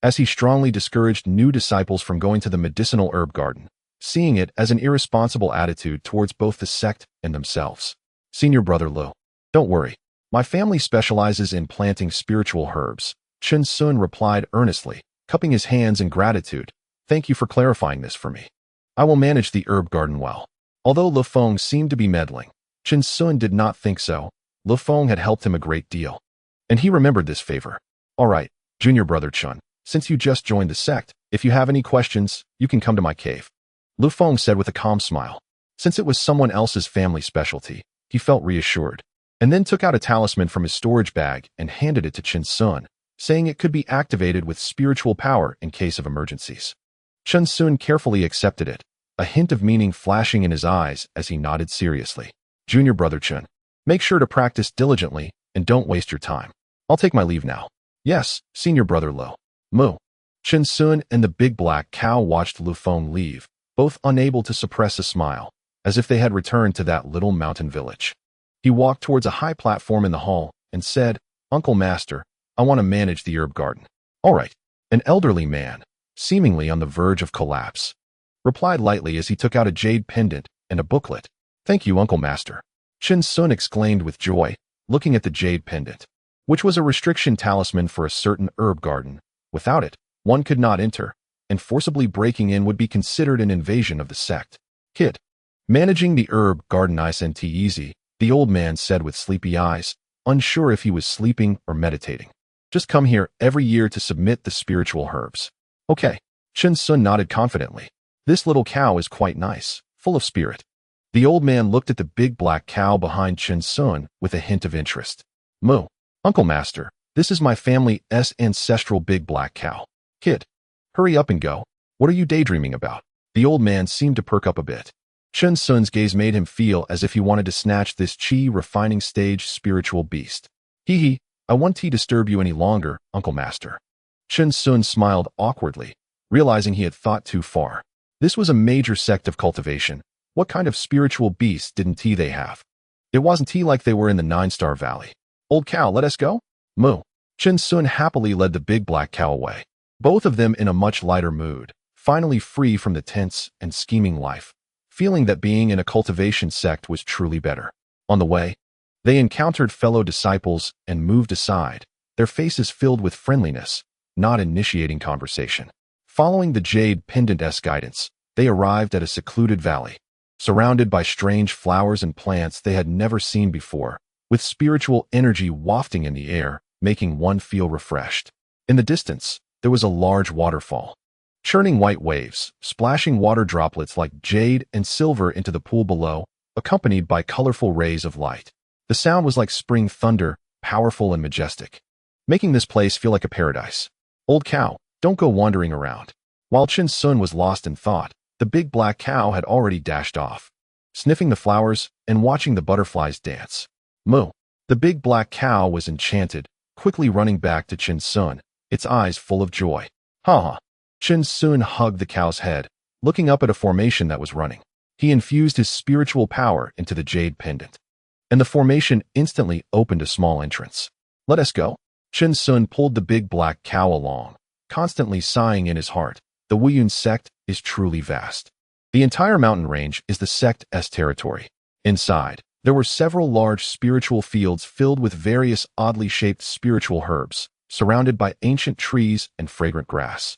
Speaker 3: as he strongly discouraged new disciples from going to the medicinal herb garden, seeing it as an irresponsible attitude towards both the sect and themselves. Senior brother Lu, don't worry. My family specializes in planting spiritual herbs, Chen Sun replied earnestly, cupping his hands in gratitude. Thank you for clarifying this for me. I will manage the herb garden well. Although Lu Feng seemed to be meddling, Chen Sun did not think so. Lu Feng had helped him a great deal, and he remembered this favor. All right, junior brother Chen, since you just joined the sect, if you have any questions, you can come to my cave, Lu Feng said with a calm smile. Since it was someone else's family specialty, he felt reassured, and then took out a talisman from his storage bag and handed it to Chen Sun, saying it could be activated with spiritual power in case of emergencies. Chen Sun carefully accepted it, a hint of meaning flashing in his eyes as he nodded seriously. Junior brother Chen, make sure to practice diligently and don't waste your time. I'll take my leave now. Yes, senior brother Lu. Moo. Chen Sun and the big black cow watched Lu Feng leave, both unable to suppress a smile, as if they had returned to that little mountain village. He walked towards a high platform in the hall and said, Uncle Master, I want to manage the herb garden. All right. An elderly man, seemingly on the verge of collapse, replied lightly as he took out a jade pendant and a booklet. Thank you, Uncle Master. Chen Sun exclaimed with joy, looking at the jade pendant, which was a restriction talisman for a certain herb garden. Without it, one could not enter, and forcibly breaking in would be considered an invasion of the sect. Kid. Managing the herb garden isn't easy, the old man said with sleepy eyes, unsure if he was sleeping or meditating. Just come here every year to submit the spiritual herbs. Okay. Chen Sun nodded confidently. This little cow is quite nice, full of spirit. The old man looked at the big black cow behind Chen Sun with a hint of interest. Moo. Uncle Master, this is my family's ancestral big black cow. Kid. Hurry up and go. What are you daydreaming about? The old man seemed to perk up a bit. Chen Sun's gaze made him feel as if he wanted to snatch this chi refining stage spiritual beast. Hee hee, I won't disturb you any longer, Uncle Master. Chen Sun smiled awkwardly, realizing he had thought too far. This was a major sect of cultivation. What kind of spiritual beast didn't they have? It wasn't like they were in the 9-star valley. Old cow, let us go? Moo. Chen Sun happily led the big black cow away, both of them in a much lighter mood, finally free from the tense and scheming life, feeling that being in a cultivation sect was truly better. On the way, they encountered fellow disciples and moved aside, their faces filled with friendliness, not initiating conversation. Following the jade pendant's guidance, they arrived at a secluded valley, surrounded by strange flowers and plants they had never seen before, with spiritual energy wafting in the air, making one feel refreshed. In the distance, there was a large waterfall, churning white waves, splashing water droplets like jade and silver into the pool below, accompanied by colorful rays of light. The sound was like spring thunder, powerful and majestic, making this place feel like a paradise. Old cow, don't go wandering around. While Chen Sun was lost in thought, the big black cow had already dashed off, sniffing the flowers and watching the butterflies dance. Moo. The big black cow was enchanted, quickly running back to Chen Sun, its eyes full of joy. Ha ha. Chen Sun hugged the cow's head, looking up at a formation that was running. He infused his spiritual power into the jade pendant, and the formation instantly opened a small entrance. Let us go. Chen Sun pulled the big black cow along, constantly sighing in his heart. The Wuyun sect is truly vast. The entire mountain range is the sect's territory. Inside, there were several large spiritual fields filled with various oddly shaped spiritual herbs, surrounded by ancient trees and fragrant grass,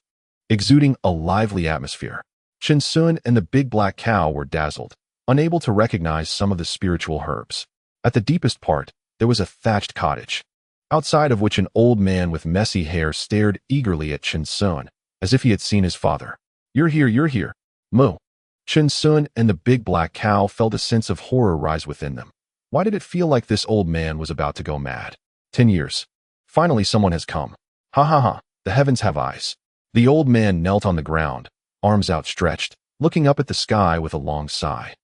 Speaker 3: exuding a lively atmosphere. Chen Sun and the big black cow were dazzled, unable to recognize some of the spiritual herbs. At the deepest part, there was a thatched cottage, outside of which an old man with messy hair stared eagerly at Chen Sun, as if he had seen his father. You're here, Moo. Chen Sun and the big black cow felt a sense of horror rise within them. Why did it feel like this old man was about to go mad? 10 years. Finally someone has come. Ha ha ha, the heavens have eyes. The old man knelt on the ground, arms outstretched, looking up at the sky with a long sigh.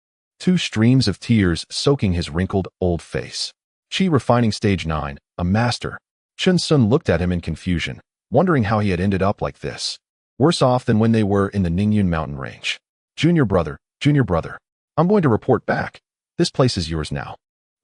Speaker 3: 2 streams of tears soaking his wrinkled, old face. Qi refining stage 9, a master. Chen Sun looked at him in confusion, wondering how he had ended up like this. Worse off than when they were in the Ningyun mountain range. Junior brother, I'm going to report back. This place is yours now.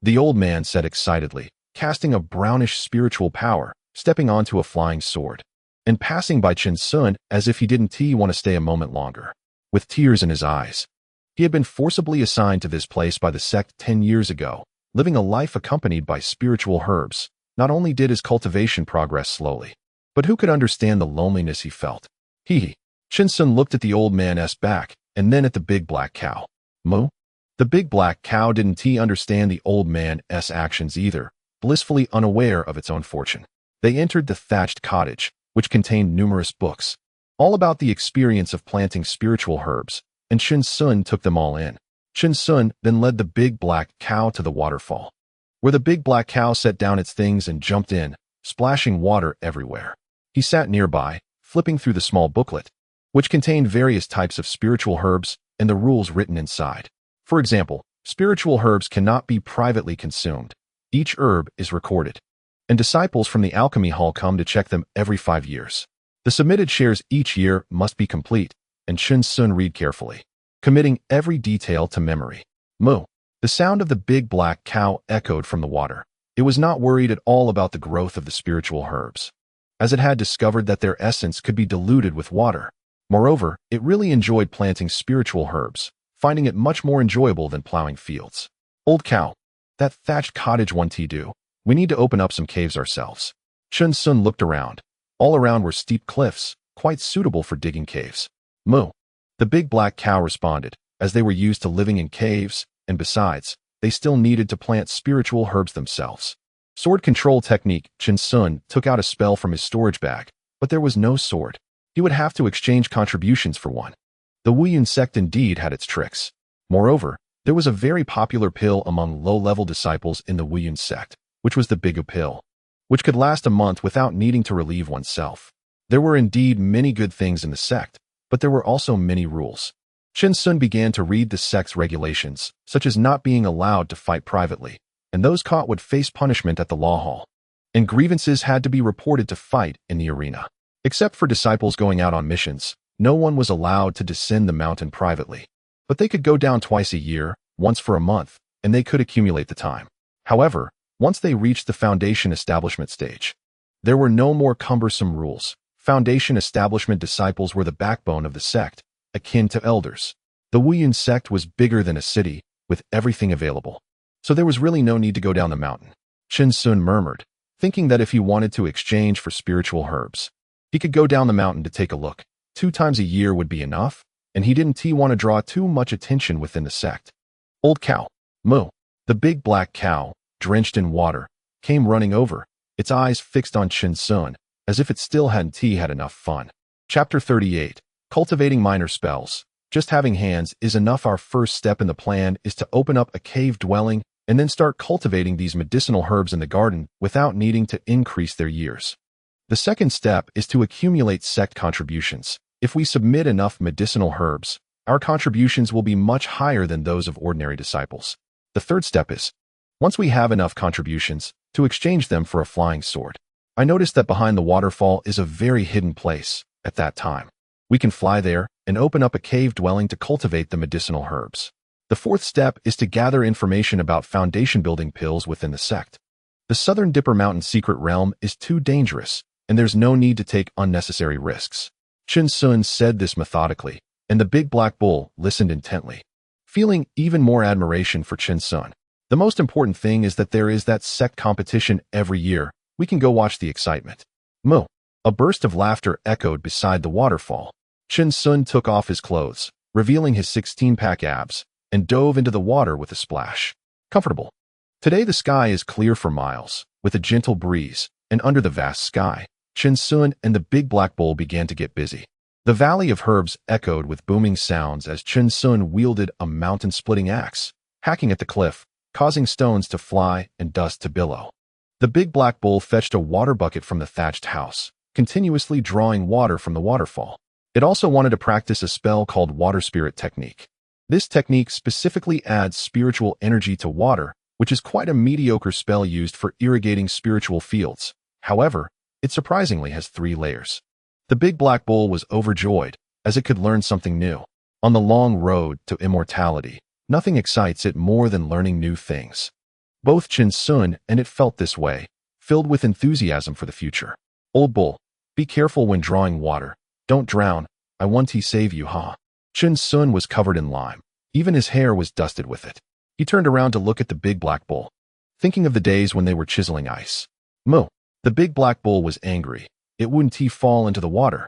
Speaker 3: The old man said excitedly, casting a brownish spiritual power, stepping onto a flying sword, and passing by Chen Sun as if he didn't want to stay a moment longer. With tears in his eyes, he had been forcibly assigned to this place by the sect 10 years ago, living a life accompanied by spiritual herbs. Not only did his cultivation progress slowly, but who could understand the loneliness he felt? Chen Sun looked at the old man's back, and then at the big black cow. Moo? The big black cow didn't understand the old man's actions either, blissfully unaware of its own fortune. They entered the thatched cottage, which contained numerous books, all about the experience of planting spiritual herbs, and Chen Sun took them all in. Chen Sun then led the big black cow to the waterfall, where the big black cow set down its things and jumped in, splashing water everywhere. He sat nearby, flipping through the small booklet, which contained various types of spiritual herbs and the rules written inside. For example, spiritual herbs cannot be privately consumed. Each herb is recorded, and disciples from the alchemy hall come to check them every 5 years. The submitted shares each year must be complete, and Chen Sun read carefully, committing every detail to memory. Moo. The sound of the big black cow echoed from the water. It was not worried at all about the growth of the spiritual herbs, as it had discovered that their essence could be diluted with water. Moreover, it really enjoyed planting spiritual herbs, finding it much more enjoyable than plowing fields. Old cow, that thatched cottage won't do. We need to open up some caves ourselves. Chen Sun looked around. All around were steep cliffs, quite suitable for digging caves. Moo. The big black cow responded, as they were used to living in caves, and besides, they still needed to plant spiritual herbs themselves. Sword control technique. Chen Sun took out a spell from his storage bag, but there was no sword. He would have to exchange contributions for one. The Wuyun sect indeed had its tricks. Moreover, there was a very popular pill among low-level disciples in the Wuyun sect, which was the Bigu pill, which could last a month without needing to relieve oneself. There were indeed many good things in the sect, but there were also many rules. Chen Sun began to read the sect's regulations, such as not being allowed to fight privately, and those caught would face punishment at the law hall, and grievances had to be reported to fight in the arena. Except for disciples going out on missions, no one was allowed to descend the mountain privately, but they could go down twice a year, once for a month, and they could accumulate the time. However, once they reached the foundation establishment stage, there were no more cumbersome rules. Foundation establishment disciples were the backbone of the sect, akin to elders. The Wuyun sect was bigger than a city, with everything available, so there was really no need to go down the mountain. Chen Sun murmured, thinking that if he wanted to exchange for spiritual herbs, he could go down the mountain to take a look. 2 times a year would be enough, and he didn't want to draw too much attention within the sect. Old cow. Moo. The big black cow, drenched in water, came running over, its eyes fixed on Chen Sun, as if it still hadn't had enough fun. Chapter 38. Cultivating minor spells. Just having hands is enough. Our first step in the plan is to open up a cave dwelling and then start cultivating these medicinal herbs in the garden without needing to increase their years. The second step is to accumulate sect contributions. If we submit enough medicinal herbs, our contributions will be much higher than those of ordinary disciples. The third step is, once we have enough contributions, to exchange them for a flying sword. I noticed that behind the waterfall is a very hidden place. At that time, we can fly there and open up a cave dwelling to cultivate the medicinal herbs. The fourth step is to gather information about foundation building pills within the sect. The Southern Dipper Mountain secret realm is too dangerous, and there's no need to take unnecessary risks. Chen Sun said this methodically, and the big black bull listened intently, feeling even more admiration for Chen Sun. The most important thing is that there is that sect competition every year. We can go watch the excitement. Moo. A burst of laughter echoed beside the waterfall. Chen Sun took off his clothes, revealing his 16-pack abs, and dove into the water with a splash. Comfortable. Today the sky is clear for miles, with a gentle breeze, and under the vast sky, Chen Sun and the big black bull began to get busy. The Valley of Herbs echoed with booming sounds as Chen Sun wielded a mountain-splitting axe, hacking at the cliff, causing stones to fly and dust to billow. The big black bull fetched a water bucket from the thatched house, continuously drawing water from the waterfall. It also wanted to practice a spell called Water Spirit Technique. This technique specifically adds spiritual energy to water, which is quite a mediocre spell used for irrigating spiritual fields. However, it surprisingly has 3 layers. The big black bull was overjoyed, as it could learn something new. On the long road to immortality, nothing excites it more than learning new things. Both Chen Sun and it felt this way, filled with enthusiasm for the future. Old bull, be careful when drawing water. Don't drown, I want to save you, huh? Chen Sun was covered in lime. Even his hair was dusted with it. He turned around to look at the big black bull, thinking of the days when they were chiseling ice. Moo. The big black bull was angry. It wouldn't fall into the water.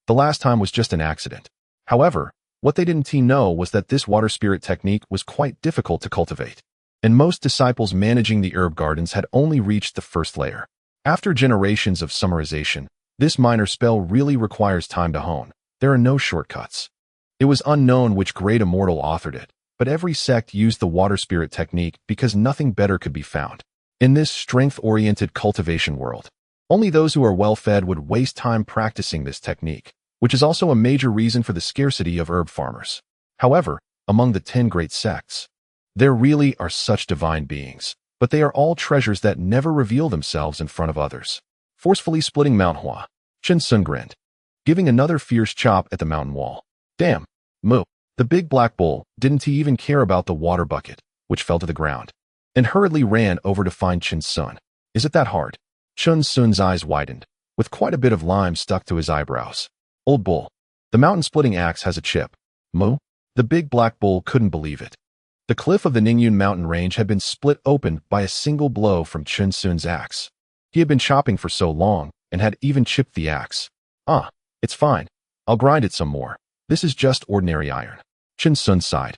Speaker 3: The last time was just an accident. However, what they didn't know was that this water spirit technique was quite difficult to cultivate. And most disciples managing the herb gardens had only reached the first layer. After generations of summarization, this minor spell really requires time to hone. There are no shortcuts. It was unknown which great immortal authored it, but every sect used the water spirit technique because nothing better could be found. In this strength-oriented cultivation world, only those who are well-fed would waste time practicing this technique, which is also a major reason for the scarcity of herb farmers. However, among the 10 great sects, there really are such divine beings, but they are all treasures that never reveal themselves in front of others. Forcefully splitting Mount Hua, Chen Sun grinned, giving another fierce chop at the mountain wall. Damn, Moo. The big black bull didn't even care about the water bucket, which fell to the ground, and hurriedly ran over to find Chen Sun. Is it that hard? Chen Sun's eyes widened, with quite a bit of lime stuck to his eyebrows. Old bull, the mountain-splitting axe has a chip. Moo? The big black bull couldn't believe it. The cliff of the Ningyun mountain range had been split open by a single blow from Chen Sun's axe. He had been chopping for so long, and had even chipped the axe. Ah, it's fine. I'll grind it some more. This is just ordinary iron. Chen Sun sighed,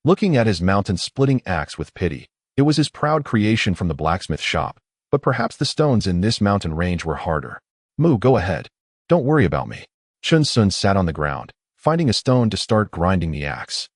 Speaker 3: looking at his mountain-splitting axe with pity. It was his proud creation from the blacksmith shop, but perhaps the stones in this mountain range were harder. Moo, go ahead. Don't worry about me. Chen Sun sat on the ground, finding a stone to start grinding the axe.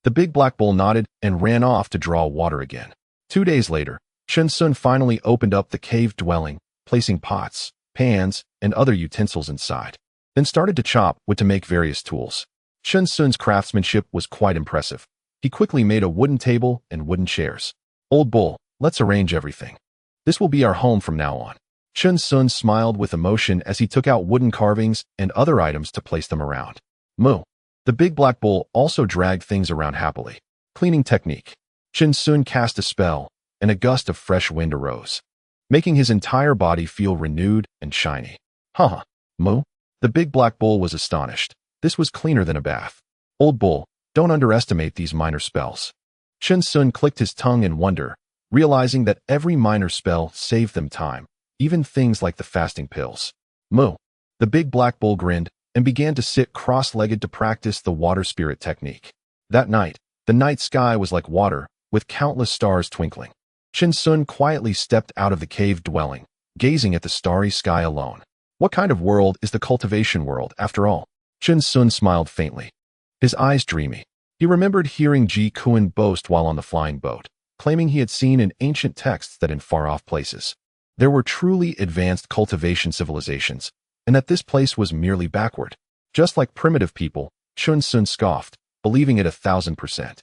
Speaker 3: The big black bull nodded and ran off to draw water again. 2 days later, Chen Sun finally opened up the cave dwelling, placing pots, pans, and other utensils inside, then started to chop wood to make various tools. Chen Sun's craftsmanship was quite impressive. He quickly made a wooden table and wooden chairs. Old bull, let's arrange everything. This will be our home from now on. Chen Sun smiled with emotion as he took out wooden carvings and other items to place them around. Moo. The big black bull also dragged things around happily. Cleaning technique. Chen Sun cast a spell, and a gust of fresh wind arose, making his entire body feel renewed and shiny. Haha, Moo? The big black bull was astonished. This was cleaner than a bath. Old bull, don't underestimate these minor spells. Chen Sun clicked his tongue in wonder, realizing that every minor spell saved them time, even things like the fasting pills. Moo. The big black bull grinned and began to sit cross-legged to practice the water spirit technique. That night, the night sky was like water, with countless stars twinkling. Chen Sun quietly stepped out of the cave dwelling, gazing at the starry sky alone. What kind of world is the cultivation world, after all? Chen Sun smiled faintly, his eyes dreamy. He remembered hearing Ji Kuan boast while on the flying boat, claiming he had seen in ancient texts that in far-off places there were truly advanced cultivation civilizations, and that this place was merely backward. Just like primitive people, Chen Sun scoffed, believing it 1,000%.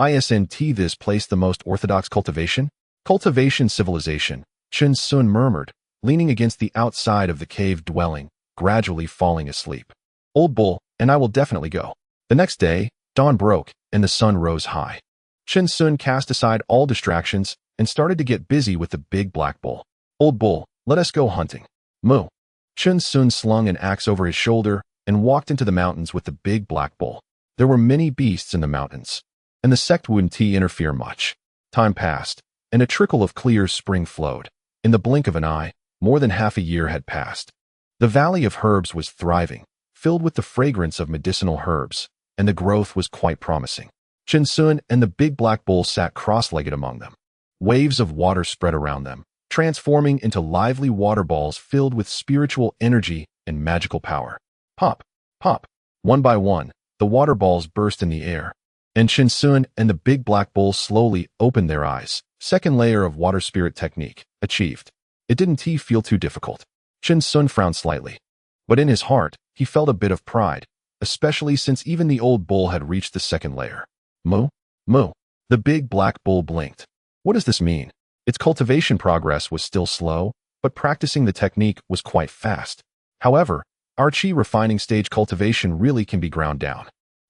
Speaker 3: Isn't this place the most orthodox cultivation civilization? Chen Sun murmured, leaning against the outside of the cave dwelling, gradually falling asleep. Old bull, and I will definitely go. The next day, dawn broke, and the sun rose high. Chen Sun cast aside all distractions and started to get busy with the big black bull. Old bull, let us go hunting. Moo. Chen Sun slung an axe over his shoulder and walked into the mountains with the big black bull. There were many beasts in the mountains, and the sect wouldn't interfere much. Time passed, and a trickle of clear spring flowed. In the blink of an eye, more than half a year had passed. The Valley of Herbs was thriving, filled with the fragrance of medicinal herbs, and the growth was quite promising. Chinsun and the big black bull sat cross-legged among them. Waves of water spread around them, transforming into lively water balls filled with spiritual energy and magical power. Pop, pop. One by one, the water balls burst in the air, and Chinsun and the big black bull slowly opened their eyes. Second layer of water spirit technique achieved. It didn't feel too difficult. Chinsun frowned slightly, but in his heart, he felt a bit of pride, especially since even the old bull had reached the second layer. Moo, moo. The big black bull blinked. What does this mean? Its cultivation progress was still slow, but practicing the technique was quite fast. However, our qi refining stage cultivation really can be ground down.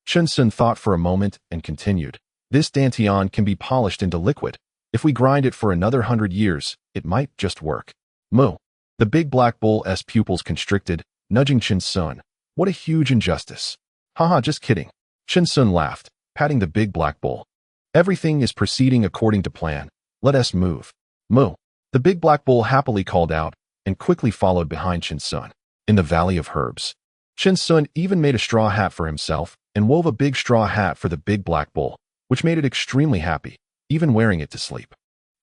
Speaker 3: Chinsun thought for a moment and continued. This dantian can be polished into liquid. If we grind it for another 100 years, it might just work. Moo. The big black bull's pupils constricted, nudging Chinsun. What a huge injustice. Haha, just kidding. Chinsun laughed, patting the big black bull. Everything is proceeding according to plan. Let us move. Moo. The big black bull happily called out and quickly followed behind Chinsun. In the Valley of Herbs, Chinsun even made a straw hat for himself and wove a big straw hat for the big black bull, which made it extremely happy, even wearing it to sleep.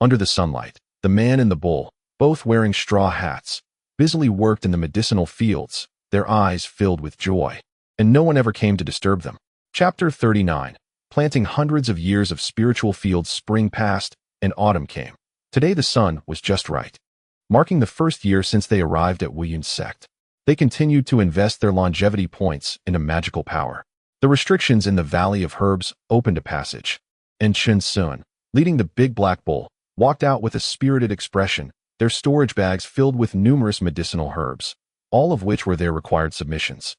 Speaker 3: Under the sunlight, the man and the bull, both wearing straw hats, busily worked in the medicinal fields, their eyes filled with joy, and no one ever came to disturb them. Chapter 39. Planting hundreds of years of spiritual fields. Spring passed, and autumn came. Today the sun was just right, marking the first year since they arrived at Wuyun's sect. They continued to invest their longevity points into magical power. The restrictions in the Valley of Herbs opened a passage, and Chinsun, leading the big black bull, walked out with a spirited expression, their storage bags filled with numerous medicinal herbs, all of which were their required submissions.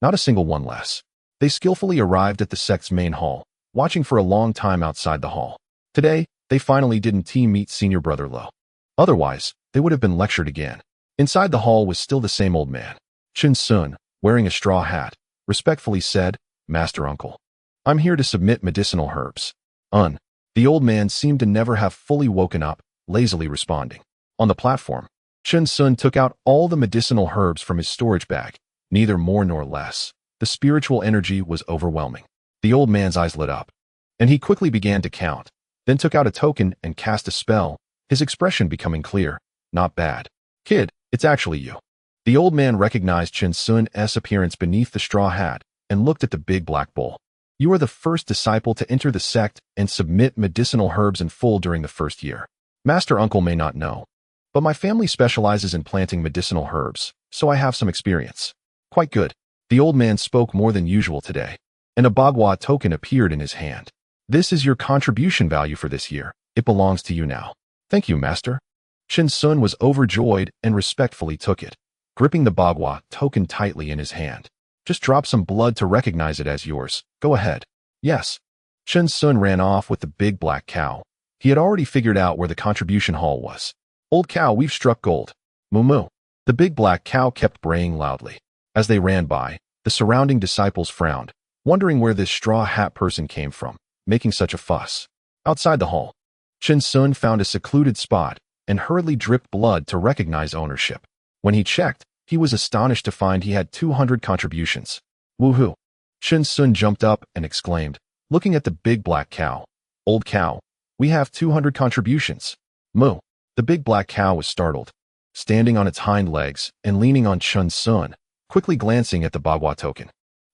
Speaker 3: Not a single one less. They skillfully arrived at the sect's main hall, watching for a long time outside the hall. Today, they finally didn't meet Senior Brother Lo. Otherwise, they would have been lectured again. Inside the hall was still the same old man. Chinsun, wearing a straw hat, respectfully said, "Master Uncle, I'm here to submit medicinal herbs." The old man seemed to never have fully woken up, lazily responding. On the platform, Chinsun took out all the medicinal herbs from his storage bag, neither more nor less. The spiritual energy was overwhelming. The old man's eyes lit up, and he quickly began to count, then took out a token and cast a spell, his expression becoming clear. "Not bad. Kid, it's actually you." The old man recognized Chinsun's appearance beneath the straw hat and looked at the big black bull. "You are the first disciple to enter the sect and submit medicinal herbs in full during the first year. Master Uncle may not know, but my family specializes in planting medicinal herbs, so I have some experience." "Quite good." The old man spoke more than usual today, and a bagua token appeared in his hand. "This is your contribution value for this year. It belongs to you now." "Thank you, master." Chinsun was overjoyed and respectfully took it, gripping the bagua token tightly in his hand. "Just drop some blood to recognize it as yours. Go ahead." "Yes." Chinsun ran off with the big black cow. He had already figured out where the contribution hall was. "Old cow, we've struck gold." "Moo moo." The big black cow kept braying loudly. As they ran by, the surrounding disciples frowned, wondering where this straw hat person came from, making such a fuss. Outside the hall, Chinsun found a secluded spot and hurriedly dripped blood to recognize ownership. When he checked, he was astonished to find he had 200 contributions. "Woohoo!" Chinsun jumped up and exclaimed, looking at the big black cow. "Old cow, we have 200 contributions." "Moo." The big black cow was startled, standing on its hind legs and leaning on Chinsun, quickly glancing at the bagua token.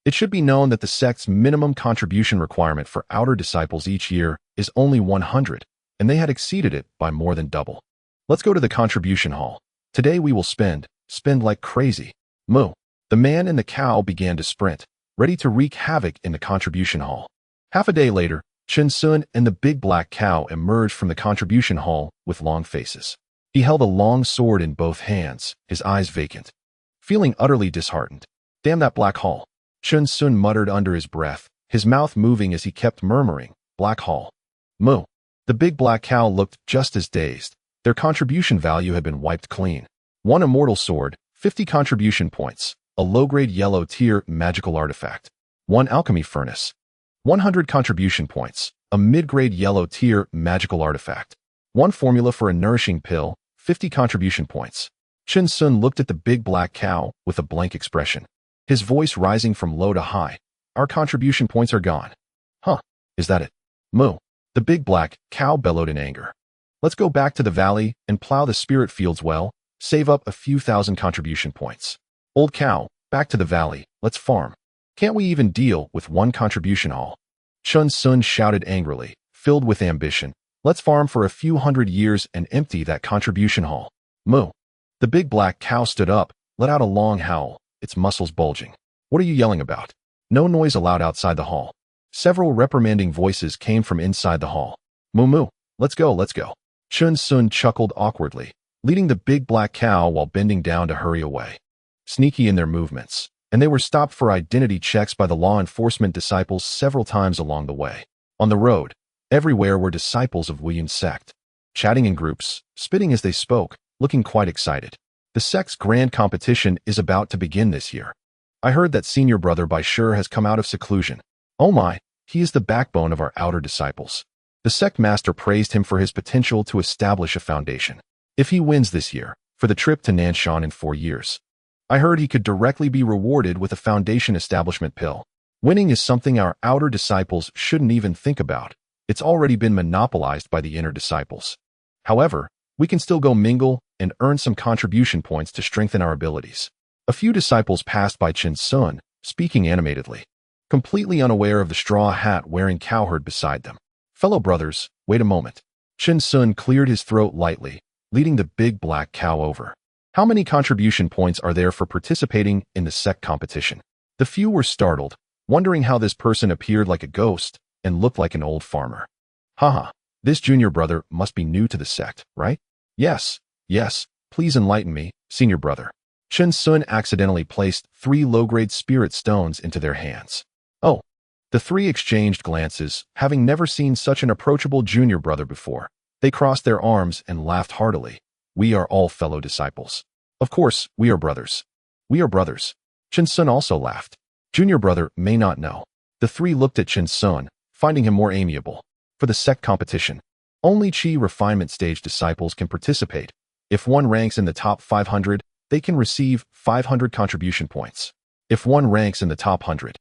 Speaker 3: It should be known that the sect's minimum contribution requirement for outer disciples each year is only 100, and they had exceeded it by more than double. "Let's go to the contribution hall. Today we will spend like crazy." "Moo." The man and the cow began to sprint, ready to wreak havoc in the contribution hall. Half a day later, Chinsun and the big black cow emerged from the contribution hall with long faces. He held a long sword in both hands, his eyes vacant. Feeling utterly disheartened. "Damn that black hall." Chinsun muttered under his breath, his mouth moving as he kept murmuring, "Black hall." "Moo." The big black cow looked just as dazed. Their contribution value had been wiped clean. One immortal sword, 50 contribution points, a low-grade yellow tier magical artifact. One alchemy furnace, 100 contribution points, a mid-grade yellow tier magical artifact. One formula for a nourishing pill, 50 contribution points. Chen Sun looked at the big black cow with a blank expression, his voice rising from low to high. Our contribution points are gone. Huh, is that it? Moo. The big black cow bellowed in anger. Let's go back to the valley and plow the spirit fields well, save up a few thousand contribution points. Old cow, back to the valley, let's farm. Can't we even deal with one contribution haul? Chen Sun shouted angrily, filled with ambition. Let's farm for a few hundred years and empty that contribution haul. Moo. The big black cow stood up, let out a long howl, its muscles bulging. What are you yelling about? No noise allowed outside the hall. Several reprimanding voices came from inside the hall. Moo moo, let's go, let's go. Chen Sun chuckled awkwardly, leading the big black cow while bending down to hurry away. Sneaky in their movements, and they were stopped for identity checks by the law enforcement disciples several times along the way. On the road, everywhere were disciples of Wuyun's sect, chatting in groups, spitting as they spoke, looking quite excited. The sect's grand competition is about to begin this year. I heard that senior brother Bai Shi has come out of seclusion. Oh my, he is the backbone of our outer disciples. The sect master praised him for his potential to establish a foundation. If he wins this year, for the trip to Nanshan in 4 years, I heard he could directly be rewarded with a foundation establishment pill. Winning is something our outer disciples shouldn't even think about. It's already been monopolized by the inner disciples. However, we can still go mingle and earn some contribution points to strengthen our abilities. A few disciples passed by Chen Sun, speaking animatedly, completely unaware of the straw hat wearing cowherd beside them. Fellow brothers, wait a moment. Chen Sun cleared his throat lightly, leading the big black cow over. How many contribution points are there for participating in the sect competition? The few were startled, wondering how this person appeared like a ghost and looked like an old farmer. Haha, this junior brother must be new to the sect, right? Yes, please enlighten me, senior brother. Chen Sun accidentally placed 3 low-grade spirit stones into their hands. Oh, the 3 exchanged glances, having never seen such an approachable junior brother before. They crossed their arms and laughed heartily. We are all fellow disciples. Of course, we are brothers. We are brothers. Chen Sun also laughed. Junior brother may not know. The 3 looked at Chen Sun, finding him more amiable. For the sect competition, only Qi refinement stage disciples can participate. If one ranks in the top 500, they can receive 500 contribution points. If one ranks in the top 100,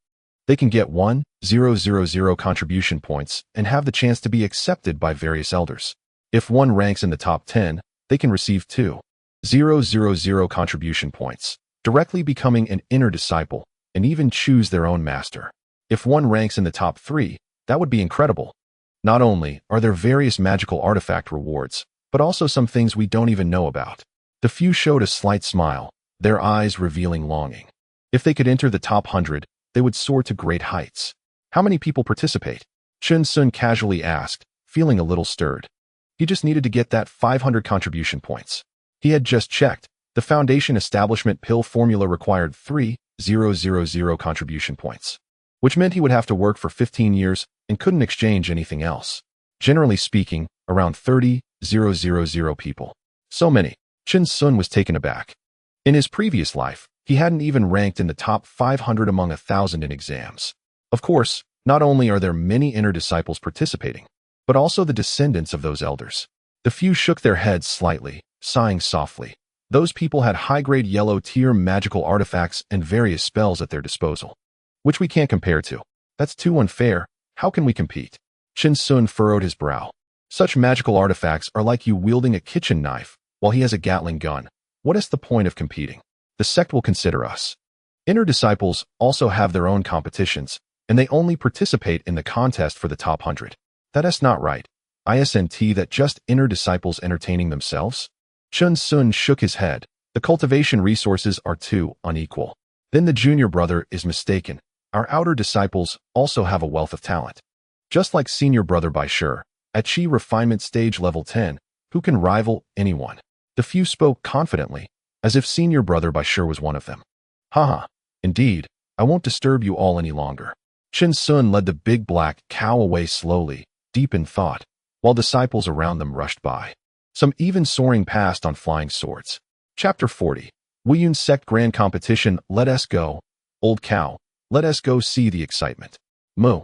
Speaker 3: they can get 1,000 contribution points and have the chance to be accepted by various elders. If one ranks in the top 10, they can receive 2,000 contribution points, directly becoming an inner disciple, and even choose their own master. If one ranks in the top 3, that would be incredible. Not only are there various magical artifact rewards, but also some things we don't even know about. The few showed a slight smile, their eyes revealing longing. If they could enter the top 100, they would soar to great heights. How many people participate? Chen Sun casually asked, feeling a little stirred. He just needed to get that 500 contribution points. He had just checked. The foundation establishment pill formula required 3,000 contribution points, which meant he would have to work for 15 years and couldn't exchange anything else. Generally speaking, around 30,000 people. So many. Chen Sun was taken aback. In his previous life, he hadn't even ranked in the top 500 among 1,000 in exams. Of course, not only are there many inner disciples participating, but also the descendants of those elders. The few shook their heads slightly, sighing softly. Those people had high-grade yellow-tier magical artifacts and various spells at their disposal, which we can't compare to. That's too unfair. How can we compete? Chen Sun furrowed his brow. Such magical artifacts are like you wielding a kitchen knife while he has a Gatling gun. What is the point of competing? The sect will consider us. Inner disciples also have their own competitions, and they only participate in the contest for the top 100. That's not right. Isn't that just inner disciples entertaining themselves? Chen Sun shook his head. The cultivation resources are too unequal. Then the junior brother is mistaken. Our outer disciples also have a wealth of talent. Just like senior brother Bai Shi, at Qi refinement stage level 10, who can rival anyone? The few spoke confidently, as if senior brother Bai Shi was one of them. Haha, indeed, I won't disturb you all any longer. Chen Sun led the big black cow away slowly, deep in thought, while disciples around them rushed by. Some even soaring past on flying swords. Chapter 40. Wuyun Sect Grand Competition. Let us go. Old cow, let us go see the excitement. Moo.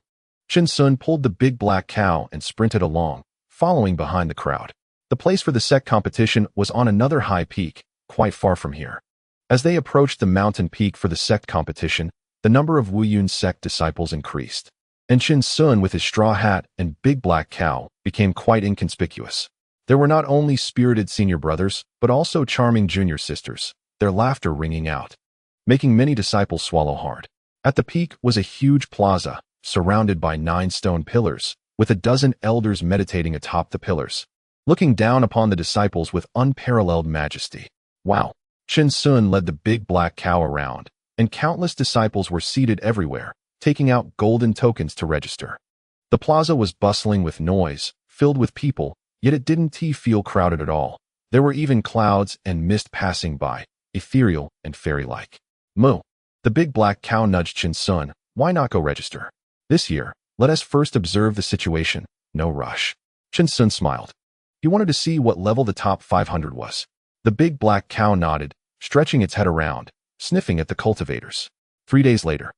Speaker 3: Chen Sun pulled the big black cow and sprinted along, following behind the crowd. The place for the sect competition was on another high peak, quite far from here. As they approached the mountain peak for the sect competition, the number of Wu Yun's sect disciples increased. And Qin Sun, with his straw hat and big black cow, became quite inconspicuous. There were not only spirited senior brothers, but also charming junior sisters, their laughter ringing out, making many disciples swallow hard. At the peak was a huge plaza, surrounded by 9 stone pillars, with a dozen elders meditating atop the pillars, looking down upon the disciples with unparalleled majesty. Wow! Qin Sun led the big black cow around, and countless disciples were seated everywhere, taking out golden tokens to register. The plaza was bustling with noise, filled with people, yet it didn't feel crowded at all. There were even clouds and mist passing by, ethereal and fairy-like. Moo! The big black cow nudged Qin Sun. Why not go register? This year, let us first observe the situation, no rush. Qin Sun smiled. He wanted to see what level the top 500 was. The big black cow nodded, stretching its head around, sniffing at the cultivators. 3 days later,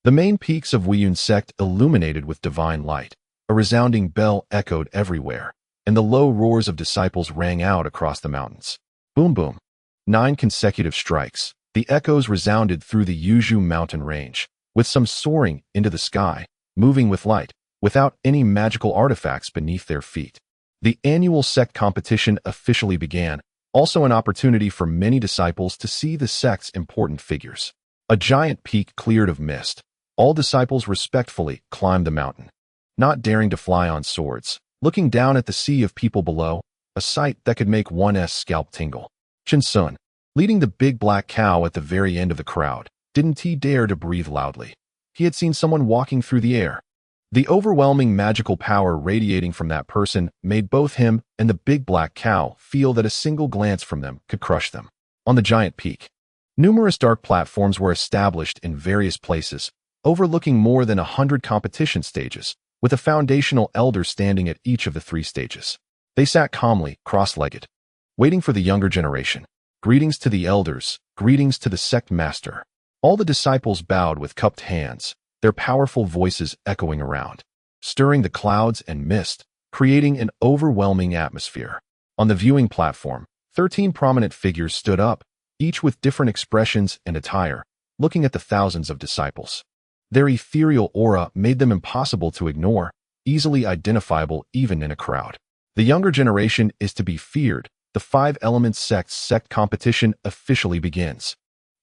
Speaker 3: the main peaks of Wu Yun's sect illuminated with divine light. A resounding bell echoed everywhere, and the low roars of disciples rang out across the mountains. Boom boom. 9 consecutive strikes. The echoes resounded through the Yuzhu mountain range, with some soaring into the sky, moving with light, without any magical artifacts beneath their feet. The annual sect competition officially began, also an opportunity for many disciples to see the sect's important figures. A giant peak cleared of mist. All disciples respectfully climbed the mountain, not daring to fly on swords, looking down at the sea of people below, a sight that could make one's scalp tingle. Qin Sun, leading the big black cow at the very end of the crowd, didn't dare to breathe loudly. He had seen someone walking through the air. The overwhelming magical power radiating from that person made both him and the big black cow feel that a single glance from them could crush them. On the giant peak, numerous dark platforms were established in various places, overlooking more than 100 competition stages, with a foundational elder standing at each of the 3 stages. They sat calmly, cross-legged, waiting for the younger generation. Greetings to the elders, greetings to the sect master. All the disciples bowed with cupped hands, their powerful voices echoing around, stirring the clouds and mist, creating an overwhelming atmosphere. On the viewing platform, 13 prominent figures stood up, each with different expressions and attire, looking at the thousands of disciples. Their ethereal aura made them impossible to ignore, easily identifiable even in a crowd. The younger generation is to be feared. The 5 Elements Sect's sect competition officially begins.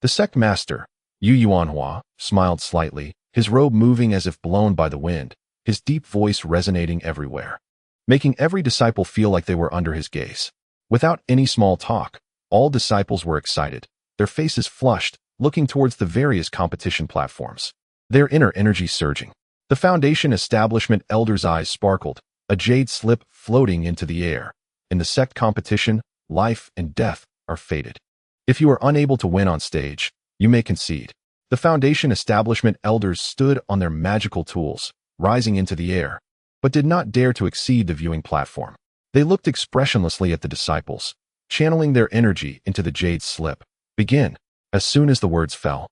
Speaker 3: The sect master, Yu Yuanhua, smiled slightly, his robe moving as if blown by the wind, his deep voice resonating everywhere, making every disciple feel like they were under his gaze. Without any small talk, all disciples were excited, their faces flushed, looking towards the various competition platforms, their inner energy surging. The foundation establishment elder's eyes sparkled, a jade slip floating into the air. In the sect competition, life and death are fated. If you are unable to win on stage, you may concede. The foundation establishment elders stood on their magical tools, rising into the air, but did not dare to exceed the viewing platform. They looked expressionlessly at the disciples, channeling their energy into the jade slip. Begin. As soon as the words fell,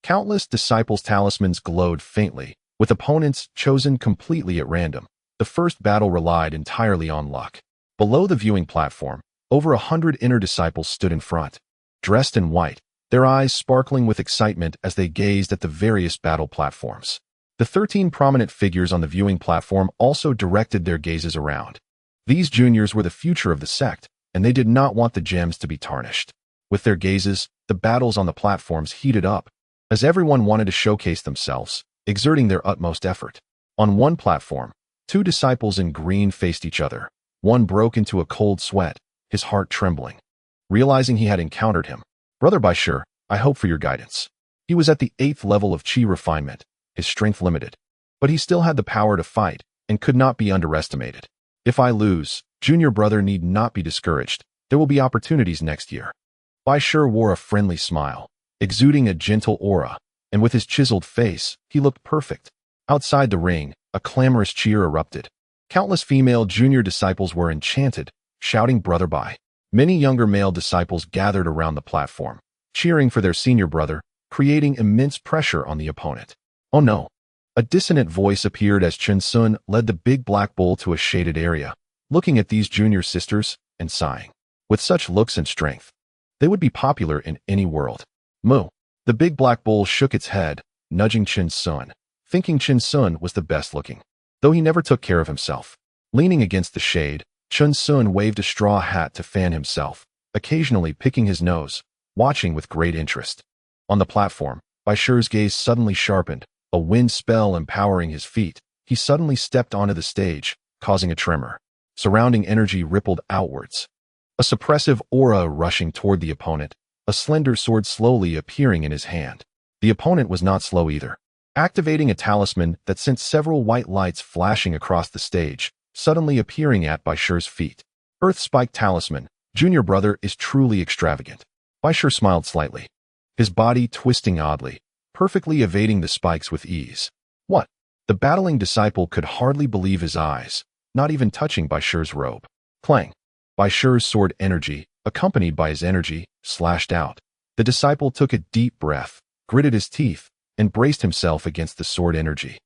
Speaker 3: countless disciples' talismans glowed faintly, with opponents chosen completely at random. The first battle relied entirely on luck. Below the viewing platform, over 100 inner disciples stood in front, dressed in white, their eyes sparkling with excitement as they gazed at the various battle platforms. The 13 prominent figures on the viewing platform also directed their gazes around. These juniors were the future of the sect, and they did not want the gems to be tarnished. With their gazes, the battles on the platforms heated up, as everyone wanted to showcase themselves, exerting their utmost effort. On one platform, 2 disciples in green faced each other. One broke into a cold sweat, his heart trembling, realizing he had encountered him. Brother Baishur, I hope for your guidance. He was at the 8th level of chi refinement, his strength limited, but he still had the power to fight and could not be underestimated. If I lose, junior brother need not be discouraged. There will be opportunities next year. Baishur wore a friendly smile, exuding a gentle aura, and with his chiseled face, he looked perfect. Outside the ring, a clamorous cheer erupted. Countless female junior disciples were enchanted, shouting brother Bai. Many younger male disciples gathered around the platform, cheering for their senior brother, creating immense pressure on the opponent. Oh no! A dissonant voice appeared as Qin Sun led the big black bull to a shaded area, looking at these junior sisters and sighing. With such looks and strength, They would be popular in any world. Moo. The big black bull shook its head, nudging Chen Sun, thinking Chen Sun was the best looking, though he never took care of himself. Leaning against the shade, Chen Sun waved a straw hat to fan himself, occasionally picking his nose, watching with great interest. On the platform, Bai Shi's gaze suddenly sharpened, a wind spell empowering his feet. He suddenly stepped onto the stage, causing a tremor. Surrounding energy rippled outwards. A suppressive aura rushing toward the opponent, a slender sword slowly appearing in his hand. The opponent was not slow either. Activating a talisman that sent several white lights flashing across the stage, suddenly appearing at Bai Shi's feet. Earth Spike Talisman, Junior Brother is truly extravagant. Bai Shi smiled slightly, his body twisting oddly, perfectly evading the spikes with ease. What? The battling disciple could hardly believe his eyes, not even touching Bai Shi's robe. Clang. Bai Shi's sword energy, accompanied by his energy, slashed out. The disciple took a deep breath, gritted his teeth, and braced himself against the sword energy.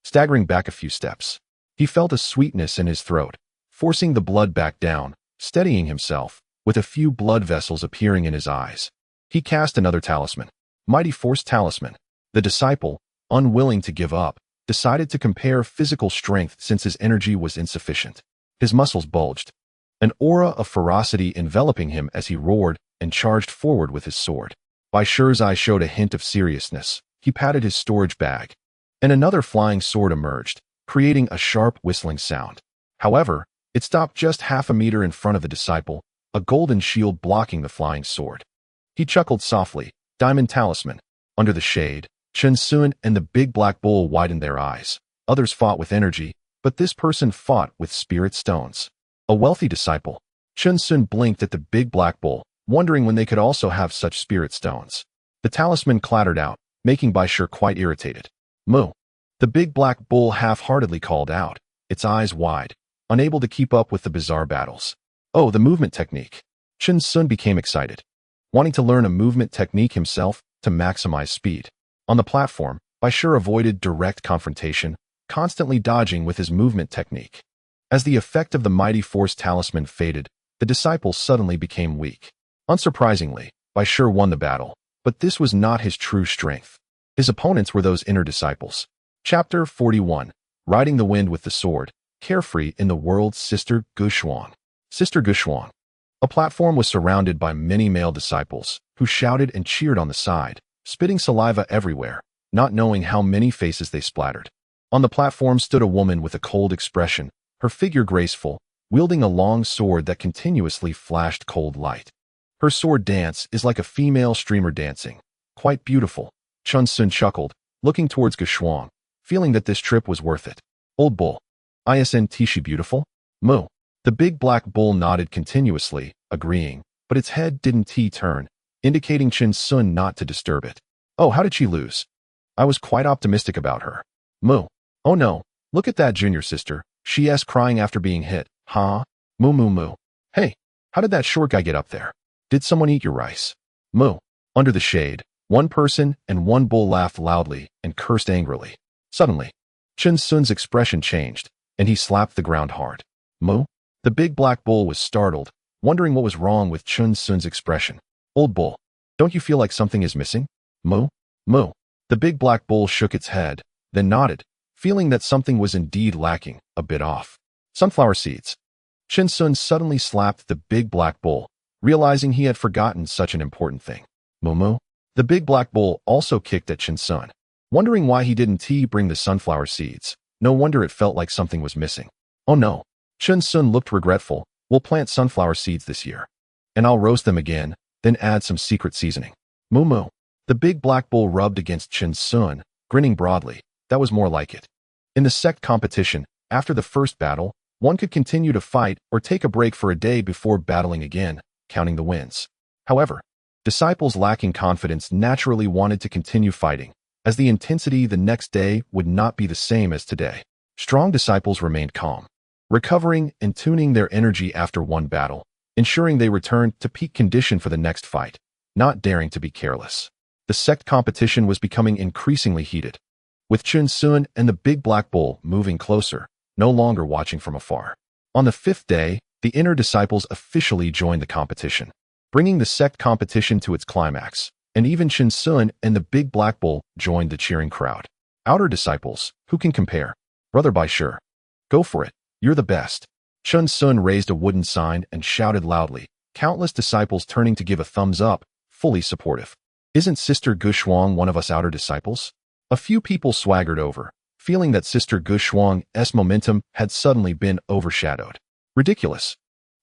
Speaker 3: Staggering back a few steps, he felt a sweetness in his throat, forcing the blood back down, steadying himself, with a few blood vessels appearing in his eyes. He cast another talisman. Mighty Force Talisman. The disciple, unwilling to give up, decided to compare physical strength since his energy was insufficient. His muscles bulged, an aura of ferocity enveloping him as he roared and charged forward with his sword. Bai Shi's eye showed a hint of seriousness. He patted his storage bag, and another flying sword emerged, creating a sharp whistling sound. However, it stopped just half a meter in front of the disciple, a golden shield blocking the flying sword. He chuckled softly. Diamond Talisman. Under the shade, Chen Sun and the big black bull widened their eyes. Others fought with energy, but this person fought with spirit stones. A wealthy disciple. Chen Sun blinked at the big black bull, wondering when they could also have such spirit stones. The talisman clattered out, making Bai Shi quite irritated. Moo. The big black bull half-heartedly called out, its eyes wide, unable to keep up with the bizarre battles. Oh, the movement technique. Chen Sun became excited, wanting to learn a movement technique himself to maximize speed. On the platform, Bai Shi avoided direct confrontation, constantly dodging with his movement technique. As the effect of the Mighty Force Talisman faded, the disciple suddenly became weak. Unsurprisingly, Bai Shi won the battle, but this was not his true strength. His opponents were those inner disciples. Chapter 41. Riding the Wind with the Sword, Carefree in the World's Sister Guxuan. Sister Guxuan. A platform was surrounded by many male disciples, who shouted and cheered on the side, spitting saliva everywhere, not knowing how many faces they splattered. On the platform stood a woman with a cold expression, her figure graceful, wielding a long sword that continuously flashed cold light. Her sword dance is like a female streamer dancing. Quite beautiful. Chen Sun chuckled, looking towards Guxuan, feeling that this trip was worth it. Old bull. Isn't she beautiful? Moo. The big black bull nodded continuously, agreeing, but its head didn't turn, indicating Chen Sun not to disturb it. Oh, how did she lose? I was quite optimistic about her. Moo. Oh no, look at that junior sister, she's crying after being hit. Huh? Moo moo moo. Hey, how did that short guy get up there? Did someone eat your rice? Moo. Under the shade, one person and one bull laughed loudly and cursed angrily. Suddenly, Chen Sun's expression changed, and he slapped the ground hard. Moo. The big black bull was startled, wondering what was wrong with Chen Sun's expression. Old bull, don't you feel like something is missing? Moo. Moo. The big black bull shook its head, then nodded, feeling that something was indeed lacking, a bit off. Sunflower seeds. Chen Sun suddenly slapped the big black bull, realizing he had forgotten such an important thing. Moo moo. The big black bull also kicked at Chen Sun, wondering why he didn't bring the sunflower seeds. No wonder it felt like something was missing. Oh no. Chen Sun looked regretful. We'll plant sunflower seeds this year, and I'll roast them again, then add some secret seasoning. Moo moo. The big black bull rubbed against Chen Sun, grinning broadly. That was more like it. In the sect competition, after the first battle, one could continue to fight or take a break for a day before battling again, counting the wins. However, disciples lacking confidence naturally wanted to continue fighting, as the intensity the next day would not be the same as today. Strong disciples remained calm, recovering and tuning their energy after one battle, ensuring they returned to peak condition for the next fight, not daring to be careless. The sect competition was becoming increasingly heated, with Chen Sun and the big black bull moving closer, no longer watching from afar. On the fifth day, the inner disciples officially joined the competition. bringing the sect competition to its climax, and even Chen Sun and the Big Black Bull joined the cheering crowd. Outer disciples, who can compare? Brother by sure. Go for it, you're the best. Chen Sun raised a wooden sign and shouted loudly, countless disciples turning to give a thumbs up, fully supportive. Isn't Sister Gushuang one of us outer disciples? A few people swaggered over, feeling that Sister Gushuang's momentum had suddenly been overshadowed. Ridiculous.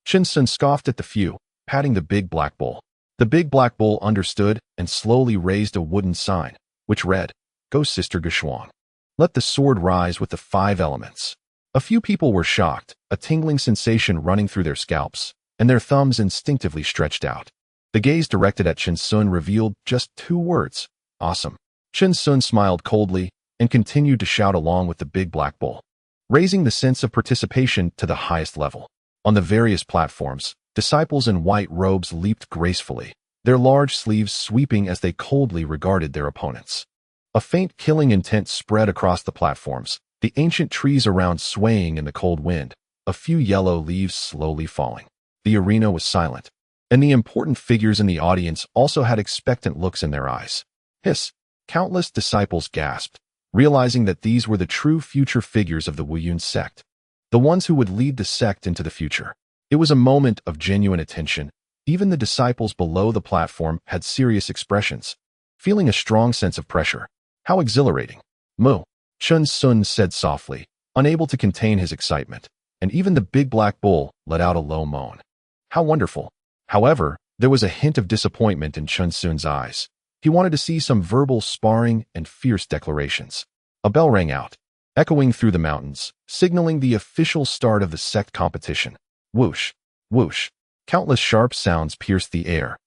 Speaker 3: Chen Sun scoffed at the few, patting the Big Black Bull. The Big Black Bull understood and slowly raised a wooden sign, which read, Go Sister Gushuang. Let the sword rise with the 5 elements. A few people were shocked, a tingling sensation running through their scalps, and their thumbs instinctively stretched out. The gaze directed at Chen Sun revealed just 2 words, awesome. Chen Sun smiled coldly and continued to shout along with the Big Black Bull, raising the sense of participation to the highest level. On the various platforms, disciples in white robes leaped gracefully, their large sleeves sweeping as they coldly regarded their opponents. A faint killing intent spread across the platforms, the ancient trees around swaying in the cold wind, a few yellow leaves slowly falling. The arena was silent, and the important figures in the audience also had expectant looks in their eyes. Hiss! Countless disciples gasped, realizing that these were the true future figures of the Wuyun sect, the ones who would lead the sect into the future. It was a moment of genuine attention. Even the disciples below the platform had serious expressions, feeling a strong sense of pressure. How exhilarating. Moo, Chen Sun said softly, unable to contain his excitement, and even the Big Black Bull let out a low moan. How wonderful. However, there was a hint of disappointment in Chen Sun's eyes. He wanted to see some verbal sparring and fierce declarations. A bell rang out, echoing through the mountains, signaling the official start of the sect competition. Whoosh, whoosh. Countless sharp sounds pierced the air,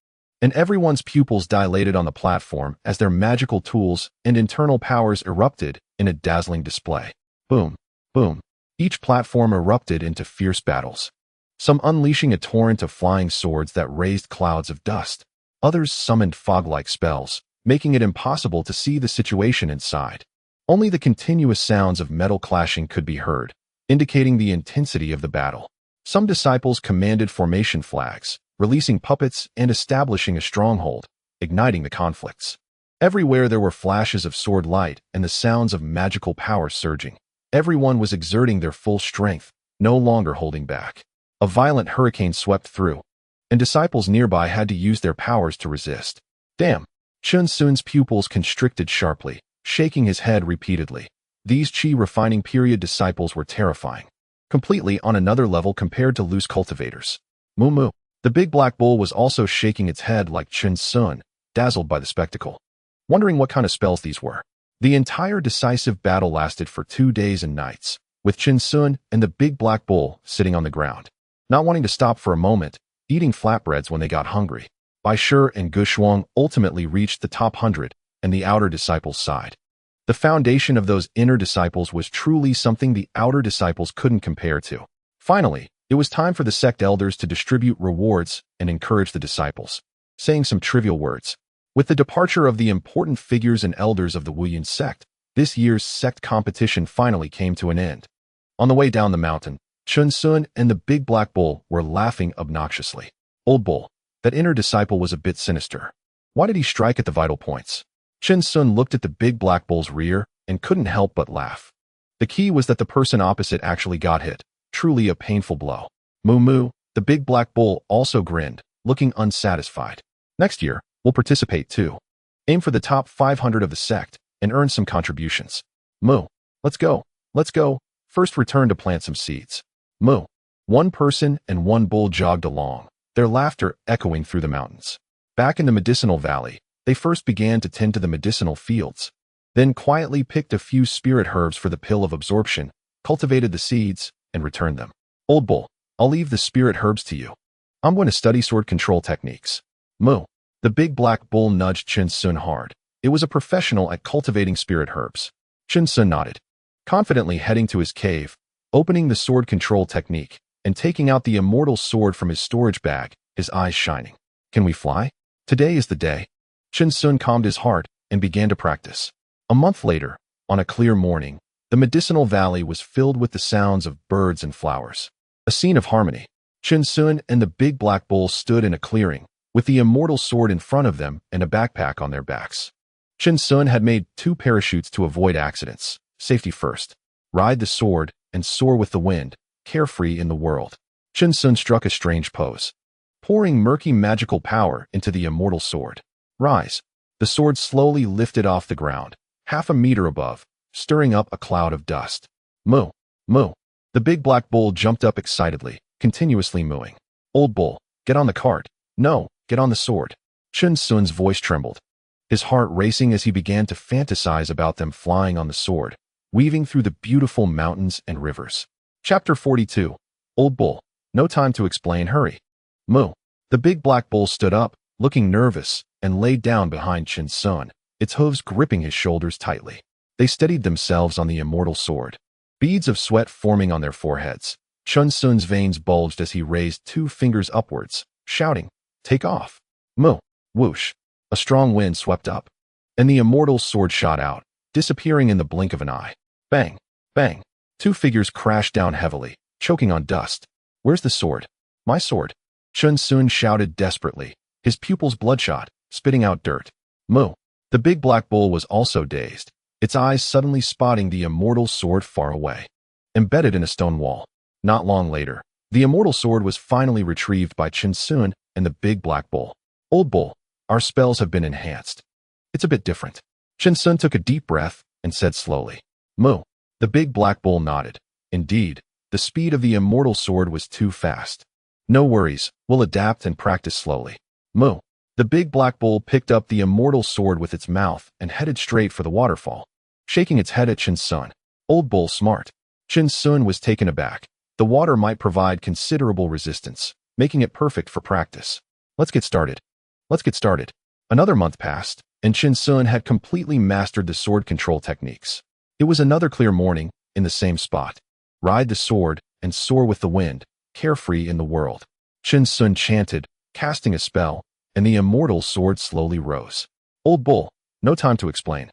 Speaker 3: and everyone's pupils dilated on the platform as their magical tools and internal powers erupted in a dazzling display. Boom, boom. Each platform erupted into fierce battles, some unleashing a torrent of flying swords that raised clouds of dust. Others summoned fog-like spells, making it impossible to see the situation inside. Only the continuous sounds of metal clashing could be heard, indicating the intensity of the battle. Some disciples commanded formation flags, releasing puppets and establishing a stronghold, igniting the conflicts. Everywhere there were flashes of sword light and the sounds of magical power surging. Everyone was exerting their full strength, no longer holding back. A violent hurricane swept through, and disciples nearby had to use their powers to resist. Damn! Chen Sun's pupils constricted sharply, shaking his head repeatedly. These Qi refining period disciples were terrifying, completely on another level compared to loose cultivators. Moo moo. The Big Black Bull was also shaking its head like Chen Sun, dazzled by the spectacle, wondering what kind of spells these were. The entire decisive battle lasted for 2 days and nights, with Chen Sun and the Big Black Bull sitting on the ground, not wanting to stop for a moment, eating flatbreads when they got hungry. Bai Shi and Gushuang ultimately reached the top 100, and the outer disciples sighed. The foundation of those inner disciples was truly something the outer disciples couldn't compare to. Finally, it was time for the sect elders to distribute rewards and encourage the disciples, saying some trivial words. With the departure of the important figures and elders of the Wuyun sect, this year's sect competition finally came to an end. On the way down the mountain, Chen Sun and the Big Black Bull were laughing obnoxiously. Old Bull, that inner disciple was a bit sinister. Why did he strike at the vital points? Chen Sun looked at the Big Black Bull's rear and couldn't help but laugh. The key was that the person opposite actually got hit, truly a painful blow. Moo moo, the Big Black Bull also grinned, looking unsatisfied. Next year, we'll participate too. Aim for the top 500 of the sect and earn some contributions. Moo, let's go, let's go. First return to plant some seeds. Moo. One person and one bull jogged along, their laughter echoing through the mountains. Back in the medicinal valley, they first began to tend to the medicinal fields, then quietly picked a few spirit herbs for the pill of absorption, cultivated the seeds, and returned them. Old Bull, I'll leave the spirit herbs to you. I'm going to study sword control techniques. Moo. The Big Black Bull nudged Chen Sun hard. It was a professional at cultivating spirit herbs. Chen Sun nodded, confidently heading to his cave, opening the sword control technique, and taking out the immortal sword from his storage bag, his eyes shining. Can we fly? Today is the day. Chen Sun calmed his heart and began to practice. A month later, on a clear morning, the medicinal valley was filled with the sounds of birds and flowers. A scene of harmony. Chen Sun and the Big Black Bull stood in a clearing, with the immortal sword in front of them and a backpack on their backs. Chen Sun had made 2 parachutes to avoid accidents. Safety first. Ride the sword and soar with the wind, carefree in the world. Chen Sun struck a strange pose, pouring murky magical power into the immortal sword. Rise. The sword slowly lifted off the ground, half a meter above, stirring up a cloud of dust. Moo, moo. The big black bull jumped up excitedly, continuously mooing. Old bull, get on the cart. No, get on the sword. Chen Sun's voice trembled, his heart racing as he began to fantasize about them flying on the sword, weaving through the beautiful mountains and rivers. Chapter 42. Old bull, no time to explain, hurry. Moo. The big black bull stood up, looking nervous, and laid down behind Chen Sun, its hooves gripping his shoulders tightly. They steadied themselves on the immortal sword, beads of sweat forming on their foreheads. Chen Sun's veins bulged as he raised 2 fingers upwards, shouting, "Take off!" Moo. Whoosh. A strong wind swept up, and the immortal sword shot out, disappearing in the blink of an eye. Bang! Bang! 2 figures crashed down heavily, choking on dust. Where's the sword? My sword! Chen Sun shouted desperately, his pupils bloodshot, spitting out dirt. Moo. The big black bull was also dazed, its eyes suddenly spotting the immortal sword far away, embedded in a stone wall. Not long later, the immortal sword was finally retrieved by Chen Sun and the big black bull. Old bull, our spells have been enhanced. It's a bit different. Chen Sun took a deep breath and said slowly, Moo. The big black bull nodded. Indeed, the speed of the immortal sword was too fast. No worries, we'll adapt and practice slowly. Moo. The big black bull picked up the immortal sword with its mouth and headed straight for the waterfall, shaking its head at Chen Sun. Old bull smart. Chen Sun was taken aback. The water might provide considerable resistance, making it perfect for practice. Let's get started. Let's get started. Another month passed, and Chen Sun had completely mastered the sword control techniques. It was another clear morning, in the same spot. Ride the sword and soar with the wind, carefree in the world. Chen Sun chanted, casting a spell, and the immortal sword slowly rose. Old bull, no time to explain.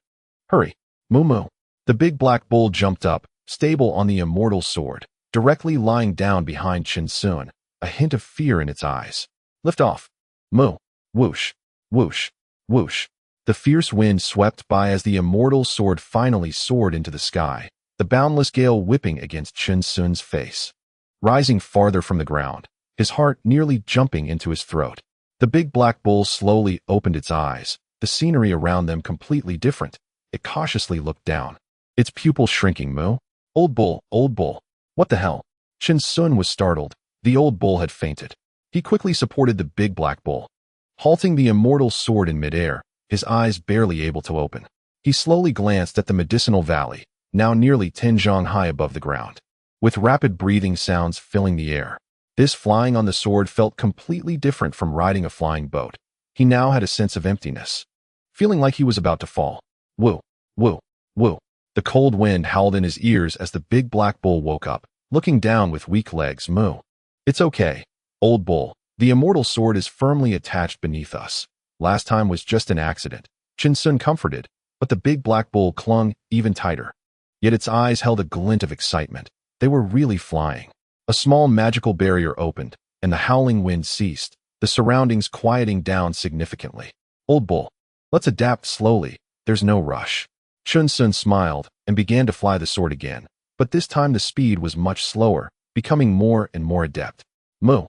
Speaker 3: Hurry. Moo moo. The big black bull jumped up, stable on the immortal sword, directly lying down behind Chen Sun, a hint of fear in its eyes. Lift off. Moo. Whoosh. Whoosh. Whoosh. The fierce wind swept by as the immortal sword finally soared into the sky, the boundless gale whipping against Chen Sun's face. Rising farther from the ground, his heart nearly jumping into his throat, the big black bull slowly opened its eyes, the scenery around them completely different. It cautiously looked down, its pupils shrinking. Moo. Old bull, what the hell? Chen Sun was startled. The old bull had fainted. He quickly supported the big black bull, halting the immortal sword in midair, his eyes barely able to open. He slowly glanced at the medicinal valley, now nearly 10 zhang high above the ground, with rapid breathing sounds filling the air. This flying on the sword felt completely different from riding a flying boat. He now had a sense of emptiness, feeling like he was about to fall. Woo, woo, woo. The cold wind howled in his ears as the big black bull woke up, looking down with weak legs. Moo. It's okay, old bull. The immortal sword is firmly attached beneath us. Last time was just an accident. Chen Sun comforted, but the big black bull clung even tighter. Yet its eyes held a glint of excitement. They were really flying. A small magical barrier opened, and the howling wind ceased, the surroundings quieting down significantly. Old bull, let's adapt slowly. There's no rush. Chen Sun smiled and began to fly the sword again, but this time the speed was much slower, becoming more and more adept. Moo.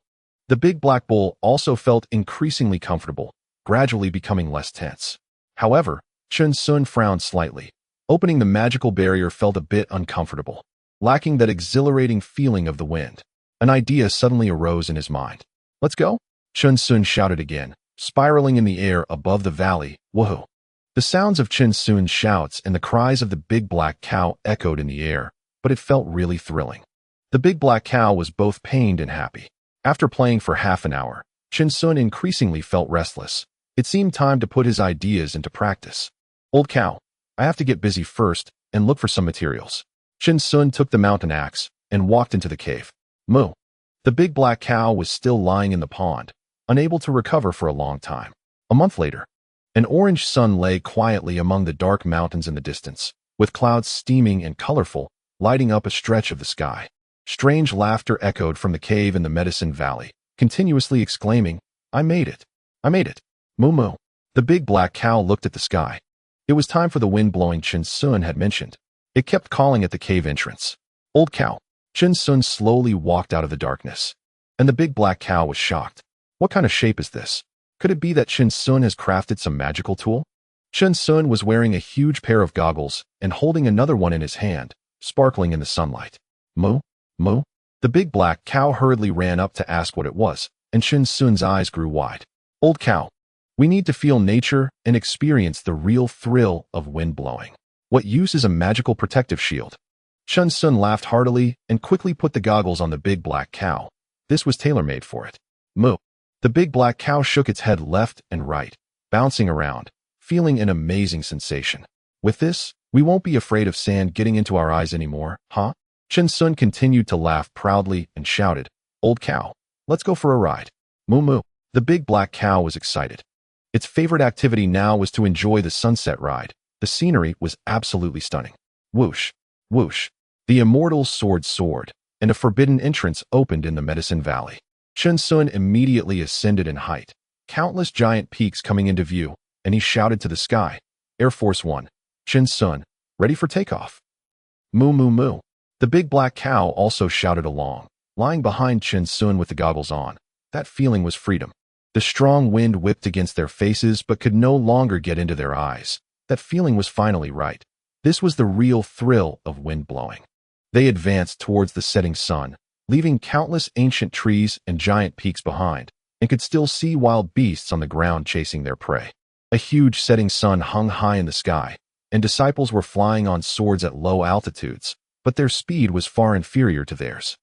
Speaker 3: The big black bull also felt increasingly comfortable, gradually becoming less tense. However, Chen Sun frowned slightly. Opening the magical barrier felt a bit uncomfortable, lacking that exhilarating feeling of the wind. An idea suddenly arose in his mind. Let's go? Chen Sun shouted again, spiraling in the air above the valley. Woohoo! The sounds of Chen Sun's shouts and the cries of the big black cow echoed in the air, but it felt really thrilling. The big black cow was both pained and happy. After playing for half an hour, Chen Sun increasingly felt restless. It seemed time to put his ideas into practice. Old cow, I have to get busy first and look for some materials. Chen Sun took the mountain axe and walked into the cave. Moo. The big black cow was still lying in the pond, unable to recover for a long time. A month later, an orange sun lay quietly among the dark mountains in the distance, with clouds steaming and colorful, lighting up a stretch of the sky. Strange laughter echoed from the cave in the Medicine Valley, continuously exclaiming, I made it. I made it. Moo moo. The big black cow looked at the sky. It was time for the wind blowing Chen Sun had mentioned. It kept calling at the cave entrance. Old cow. Chen Sun slowly walked out of the darkness. And the big black cow was shocked. What kind of shape is this? Could it be that Chen Sun has crafted some magical tool? Chen Sun was wearing a huge pair of goggles and holding another one in his hand, sparkling in the sunlight. Moo, moo. The big black cow hurriedly ran up to ask what it was, and Chen Sun's eyes grew wide. Old cow. We need to feel nature and experience the real thrill of wind blowing. What use is a magical protective shield? Chen Sun laughed heartily and quickly put the goggles on the big black cow. This was tailor-made for it. Moo. The big black cow shook its head left and right, bouncing around, feeling an amazing sensation. With this, we won't be afraid of sand getting into our eyes anymore, huh? Chen Sun continued to laugh proudly and shouted, Old cow, let's go for a ride. Moo moo. The big black cow was excited. Its favorite activity now was to enjoy the sunset ride. The scenery was absolutely stunning. Whoosh, whoosh. The immortal sword soared, and a forbidden entrance opened in the Medicine Valley. Chen Sun immediately ascended in height, countless giant peaks coming into view, and he shouted to the sky, Air Force One, Chen Sun, ready for takeoff. Moo moo moo. The big black cow also shouted along, lying behind Chen Sun with the goggles on. That feeling was freedom. The strong wind whipped against their faces but could no longer get into their eyes. That feeling was finally right. This was the real thrill of wind blowing. They advanced towards the setting sun, leaving countless ancient trees and giant peaks behind, and could still see wild beasts on the ground chasing their prey. A huge setting sun hung high in the sky, and disciples were flying on swords at low altitudes, but their speed was far inferior to theirs.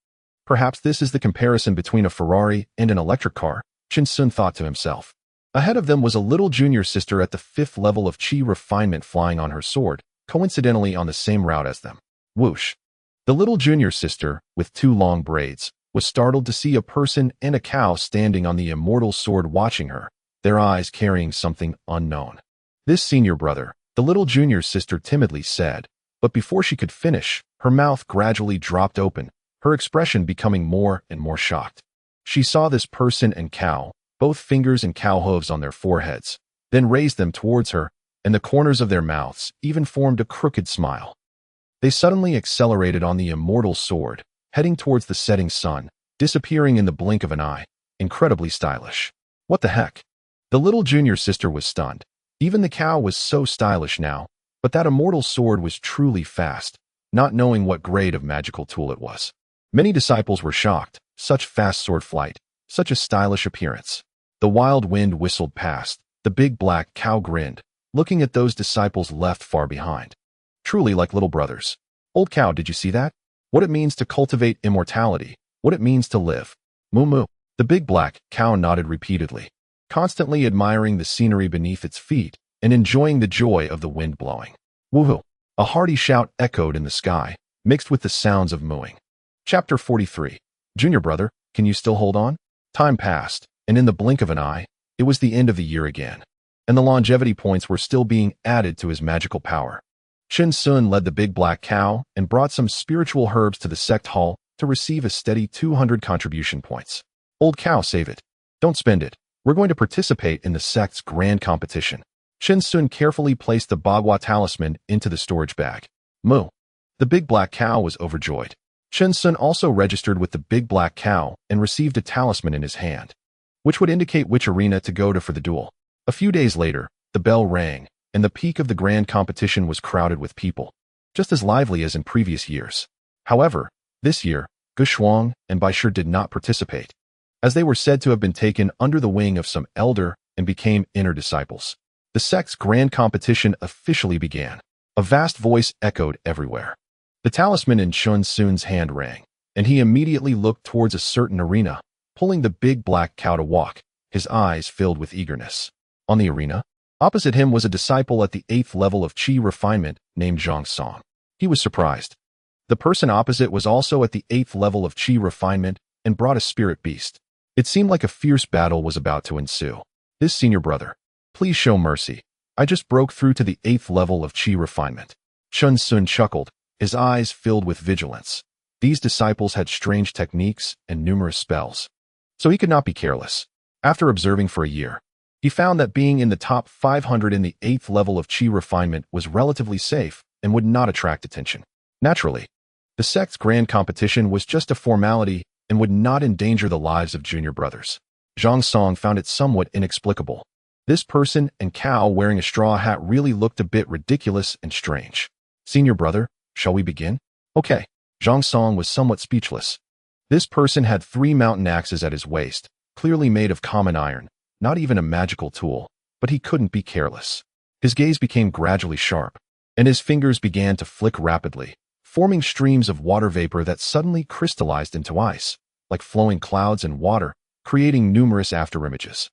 Speaker 3: Perhaps this is the comparison between a Ferrari and an electric car, Chen Sun thought to himself. Ahead of them was a little junior sister at the 5th level of Qi refinement flying on her sword, coincidentally on the same route as them. Whoosh. The little junior sister, with 2 long braids, was startled to see a person and a cow standing on the immortal sword watching her, their eyes carrying something unknown. This senior brother, the little junior sister timidly said, but before she could finish, her mouth gradually dropped open, her expression becoming more and more shocked. She saw this person and cow, both fingers and cow hooves on their foreheads, then raised them towards her, and the corners of their mouths even formed a crooked smile. They suddenly accelerated on the immortal sword, heading towards the setting sun, disappearing in the blink of an eye. Incredibly stylish. What the heck? The little junior sister was stunned. Even the cow was so stylish now, but that immortal sword was truly fast, not knowing what grade of magical tool it was. Many disciples were shocked. Such fast sword flight, such a stylish appearance. The wild wind whistled past. The big black cow grinned, looking at those disciples left far behind. Truly like little brothers. Old cow, did you see that? What it means to cultivate immortality, what it means to live. Moo moo. The big black cow nodded repeatedly, constantly admiring the scenery beneath its feet and enjoying the joy of the wind blowing. Woohoo! A hearty shout echoed in the sky, mixed with the sounds of mooing. Chapter 43. Junior brother, can you still hold on? Time passed, and in the blink of an eye, it was the end of the year again, and the longevity points were still being added to his magical power. Chen Sun led the big black cow and brought some spiritual herbs to the sect hall to receive a steady 200 contribution points. Old cow, save it. Don't spend it. We're going to participate in the sect's grand competition. Chen Sun carefully placed the Bagua talisman into the storage bag. Moo. The big black cow was overjoyed. Chen Sun also registered with the big black cow and received a talisman in his hand, which would indicate which arena to go to for the duel. A few days later, the bell rang, and the peak of the grand competition was crowded with people, just as lively as in previous years. However, this year, Gu Shuang and Bai Shi did not participate, as they were said to have been taken under the wing of some elder and became inner disciples. The sect's grand competition officially began. A vast voice echoed everywhere. The talisman in Chen Sun's hand rang, and he immediately looked towards a certain arena, pulling the big black cow to walk, his eyes filled with eagerness. On the arena, opposite him was a disciple at the 8th level of Qi refinement named Zhang Song. He was surprised. The person opposite was also at the 8th level of Qi refinement and brought a spirit beast. It seemed like a fierce battle was about to ensue. This senior brother, please show mercy. I just broke through to the 8th level of Qi refinement. Chen Sun chuckled, his eyes filled with vigilance. These disciples had strange techniques and numerous spells, so he could not be careless. After observing for a year, He found that being in the top 500 in the 8th level of Qi refinement was relatively safe and would not attract attention. Naturally, the sect's grand competition was just a formality and would not endanger the lives of junior brothers. Zhang Song found it somewhat inexplicable. This person and cow wearing a straw hat really looked a bit ridiculous and strange. Senior brother, shall we begin? Okay. Zhang Song was somewhat speechless. This person had 3 mountain axes at his waist, clearly made of common iron, not even a magical tool, but he couldn't be careless. His gaze became gradually sharp, and his fingers began to flick rapidly, forming streams of water vapor that suddenly crystallized into ice, like flowing clouds and water, creating numerous afterimages.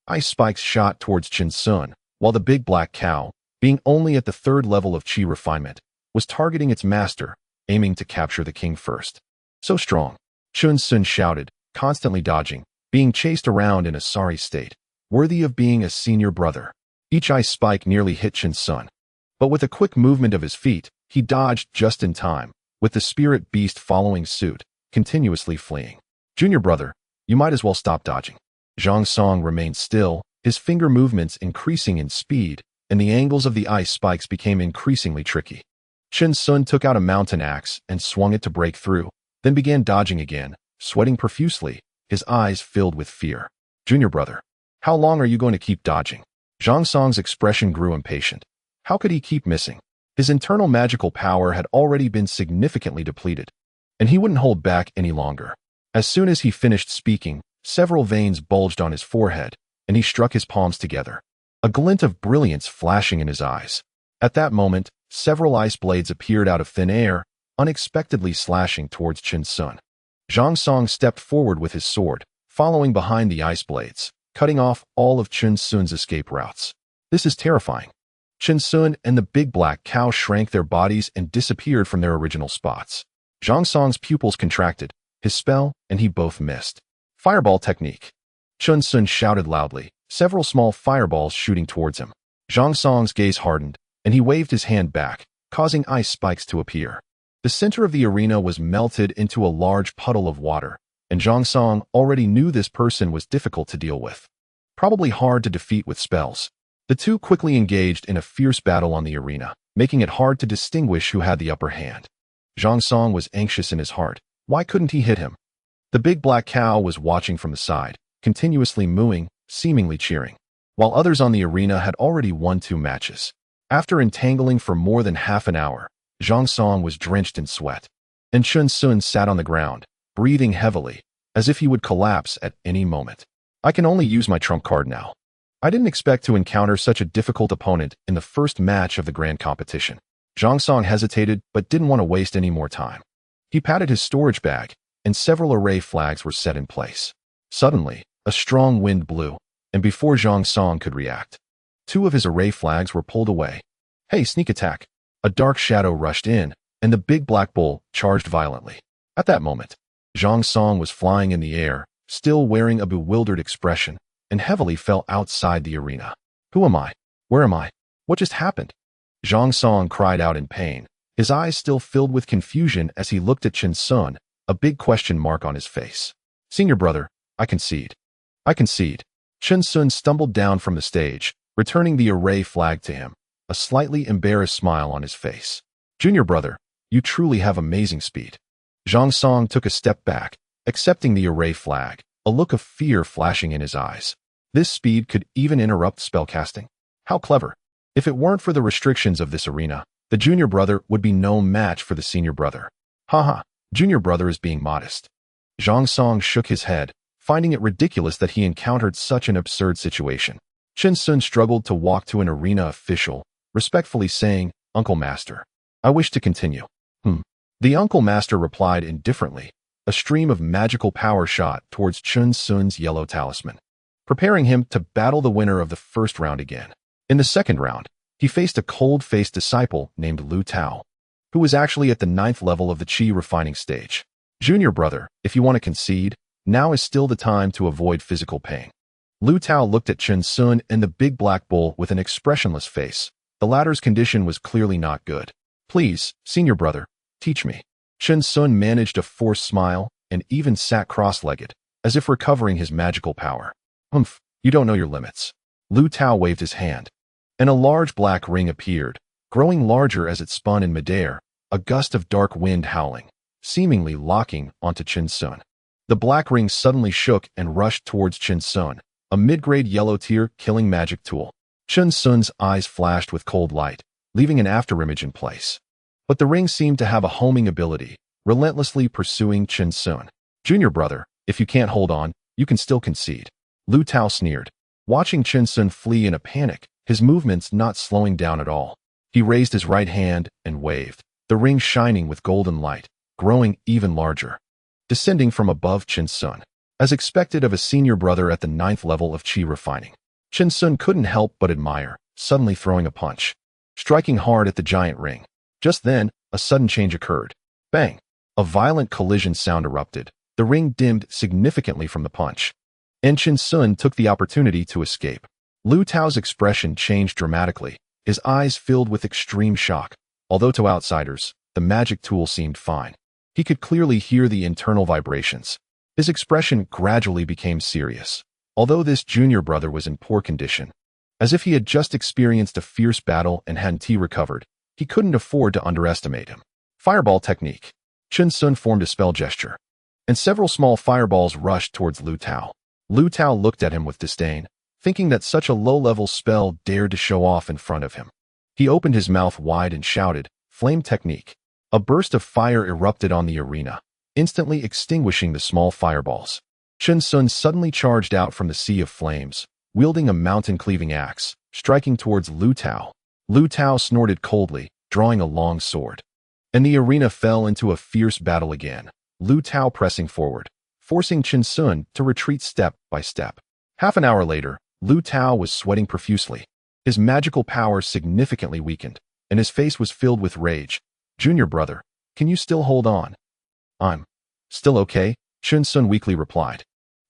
Speaker 3: Ice spikes shot towards Chen Sun, while the big black cow, being only at the 3rd level of Qi refinement, was targeting its master, aiming to capture the king first. So strong, Chen Sun shouted, constantly dodging, being chased around in a sorry state, worthy of being a senior brother. Each ice spike nearly hit Chen Sun, but with a quick movement of his feet, he dodged just in time, with the spirit beast following suit, continuously fleeing. Junior brother, you might as well stop dodging. Zhang Song remained still, his finger movements increasing in speed, and the angles of the ice spikes became increasingly tricky. Chen Sun took out a mountain axe and swung it to break through, then began dodging again, sweating profusely, his eyes filled with fear. Junior brother, how long are you going to keep dodging? Zhang Song's expression grew impatient. How could he keep missing? His internal magical power had already been significantly depleted, and he wouldn't hold back any longer. As soon as he finished speaking, several veins bulged on his forehead, and he struck his palms together, a glint of brilliance flashing in his eyes. At that moment, several ice blades appeared out of thin air, unexpectedly slashing towards Chen Sun. Zhang Song stepped forward with his sword, following behind the ice blades, cutting off all of Chen Sun's escape routes. This is terrifying. Chen Sun and the big black cow shrank their bodies and disappeared from their original spots. Zhang Song's pupils contracted, his spell and he both missed. Fireball technique. Chen Sun shouted loudly, several small fireballs shooting towards him. Zhang Song's gaze hardened, and he waved his hand back, causing ice spikes to appear. The center of the arena was melted into a large puddle of water, and Zhang Song already knew this person was difficult to deal with. Probably hard to defeat with spells. The two quickly engaged in a fierce battle on the arena, making it hard to distinguish who had the upper hand. Zhang Song was anxious in his heart. Why couldn't he hit him? The big black cow was watching from the side, continuously mooing, seemingly cheering, while others on the arena had already won 2 matches. After entangling for more than half an hour, Zhang Song was drenched in sweat, and Chen Sun sat on the ground, breathing heavily, as if he would collapse at any moment. I can only use my trump card now. I didn't expect to encounter such a difficult opponent in the first match of the grand competition. Zhang Song hesitated but didn't want to waste any more time. He patted his storage bag, and several array flags were set in place. Suddenly, a strong wind blew, and before Zhang Song could react, 2 of his array flags were pulled away. Hey, sneak attack! A dark shadow rushed in, and the big black bull charged violently. At that moment, Zhang Song was flying in the air, still wearing a bewildered expression, and heavily fell outside the arena. Who am I? Where am I? What just happened? Zhang Song cried out in pain, his eyes still filled with confusion as he looked at Chen Sun, a big question mark on his face. Senior brother, I concede. I concede. Chen Sun stumbled down from the stage, returning the array flag to him, a slightly embarrassed smile on his face. Junior brother, you truly have amazing speed. Zhang Song took a step back, accepting the array flag, a look of fear flashing in his eyes. This speed could even interrupt spellcasting. How clever. If it weren't for the restrictions of this arena, the junior brother would be no match for the senior brother. Haha, junior brother is being modest. Zhang Song shook his head, finding it ridiculous that he encountered such an absurd situation. Chen Sun struggled to walk to an arena official, respectfully saying, Uncle Master, I wish to continue. The Uncle Master replied indifferently. A stream of magical power shot towards Chen Sun's yellow talisman, preparing him to battle the winner of the first round again. In the second round, he faced a cold-faced disciple named Lu Tao, who was actually at the 9th level of the Qi refining stage. Junior brother, if you want to concede, now is still the time to avoid physical pain. Lu Tao looked at Chen Sun and the big black bull with an expressionless face. The latter's condition was clearly not good. Please, senior brother, teach me. Chen Sun managed a forced smile and even sat cross-legged, as if recovering his magical power. You don't know your limits. Lu Tao waved his hand, and a large black ring appeared, growing larger as it spun in midair, a gust of dark wind howling, seemingly locking onto Chen Sun. The black ring suddenly shook and rushed towards Chen Sun, a mid-grade yellow-tier killing magic tool. Chen Sun's eyes flashed with cold light, leaving an afterimage in place. But the ring seemed to have a homing ability, relentlessly pursuing Chen Sun. Junior brother, if you can't hold on, you can still concede. Lu Tao sneered, watching Chen Sun flee in a panic, his movements not slowing down at all. He raised his right hand and waved, the ring shining with golden light, growing even larger, descending from above Chen Sun, as expected of a senior brother at the 9th level of Qi refining. Chen Sun couldn't help but admire, suddenly throwing a punch, striking hard at the giant ring. Just then, a sudden change occurred. Bang! A violent collision sound erupted. The ring dimmed significantly from the punch, and Chen Sun took the opportunity to escape. Lu Tao's expression changed dramatically, his eyes filled with extreme shock. Although to outsiders, the magic tool seemed fine, he could clearly hear the internal vibrations. His expression gradually became serious, although this junior brother was in poor condition. As if he had just experienced a fierce battle and hadn't recovered, he couldn't afford to underestimate him. Fireball technique. Chen Sun formed a spell gesture, and several small fireballs rushed towards Lu Tao. Lu Tao looked at him with disdain, thinking that such a low-level spell dared to show off in front of him. He opened his mouth wide and shouted, "Flame technique." A burst of fire erupted on the arena, instantly extinguishing the small fireballs. Chen Sun suddenly charged out from the sea of flames, wielding a mountain-cleaving axe, striking towards Lu Tao. Lu Tao snorted coldly, drawing a long sword, and the arena fell into a fierce battle again, Lu Tao pressing forward, forcing Chen Sun to retreat step by step. Half an hour later, Lu Tao was sweating profusely. His magical power significantly weakened, and his face was filled with rage. "Junior brother, can you still hold on?" "I'm still okay," Chen Sun weakly replied,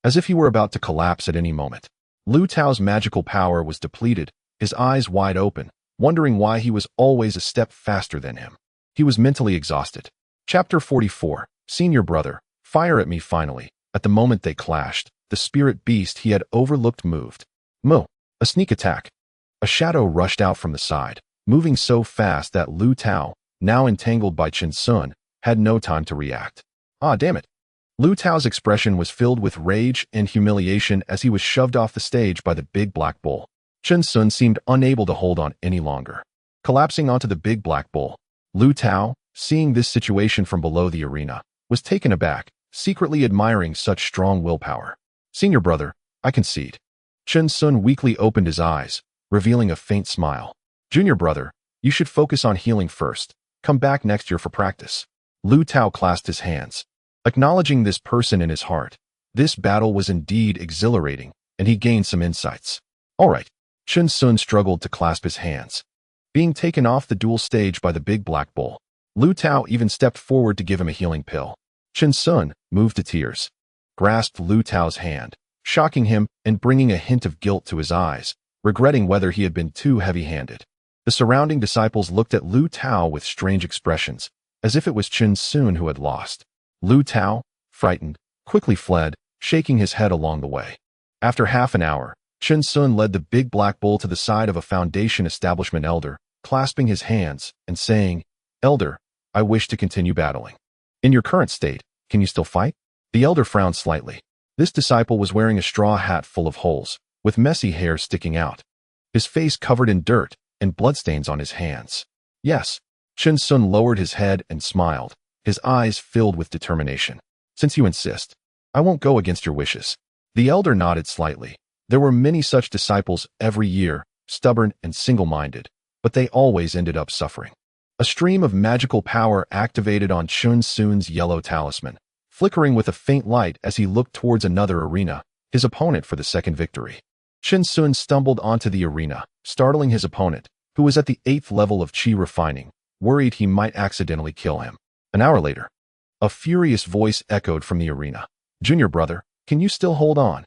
Speaker 3: as if he were about to collapse at any moment. Lu Tao's magical power was depleted, his eyes wide open, wondering why he was always a step faster than him. He was mentally exhausted. Chapter 44, Senior Brother, fire at me finally. At the moment they clashed, the spirit beast he had overlooked moved. Mo, a sneak attack. A shadow rushed out from the side, moving so fast that Lu Tao, now entangled by Chen Sun, had no time to react. Ah, damn it. Lu Tao's expression was filled with rage and humiliation as he was shoved off the stage by the big black bull. Chen Sun seemed unable to hold on any longer, collapsing onto the big black bull. Lu Tao, seeing this situation from below the arena, was taken aback, secretly admiring such strong willpower. "Senior brother, I concede." Chen Sun weakly opened his eyes, revealing a faint smile. "Junior brother, you should focus on healing first. Come back next year for practice." Lu Tao clasped his hands, acknowledging this person in his heart. This battle was indeed exhilarating, and he gained some insights. "All right." Chen Sun struggled to clasp his hands, being taken off the duel stage by the big black bull. Lu Tao even stepped forward to give him a healing pill. Chen Sun, moved to tears, grasped Lu Tao's hand, shocking him and bringing a hint of guilt to his eyes, regretting whether he had been too heavy-handed. The surrounding disciples looked at Lu Tao with strange expressions, as if it was Chen Sun who had lost. Lu Tao, frightened, quickly fled, shaking his head along the way. After half an hour, Chen Sun led the big black bull to the side of a Foundation establishment elder, clasping his hands and saying, "Elder, I wish to continue battling. In your current state, can you still fight?" The elder frowned slightly. This disciple was wearing a straw hat full of holes, with messy hair sticking out, his face covered in dirt and bloodstains on his hands. "Yes." Chen Sun lowered his head and smiled, his eyes filled with determination. "Since you insist, I won't go against your wishes." The elder nodded slightly. There were many such disciples every year, stubborn and single-minded, but they always ended up suffering. A stream of magical power activated on Chen Sun's yellow talisman, flickering with a faint light as he looked towards another arena, his opponent for the second victory. Chen Sun stumbled onto the arena, startling his opponent, who was at the 8th level of Qi refining, worried he might accidentally kill him. An hour later, a furious voice echoed from the arena. "Junior brother, can you still hold on?"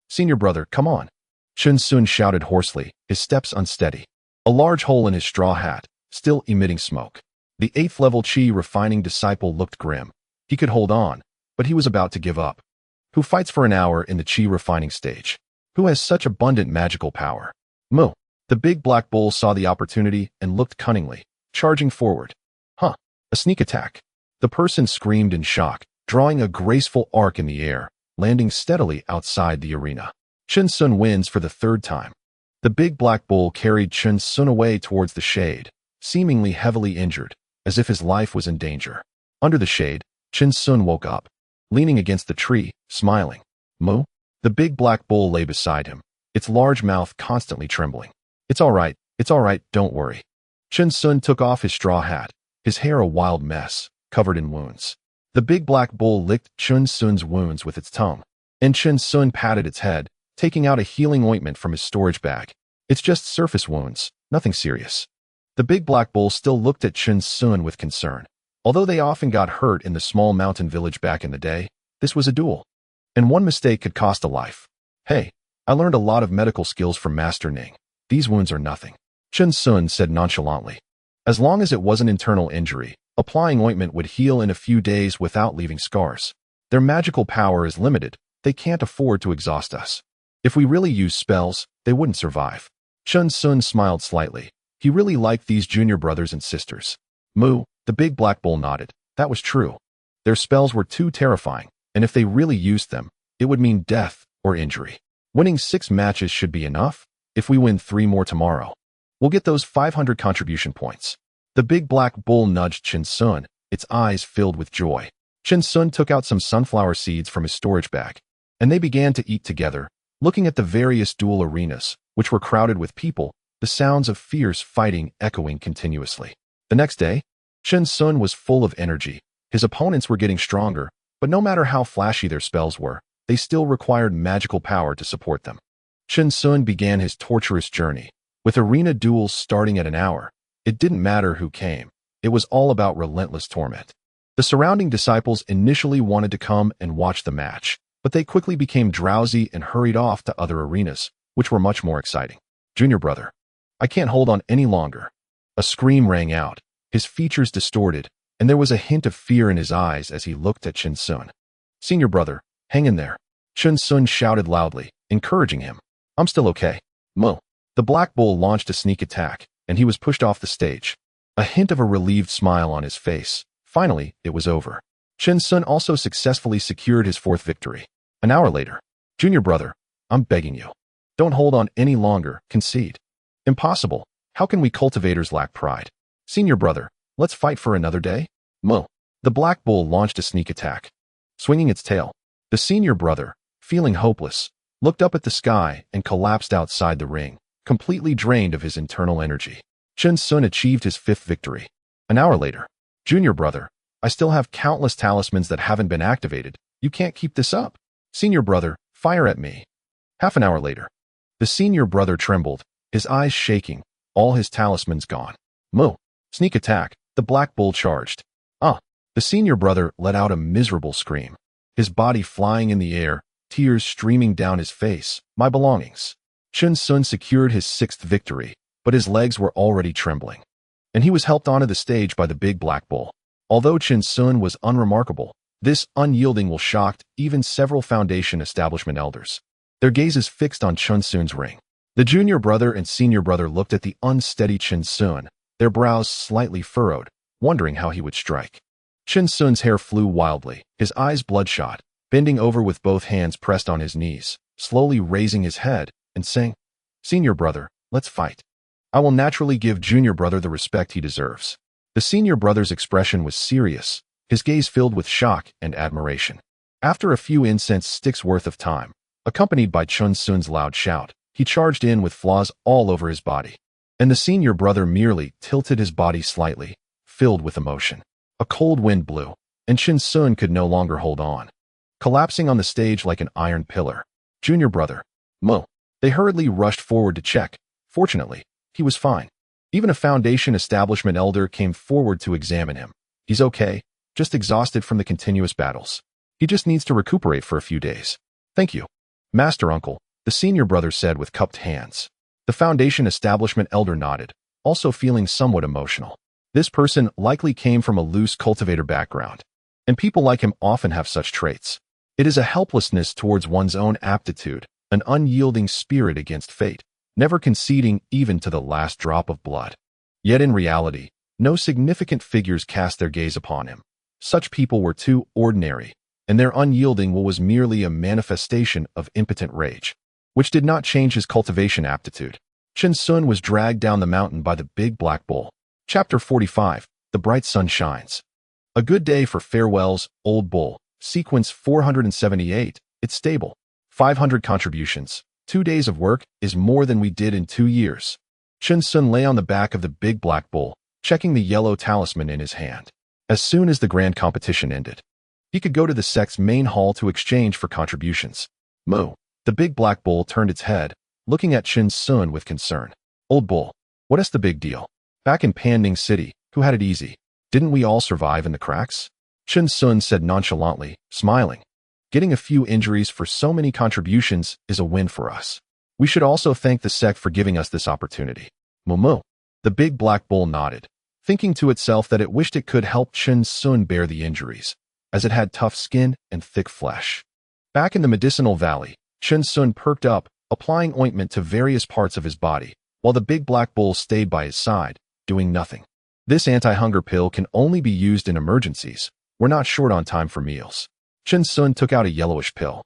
Speaker 3: "Senior brother, come on." Chen Sun shouted hoarsely, his steps unsteady. A large hole in his straw hat, still emitting smoke. The 8th level Qi refining disciple looked grim. He could hold on, but he was about to give up. Who fights for an hour in the Qi refining stage? Who has such abundant magical power? Moo. The big black bull saw the opportunity and looked cunningly, charging forward. Huh. A sneak attack. The person screamed in shock, drawing a graceful arc in the air, landing steadily outside the arena. Chen Sun wins for the third time. The big black bull carried Chen Sun away towards the shade, seemingly heavily injured, as if his life was in danger. Under the shade, Chen Sun woke up, leaning against the tree, smiling. Moo? The big black bull lay beside him, its large mouth constantly trembling. It's all right, don't worry. Chen Sun took off his straw hat, his hair a wild mess, covered in wounds. The big black bull licked Chen Sun's wounds with its tongue, and Chen Sun patted its head, taking out a healing ointment from his storage bag. It's just surface wounds, nothing serious. The big black bull still looked at Chen Sun with concern. Although they often got hurt in the small mountain village back in the day, this was a duel, and one mistake could cost a life. Hey, I learned a lot of medical skills from Master Ning. These wounds are nothing, Chen Sun said nonchalantly. As long as it wasn't internal injury, applying ointment would heal in a few days without leaving scars. Their magical power is limited. They can't afford to exhaust us. If we really use spells, they wouldn't survive. Chen Sun smiled slightly. He really liked these junior brothers and sisters. Moo, the big black bull nodded. That was true. Their spells were too terrifying, and if they really used them, it would mean death or injury. Winning 6 matches should be enough. If we win 3 more tomorrow, we'll get those 500 contribution points. The big black bull nudged Chen Sun, its eyes filled with joy. Chen Sun took out some sunflower seeds from his storage bag, and they began to eat together, looking at the various duel arenas, which were crowded with people, the sounds of fierce fighting echoing continuously. The next day, Chen Sun was full of energy. His opponents were getting stronger, but no matter how flashy their spells were, they still required magical power to support them. Chen Sun began his torturous journey, with arena duels starting at an hour. It didn't matter who came. It was all about relentless torment. The surrounding disciples initially wanted to come and watch the match, but they quickly became drowsy and hurried off to other arenas, which were much more exciting. Junior brother, I can't hold on any longer. A scream rang out, his features distorted, and there was a hint of fear in his eyes as he looked at Chen Sun. Senior brother, hang in there. Chen Sun shouted loudly, encouraging him. I'm still okay. Moo. The black bull launched a sneak attack, and he was pushed off the stage. A hint of a relieved smile on his face. Finally, it was over. Chen Sun also successfully secured his 4th victory. An hour later, Junior brother, I'm begging you. Don't hold on any longer, concede. Impossible. How can we cultivators lack pride? Senior brother, let's fight for another day? Moo. The black bull launched a sneak attack, swinging its tail. The senior brother, feeling hopeless, looked up at the sky and collapsed outside the ring, completely drained of his internal energy. Chen Sun achieved his 5th victory. An hour later, Junior brother, I still have countless talismans that haven't been activated. You can't keep this up. Senior brother, fire at me. Half an hour later, the senior brother trembled, his eyes shaking, all his talismans gone. Moo. Sneak attack, the black bull charged. The senior brother let out a miserable scream, his body flying in the air, tears streaming down his face. My belongings. Chen Sun secured his 6th victory, but his legs were already trembling, and he was helped onto the stage by the big black bull. Although Chen Sun was unremarkable, this unyielding will shocked even several Foundation establishment elders. Their gazes fixed on Chen Sun's ring. The junior brother and senior brother looked at the unsteady Chen Sun, their brows slightly furrowed, wondering how he would strike. Chen Sun's hair flew wildly, his eyes bloodshot, bending over with both hands pressed on his knees, slowly raising his head and saying, Senior brother, let's fight. I will naturally give junior brother the respect he deserves. The senior brother's expression was serious, his gaze filled with shock and admiration. After a few incense sticks worth of time, accompanied by Chen Sun's loud shout, he charged in with flaws all over his body, and the senior brother merely tilted his body slightly, filled with emotion. A cold wind blew, and Chen Sun could no longer hold on, collapsing on the stage like an iron pillar. Junior brother, Moo. They hurriedly rushed forward to check. Fortunately, he was fine. Even a Foundation establishment elder came forward to examine him. He's okay, just exhausted from the continuous battles. He just needs to recuperate for a few days. Thank you, Master Uncle, the senior brother said with cupped hands. The Foundation establishment elder nodded, also feeling somewhat emotional. This person likely came from a loose cultivator background, and people like him often have such traits. It is a helplessness towards one's own aptitude, an unyielding spirit against fate, never conceding even to the last drop of blood. Yet in reality, no significant figures cast their gaze upon him. Such people were too ordinary, and their unyielding will was merely a manifestation of impotent rage, which did not change his cultivation aptitude. Chen Sun was dragged down the mountain by the big black bull. Chapter 45. The bright sun shines. A good day for farewells, old bull. Sequence 478. It's stable. 500 contributions. 2 days of work is more than we did in 2 years. Chen Sun lay on the back of the big black bull, checking the yellow talisman in his hand. As soon as the grand competition ended, he could go to the sect's main hall to exchange for contributions. Moo. The big black bull turned its head, looking at Chen Sun with concern. Old bull, what is the big deal? Back in Panning City, who had it easy? Didn't we all survive in the cracks? Chen Sun said nonchalantly, smiling. Getting a few injuries for so many contributions is a win for us. We should also thank the sect for giving us this opportunity. Moo. The big black bull nodded, thinking to itself that it wished it could help Chen Sun bear the injuries, as it had tough skin and thick flesh. Back in the medicinal valley, Chen Sun perked up, applying ointment to various parts of his body, while the big black bull stayed by his side, doing nothing. This anti-hunger pill can only be used in emergencies. We're not short on time for meals. Chen Sun took out a yellowish pill.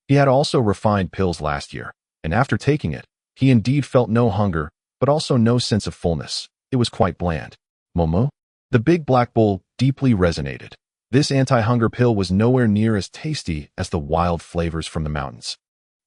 Speaker 3: He had also refined pills last year, and after taking it, he indeed felt no hunger, but also no sense of fullness. It was quite bland. Momo? The big black bull deeply resonated. This anti-hunger pill was nowhere near as tasty as the wild flavors from the mountains.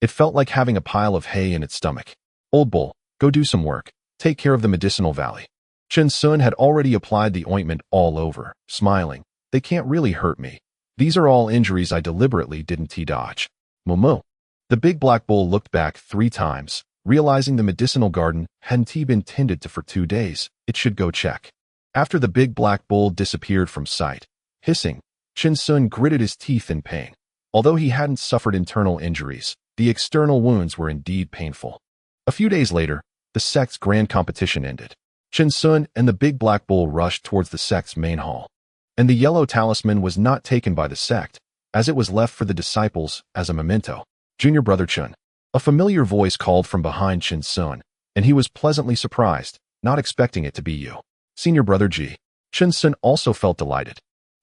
Speaker 3: It felt like having a pile of hay in its stomach. Old bull, go do some work. Take care of the medicinal valley. Chen Sun had already applied the ointment all over, smiling. They can't really hurt me. These are all injuries I deliberately didn't dodge. Momo. The big black bull looked back 3 times, realizing the medicinal garden hadn't been tended to for 2 days. It should go check. After the big black bull disappeared from sight, hissing, Chen Sun gritted his teeth in pain. Although he hadn't suffered internal injuries, the external wounds were indeed painful. A few days later, the sect's grand competition ended. Chen Sun and the big black bull rushed towards the sect's main hall. And the yellow talisman was not taken by the sect, as it was left for the disciples as a memento. Junior brother Chen. A familiar voice called from behind Chen Sun, and he was pleasantly surprised, not expecting it to be you. Senior brother Ji. Chen Sun also felt delighted.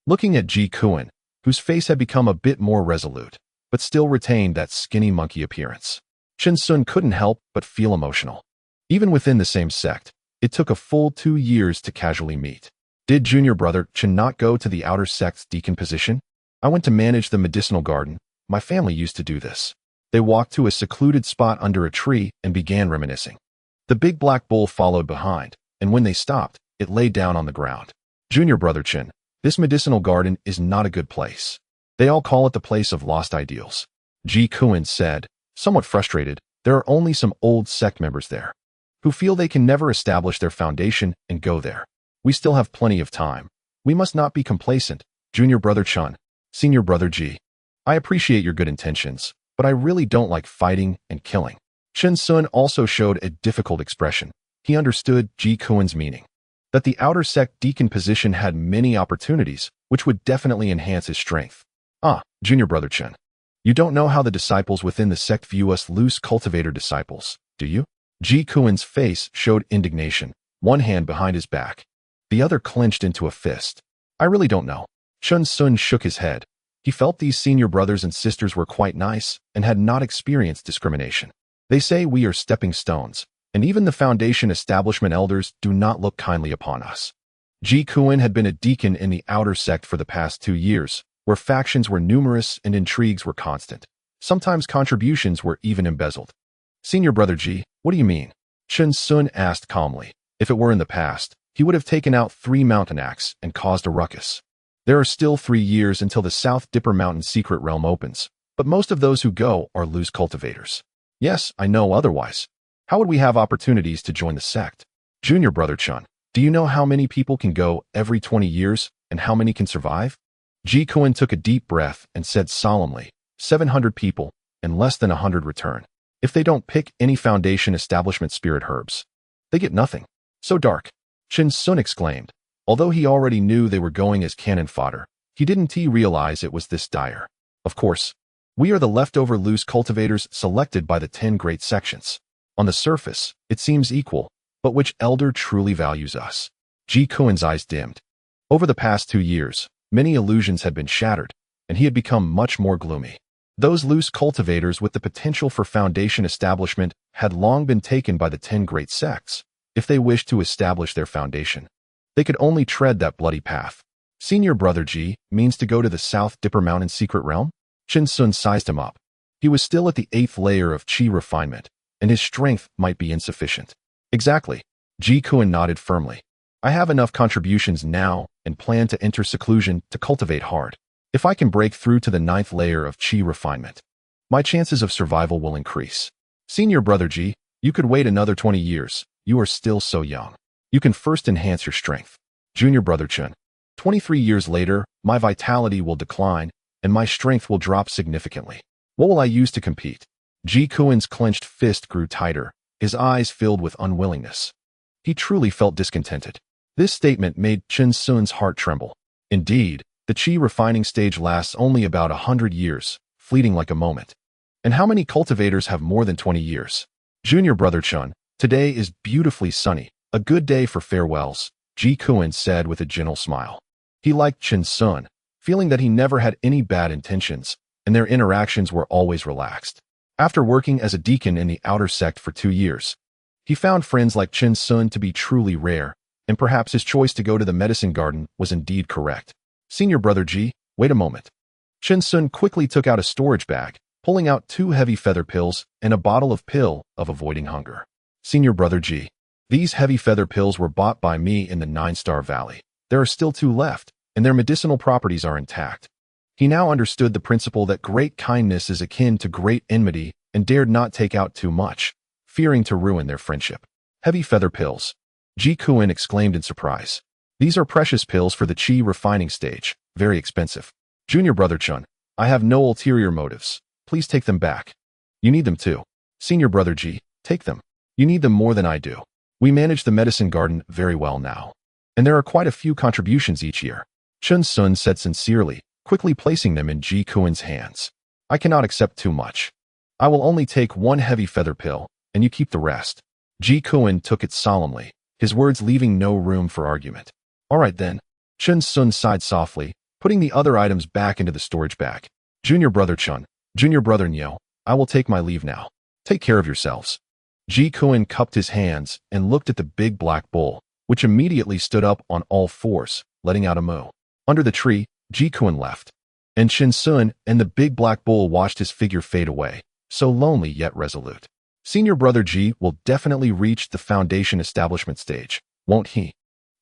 Speaker 3: Looking at Ji Kuan, whose face had become a bit more resolute, but still retained that skinny monkey appearance. Chen Sun couldn't help but feel emotional. Even within the same sect, it took a full 2 years to casually meet. Did junior brother Chen not go to the outer sect's deacon position? I went to manage the medicinal garden. My family used to do this. They walked to a secluded spot under a tree and began reminiscing. The big black bull followed behind, and when they stopped, it lay down on the ground. Junior brother Chen, this medicinal garden is not a good place. They all call it the place of lost ideals. Ji Kuan said, somewhat frustrated. There are only some old sect members there, who feel they can never establish their foundation and go there. We still have plenty of time. We must not be complacent. Junior brother Chen, senior brother Ji. I appreciate your good intentions, but I really don't like fighting and killing. Chen Sun also showed a difficult expression. He understood Ji Kuan's meaning, that the outer sect deacon position had many opportunities, which would definitely enhance his strength. Junior brother Chen. You don't know how the disciples within the sect view us loose cultivator disciples, do you? Ji Kuan's face showed indignation, one hand behind his back. The other clenched into a fist. I really don't know. Chen Sun shook his head. He felt these senior brothers and sisters were quite nice and had not experienced discrimination. They say we are stepping stones, and even the foundation establishment elders do not look kindly upon us. Ji Kuan had been a deacon in the outer sect for the past 2 years, where factions were numerous and intrigues were constant. Sometimes contributions were even embezzled. Senior brother Ji, what do you mean? Chen Sun asked calmly. If it were in the past, he would have taken out 3 mountain acts and caused a ruckus. There are still 3 years until the South Dipper Mountain secret realm opens, but most of those who go are loose cultivators. Yes, I know otherwise. How would we have opportunities to join the sect? Junior brother Chen, do you know how many people can go every 20 years and how many can survive? Ji Kuan took a deep breath and said solemnly, 700 people, and less than 100 return. If they don't pick any foundation establishment spirit herbs, they get nothing. So dark. Chen Sun exclaimed. Although he already knew they were going as cannon fodder, he didn't realize it was this dire. Of course, We are the leftover loose cultivators selected by the 10 great sections. On the surface, it seems equal, but which elder truly values us? Ji Kuen's eyes dimmed. Over the past 2 years, many illusions had been shattered, and he had become much more gloomy. Those loose cultivators with the potential for foundation establishment had long been taken by the 10 great sects. If they wished to establish their foundation, they could only tread that bloody path. Senior Brother Ji means to go to the South Dipper Mountain secret realm? Chen Sun sized him up. He was still at the 8th layer of qi refinement, and his strength might be insufficient. Exactly. Ji Kuen nodded firmly. I have enough contributions now and plan to enter seclusion to cultivate hard. If I can break through to the 9th layer of qi refinement, my chances of survival will increase. Senior Brother Ji, you could wait another 20 years. You are still so young. You can first enhance your strength. Junior Brother Chen, 23 years later, my vitality will decline, and my strength will drop significantly. What will I use to compete? Ji Kuen's clenched fist grew tighter, his eyes filled with unwillingness. He truly felt discontented. This statement made Chen Sun's heart tremble. Indeed, the qi refining stage lasts only about 100 years, fleeting like a moment. And how many cultivators have more than 20 years? Junior Brother Chen, today is beautifully sunny, a good day for farewells, Ji Kuen said with a gentle smile. He liked Chen Sun, feeling that he never had any bad intentions, and their interactions were always relaxed. After working as a deacon in the outer sect for 2 years, he found friends like Chen Sun to be truly rare, and perhaps his choice to go to the medicine garden was indeed correct. Senior Brother Ji, wait a moment. Chen Sun quickly took out a storage bag, pulling out 2 heavy feather pills and a bottle of pill of avoiding hunger. Senior Brother Ji, these heavy feather pills were bought by me in the 9-Star Valley. There are still 2 left, and their medicinal properties are intact. He now understood the principle that great kindness is akin to great enmity and dared not take out too much, fearing to ruin their friendship. Heavy feather pills. Ji Kuen exclaimed in surprise. These are precious pills for the qi refining stage, very expensive. Junior Brother Chun, I have no ulterior motives. Please take them back. You need them too. Senior Brother Ji, take them. You need them more than I do. We manage the medicine garden very well now, and there are quite a few contributions each year. Chen Sun said sincerely, quickly placing them in Ji Kuen's hands. I cannot accept too much. I will only take 1 heavy feather pill, and you keep the rest. Ji Kuen took it solemnly, his words leaving no room for argument. All right then. Chen Sun sighed softly, putting the other items back into the storage bag. Junior Brother Chun, Junior Brother Nyo, I will take my leave now. Take care of yourselves. Ji Kuen cupped his hands and looked at the big black bull, which immediately stood up on all 4s, letting out a moo. Under the tree, Ji Kuen left, and Chen Sun and the big black bull watched his figure fade away, so lonely yet resolute. Senior Brother Ji will definitely reach the foundation establishment stage, won't he?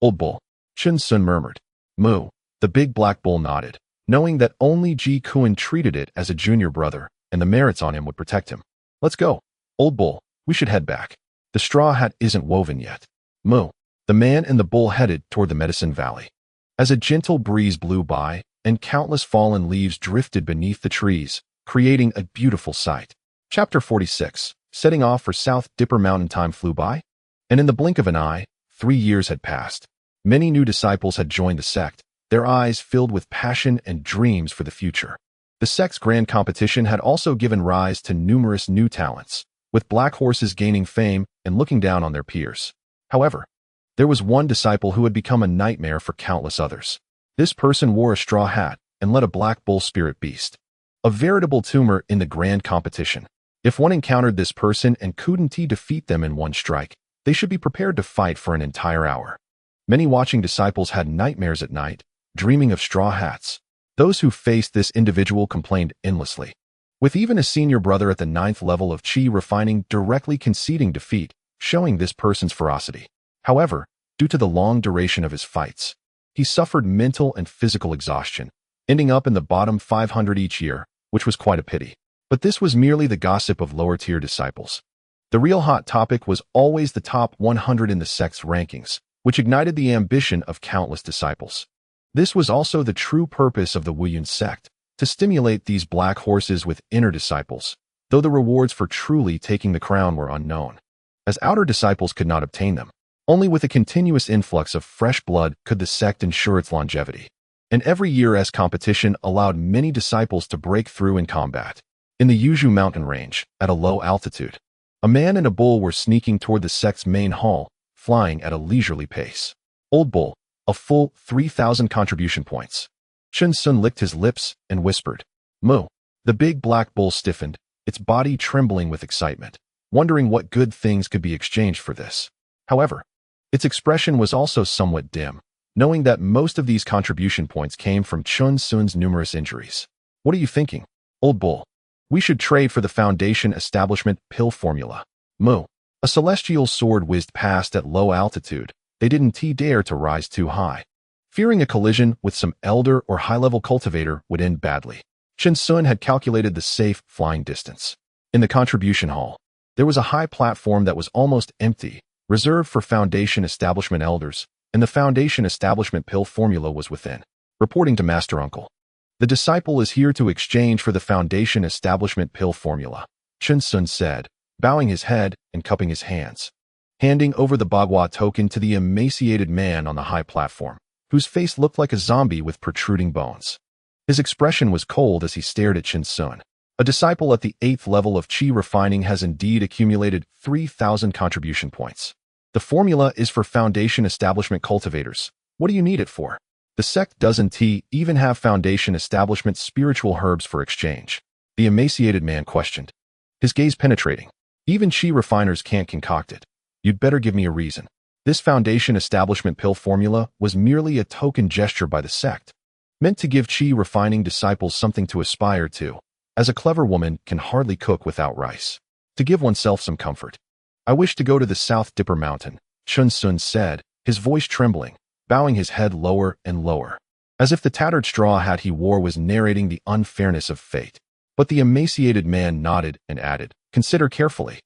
Speaker 3: Old bull, Chen Sun murmured. Moo. The big black bull nodded, knowing that only Ji Kuen treated it as a junior brother, and the merits on him would protect him. Let's go. Old bull, we should head back. The straw hat isn't woven yet. Moo. The man and the bull headed toward the medicine valley. As a gentle breeze blew by, and countless fallen leaves drifted beneath the trees, creating a beautiful sight. Chapter 46. Setting off for South Dipper Mountain. Time flew by, and in the blink of an eye, 3 years had passed. Many new disciples had joined the sect, their eyes filled with passion and dreams for the future. The sect's grand competition had also given rise to numerous new talents, with black horses gaining fame and looking down on their peers. However, there was one disciple who had become a nightmare for countless others. This person wore a straw hat and led a black bull spirit beast, a veritable tumor in the grand competition. If one encountered this person and couldn't defeat them in one strike, they should be prepared to fight for an entire hour. Many watching disciples had nightmares at night, dreaming of straw hats. Those who faced this individual complained endlessly, with even a senior brother at the 9th level of qi refining directly conceding defeat, showing this person's ferocity. However, due to the long duration of his fights, he suffered mental and physical exhaustion, ending up in the bottom 500 each year, which was quite a pity. But this was merely the gossip of lower-tier disciples. The real hot topic was always the top 100 in the sect's rankings, which ignited the ambition of countless disciples. This was also the true purpose of the Wuyun sect, to stimulate these black horses with inner disciples, though the rewards for truly taking the crown were unknown, as outer disciples could not obtain them. Only with a continuous influx of fresh blood could the sect ensure its longevity. and every year as competition allowed many disciples to break through in combat. In the Yuzhu mountain range, at a low altitude, a man and a bull were sneaking toward the sect's main hall, flying at a leisurely pace. Old Bull, a full 3,000 contribution points. Chen Sun licked his lips and whispered, "Moo." The big black bull stiffened, its body trembling with excitement, wondering what good things could be exchanged for this. However, its expression was also somewhat dim, knowing that most of these contribution points came from Chen Sun's numerous injuries. "What are you thinking, Old Bull? We should trade for the Foundation Establishment pill formula." Moo. A celestial sword whizzed past at low altitude. They didn't dare to rise too high, fearing a collision with some elder or high-level cultivator would end badly. Chen Sun had calculated the safe flying distance. In the contribution hall, there was a high platform that was almost empty, reserved for Foundation Establishment elders, and the Foundation Establishment pill formula was within. Reporting to Master Uncle, "The disciple is here to exchange for the Foundation Establishment pill formula," Chen Sun said, bowing his head and cupping his hands, handing over the Bagua token to the emaciated man on the high platform, whose face looked like a zombie with protruding bones. His expression was cold as he stared at Chen Sun. "A disciple at the 8th level of Qi refining has indeed accumulated 3,000 contribution points. The formula is for Foundation Establishment cultivators. What do you need it for? The sect doesn't even have Foundation Establishment spiritual herbs for exchange?" the emaciated man questioned, his gaze penetrating. "Even Qi refiners can't concoct it. You'd better give me a reason." This Foundation Establishment pill formula was merely a token gesture by the sect, meant to give Qi refining disciples something to aspire to, as a clever woman can hardly cook without rice. To give oneself some comfort. "I wish to go to the South Dipper Mountain," Chen Sun said, his voice trembling, bowing his head lower and lower, as if the tattered straw hat he wore was narrating the unfairness of fate. But the emaciated man nodded and added, "Consider carefully.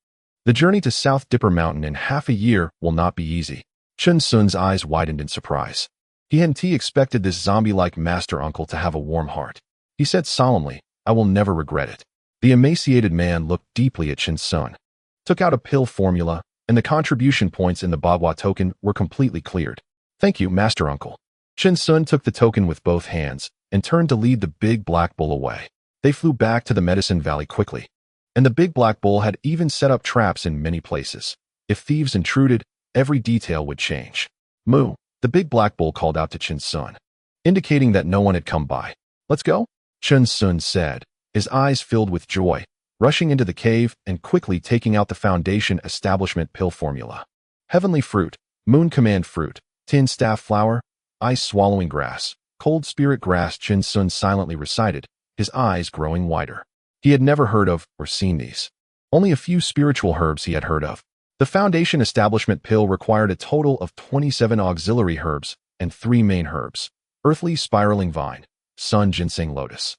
Speaker 3: The journey to South Dipper Mountain in half a year will not be easy." Chen Sun's eyes widened in surprise. He hadn't expected this zombie-like master uncle to have a warm heart. He said solemnly, "I will never regret it." The emaciated man looked deeply at Chen Sun, took out a pill formula, and the contribution points in the Bagua token were completely cleared. "Thank you, master uncle." Chen Sun took the token with both hands and turned to lead the big black bull away. They flew back to the Medicine Valley quickly, and the big black bull had even set up traps in many places. If thieves intruded, every detail would change. "Moo." The big black bull called out to Chen Sun, indicating that no one had come by. "Let's go," Chen Sun said, his eyes filled with joy, rushing into the cave and quickly taking out the Foundation Establishment pill formula. Heavenly fruit, moon command fruit, tin staff flower, ice swallowing grass, cold spirit grass, Chen Sun silently recited, his eyes growing wider. He had never heard of or seen these. Only a few spiritual herbs he had heard of. The Foundation Establishment pill required a total of 27 auxiliary herbs and 3 main herbs: earthly spiraling vine, sun ginseng lotus,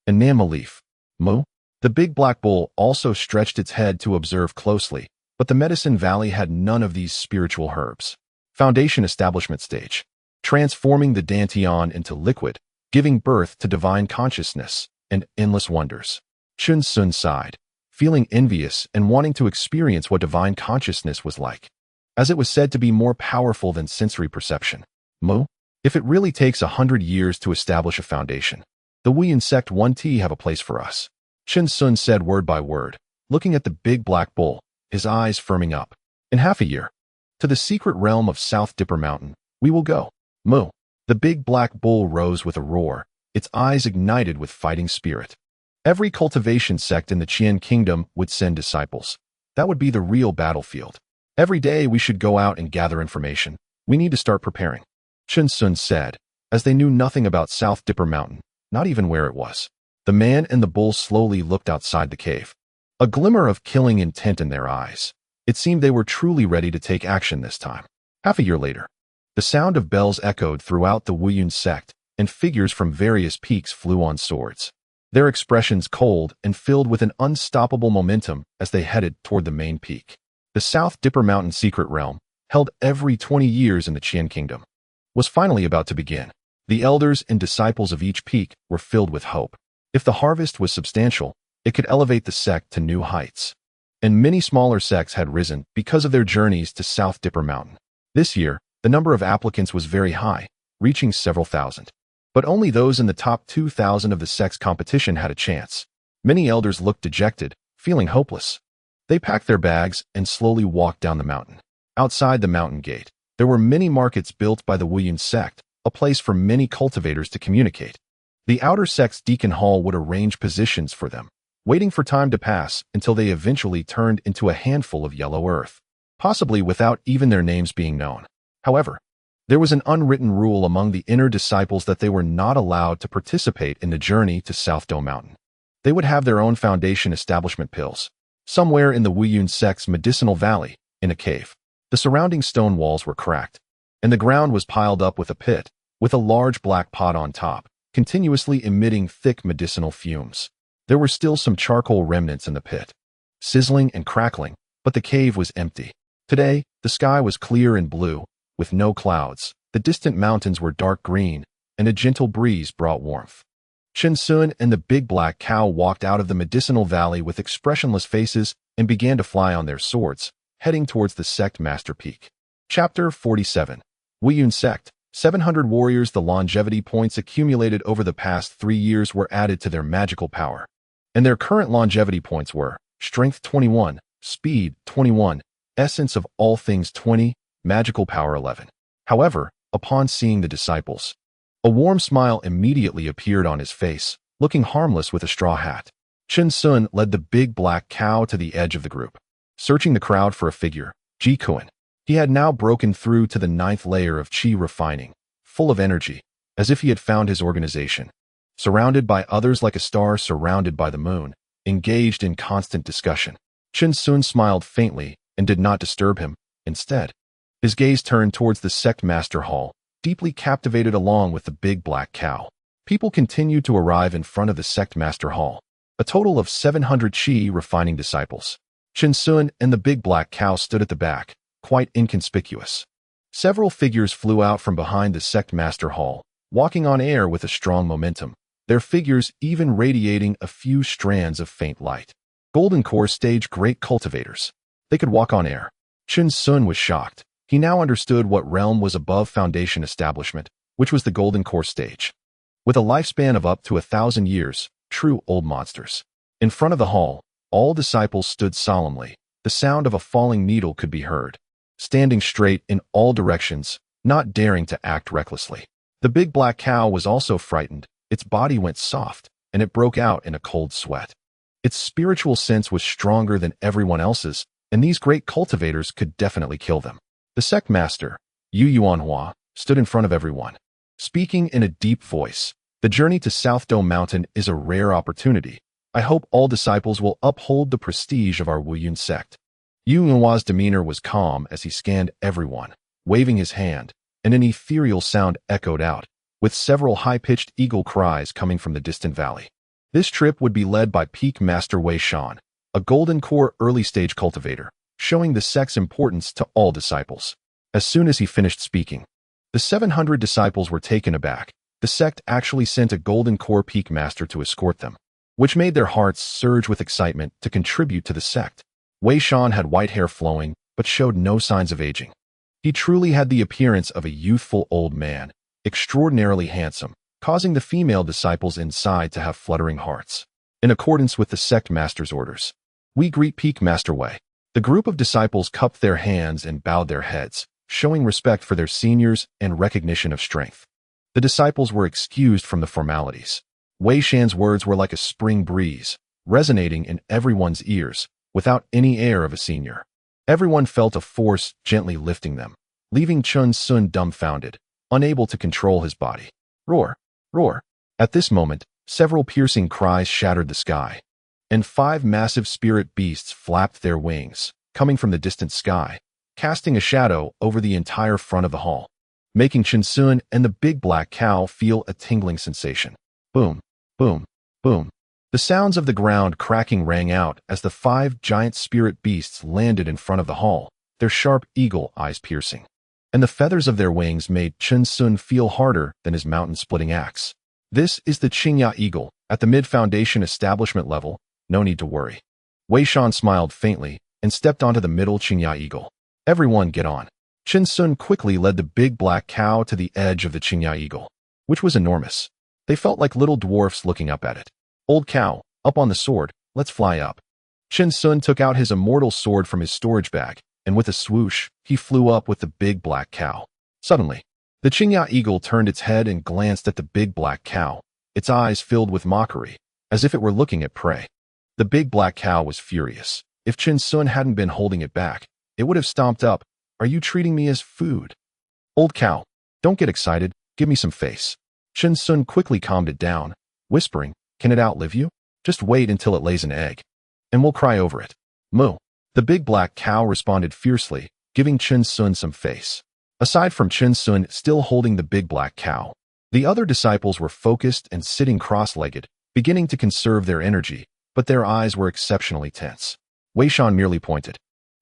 Speaker 3: and Nama leaf. "Moo." The big black bull also stretched its head to observe closely, but the Medicine Valley had none of these spiritual herbs. Foundation Establishment stage. Transforming the Dantian into liquid, giving birth to divine consciousness and endless wonders. Chen Sun sighed, feeling envious and wanting to experience what divine consciousness was like, as it was said to be more powerful than sensory perception. "Moo." If it really takes 100 years to establish a foundation, the Wuyan sect 1T have a place for us, Chen Sun said word by word, looking at the big black bull, his eyes firming up. "In half a year, to the secret realm of South Dipper Mountain, we will go." "Moo." The big black bull rose with a roar, its eyes ignited with fighting spirit. Every cultivation sect in the Qian Kingdom would send disciples. That would be the real battlefield. Every day we should go out and gather information. We need to start preparing, Chen Sun said, as they knew nothing about South Dipper Mountain, not even where it was. The man and the bull slowly looked outside the cave, a glimmer of killing intent in their eyes. It seemed they were truly ready to take action this time. Half a year later, the sound of bells echoed throughout the Wuyun sect, and figures from various peaks flew on swords, their expressions cold and filled with an unstoppable momentum as they headed toward the main peak. The South Dipper Mountain secret realm, held every 20 years in the Qian Kingdom, was finally about to begin. The elders and disciples of each peak were filled with hope. If the harvest was substantial, it could elevate the sect to new heights. And many smaller sects had risen because of their journeys to South Dipper Mountain. This year, the number of applicants was very high, reaching several thousand. But only those in the top 2,000 of the sect's competition had a chance. Many elders looked dejected, feeling hopeless. They packed their bags and slowly walked down the mountain. Outside the mountain gate, there were many markets built by the Wuyun sect, a place for many cultivators to communicate. The outer sect's deacon hall would arrange positions for them, waiting for time to pass until they eventually turned into a handful of yellow earth, possibly without even their names being known. However, there was an unwritten rule among the inner disciples that they were not allowed to participate in the journey to South Dome Mountain. They would have their own foundation establishment pills, somewhere in the Wuyun sect's medicinal valley, in a cave. The surrounding stone walls were cracked, and the ground was piled up with a pit, with a large black pot on top, continuously emitting thick medicinal fumes. There were still some charcoal remnants in the pit, sizzling and crackling, but the cave was empty. Today, the sky was clear and blue, with no clouds. The distant mountains were dark green, and a gentle breeze brought warmth. Chen Sun and the big black cow walked out of the medicinal valley with expressionless faces and began to fly on their swords, heading towards the sect master peak. Chapter 47. Wuyun Sect. 700 warriors. The longevity points accumulated over the past 3 years were added to their magical power, and their current longevity points were Strength 21, Speed 21, Essence of all things 20, Magical power 11. However, upon seeing the disciples, a warm smile immediately appeared on his face, looking harmless with a straw hat. Chen Sun led the big black cow to the edge of the group, searching the crowd for a figure, Ji Kuan. He had now broken through to the 9th layer of qi refining, full of energy, as if he had found his organization. Surrounded by others like a star surrounded by the moon, engaged in constant discussion. Chen Sun smiled faintly and did not disturb him. Instead, his gaze turned towards the sect master hall, deeply captivated along with the big black cow. People continued to arrive in front of the sect master hall, a total of 700 qi refining disciples. Chen Sun and the big black cow stood at the back, quite inconspicuous. Several figures flew out from behind the sect master hall, walking on air with a strong momentum, their figures even radiating a few strands of faint light. Golden Core stage great cultivators. They could walk on air. Chen Sun was shocked. He now understood what realm was above foundation establishment, which was the Golden Core stage. With a lifespan of up to 1,000 years, true old monsters. In front of the hall, all disciples stood solemnly. The sound of a falling needle could be heard, standing straight in all directions, not daring to act recklessly. The big black cow was also frightened. Its body went soft, and it broke out in a cold sweat. Its spiritual sense was stronger than everyone else's, and these great cultivators could definitely kill them. The sect master, Yu Yuanhua, stood in front of everyone, speaking in a deep voice. The journey to South Dome Mountain is a rare opportunity. I hope all disciples will uphold the prestige of our Wuyun sect. Yu Yuanhua's demeanor was calm as he scanned everyone, waving his hand, and an ethereal sound echoed out, with several high-pitched eagle cries coming from the distant valley. This trip would be led by Peak Master Wei Shan, a Golden Core early-stage cultivator, showing the sect's importance to all disciples. As soon as he finished speaking, the 700 disciples were taken aback. The sect actually sent a Golden Core Peak Master to escort them, which made their hearts surge with excitement to contribute to the sect. Wei Shan had white hair flowing, but showed no signs of aging. He truly had the appearance of a youthful old man, extraordinarily handsome, causing the female disciples inside to have fluttering hearts. In accordance with the sect master's orders, we greet Peak Master Wei. The group of disciples cupped their hands and bowed their heads, showing respect for their seniors and recognition of strength. The disciples were excused from the formalities. Wei Shan's words were like a spring breeze, resonating in everyone's ears, without any air of a senior. Everyone felt a force gently lifting them, leaving Chen Sun dumbfounded, unable to control his body. Roar! Roar! At this moment, several piercing cries shattered the sky, and 5 massive spirit beasts flapped their wings, coming from the distant sky, casting a shadow over the entire front of the hall, making Chen Sun and the big black cow feel a tingling sensation. Boom, boom, boom. The sounds of the ground cracking rang out as the 5 giant spirit beasts landed in front of the hall, their sharp eagle eyes piercing. And the feathers of their wings made Chen Sun feel harder than his mountain-splitting axe. This is the Qingya eagle, at the mid-foundation establishment level. No need to worry. Wei Shan smiled faintly and stepped onto the middle Qingya eagle. Everyone get on. Chen Sun quickly led the big black cow to the edge of the Qingya eagle. which was enormous. They felt like little dwarfs looking up at it. Old cow, up on the sword, let's fly up. Chen Sun took out his immortal sword from his storage bag, and with a swoosh, he flew up with the big black cow. Suddenly, the Qingya eagle turned its head and glanced at the big black cow, its eyes filled with mockery, as if it were looking at prey. The big black cow was furious. If Chen Sun hadn't been holding it back, it would have stomped up. Are you treating me as food? Old cow, don't get excited, give me some face. Chen Sun quickly calmed it down, whispering, can it outlive you? Just wait until it lays an egg, and we'll cry over it. Moo. The big black cow responded fiercely, giving Chen Sun some face. Aside from Chen Sun still holding the big black cow, the other disciples were focused and sitting cross-legged, beginning to conserve their energy, but their eyes were exceptionally tense. Wei Shan merely pointed,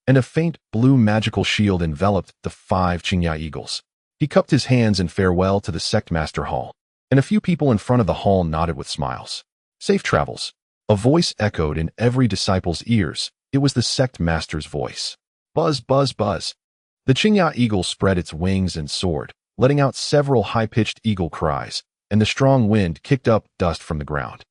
Speaker 3: and a faint blue magical shield enveloped the 5 Qingya eagles. He cupped his hands in farewell to the sect master hall, and a few people in front of the hall nodded with smiles. Safe travels. A voice echoed in every disciple's ears. It was the sect master's voice. Buzz, buzz, buzz. The Qingya eagle spread its wings and soared, letting out several high-pitched eagle cries, and the strong wind kicked up dust from the ground,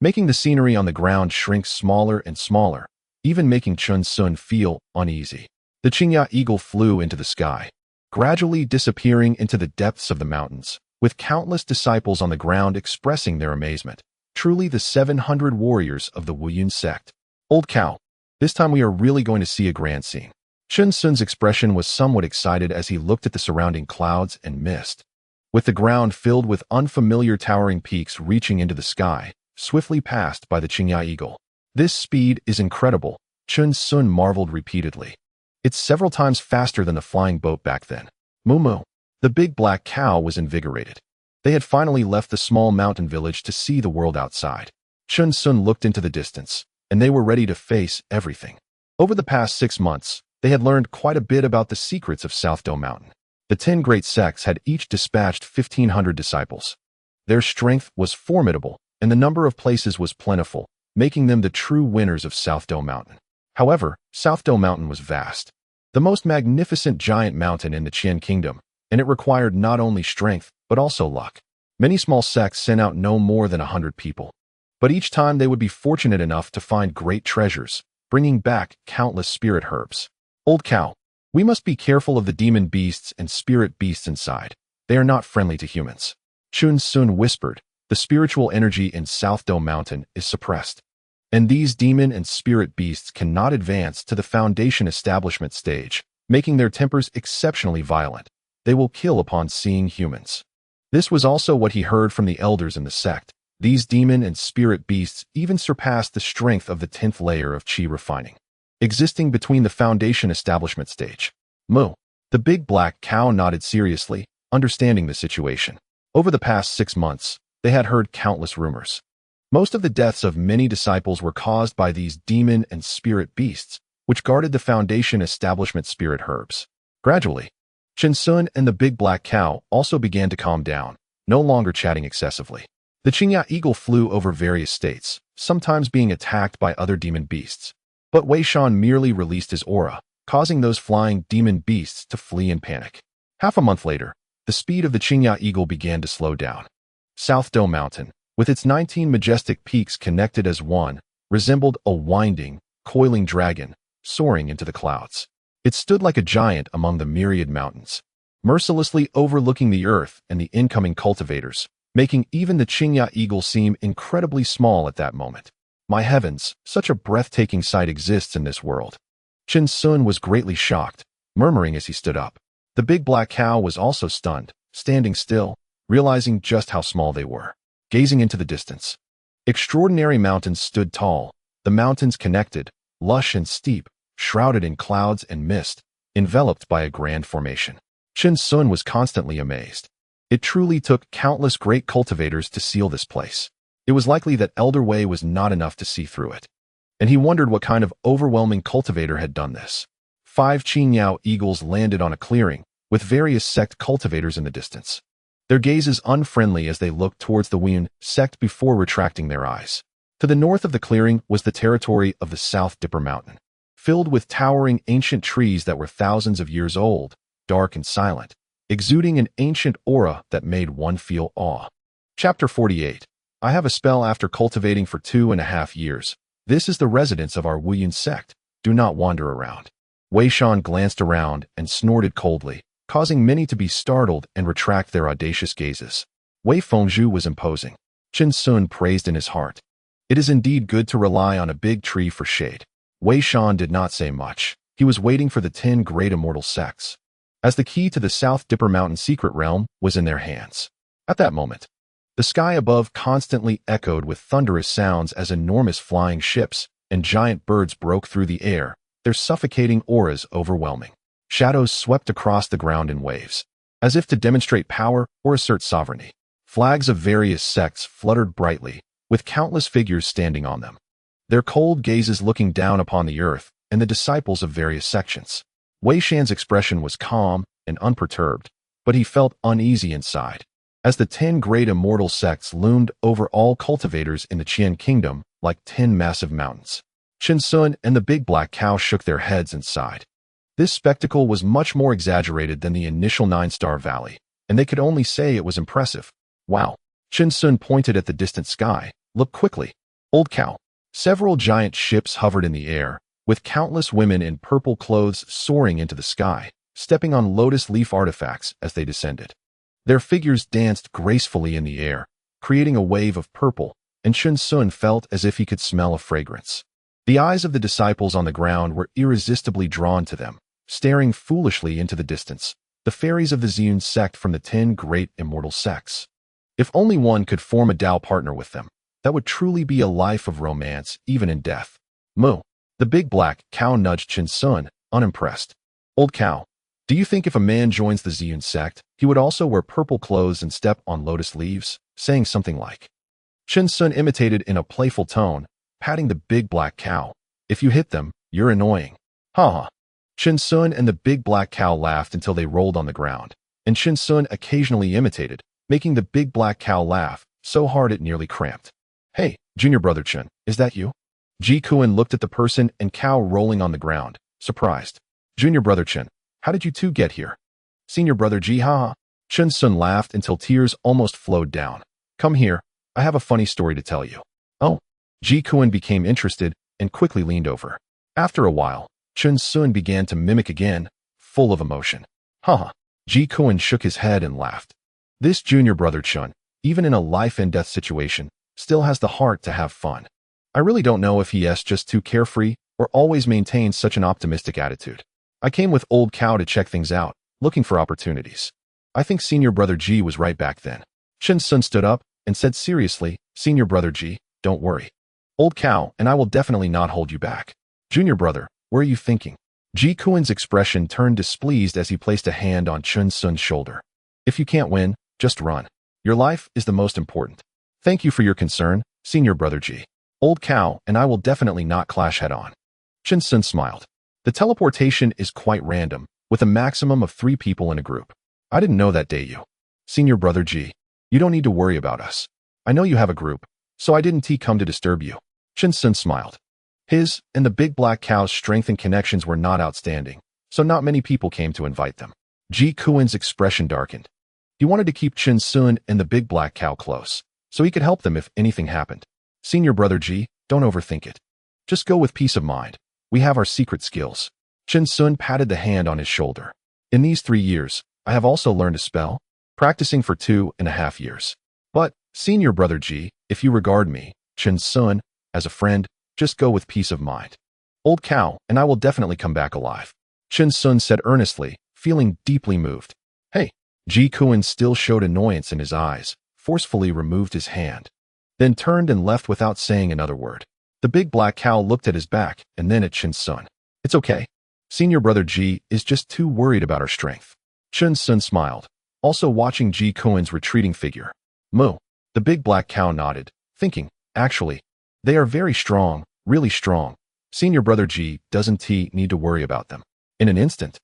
Speaker 3: making the scenery on the ground shrink smaller and smaller, even making Chen Sun feel uneasy. The Qingya eagle flew into the sky, gradually disappearing into the depths of the mountains, with countless disciples on the ground expressing their amazement. Truly the 700 warriors of the Wuyun sect. Old cow, this time we are really going to see a grand scene. Chen Sun's expression was somewhat excited as he looked at the surrounding clouds and mist. With the ground filled with unfamiliar towering peaks reaching into the sky, swiftly passed by the Qingya eagle. This speed is incredible, Chen Sun marveled repeatedly. It's several times faster than the flying boat back then. Moo moo. The big black cow was invigorated. They had finally left the small mountain village to see the world outside. Chen Sun looked into the distance, and they were ready to face everything. Over the past 6 months, they had learned quite a bit about the secrets of South Dome Mountain. The 10 great sects had each dispatched 1,500 disciples. Their strength was formidable, and the number of places was plentiful, making them the true winners of South Dome Mountain. However, South Dome Mountain was vast, the most magnificent giant mountain in the Qian Kingdom, and it required not only strength, but also luck. Many small sects sent out no more than 100 people, but each time they would be fortunate enough to find great treasures, bringing back countless spirit herbs. Old cow, we must be careful of the demon beasts and spirit beasts inside. They are not friendly to humans. Chen Sun whispered, the spiritual energy in South Dome Mountain is suppressed, and these demon and spirit beasts cannot advance to the foundation establishment stage, making their tempers exceptionally violent. They will kill upon seeing humans. This was also what he heard from the elders in the sect. These demon and spirit beasts even surpassed the strength of the 10th layer of qi refining, existing between the foundation establishment stage. Moo. The big black cow nodded seriously, understanding the situation. Over the past 6 months, they had heard countless rumors. Most of the deaths of many disciples were caused by these demon and spirit beasts, which guarded the foundation establishment spirit herbs. Gradually, Chen Sun and the big black cow also began to calm down, no longer chatting excessively. The Qingya eagle flew over various states, sometimes being attacked by other demon beasts. But Wei Shan merely released his aura, causing those flying demon beasts to flee in panic. Half a month later, the speed of the Qingya eagle began to slow down. South Dome Mountain, with its 19 majestic peaks connected as one, resembled a winding, coiling dragon, soaring into the clouds. It stood like a giant among the myriad mountains, mercilessly overlooking the earth and the incoming cultivators, making even the Qingya eagle seem incredibly small at that moment. My heavens, such a breathtaking sight exists in this world. Chen Sun was greatly shocked, murmuring as he stood up. The big black cow was also stunned, standing still, realizing just how small they were, gazing into the distance. Extraordinary mountains stood tall, the mountains connected, lush and steep, shrouded in clouds and mist, enveloped by a grand formation. Chen Sun was constantly amazed. It truly took countless great cultivators to seal this place. It was likely that Elder Wei was not enough to see through it, and he wondered what kind of overwhelming cultivator had done this. 5 Qingya eagles landed on a clearing, with various sect cultivators in the distance, their gazes unfriendly as they looked towards the Wuyun sect before retracting their eyes. To the north of the clearing was the territory of the South Dipper Mountain, filled with towering ancient trees that were thousands of years old, dark and silent, exuding an ancient aura that made one feel awe. Chapter 48. I have a spell after cultivating for 2.5 years. This is the residence of our Wuyun sect. Do not wander around. Wei Shan glanced around and snorted coldly, causing many to be startled and retract their audacious gazes. Wei Fengzhu was imposing. Qin Sun praised in his heart. It is indeed good to rely on a big tree for shade. Wei Shan did not say much. He was waiting for the 10 great immortal sects, as the key to the South Dipper Mountain secret realm was in their hands. At that moment, the sky above constantly echoed with thunderous sounds as enormous flying ships and giant birds broke through the air, their suffocating auras overwhelming. Shadows swept across the ground in waves, as if to demonstrate power or assert sovereignty. Flags of various sects fluttered brightly, with countless figures standing on them, their cold gazes looking down upon the earth and the disciples of various sections. Wei Shan's expression was calm and unperturbed, but he felt uneasy inside, as the 10 great immortal sects loomed over all cultivators in the Qian kingdom like 10 massive mountains. Qin Sun and the big black cow shook their heads and sighed. This spectacle was much more exaggerated than the initial 9-star valley, and they could only say it was impressive. Wow. Qin Sun pointed at the distant sky. Look quickly. Old cow. Several giant ships hovered in the air, with countless women in purple clothes soaring into the sky, stepping on lotus leaf artifacts as they descended. Their figures danced gracefully in the air, creating a wave of purple, and Qin Sun felt as if he could smell a fragrance. The eyes of the disciples on the ground were irresistibly drawn to them, staring foolishly into the distance, the fairies of the Ziyun sect from the 10 great immortal sects. If only one could form a Tao partner with them, that would truly be a life of romance, even in death. Moo. The big black cow nudged Qin Sun, unimpressed. Old cow, do you think if a man joins the Ziyun sect, he would also wear purple clothes and step on lotus leaves, saying something like? Qin Sun imitated in a playful tone, patting the big black cow. If you hit them, you're annoying. Ha ha. Qin Sun and the big black cow laughed until they rolled on the ground, and Qin Sun occasionally imitated, making the big black cow laugh so hard it nearly cramped. Hey, junior brother Qin, is that you? Ji Kuan looked at the person and cow rolling on the ground, surprised. Junior brother Qin, how did you two get here? Senior brother Ji, haha. Qin Sun laughed until tears almost flowed down. Come here, I have a funny story to tell you. Oh. Ji Kuan became interested and quickly leaned over. After a while, Qin Sun began to mimic again, full of emotion. Haha. Ji Kuan shook his head and laughed. This junior brother Qin, even in a life-and-death situation, still has the heart to have fun. I really don't know if he is just too carefree or always maintains such an optimistic attitude. I came with old cow to check things out, looking for opportunities. I think senior brother G was right back then. Qin Sun stood up and said seriously, Senior brother G, don't worry. Old cow and I will definitely not hold you back. Junior brother, what are you thinking? Ji Kuan's expression turned displeased as he placed a hand on Qin Sun's shoulder. If you can't win, just run. Your life is the most important. Thank you for your concern, senior brother G. Old cow and I will definitely not clash head-on. Qin Sun smiled. The teleportation is quite random, with a maximum of 3 people in a group. I didn't know that day you. Senior brother G. You don't need to worry about us. I know you have a group, so I didn't come to disturb you. Qin Sun smiled. His and the big black cow's strength and connections were not outstanding, so not many people came to invite them. Ji Kuan's expression darkened. He wanted to keep Qin Sun and the big black cow close, so he could help them if anything happened. Senior brother G, don't overthink it. Just go with peace of mind. We have our secret skills. Qin Sun patted the hand on his shoulder. In these 3 years, I have also learned a spell, practicing for 2.5 years. But, senior brother G, if you regard me, Qin Sun, as a friend, just go with peace of mind. Old cow and I will definitely come back alive. Qin Sun said earnestly, feeling deeply moved. Hey, Ji Kuan still showed annoyance in his eyes, forcefully removed his hand, then turned and left without saying another word. The big black cow looked at his back and then at Qin Sun. It's okay. Senior brother G is just too worried about our strength. Qin Sun smiled, also watching Ji Kuan's retreating figure. Moo. The big black cow nodded, thinking, actually, they are very strong, really strong. Senior brother G doesn't need to worry about them. In an instant,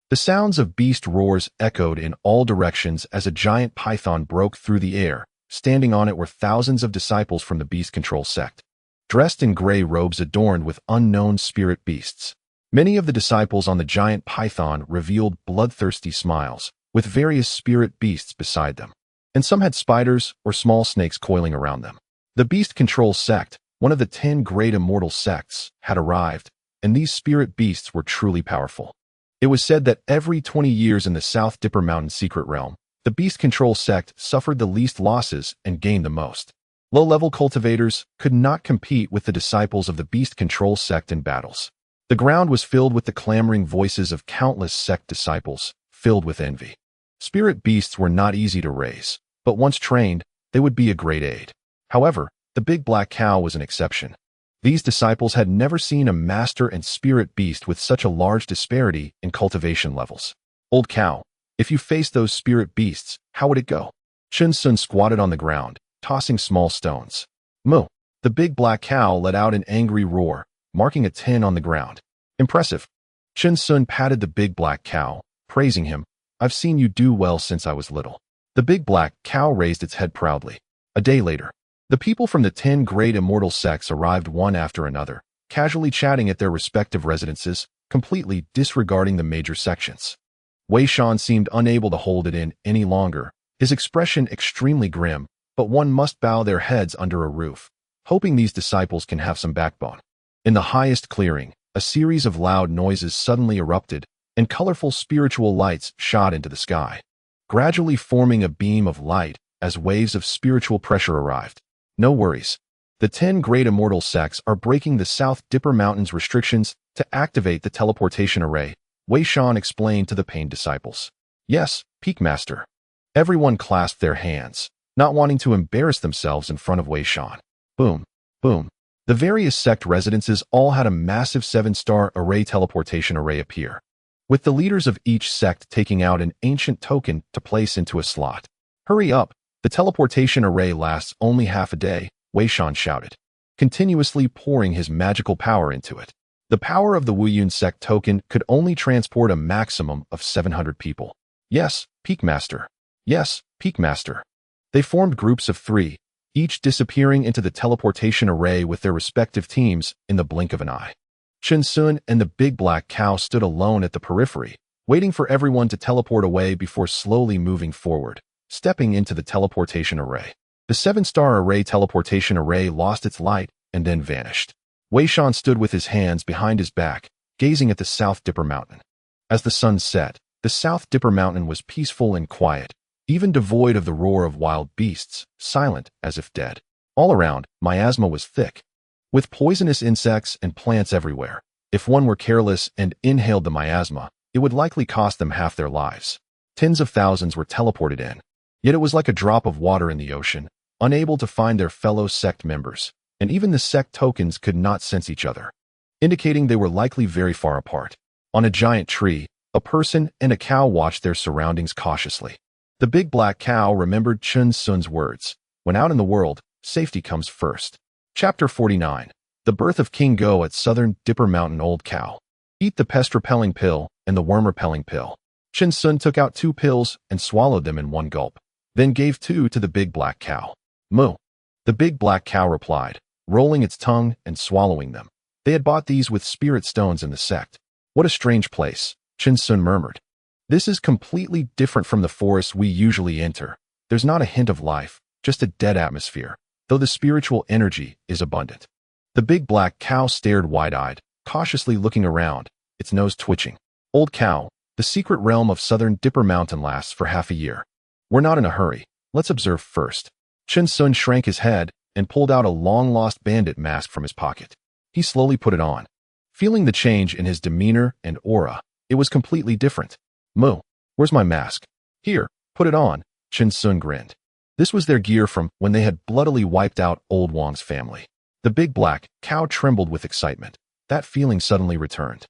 Speaker 3: the sounds of beast roars echoed in all directions as a giant python broke through the air. Standing on it were thousands of disciples from the beast control sect, dressed in gray robes adorned with unknown spirit beasts. Many of the disciples on the giant python revealed bloodthirsty smiles, with various spirit beasts beside them, and some had spiders or small snakes coiling around them. The Beast Control Sect, one of the 10 great immortal sects, had arrived, and these spirit beasts were truly powerful. It was said that every 20 years in the South Dipper Mountain secret realm, the Beast Control Sect suffered the least losses and gained the most. Low-level cultivators could not compete with the disciples of the Beast Control Sect in battles. The ground was filled with the clamoring voices of countless sect disciples, filled with envy. Spirit beasts were not easy to raise, but once trained, they would be a great aid. However, the big black cow was an exception. These disciples had never seen a master and spirit beast with such a large disparity in cultivation levels. Old cow, if you faced those spirit beasts, how would it go? Chun Sun squatted on the ground, tossing small stones. Moo! The big black cow let out an angry roar, marking a 10 on the ground. Impressive. Chun Sun patted the big black cow, praising him. I've seen you do well since I was little. The big black cow raised its head proudly. A day later, the people from the 10 great immortal sects arrived one after another, casually chatting at their respective residences, completely disregarding the major sections. Wei Shan seemed unable to hold it in any longer, his expression extremely grim, but one must bow their heads under a roof, hoping these disciples can have some backbone. In the highest clearing, a series of loud noises suddenly erupted, and colorful spiritual lights shot into the sky, gradually forming a beam of light as waves of spiritual pressure arrived. No worries. The 10 great immortal sects are breaking the South Dipper Mountain's restrictions to activate the teleportation array, Wei Shan explained to the pained disciples. Yes, Peak Master. Everyone clasped their hands, not wanting to embarrass themselves in front of Wei Shan. Boom, boom. The various sect residences all had a massive 7-star array teleportation array appear, with the leaders of each sect taking out an ancient token to place into a slot. Hurry up, the teleportation array lasts only half a day, Wei Shan shouted, continuously pouring his magical power into it. The power of the Wuyun sect token could only transport a maximum of 700 people. Yes, Peak Master. Yes, Peak Master. They formed groups of 3, each disappearing into the teleportation array with their respective teams in the blink of an eye. Chun Sun and the big black cow stood alone at the periphery, waiting for everyone to teleport away before slowly moving forward, stepping into the teleportation array. The 7-star array teleportation array lost its light and then vanished. Wei Shan stood with his hands behind his back, gazing at the South Dipper Mountain. As the sun set, the South Dipper Mountain was peaceful and quiet, even devoid of the roar of wild beasts, silent as if dead. All around, miasma was thick, with poisonous insects and plants everywhere. If one were careless and inhaled the miasma, it would likely cost them half their lives. Tens of thousands were teleported in, yet it was like a drop of water in the ocean, unable to find their fellow sect members, and even the sect tokens could not sense each other, indicating they were likely very far apart. On a giant tree, a person and a cow watched their surroundings cautiously. The big black cow remembered Chun Sun's words, when out in the world, safety comes first. Chapter 49. The Birth of King Go at Southern Dipper Mountain. Old cow. Eat the pest-repelling pill and the worm-repelling pill. Chun Sun took out 2 pills and swallowed them in one gulp, then gave 2 to the big black cow. Moo. The big black cow replied, rolling its tongue and swallowing them. They had bought these with spirit stones in the sect. What a strange place, Chun Sun murmured. This is completely different from the forest we usually enter. There's not a hint of life, just a dead atmosphere, though the spiritual energy is abundant. The big black cow stared wide-eyed, cautiously looking around, its nose twitching. Old cow, the secret realm of Southern Dipper Mountain lasts for half a year. We're not in a hurry. Let's observe first. Chun Sun shrank his head and pulled out a long-lost bandit mask from his pocket. He slowly put it on. Feeling the change in his demeanor and aura, it was completely different. Moo, where's my mask? Here, put it on, Chun Sun grinned. This was their gear from when they had bloodily wiped out Old Wang's family. The big black cow trembled with excitement. That feeling suddenly returned.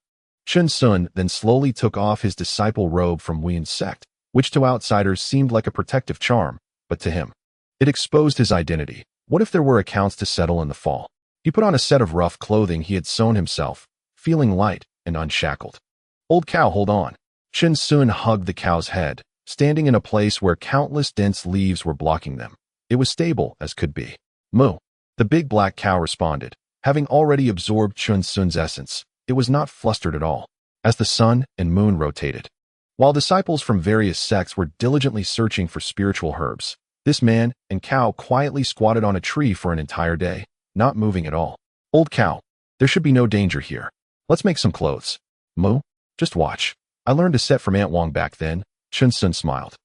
Speaker 3: Chun Sun then slowly took off his disciple robe from Wuyun's sect, which to outsiders seemed like a protective charm, but to him, it exposed his identity. What if there were accounts to settle in the fall? He put on a set of rough clothing he had sewn himself, feeling light and unshackled. Old cow, hold on. Chun Sun hugged the cow's head, standing in a place where countless dense leaves were blocking them. It was stable as could be. Moo. The big black cow responded, having already absorbed Chun Sun's essence. It was not flustered at all. As the sun and moon rotated, While disciples from various sects were diligently searching for spiritual herbs, this man and cow quietly squatted on a tree for an entire day, not moving at all. Old cow, there should be no danger here. Let's make some clothes. Moo, just watch. I learned to set from Aunt Wong back then. Chun Sun smiled,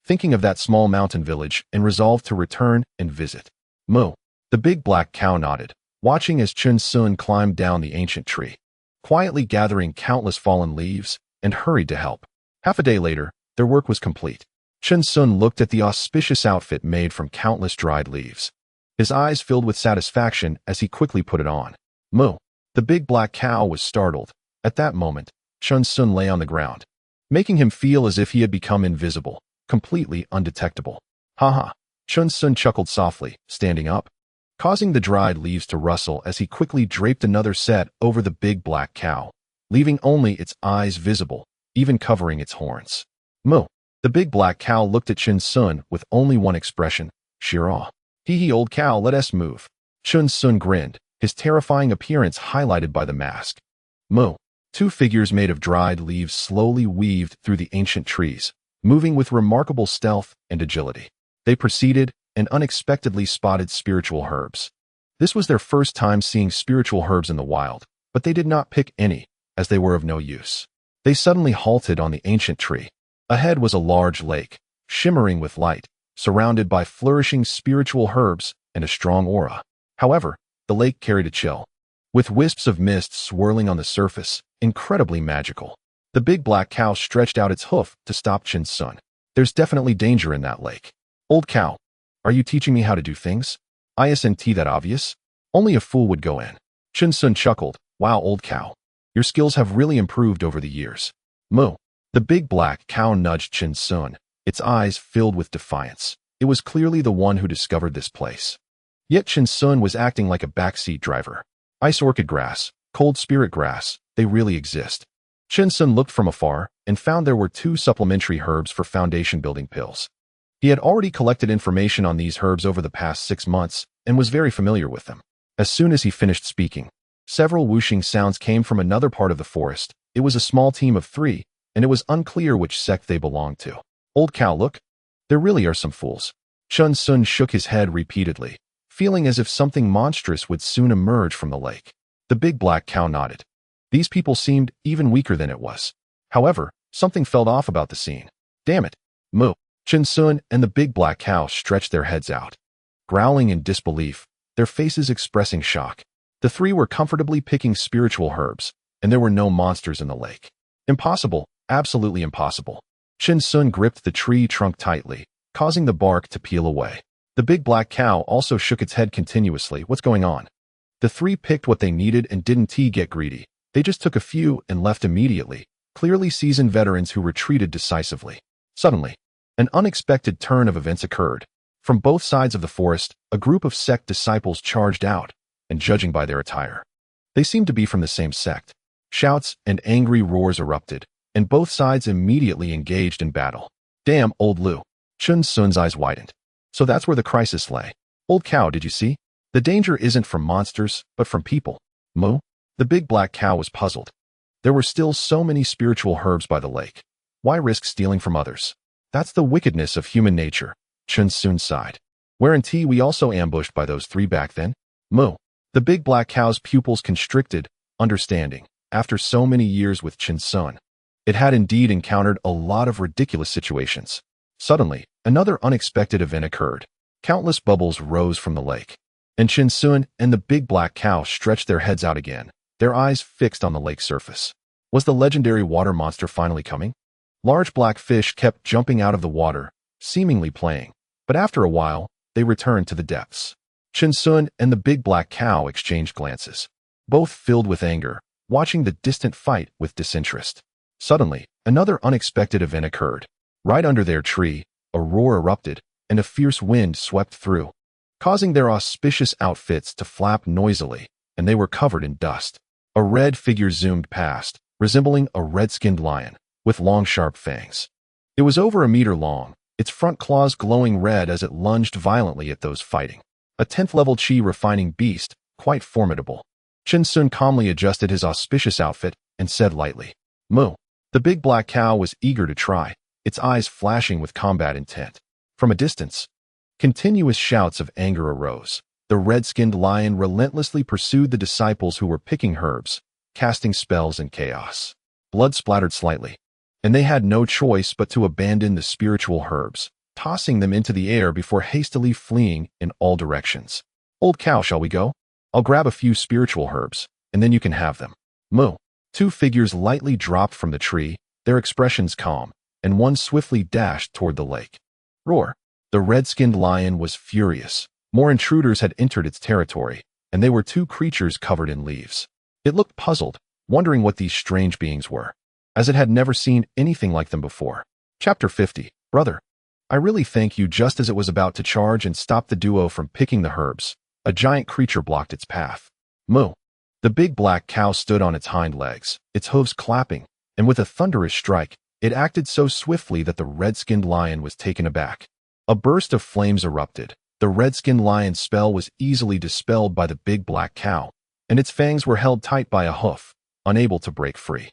Speaker 3: thinking of that small mountain village and resolved to return and visit. Moo, the big black cow nodded, watching as Chun Sun climbed down the ancient tree, quietly gathering countless fallen leaves, and hurried to help. Half a day later, their work was complete. Chun Sun looked at the auspicious outfit made from countless dried leaves. His eyes filled with satisfaction as he quickly put it on. Moo, the big black cow was startled. At that moment, Chun Sun lay on the ground, making him feel as if he had become invisible, completely undetectable. Ha! Chun Sun chuckled softly, standing up, causing the dried leaves to rustle as he quickly draped another set over the big black cow, leaving only its eyes visible, even covering its horns. Moo, the big black cow looked at Chun Sun with only one expression, sheer awe. Hee, old cow, let us move. Chun Sun grinned, his terrifying appearance highlighted by the mask. Moo, two figures made of dried leaves slowly weaved through the ancient trees, moving with remarkable stealth and agility. They proceeded and unexpectedly spotted spiritual herbs. This was their first time seeing spiritual herbs in the wild, but they did not pick any, as they were of no use. They suddenly halted on the ancient tree. Ahead was a large lake, shimmering with light, surrounded by flourishing spiritual herbs and a strong aura. However, the lake carried a chill, with wisps of mist swirling on the surface, incredibly magical. The big black cow stretched out its hoof to stop Chun Sun. There's definitely danger in that lake. Old cow, are you teaching me how to do things? Isn't that obvious? Only a fool would go in. Chun Sun chuckled. Wow, old cow, your skills have really improved over the years. Moo, the big black cow nudged Chun Sun, its eyes filled with defiance. It was clearly the one who discovered this place. Yet Chun Sun was acting like a backseat driver. Ice orchid grass, cold spirit grass, they really exist. Chun Sun looked from afar and found there were 2 supplementary herbs for foundation building pills. He had already collected information on these herbs over the past 6 months and was very familiar with them. As soon as he finished speaking, several whooshing sounds came from another part of the forest. It was a small team of 3, and it was unclear which sect they belonged to. Old cow, look. There really are some fools. Chun Sun shook his head repeatedly, feeling as if something monstrous would soon emerge from the lake. The big black cow nodded. These people seemed even weaker than it was. However, something felt off about the scene. Damn it. Moo. Chun Sun and the big black cow stretched their heads out, growling in disbelief, their faces expressing shock. The 3 were comfortably picking spiritual herbs, and there were no monsters in the lake. Impossible, absolutely impossible. Chun Sun gripped the tree trunk tightly, causing the bark to peel away. The big black cow also shook its head continuously. What's going on? The 3 picked what they needed and didn't get greedy. They just took a few and left immediately, clearly seasoned veterans who retreated decisively. Suddenly, an unexpected turn of events occurred. From both sides of the forest, a group of sect disciples charged out, and judging by their attire, they seemed to be from the same sect. Shouts and angry roars erupted, and both sides immediately engaged in battle. Damn, old Lu. Chun Sun's eyes widened. So that's where the crisis lay. Old cow, did you see? The danger isn't from monsters, but from people. Moo? The big black cow was puzzled. There were still so many spiritual herbs by the lake. Why risk stealing from others? That's the wickedness of human nature. Chun Sun sighed. Weren't we also ambushed by those 3 back then? Moo. The big black cow's pupils constricted, understanding, after so many years with Chun Sun, it had indeed encountered a lot of ridiculous situations. Suddenly, another unexpected event occurred. Countless bubbles rose from the lake, and Chun Sun and the big black cow stretched their heads out again, their eyes fixed on the lake surface. Was the legendary water monster finally coming? Large black fish kept jumping out of the water, seemingly playing, but after a while, they returned to the depths. Chun Sun and the big black cow exchanged glances, both filled with anger, watching the distant fight with disinterest. Suddenly, another unexpected event occurred. Right under their tree, a roar erupted, and a fierce wind swept through, causing their auspicious outfits to flap noisily, and they were covered in dust. A red figure zoomed past, resembling a red-skinned lion, with long sharp fangs. It was over a meter long, its front claws glowing red as it lunged violently at those fighting. A 10th-level chi refining beast, quite formidable. Chun Sun calmly adjusted his auspicious outfit and said lightly, Moo, The big black cow was eager to try, its eyes flashing with combat intent. From a distance, continuous shouts of anger arose. The red-skinned lion relentlessly pursued the disciples who were picking herbs, casting spells in chaos. Blood splattered slightly, and they had no choice but to abandon the spiritual herbs, tossing them into the air before hastily fleeing in all directions. Old cow, shall we go? I'll grab a few spiritual herbs, and then you can have them. Moo. Two figures lightly dropped from the tree, their expressions calm, and one swiftly dashed toward the lake. Roar. The red-skinned lion was furious. More intruders had entered its territory, and they were two creatures covered in leaves. It looked puzzled, wondering what these strange beings were, as it had never seen anything like them before. Chapter 50. Brother, I really thank you. Just as it was about to charge and stop the duo from picking the herbs, a giant creature blocked its path. Moo. The big black cow stood on its hind legs, its hooves clapping, and with a thunderous strike, it acted so swiftly that the red-skinned lion was taken aback. A burst of flames erupted. The red-skinned lion's spell was easily dispelled by the big black cow, and its fangs were held tight by a hoof, unable to break free.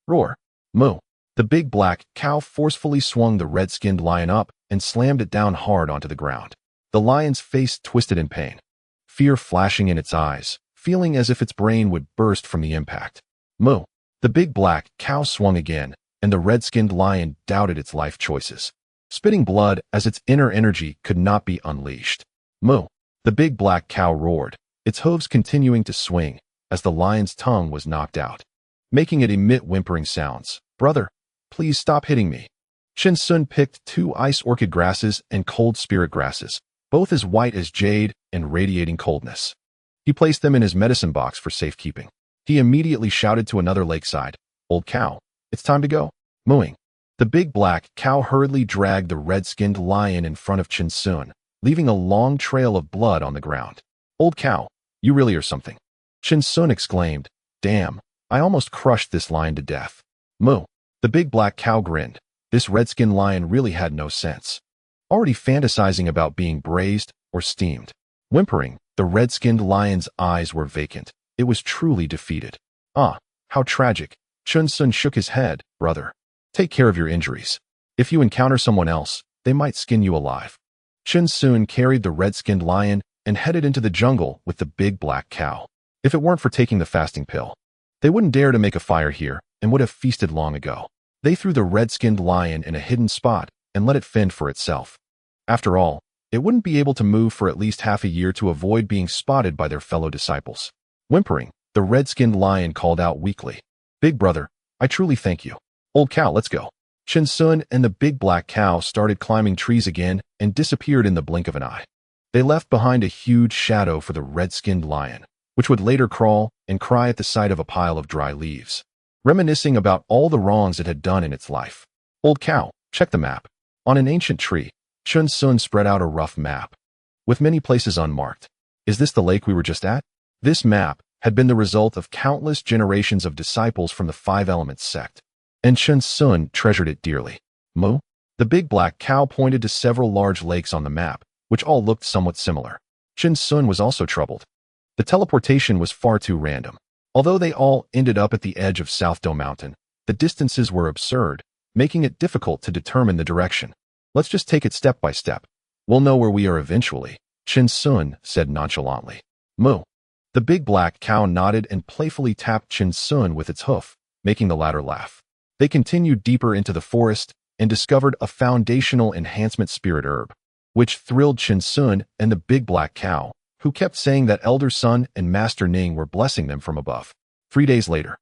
Speaker 3: Roar. Moo. The big black cow forcefully swung the red-skinned lion up and slammed it down hard onto the ground. The lion's face twisted in pain, fear flashing in its eyes, feeling as if its brain would burst from the impact. Moo. The big black cow swung again, and the red-skinned lion doubted its life choices, spitting blood as its inner energy could not be unleashed. Moo. The big black cow roared, its hooves continuing to swing as the lion's tongue was knocked out, making it emit whimpering sounds. Brother, please stop hitting me. Shin Sun picked 2 ice orchid grasses and cold spirit grasses, both as white as jade and radiating coldness. He placed them in his medicine box for safekeeping. He immediately shouted to another lakeside, Old cow, it's time to go. Mooing. The big black cow hurriedly dragged the red-skinned lion in front of Chin Sun, leaving a long trail of blood on the ground. Old cow, you really are something. Chin Sun exclaimed, damn, I almost crushed this lion to death. Moo. The big black cow grinned. This red-skinned lion really had no sense, already fantasizing about being braised or steamed. Whimpering, the red-skinned lion's eyes were vacant. It was truly defeated. Ah, how tragic. Chun Sun shook his head. Brother, take care of your injuries. If you encounter someone else, they might skin you alive. Chun Sun carried the red-skinned lion and headed into the jungle with the big black cow. If it weren't for taking the fasting pill, they wouldn't dare to make a fire here and would have feasted long ago. They threw the red-skinned lion in a hidden spot and let it fend for itself. After all, it wouldn't be able to move for at least half a year to avoid being spotted by their fellow disciples. Whimpering, the red-skinned lion called out weakly, Big brother, I truly thank you. Old cow, let's go. Chin Sun and the big black cow started climbing trees again and disappeared in the blink of an eye. They left behind a huge shadow for the red-skinned lion, which would later crawl and cry at the sight of a pile of dry leaves, reminiscing about all the wrongs it had done in its life. Old cow, check the map. On an ancient tree, Chun Sun spread out a rough map, with many places unmarked. Is this the lake we were just at? This map had been the result of countless generations of disciples from the Five Elements sect, and Chun Sun treasured it dearly. Moo? The big black cow pointed to several large lakes on the map, which all looked somewhat similar. Chun Sun was also troubled. The teleportation was far too random. Although they all ended up at the edge of South Dome Mountain, the distances were absurd, making it difficult to determine the direction. Let's just take it step by step. We'll know where we are eventually, Chin Sun said nonchalantly. Moo. The big black cow nodded and playfully tapped Chin Sun with its hoof, making the latter laugh. They continued deeper into the forest and discovered a foundational enhancement spirit herb, which thrilled Chin Sun and the big black cow, who kept saying that Elder Sun and Master Ning were blessing them from above. 3 days later,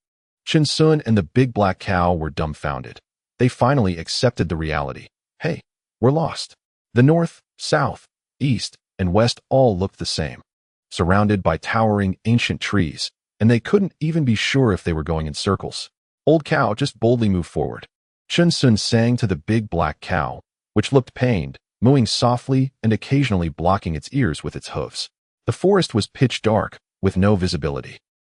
Speaker 3: Chin Sun and the big black cow were dumbfounded. They finally accepted the reality. Hey, we're lost. The north, south, east, and west all looked the same, surrounded by towering ancient trees, and they couldn't even be sure if they were going in circles. Old cow, just boldly move forward. Chun Sun sang to the big black cow, which looked pained, mooing softly and occasionally blocking its ears with its hooves. The forest was pitch dark, with no visibility,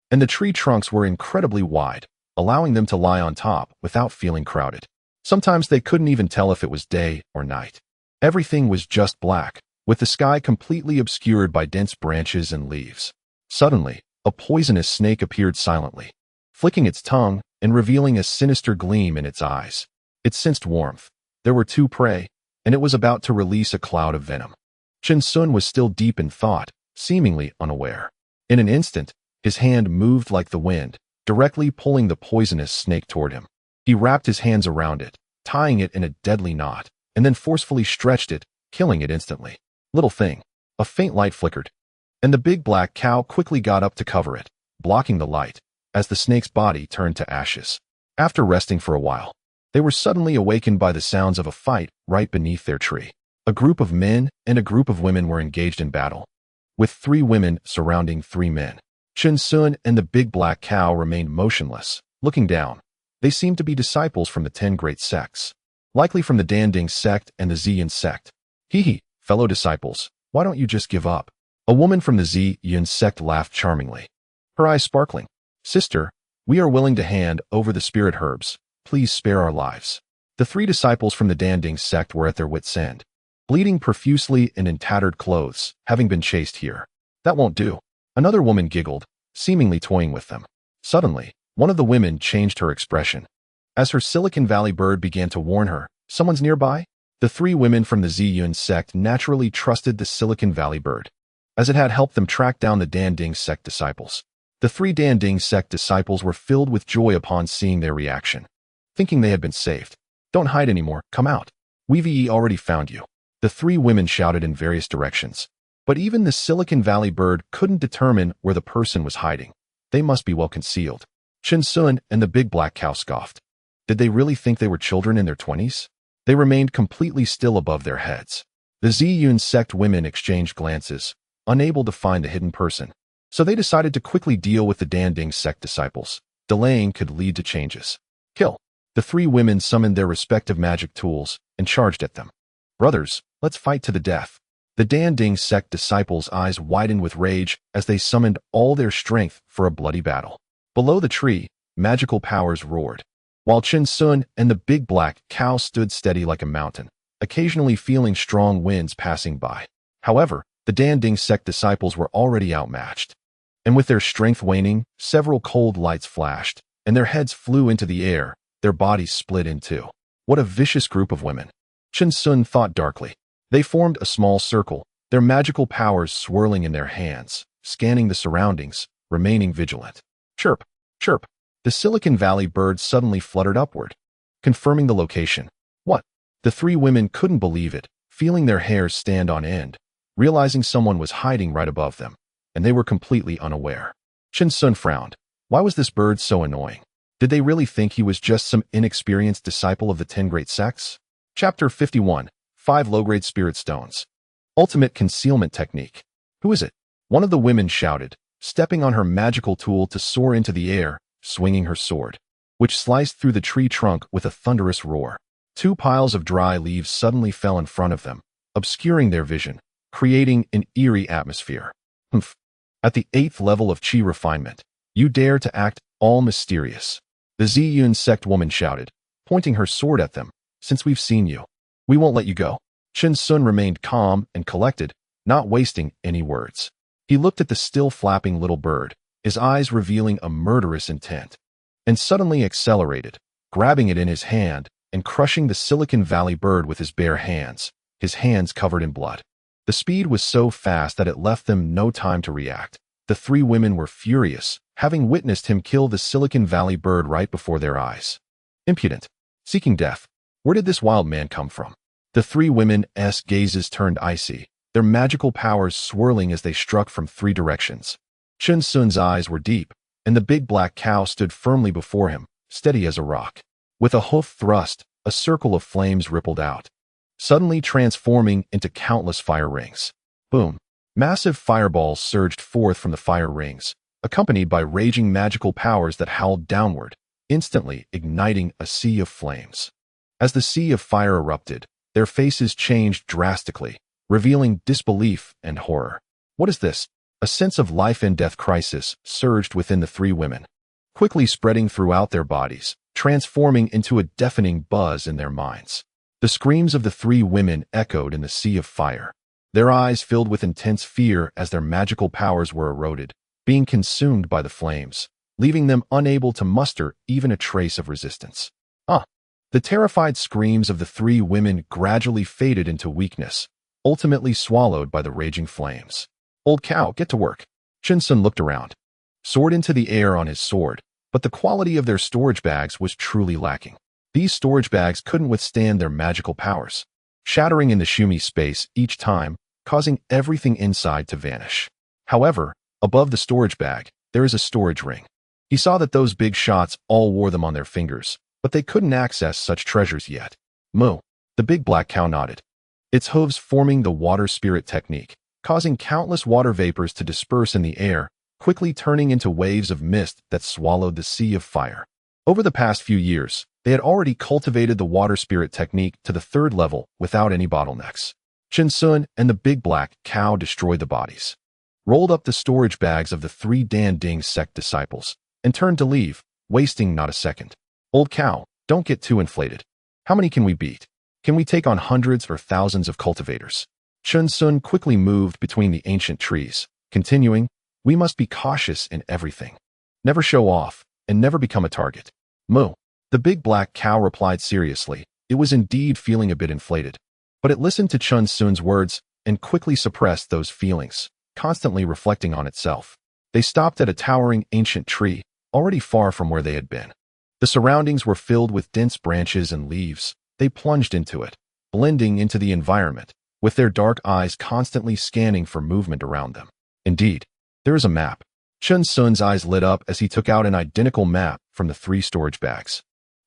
Speaker 3: and the tree trunks were incredibly wide, allowing them to lie on top without feeling crowded. Sometimes they couldn't even tell if it was day or night. Everything was just black, with the sky completely obscured by dense branches and leaves. Suddenly, a poisonous snake appeared silently. Flicking its tongue, and revealing a sinister gleam in its eyes. It sensed warmth. There were two prey, and it was about to release a cloud of venom. Chen Sun was still deep in thought, seemingly unaware. In an instant, his hand moved like the wind, directly pulling the poisonous snake toward him. He wrapped his hands around it, tying it in a deadly knot, and then forcefully stretched it, killing it instantly. Little thing. A faint light flickered, and the big black cow quickly got up to cover it, blocking the light, as the snake's body turned to ashes. After resting for a while, they were suddenly awakened by the sounds of a fight right beneath their tree. A group of men and a group of women were engaged in battle, with 3 women surrounding 3 men. Chen Sun and the big black cow remained motionless, looking down. They seemed to be disciples from the 10 great sects, likely from the Danding sect and the Ziyin sect. Hee, fellow disciples, why don't you just give up? A woman from the Ziyin sect laughed charmingly, her eyes sparkling. Sister, we are willing to hand over the spirit herbs. Please spare our lives. The 3 disciples from the Danding sect were at their wits' end, bleeding profusely and in tattered clothes, having been chased here. That won't do. Another woman giggled, seemingly toying with them. Suddenly, one of the women changed her expression. As her Silicon Valley bird began to warn her, someone's nearby? The 3 women from the Ziyun sect naturally trusted the Silicon Valley bird, as it had helped them track down the Danding sect disciples. The 3 Danding sect disciples were filled with joy upon seeing their reaction, thinking they had been saved. Don't hide anymore, come out. We've already found you. The 3 women shouted in various directions. But even the Silicon Valley bird couldn't determine where the person was hiding. They must be well concealed. Chen Sun and the big black cow scoffed. Did they really think they were children in their 20s? They remained completely still above their heads. The Ziyun sect women exchanged glances, unable to find the hidden person. So they decided to quickly deal with the Danding sect disciples. Delaying could lead to changes. Kill. The 3 women summoned their respective magic tools and charged at them. Brothers, let's fight to the death. The Danding sect disciples' eyes widened with rage as they summoned all their strength for a bloody battle. Below the tree, magical powers roared, while Chen Sun and the big black cow stood steady like a mountain, occasionally feeling strong winds passing by. However, the Danding sect disciples were already outmatched, and with their strength waning, several cold lights flashed, and their heads flew into the air, their bodies split in two. What a vicious group of women. Chen Sun thought darkly. They formed a small circle, their magical powers swirling in their hands, scanning the surroundings, remaining vigilant. Chirp, chirp. The Silicon Valley bird suddenly fluttered upward, confirming the location. What? The 3 women couldn't believe it, feeling their hairs stand on end, realizing someone was hiding right above them, and they were completely unaware. Chen Sun frowned. Why was this bird so annoying? Did they really think he was just some inexperienced disciple of the 10 great sects? Chapter 51. 5 low-grade spirit stones. Ultimate concealment technique. Who is it? One of the women shouted, stepping on her magical tool to soar into the air, swinging her sword, which sliced through the tree trunk with a thunderous roar. 2 piles of dry leaves suddenly fell in front of them, obscuring their vision, creating an eerie atmosphere. Humph. At the 8th level of Qi refinement, you dare to act all mysterious. The Ziyun sect woman shouted, pointing her sword at them. Since we've seen you, we won't let you go. Chen Sun remained calm and collected, not wasting any words. He looked at the still flapping little bird, his eyes revealing a murderous intent, and suddenly accelerated, grabbing it in his hand and crushing the Silicon Valley bird with his bare hands, his hands covered in blood. The speed was so fast that it left them no time to react. The 3 women were furious, having witnessed him kill the Silicon Valley bird right before their eyes. Impudent. Seeking death. Where did this wild man come from? The 3 women's gazes turned icy, their magical powers swirling as they struck from 3 directions. Chen Sun's eyes were deep, and the big black cow stood firmly before him, steady as a rock. With a hoof thrust, a circle of flames rippled out, suddenly transforming into countless fire rings. Boom! Massive fireballs surged forth from the fire rings, accompanied by raging magical powers that howled downward, instantly igniting a sea of flames. As the sea of fire erupted, their faces changed drastically, revealing disbelief and horror. What is this? A sense of life and death crisis surged within the 3 women, quickly spreading throughout their bodies, transforming into a deafening buzz in their minds. The screams of the 3 women echoed in the sea of fire, their eyes filled with intense fear as their magical powers were eroded, being consumed by the flames. leaving them unable to muster even a trace of resistance. The terrified screams of the three women gradually faded into weakness, ultimately swallowed by the raging flames. Old cow, get to work. Shinsun looked around, soared into the air on his sword, but the quality of their storage bags was truly lacking. These storage bags couldn't withstand their magical powers, shattering in the Shumi space each time, causing everything inside to vanish. However, above the storage bag, there is a storage ring. He saw that those big shots all wore them on their fingers, but they couldn't access such treasures yet. Moo. The big black cow nodded, its hooves forming the water spirit technique, causing countless water vapors to disperse in the air, quickly turning into waves of mist that swallowed the sea of fire. Over the past few years, they had already cultivated the water spirit technique to the 3rd level without any bottlenecks. Shinsun and the big black cow destroyed the bodies, rolled up the storage bags of the 3 Dan Ding sect disciples, and turned to leave, wasting not a second. Old cow, don't get too inflated. How many can we beat? Can we take on hundreds or thousands of cultivators? Shinsun quickly moved between the ancient trees, continuing, we must be cautious in everything. Never show off, and never become a target. Moo. The big black cow replied seriously. It was indeed feeling a bit inflated, but it listened to Chun Sun's words and quickly suppressed those feelings, constantly reflecting on itself. They stopped at a towering ancient tree, already far from where they had been. The surroundings were filled with dense branches and leaves. They plunged into it, blending into the environment, with their dark eyes constantly scanning for movement around them. Indeed, there is a map. Chun Sun's eyes lit up as he took out an identical map from the 3 storage bags,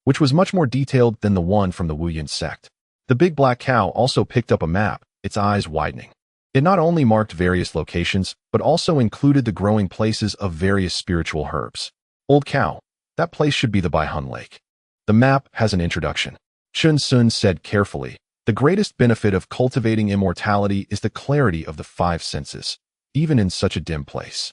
Speaker 3: which was much more detailed than the one from the Wuyin sect. The big black cow also picked up a map, its eyes widening. It not only marked various locations, but also included the growing places of various spiritual herbs. Old cow, that place should be the Baihun Lake. The map has an introduction. Chun Sun said carefully, the greatest benefit of cultivating immortality is the clarity of the 5 senses, even in such a dim place.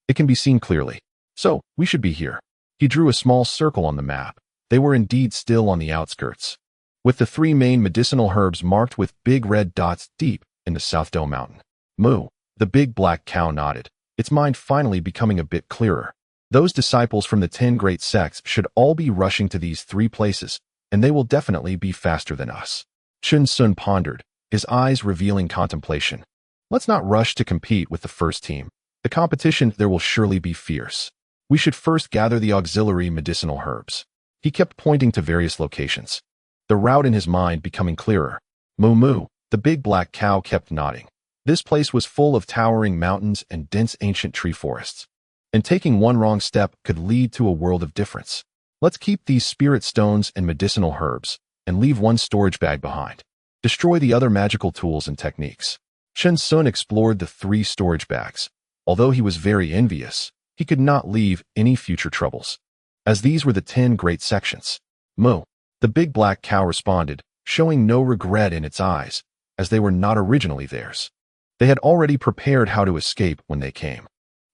Speaker 3: It can be seen clearly. So, we should be here. He drew a small circle on the map. They were indeed still on the outskirts, with the 3 main medicinal herbs marked with big red dots deep in the South Dome Mountain. Moo. The big black cow nodded, its mind finally becoming a bit clearer. Those disciples from the 10 great sects should all be rushing to these 3 places, and they will definitely be faster than us. Chun Sun pondered, his eyes revealing contemplation. Let's not rush to compete with the first team. The competition there will surely be fierce. We should first gather the auxiliary medicinal herbs. He kept pointing to various locations, the route in his mind becoming clearer. Moo moo, the big black cow kept nodding. This place was full of towering mountains and dense ancient tree forests, and taking one wrong step could lead to a world of difference. Let's keep these spirit stones and medicinal herbs, and leave one storage bag behind. Destroy the other magical tools and techniques. Chun Sun explored the 3 storage bags. Although he was very envious, he could not leave any future troubles, as these were the 10 great sections. Moo. The big black cow responded, showing no regret in its eyes, as they were not originally theirs. They had already prepared how to escape when they came,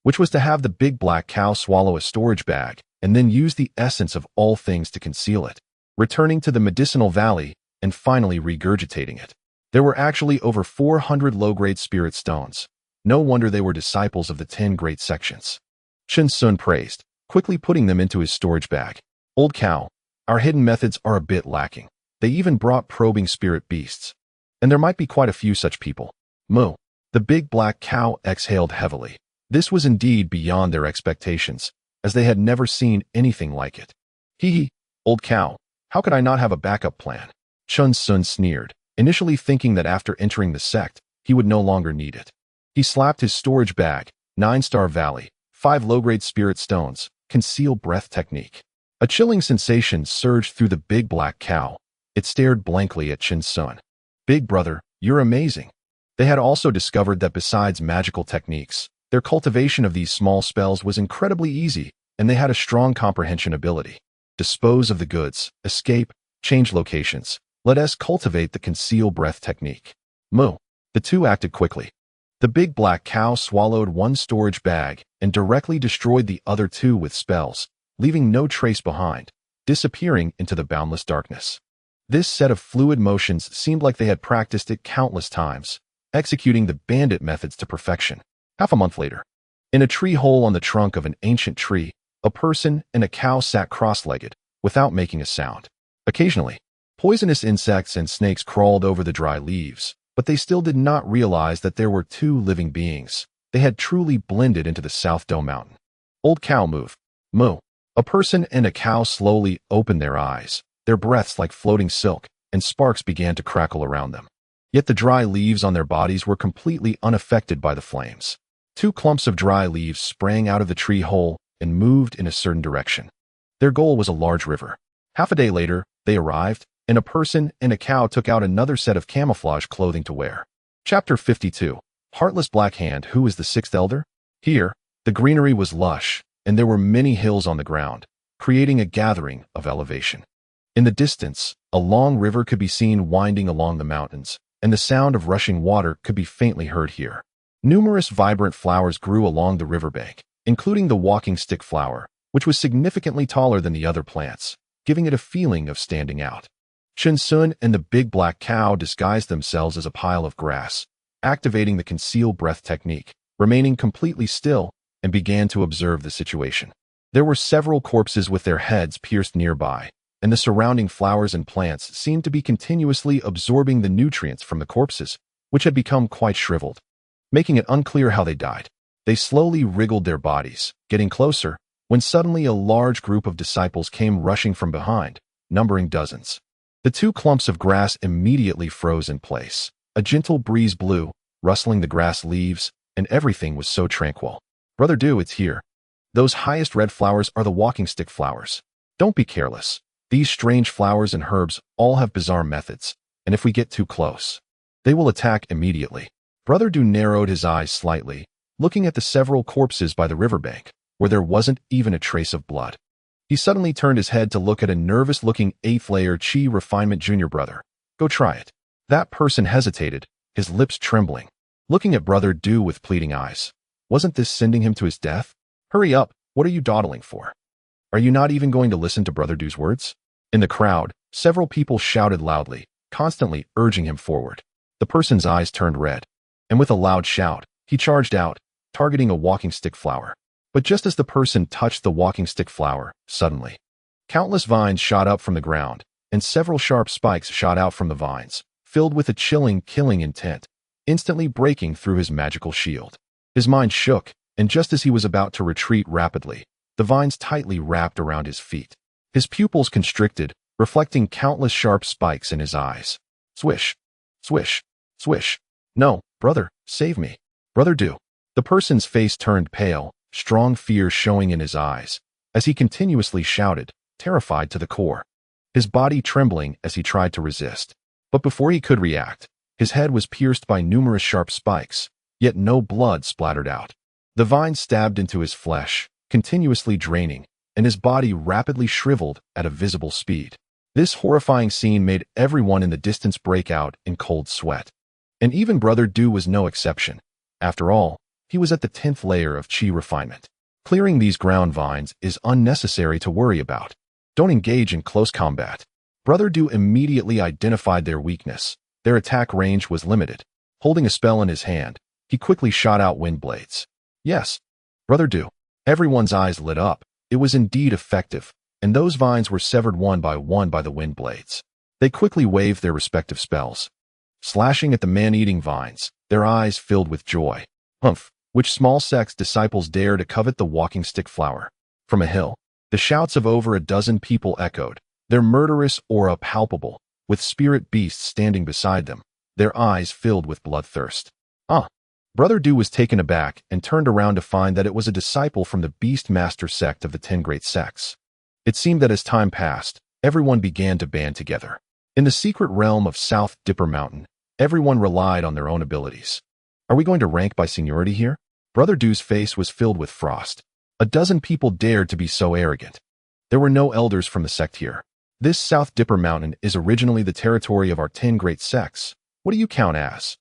Speaker 3: which was to have the big black cow swallow a storage bag and then use the essence of all things to conceal it, returning to the medicinal valley and finally regurgitating it. There were actually over 400 low-grade spirit stones. No wonder they were disciples of the 10 great sections. Chun Sun praised, quickly putting them into his storage bag. Old cow, our hidden methods are a bit lacking. They even brought probing spirit beasts, and there might be quite a few such people. Moo. The big black cow exhaled heavily. This was indeed beyond their expectations, as they had never seen anything like it. Hee hee, old cow, how could I not have a backup plan? Chun Sun sneered, initially thinking that after entering the sect, he would no longer need it. He slapped his storage bag, 9-star valley, 5 low-grade spirit stones, conceal breath technique. A chilling sensation surged through the big black cow. It stared blankly at Chun Sun. Big brother, you're amazing. They had also discovered that besides magical techniques, their cultivation of these small spells was incredibly easy, and they had a strong comprehension ability. Dispose of the goods, escape, change locations. Let us cultivate the conceal breath technique. Moo. The 2 acted quickly. The big black cow swallowed 1 storage bag and directly destroyed the other 2 with spells, leaving no trace behind, disappearing into the boundless darkness. This set of fluid motions seemed like they had practiced it countless times, executing the bandit methods to perfection. Half a month later, in a tree hole on the trunk of an ancient tree, A person and a cow sat cross-legged, without making a sound. Occasionally, poisonous insects and snakes crawled over the dry leaves, but they still did not realize that there were two living beings. They had truly blended into the South Dome Mountain. Old cow moo. Moo. A person and a cow slowly opened their eyes, their breaths like floating silk, and sparks began to crackle around them. Yet the dry leaves on their bodies were completely unaffected by the flames. Two clumps of dry leaves sprang out of the tree hole and moved in a certain direction. Their goal was a large river. Half a day later, they arrived, and a person and a cow took out another set of camouflage clothing to wear. Chapter 52. Heartless Black Hand. Who is the sixth elder? Here, the greenery was lush, and there were many hills on the ground, creating a gathering of elevation. In the distance, a long river could be seen winding along the mountains, and the sound of rushing water could be faintly heard here. Numerous vibrant flowers grew along the riverbank, including the walking stick flower, which was significantly taller than the other plants, giving it a feeling of standing out. Shinsun and the big black cow disguised themselves as a pile of grass, activating the conceal breath technique, remaining completely still, and began to observe the situation. There were several corpses with their heads pierced nearby, and the surrounding flowers and plants seemed to be continuously absorbing the nutrients from the corpses, which had become quite shriveled, making it unclear how they died. They slowly wriggled their bodies, getting closer, when suddenly a large group of disciples came rushing from behind, numbering dozens. The two clumps of grass immediately froze in place. A gentle breeze blew, rustling the grass leaves, and everything was so tranquil. Brother Do, it's here. Those highest red flowers are the walking stick flowers. Don't be careless. These strange flowers and herbs all have bizarre methods, and if we get too close, they will attack immediately. Brother Do narrowed his eyes slightly, looking at the several corpses by the riverbank, where there wasn't even a trace of blood. He suddenly turned his head to look at a nervous-looking 8th-layer Chi Refinement Junior brother. Go try it. That person hesitated, his lips trembling, looking at Brother Do with pleading eyes. Wasn't this sending him to his death? Hurry up, what are you dawdling for? Are you not even going to listen to Brother Do's words? In the crowd, several people shouted loudly, constantly urging him forward. The person's eyes turned red, and with a loud shout, he charged out, targeting a walking stick flower. But just as the person touched the walking stick flower, suddenly, countless vines shot up from the ground, and several sharp spikes shot out from the vines, filled with a chilling, killing intent, instantly breaking through his magical shield. His mind shook, and just as he was about to retreat rapidly, the vines tightly wrapped around his feet. His pupils constricted, reflecting countless sharp spikes in his eyes. Swish, swish, swish. No, brother, save me. Brother Do. The person's face turned pale, strong fear showing in his eyes, as he continuously shouted, terrified to the core, his body trembling as he tried to resist. But before he could react, his head was pierced by numerous sharp spikes, yet no blood splattered out. The vines stabbed into his flesh, continuously draining, and his body rapidly shriveled at a visible speed. This horrifying scene made everyone in the distance break out in cold sweat. And even Brother Do was no exception. After all, he was at the 10th layer of Chi Refinement. Clearing these ground vines is unnecessary to worry about. Don't engage in close combat. Brother Do immediately identified their weakness. Their attack range was limited. Holding a spell in his hand, he quickly shot out wind blades. Yes, Brother Do. Everyone's eyes lit up. It was indeed effective, and those vines were severed one by the wind blades. They quickly waved their respective spells, slashing at the man-eating vines, their eyes filled with joy. Humph! Which small sex disciples dare to covet the walking stick flower? From a hill, the shouts of over a dozen people echoed, their murderous aura palpable, with spirit beasts standing beside them, their eyes filled with bloodthirst. Brother Do was taken aback and turned around to find that it was a disciple from the Beast Master sect of the 10 Great Sects. It seemed that as time passed, everyone began to band together. In the secret realm of South Dipper Mountain, everyone relied on their own abilities. Are we going to rank by seniority here? Brother Do's face was filled with frost. A dozen people dared to be so arrogant. There were no elders from the sect here. This South Dipper Mountain is originally the territory of our 10 Great Sects. What do you count as?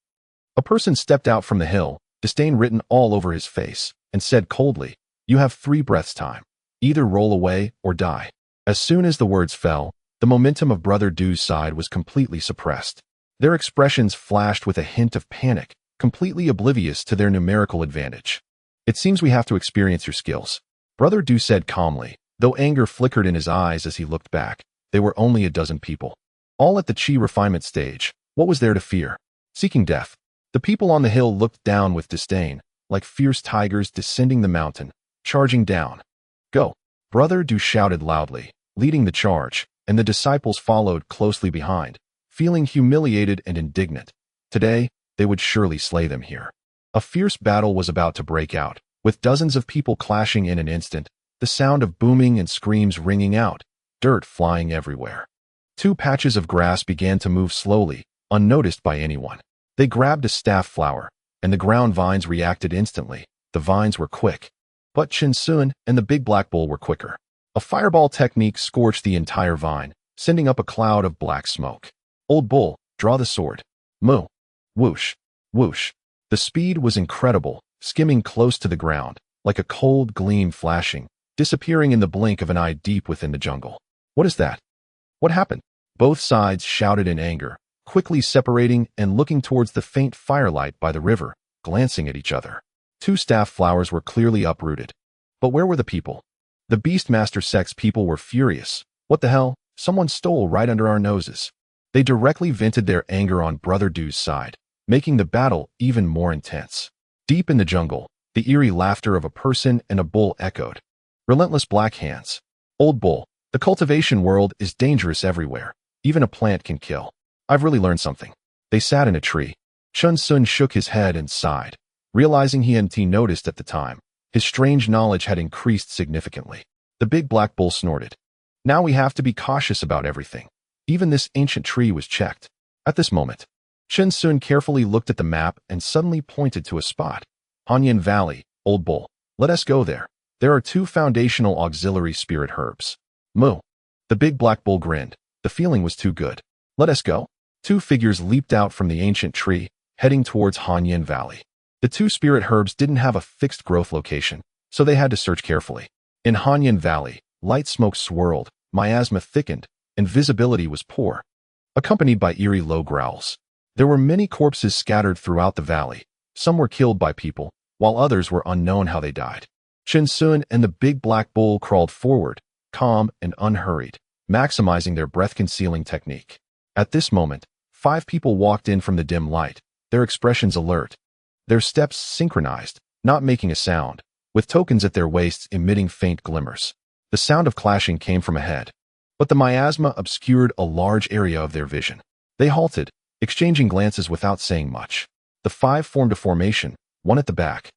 Speaker 3: A person stepped out from the hill, disdain written all over his face, and said coldly, You have 3 breaths time. Either roll away or die. As soon as the words fell, the momentum of Brother Do's side was completely suppressed. Their expressions flashed with a hint of panic, completely oblivious to their numerical advantage. It seems we have to experience your skills. Brother Du said calmly, though anger flickered in his eyes as he looked back. They were only a dozen people. All at the chi refinement stage. What was there to fear? Seeking death. The people on the hill looked down with disdain, like fierce tigers descending the mountain, charging down. Go! Brother Du shouted loudly, leading the charge, and the disciples followed closely behind, feeling humiliated and indignant. Today, they would surely slay them here. A fierce battle was about to break out, with dozens of people clashing in an instant, the sound of booming and screams ringing out, dirt flying everywhere. Two patches of grass began to move slowly, unnoticed by anyone. They grabbed a staff flower, and the ground vines reacted instantly. The vines were quick. But Chen Sun and the big black bull were quicker. A fireball technique scorched the entire vine, sending up a cloud of black smoke. Old bull, draw the sword. Moo. Whoosh. Whoosh. The speed was incredible, skimming close to the ground, like a cold gleam flashing, disappearing in the blink of an eye deep within the jungle. What is that? What happened? Both sides shouted in anger, quickly separating and looking towards the faint firelight by the river, glancing at each other. Two staff flowers were clearly uprooted. But where were the people? The Beastmaster sect's people were furious. What the hell? Someone stole right under our noses. They directly vented their anger on Brother Du's side, making the battle even more intense. Deep in the jungle, the eerie laughter of a person and a bull echoed. Relentless black hands. Old bull, the cultivation world is dangerous everywhere. Even a plant can kill. I've really learned something. They sat in a tree. Chen Sun shook his head and sighed, realizing he hadn't noticed at the time. His strange knowledge had increased significantly. The big black bull snorted. Now we have to be cautious about everything. Even this ancient tree was checked. At this moment, Chen Sun carefully looked at the map and suddenly pointed to a spot. Hanyan Valley, Old Bull. Let us go there. There are two foundational auxiliary spirit herbs. Moo. The big black bull grinned. The feeling was too good. Let us go. Two figures leaped out from the ancient tree, heading towards Hanyan Valley. The two spirit herbs didn't have a fixed growth location, so they had to search carefully. In Hanyan Valley, light smoke swirled, miasma thickened, and visibility was poor, accompanied by eerie low growls. There were many corpses scattered throughout the valley. Some were killed by people, while others were unknown how they died. Chen Sun and the big black bull crawled forward, calm and unhurried, maximizing their breath-concealing technique. At this moment, 5 people walked in from the dim light, their expressions alert, their steps synchronized, not making a sound, with tokens at their waists emitting faint glimmers. The sound of clashing came from ahead, but the miasma obscured a large area of their vision. They halted, exchanging glances without saying much. The 5 formed a formation, one at the back,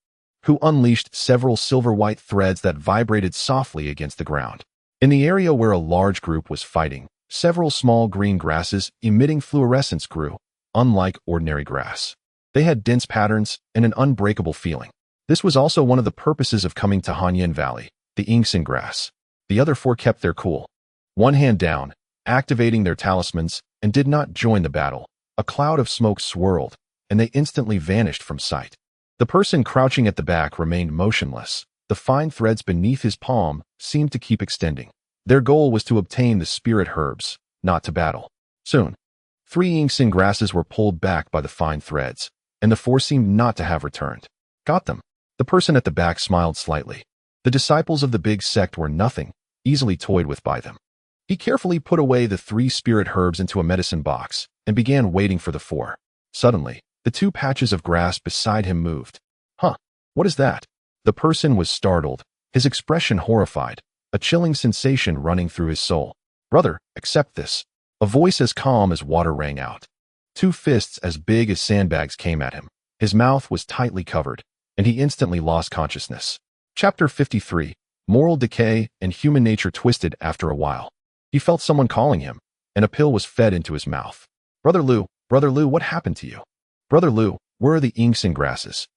Speaker 3: who unleashed several silver-white threads that vibrated softly against the ground. In the area where a large group was fighting, several small green grasses emitting fluorescence grew, unlike ordinary grass. They had dense patterns and an unbreakable feeling. This was also one of the purposes of coming to Hanyan Valley, the Ingsin grass. The other 4 kept their cool, one hand down, activating their talismans, and did not join the battle. A cloud of smoke swirled, and they instantly vanished from sight. The person crouching at the back remained motionless. The fine threads beneath his palm seemed to keep extending. Their goal was to obtain the spirit herbs, not to battle. Soon, 3 Ingsin grasses were pulled back by the fine threads, and the 4 seemed not to have returned. Got them. The person at the back smiled slightly. The disciples of the big sect were nothing, easily toyed with by them. He carefully put away the 3 spirit herbs into a medicine box and began waiting for the 4. Suddenly, the 2 patches of grass beside him moved. Huh, what is that? The person was startled, his expression horrified, a chilling sensation running through his soul. Brother, accept this. A voice as calm as water rang out. 2 fists as big as sandbags came at him. His mouth was tightly covered, and he instantly lost consciousness. Chapter 53, Moral Decay and Human Nature Twisted. After a while, he felt someone calling him, and a pill was fed into his mouth. Brother Lu, what happened to you? Brother Lu, where are the Ingsin grasses?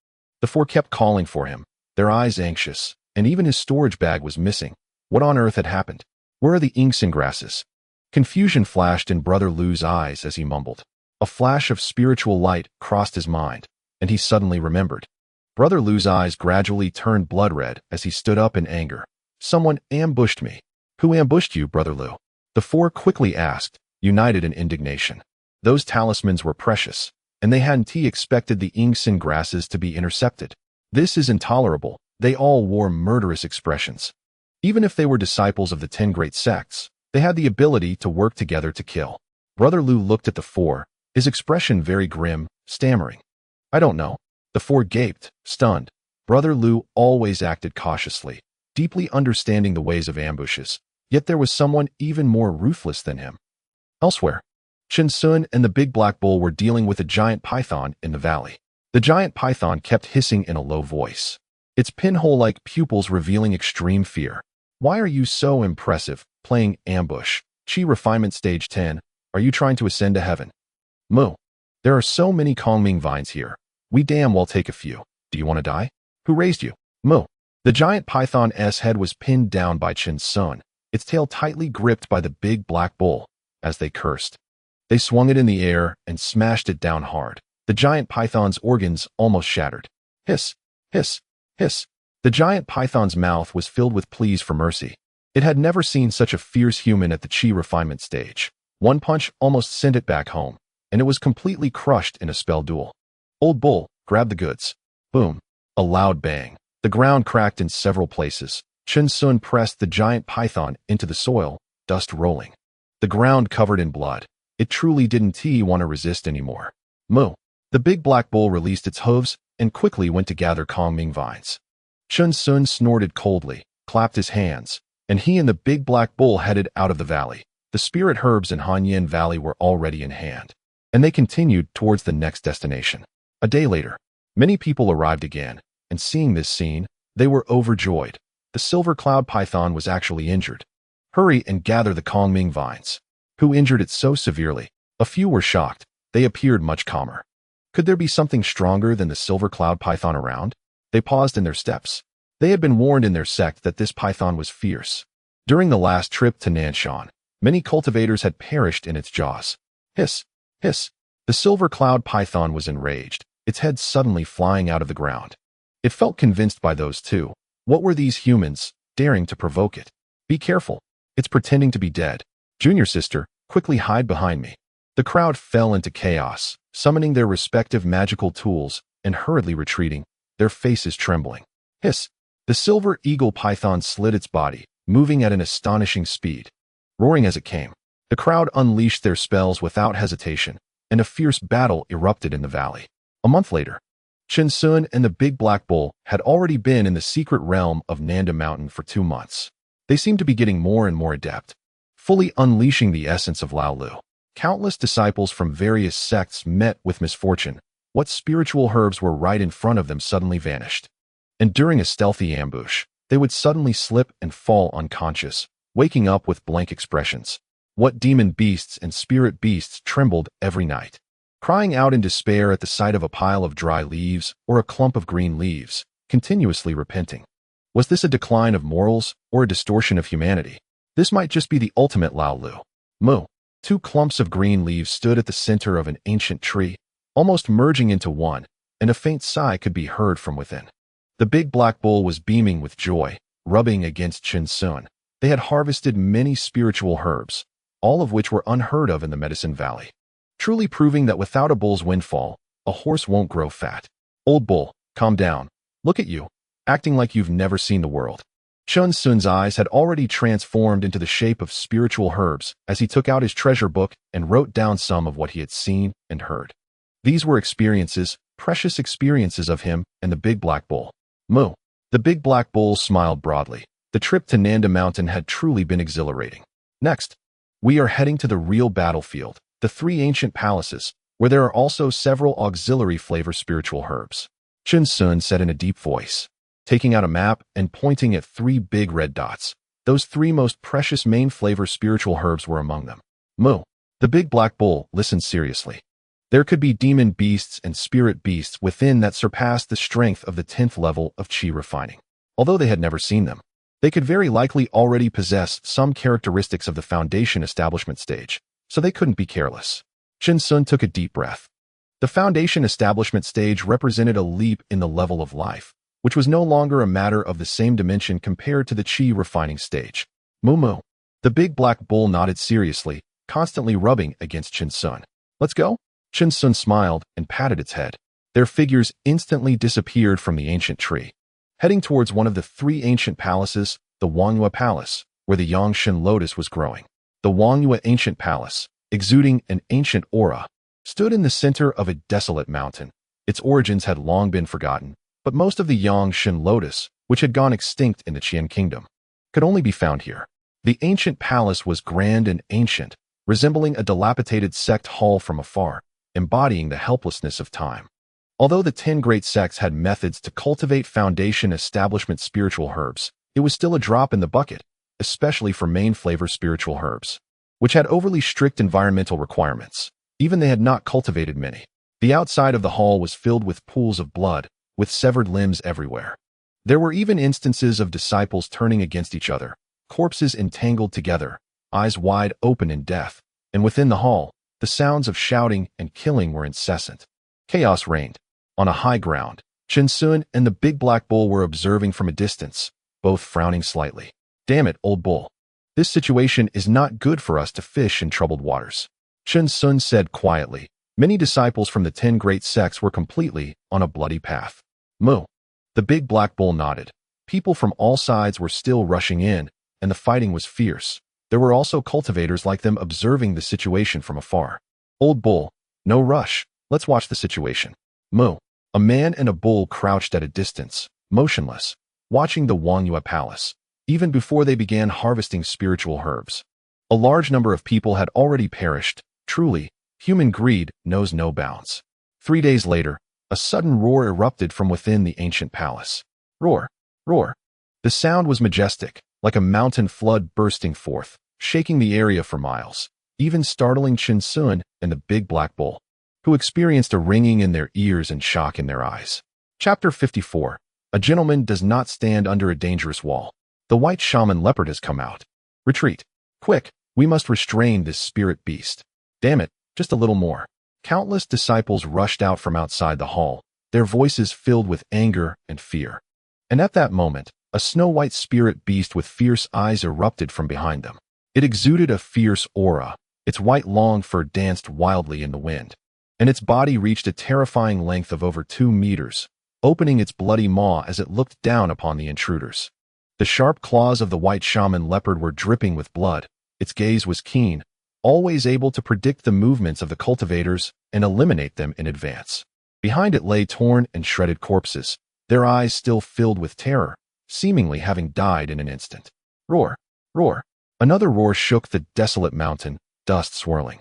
Speaker 3: The 4 kept calling for him, their eyes anxious, and even his storage bag was missing. What on earth had happened? Where are the Ingsin grasses? Confusion flashed in Brother Lu's eyes as he mumbled. A flash of spiritual light crossed his mind, and he suddenly remembered. Brother Lu's eyes gradually turned blood red as he stood up in anger. Someone ambushed me. Who ambushed you, Brother Lu? The 4 quickly asked, united in indignation. Those talismans were precious, and they hadn't expected the Ingsin grasses to be intercepted. This is intolerable, They all wore murderous expressions. Even if they were disciples of the 10 great sects, they had the ability to work together to kill. Brother Lu looked at the four, his expression very grim, stammering. "I don't know." The four gaped, stunned. Brother Lu always acted cautiously, deeply understanding the ways of ambushes, yet there was someone even more ruthless than him. Elsewhere, Chen Sun and the big black bull were dealing with a giant python in the valley. The giant python kept hissing in a low voice, its pinhole-like pupils revealing extreme fear. "Why are you so impressive, playing ambush? Qi Refinement Stage 10, are you trying to ascend to heaven?" "Moo. There are so many Kongming vines here. We damn well take a few. Do you want to die? Who raised you?" "Moo." The giant python's head was pinned down by Chen Sun, its tail tightly gripped by the big black bull. As they cursed, they swung it in the air and smashed it down hard. The giant python's organs almost shattered. Hiss, hiss, hiss. The giant python's mouth was filled with pleas for mercy. It had never seen such a fierce human at the Qi Refinement stage. One punch almost sent it back home, and it was completely crushed in a spell duel. Old Bull, grab the goods. Boom. A loud bang. The ground cracked in several places. Chen Sun pressed the giant python into the soil, dust rolling. The ground covered in blood. It truly didn't want to resist anymore. Moo. The big black bull released its hooves and quickly went to gather Kongming vines. Chen Sun snorted coldly, clapped his hands, and he and the big black bull headed out of the valley. The spirit herbs in Hanyan Valley were already in hand, and they continued towards the next destination. A day later, many people arrived again, and seeing this scene, they were overjoyed. The silver cloud python was actually injured. Hurry and gather the Kongming vines. Who injured it so severely? A few were shocked. They appeared much calmer. Could there be something stronger than the silver cloud python around? They paused in their steps. They had been warned in their sect that this python was fierce. During the last trip to Nanshan, many cultivators had perished in its jaws. Hiss, hiss. The silver cloud python was enraged, its head suddenly flying out of the ground. It felt convinced by those two. What were these humans, daring to provoke it? Be careful. It's pretending to be dead. Junior sister, quickly hide behind me. The crowd fell into chaos, summoning their respective magical tools and hurriedly retreating, their faces trembling. Hiss. The silver eagle python slid its body, moving at an astonishing speed. Roaring as it came, the crowd unleashed their spells without hesitation, and a fierce battle erupted in the valley. A month later, Chen Sun and the big black bull had already been in the secret realm of Nanda Mountain for 2 months. They seemed to be getting more and more adept, fully unleashing the essence of Lao Lu. Countless disciples from various sects met with misfortune. What spiritual herbs were right in front of them suddenly vanished. And during a stealthy ambush, they would suddenly slip and fall unconscious, waking up with blank expressions. What demon beasts and spirit beasts trembled every night, crying out in despair at the sight of a pile of dry leaves or a clump of green leaves, continuously repenting. Was this a decline of morals or a distortion of humanity? This might just be the ultimate Lao Lu. Moo. 2 clumps of green leaves stood at the center of an ancient tree, almost merging into one, and a faint sigh could be heard from within. The big black bull was beaming with joy, rubbing against Chen Sun. They had harvested many spiritual herbs, all of which were unheard of in the Medicine Valley, truly proving that without a bull's windfall, a horse won't grow fat. Old bull, calm down. Look at you, acting like you've never seen the world. Chen Sun's eyes had already transformed into the shape of spiritual herbs as he took out his treasure book and wrote down some of what he had seen and heard. These were experiences, precious experiences of him and the big black bull. Moo. The big black bull smiled broadly. The trip to Nanda Mountain had truly been exhilarating. Next, we are heading to the real battlefield, the 3 ancient palaces, where there are also several auxiliary flavor spiritual herbs. Chen Sun said in a deep voice, taking out a map and pointing at 3 big red dots. Those 3 most precious main flavor spiritual herbs were among them. Moo. The big black bull listened seriously. There could be demon beasts and spirit beasts within that surpassed the strength of the 10th level of Qi refining. Although they had never seen them, they could very likely already possess some characteristics of the foundation establishment stage, so they couldn't be careless. Chen Sun took a deep breath. The foundation establishment stage represented a leap in the level of life, which was no longer a matter of the same dimension compared to the Qi refining stage. Moo moo. The big black bull nodded seriously, constantly rubbing against Chen Sun. Let's go? Chen Sun smiled and patted its head. Their figures instantly disappeared from the ancient tree. heading towards one of the three ancient palaces, the Wangyue Palace, where the Yangshan lotus was growing. The Wangyue Ancient Palace, exuding an ancient aura, stood in the center of a desolate mountain. Its origins had long been forgotten, but most of the Yangshan lotus, which had gone extinct in the Qian kingdom, could only be found here. The ancient palace was grand and ancient, resembling a dilapidated sect hall from afar, embodying the helplessness of time. Although the 10 great sects had methods to cultivate foundation establishment spiritual herbs, it was still a drop in the bucket, especially for main flavor spiritual herbs, which had overly strict environmental requirements. Even they had not cultivated many. The outside of the hall was filled with pools of blood, with severed limbs everywhere. There were even instances of disciples turning against each other, corpses entangled together, eyes wide open in death, and within the hall, the sounds of shouting and killing were incessant. Chaos reigned. On a high ground, Chen Sun and the big black bull were observing from a distance, both frowning slightly. Damn it, old bull. This situation is not good for us to fish in troubled waters. Chen Sun said quietly. Many disciples from the 10 great sects were completely on a bloody path. Moo. The big black bull nodded. People from all sides were still rushing in, and the fighting was fierce. There were also cultivators like them observing the situation from afar. Old bull, no rush. Let's watch the situation. Moo. A man and a bull crouched at a distance, motionless, watching the Wangyue Palace, even before they began harvesting spiritual herbs. A large number of people had already perished. Truly, human greed knows no bounds. 3 days later, a sudden roar erupted from within the ancient palace. Roar, roar. The sound was majestic, like a mountain flood bursting forth, shaking the area for miles, even startling Chen Sun and the big black bull, who experienced a ringing in their ears and shock in their eyes. Chapter 54. A gentleman does not stand under a dangerous wall. The white shaman leopard has come out. Retreat. Quick, we must restrain this spirit beast. Damn it, just a little more. Countless disciples rushed out from outside the hall, their voices filled with anger and fear. And at that moment, a snow-white spirit beast with fierce eyes erupted from behind them. It exuded a fierce aura. Its white long fur danced wildly in the wind, and its body reached a terrifying length of over 2 meters, opening its bloody maw as it looked down upon the intruders. The sharp claws of the white shaman leopard were dripping with blood. Its gaze was keen, always able to predict the movements of the cultivators and eliminate them in advance. Behind it lay torn and shredded corpses, their eyes still filled with terror, seemingly having died in an instant. Roar, roar. Another roar shook the desolate mountain, dust swirling.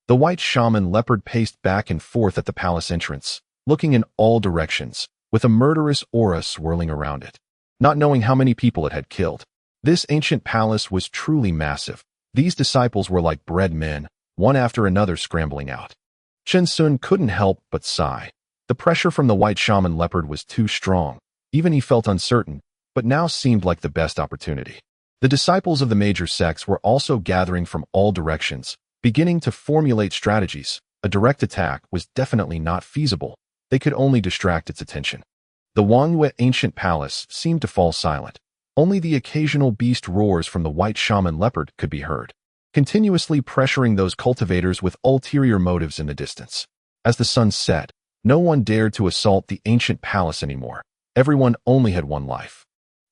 Speaker 3: The white shaman leopard paced back and forth at the palace entrance, looking in all directions, with a murderous aura swirling around it, not knowing how many people it had killed. This ancient palace was truly massive. These disciples were like bred men, one after another scrambling out. Chen Sun couldn't help but sigh. The pressure from the white shaman leopard was too strong. Even he felt uncertain, but now seemed like the best opportunity. The disciples of the major sects were also gathering from all directions, beginning to formulate strategies. A direct attack was definitely not feasible. They could only distract its attention. The Wangyue ancient palace seemed to fall silent. Only the occasional beast roars from the white shaman leopard could be heard, continuously pressuring those cultivators with ulterior motives in the distance. As the sun set, no one dared to assault the ancient palace anymore. Everyone only had one life,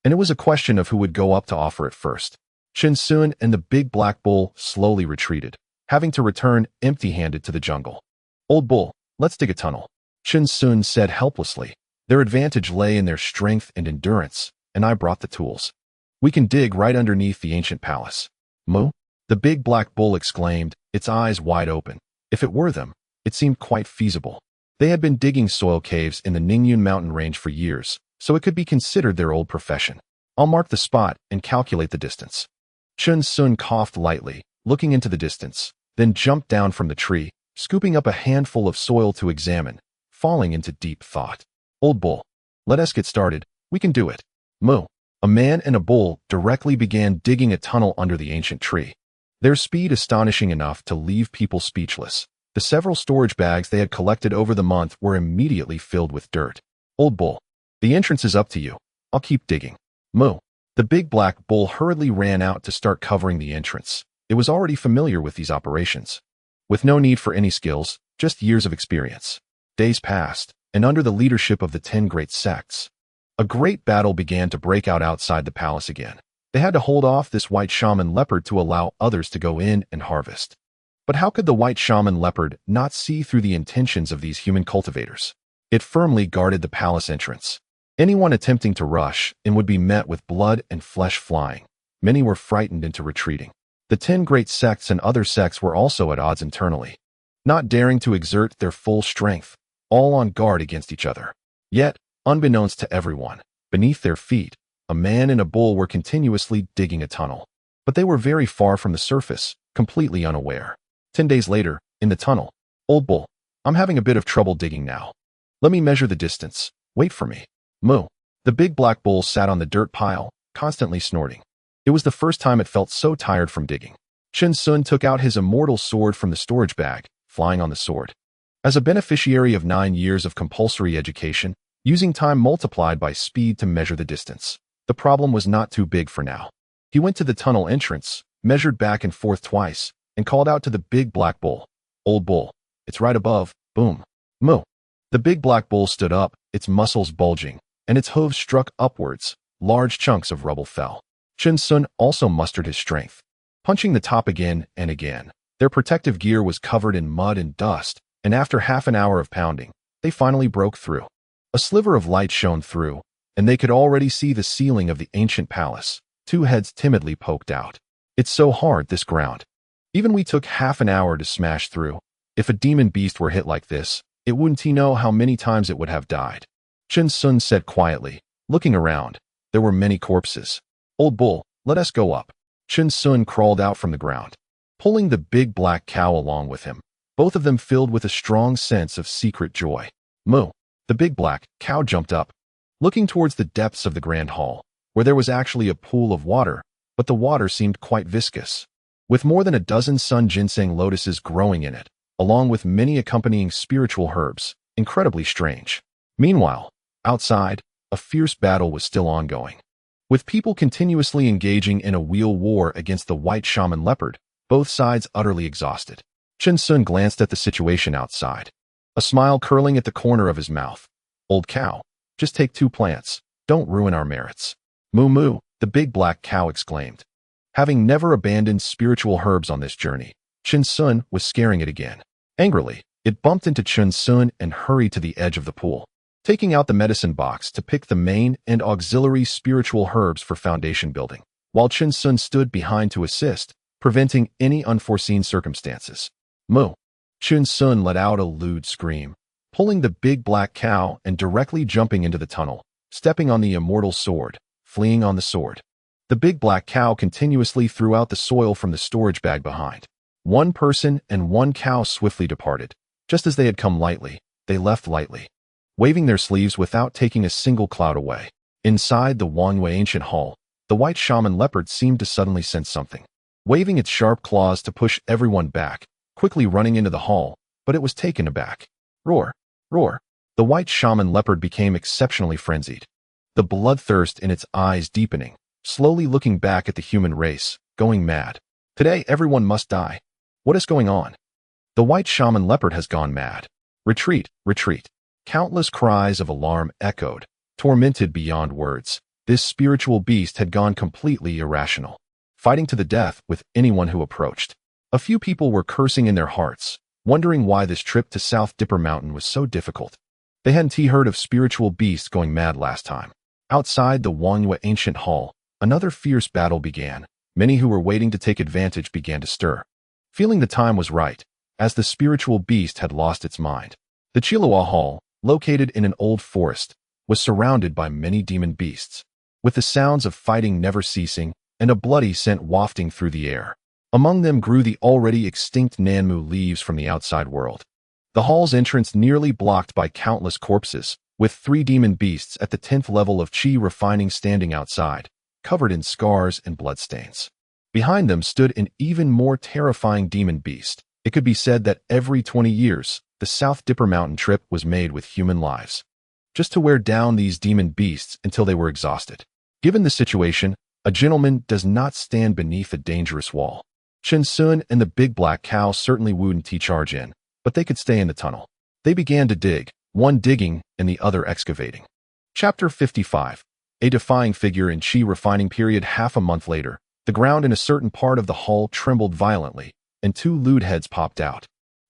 Speaker 3: and it was a question of who would go up to offer it first. Chen Sun and the big black bull slowly retreated, having to return empty-handed to the jungle. Old bull, let's dig a tunnel, Chen Sun said helplessly. Their advantage lay in their strength and endurance, and I brought the tools. We can dig right underneath the ancient palace. Moo? The big black bull exclaimed, its eyes wide open. If it were them, it seemed quite feasible. They had been digging soil caves in the Ningyun mountain range for years, so it could be considered their old profession. I'll mark the spot and calculate the distance. Chen Sun coughed lightly, looking into the distance, then jumped down from the tree, scooping up a handful of soil to examine, falling into deep thought. Old bull, let us get started. We can do it. Moo. A man and a bull directly began digging a tunnel under the ancient tree, their speed astonishing enough to leave people speechless. The several storage bags they had collected over the month were immediately filled with dirt. Old bull, the entrance is up to you. I'll keep digging. Moo. The big black bull hurriedly ran out to start covering the entrance. It was already familiar with these operations, with no need for any skills, just years of experience. Days passed, and under the leadership of the 10 great sects, A great battle began to break out outside the palace again. They had to hold off this white shaman leopard to allow others to go in and harvest. But how could the white shaman leopard not see through the intentions of these human cultivators? It firmly guarded the palace entrance. Anyone attempting to rush in would be met with blood and flesh flying. Many were frightened into retreating. The 10 great sects and other sects were also at odds internally, not daring to exert their full strength, all on guard against each other. Yet, unbeknownst to everyone, beneath their feet, a man and a bull were continuously digging a tunnel. But they were very far from the surface, completely unaware. 10 days later, in the tunnel, "Old bull, I'm having a bit of trouble digging now. Let me measure the distance. Wait for me." Moo. The big black bull sat on the dirt pile, constantly snorting. It was the first time it felt so tired from digging. Chen Sun took out his immortal sword from the storage bag, flying on the sword. As a beneficiary of 9 years of compulsory education, using time multiplied by speed to measure the distance, the problem was not too big for now. He went to the tunnel entrance, measured back and forth twice, and called out to the big black bull, "Old bull, it's right above." Boom. Moo. The big black bull stood up, its muscles bulging, and its hooves struck upwards. Large chunks of rubble fell. Chen Sun also mustered his strength, punching the top again and again. Their protective gear was covered in mud and dust, and after half an hour of pounding, they finally broke through. A sliver of light shone through, and they could already see the ceiling of the ancient palace. 2 heads timidly poked out. "It's so hard, this ground. Even we took half an hour to smash through. If a demon beast were hit like this, it wouldn't he know how many times it would have died." Chen Sun said quietly, looking around. There were many corpses. "Old bull, let us go up." Chen Sun crawled out from the ground, pulling the big black cow along with him, both of them filled with a strong sense of secret joy. Moo. The big black cow jumped up, looking towards the depths of the grand hall, where there was actually a pool of water, but the water seemed quite viscous, with more than a dozen sun ginseng lotuses growing in it, along with many accompanying spiritual herbs. Incredibly strange. Meanwhile, outside, a fierce battle was still ongoing, with people continuously engaging in a wheel war against the white shaman leopard, both sides utterly exhausted. Chen Sun glanced at the situation outside, a smile curling at the corner of his mouth. "Old cow, just take 2 plants. Don't ruin our merits." "Moo moo," the big black cow exclaimed. Having never abandoned spiritual herbs on this journey, Chen Sun was scaring it again. Angrily, it bumped into Chen Sun and hurried to the edge of the pool, taking out the medicine box to pick the main and auxiliary spiritual herbs for foundation building, while Chen Sun stood behind to assist, preventing any unforeseen circumstances. "Moo." Chen Sun let out a lewd scream, pulling the big black cow and directly jumping into the tunnel, stepping on the immortal sword, fleeing on the sword. The big black cow continuously threw out the soil from the storage bag behind. 1 person and 1 cow swiftly departed. Just as they had come lightly, they left lightly, waving their sleeves without taking a single cloud away. Inside the Wangyue ancient hall, the white shaman leopard seemed to suddenly sense something, waving its sharp claws to push everyone back, quickly running into the hall, but it was taken aback. Roar! Roar! The white shaman leopard became exceptionally frenzied, the bloodthirst in its eyes deepening, slowly looking back at the human race, going mad. "Today everyone must die. What is going on? The white shaman leopard has gone mad. Retreat! Retreat!" Countless cries of alarm echoed, tormented beyond words. This spiritual beast had gone completely irrational, fighting to the death with anyone who approached. A few people were cursing in their hearts, wondering why this trip to South Dipper Mountain was so difficult. They hadn't heard of spiritual beasts going mad last time. Outside the Wangyue ancient hall, another fierce battle began. Many who were waiting to take advantage began to stir, feeling the time was right, as the spiritual beast had lost its mind. The Chilua Hall, located in an old forest, was surrounded by many demon beasts, with the sounds of fighting never ceasing and a bloody scent wafting through the air. Among them grew the already extinct Nanmu leaves from the outside world. The hall's entrance nearly blocked by countless corpses, with 3 demon beasts at the 10th level of Qi refining standing outside, covered in scars and bloodstains. Behind them stood an even more terrifying demon beast. It could be said that every 20 years, the South Dipper Mountain trip was made with human lives, just to wear down these demon beasts until they were exhausted. Given the situation, a gentleman does not stand beneath a dangerous wall. Chen Sun and the big black cow certainly wouldn't charge in, but they could stay in the tunnel. They began to dig, one digging and the other excavating. Chapter 55. A defying figure in Qi refining period. Half a month later, the ground in a certain part of the hall trembled violently, and two lewd heads popped out,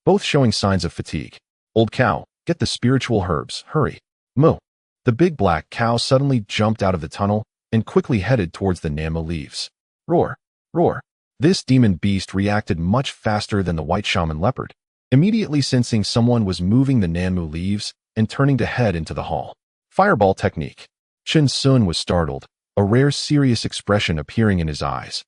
Speaker 3: both showing signs of fatigue. Old cow, get the spiritual herbs, hurry. Moo. The big black cow suddenly jumped out of the tunnel and quickly headed towards the Nanmu leaves. Roar, roar. This demon beast reacted much faster than the white shaman leopard, immediately sensing someone was moving the Nanmu leaves and turning to head into the hall. Fireball technique. Chen Sun was startled, a rare serious expression appearing in his eyes,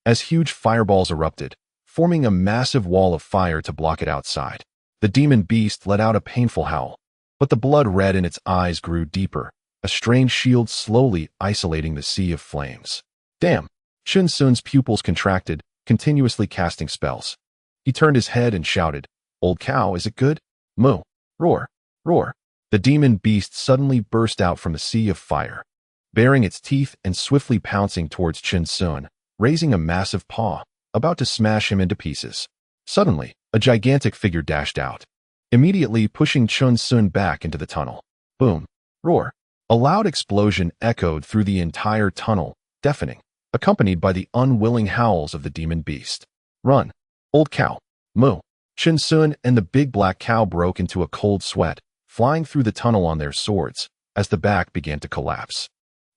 Speaker 3: as huge fireballs erupted, forming a massive wall of fire to block it outside. The demon beast let out a painful howl, but the blood red in its eyes grew deeper, a strange shield slowly isolating the sea of flames. Damn! Chen Sun's pupils contracted, continuously casting spells. He turned his head and shouted, Old cow, is it good? Moo! Roar! Roar! The demon beast suddenly burst out from the sea of fire, baring its teeth and swiftly pouncing towards Chen Sun, raising a massive paw, about to smash him into pieces. Suddenly, a gigantic figure dashed out, immediately pushing Chen Sun back into the tunnel. Boom! Roar! A loud explosion echoed through the entire tunnel, deafening, accompanied by the unwilling howls of the demon beast. Run! Old cow! Moo! Chen Sun and the big black cow broke into a cold sweat, flying through the tunnel on their swords, as the back began to collapse,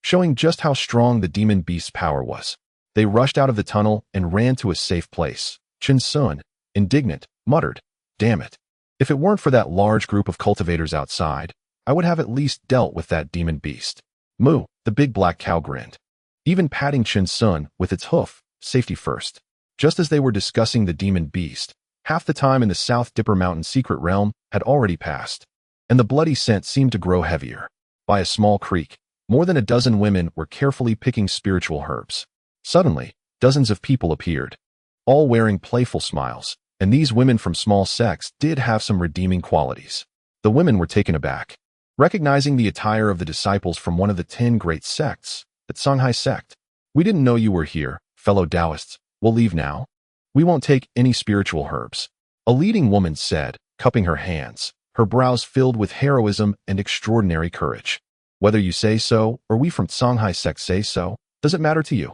Speaker 3: showing just how strong the demon beast's power was. They rushed out of the tunnel and ran to a safe place. Chen Sun, indignant, muttered, Damn it. If it weren't for that large group of cultivators outside, I would have at least dealt with that demon beast. Moo, the big black cow grinned, even patting Chen Sun with its hoof, safety first. Just as they were discussing the demon beast, half the time in the South Dipper Mountain secret realm had already passed, and the bloody scent seemed to grow heavier. By a small creek, more than a dozen women were carefully picking spiritual herbs. Suddenly, dozens of people appeared, all wearing playful smiles, and these women from small sects did have some redeeming qualities. The women were taken aback, recognizing the attire of the disciples from one of the 10 great sects, the Songhai sect. We didn't know you were here, fellow Taoists. We'll leave now. We won't take any spiritual herbs. A leading woman said, cupping her hands, her brows filled with heroism and extraordinary courage. Whether you say so or we from Songhai sect say so, does it matter to you?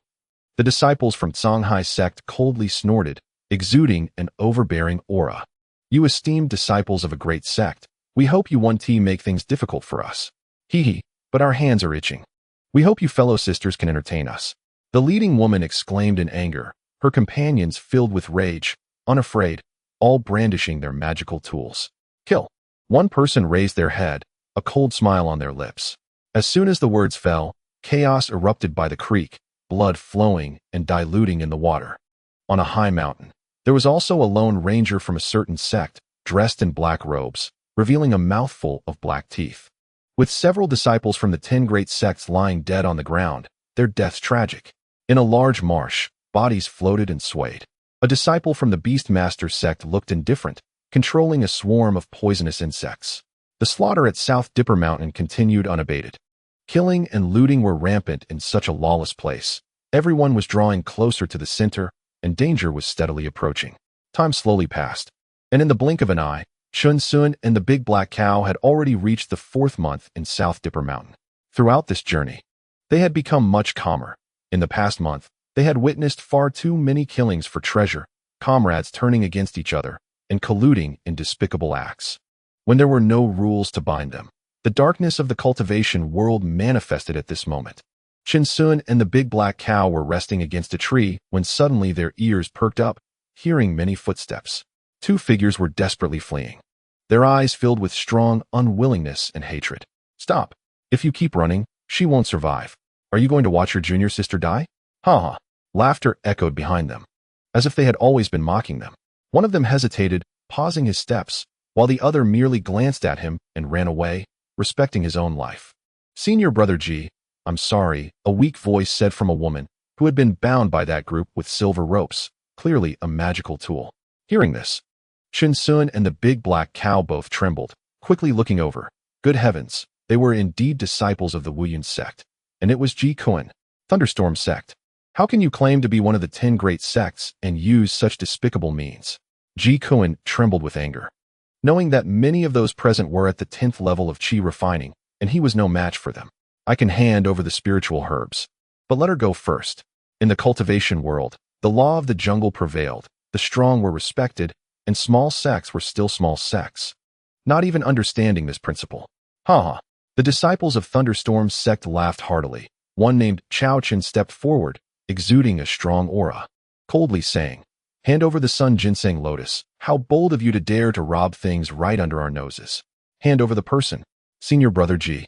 Speaker 3: The disciples from Songhai sect coldly snorted, exuding an overbearing aura. You esteemed disciples of a great sect, we hope you won't make things difficult for us. Hee hee, but our hands are itching. We hope you fellow sisters can entertain us. The leading woman exclaimed in anger, her companions filled with rage, unafraid, all brandishing their magical tools. Kill. One person raised their head, a cold smile on their lips. As soon as the words fell, chaos erupted by the creek, blood flowing and diluting in the water. On a high mountain, there was also a lone ranger from a certain sect, dressed in black robes, revealing a mouthful of black teeth. With several disciples from the 10 great sects lying dead on the ground, their deaths tragic. In a large marsh, bodies floated and swayed. A disciple from the Beastmaster sect looked indifferent, controlling a swarm of poisonous insects. The slaughter at South Dipper Mountain continued unabated. Killing and looting were rampant in such a lawless place. Everyone was drawing closer to the center, and danger was steadily approaching. Time slowly passed, and in the blink of an eye, Chen Sun and the big black cow had already reached the 4th month in South Dipper Mountain. Throughout this journey, they had become much calmer. In the past month, they had witnessed far too many killings for treasure, comrades turning against each other, and colluding in despicable acts. When there were no rules to bind them, the darkness of the cultivation world manifested at this moment. Chen Sun and the big black cow were resting against a tree when suddenly their ears perked up, hearing many footsteps. 2 figures were desperately fleeing, their eyes filled with strong unwillingness and hatred. Stop. If you keep running, she won't survive. Are you going to watch your junior sister die? Ha ha. Laughter echoed behind them, as if they had always been mocking them. One of them hesitated, pausing his steps, while the other merely glanced at him and ran away, respecting his own life. Senior Brother G, I'm sorry, a weak voice said from a woman who had been bound by that group with silver ropes, clearly a magical tool. Hearing this, Chen Sun and the big black cow both trembled, quickly looking over. Good heavens, they were indeed disciples of the Wuyun sect, and it was Ji Kuan, Thunderstorm sect. How can you claim to be one of the 10 great sects and use such despicable means? Ji Kuan trembled with anger, knowing that many of those present were at the 10th level of Qi refining, and he was no match for them. I can hand over the spiritual herbs. But let her go first. In the cultivation world, the law of the jungle prevailed, the strong were respected, and small sects were still small sects. Not even understanding this principle. Ha. The disciples of Thunderstorm's sect laughed heartily. One named Chao Chen stepped forward, exuding a strong aura, coldly saying, "Hand over the sun ginseng lotus. How bold of you to dare to rob things right under our noses. Hand over the person. Senior brother G.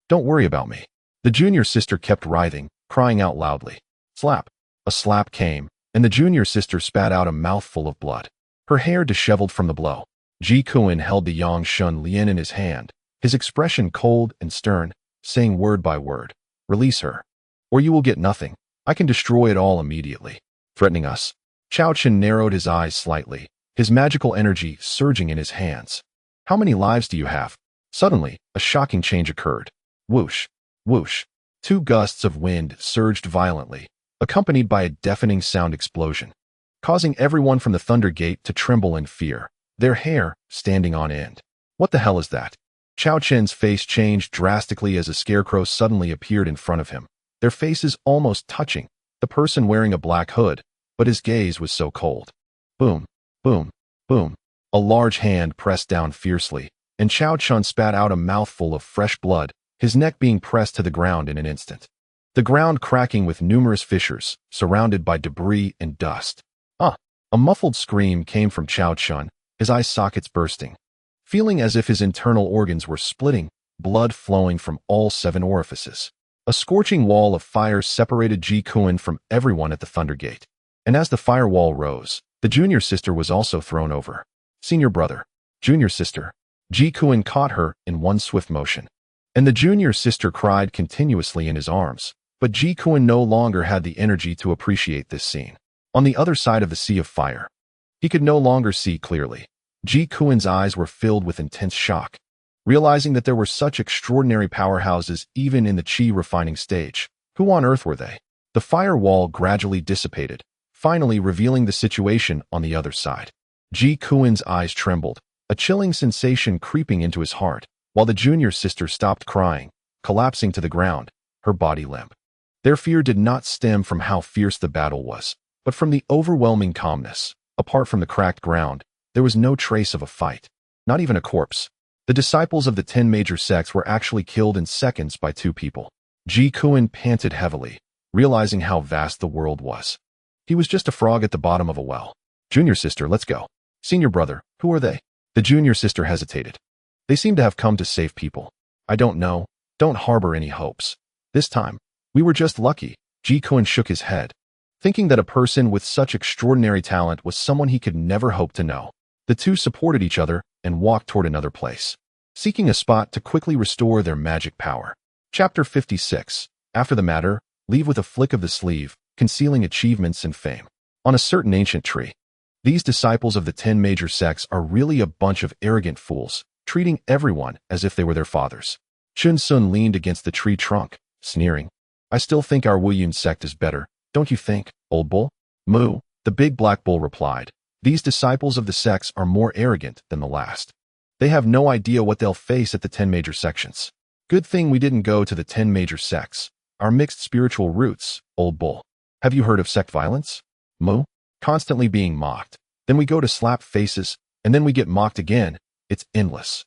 Speaker 3: Don't worry about me." The junior sister kept writhing, crying out loudly. Slap. A slap came, and the junior sister spat out a mouthful of blood. Her hair disheveled from the blow. Ji Kuan held the Yang Shun Lian in his hand, his expression cold and stern, saying word by word, "Release her, or you will get nothing. I can destroy it all immediately." Threatening us. Chao Chen narrowed his eyes slightly, his magical energy surging in his hands. "How many lives do you have?" Suddenly, a shocking change occurred. Whoosh, whoosh. 2 gusts of wind surged violently, accompanied by a deafening sound explosion, causing everyone from the Thunder Gate to tremble in fear, their hair standing on end. What the hell is that? Chao Chen's face changed drastically as a scarecrow suddenly appeared in front of him, their faces almost touching, the person wearing a black hood, but his gaze was so cold. Boom, boom, boom. A large hand pressed down fiercely, and Chao Chun spat out a mouthful of fresh blood, his neck being pressed to the ground in an instant. The ground cracking with numerous fissures, surrounded by debris and dust. A muffled scream came from Chao Chun, his eye sockets bursting. Feeling as if his internal organs were splitting, blood flowing from all 7 orifices. A scorching wall of fire separated Ji Kuan from everyone at the Thunder Gate. And as the firewall rose, the junior sister was also thrown over. Senior brother, junior sister. Ji Kuan caught her in one swift motion. And the junior sister cried continuously in his arms, but Ji Kuan no longer had the energy to appreciate this scene. On the other side of the sea of fire, he could no longer see clearly. Ji Kuan's eyes were filled with intense shock. Realizing that there were such extraordinary powerhouses even in the chi refining stage, who on earth were they? The firewall gradually dissipated, finally revealing the situation on the other side. Ji Kuan's eyes trembled, a chilling sensation creeping into his heart, while the junior sister stopped crying, collapsing to the ground, her body limp. Their fear did not stem from how fierce the battle was, but from the overwhelming calmness. Apart from the cracked ground, there was no trace of a fight, not even a corpse. The disciples of the 10 major sects were actually killed in seconds by 2 people. Ji Kuan panted heavily, realizing how vast the world was. He was just a frog at the bottom of a well. Junior sister, let's go. Senior brother, who are they? The junior sister hesitated. They seem to have come to save people. I don't know. Don't harbor any hopes. This time, we were just lucky. Ji Kuan shook his head, thinking that a person with such extraordinary talent was someone he could never hope to know. The 2 supported each other and walked toward another place, seeking a spot to quickly restore their magic power. Chapter 56. After the matter, leave with a flick of the sleeve, concealing achievements and fame. On a certain ancient tree. These disciples of the 10 major sects are really a bunch of arrogant fools, treating everyone as if they were their fathers. Chun Sun leaned against the tree trunk, sneering. I still think our Wuyun sect is better, don't you think, old bull? Moo, the big black bull replied. These disciples of the sects are more arrogant than the last. They have no idea what they'll face at the 10 major sections. Good thing we didn't go to the 10 major sects. Our mixed spiritual roots, old bull. Have you heard of sect violence? Moo? Constantly being mocked. Then we go to slap faces, and then we get mocked again. It's endless.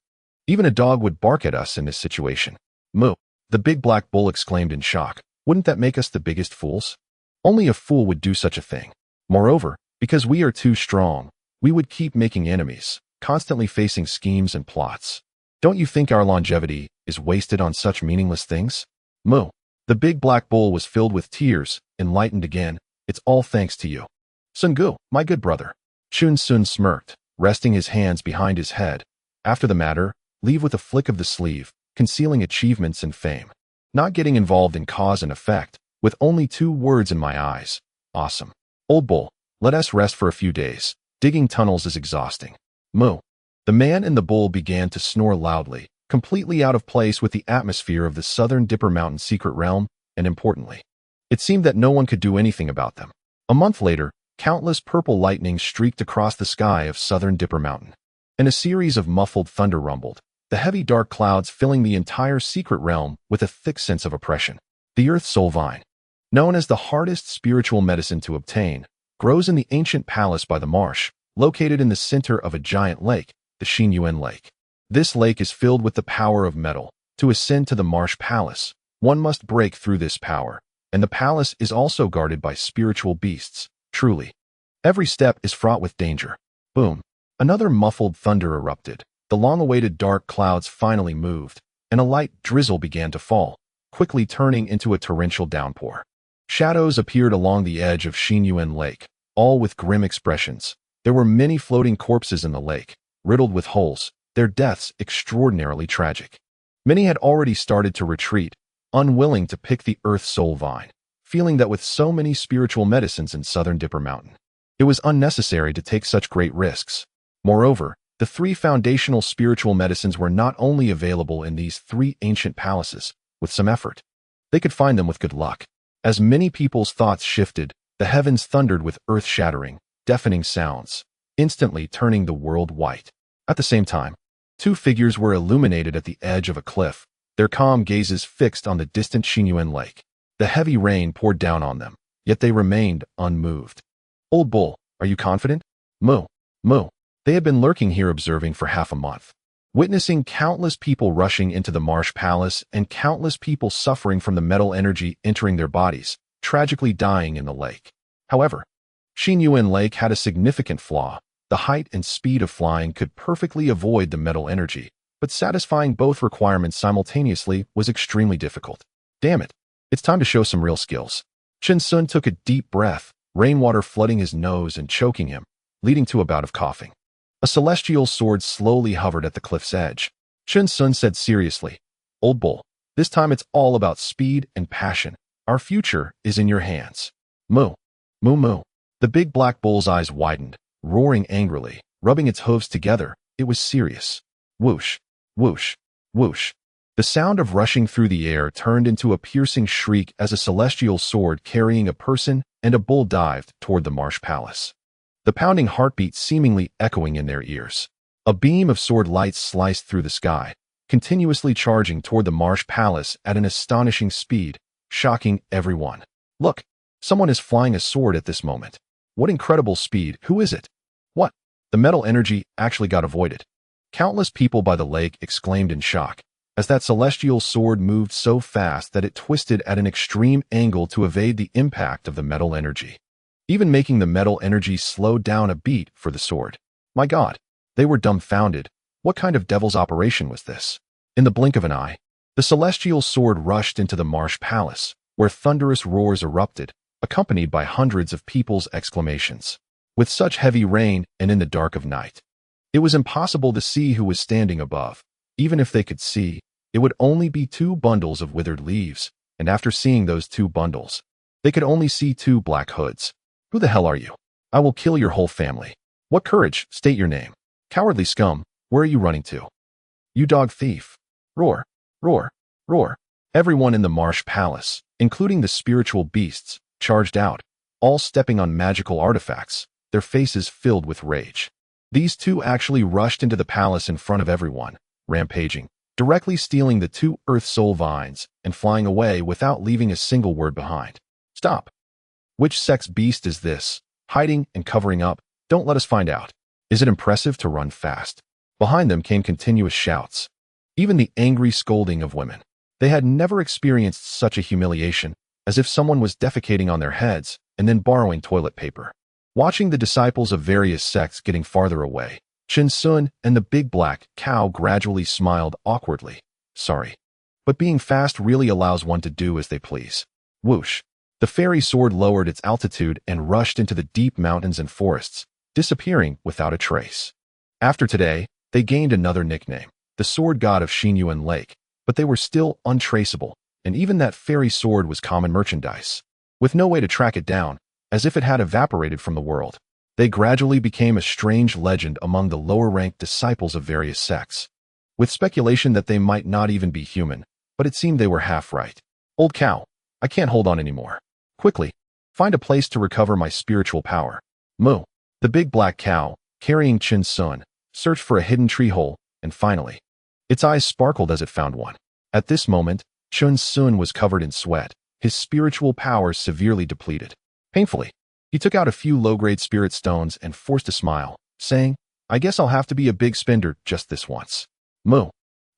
Speaker 3: Even a dog would bark at us in this situation. Moo. The big black bull exclaimed in shock. Wouldn't that make us the biggest fools? Only a fool would do such a thing. Moreover, because we are too strong, we would keep making enemies, constantly facing schemes and plots. Don't you think our longevity is wasted on such meaningless things? Moo. The big black bull was filled with tears, enlightened again. It's all thanks to you. Sun Gu, my good brother. Chun Sun smirked, resting his hands behind his head. After the matter, leave with a flick of the sleeve, concealing achievements and fame. Not getting involved in cause and effect, with only 2 words in my eyes. Awesome. Old bull, let us rest for a few days. Digging tunnels is exhausting. Moo. The man and the bull began to snore loudly, completely out of place with the atmosphere of the Southern Dipper Mountain secret realm, and importantly, it seemed that no one could do anything about them. A month later, countless purple lightning streaked across the sky of Southern Dipper Mountain, and a series of muffled thunder rumbled, the heavy dark clouds filling the entire secret realm with a thick sense of oppression. The Earth Soul Vine, known as the hardest spiritual medicine to obtain, grows in the ancient palace by the marsh, located in the center of a giant lake, the Xinyuan Lake. This lake is filled with the power of metal. To ascend to the marsh palace, one must break through this power, and the palace is also guarded by spiritual beasts. Truly, every step is fraught with danger. Boom! Another muffled thunder erupted. The long-awaited dark clouds finally moved, and a light drizzle began to fall, quickly turning into a torrential downpour. Shadows appeared along the edge of Xinyuan Lake, all with grim expressions. There were many floating corpses in the lake, riddled with holes, their deaths extraordinarily tragic. Many had already started to retreat, unwilling to pick the Earth Soul Vine, feeling that with so many spiritual medicines in southern Dipper Mountain, it was unnecessary to take such great risks. Moreover, the 3 foundational spiritual medicines were not only available in these 3 ancient palaces. With some effort, they could find them with good luck. As many people's thoughts shifted, the heavens thundered with earth-shattering, deafening sounds, instantly turning the world white. At the same time, 2 figures were illuminated at the edge of a cliff, their calm gazes fixed on the distant Xinyuan Lake. The heavy rain poured down on them, yet they remained unmoved. Old Bull, are you confident? Moo, moo. They had been lurking here observing for half a month, witnessing countless people rushing into the marsh palace and countless people suffering from the metal energy entering their bodies, tragically dying in the lake. However, Xinyuan Lake had a significant flaw. The height and speed of flying could perfectly avoid the metal energy, but satisfying both requirements simultaneously was extremely difficult. Damn it, it's time to show some real skills. Chen Sun took a deep breath, rainwater flooding his nose and choking him, leading to a bout of coughing. A celestial sword slowly hovered at the cliff's edge. Chen Sun said seriously, Old Bull, this time it's all about speed and passion. Our future is in your hands. Moo, moo moo. The big black bull's eyes widened, roaring angrily, rubbing its hooves together. It was serious. Whoosh, whoosh, whoosh. The sound of rushing through the air turned into a piercing shriek as a celestial sword carrying a person and a bull dived toward the marsh palace, the pounding heartbeat seemingly echoing in their ears. A beam of sword lights sliced through the sky, continuously charging toward the marsh palace at an astonishing speed, shocking everyone. Look, someone is flying a sword at this moment. What incredible speed! Who is it? What? The metal energy actually got avoided. Countless people by the lake exclaimed in shock, as that celestial sword moved so fast that it twisted at an extreme angle to evade the impact of the metal energy, even making the metal energy slow down a beat for the sword. My God, they were dumbfounded. What kind of devil's operation was this? In the blink of an eye, the celestial sword rushed into the marsh palace, where thunderous roars erupted, accompanied by hundreds of people's exclamations. With such heavy rain and in the dark of night, it was impossible to see who was standing above. Even if they could see, it would only be 2 bundles of withered leaves, and after seeing those 2 bundles, they could only see 2 black hoods. Who the hell are you? I will kill your whole family. What courage? State your name. Cowardly scum, where are you running to? You dog thief. Roar, roar, roar. Everyone in the marsh palace, including the spiritual beasts, charged out, all stepping on magical artifacts, their faces filled with rage. These 2 actually rushed into the palace in front of everyone, rampaging, directly stealing the 2 Earth Soul Vines and flying away without leaving a single word behind. Stop! Which sex beast is this? Hiding and covering up? Don't let us find out. Is it impressive to run fast? Behind them came continuous shouts, even the angry scolding of women. They had never experienced such a humiliation, as if someone was defecating on their heads and then borrowing toilet paper. Watching the disciples of various sects getting farther away, Chen Sun and the big black cow gradually smiled awkwardly. Sorry, but being fast really allows one to do as they please. Whoosh! The fairy sword lowered its altitude and rushed into the deep mountains and forests, disappearing without a trace. After today, they gained another nickname, the Sword God of Xinyuan Lake, but they were still untraceable, and even that fairy sword was common merchandise, with no way to track it down, as if it had evaporated from the world. They gradually became a strange legend among the lower-ranked disciples of various sects, with speculation that they might not even be human, but it seemed they were half right. Old cow, I can't hold on anymore. Quickly, find a place to recover my spiritual power. Moo. The big black cow, carrying Chen Sun, searched for a hidden tree hole, and finally, Its eyes sparkled as it found one. At this moment, Chun Sun was covered in sweat, his spiritual powers severely depleted. Painfully, he took out a few low-grade spirit stones and forced a smile, saying, "I guess I'll have to be a big spender just this once." Moo.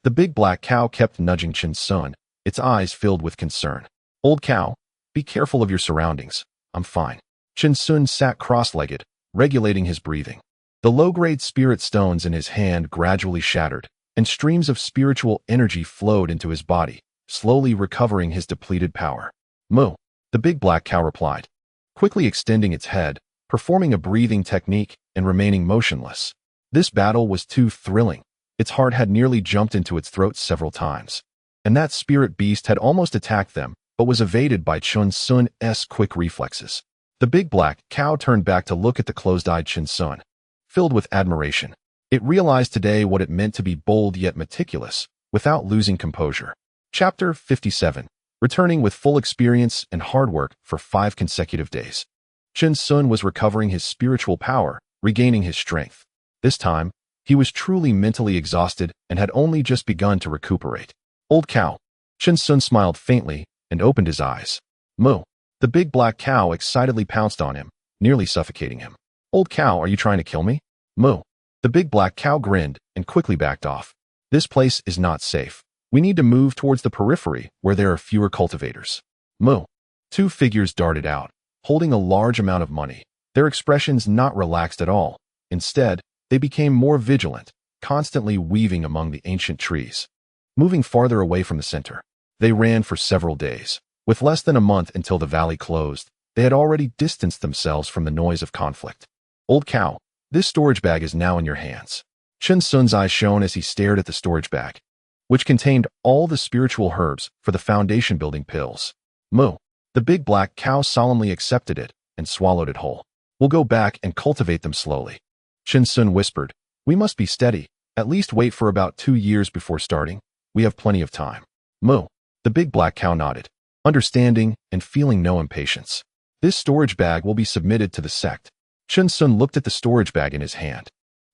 Speaker 3: The big black cow kept nudging Chun Sun, its eyes filled with concern. "Old cow, be careful of your surroundings. I'm fine." Chun Sun sat cross-legged, regulating his breathing. The low-grade spirit stones in his hand gradually shattered, and streams of spiritual energy flowed into his body, slowly recovering his depleted power. "Moo," the big black cow replied, quickly extending its head, performing a breathing technique and remaining motionless. This battle was too thrilling. Its heart had nearly jumped into its throat several times. And that spirit beast had almost attacked them, but was evaded by Chun Sun's quick reflexes. The big black cow turned back to look at the closed-eyed Chun Sun, filled with admiration. It realized today what it meant to be bold yet meticulous, without losing composure. Chapter 57. Returning with full experience and hard work for 5 consecutive days. Chun Sun was recovering his spiritual power, regaining his strength. This time, he was truly mentally exhausted and had only just begun to recuperate. "Old cow." Chun Sun smiled faintly and opened his eyes. "Moo." The big black cow excitedly pounced on him, nearly suffocating him. "Old cow, are you trying to kill me?" "Moo." The big black cow grinned and quickly backed off. "This place is not safe. We need to move towards the periphery where there are fewer cultivators." "Moo." 2 figures darted out, holding a large amount of money, their expressions not relaxed at all. Instead, they became more vigilant, constantly weaving among the ancient trees. Moving farther away from the center, they ran for several days. With less than a month until the valley closed, they had already distanced themselves from the noise of conflict. "Old cow, this storage bag is now in your hands." Chun Sun's eyes shone as he stared at the storage bag, which contained all the spiritual herbs for the foundation-building pills. "Moo." The big black cow solemnly accepted it and swallowed it whole. "We'll go back and cultivate them slowly." Chun Sun whispered, "We must be steady, at least wait for about 2 years before starting. We have plenty of time." "Moo." The big black cow nodded, understanding and feeling no impatience. "This storage bag will be submitted to the sect." Chun Sun looked at the storage bag in his hand,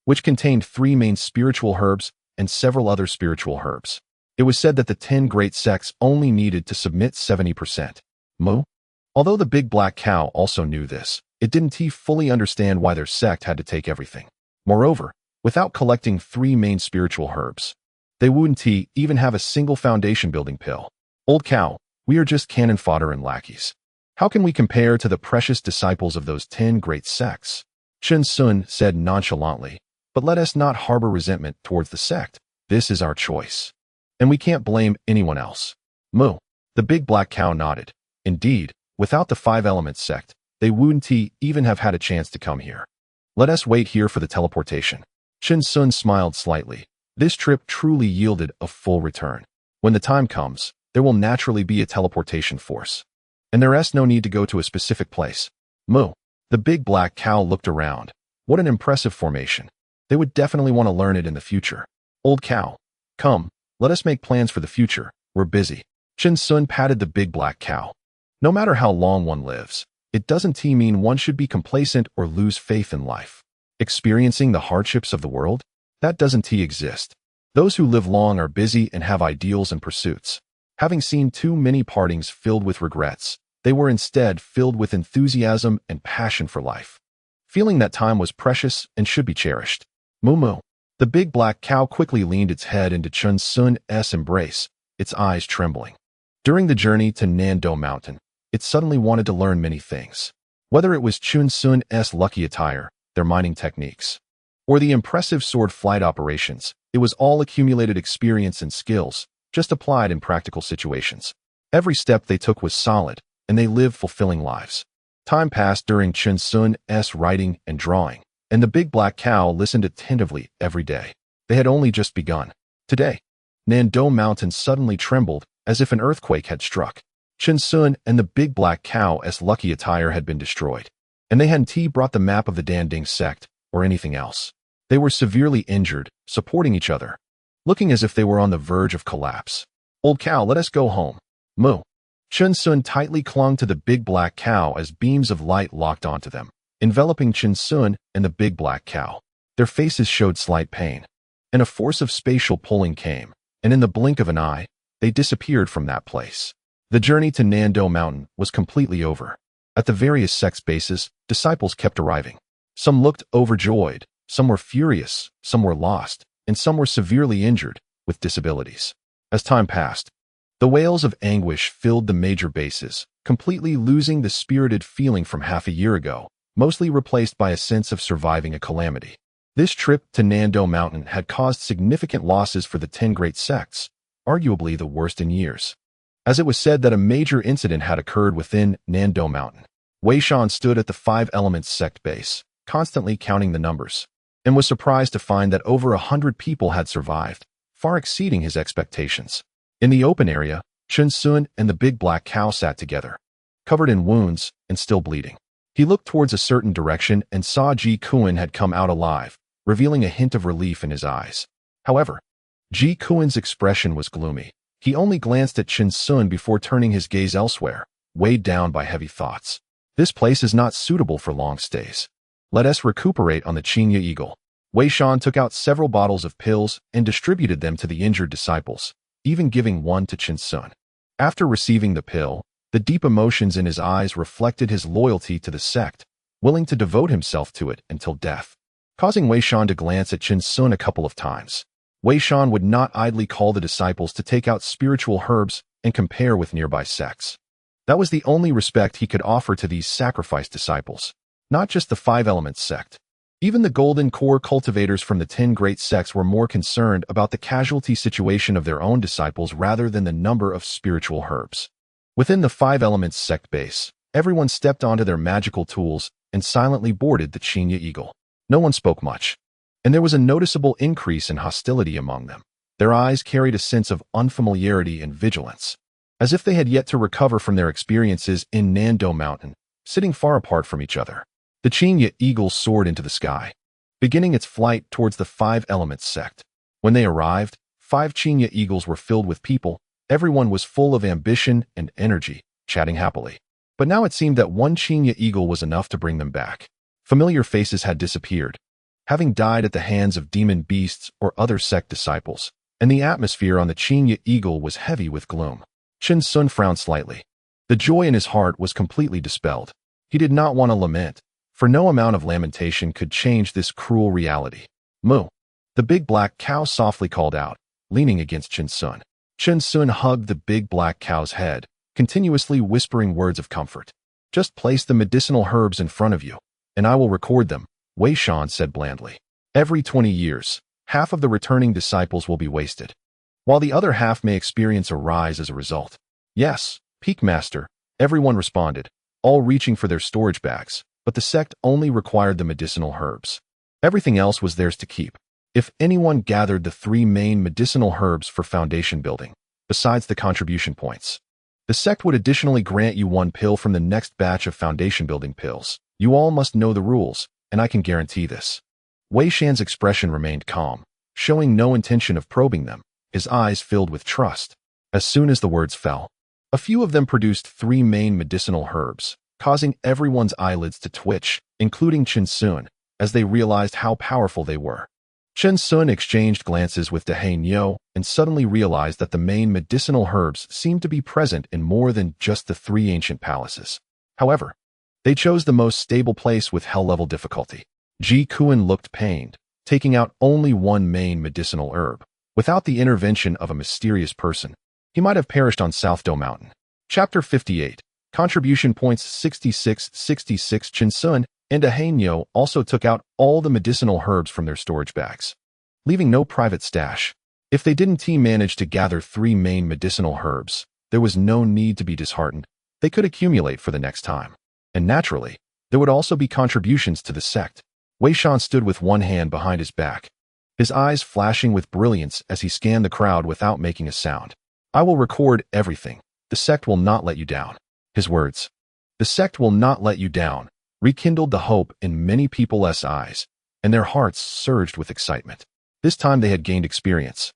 Speaker 3: which contained 3 main spiritual herbs and several other spiritual herbs. It was said that the 10 great sects only needed to submit 70%. "Moo." Although the big black cow also knew this, it didn't fully understand why their sect had to take everything. Moreover, without collecting 3 main spiritual herbs, they wouldn't even have a single foundation-building pill. "Old cow, we are just cannon fodder and lackeys. How can we compare to the precious disciples of those 10 great sects?" Chun Sun said nonchalantly, "But let us not harbor resentment towards the sect. This is our choice, and we can't blame anyone else." "Moo." The big black cow nodded. Indeed, without the 5 Elements sect, they wouldn't even have had a chance to come here. "Let us wait here for the teleportation." Chun Sun smiled slightly. This trip truly yielded a full return. When the time comes, there will naturally be a teleportation force, and there's no need to go to a specific place. "Moo." The big black cow looked around. What an impressive formation. They would definitely want to learn it in the future. "Old cow, come, let us make plans for the future. We're busy." Chun Sun patted the big black cow. No matter how long one lives, it doesn't mean one should be complacent or lose faith in life. Experiencing the hardships of the world? That doesn't exist. Those who live long are busy and have ideals and pursuits. Having seen too many partings filled with regrets, they were instead filled with enthusiasm and passion for life, feeling that time was precious and should be cherished. "Moo moo." The big black cow quickly leaned its head into Chun Sun's embrace, its eyes trembling. During the journey to Nando Mountain, it suddenly wanted to learn many things. Whether it was Chun Sun's lucky attire, their mining techniques, or the impressive sword flight operations, it was all accumulated experience and skills, just applied in practical situations. Every step they took was solid, and they lived fulfilling lives. Time passed during Chun Sun's writing and drawing, and the big black cow listened attentively every day. They had only just begun. Today, Nando Mountain suddenly trembled as if an earthquake had struck. Chun Sun and the big black cow's lucky attire had been destroyed, and they hadn't brought the map of the Danding sect or anything else. They were severely injured, supporting each other, looking as if they were on the verge of collapse. "Old cow, let us go home." "Moo." Chun Sun tightly clung to the big black cow as beams of light locked onto them, enveloping Chun Sun and the big black cow. Their faces showed slight pain. and a force of spatial pulling came, and in the blink of an eye, they disappeared from that place. The journey to Nando Mountain was completely over. At the various sects bases, disciples kept arriving. Some looked overjoyed, some were furious, some were lost, and some were severely injured, with disabilities. As time passed, the wails of anguish filled the major bases, completely losing the spirited feeling from half a year ago, mostly replaced by a sense of surviving a calamity. This trip to Nando Mountain had caused significant losses for the 10 great sects, arguably the worst in years. As it was said that a major incident had occurred within Nando Mountain, Wei Shan stood at the 5 Elements sect base, constantly counting the numbers, and was surprised to find that over 100 people had survived, far exceeding his expectations. In the open area, Chen Sun and the big black cow sat together, covered in wounds and still bleeding. He looked towards a certain direction and saw Ji Kuan had come out alive, revealing a hint of relief in his eyes. However, Ji Kuan's expression was gloomy. He only glanced at Chen Sun before turning his gaze elsewhere, weighed down by heavy thoughts. This place is not suitable for long stays. Let us recuperate on the Qinya Eagle. Wei Shan took out several bottles of pills and distributed them to the injured disciples, even giving one to Chen Sun. After receiving the pill, the deep emotions in his eyes reflected his loyalty to the sect, willing to devote himself to it until death, causing Wei Shan to glance at Chen Sun a couple of times. Wei Shan would not idly call the disciples to take out spiritual herbs and compare with nearby sects. That was the only respect he could offer to these sacrificed disciples, not just the 5 Elements sect. Even the Golden Core cultivators from the 10 great sects were more concerned about the casualty situation of their own disciples rather than the number of spiritual herbs. Within the 5 Elements sect base, everyone stepped onto their magical tools and silently boarded the Qinya Eagle. No one spoke much, and there was a noticeable increase in hostility among them. Their eyes carried a sense of unfamiliarity and vigilance, as if they had yet to recover from their experiences in Nando Mountain, sitting far apart from each other. The Qinya Eagle soared into the sky, beginning its flight towards the 5 Elements sect. When they arrived, 5 Qinya Eagles were filled with people. Everyone was full of ambition and energy, chatting happily. But now it seemed that one Qinya Eagle was enough to bring them back. Familiar faces had disappeared, having died at the hands of demon beasts or other sect disciples, and the atmosphere on the Qinya Eagle was heavy with gloom. Chen Sun frowned slightly. The joy in his heart was completely dispelled. He did not want to lament, for no amount of lamentation could change this cruel reality. Moo! The big black cow softly called out, leaning against Chen Sun. Chen Sun hugged the big black cow's head, continuously whispering words of comfort. Just place the medicinal herbs in front of you, and I will record them, Wei Shan said blandly. Every 20 years, half of the returning disciples will be wasted, while the other half may experience a rise as a result. Yes, Peak Master, everyone responded, all reaching for their storage bags, but the sect only required the medicinal herbs. Everything else was theirs to keep. If anyone gathered the 3 main medicinal herbs for foundation building, besides the contribution points, the sect would additionally grant you 1 pill from the next batch of foundation building pills. You all must know the rules, and I can guarantee this. Wei Shan's expression remained calm, showing no intention of probing them, his eyes filled with trust. As soon as the words fell, a few of them produced 3 main medicinal herbs, causing everyone's eyelids to twitch, including Chen Sun, as they realized how powerful they were. Chen Sun exchanged glances with Dehei Niu and suddenly realized that the main medicinal herbs seemed to be present in more than just the 3 ancient palaces. However, they chose the most stable place with hell-level difficulty. Ji Kuan looked pained, taking out only 1 main medicinal herb. Without the intervention of a mysterious person, he might have perished on South Do Mountain. Chapter 58. Contribution points 66. Chen Sun and Dehei Niu also took out all the medicinal herbs from their storage bags, leaving no private stash. If they didn't manage to gather 3 main medicinal herbs, there was no need to be disheartened. They could accumulate for the next time. And naturally, there would also be contributions to the sect. Wei Shan stood with one hand behind his back, his eyes flashing with brilliance as he scanned the crowd without making a sound. I will record everything. The sect will not let you down. His words, the sect will not let you down, rekindled the hope in many people's eyes, and their hearts surged with excitement. This time they had gained experience,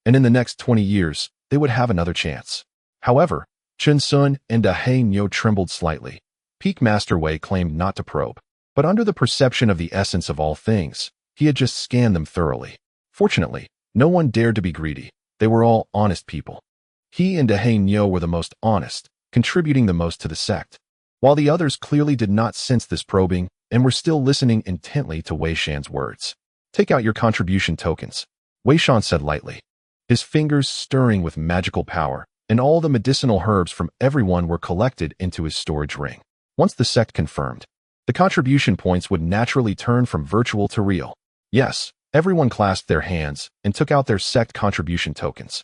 Speaker 3: and in the next 20 years, they would have another chance. However, Chen Sun and Dehei Niu trembled slightly. Peak Master Wei claimed not to probe, but under the perception of the essence of all things, he had just scanned them thoroughly. Fortunately, no one dared to be greedy. They were all honest people. He and Dahe Nyo were the most honest, contributing the most to the sect, while the others clearly did not sense this probing and were still listening intently to Wei Shan's words. Take out your contribution tokens, Wei Shan said lightly, his fingers stirring with magical power, and all the medicinal herbs from everyone were collected into his storage ring. Once the sect confirmed, the contribution points would naturally turn from virtual to real. Yes, everyone clasped their hands and took out their sect contribution tokens.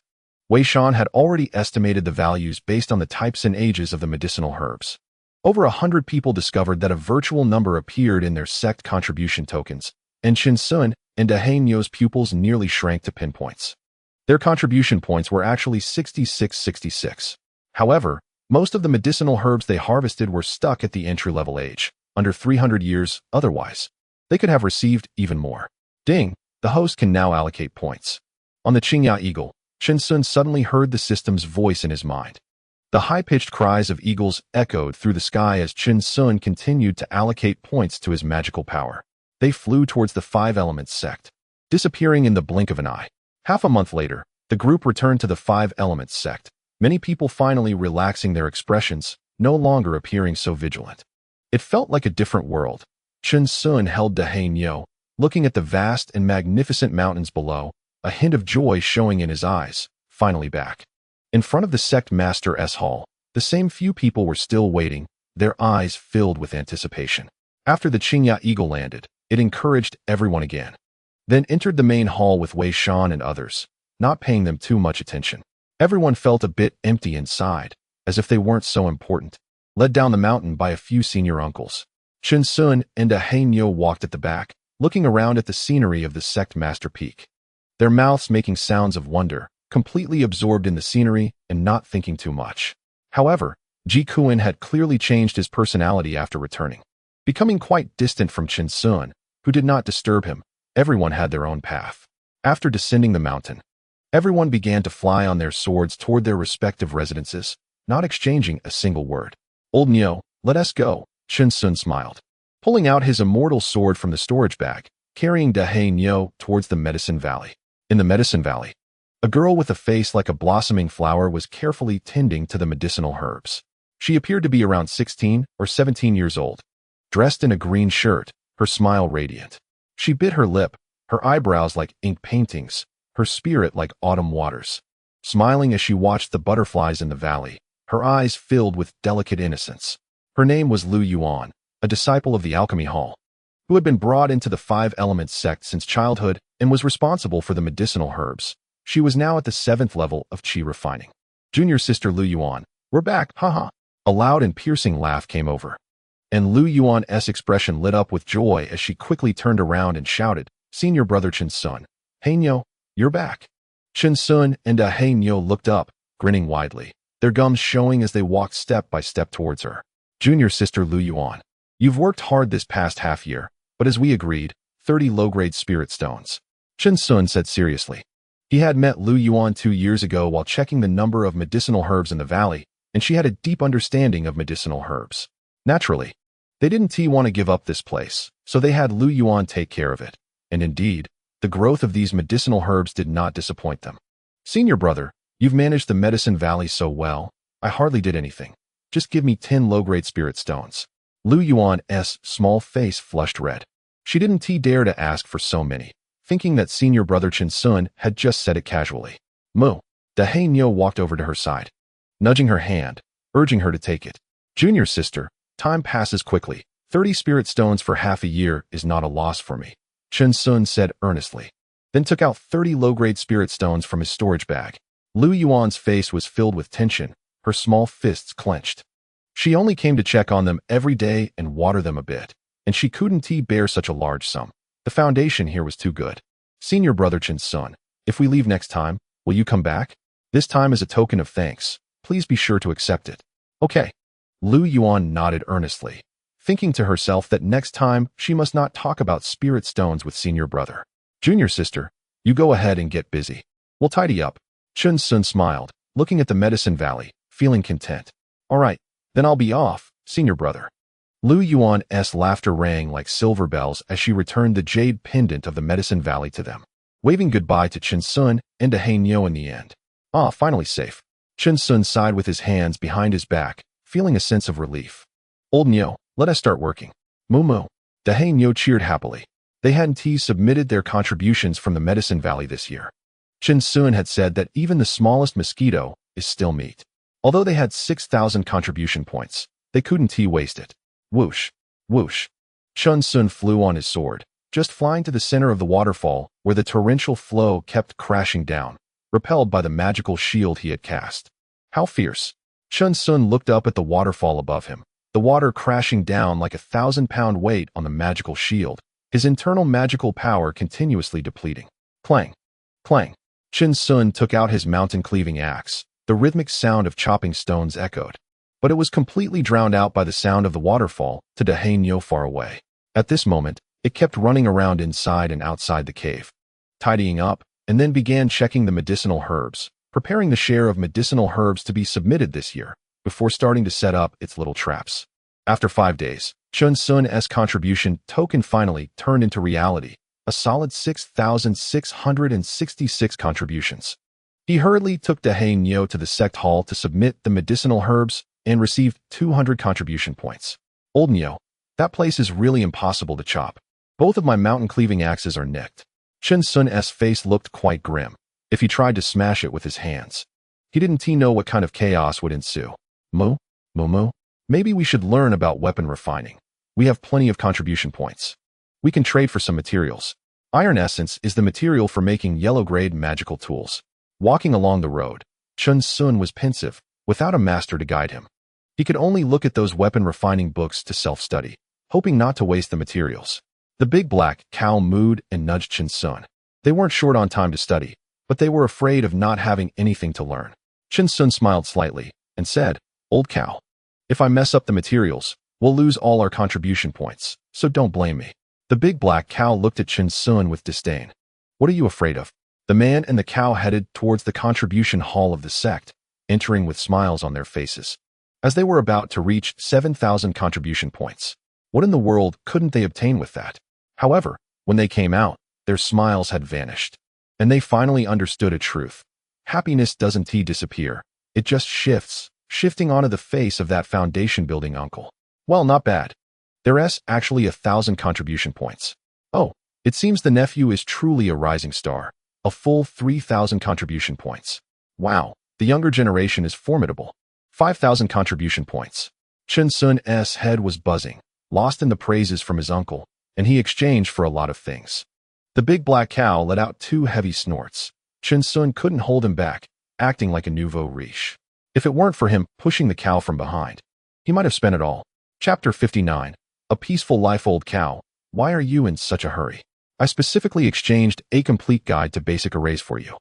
Speaker 3: Wei Shan had already estimated the values based on the types and ages of the medicinal herbs. Over 100 people discovered that a virtual number appeared in their sect contribution tokens, and Qin Sun and Dahe Nyo's pupils nearly shrank to pinpoints. Their contribution points were actually 6666. However, most of the medicinal herbs they harvested were stuck at the entry-level age, under 300 years otherwise. They could have received even more. Ding, the host can now allocate points. On the Qingya Eagle, Qin Sun suddenly heard the system's voice in his mind. The high-pitched cries of eagles echoed through the sky as Qin Sun continued to allocate points to his magical power. They flew towards the Five Elements sect, disappearing in the blink of an eye. Half a month later, the group returned to the Five Elements sect, many people finally relaxing their expressions, no longer appearing so vigilant. It felt like a different world. Qin Sun held Dahe Nyo, looking at the vast and magnificent mountains below, a hint of joy showing in his eyes, finally back. In front of the sect master's hall, the same few people were still waiting, their eyes filled with anticipation. After the Qingya Eagle landed, it encouraged everyone again. Then entered the main hall with Wei Shan and others, not paying them too much attention. Everyone felt a bit empty inside, as if they weren't so important. Led down the mountain by a few senior uncles, Qin Sun and Dahe Nyo walked at the back, looking around at the scenery of the sect master peak. Their mouths making sounds of wonder, completely absorbed in the scenery and not thinking too much. However, Ji Kuan had clearly changed his personality after returning, becoming quite distant from Qin Sun, who did not disturb him. Everyone had their own path. After descending the mountain, everyone began to fly on their swords toward their respective residences, not exchanging a single word. Old Nyo, let us go, Qin Sun smiled, pulling out his immortal sword from the storage bag, carrying Dahe Nyo towards the Medicine Valley. In the Medicine Valley, a girl with a face like a blossoming flower was carefully tending to the medicinal herbs. She appeared to be around 16 or 17 years old, dressed in a green shirt, her smile radiant. She bit her lip, her eyebrows like ink paintings, her spirit like autumn waters. Smiling as she watched the butterflies in the valley, her eyes filled with delicate innocence. Her name was Lu Yuan, a disciple of the Alchemy Hall, who had been brought into the Five Elements sect since childhood and was responsible for the medicinal herbs. She was now at the 7th level of qi refining. Junior sister Lu Yuan, we're back, haha. A loud and piercing laugh came over, and Lu Yuan's expression lit up with joy as she quickly turned around and shouted, Senior brother Qin Sun, Hey Nyo, you're back. Qin Sun and Dahe Nyo looked up, grinning widely, their gums showing as they walked step by step towards her. Junior sister Lu Yuan, you've worked hard this past half year, but as we agreed, 30 low-grade spirit stones. Qin Sun said seriously. He had met Lu Yuan 2 years ago while checking the number of medicinal herbs in the valley, and she had a deep understanding of medicinal herbs. Naturally, they didn't want to give up this place, so they had Lu Yuan take care of it. And indeed, the growth of these medicinal herbs did not disappoint them. Senior brother, you've managed the Medicine Valley so well, I hardly did anything. Just give me 10 low-grade spirit stones. Lu Yuan's small face flushed red. She didn't dare to ask for so many, thinking that senior brother Qin Sun had just said it casually. Mu. Dahe Nyo walked over to her side, nudging her hand, urging her to take it. Junior sister, time passes quickly. 30 spirit stones for half a year is not a loss for me, Qin Sun said earnestly, then took out 30 low-grade spirit stones from his storage bag. Lu Yuan's face was filled with tension, her small fists clenched. She only came to check on them every day and water them a bit, and she couldn't bear such a large sum. The foundation here was too good. Senior brother Qin Sun, if we leave next time, will you come back? This time as a token of thanks. Please be sure to accept it. Okay. Lu Yuan nodded earnestly, thinking to herself that next time she must not talk about spirit stones with senior brother. Junior sister, you go ahead and get busy. We'll tidy up. Qin Sun smiled, looking at the Medicine Valley, feeling content. All right, then I'll be off, senior brother. Lu Yuan's laughter rang like silver bells as she returned the jade pendant of the Medicine Valley to them. waving goodbye to Chen Sun and to He Nyo in the end. Ah, finally safe. Chen Sun sighed with his hands behind his back, feeling a sense of relief. Old Nyo, let us start working. Moo moo. Da He Nyo cheered happily. They hadn't submitted their contributions from the Medicine Valley this year. Chen Sun had said that even the smallest mosquito is still meat. Although they had 6,000 contribution points, they couldn't waste it. Whoosh, whoosh. Chen Sun flew on his sword, just flying to the center of the waterfall where the torrential flow kept crashing down, repelled by the magical shield he had cast. How fierce! Chen Sun looked up at the waterfall above him, the water crashing down like a 1,000-pound weight on the magical shield, his internal magical power continuously depleting. Clang! Clang! Chen Sun took out his mountain-cleaving axe. The rhythmic sound of chopping stones echoed, but it was completely drowned out by the sound of the waterfall to Da He Nyo far away. At this moment, it kept running around inside and outside the cave, tidying up, and then began checking the medicinal herbs, preparing the share of medicinal herbs to be submitted this year, before starting to set up its little traps. After 5 days, Chen Sun's contribution token finally turned into reality, a solid 6,666 contributions. He hurriedly took Da He Nyo to the sect hall to submit the medicinal herbs and received 200 contribution points. Old Nyo, that place is really impossible to chop. Both of my mountain-cleaving axes are nicked. Chen Sun's face looked quite grim if he tried to smash it with his hands. He didn't know what kind of chaos would ensue. Moo? Moo moo? Maybe we should learn about weapon refining. We have plenty of contribution points. We can trade for some materials. Iron essence is the material for making yellow-grade magical tools. Walking along the road, Chen Sun was pensive, without a master to guide him. He could only look at those weapon refining books to self-study, hoping not to waste the materials. The big black cow mooed and nudged Chen Sun. They weren't short on time to study, but they were afraid of not having anything to learn. Chen Sun smiled slightly and said, Old cow, if I mess up the materials, we'll lose all our contribution points, so don't blame me. The big black cow looked at Chen Sun with disdain. What are you afraid of? The man and the cow headed towards the contribution hall of the sect, entering with smiles on their faces. As they were about to reach 7,000 contribution points, what in the world couldn't they obtain with that? However, when they came out, their smiles had vanished, and they finally understood a truth. Happiness doesn't disappear, it just shifting onto the face of that foundation-building uncle. Well, not bad. There's actually 1,000 contribution points. Oh, it seems the nephew is truly a rising star. A full 3,000 contribution points. Wow, the younger generation is formidable. 5,000 contribution points. Chen Sun's head was buzzing, lost in the praises from his uncle, and he exchanged for a lot of things. The big black cow let out 2 heavy snorts. Chen Sun couldn't hold him back, acting like a nouveau riche. If it weren't for him pushing the cow from behind, he might have spent it all. Chapter 59. A peaceful life. Old cow, why are you in such a hurry? I specifically exchanged a complete guide to basic arrays for you.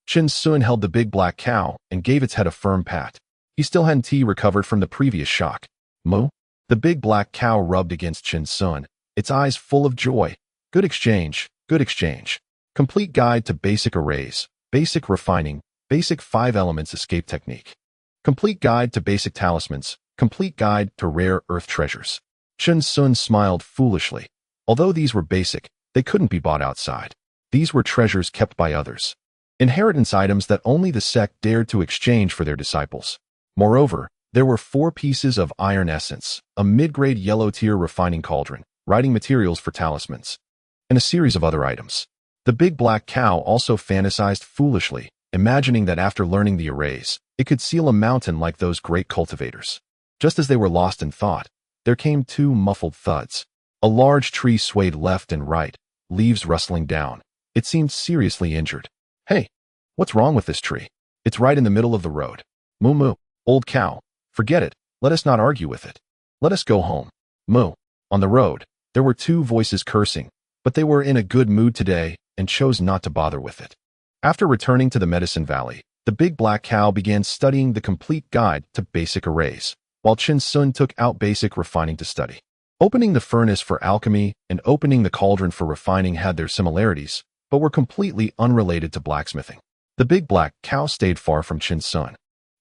Speaker 3: Chen Sun held the big black cow and gave its head a firm pat. He still hadn't recovered from the previous shock. Moo? The big black cow rubbed against Chen Sun, its eyes full of joy. Good exchange, good exchange. Complete guide to basic arrays, basic refining, basic 5 elements escape technique. Complete guide to basic talismans, complete guide to rare earth treasures. Chen Sun smiled foolishly. Although these were basic, they couldn't be bought outside. These were treasures kept by others. Inheritance items that only the sect dared to exchange for their disciples. Moreover, there were 4 pieces of iron essence, a mid-grade yellow-tier refining cauldron, writing materials for talismans, and a series of other items. The big black cow also fantasized foolishly, imagining that after learning the arrays, it could seal a mountain like those great cultivators. Just as they were lost in thought, there came 2 muffled thuds. A large tree swayed left and right, leaves rustling down. It seemed seriously injured. Hey, what's wrong with this tree? It's right in the middle of the road. Moo moo, old cow, forget it, let us not argue with it. Let us go home. Moo. On the road, there were 2 voices cursing, but they were in a good mood today and chose not to bother with it. After returning to the Medicine Valley, the big black cow began studying the complete guide to basic arrays, while Chen Sun took out basic refining to study. Opening the furnace for alchemy and opening the cauldron for refining had their similarities, but were completely unrelated to blacksmithing. The big black cow stayed far from Chen Sun,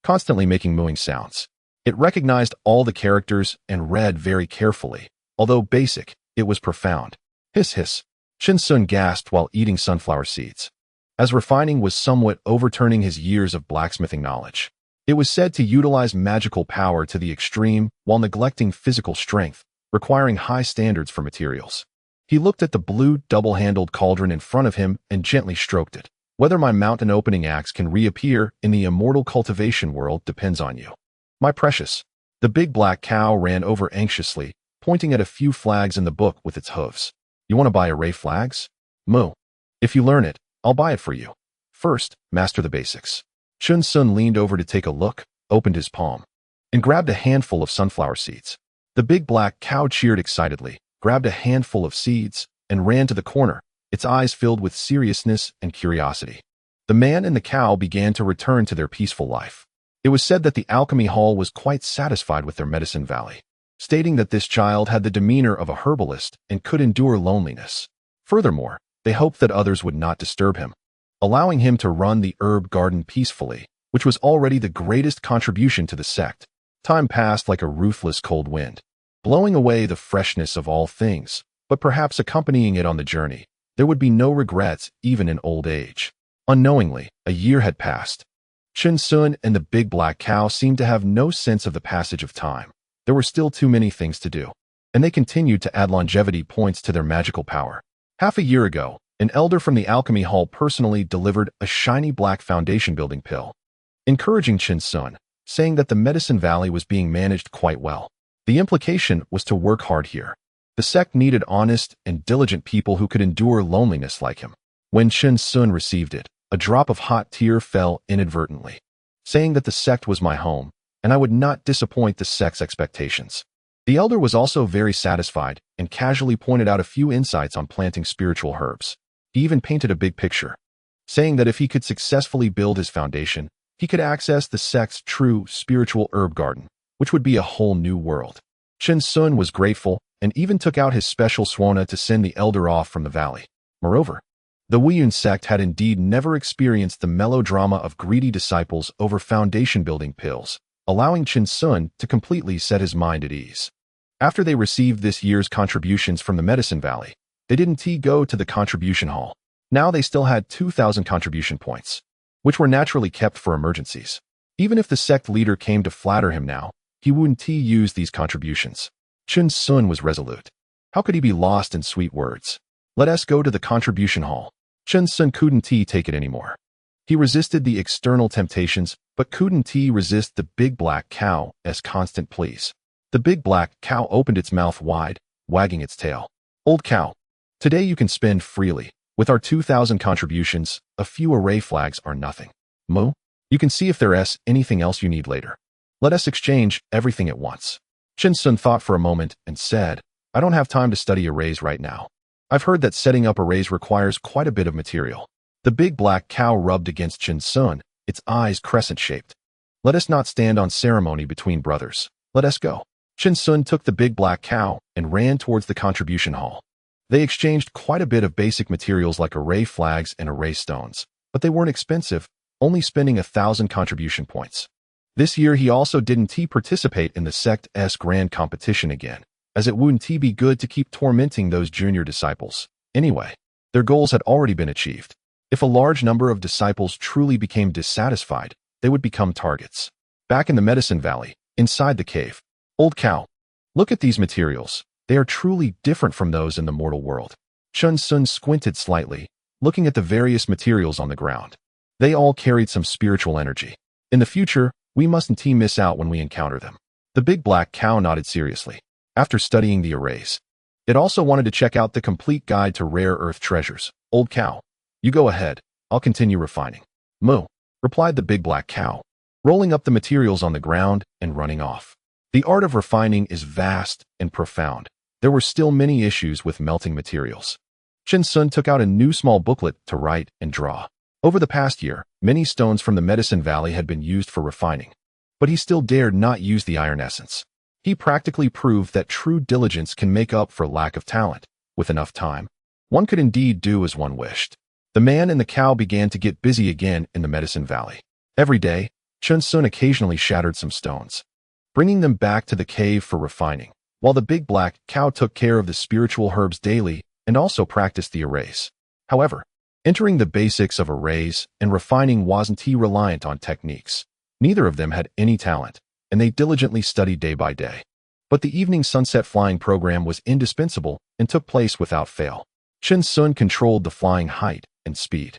Speaker 3: constantly making mooing sounds. It recognized all the characters and read very carefully. Although basic, it was profound. Hiss hiss. Chen Sun gasped while eating sunflower seeds, as refining was somewhat overturning his years of blacksmithing knowledge. It was said to utilize magical power to the extreme while neglecting physical strength, requiring high standards for materials. He looked at the blue double-handled cauldron in front of him and gently stroked it. Whether my mountain opening axe can reappear in the immortal cultivation world depends on you. My precious. The big black cow ran over anxiously, pointing at a few flags in the book with its hooves. You want to buy array flags? Moo. If you learn it, I'll buy it for you. First, master the basics. Chen Sun leaned over to take a look, opened his palm, and grabbed a handful of sunflower seeds. The big black cow cheered excitedly, grabbed a handful of seeds, and ran to the corner, its eyes filled with seriousness and curiosity. The man and the cow began to return to their peaceful life. It was said that the alchemy hall was quite satisfied with their medicine valley, stating that this child had the demeanor of a herbalist and could endure loneliness. Furthermore, they hoped that others would not disturb him, allowing him to run the herb garden peacefully, which was already the greatest contribution to the sect. Time passed like a ruthless cold wind, blowing away the freshness of all things, but perhaps accompanying it on the journey. There would be no regrets even in old age. Unknowingly, a year had passed. Chen Sun and the big black cow seemed to have no sense of the passage of time. There were still too many things to do, and they continued to add longevity points to their magical power. Half a year ago, an elder from the alchemy hall personally delivered a shiny black foundation building pill, encouraging Chen Sun, saying that the medicine valley was being managed quite well. The implication was to work hard here. The sect needed honest and diligent people who could endure loneliness like him. When Chen Sun received it, a drop of hot tear fell inadvertently, saying that the sect was my home, and I would not disappoint the sect's expectations. The elder was also very satisfied and casually pointed out a few insights on planting spiritual herbs. He even painted a big picture, saying that if he could successfully build his foundation, he could access the sect's true spiritual herb garden, which would be a whole new world. Chen Sun was grateful and even took out his special swana to send the elder off from the valley. Moreover, the Weiyun sect had indeed never experienced the melodrama of greedy disciples over foundation-building pills, allowing Chen Sun to completely set his mind at ease. After they received this year's contributions from the Medicine Valley, they didn't go to the contribution hall. Now they still had 2,000 contribution points, which were naturally kept for emergencies. Even if the sect leader came to flatter him now, he wouldn't use these contributions. Chen Sun was resolute. How could he be lost in sweet words? Let us go to the contribution hall. Chen Sun couldn't take it anymore. He resisted the external temptations, but couldn't resist the big black cow's constant pleas. The big black cow opened its mouth wide, wagging its tail. Old cow, today you can spend freely. With our 2,000 contributions, a few array flags are nothing. Moo, you can see if there's anything else you need later. Let us exchange everything at once. Chen Sun thought for a moment and said, I don't have time to study arrays right now. I've heard that setting up arrays requires quite a bit of material. The big black cow rubbed against Chen Sun, its eyes crescent-shaped. Let us not stand on ceremony between brothers. Let us go. Chen Sun took the big black cow and ran towards the contribution hall. They exchanged quite a bit of basic materials like array flags and array stones, but they weren't expensive, only spending 1,000 contribution points. This year he also didn't participate in the sect's grand competition again, as it wouldn't be good to keep tormenting those junior disciples. Anyway, their goals had already been achieved. If a large number of disciples truly became dissatisfied, they would become targets. Back in the Medicine Valley, inside the cave, Old cow, look at these materials. They are truly different from those in the mortal world. Chen Sun squinted slightly, looking at the various materials on the ground. They all carried some spiritual energy. In the future, we mustn't miss out when we encounter them. The big black cow nodded seriously. After studying the arrays, it also wanted to check out the complete guide to rare earth treasures. Old cow, you go ahead. I'll continue refining. Moo, replied the big black cow, rolling up the materials on the ground and running off. The art of refining is vast and profound. There were still many issues with melting materials. Chen Sun took out a new small booklet to write and draw. Over the past year, many stones from the Medicine Valley had been used for refining, but he still dared not use the iron essence. He practically proved that true diligence can make up for lack of talent. With enough time, one could indeed do as one wished. The man and the cow began to get busy again in the Medicine Valley. Every day, Chen Sun occasionally shattered some stones, bringing them back to the cave for refining, while the big black cow took care of the spiritual herbs daily and also practiced the arrays. However, entering the basics of arrays and refining wasn't reliant on techniques. Neither of them had any talent, and they diligently studied day by day. But the evening sunset flying program was indispensable and took place without fail. Chen Sun controlled the flying height and speed,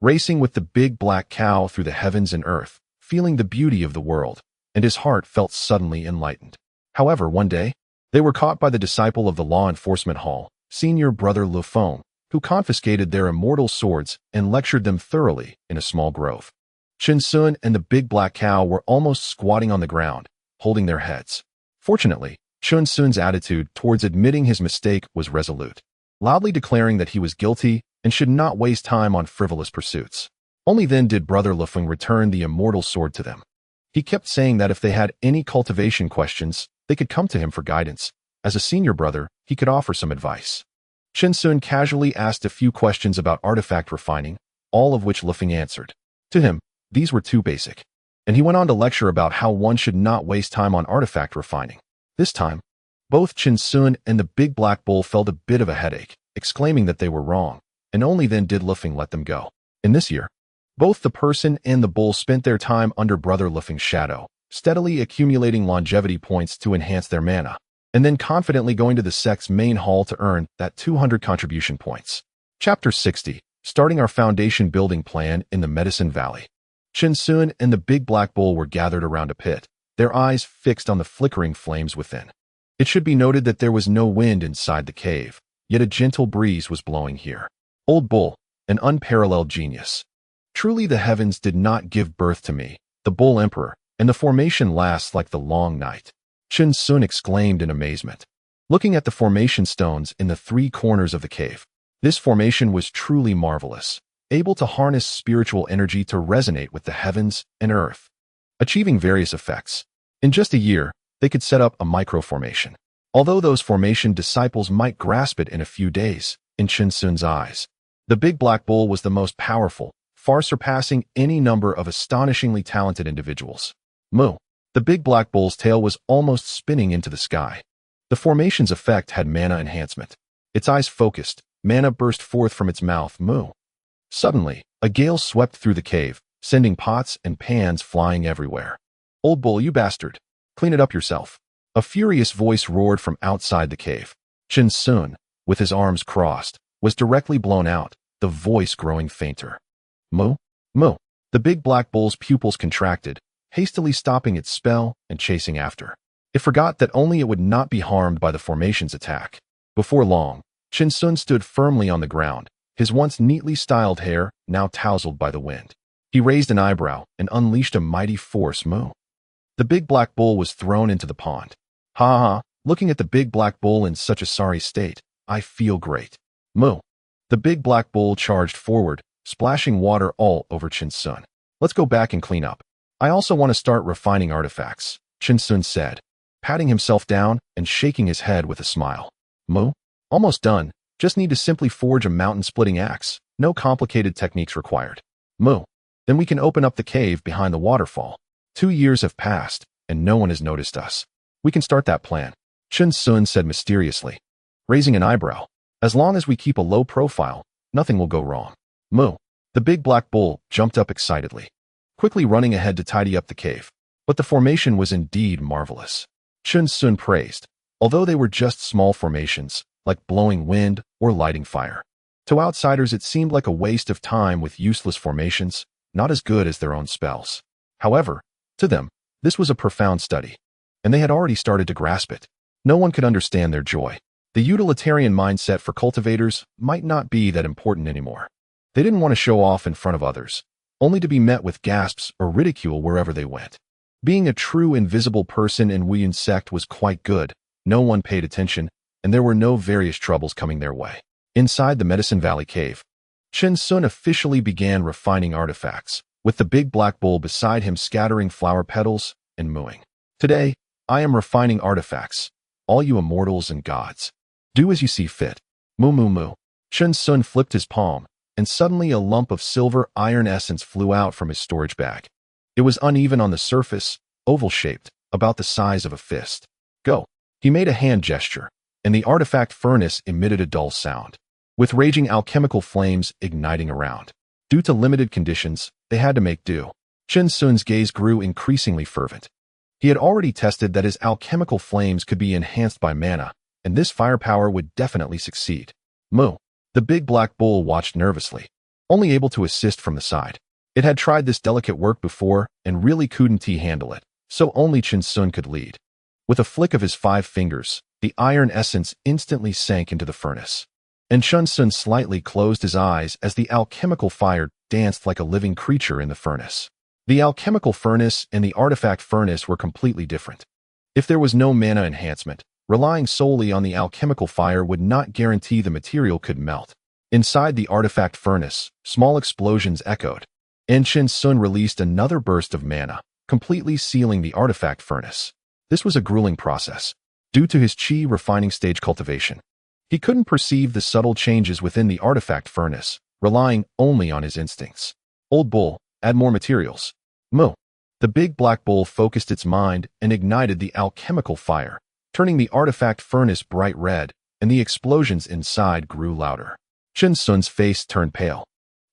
Speaker 3: racing with the big black cow through the heavens and earth, feeling the beauty of the world, and his heart felt suddenly enlightened. However, one day, they were caught by the disciple of the law enforcement hall, senior brother Le Fong, who confiscated their immortal swords and lectured them thoroughly in a small grove. Chen Sun and the big black cow were almost squatting on the ground, holding their heads. Fortunately, Chen Sun's attitude towards admitting his mistake was resolute, loudly declaring that he was guilty and should not waste time on frivolous pursuits. Only then did brother Le Fong return the immortal sword to them. He kept saying that if they had any cultivation questions, they could come to him for guidance. As a senior brother, he could offer some advice. Chen Sun casually asked a few questions about artifact refining, all of which Le Fong answered. To him, these were too basic, and he went on to lecture about how one should not waste time on artifact refining. This time, both Chen Sun and the big black bull felt a bit of a headache, exclaiming that they were wrong, and only then did Le Fong let them go. In this year, both the person and the bull spent their time under brother Le Fong's shadow, steadily accumulating longevity points to enhance their mana, and then confidently going to the sect's main hall to earn that 200 contribution points. Chapter 60, starting our foundation building plan in the Medicine Valley. Chen Sun and the big black bull were gathered around a pit, their eyes fixed on the flickering flames within. It should be noted that there was no wind inside the cave, yet a gentle breeze was blowing here. Old bull, an unparalleled genius. Truly the heavens did not give birth to me, the bull emperor, and the formation lasts like the long night. Chen Sun exclaimed in amazement, looking at the formation stones in the three corners of the cave. This formation was truly marvelous, able to harness spiritual energy to resonate with the heavens and earth, achieving various effects. In just a year, they could set up a micro-formation. Although those formation disciples might grasp it in a few days, in Chen Sun's eyes, the big black bull was the most powerful, far surpassing any number of astonishingly talented individuals. Moo. The big black bull's tail was almost spinning into the sky. The formation's effect had mana enhancement. Its eyes focused, mana burst forth from its mouth. Moo. Suddenly, a gale swept through the cave, sending pots and pans flying everywhere. Old bull, you bastard. Clean it up yourself. A furious voice roared from outside the cave. Chen Sun, with his arms crossed, was directly blown out, the voice growing fainter. Moo. Moo. The big black bull's pupils contracted, hastily stopping its spell and chasing after. It forgot that only it would not be harmed by the formation's attack. Before long, Chen Sun stood firmly on the ground, his once neatly styled hair now tousled by the wind. He raised an eyebrow and unleashed a mighty force. Moo. The big black bull was thrown into the pond. Ha ha, looking at the big black bull in such a sorry state, I feel great. Moo. The big black bull charged forward, splashing water all over Chen Sun. Let's go back and clean up. I also want to start refining artifacts, Chen Sun said, patting himself down and shaking his head with a smile. Moo. Almost done, just need to simply forge a mountain-splitting axe, no complicated techniques required. Moo. Then we can open up the cave behind the waterfall. 2 years have passed, and no one has noticed us. We can start that plan, Chen Sun said mysteriously, raising an eyebrow. As long as we keep a low profile, nothing will go wrong. Moo. The big black bull jumped up excitedly, quickly running ahead to tidy up the cave. But the formation was indeed marvelous. Chen Sun praised, although they were just small formations, like blowing wind or lighting fire. To outsiders it seemed like a waste of time with useless formations, not as good as their own spells. However, to them, this was a profound study, and they had already started to grasp it. No one could understand their joy. The utilitarian mindset for cultivators might not be that important anymore. They didn't want to show off in front of others, only to be met with gasps or ridicule wherever they went. Being a true invisible person in Wuyun's sect was quite good. No one paid attention, and there were no various troubles coming their way. Inside the Medicine Valley cave, Chen Sun officially began refining artifacts, with the big black bull beside him scattering flower petals and mooing. Today, I am refining artifacts, all you immortals and gods. Do as you see fit. Moo moo moo. Chen Sun flipped his palm, and suddenly a lump of silver iron essence flew out from his storage bag. It was uneven on the surface, oval-shaped, about the size of a fist. Go. He made a hand gesture, and the artifact furnace emitted a dull sound. with raging alchemical flames igniting around. Due to limited conditions, they had to make do. Chen Sun's gaze grew increasingly fervent. He had already tested that his alchemical flames could be enhanced by mana, and this firepower would definitely succeed. Moo. The big black bull watched nervously, only able to assist from the side. It had tried this delicate work before and really couldn't handle it, so only Chen Sun could lead. With a flick of his 5 fingers, the iron essence instantly sank into the furnace. And Chen Sun slightly closed his eyes as the alchemical fire danced like a living creature in the furnace. The alchemical furnace and the artifact furnace were completely different. If there was no mana enhancement, relying solely on the alchemical fire would not guarantee the material could melt. Inside the artifact furnace, small explosions echoed, and Chen Sun released another burst of mana, completely sealing the artifact furnace. This was a grueling process, due to his chi refining stage cultivation. He couldn't perceive the subtle changes within the artifact furnace, relying only on his instincts. Old bull, add more materials. Moo. The big black bull focused its mind and ignited the alchemical fire, turning the artifact furnace bright red, and the explosions inside grew louder. Chen Sun's face turned pale.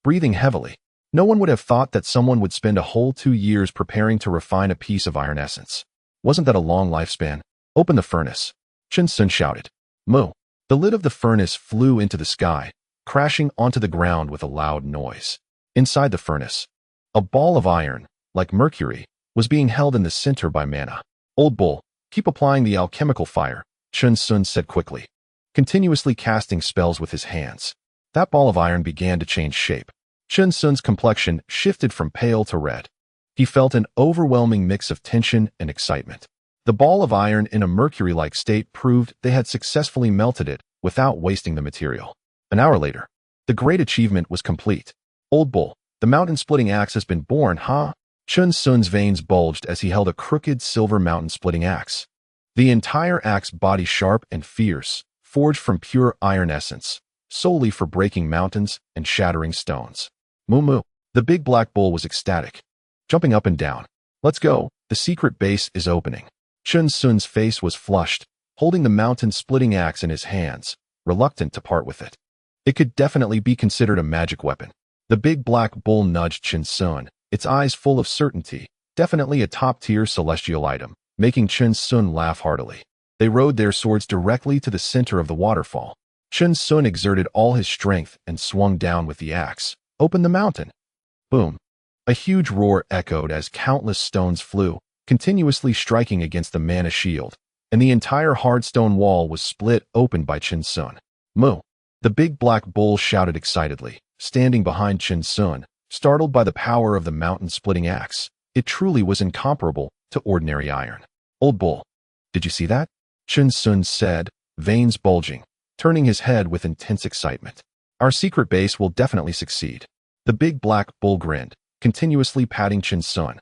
Speaker 3: Breathing heavily, no one would have thought that someone would spend a whole 2 years preparing to refine a piece of iron essence. Wasn't that a long lifespan? Open the furnace. Chen Sun shouted. Moo. The lid of the furnace flew into the sky, crashing onto the ground with a loud noise. Inside the furnace, a ball of iron, like mercury, was being held in the center by mana. Old bull, keep applying the alchemical fire, Chen Sun said quickly, continuously casting spells with his hands. That ball of iron began to change shape. Chen Sun's complexion shifted from pale to red. He felt an overwhelming mix of tension and excitement. The ball of iron in a mercury-like state proved they had successfully melted it without wasting the material. An hour later, the great achievement was complete. Old bull, the mountain-splitting axe has been born, huh? Chen Sun's veins bulged as he held a crooked silver mountain-splitting axe. The entire axe body sharp and fierce, forged from pure iron essence, solely for breaking mountains and shattering stones. Moo moo. The big black bull was ecstatic, jumping up and down. Let's go, the secret base is opening. Chen Sun's face was flushed, holding the mountain-splitting axe in his hands, reluctant to part with it. It could definitely be considered a magic weapon. The big black bull nudged Chen Sun, its eyes full of certainty, definitely a top-tier celestial item, making Chen Sun laugh heartily. They rode their swords directly to the center of the waterfall. Chen Sun exerted all his strength and swung down with the axe. Open the mountain. Boom. A huge roar echoed as countless stones flew, continuously striking against the mana shield, and the entire hard stone wall was split open by Chen Sun. Moo. The big black bull shouted excitedly, standing behind Chen Sun, startled by the power of the mountain-splitting axe. It truly was incomparable to ordinary iron. Old bull. Did you see that? Chen Sun said, veins bulging, turning his head with intense excitement. Our secret base will definitely succeed. The big black bull grinned, continuously patting Chen Sun.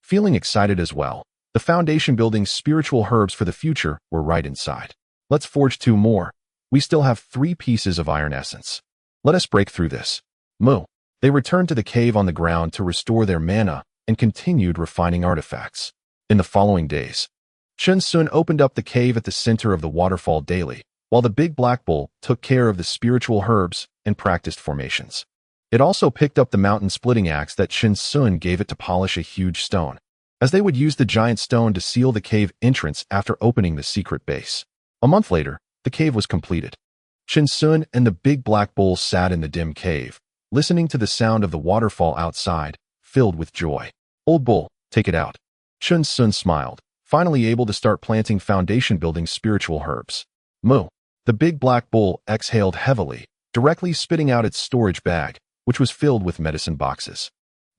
Speaker 3: Feeling excited as well, the foundation building spiritual herbs for the future were right inside. Let's forge 2 more. We still have 3 pieces of iron essence. Let us break through this. Moo. They returned to the cave on the ground to restore their mana and continued refining artifacts. In the following days, Chen Sun opened up the cave at the center of the waterfall daily, while the big black bull took care of the spiritual herbs and practiced formations. It also picked up the mountain-splitting axe that Chen Sun gave it to polish a huge stone, as they would use the giant stone to seal the cave entrance after opening the secret base. A month later, the cave was completed. Chen Sun and the big black bull sat in the dim cave, listening to the sound of the waterfall outside, filled with joy. Old bull, take it out. Chen Sun smiled, finally able to start planting foundation-building spiritual herbs. Moo. The big black bull exhaled heavily, directly spitting out its storage bag, which was filled with medicine boxes.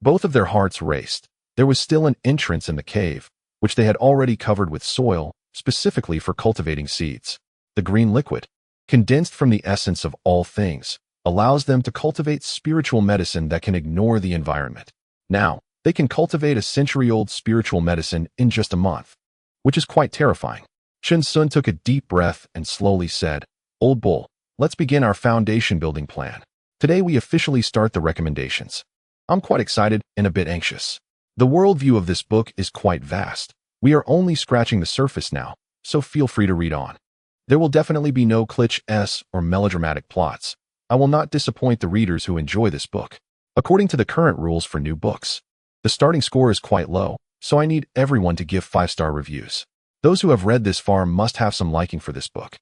Speaker 3: Both of their hearts raced. There was still an entrance in the cave, which they had already covered with soil, specifically for cultivating seeds. The green liquid, condensed from the essence of all things, allows them to cultivate spiritual medicine that can ignore the environment. Now, they can cultivate a century-old spiritual medicine in just a month, which is quite terrifying. Chen Sun took a deep breath and slowly said, Old bull, let's begin our foundation building plan. Today we officially start the recommendations. I'm quite excited and a bit anxious. The worldview of this book is quite vast. We are only scratching the surface now, so feel free to read on. There will definitely be no cliché or melodramatic plots, I will not disappoint the readers who enjoy this book. According to the current rules for new books, the starting score is quite low, so I need everyone to give 5-star reviews. Those who have read this far must have some liking for this book.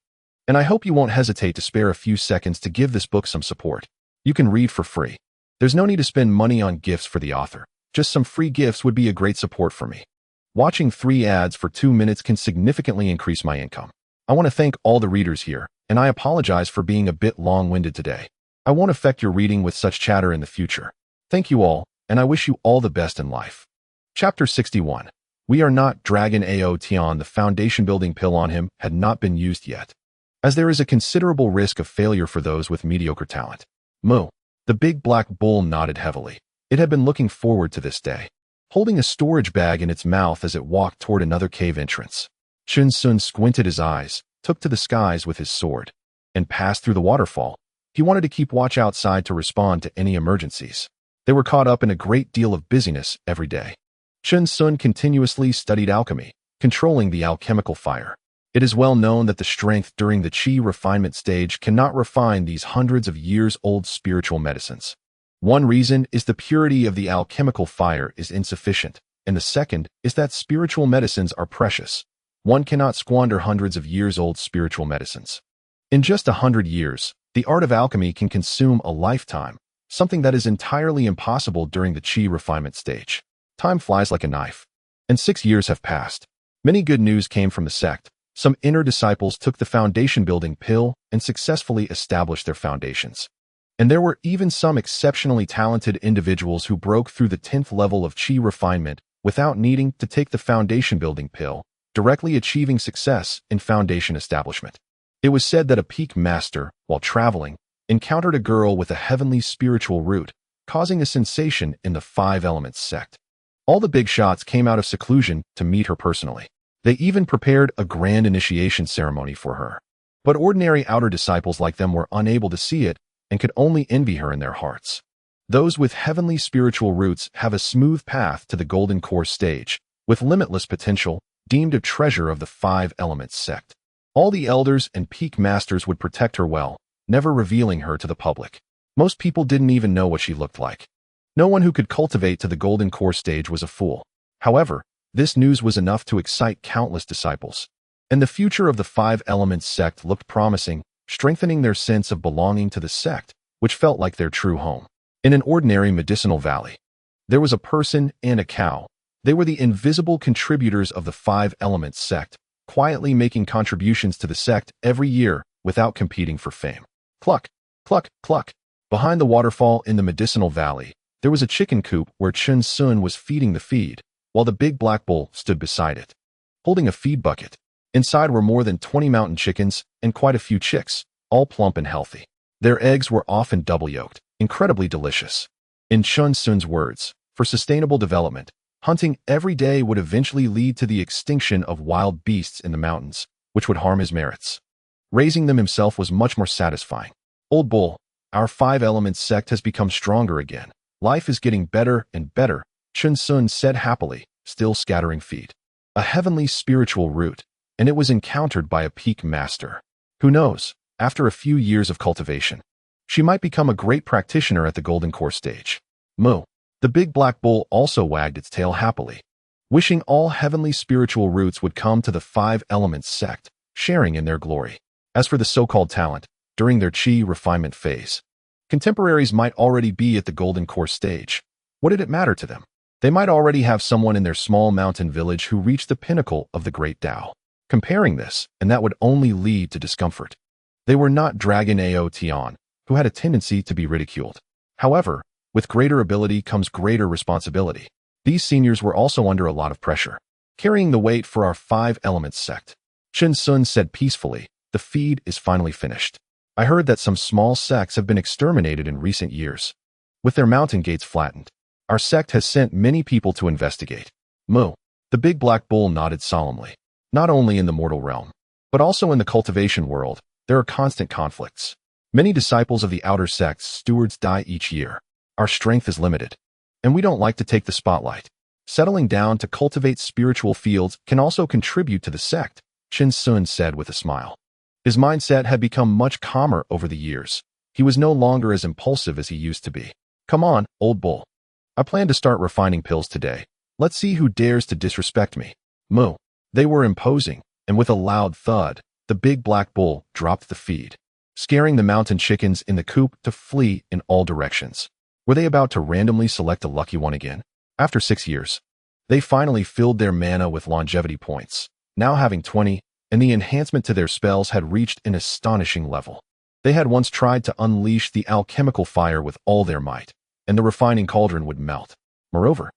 Speaker 3: And I hope you won't hesitate to spare a few seconds to give this book some support. You can read for free. There's no need to spend money on gifts for the author. Just some free gifts would be a great support for me. Watching 3 ads for 2 minutes can significantly increase my income. I want to thank all the readers here, and I apologize for being a bit long-winded today. I won't affect your reading with such chatter in the future. Thank you all, and I wish you all the best in life. Chapter 61. We are not Dragon Aotion. The foundation building pill on him had not been used yet, as there is a considerable risk of failure for those with mediocre talent. Moo. The big black bull nodded heavily. It had been looking forward to this day, holding a storage bag in its mouth as it walked toward another cave entrance. Chun Sun squinted his eyes, took to the skies with his sword, and passed through the waterfall. He wanted to keep watch outside to respond to any emergencies. They were caught up in a great deal of busyness every day. Chun Sun continuously studied alchemy, controlling the alchemical fire. It is well known that the strength during the chi refinement stage cannot refine these hundreds of years-old spiritual medicines. One reason is the purity of the alchemical fire is insufficient, and the second is that spiritual medicines are precious. One cannot squander hundreds of years-old spiritual medicines. In just 100 years, the art of alchemy can consume a lifetime, something that is entirely impossible during the chi refinement stage. Time flies like a knife. And 6 years have passed. Many good news came from the sect. Some inner disciples took the foundation-building pill and successfully established their foundations. And there were even some exceptionally talented individuals who broke through the 10th level of chi refinement without needing to take the foundation-building pill, directly achieving success in foundation establishment. It was said that a peak master, while traveling, encountered a girl with a heavenly spiritual root, causing a sensation in the 5 Elements sect. All the big shots came out of seclusion to meet her personally. They even prepared a grand initiation ceremony for her. But ordinary outer disciples like them were unable to see it and could only envy her in their hearts. Those with heavenly spiritual roots have a smooth path to the golden core stage, with limitless potential, deemed a treasure of the 5 Elements sect. All the elders and peak masters would protect her well, never revealing her to the public. Most people didn't even know what she looked like. No one who could cultivate to the golden core stage was a fool. However, this news was enough to excite countless disciples. And the future of the 5 Elements sect looked promising, strengthening their sense of belonging to the sect, which felt like their true home. In an ordinary medicinal valley, there was a person and a cow. They were the invisible contributors of the 5 Elements sect, quietly making contributions to the sect every year without competing for fame. Cluck, cluck, cluck. Behind the waterfall in the medicinal valley, there was a chicken coop where Chun Sun was feeding the feed, while the big black bull stood beside it, holding a feed bucket. Inside were more than 20 mountain chickens and quite a few chicks, all plump and healthy. Their eggs were often double-yolked, incredibly delicious. In Chun Sun's words, for sustainable development, hunting every day would eventually lead to the extinction of wild beasts in the mountains, which would harm his merits. Raising them himself was much more satisfying. Old bull, our 5 Elements sect has become stronger again. Life is getting better and better, Chun Sun said happily, still scattering feed. A heavenly spiritual root, and it was encountered by a peak master. Who knows, after a few years of cultivation, she might become a great practitioner at the golden core stage. Moo. The big black bull also wagged its tail happily, wishing all heavenly spiritual roots would come to the 5 Elements sect, sharing in their glory. As for the so-called talent, during their chi refinement phase, contemporaries might already be at the golden core stage. What did it matter to them? They might already have someone in their small mountain village who reached the pinnacle of the great Tao. Comparing this, and that would only lead to discomfort. They were not Dragon Aotion, who had a tendency to be ridiculed. However, with greater ability comes greater responsibility. These seniors were also under a lot of pressure, carrying the weight for our 5 Elements sect. Chun Sun said peacefully, the feed is finally finished. I heard that some small sects have been exterminated in recent years, with their mountain gates flattened. Our sect has sent many people to investigate. Moo. The big black bull nodded solemnly. Not only in the mortal realm, but also in the cultivation world, there are constant conflicts. Many disciples of the outer sect's stewards die each year. Our strength is limited, and we don't like to take the spotlight. Settling down to cultivate spiritual fields can also contribute to the sect, Chun Sun said with a smile. His mindset had become much calmer over the years, He was no longer as impulsive as he used to be. Come on, old bull. I plan to start refining pills today. Let's see who dares to disrespect me. Moo. They were imposing, and with a loud thud, the big black bull dropped the feed, scaring the mountain chickens in the coop to flee in all directions. Were they about to randomly select a lucky one again? After 6 years, they finally filled their mana with longevity points, now having 20, and the enhancement to their spells had reached an astonishing level. They had once tried to unleash the alchemical fire with all their might, and the refining cauldron would melt. Moreover,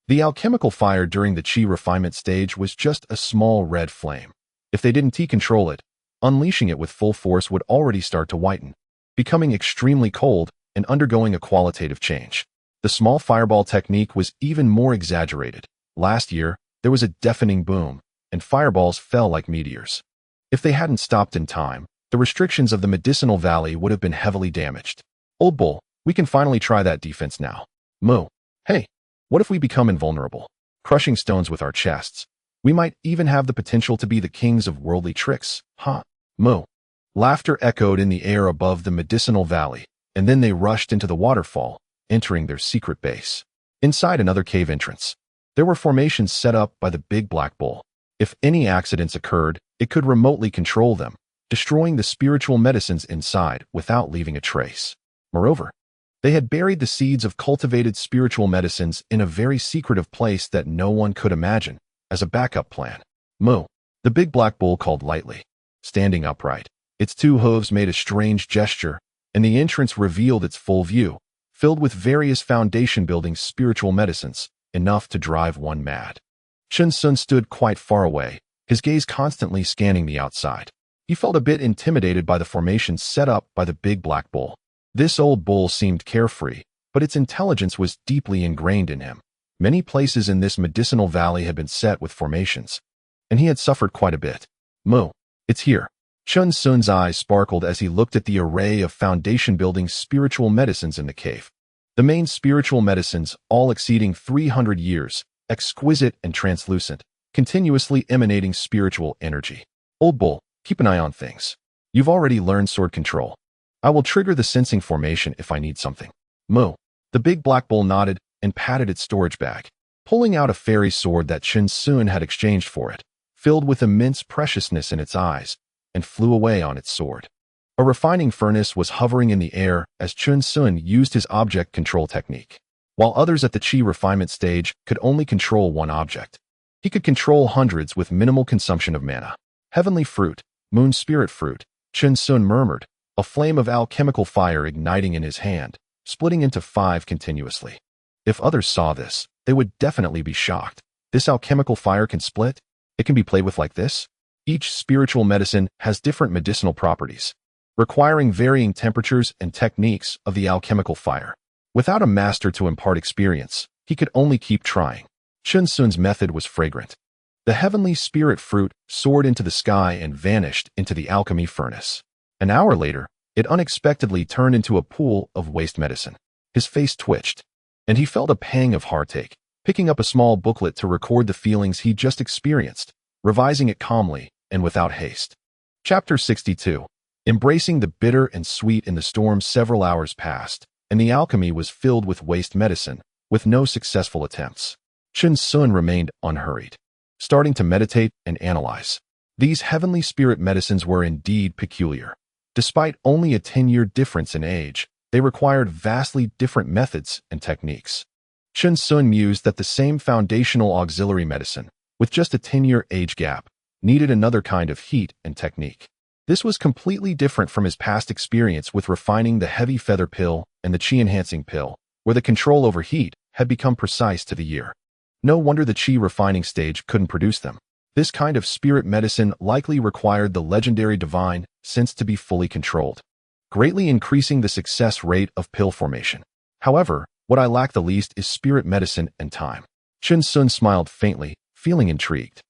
Speaker 3: the alchemical fire during the chi refinement stage was just a small red flame. If they didn't control it, unleashing it with full force would already start to whiten, becoming extremely cold and undergoing a qualitative change. The small fireball technique was even more exaggerated. Last year, there was a deafening boom, and fireballs fell like meteors. If they hadn't stopped in time, the restrictions of the medicinal valley would have been heavily damaged. Old bull, we can finally try that defense now. Moo. Hey, what if we become invulnerable, crushing stones with our chests? We might even have the potential to be the kings of worldly tricks, huh? Moo. Laughter echoed in the air above the medicinal valley, and then they rushed into the waterfall, entering their secret base. Inside another cave entrance, there were formations set up by the big black bull. If any accidents occurred, it could remotely control them, destroying the spiritual medicines inside without leaving a trace. Moreover, they had buried the seeds of cultivated spiritual medicines in a very secretive place that no one could imagine, as a backup plan. Moo. The big black bull called lightly, standing upright. Its 2 hooves made a strange gesture, and the entrance revealed its full view, filled with various foundation-building spiritual medicines, enough to drive one mad. Chun Sun stood quite far away, his gaze constantly scanning the outside. He felt a bit intimidated by the formations set up by the big black bull. This old bull seemed carefree, but its intelligence was deeply ingrained in him. Many places in this medicinal valley had been set with formations, and he had suffered quite a bit. Moo. It's here. Chun Sun's eyes sparkled as he looked at the array of foundation-building spiritual medicines in the cave. The main spiritual medicines, all exceeding 300 years, exquisite and translucent, continuously emanating spiritual energy. Old bull, keep an eye on things. You've already learned sword control. I will trigger the sensing formation if I need something. Moo. The big black bull nodded and patted its storage bag, pulling out a fairy sword that Chun Sun had exchanged for it, filled with immense preciousness in its eyes, and flew away on its sword. A refining furnace was hovering in the air as Chun Sun used his object control technique. While others at the chi refinement stage could only control one object, he could control hundreds with minimal consumption of mana. Heavenly fruit, moon spirit fruit, Chun Sun murmured, a flame of alchemical fire igniting in his hand, splitting into 5 continuously. If others saw this, they would definitely be shocked. This alchemical fire can split? It can be played with like this? Each spiritual medicine has different medicinal properties, requiring varying temperatures and techniques of the alchemical fire. Without a master to impart experience, he could only keep trying. Chun Sun's method was fragrant. The heavenly spirit fruit soared into the sky and vanished into the alchemy furnace. An hour later, it unexpectedly turned into a pool of waste medicine. His face twitched, and he felt a pang of heartache, picking up a small booklet to record the feelings he just experienced, revising it calmly and without haste. Chapter 62. Embracing the bitter and sweet in the storm. Several hours passed, and the alchemy was filled with waste medicine, with no successful attempts. Chun Sun remained unhurried, starting to meditate and analyze. These heavenly spirit medicines were indeed peculiar. Despite only a 10-year difference in age, they required vastly different methods and techniques. Chun Sun mused that the same foundational auxiliary medicine, with just a 10-year age gap, needed another kind of heat and technique. This was completely different from his past experience with refining the heavy feather pill and the chi-enhancing pill, where the control over heat had become precise to the year. No wonder the chi refining stage couldn't produce them. This kind of spirit medicine likely required the legendary divine sense to be fully controlled, greatly increasing the success rate of pill formation. However, what I lack the least is spirit medicine and time. Chun Sun smiled faintly, feeling intrigued.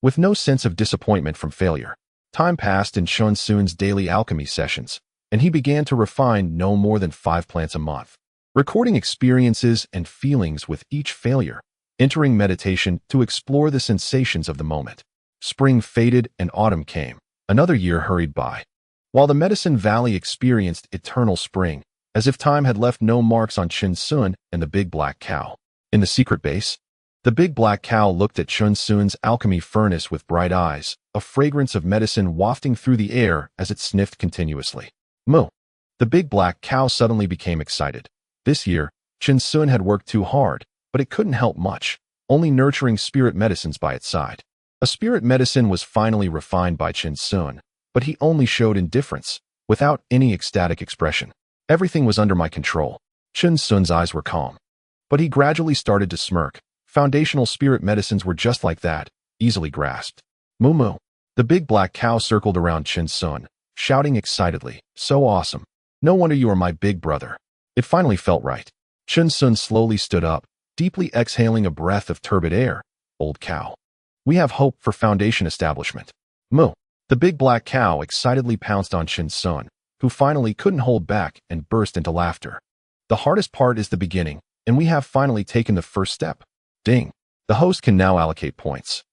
Speaker 3: With no sense of disappointment from failure, time passed in Chun Sun's daily alchemy sessions, and he began to refine no more than 5 plants a month, recording experiences and feelings with each failure, entering meditation to explore the sensations of the moment. Spring faded and autumn came. Another year hurried by. while the Medicine Valley experienced eternal spring, as if time had left no marks on Chun Sun and the big black cow. In the secret base, the big black cow looked at Chun Sun's alchemy furnace with bright eyes, a fragrance of medicine wafting through the air as it sniffed continuously. Moo. The big black cow suddenly became excited. This year, Chun Sun had worked too hard, but it couldn't help much, only nurturing spirit medicines by its side. A spirit medicine was finally refined by Chun Sun, but he only showed indifference, without any ecstatic expression. Everything was under my control. Chun Sun's eyes were calm. But he gradually started to smirk. Foundational spirit medicines were just like that, easily grasped. Moo moo. The big black cow circled around Chun Sun, shouting excitedly, "So awesome. No wonder you are my big brother." It finally felt right. Chun Sun slowly stood up, deeply exhaling a breath of turbid air. Old cow. We have hope for foundation establishment. Moo. The big black cow excitedly pounced on Chun Sun, who finally couldn't hold back and burst into laughter. The hardest part is the beginning, and we have finally taken the first step. Ding. The host can now allocate points.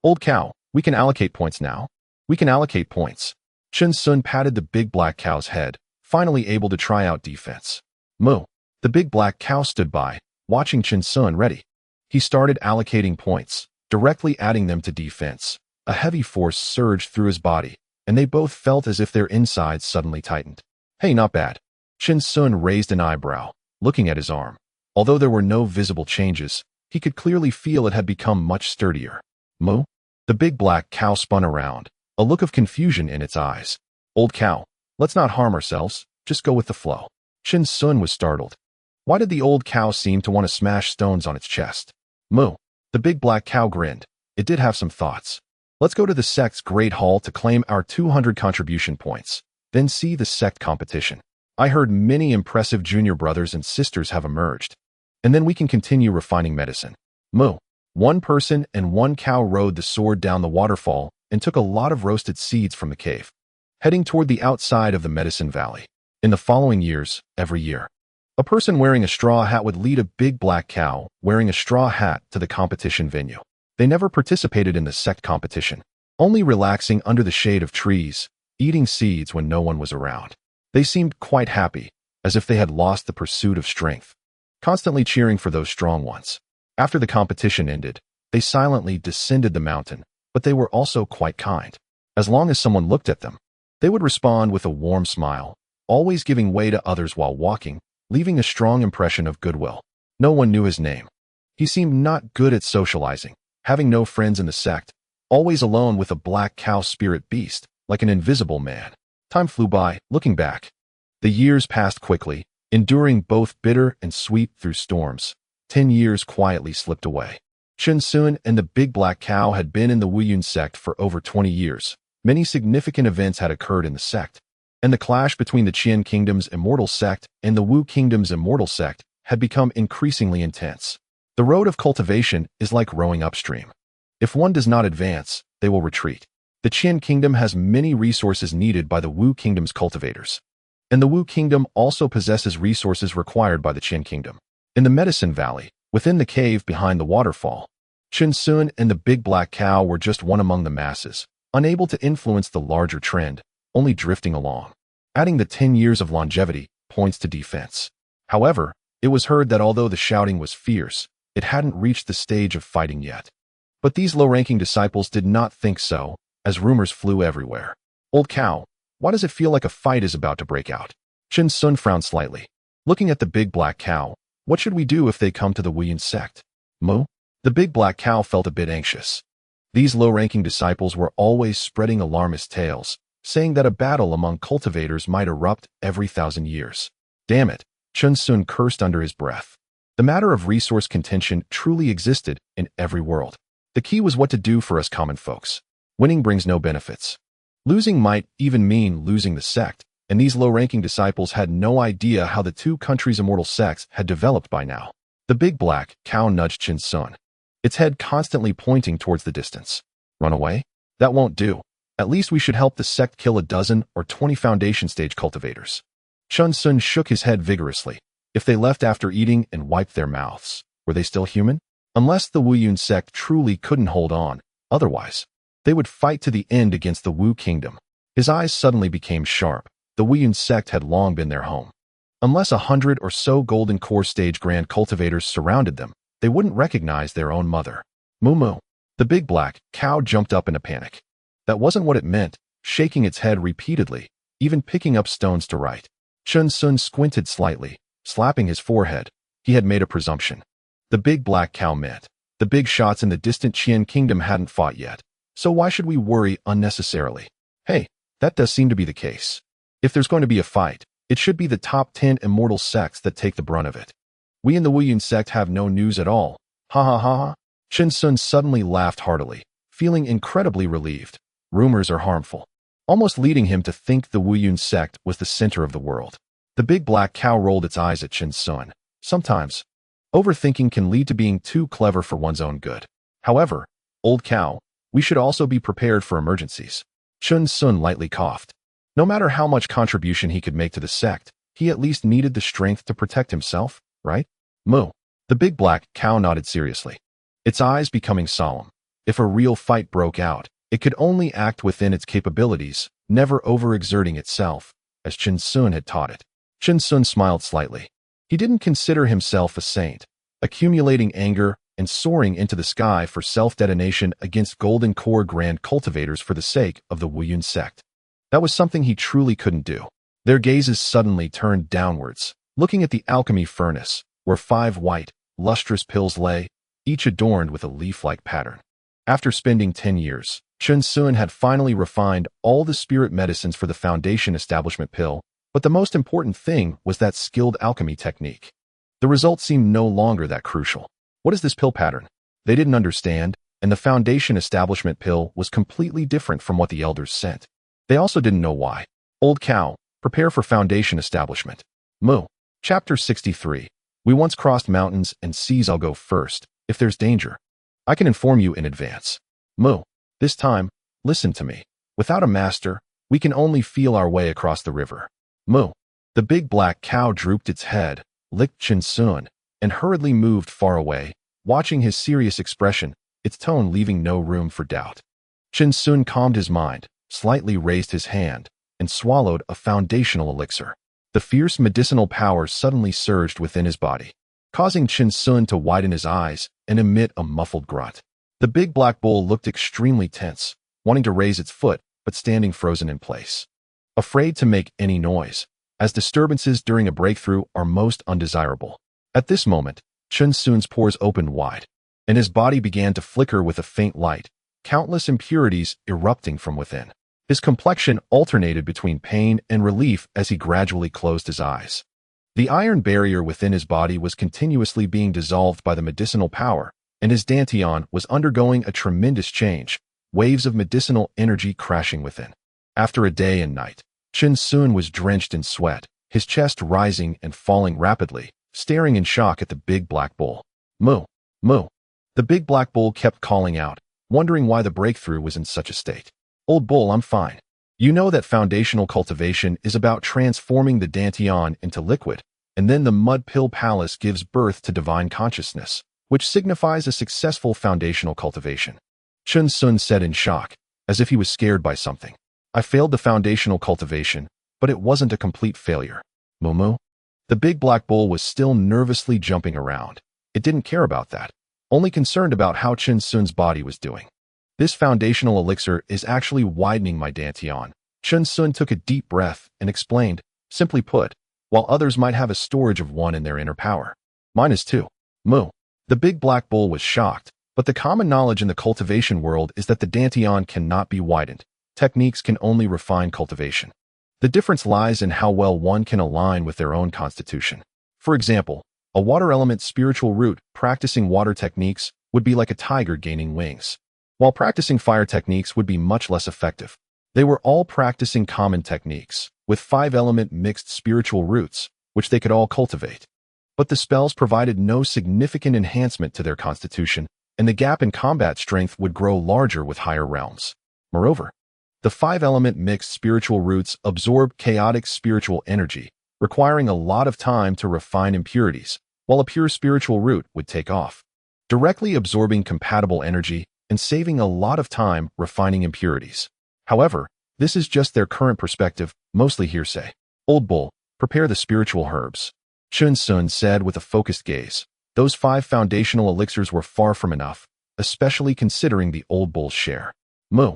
Speaker 3: Old cow, we can allocate points now. We can allocate points. Chun Sun patted the big black cow's head, finally able to try out defense. Moo. The big black cow stood by, watching Chun Sun ready. He started allocating points, directly adding them to defense. A heavy force surged through his body, and they both felt as if their insides suddenly tightened. Hey, not bad. Chun Sun raised an eyebrow, looking at his arm. Although there were no visible changes, he could clearly feel it had become much sturdier. Moo? The big black cow spun around, a look of confusion in its eyes. Old cow, let's not harm ourselves, just go with the flow. Chun Sun was startled. Why did the old cow seem to want to smash stones on its chest? Moo. The big black cow grinned. It did have some thoughts. Let's go to the sect's Great Hall to claim our 200 contribution points, then see the sect competition. I heard many impressive junior brothers and sisters have emerged. And then we can continue refining medicine. Moo. One person and one cow rode the sword down the waterfall and took a lot of roasted seeds from the cave, heading toward the outside of the Medicine Valley. In the following years, every year, a person wearing a straw hat would lead a big black cow wearing a straw hat to the competition venue. They never participated in the sect competition, only relaxing under the shade of trees, eating seeds when no one was around. They seemed quite happy, as if they had lost the pursuit of strength, constantly cheering for those strong ones. After the competition ended, they silently descended the mountain, but they were also quite kind. As long as someone looked at them, they would respond with a warm smile, always giving way to others while walking, leaving a strong impression of goodwill. No one knew his name. He seemed not good at socializing, having no friends in the sect, always alone with a black cow spirit beast, like an invisible man. Time flew by, looking back. The years passed quickly, enduring both bitter and sweet through storms. 10 years quietly slipped away. Chun Sun and the big black cow had been in the Wuyun sect for over 20 years. Many significant events had occurred in the sect, and the clash between the Qian Kingdom's immortal sect and the Wu Kingdom's immortal sect had become increasingly intense. The road of cultivation is like rowing upstream. If one does not advance, they will retreat. The Qian Kingdom has many resources needed by the Wu Kingdom's cultivators, and the Wu Kingdom also possesses resources required by the Qian Kingdom. In the Medicine Valley, within the cave behind the waterfall, Chun Sun and the big black cow were just one among the masses, unable to influence the larger trend, only drifting along. Adding the 10 years of longevity points to defense. However, it was heard that although the shouting was fierce, it hadn't reached the stage of fighting yet. But these low-ranking disciples did not think so, as rumors flew everywhere. Old cow, why does it feel like a fight is about to break out? Chun Sun frowned slightly. Looking at the big black cow, what should we do if they come to the Wuyun sect? Moo? The big black cow felt a bit anxious. These low-ranking disciples were always spreading alarmist tales, saying that a battle among cultivators might erupt every 1,000 years. Damn it, Chun Sun cursed under his breath. The matter of resource contention truly existed in every world. The key was what to do for us common folks. Winning brings no benefits. Losing might even mean losing the sect, and these low-ranking disciples had no idea how the two countries' immortal sects had developed by now. The big black cow nudged Chun Sun, its head constantly pointing towards the distance. Run away? That won't do. At least we should help the sect kill a dozen or 20 foundation stage cultivators. Chun Sun shook his head vigorously. If they left after eating and wiped their mouths, were they still human? Unless the Wuyun sect truly couldn't hold on, otherwise, they would fight to the end against the Wu Kingdom. His eyes suddenly became sharp. The Wuyun sect had long been their home. Unless 100 or so golden core stage grand cultivators surrounded them, they wouldn't recognize their own mother. Moo moo. The big black cow jumped up in a panic. That wasn't what it meant, shaking its head repeatedly, even picking up stones to write. Chun Sun squinted slightly, slapping his forehead. He had made a presumption. The big black cow meant the big shots in the distant Qian kingdom hadn't fought yet, so why should we worry unnecessarily? Hey, that does seem to be the case. If there's going to be a fight, it should be the top 10 immortal sects that take the brunt of it. We in the Wuyun sect have no news at all. Ha ha ha ha. Chun Sun suddenly laughed heartily, feeling incredibly relieved. Rumors are harmful, almost leading him to think the Wuyun sect was the center of the world. The big black cow rolled its eyes at Chun Sun. Sometimes, overthinking can lead to being too clever for one's own good. However, old cow, we should also be prepared for emergencies. Chun Sun lightly coughed. No matter how much contribution he could make to the sect, he at least needed the strength to protect himself, right? Moo. The big black cow nodded seriously, its eyes becoming solemn. If a real fight broke out, it could only act within its capabilities, never overexerting itself, as Chun Sun had taught it. Chun Sun smiled slightly. He didn't consider himself a saint, accumulating anger and soaring into the sky for self-detonation against golden core grand cultivators for the sake of the Wuyun sect. That was something he truly couldn't do. Their gazes suddenly turned downwards, looking at the alchemy furnace, where 5 white, lustrous pills lay, each adorned with a leaf-like pattern. After spending 10 years, Chun Sun had finally refined all the spirit medicines for the Foundation Establishment pill, but the most important thing was that skilled alchemy technique. The results seemed no longer that crucial. What is this pill pattern? They didn't understand, and the Foundation Establishment pill was completely different from what the elders sent. They also didn't know why. Old cow, prepare for Foundation Establishment. Moo. Chapter 63. We once crossed mountains and seas. I'll go first. If there's danger, I can inform you in advance. Moo. This time, listen to me. Without a master, we can only feel our way across the river. Moo. The big black cow drooped its head, licked Chun Sun, and hurriedly moved far away, watching his serious expression, its tone leaving no room for doubt. Chun Sun calmed his mind, slightly raised his hand, and swallowed a foundational elixir. The fierce medicinal power suddenly surged within his body, causing Chun Sun to widen his eyes and emit a muffled grunt. The big black bull looked extremely tense, wanting to raise its foot, but standing frozen in place, afraid to make any noise, as disturbances during a breakthrough are most undesirable. At this moment, Chun Sun's pores opened wide, and his body began to flicker with a faint light, countless impurities erupting from within. His complexion alternated between pain and relief as he gradually closed his eyes. The iron barrier within his body was continuously being dissolved by the medicinal power, and his dantian was undergoing a tremendous change, waves of medicinal energy crashing within. After a day and night, Chun Sun was drenched in sweat, his chest rising and falling rapidly, staring in shock at the big black bull. Moo, moo. The big black bull kept calling out, wondering why the breakthrough was in such a state. Old bull, I'm fine. You know that foundational cultivation is about transforming the dantian into liquid, and then the mud pill palace gives birth to divine consciousness, which signifies a successful foundational cultivation. Chun Sun said in shock, as if he was scared by something. I failed the foundational cultivation, but it wasn't a complete failure. Moo moo. The big black bull was still nervously jumping around. It didn't care about that, only concerned about how Chun Sun's body was doing. This foundational elixir is actually widening my dantian. Chun Sun took a deep breath and explained, simply put, while others might have a storage of 1 in their inner power, mine is 2. Moo. The big black bull was shocked, but the common knowledge in the cultivation world is that the dantian cannot be widened. Techniques can only refine cultivation. The difference lies in how well one can align with their own constitution. For example, a water element spiritual root practicing water techniques would be like a tiger gaining wings, while practicing fire techniques would be much less effective. They were all practicing common techniques, with 5-element mixed spiritual roots, which they could all cultivate. But the spells provided no significant enhancement to their constitution, and the gap in combat strength would grow larger with higher realms. Moreover, the 5-element mixed spiritual roots absorb chaotic spiritual energy, requiring a lot of time to refine impurities, while a pure spiritual root would take off, directly absorbing compatible energy and saving a lot of time refining impurities. However, This is just their current perspective, mostly hearsay. Old bull, prepare the spiritual herbs. Chun Sun said with a focused gaze. Those 5 foundational elixirs were far from enough, especially considering the old bull's share. Moo.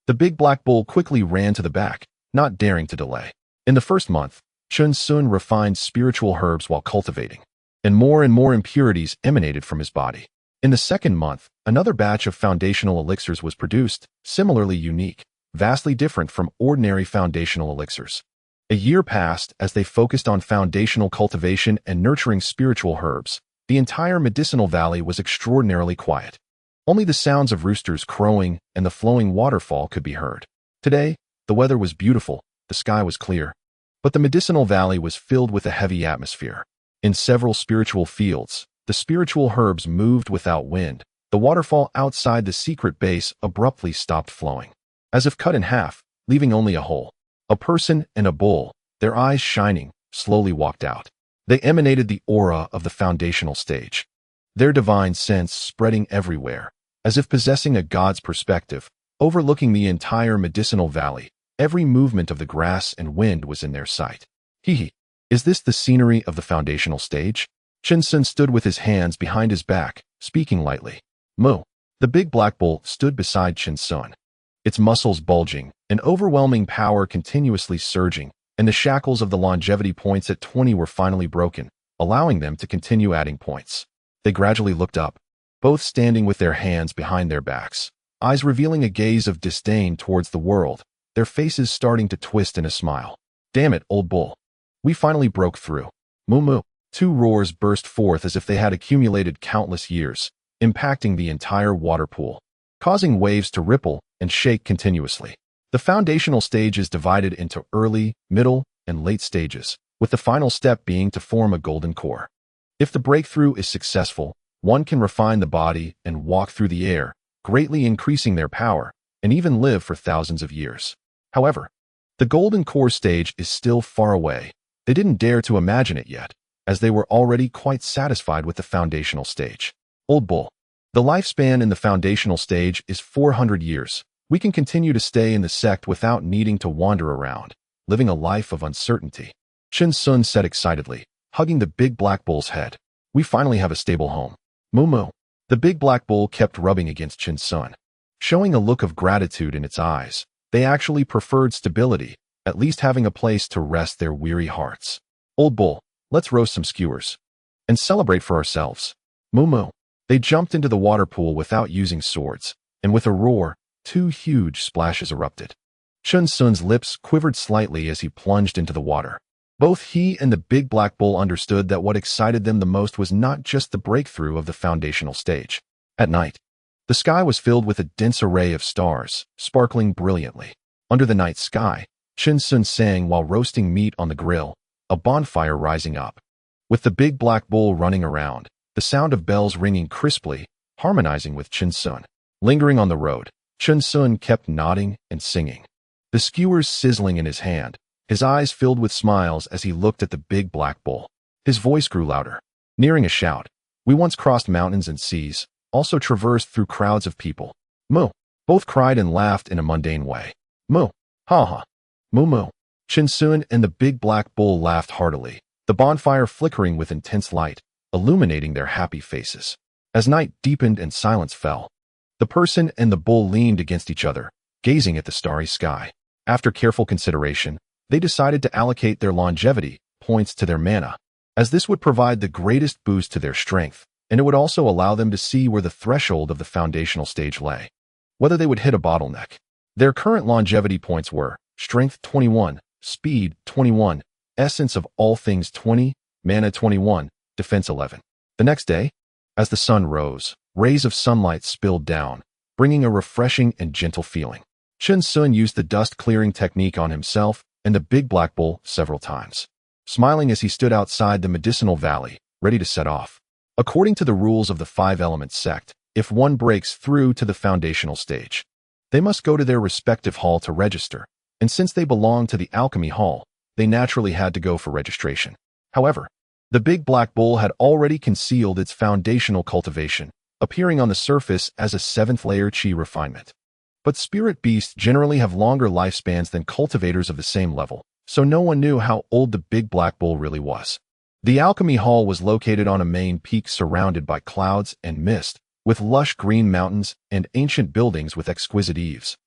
Speaker 3: The big black bull quickly ran to the back, not daring to delay. In the first month, Chun Sun refined spiritual herbs while cultivating, and more impurities emanated from his body. In the second month, another batch of foundational elixirs was produced, similarly unique, vastly different from ordinary foundational elixirs. A year passed as they focused on foundational cultivation and nurturing spiritual herbs. The entire medicinal valley was extraordinarily quiet. Only the sounds of roosters crowing and the flowing waterfall could be heard. Today, the weather was beautiful, the sky was clear, but the medicinal valley was filled with a heavy atmosphere. In several spiritual fields, the spiritual herbs moved without wind. The waterfall outside the secret base abruptly stopped flowing, as if cut in half, leaving only a hole. A person and a bull, their eyes shining, slowly walked out. They emanated the aura of the foundational stage, their divine sense spreading everywhere, as if possessing a god's perspective, overlooking the entire medicinal valley. Every movement of the grass and wind was in their sight. Hee. Is this the scenery of the foundational stage? Chun Sun stood with his hands behind his back, speaking lightly. Moo. The big black bull stood beside Chun Sun, its muscles bulging, an overwhelming power continuously surging, and the shackles of the longevity points at 20 were finally broken, allowing them to continue adding points. They gradually looked up, both standing with their hands behind their backs, eyes revealing a gaze of disdain towards the world, their faces starting to twist in a smile. Damn it, old bull. We finally broke through. Moo moo. 2 roars burst forth as if they had accumulated countless years, impacting the entire water pool, causing waves to ripple and shake continuously. The foundational stage is divided into early, middle, and late stages, with the final step being to form a golden core. If the breakthrough is successful, one can refine the body and walk through the air, greatly increasing their power, and even live for thousands of years. However, the golden core stage is still far away. They didn't dare to imagine it yet, as they were already quite satisfied with the foundational stage. Old bull. The lifespan in the foundational stage is 400 years. We can continue to stay in the sect without needing to wander around, living a life of uncertainty. Chun Sun said excitedly, hugging the big black bull's head. We finally have a stable home. Moo moo. The big black bull kept rubbing against Chun Sun, showing a look of gratitude in its eyes. They actually preferred stability, at least having a place to rest their weary hearts. Old bull, let's roast some skewers and celebrate for ourselves. Moo moo. They jumped into the water pool without using swords, and with a roar, 2 huge splashes erupted. Chun Sun's lips quivered slightly as he plunged into the water. Both he and the big black bull understood that what excited them the most was not just the breakthrough of the foundational stage. At night, the sky was filled with a dense array of stars, sparkling brilliantly. Under the night sky, Chun Sun sang while roasting meat on the grill, a bonfire rising up. With the big black bull running around, the sound of bells ringing crisply, harmonizing with Chun Sun. Lingering on the road, Chun Sun kept nodding and singing, the skewers sizzling in his hand, his eyes filled with smiles as he looked at the big black bull. His voice grew louder, nearing a shout. We once crossed mountains and seas, also traversed through crowds of people. Moo. Both cried and laughed in a mundane way. Moo. Ha ha. Moo moo. Chun Sun and the big black bull laughed heartily, the bonfire flickering with intense light, illuminating their happy faces. As night deepened and silence fell, the person and the bull leaned against each other, gazing at the starry sky. After careful consideration, they decided to allocate their longevity points to their mana, as this would provide the greatest boost to their strength, and it would also allow them to see where the threshold of the foundational stage lay, whether they would hit a bottleneck. Their current longevity points were Strength 21, Speed 21, Essence of all things 20, Mana 21, Defense 11. The next day, as the sun rose, rays of sunlight spilled down, bringing a refreshing and gentle feeling. Chun Sun used the dust-clearing technique on himself and the big black bull several times, smiling as he stood outside the medicinal valley, ready to set off. According to the rules of the 5-element sect, if one breaks through to the foundational stage, they must go to their respective hall to register, and since they belonged to the alchemy hall, they naturally had to go for registration. However, the big black bull had already concealed its foundational cultivation, appearing on the surface as a 7th layer chi refinement. But spirit beasts generally have longer lifespans than cultivators of the same level, so no one knew how old the big black bull really was. The alchemy hall was located on a main peak surrounded by clouds and mist, with lush green mountains and ancient buildings with exquisite eaves.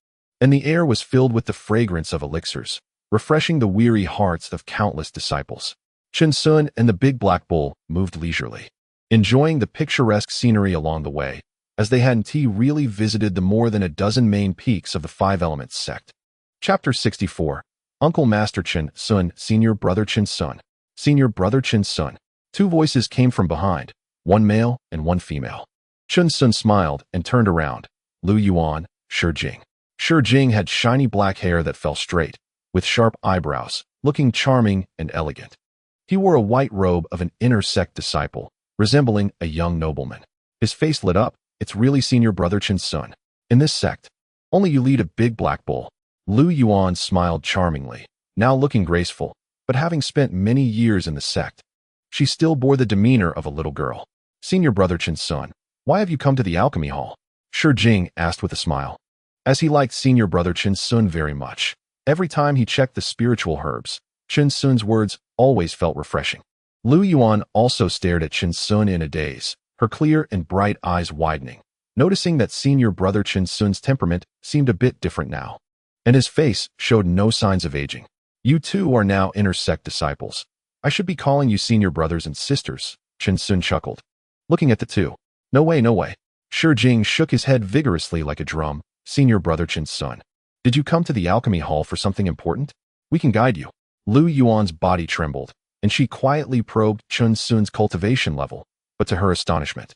Speaker 3: And the air was filled with the fragrance of elixirs, refreshing the weary hearts of countless disciples. Chen Sun and the big black bull moved leisurely, enjoying the picturesque scenery along the way, as they hadn't really visited the more than a dozen main peaks of the Five Elements sect. Chapter 64. Uncle Master Chen Sun, Senior Brother Chen Sun. Senior Brother Chen Sun. Two voices came from behind, one male and one female. Chen Sun smiled and turned around. Lu Yuan, Shi Jing. Shi Jing had shiny black hair that fell straight, with sharp eyebrows, looking charming and elegant. He wore a white robe of an inner sect disciple, resembling a young nobleman. His face lit up. It's really Senior Brother Chen Sun. In this sect, only you lead a big black bull. Lu Yuan smiled charmingly, now looking graceful, but having spent many years in the sect, she still bore the demeanor of a little girl. Senior Brother Chen Sun, why have you come to the alchemy hall? Shi Jing asked with a smile. As he liked Senior Brother Chen Sun very much, every time he checked the spiritual herbs, Chen Sun's words always felt refreshing. Lu Yuan also stared at Chen Sun in a daze, her clear and bright eyes widening, noticing that Senior Brother Chen Sun's temperament seemed a bit different now, and his face showed no signs of aging. You two are now inner sect disciples. I should be calling you senior brothers and sisters, Chen Sun chuckled, looking at the two. No way, no way. Shi Jing shook his head vigorously like a drum. Senior Brother Chen Sun, did you come to the alchemy hall for something important? We can guide you. Lu Yuan's body trembled, and she quietly probed Chen Sun's cultivation level, but to her astonishment,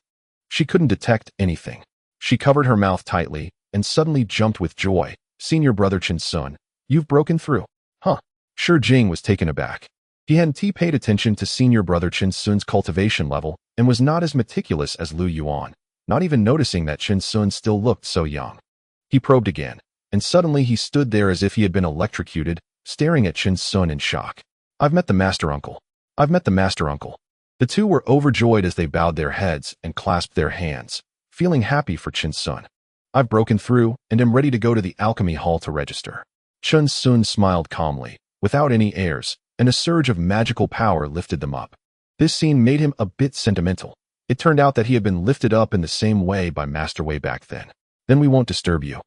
Speaker 3: she couldn't detect anything. She covered her mouth tightly and suddenly jumped with joy. Senior Brother Chen Sun, you've broken through. Huh. Shi Jing was taken aback. He hadn't paid attention to Senior Brother Chen Sun's cultivation level and was not as meticulous as Lu Yuan, not even noticing that Chen Sun still looked so young. He probed again, and suddenly he stood there as if he had been electrocuted, staring at Chen Sun in shock. I've met the Master Uncle. I've met the Master Uncle. The two were overjoyed as they bowed their heads and clasped their hands, feeling happy for Chen Sun. I've broken through and am ready to go to the alchemy hall to register. Chen Sun smiled calmly, without any airs, and a surge of magical power lifted them up. This scene made him a bit sentimental. It turned out that he had been lifted up in the same way by Master way back then. Then we won't disturb you.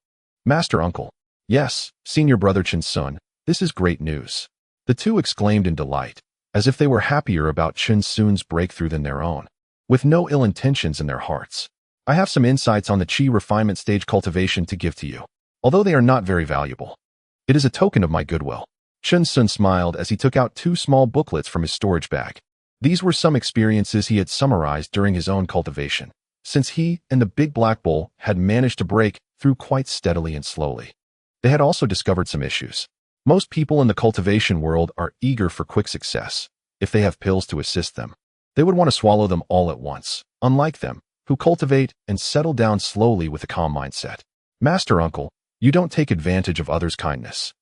Speaker 3: Master Uncle. Yes, Senior Brother Chen Sun, this is great news. The two exclaimed in delight, as if they were happier about Chen Sun's breakthrough than their own, with no ill intentions in their hearts. I have some insights on the Qi refinement stage cultivation to give to you, although they are not very valuable. It is a token of my goodwill. Chen Sun smiled as he took out two small booklets from his storage bag. These were some experiences he had summarized during his own cultivation, since he and the big black bull had managed to break through quite steadily and slowly. They had also discovered some issues. Most people in the cultivation world are eager for quick success. If they have pills to assist them, they would want to swallow them all at once, unlike them, who cultivate and settle down slowly with a calm mindset. Master Uncle, you don't take advantage of others' kindness.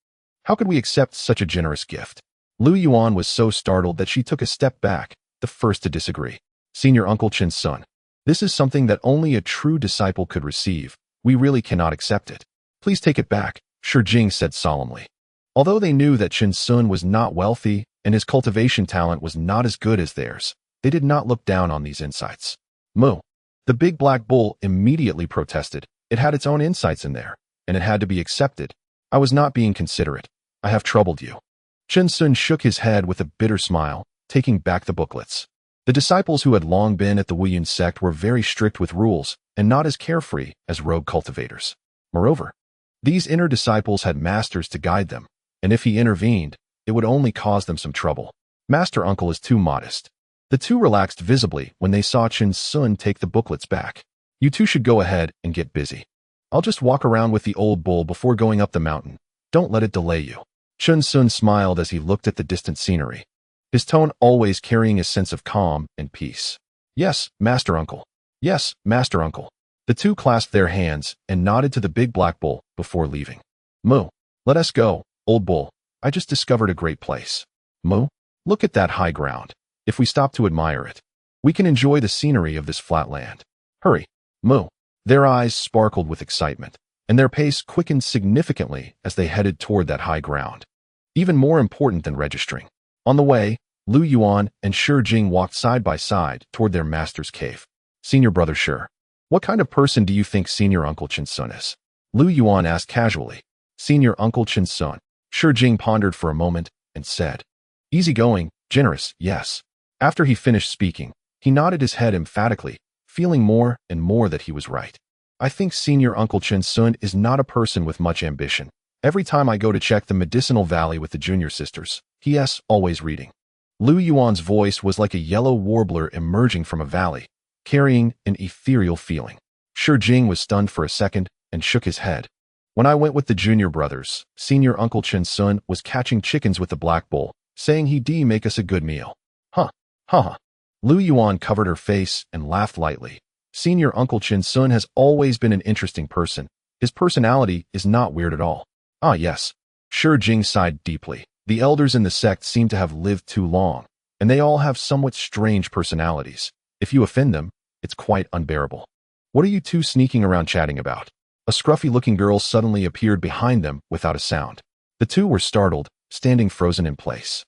Speaker 3: How could we accept such a generous gift? Lu Yuan was so startled that she took a step back, the first to disagree. Senior Uncle Chen Sun, this is something that only a true disciple could receive. We really cannot accept it. Please take it back, Shi Jing said solemnly. Although they knew that Chen Sun was not wealthy and his cultivation talent was not as good as theirs, they did not look down on these insights. Moo. The big black bull immediately protested. It had its own insights in there, and it had to be accepted. I was not being considerate. I have troubled you. Chen Sun shook his head with a bitter smile, taking back the booklets. The disciples who had long been at the Wuyun sect were very strict with rules and not as carefree as rogue cultivators. Moreover, these inner disciples had masters to guide them, and if he intervened, it would only cause them some trouble. Master Uncle is too modest. The two relaxed visibly when they saw Chen Sun take the booklets back. You two should go ahead and get busy. I'll just walk around with the old bull before going up the mountain. Don't let it delay you. Chen Sun smiled as he looked at the distant scenery, his tone always carrying a sense of calm and peace. Yes, Master Uncle. Yes, Master Uncle. The two clasped their hands and nodded to the big black bull before leaving. Moo, let us go, old bull. I just discovered a great place. Moo, look at that high ground. If we stop to admire it, we can enjoy the scenery of this flat land. Hurry, Moo. Their eyes sparkled with excitement. and their pace quickened significantly as they headed toward that high ground. Even more important than registering. On the way, Lu Yuan and Shi Jing walked side by side toward their master's cave. Senior brother Shi, what kind of person do you think senior uncle Chen Sun is? Lu Yuan asked casually. Senior uncle Chen Sun. Shi Jing pondered for a moment and said, easygoing, generous, yes. After he finished speaking, he nodded his head emphatically, feeling more and more that he was right. I think senior uncle Chen Sun is not a person with much ambition. Every time I go to check the medicinal valley with the junior sisters, he's always reading. Lu Yuan's voice was like a yellow warbler emerging from a valley, carrying an ethereal feeling. Shi Jing was stunned for a second and shook his head. When I went with the junior brothers, senior uncle Chen Sun was catching chickens with the black bull, saying he'd make us a good meal. Huh. Lu Yuan covered her face and laughed lightly. Senior uncle Chen Sun has always been an interesting person. His personality is not weird at all. Ah yes. Shi Jing sighed deeply. The elders in the sect seem to have lived too long, and they all have somewhat strange personalities. If you offend them, it's quite unbearable. What are you two sneaking around chatting about? A scruffy-looking girl suddenly appeared behind them without a sound. The two were startled, standing frozen in place.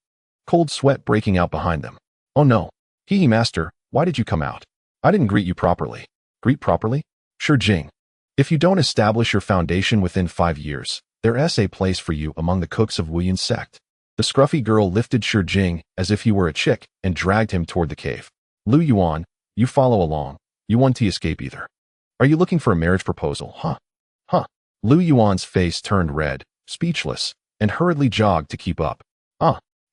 Speaker 3: Cold sweat breaking out behind them. Oh no. Hee master, why did you come out? I didn't greet you properly. Greet properly? Shi Jing. If you don't establish your foundation within 5 years, there's a place for you among the cooks of Wuyun's sect. The scruffy girl lifted Shi Jing as if he were a chick and dragged him toward the cave. Lu Yuan, you follow along. You want to escape either. Are you looking for a marriage proposal, huh? Lu Yuan's face turned red, speechless, and hurriedly jogged to keep up.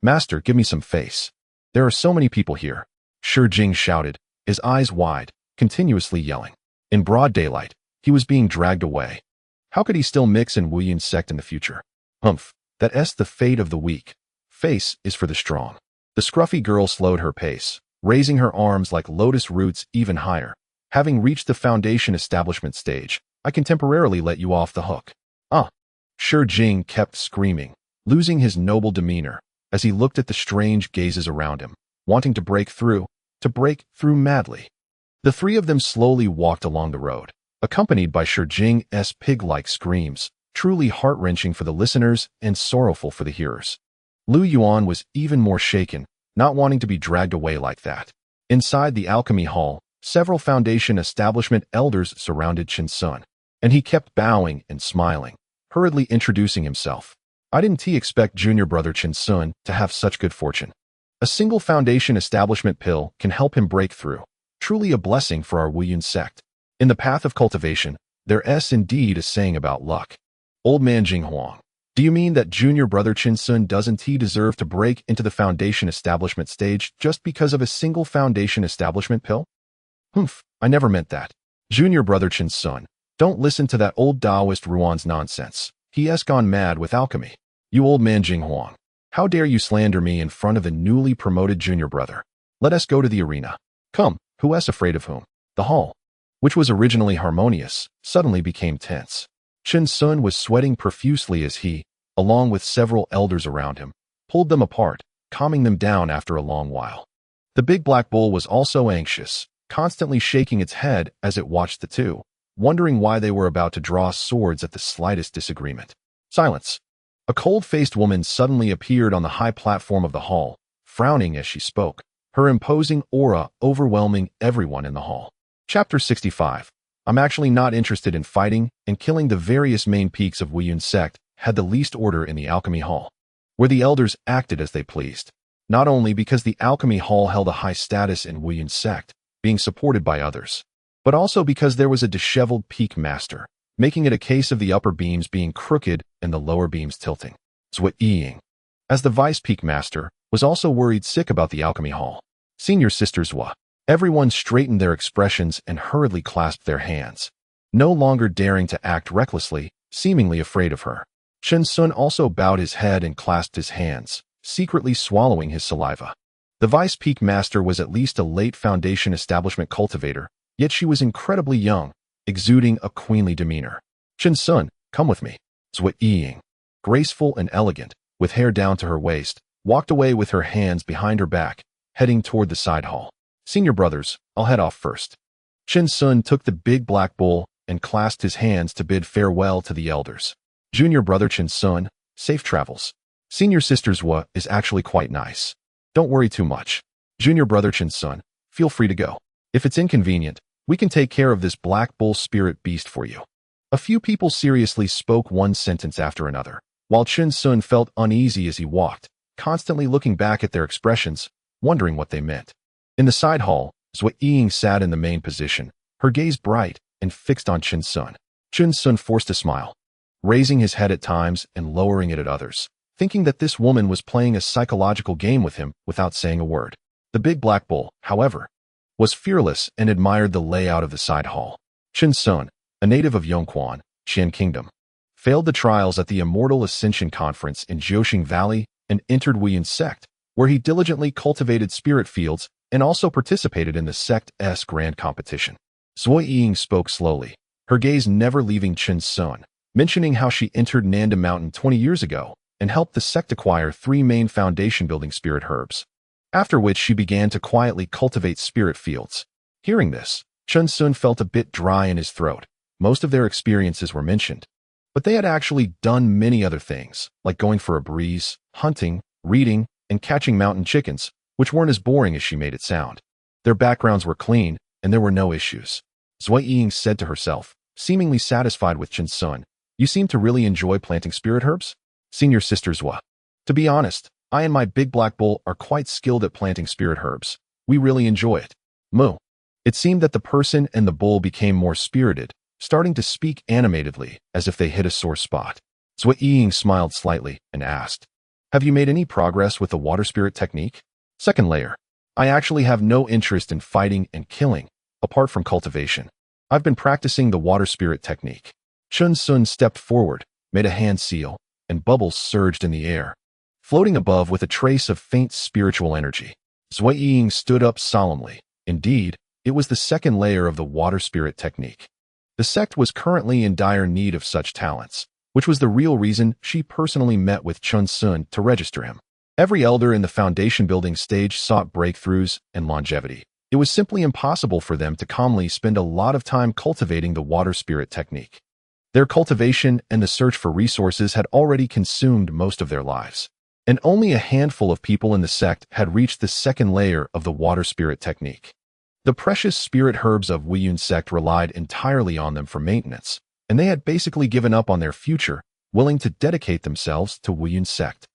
Speaker 3: Master, give me some face. There are so many people here. Shi Jing shouted, his eyes wide, continuously yelling. In broad daylight, he was being dragged away. How could he still mix in Wuyun's sect in the future? That's the fate of the weak. Face is for the strong. The scruffy girl slowed her pace, raising her arms like lotus roots even higher. Having reached the foundation establishment stage, I can temporarily let you off the hook. Shi Jing kept screaming, losing his noble demeanor, as he looked at the strange gazes around him, wanting to break through madly. The three of them slowly walked along the road, accompanied by Shi Jing's pig-like screams, truly heart-wrenching for the listeners and sorrowful for the hearers. Lu Yuan was even more shaken, not wanting to be dragged away like that. Inside the alchemy hall, several foundation establishment elders surrounded Chen Sun, and he kept bowing and smiling, hurriedly introducing himself. I didn't expect junior brother Chen Sun to have such good fortune. A single foundation establishment pill can help him break through. Truly a blessing for our Wuyun sect. In the path of cultivation, there's indeed a saying about luck. Old man Jing Huang, do you mean that junior brother Chen Sun doesn't deserve to break into the foundation establishment stage just because of a single foundation establishment pill? I never meant that. Junior brother Chen Sun, don't listen to that old Taoist Ruan's nonsense. He has gone mad with alchemy. You old man Jing Huang, how dare you slander me in front of the newly promoted junior brother? Let us go to the arena. Come, who's afraid of whom? The hall, which was originally harmonious, suddenly became tense. Chen Sun was sweating profusely as he, along with several elders around him, pulled them apart, calming them down after a long while. The big black bull was also anxious, constantly shaking its head as it watched the two, wondering why they were about to draw swords at the slightest disagreement. Silence. A cold-faced woman suddenly appeared on the high platform of the hall, frowning as she spoke, her imposing aura overwhelming everyone in the hall. Chapter 65. I'm actually not interested in fighting, and killing the various main peaks of Wuyun sect had the least order in the alchemy hall, where the elders acted as they pleased. Not only because the alchemy hall held a high status in Wuyun sect, being supported by others, but also because there was a disheveled peak master, making it a case of the upper beams being crooked and the lower beams tilting. Zwa Ying, as the vice peak master, was also worried sick about the alchemy hall. Senior sister Zwa. Everyone straightened their expressions and hurriedly clasped their hands, no longer daring to act recklessly, seemingly afraid of her. Chen Sun also bowed his head and clasped his hands, secretly swallowing his saliva. The vice peak master was at least a late foundation establishment cultivator, yet she was incredibly young, exuding a queenly demeanor. Chen Sun, come with me. Zwa Ying, graceful and elegant, with hair down to her waist, walked away with her hands behind her back, heading toward the side hall. Senior brothers, I'll head off first. Chen Sun took the big black bull and clasped his hands to bid farewell to the elders. Junior brother Chin Sun, safe travels. Senior sister's Wa is actually quite nice. Don't worry too much. Junior brother Chin Sun, feel free to go. If it's inconvenient, we can take care of this black bull spirit beast for you. A few people seriously spoke one sentence after another, while Chin Sun felt uneasy as he walked, constantly looking back at their expressions, wondering what they meant. In the side hall, Zui Ying sat in the main position, her gaze bright and fixed on Chin Sun. Chin Sun forced a smile, raising his head at times and lowering it at others, thinking that this woman was playing a psychological game with him without saying a word. The big black bull, however, was fearless and admired the layout of the side hall. Chin Sun, a native of Yongquan, Qian Kingdom, failed the trials at the Immortal Ascension Conference in Jiuxing Valley and entered Wuyun sect, where he diligently cultivated spirit fields and also participated in the sect's grand competition. Zui Ying spoke slowly, her gaze never leaving Chin Sun, mentioning how she entered Nanda Mountain 20 years ago and helped the sect acquire 3 main foundation-building spirit herbs, after which she began to quietly cultivate spirit fields. Hearing this, Chin Sun felt a bit dry in his throat. Most of their experiences were mentioned, but they had actually done many other things, like going for a breeze, hunting, reading, and catching mountain chickens, which weren't as boring as she made it sound. Their backgrounds were clean, and there were no issues. Zui Ying said to herself, seemingly satisfied with Chin Sun, "You seem to really enjoy planting spirit herbs?" Senior sister Zua. "To be honest, I and my big black bull are quite skilled at planting spirit herbs. We really enjoy it." Moo. It seemed that the person and the bull became more spirited, starting to speak animatedly as if they hit a sore spot. Zui Ying smiled slightly and asked, "Have you made any progress with the water spirit technique?" Second layer. "I actually have no interest in fighting and killing, apart from cultivation. I've been practicing the water spirit technique." Chin Sun stepped forward, made a hand seal, and bubbles surged in the air, floating above with a trace of faint spiritual energy. Zui Ying stood up solemnly. Indeed, it was the second layer of the water spirit technique. The sect was currently in dire need of such talents, which was the real reason she personally met with Chin Sun to register him. Every elder in the foundation building stage sought breakthroughs and longevity. It was simply impossible for them to calmly spend a lot of time cultivating the water spirit technique. Their cultivation and the search for resources had already consumed most of their lives, and only a handful of people in the sect had reached the second layer of the water spirit technique. The precious spirit herbs of Wuyun sect relied entirely on them for maintenance, and they had basically given up on their future, willing to dedicate themselves to Wuyun sect.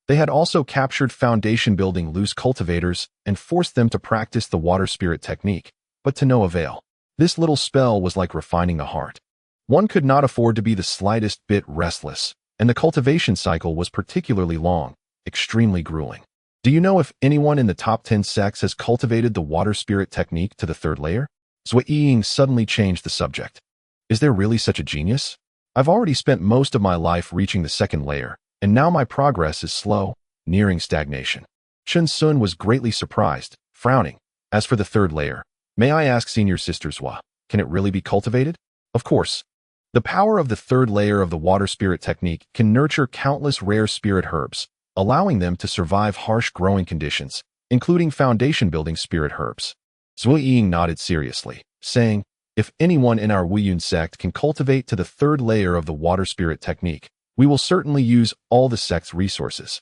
Speaker 3: They had also captured foundation-building loose cultivators and forced them to practice the water spirit technique, but to no avail. This little spell was like refining the heart. One could not afford to be the slightest bit restless, and the cultivation cycle was particularly long, extremely grueling. Do you know if anyone in the top 10 sects has cultivated the water spirit technique to the third layer? Zui Ying suddenly changed the subject. Is there really such a genius? I've already spent most of my life reaching the second layer, and now my progress is slow, nearing stagnation. Chin Sun was greatly surprised, frowning. As for the third layer, may I ask senior sister Zua, can it really be cultivated? Of course. The power of the third layer of the water spirit technique can nurture countless rare spirit herbs, allowing them to survive harsh growing conditions, including foundation-building spirit herbs. Zui Ying nodded seriously, saying, "If anyone in our Wuyun sect can cultivate to the third layer of the water spirit technique, we will certainly use all the sect's resources,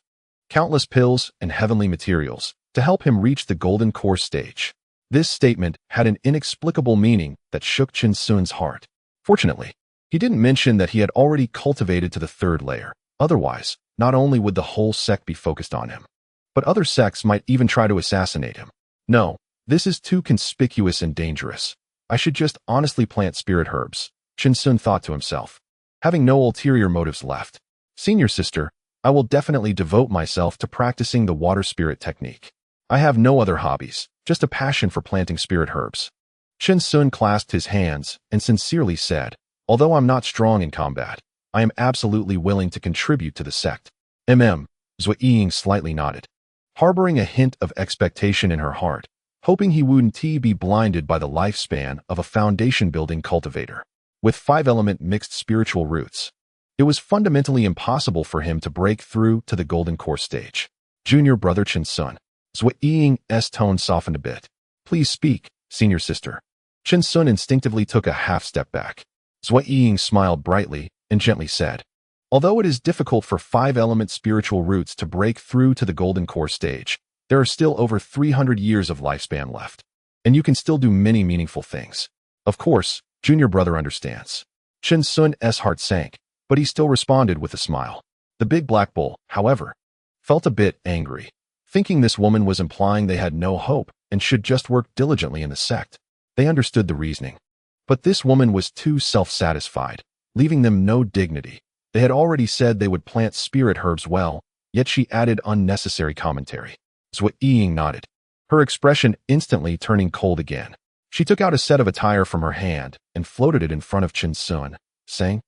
Speaker 3: countless pills and heavenly materials, to help him reach the golden core stage." This statement had an inexplicable meaning that shook Chin Sun's heart. Fortunately, he didn't mention that he had already cultivated to the third layer. Otherwise, not only would the whole sect be focused on him, but other sects might even try to assassinate him. No, this is too conspicuous and dangerous. I should just honestly plant spirit herbs, Chin Sun thought to himself, having no ulterior motives left. Senior sister, I will definitely devote myself to practicing the water spirit technique. I have no other hobbies, just a passion for planting spirit herbs. Chin Sun clasped his hands and sincerely said, "Although I'm not strong in combat, I am absolutely willing to contribute to the sect." Zui Ying slightly nodded, harboring a hint of expectation in her heart, hoping he wouldn't be blinded by the lifespan of a foundation-building cultivator. With 5-element mixed spiritual roots, it was fundamentally impossible for him to break through to the golden core stage. Junior brother Chin Sun. Zui Ying's tone softened a bit. "Please speak, senior sister." Chin Sun instinctively took a half step back. Zui Ying smiled brightly and gently said, although it is difficult for 5-element spiritual roots to break through to the golden core stage, there are still over 300 years of lifespan left, and you can still do many meaningful things. Of course, junior brother understands. Chen Sun's heart sank, but he still responded with a smile. The big black bull, however, felt a bit angry, thinking this woman was implying they had no hope and should just work diligently in the sect. They understood the reasoning. But this woman was too self-satisfied, leaving them no dignity. They had already said they would plant spirit herbs well, yet she added unnecessary commentary. Zui Ying nodded, her expression instantly turning cold again. She took out a set of attire from her hand and floated it in front of Chen Sun, saying,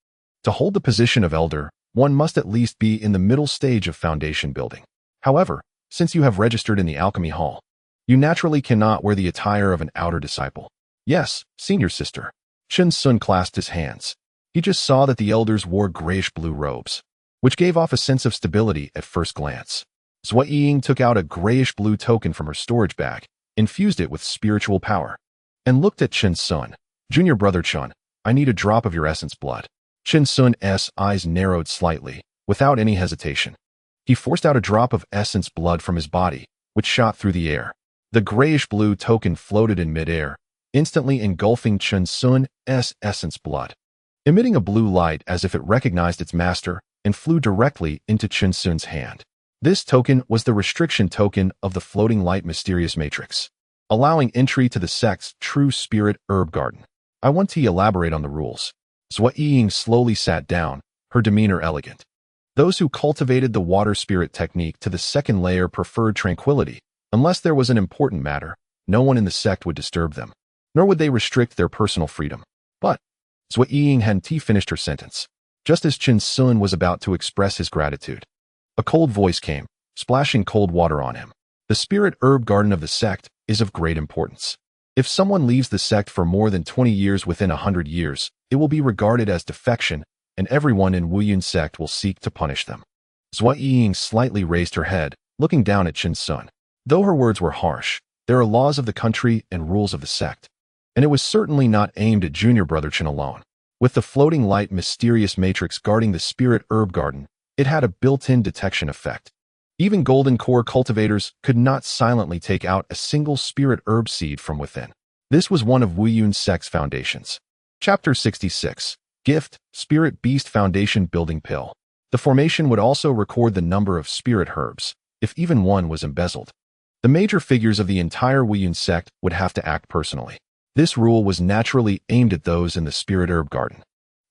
Speaker 3: to hold the position of elder, one must at least be in the middle stage of foundation building. However, since you have registered in the alchemy hall, you naturally cannot wear the attire of an outer disciple. Yes, senior sister. Chen Sun clasped his hands. He just saw that the elders wore grayish-blue robes, which gave off a sense of stability at first glance. Zui Ying took out a grayish-blue token from her storage bag, infused it with spiritual power, and looked at Chen Sun. Junior brother Chen, I need a drop of your essence blood. Chen Sun's eyes narrowed slightly, without any hesitation. He forced out a drop of essence blood from his body, which shot through the air. The grayish-blue token floated in midair, instantly engulfing Chen Sun's essence blood, emitting a blue light as if it recognized its master and flew directly into Chen Sun's hand. This token was the restriction token of the floating light mysterious matrix, allowing entry to the sect's true spirit herb garden. I want to elaborate on the rules. Zui Ying slowly sat down, her demeanor elegant. Those who cultivated the water spirit technique to the second layer preferred tranquility. Unless there was an important matter, no one in the sect would disturb them, nor would they restrict their personal freedom. But Zui Ying hadn't finished her sentence. Just as Chen Sun was about to express his gratitude, a cold voice came, splashing cold water on him. The spirit herb garden of the sect is of great importance. If someone leaves the sect for more than 20 years within 100 years, it will be regarded as defection, and everyone in Wuyun sect will seek to punish them. Zui Ying slightly raised her head, looking down at Chen Sun. Though her words were harsh, there are laws of the country and rules of the sect, and it was certainly not aimed at junior brother Chen alone. With the floating light mysterious matrix guarding the spirit herb garden, it had a built-in detection effect. Even golden core cultivators could not silently take out a single spirit herb seed from within. This was one of Wuyun sect's foundations. Chapter 66. Gift, Spirit Beast Foundation Building Pill. The formation would also record the number of spirit herbs, if even one was embezzled. The major figures of the entire Wuyun sect would have to act personally. This rule was naturally aimed at those in the spirit herb garden.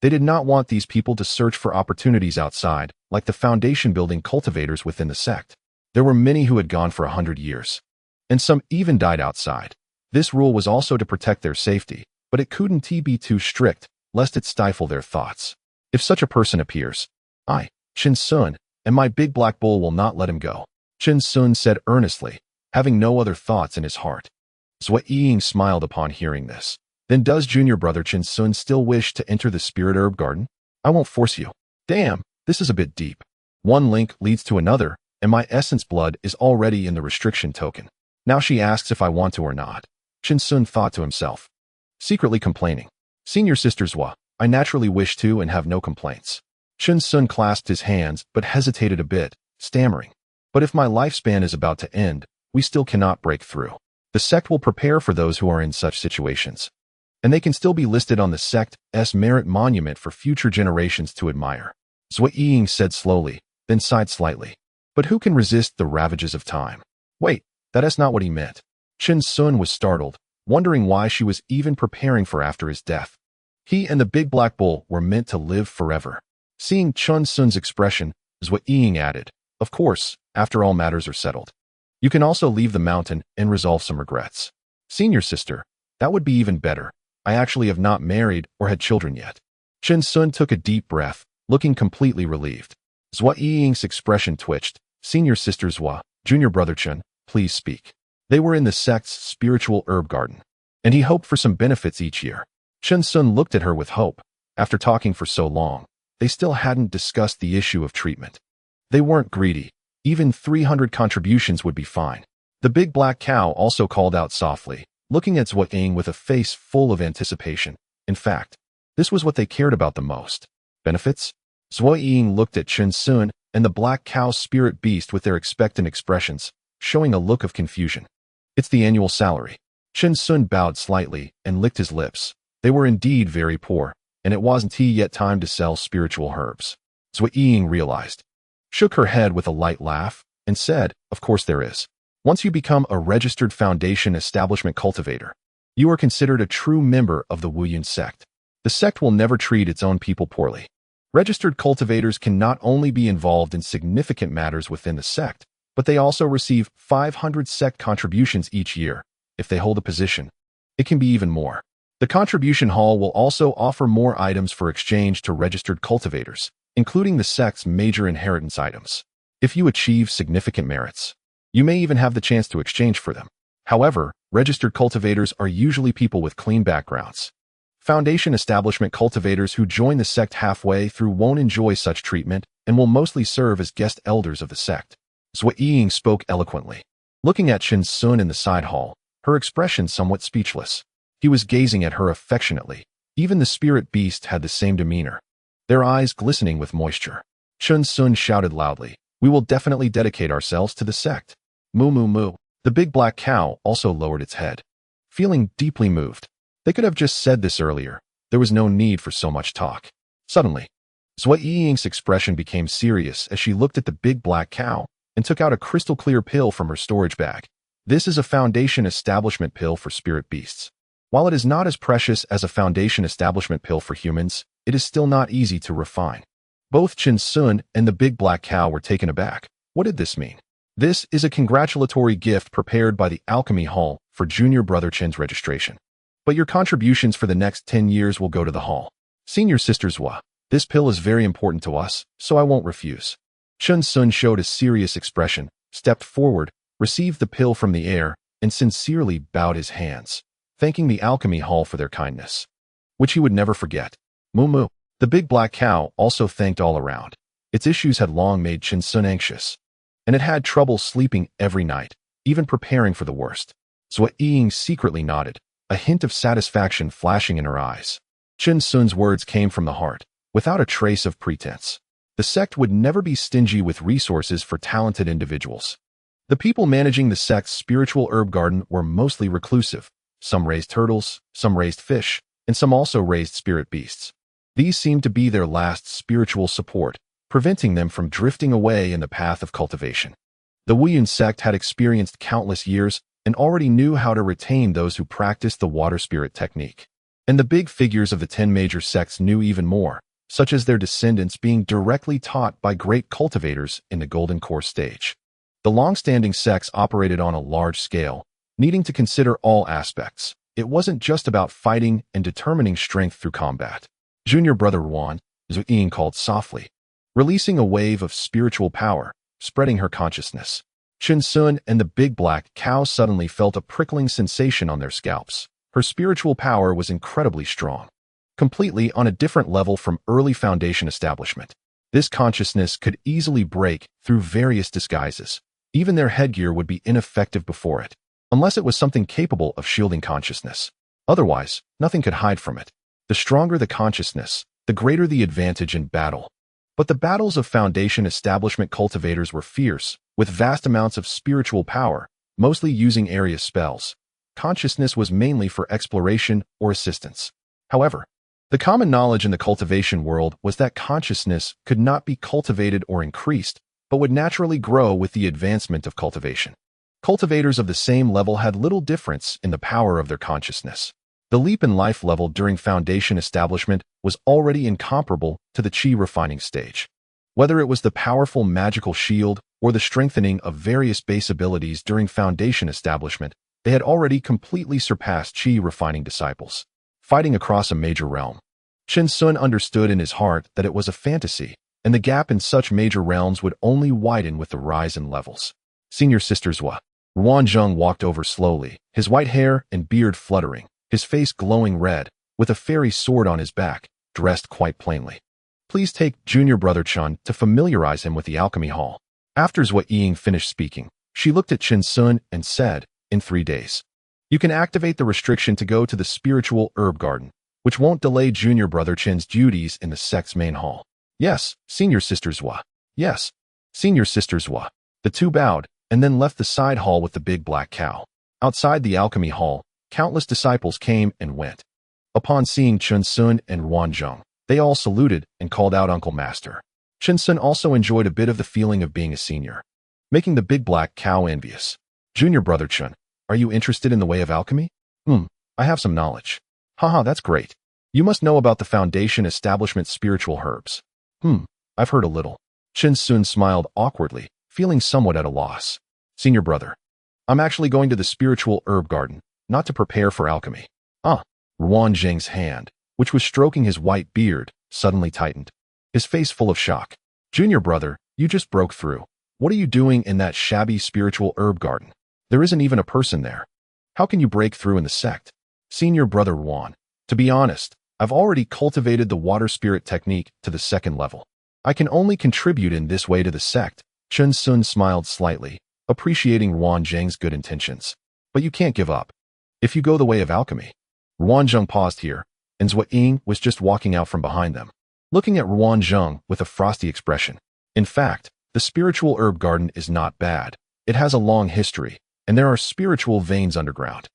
Speaker 3: They did not want these people to search for opportunities outside, like the foundation building cultivators within the sect. There were many who had gone for 100 years, and some even died outside. This rule was also to protect their safety, but it couldn't be too strict, lest it stifle their thoughts. If such a person appears, I, Chen Sun, and my big black bull will not let him go, Chen Sun said earnestly, having no other thoughts in his heart. Zui Ying smiled upon hearing this. Then does junior brother Chen Sun still wish to enter the spirit herb garden? I won't force you. Damn, this is a bit deep. One link leads to another, and my essence blood is already in the restriction token. Now she asks if I want to or not. Chen Sun thought to himself, secretly complaining. Senior sister Zua, I naturally wish to and have no complaints. Chen Sun clasped his hands but hesitated a bit, stammering. But if my lifespan is about to end, we still cannot break through. The sect will prepare for those who are in such situations, and they can still be listed on the sect's merit monument for future generations to admire. Zui Ying said slowly, then sighed slightly. But who can resist the ravages of time? Wait, that's not what he meant. Chen Sun was startled, wondering why she was even preparing for after his death. He and the big black bull were meant to live forever. Seeing Chen Sun's expression, Zui Ying added, of course, after all matters are settled. You can also leave the mountain and resolve some regrets. Senior sister, that would be even better. I actually have not married or had children yet. Chen Sun took a deep breath, looking completely relieved. Zui Ying's expression twitched. Senior sister Zua, junior brother Chen, please speak. They were in the sect's spiritual herb garden, and he hoped for some benefits each year. Chen Sun looked at her with hope. After talking for so long, they still hadn't discussed the issue of treatment. They weren't greedy. Even 300 contributions would be fine. The big black cow also called out softly, looking at Zui Ying with a face full of anticipation. In fact, This was what they cared about the most. Benefits? Zhuo Ying looked at Chen Sun and the black cow spirit beast with their expectant expressions, showing a look of confusion. It's the annual salary. Chen Sun bowed slightly and licked his lips. They were indeed very poor, and it wasn't yet time to sell spiritual herbs. Zhuo Ying realized, shook her head with a light laugh, and said, of course there is. Once you become a registered Foundation establishment cultivator, you are considered a true member of the Wuyun sect. The sect will never treat its own people poorly. Registered cultivators can not only be involved in significant matters within the sect, but they also receive 500 sect contributions each year. If they hold a position, it can be even more. The contribution hall will also offer more items for exchange to registered cultivators, including the sect's major inheritance items. If you achieve significant merits, you may even have the chance to exchange for them. However, registered cultivators are usually people with clean backgrounds. Foundation establishment cultivators who join the sect halfway through won't enjoy such treatment and will mostly serve as guest elders of the sect. Zhuo Ying spoke eloquently. Looking at Chen Sun in the side hall, her expression somewhat speechless. He was gazing at her affectionately. Even the spirit beast had the same demeanor, their eyes glistening with moisture. Chen Sun shouted loudly, "We will definitely dedicate ourselves to the sect." Moo moo moo. The big black cow also lowered its head, feeling deeply moved. They could have just said this earlier. There was no need for so much talk. Suddenly, Zhuo Ying's expression became serious as she looked at the big black cow and took out a crystal-clear pill from her storage bag. This is a Foundation establishment pill for spirit beasts. While it is not as precious as a Foundation establishment pill for humans, it is still not easy to refine. Both Chen Sun and the big black cow were taken aback. What did this mean? This is a congratulatory gift prepared by the Alchemy Hall for junior brother Chen's registration. But your contributions for the next 10 years will go to the hall. Senior Sister Zhuo, this pill is very important to us, so I won't refuse. Chen Sun showed a serious expression, stepped forward, received the pill from the air, and sincerely bowed his hands, thanking the Alchemy Hall for their kindness, which he would never forget. Moo moo. The big black cow also thanked all around. Its issues had long made Chen Sun anxious, and it had trouble sleeping every night, even preparing for the worst. Zhuo Ying secretly nodded, a hint of satisfaction flashing in her eyes. Chen Sun's words came from the heart, without a trace of pretense. The sect would never be stingy with resources for talented individuals. The people managing the sect's spiritual herb garden were mostly reclusive. Some raised turtles, some raised fish, and some also raised spirit beasts. These seemed to be their last spiritual support, preventing them from drifting away in the path of cultivation. The Wuyun sect had experienced countless years and already knew how to retain those who practiced the water spirit technique. And the big figures of the 10 major sects knew even more, such as their descendants being directly taught by great cultivators in the Golden Core stage. The long-standing sects operated on a large scale, needing to consider all aspects. It wasn't just about fighting and determining strength through combat. Junior brother Ruan, Zhuo Ying called softly, releasing a wave of spiritual power, spreading her consciousness. Chen Sun and the big black cow suddenly felt a prickling sensation on their scalps. Her spiritual power was incredibly strong, completely on a different level from early Foundation establishment. This consciousness could easily break through various disguises. Even their headgear would be ineffective before it, unless it was something capable of shielding consciousness. Otherwise, nothing could hide from it. The stronger the consciousness, the greater the advantage in battle. But the battles of Foundation establishment cultivators were fierce, with vast amounts of spiritual power, mostly using area spells. Consciousness was mainly for exploration or assistance. However, the common knowledge in the cultivation world was that consciousness could not be cultivated or increased, but would naturally grow with the advancement of cultivation. Cultivators of the same level had little difference in the power of their consciousness. The leap in life level during Foundation establishment was already incomparable to the Qi refining stage. Whether it was the powerful magical shield or the strengthening of various base abilities during Foundation establishment, they had already completely surpassed Qi refining disciples, fighting across a major realm. Chen Sun understood in his heart that it was a fantasy, and the gap in such major realms would only widen with the rise in levels. Senior Sister Zhuo. Ruan Zheng walked over slowly, his white hair and beard fluttering, his face glowing red, with a fairy sword on his back, dressed quite plainly. Please take junior brother Chen to familiarize him with the Alchemy Hall. After Zhuo Ying finished speaking, she looked at Chen Sun and said, in 3 days, you can activate the restriction to go to the spiritual herb garden. which won't delay junior brother Chin's duties in the sect's main hall. Yes, senior sister Zhua. Yes, senior sister Zhua. The two bowed, and then left the side hall with the big black cow. Outside the alchemy hall, countless disciples came and went. Upon seeing Chun Sun and Ruan Zheng, they all saluted and called out Uncle Master. Chun Sun also enjoyed a bit of the feeling of being a senior, making the big black cow envious. Junior brother Chun, are you interested in the way of alchemy? I have some knowledge. Haha, that's great. You must know about the Foundation Establishment spiritual herbs. I've heard a little. Chun Sun smiled awkwardly, feeling somewhat at a loss. Senior brother, I'm actually going to the spiritual herb garden, not to prepare for alchemy. Ruan Zheng's hand, which was stroking his white beard, suddenly tightened, his face full of shock. Junior brother, you just broke through. What are you doing in that shabby spiritual herb garden? There isn't even a person there. How can you break through in the sect? Senior brother Ruan, to be honest, I've already cultivated the water spirit technique to the 2nd level. I can only contribute in this way to the sect. Chun Sun smiled slightly, appreciating Ruan Zheng's good intentions. But you can't give up. If you go the way of alchemy. Ruan Zheng paused here, and Zhua Ying was just walking out from behind them, looking at Ruan Zheng with a frosty expression. In fact, the spiritual herb garden is not bad. It has a long history, and there are spiritual veins underground,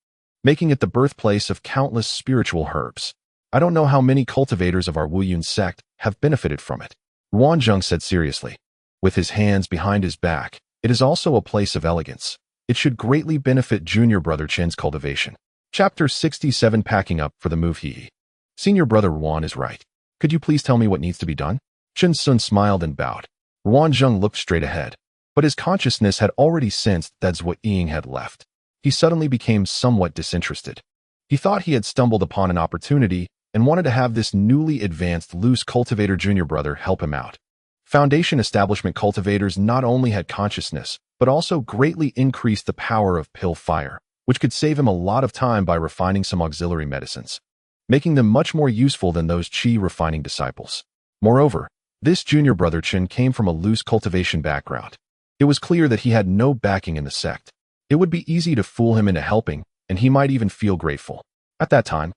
Speaker 3: making it the birthplace of countless spiritual herbs. I don't know how many cultivators of our Wuyun sect have benefited from it. Ruan Zheng said seriously, with his hands behind his back. It is also a place of elegance. It should greatly benefit junior brother Chin's cultivation. Chapter 67 Packing Up for the Move. Senior brother Ruan is right. Could you please tell me what needs to be done? Chun Sun smiled and bowed. Ruan Zheng looked straight ahead, but his consciousness had already sensed that Zhua Ying had left. He suddenly became somewhat disinterested. He thought he had stumbled upon an opportunity and wanted to have this newly advanced loose cultivator junior brother help him out. Foundation Establishment cultivators not only had consciousness, but also greatly increased the power of pill fire, which could save him a lot of time by refining some auxiliary medicines, making them much more useful than those qi refining disciples. Moreover, this junior brother Chin came from a loose cultivation background. It was clear that he had no backing in the sect. It would be easy to fool him into helping, and he might even feel grateful. At that time,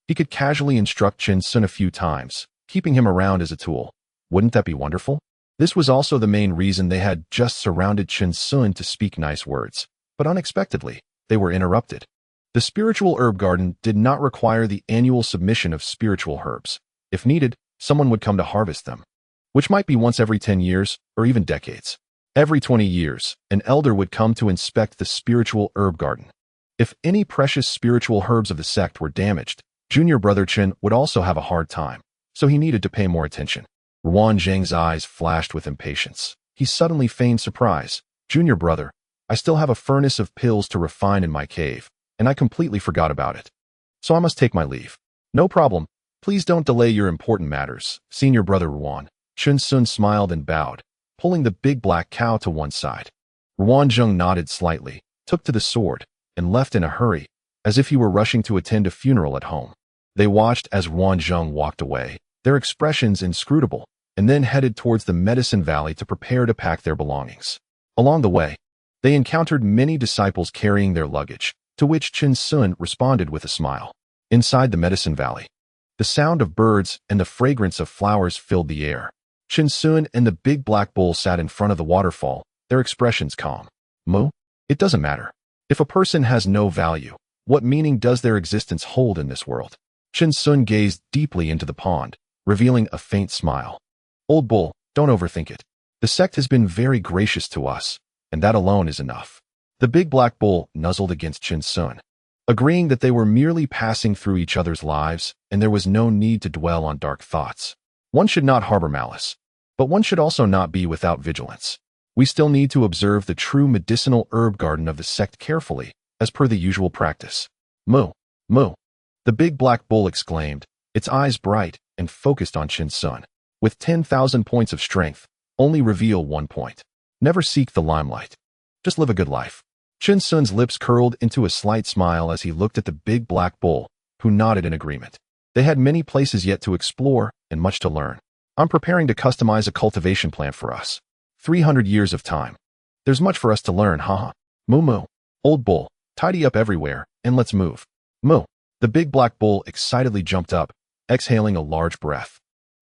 Speaker 3: he could casually instruct Chin Sun a few times, keeping him around as a tool. Wouldn't that be wonderful? This was also the main reason they had just surrounded Chin Sun to speak nice words, but unexpectedly, they were interrupted. The spiritual herb garden did not require the annual submission of spiritual herbs. If needed, someone would come to harvest them, which might be once every 10 years or even decades. Every 20 years, an elder would come to inspect the spiritual herb garden. If any precious spiritual herbs of the sect were damaged, junior brother Chin would also have a hard time, so he needed to pay more attention. Ruan Zheng's eyes flashed with impatience. He suddenly feigned surprise. Junior brother, I still have a furnace of pills to refine in my cave, and I completely forgot about it. So I must take my leave. No problem. Please don't delay your important matters, senior brother Ruan. Chun Sun smiled and bowed, pulling the big black cow to one side. Ruan Zheng nodded slightly, took to the sword, and left in a hurry, as if he were rushing to attend a funeral at home. They watched as Ruan Zheng walked away, their expressions inscrutable, and then headed towards the medicine valley to prepare to pack their belongings. Along the way, they encountered many disciples carrying their luggage, to which Chun Sun responded with a smile. Inside the medicine valley, the sound of birds and the fragrance of flowers filled the air. Chun Sun and the big black bull sat in front of the waterfall, their expressions calm. Moo? It doesn't matter. If a person has no value, what meaning does their existence hold in this world? Chun Sun gazed deeply into the pond, revealing a faint smile. Old bull, don't overthink it. The sect has been very gracious to us, and that alone is enough. The big black bull nuzzled against Chun Sun, agreeing that they were merely passing through each other's lives, and there was no need to dwell on dark thoughts. One should not harbor malice, but one should also not be without vigilance. We still need to observe the true medicinal herb garden of the sect carefully, as per the usual practice. Moo, moo, the big black bull exclaimed, its eyes bright and focused on Chun Sun. With 10,000 points of strength, only reveal 1 point. Never seek the limelight. Just live a good life. Chun Sun's lips curled into a slight smile as he looked at the big black bull, who nodded in agreement. They had many places yet to explore and much to learn. I'm preparing to customize a cultivation plant for us. 300 years of time. There's much for us to learn, haha. Moo moo. Old bull, tidy up everywhere, and let's move. Moo. The big black bull excitedly jumped up exhaling a large breath,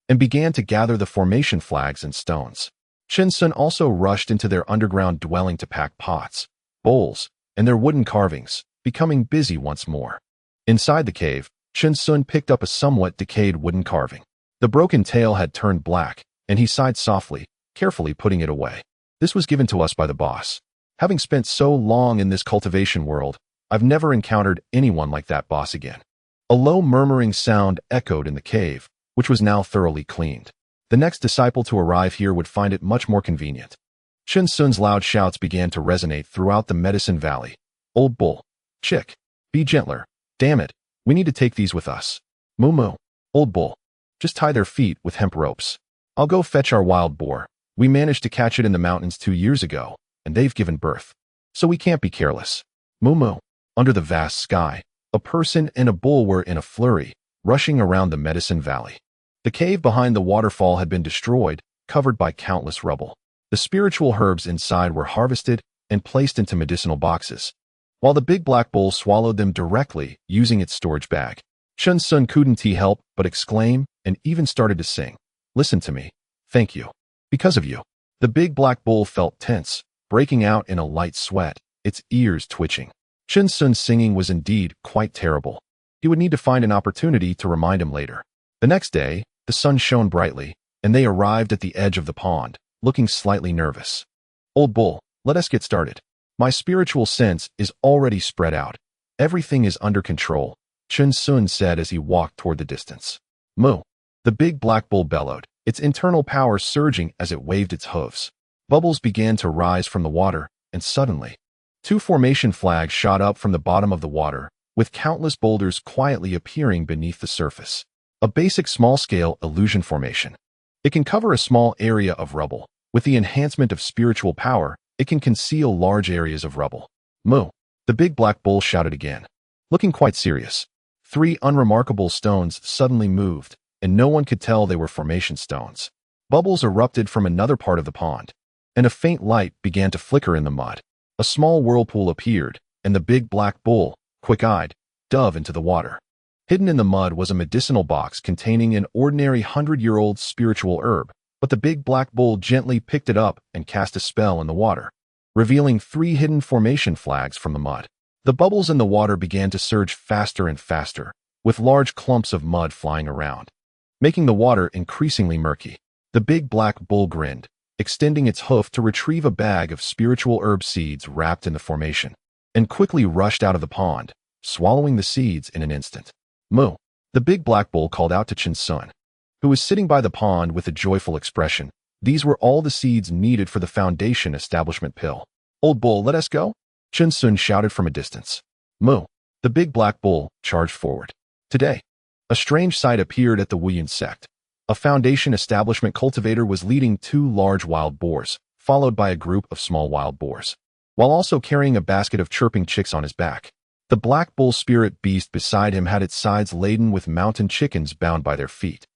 Speaker 3: and began to gather the formation flags and stones. Chen Sun also rushed into their underground dwelling to pack pots, bowls, and their wooden carvings, becoming busy once more. Inside the cave, Chen Sun picked up a somewhat decayed wooden carving. The broken tail had turned black, and he sighed softly, carefully putting it away. This was given to us by the boss. Having spent so long in this cultivation world, I've never encountered anyone like that boss again. A low murmuring sound echoed in the cave, which was now thoroughly cleaned. The next disciple to arrive here would find it much more convenient. Chen Sun's loud shouts began to resonate throughout the Medicine Valley. Old bull. Chick. Be gentler. Damn it. We need to take these with us. Moo moo. Old bull. Just tie their feet with hemp ropes. I'll go fetch our wild boar. We managed to catch it in the mountains 2 years ago, and they've given birth. So we can't be careless. Moo moo. Under the vast sky, a person and a bull were in a flurry, rushing around the Medicine Valley. The cave behind the waterfall had been destroyed, covered by countless rubble. The spiritual herbs inside were harvested and placed into medicinal boxes, while the big black bull swallowed them directly using its storage bag. Chen Sun couldn't help but exclaim and even started to sing. Listen to me. Thank you. Because of you. The big black bull felt tense, breaking out in a light sweat, its ears twitching. Chen Sun's singing was indeed quite terrible. He would need to find an opportunity to remind him later. The next day, the sun shone brightly, and they arrived at the edge of the pond, looking slightly nervous. Old bull, let us get started. My spiritual sense is already spread out. Everything is under control, Chen Sun said as he walked toward the distance. Moo. The big black bull bellowed, its internal power surging as it waved its hooves. Bubbles began to rise from the water, and suddenly, 2 formation flags shot up from the bottom of the water, with countless boulders quietly appearing beneath the surface. A basic small-scale illusion formation. It can cover a small area of rubble. With the enhancement of spiritual power, it can conceal large areas of rubble. Moo. The big black bull shouted again, looking quite serious. 3 unremarkable stones suddenly moved, and no one could tell they were formation stones. Bubbles erupted from another part of the pond, and a faint light began to flicker in the mud. A small whirlpool appeared, and the big black bull, quick-eyed, dove into the water. Hidden in the mud was a medicinal box containing an ordinary 100-year-old spiritual herb, but the big black bull gently picked it up and cast a spell in the water, revealing 3 hidden formation flags from the mud. The bubbles in the water began to surge faster and faster, with large clumps of mud flying around, making the water increasingly murky. The big black bull grinned, extending its hoof to retrieve a bag of spiritual herb seeds wrapped in the formation, and quickly rushed out of the pond, swallowing the seeds in an instant. Moo. The big black bull called out to Chen Sun, who was sitting by the pond with a joyful expression. These were all the seeds needed for the foundation establishment pill. Old bull, let us go? Chen Sun shouted from a distance. Moo. The big black bull charged forward. Today, a strange sight appeared at the Wuyun sect. A foundation establishment cultivator was leading 2 large wild boars, followed by a group of small wild boars, while also carrying a basket of chirping chicks on his back. The black bull spirit beast beside him had its sides laden with mountain chickens bound by their feet.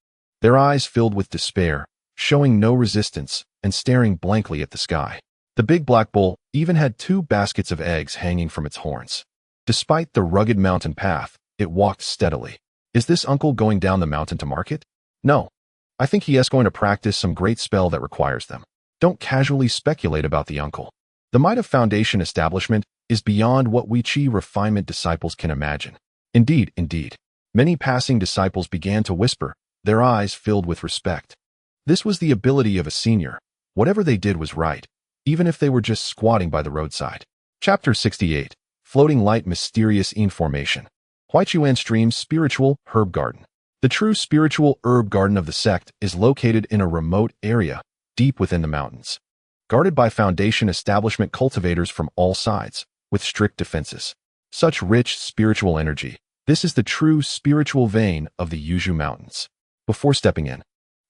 Speaker 3: Their eyes filled with despair, showing no resistance and staring blankly at the sky. The big black bull even had 2 baskets of eggs hanging from its horns. Despite the rugged mountain path, it walked steadily. Is this uncle going down the mountain to market? No. I think he is going to practice some great spell that requires them. Don't casually speculate about the uncle. The might of foundation establishment is beyond what we Qi refinement disciples can imagine. Indeed, indeed. Many passing disciples began to whisper, their eyes filled with respect. This was the ability of a senior. Whatever they did was right, even if they were just squatting by the roadside. Chapter 68. Floating Light Mysterious Information. Huichuan Stream's Spiritual Herb Garden. The true spiritual herb garden of the sect is located in a remote area, deep within the mountains, guarded by foundation establishment cultivators from all sides, with strict defenses. Such rich spiritual energy. This is the true spiritual vein of the Yuzhu Mountains. Before stepping in,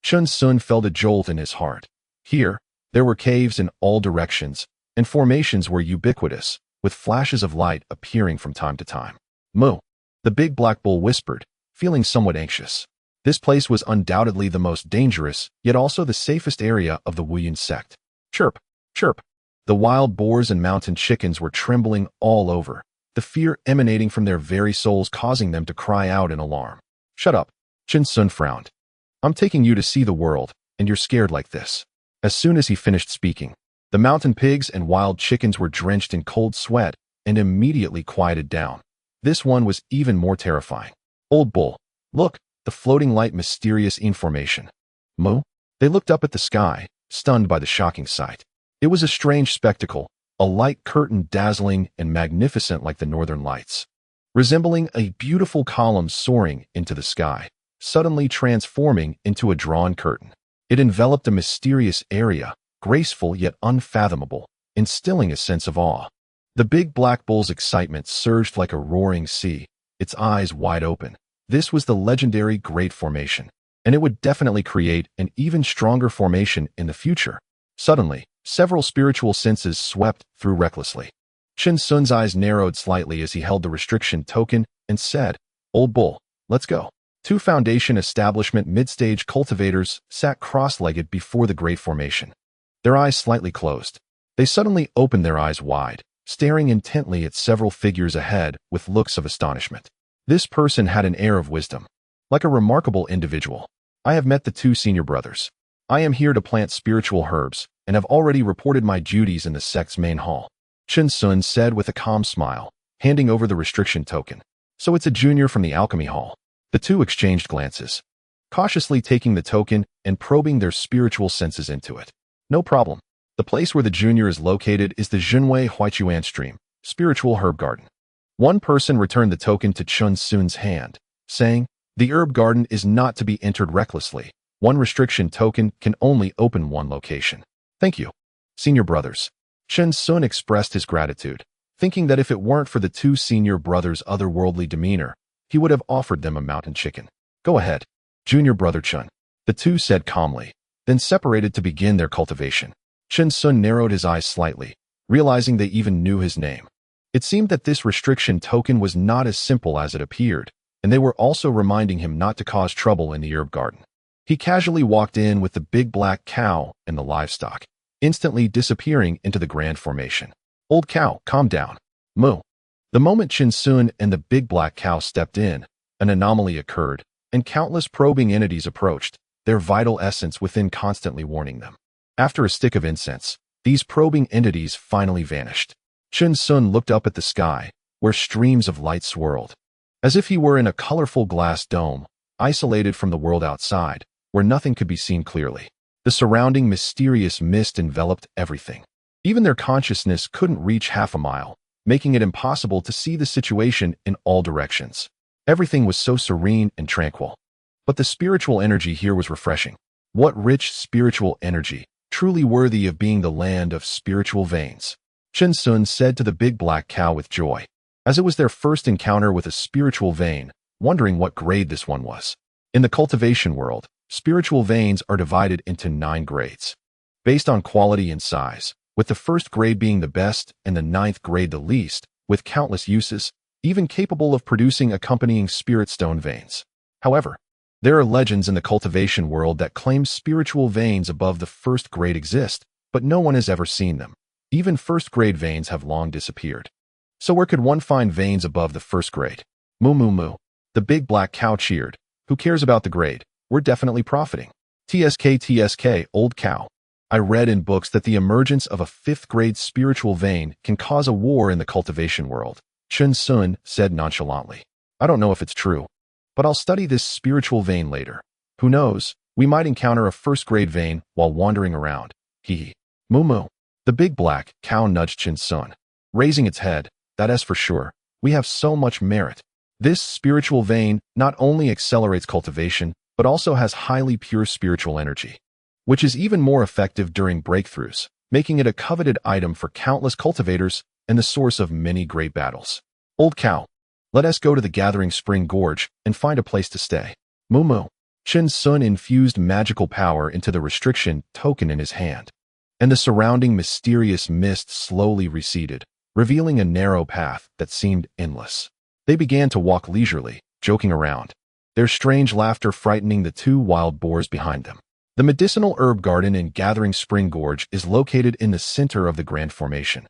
Speaker 3: Chen Sun felt a jolt in his heart. Here, there were caves in all directions, and formations were ubiquitous, with flashes of light appearing from time to time. Moo. The big black bull whispered, feeling somewhat anxious. This place was undoubtedly the most dangerous, yet also the safest area of the Wuyun sect. Chirp, chirp. The wild boars and mountain chickens were trembling all over, the fear emanating from their very souls causing them to cry out in alarm. Shut up. Chen Sun frowned. I'm taking you to see the world, and you're scared like this. As soon as he finished speaking, the mountain pigs and wild chickens were drenched in cold sweat and immediately quieted down. This one was even more terrifying. Old bull, look, the floating light mysterious information. Moo? They looked up at the sky, stunned by the shocking sight. It was a strange spectacle, a light curtain dazzling and magnificent like the northern lights, resembling a beautiful column soaring into the sky, suddenly transforming into a drawn curtain. It enveloped a mysterious area, graceful yet unfathomable, instilling a sense of awe. The big black bull's excitement surged like a roaring sea, its eyes wide open. This was the legendary Great Formation, and it would definitely create an even stronger formation in the future. Suddenly, several spiritual senses swept through recklessly. Chen Sun's eyes narrowed slightly as he held the restriction token and said, Old bull, let's go. Two Foundation Establishment mid-stage cultivators sat cross-legged before the Great Formation. Their eyes slightly closed. They suddenly opened their eyes wide, staring intently at several figures ahead with looks of astonishment. This person had an air of wisdom, like a remarkable individual. I have met the two senior brothers. I am here to plant spiritual herbs, and have already reported my duties in the sect's main hall. Chen Sun said with a calm smile, handing over the restriction token. So it's a junior from the alchemy hall. The two exchanged glances, cautiously taking the token and probing their spiritual senses into it. No problem. The place where the junior is located is the Junwei Huichuan Stream, spiritual herb garden. One person returned the token to Chen Sun's hand, saying, the herb garden is not to be entered recklessly. One restriction token can only open one location. Thank you, senior brothers. Chen Sun expressed his gratitude, thinking that if it weren't for the two senior brothers' otherworldly demeanor, he would have offered them a mountain chicken. Go ahead, junior brother Chen. The two said calmly, then separated to begin their cultivation. Chen Sun narrowed his eyes slightly, realizing they even knew his name. It seemed that this restriction token was not as simple as it appeared, and they were also reminding him not to cause trouble in the herb garden. He casually walked in with the big black cow and the livestock, instantly disappearing into the grand formation. Old cow, calm down. Moo. The moment Chen Sun and the big black cow stepped in, an anomaly occurred, and countless probing entities approached, their vital essence within constantly warning them. After a stick of incense, these probing entities finally vanished. Chen Sun looked up at the sky, where streams of light swirled, as if he were in a colorful glass dome, isolated from the world outside, where nothing could be seen clearly. The surrounding mysterious mist enveloped everything. Even their consciousness couldn't reach half a mile, making it impossible to see the situation in all directions. Everything was so serene and tranquil. But the spiritual energy here was refreshing. What rich spiritual energy, truly worthy of being the land of spiritual veins. Chen Sun said to the big black cow with joy, as it was their first encounter with a spiritual vein, wondering what grade this one was. In the cultivation world, spiritual veins are divided into 9 grades, based on quality and size, with the first grade being the best and the 9th grade the least, with countless uses, even capable of producing accompanying spirit stone veins. However, there are legends in the cultivation world that claim spiritual veins above the 1st grade exist, but no one has ever seen them. Even 1st grade veins have long disappeared. So where could one find veins above the 1st grade? Moo moo moo. The big black cow cheered. Who cares about the grade? We're definitely profiting. TSK, old cow. I read in books that the emergence of a 5th grade spiritual vein can cause a war in the cultivation world. Chen Sun said nonchalantly. I don't know if it's true, but I'll study this spiritual vein later. Who knows, we might encounter a 1st grade vein while wandering around. Hee. Moo moo. The big black cow nudged Chen Sun, raising its head. That is for sure. We have so much merit. This spiritual vein not only accelerates cultivation, but also has highly pure spiritual energy, which is even more effective during breakthroughs, making it a coveted item for countless cultivators and the source of many great battles. Old cow, let us go to the Gathering Spring Gorge and find a place to stay. Moo moo. Chen Sun infused magical power into the restriction token in his hand, and the surrounding mysterious mist slowly receded, revealing a narrow path that seemed endless. They began to walk leisurely, joking around, their strange laughter frightening the 2 wild boars behind them. The medicinal herb garden in Gathering Spring Gorge is located in the center of the Grand Formation,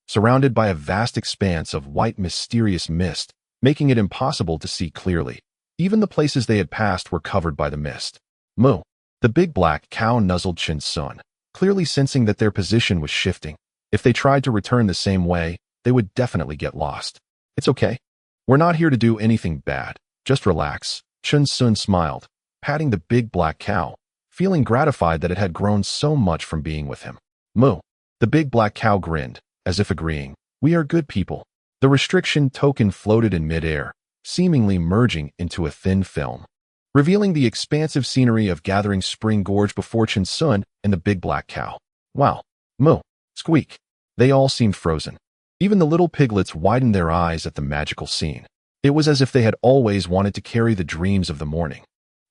Speaker 3: surrounded by a vast expanse of white mysterious mist, making it impossible to see clearly. Even the places they had passed were covered by the mist. Moo. The big black cow nuzzled Chin Sun, clearly sensing that their position was shifting. If they tried to return the same way, they would definitely get lost. It's okay. We're not here to do anything bad. Just relax. Chin Sun smiled, patting the big black cow, feeling gratified that it had grown so much from being with him. Moo. The big black cow grinned, as if agreeing. We are good people. The restriction token floated in midair, seemingly merging into a thin film, revealing the expansive scenery of Gathering Spring Gorge before Chin Sun and the big black cow. Wow. Moo. Squeak. They all seemed frozen. Even the little piglets widened their eyes at the magical scene. It was as if they had always wanted to carry the dreams of the morning,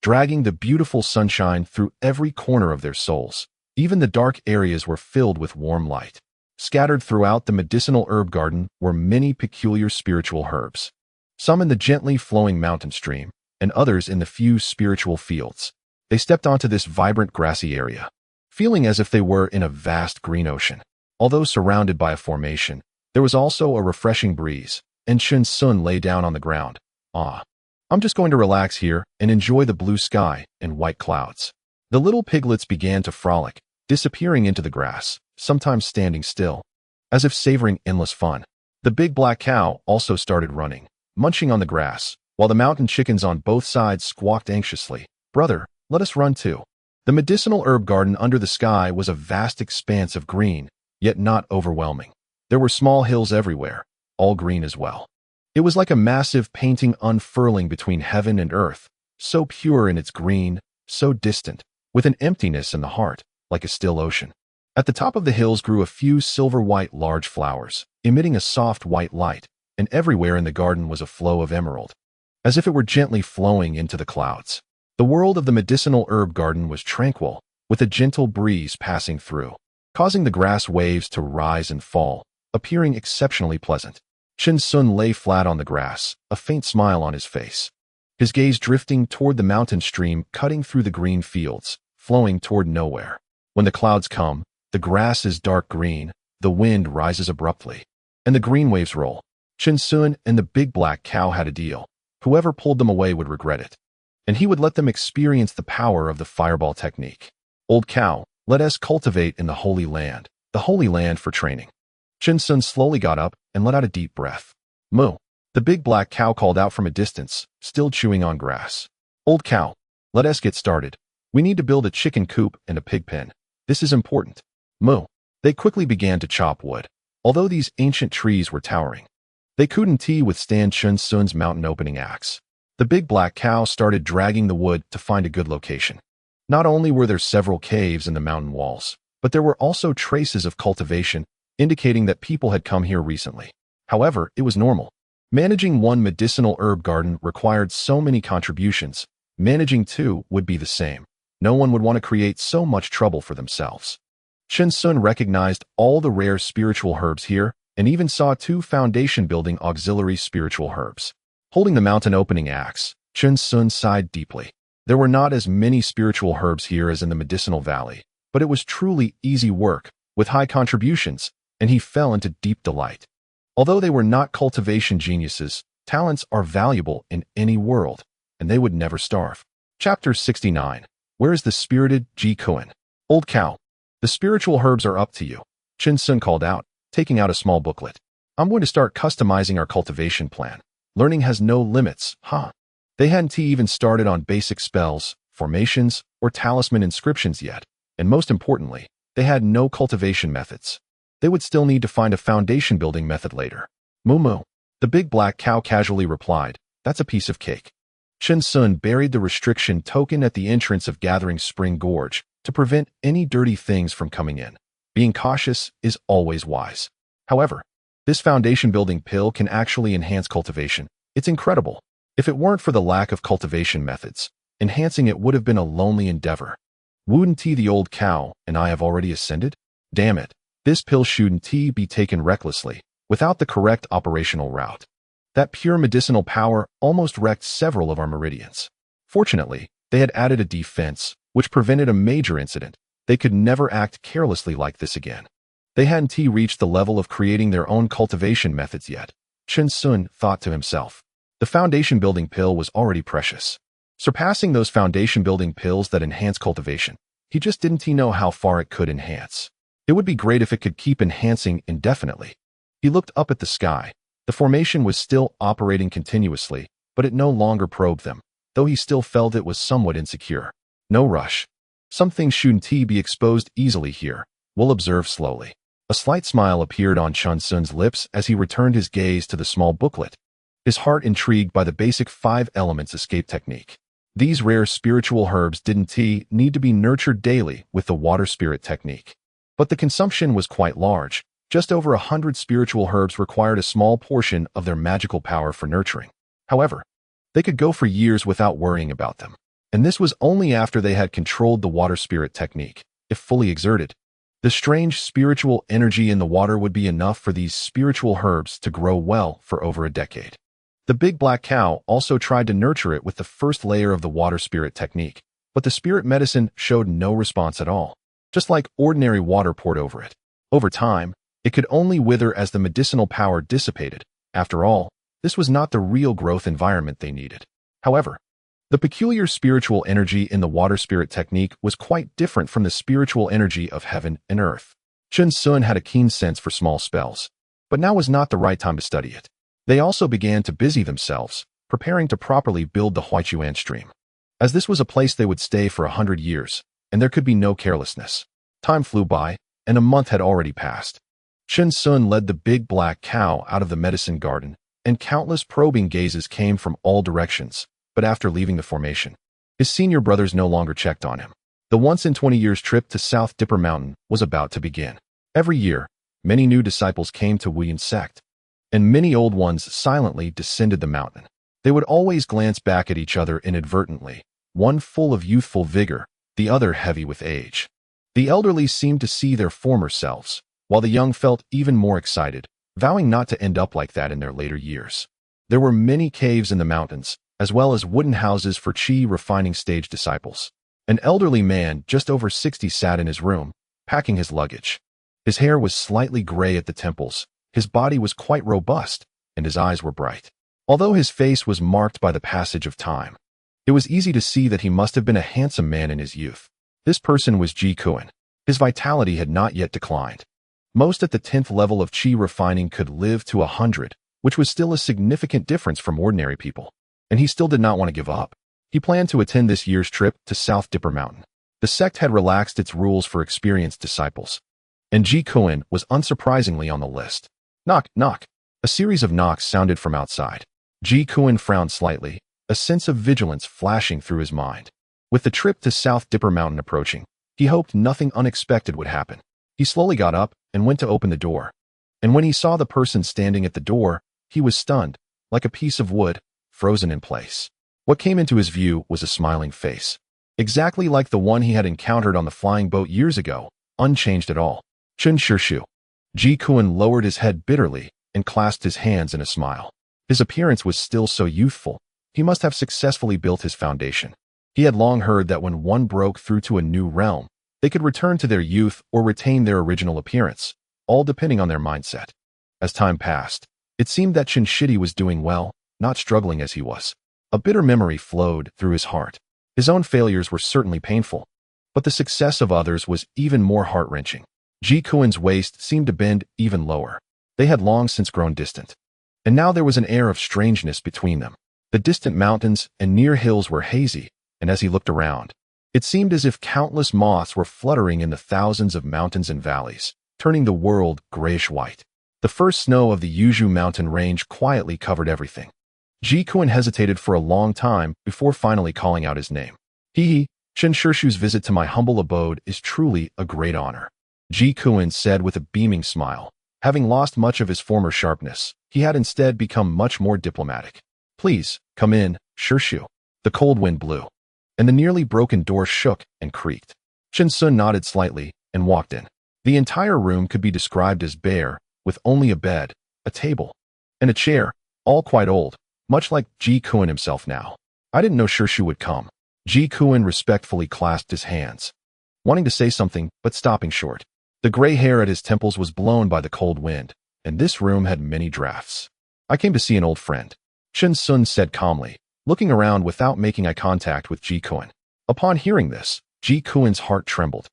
Speaker 3: dragging the beautiful sunshine through every corner of their souls. Even the dark areas were filled with warm light. Scattered throughout the medicinal herb garden were many peculiar spiritual herbs, some in the gently flowing mountain stream, and others in the few spiritual fields. They stepped onto this vibrant grassy area, feeling as if they were in a vast green ocean. Although surrounded by a formation, there was also a refreshing breeze, and Chin Sun lay down on the ground. I'm just going to relax here and enjoy the blue sky and white clouds. The little piglets began to frolic, disappearing into the grass, sometimes standing still, as if savoring endless fun. The big black cow also started running, munching on the grass, while the mountain chickens on both sides squawked anxiously. Brother, let us run too. The medicinal herb garden under the sky was a vast expanse of green, yet not overwhelming. There were small hills everywhere, all green as well. It was like a massive painting unfurling between heaven and earth, so pure in its green, so distant, with an emptiness in the heart, like a still ocean. At the top of the hills grew a few silver-white large flowers, emitting a soft white light, and everywhere in the garden was a flow of emerald, as if it were gently flowing into the clouds. The world of the medicinal herb garden was tranquil, with a gentle breeze passing through, causing the grass waves to rise and fall, appearing exceptionally pleasant. Chin Sun lay flat on the grass, a faint smile on his face, his gaze drifting toward the mountain stream cutting through the green fields, flowing toward nowhere. When the clouds come, the grass is dark green, the wind rises abruptly, and the green waves roll. Chin Sun and the big black cow had a deal. Whoever pulled them away would regret it, and he would let them experience the power of the fireball technique. Old cow, let us cultivate in the Holy Land for training. Chin Sun slowly got up and let out a deep breath. Moo. The big black cow called out from a distance, still chewing on grass. Old cow, let us get started. We need to build a chicken coop and a pig pen. This is important. Moo. They quickly began to chop wood. Although these ancient trees were towering, they couldn't withstand Chin Sun's mountain opening axe. The big black cow started dragging the wood to find a good location. Not only were there several caves in the mountain walls, but there were also traces of cultivation, indicating that people had come here recently. However, it was normal. Managing one medicinal herb garden required so many contributions. Managing two would be the same. No one would want to create so much trouble for themselves. Chin Sun recognized all the rare spiritual herbs here and even saw 2 foundation-building auxiliary spiritual herbs. Holding the mountain opening axe, Chin Sun sighed deeply. There were not as many spiritual herbs here as in the medicinal valley, but it was truly easy work, with high contributions, and he fell into deep delight. Although they were not cultivation geniuses, talents are valuable in any world, and they would never starve. Chapter 69. Where is the spirited Ji Kuan? Old cow. The spiritual herbs are up to you, Chin Sun called out, taking out a small booklet. I'm going to start customizing our cultivation plan. Learning has no limits, huh? They hadn't even started on basic spells, formations, or talisman inscriptions yet, and most importantly, they had no cultivation methods. They would still need to find a foundation building method later. Moo moo. The big black cow casually replied, that's a piece of cake. Chin Sun buried the restriction token at the entrance of Gathering Spring Gorge to prevent any dirty things from coming in. Being cautious is always wise. However, this foundation building pill can actually enhance cultivation. It's incredible. If it weren't for the lack of cultivation methods, enhancing it would have been a lonely endeavor. Wouldn't the old cow and I have already ascended? Damn it. This pill shouldn't be taken recklessly, without the correct operational route. That pure medicinal power almost wrecked several of our meridians. Fortunately, they had added a defense, which prevented a major incident. They could never act carelessly like this again. They hadn't reached the level of creating their own cultivation methods yet, Chin Sun thought to himself. The foundation-building pill was already precious, surpassing those foundation-building pills that enhance cultivation. He just didn't know how far it could enhance. It would be great if it could keep enhancing indefinitely. He looked up at the sky. The formation was still operating continuously, but it no longer probed them, though he still felt it was somewhat insecure. No rush. Some things shouldn't be exposed easily here. We'll observe slowly. A slight smile appeared on Chun Sun's lips as he returned his gaze to the small booklet, his heart intrigued by the basic 5 elements escape technique. These rare spiritual herbs didn't need to be nurtured daily with the water spirit technique. But the consumption was quite large. Just over 100 spiritual herbs required a small portion of their magical power for nurturing. However, they could go for years without worrying about them. And this was only after they had controlled the water spirit technique. If fully exerted, the strange spiritual energy in the water would be enough for these spiritual herbs to grow well for over a decade. The big black cow also tried to nurture it with the first layer of the water spirit technique, but the spirit medicine showed no response at all, just like ordinary water poured over it. Over time, it could only wither as the medicinal power dissipated. After all, this was not the real growth environment they needed. However, the peculiar spiritual energy in the water spirit technique was quite different from the spiritual energy of heaven and earth. Chun Sun had a keen sense for small spells, but now was not the right time to study it. They also began to busy themselves, preparing to properly build the Huichuan stream. As this was a place they would stay for 100 years, and there could be no carelessness. Time flew by, and a month had already passed. Chun Sun led the big black cow out of the medicine garden, and countless probing gazes came from all directions. But after leaving the formation, his senior brothers no longer checked on him. The once-in-20 years trip to South Dipper Mountain was about to begin. Every year, many new disciples came to Wuyan sect, and many old ones silently descended the mountain. They would always glance back at each other inadvertently, one full of youthful vigor, the other heavy with age. The elderly seemed to see their former selves, while the young felt even more excited, vowing not to end up like that in their later years. There were many caves in the mountains, as well as wooden houses for Qi refining stage disciples. An elderly man just over 60 sat in his room, packing his luggage. His hair was slightly gray at the temples, his body was quite robust, and his eyes were bright. Although his face was marked by the passage of time, it was easy to see that he must have been a handsome man in his youth. This person was Ji Kuan. His vitality had not yet declined. Most at the 10th level of Qi refining could live to 100, which was still a significant difference from ordinary people. And he still did not want to give up. He planned to attend this year's trip to South Dipper Mountain. The sect had relaxed its rules for experienced disciples, and Ji Kuan was unsurprisingly on the list. Knock, knock. A series of knocks sounded from outside. Ji Kuan frowned slightly, a sense of vigilance flashing through his mind. With the trip to South Dipper Mountain approaching, he hoped nothing unexpected would happen. He slowly got up and went to open the door. And when he saw the person standing at the door, he was stunned, like a piece of wood, frozen in place. What came into his view was a smiling face, exactly like the one he had encountered on the flying boat years ago, unchanged at all. Chun Shirshu. Ji Kuan lowered his head bitterly and clasped his hands in a smile. His appearance was still so youthful. He must have successfully built his foundation. He had long heard that when one broke through to a new realm, they could return to their youth or retain their original appearance, all depending on their mindset. As time passed, it seemed that Chun Shidi was doing well, not struggling as he was. A bitter memory flowed through his heart. His own failures were certainly painful, but the success of others was even more heart-wrenching. Ji Kuan's waist seemed to bend even lower. They had long since grown distant, and now there was an air of strangeness between them. The distant mountains and near hills were hazy, and as he looked around, it seemed as if countless moths were fluttering in the thousands of mountains and valleys, turning the world grayish-white. The first snow of the Yuzhu mountain range quietly covered everything. Ji Kuan hesitated for a long time before finally calling out his name. Chun Shirshu's visit to my humble abode is truly a great honor. Ji Kuan said with a beaming smile. Having lost much of his former sharpness, he had instead become much more diplomatic. Please, come in, Shirshu. The cold wind blew, and the nearly broken door shook and creaked. Chun Sun nodded slightly and walked in. The entire room could be described as bare, with only a bed, a table, and a chair, all quite old, much like Ji Kuan himself now. I didn't know Shirshu would come. Ji Kuan respectfully clasped his hands, wanting to say something but stopping short. The gray hair at his temples was blown by the cold wind, and this room had many drafts. I came to see an old friend. Chen Sun said calmly, looking around without making eye contact with Ji Kun. Upon hearing this, Ji Kun's heart trembled,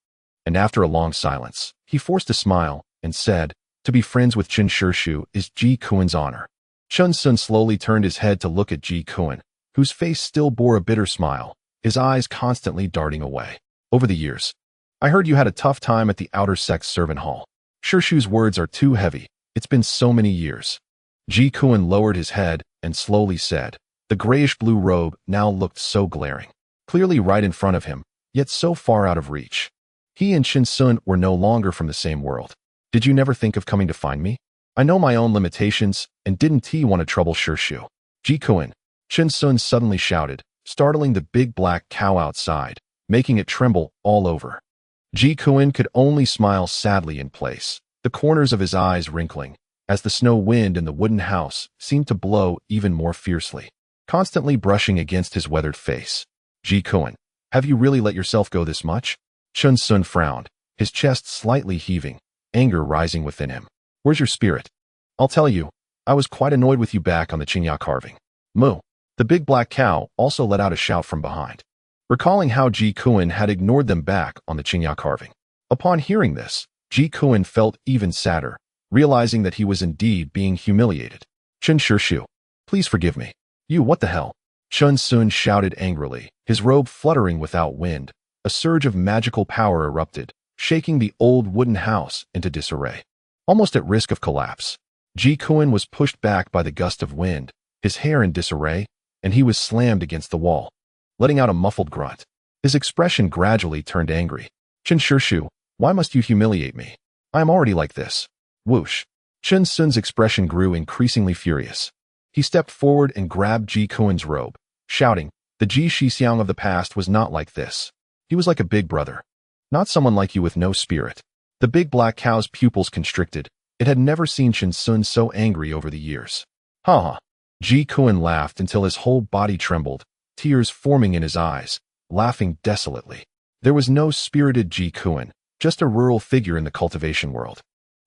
Speaker 3: and after a long silence, he forced a smile and said, "To be friends with Chen Shirshu is Ji Kun's honor." Chen Sun slowly turned his head to look at Ji Kun, whose face still bore a bitter smile, his eyes constantly darting away. "Over the years, I heard you had a tough time at the outer sex servant hall. Shirshu's words are too heavy. It's been so many years." Ji Kun lowered his head and slowly said, the grayish-blue robe now looked so glaring, clearly right in front of him, yet so far out of reach. He and Chen Sun were no longer from the same world. "Did you never think of coming to find me? I know my own limitations, and didn't he want to trouble Shirshu?" "Ji Kun," Chen Sun suddenly shouted, startling the big black cow outside, making it tremble all over. Ji Kun could only smile sadly in place, the corners of his eyes wrinkling, as the snow wind in the wooden house seemed to blow even more fiercely, constantly brushing against his weathered face. "Ji Kun, have you really let yourself go this much?" Chen Sun frowned, his chest slightly heaving, anger rising within him. "Where's your spirit? I'll tell you, I was quite annoyed with you back on the Qingya carving." "Moo." The big black cow also let out a shout from behind, recalling how Ji Kun had ignored them back on the Qingya carving. Upon hearing this, Ji Kun felt even sadder, realizing that he was indeed being humiliated. "Chen Shirshu, please forgive me." "You, what the hell?" Chen Sun shouted angrily, his robe fluttering without wind. A surge of magical power erupted, shaking the old wooden house into disarray. Almost at risk of collapse, Ji Kun was pushed back by the gust of wind, his hair in disarray, and he was slammed against the wall, letting out a muffled grunt. His expression gradually turned angry. "Chen Shirshu, why must you humiliate me? I am already like this." Whoosh. Chen Sun's expression grew increasingly furious. He stepped forward and grabbed Ji Kun's robe, shouting, "The Ji Shixiang of the past was not like this. He was like a big brother. Not someone like you with no spirit." The big black cow's pupils constricted. It had never seen Chen Sun so angry over the years. "Ha ha." Ji Kun laughed until his whole body trembled, tears forming in his eyes, laughing desolately. There was no spirited Ji Kun, just a rural figure in the cultivation world,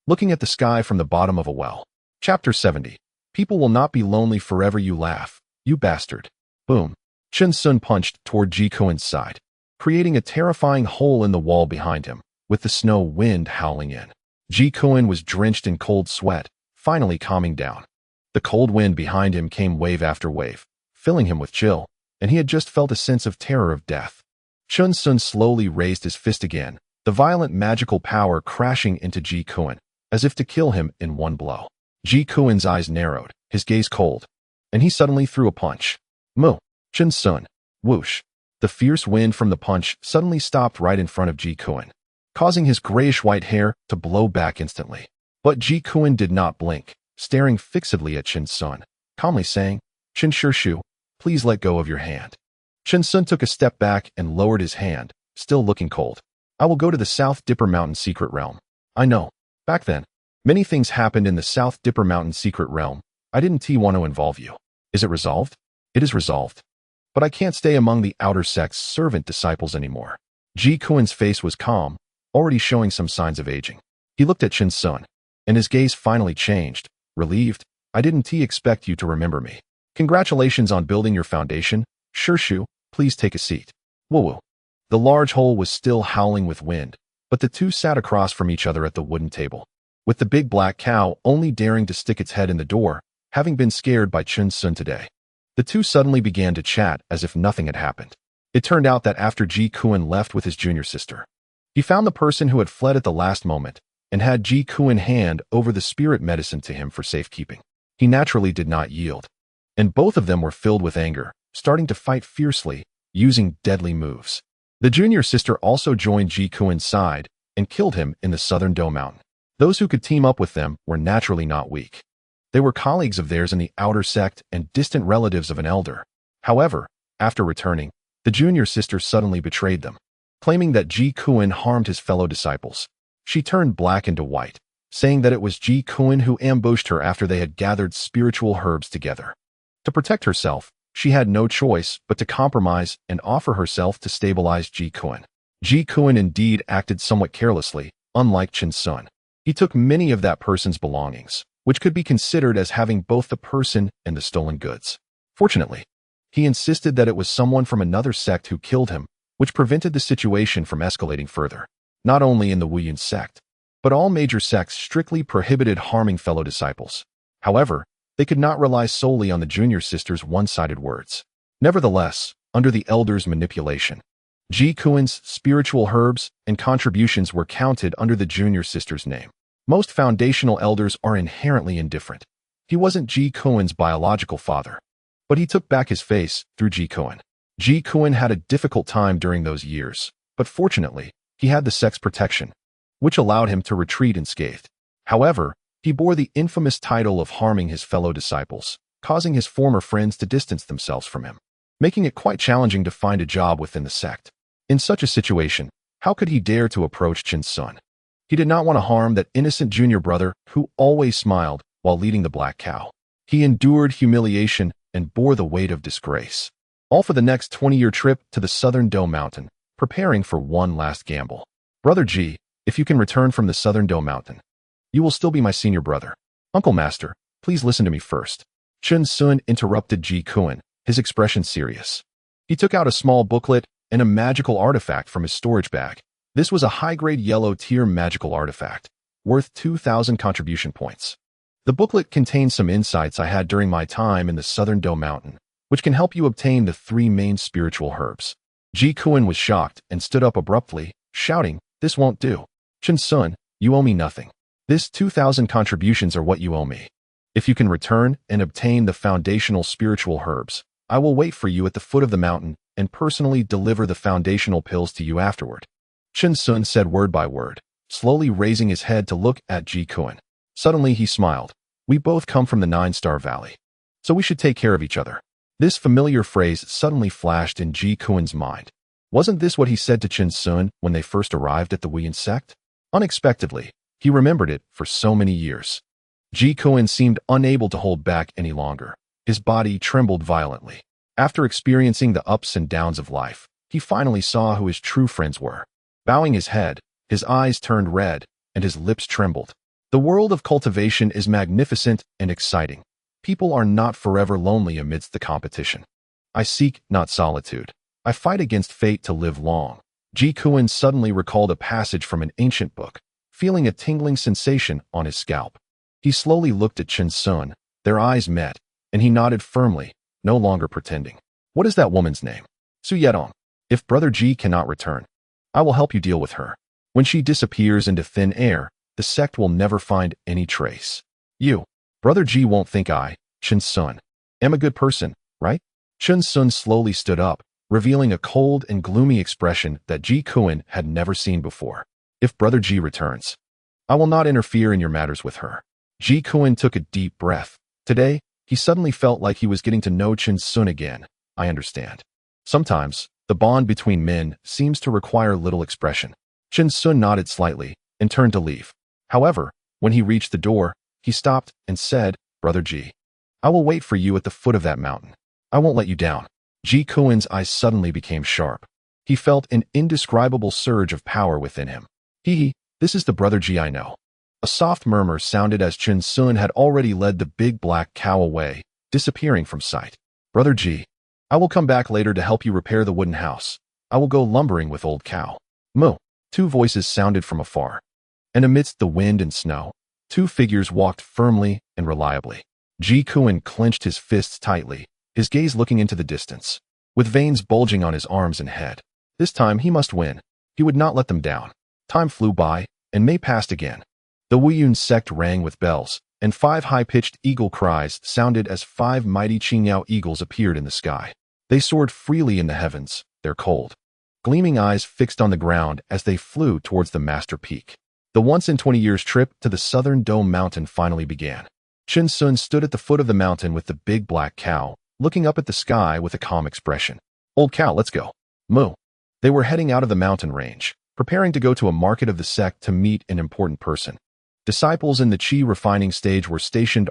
Speaker 3: looking at the sky from the bottom of a well. Chapter 70. People will not be lonely forever, you laugh, you bastard. Boom. Chen Sun punched toward Ji Kun's side, creating a terrifying hole in the wall behind him, with the snow wind howling in. Ji Kun was drenched in cold sweat, finally calming down. The cold wind behind him came wave after wave, filling him with chill, and he had just felt a sense of terror of death. Chen Sun slowly raised his fist again, the violent magical power crashing into Ji Kun, as if to kill him in one blow. Ji Kun's eyes narrowed, his gaze cold, and he suddenly threw a punch. Moo. Chen Sun. Whoosh. The fierce wind from the punch suddenly stopped right in front of Ji Kun, causing his grayish-white hair to blow back instantly. But Ji Kun did not blink, staring fixedly at Chen Sun, calmly saying, "Chen Shirshu, please let go of your hand." Chen Sun took a step back and lowered his hand, still looking cold. "I will go to the South Dipper Mountain secret realm." "I know. Back then, many things happened in the South Dipper Mountain secret realm. I didn't want to involve you." "Is it resolved?" "It is resolved. But I can't stay among the outer sex servant disciples anymore." Ji Kun's face was calm, already showing some signs of aging. He looked at Chen Sun, and his gaze finally changed, relieved. "I didn't expect you to remember me. Congratulations on building your foundation. Shirshu, please take a seat." Woo-woo. The large hole was still howling with wind, but the two sat across from each other at the wooden table, with the big black cow only daring to stick its head in the door, having been scared by Chen Sun today. The two suddenly began to chat as if nothing had happened. It turned out that after Ji Kun left with his junior sister, he found the person who had fled at the last moment and had Ji Kun hand over the spirit medicine to him for safekeeping. He naturally did not yield, and both of them were filled with anger, starting to fight fiercely, using deadly moves. The junior sister also joined Ji Kun's side and killed him in the southern Do Mountain. Those who could team up with them were naturally not weak. They were colleagues of theirs in the outer sect and distant relatives of an elder. However, after returning, the junior sister suddenly betrayed them, claiming that Ji Kun harmed his fellow disciples. She turned black into white, saying that it was Ji Kun who ambushed her after they had gathered spiritual herbs together. To protect herself, she had no choice but to compromise and offer herself to stabilize Ji Kun. Ji Kun indeed acted somewhat carelessly, unlike Chen Sun. He took many of that person's belongings, which could be considered as having both the person and the stolen goods. Fortunately, he insisted that it was someone from another sect who killed him, which prevented the situation from escalating further. Not only in the Wuyun sect, but all major sects strictly prohibited harming fellow disciples. However, they could not rely solely on the junior sisters' one-sided words. Nevertheless, under the elders' manipulation, Ji Kuen's spiritual herbs and contributions were counted under the junior sister's name. Most foundational elders are inherently indifferent. He wasn't Ji Kuen's biological father, but he took back his face through Ji Kuen. Ji Kuen had a difficult time during those years, but fortunately, he had the sect's protection, which allowed him to retreat unscathed. However, he bore the infamous title of harming his fellow disciples, causing his former friends to distance themselves from him, making it quite challenging to find a job within the sect. In such a situation, how could he dare to approach Chen Sun? He did not want to harm that innocent junior brother who always smiled while leading the black cow. He endured humiliation and bore the weight of disgrace, all for the next 20-year trip to the southern Dome Mountain, preparing for one last gamble. Brother Ji, if you can return from the southern Dome Mountain, you will still be my senior brother. Uncle Master, please listen to me first. Chen Sun interrupted Ji Kuen, his expression serious. He took out a small booklet and a magical artifact from his storage bag. This was a high-grade yellow-tier magical artifact, worth 2,000 contribution points. The booklet contains some insights I had during my time in the southern Dome Mountain, which can help you obtain the 3 main spiritual herbs. Ji Kuen was shocked and stood up abruptly, shouting, "This won't do. Chen Sun, you owe me nothing. This 2,000 contributions are what you owe me. If you can return and obtain the foundational spiritual herbs, I will wait for you at the foot of the mountain and personally deliver the foundational pills to you afterward." Chen Sun said word by word, slowly raising his head to look at Ji Kuen. Suddenly he smiled. "We both come from the 9-Star Valley, so we should take care of each other." This familiar phrase suddenly flashed in Ji Kuen's mind. Wasn't this what he said to Chen Sun when they first arrived at the Wuyun sect? Unexpectedly, he remembered it for so many years. Ji Kuen seemed unable to hold back any longer. His body trembled violently. After experiencing the ups and downs of life, he finally saw who his true friends were. Bowing his head, his eyes turned red, and his lips trembled. The world of cultivation is magnificent and exciting. People are not forever lonely amidst the competition. I seek not solitude. I fight against fate to live long. Ji Kuen suddenly recalled a passage from an ancient book, feeling a tingling sensation on his scalp. He slowly looked at Chen Sun. Their eyes met, and he nodded firmly, no longer pretending. "What is that woman's name?" "Su Yedong. If Brother Ji cannot return, I will help you deal with her. When she disappears into thin air, the sect will never find any trace. You, Brother Ji won't think I, Chen Sun, am a good person, right?" Chen Sun slowly stood up, revealing a cold and gloomy expression that Ji Kuen had never seen before. "If Brother Ji returns, I will not interfere in your matters with her." Ji Kuen took a deep breath. Today, he suddenly felt like he was getting to know Chen Sun again. "I understand. Sometimes, the bond between men seems to require little expression." Chen Sun nodded slightly and turned to leave. However, when he reached the door, he stopped and said, "Brother Ji, I will wait for you at the foot of that mountain. I won't let you down." Ji Kuen's eyes suddenly became sharp. He felt an indescribable surge of power within him. This is the Brother Ji I know." A soft murmur sounded as Chen Sun had already led the big black cow away, disappearing from sight. "Brother Ji, I will come back later to help you repair the wooden house. I will go lumbering with old cow." "Moo." 2 voices sounded from afar. And amidst the wind and snow, 2 figures walked firmly and reliably. Ji Kuen clenched his fists tightly, his gaze looking into the distance, with veins bulging on his arms and head. This time he must win. He would not let them down. Time flew by, and May passed again. The Wuyun sect rang with bells, and 5 high-pitched eagle cries sounded as 5 mighty Qingyao eagles appeared in the sky. They soared freely in the heavens, their cold, gleaming eyes fixed on the ground as they flew towards the master peak. The once-in-20 years trip to the southern Dome Mountain finally began. Chen Sun stood at the foot of the mountain with the big black cow, looking up at the sky with a calm expression. "Old cow, let's go." "Moo." They were heading out of the mountain range, preparing to go to a market of the sect to meet an important person. Disciples in the Qi refining stage were stationed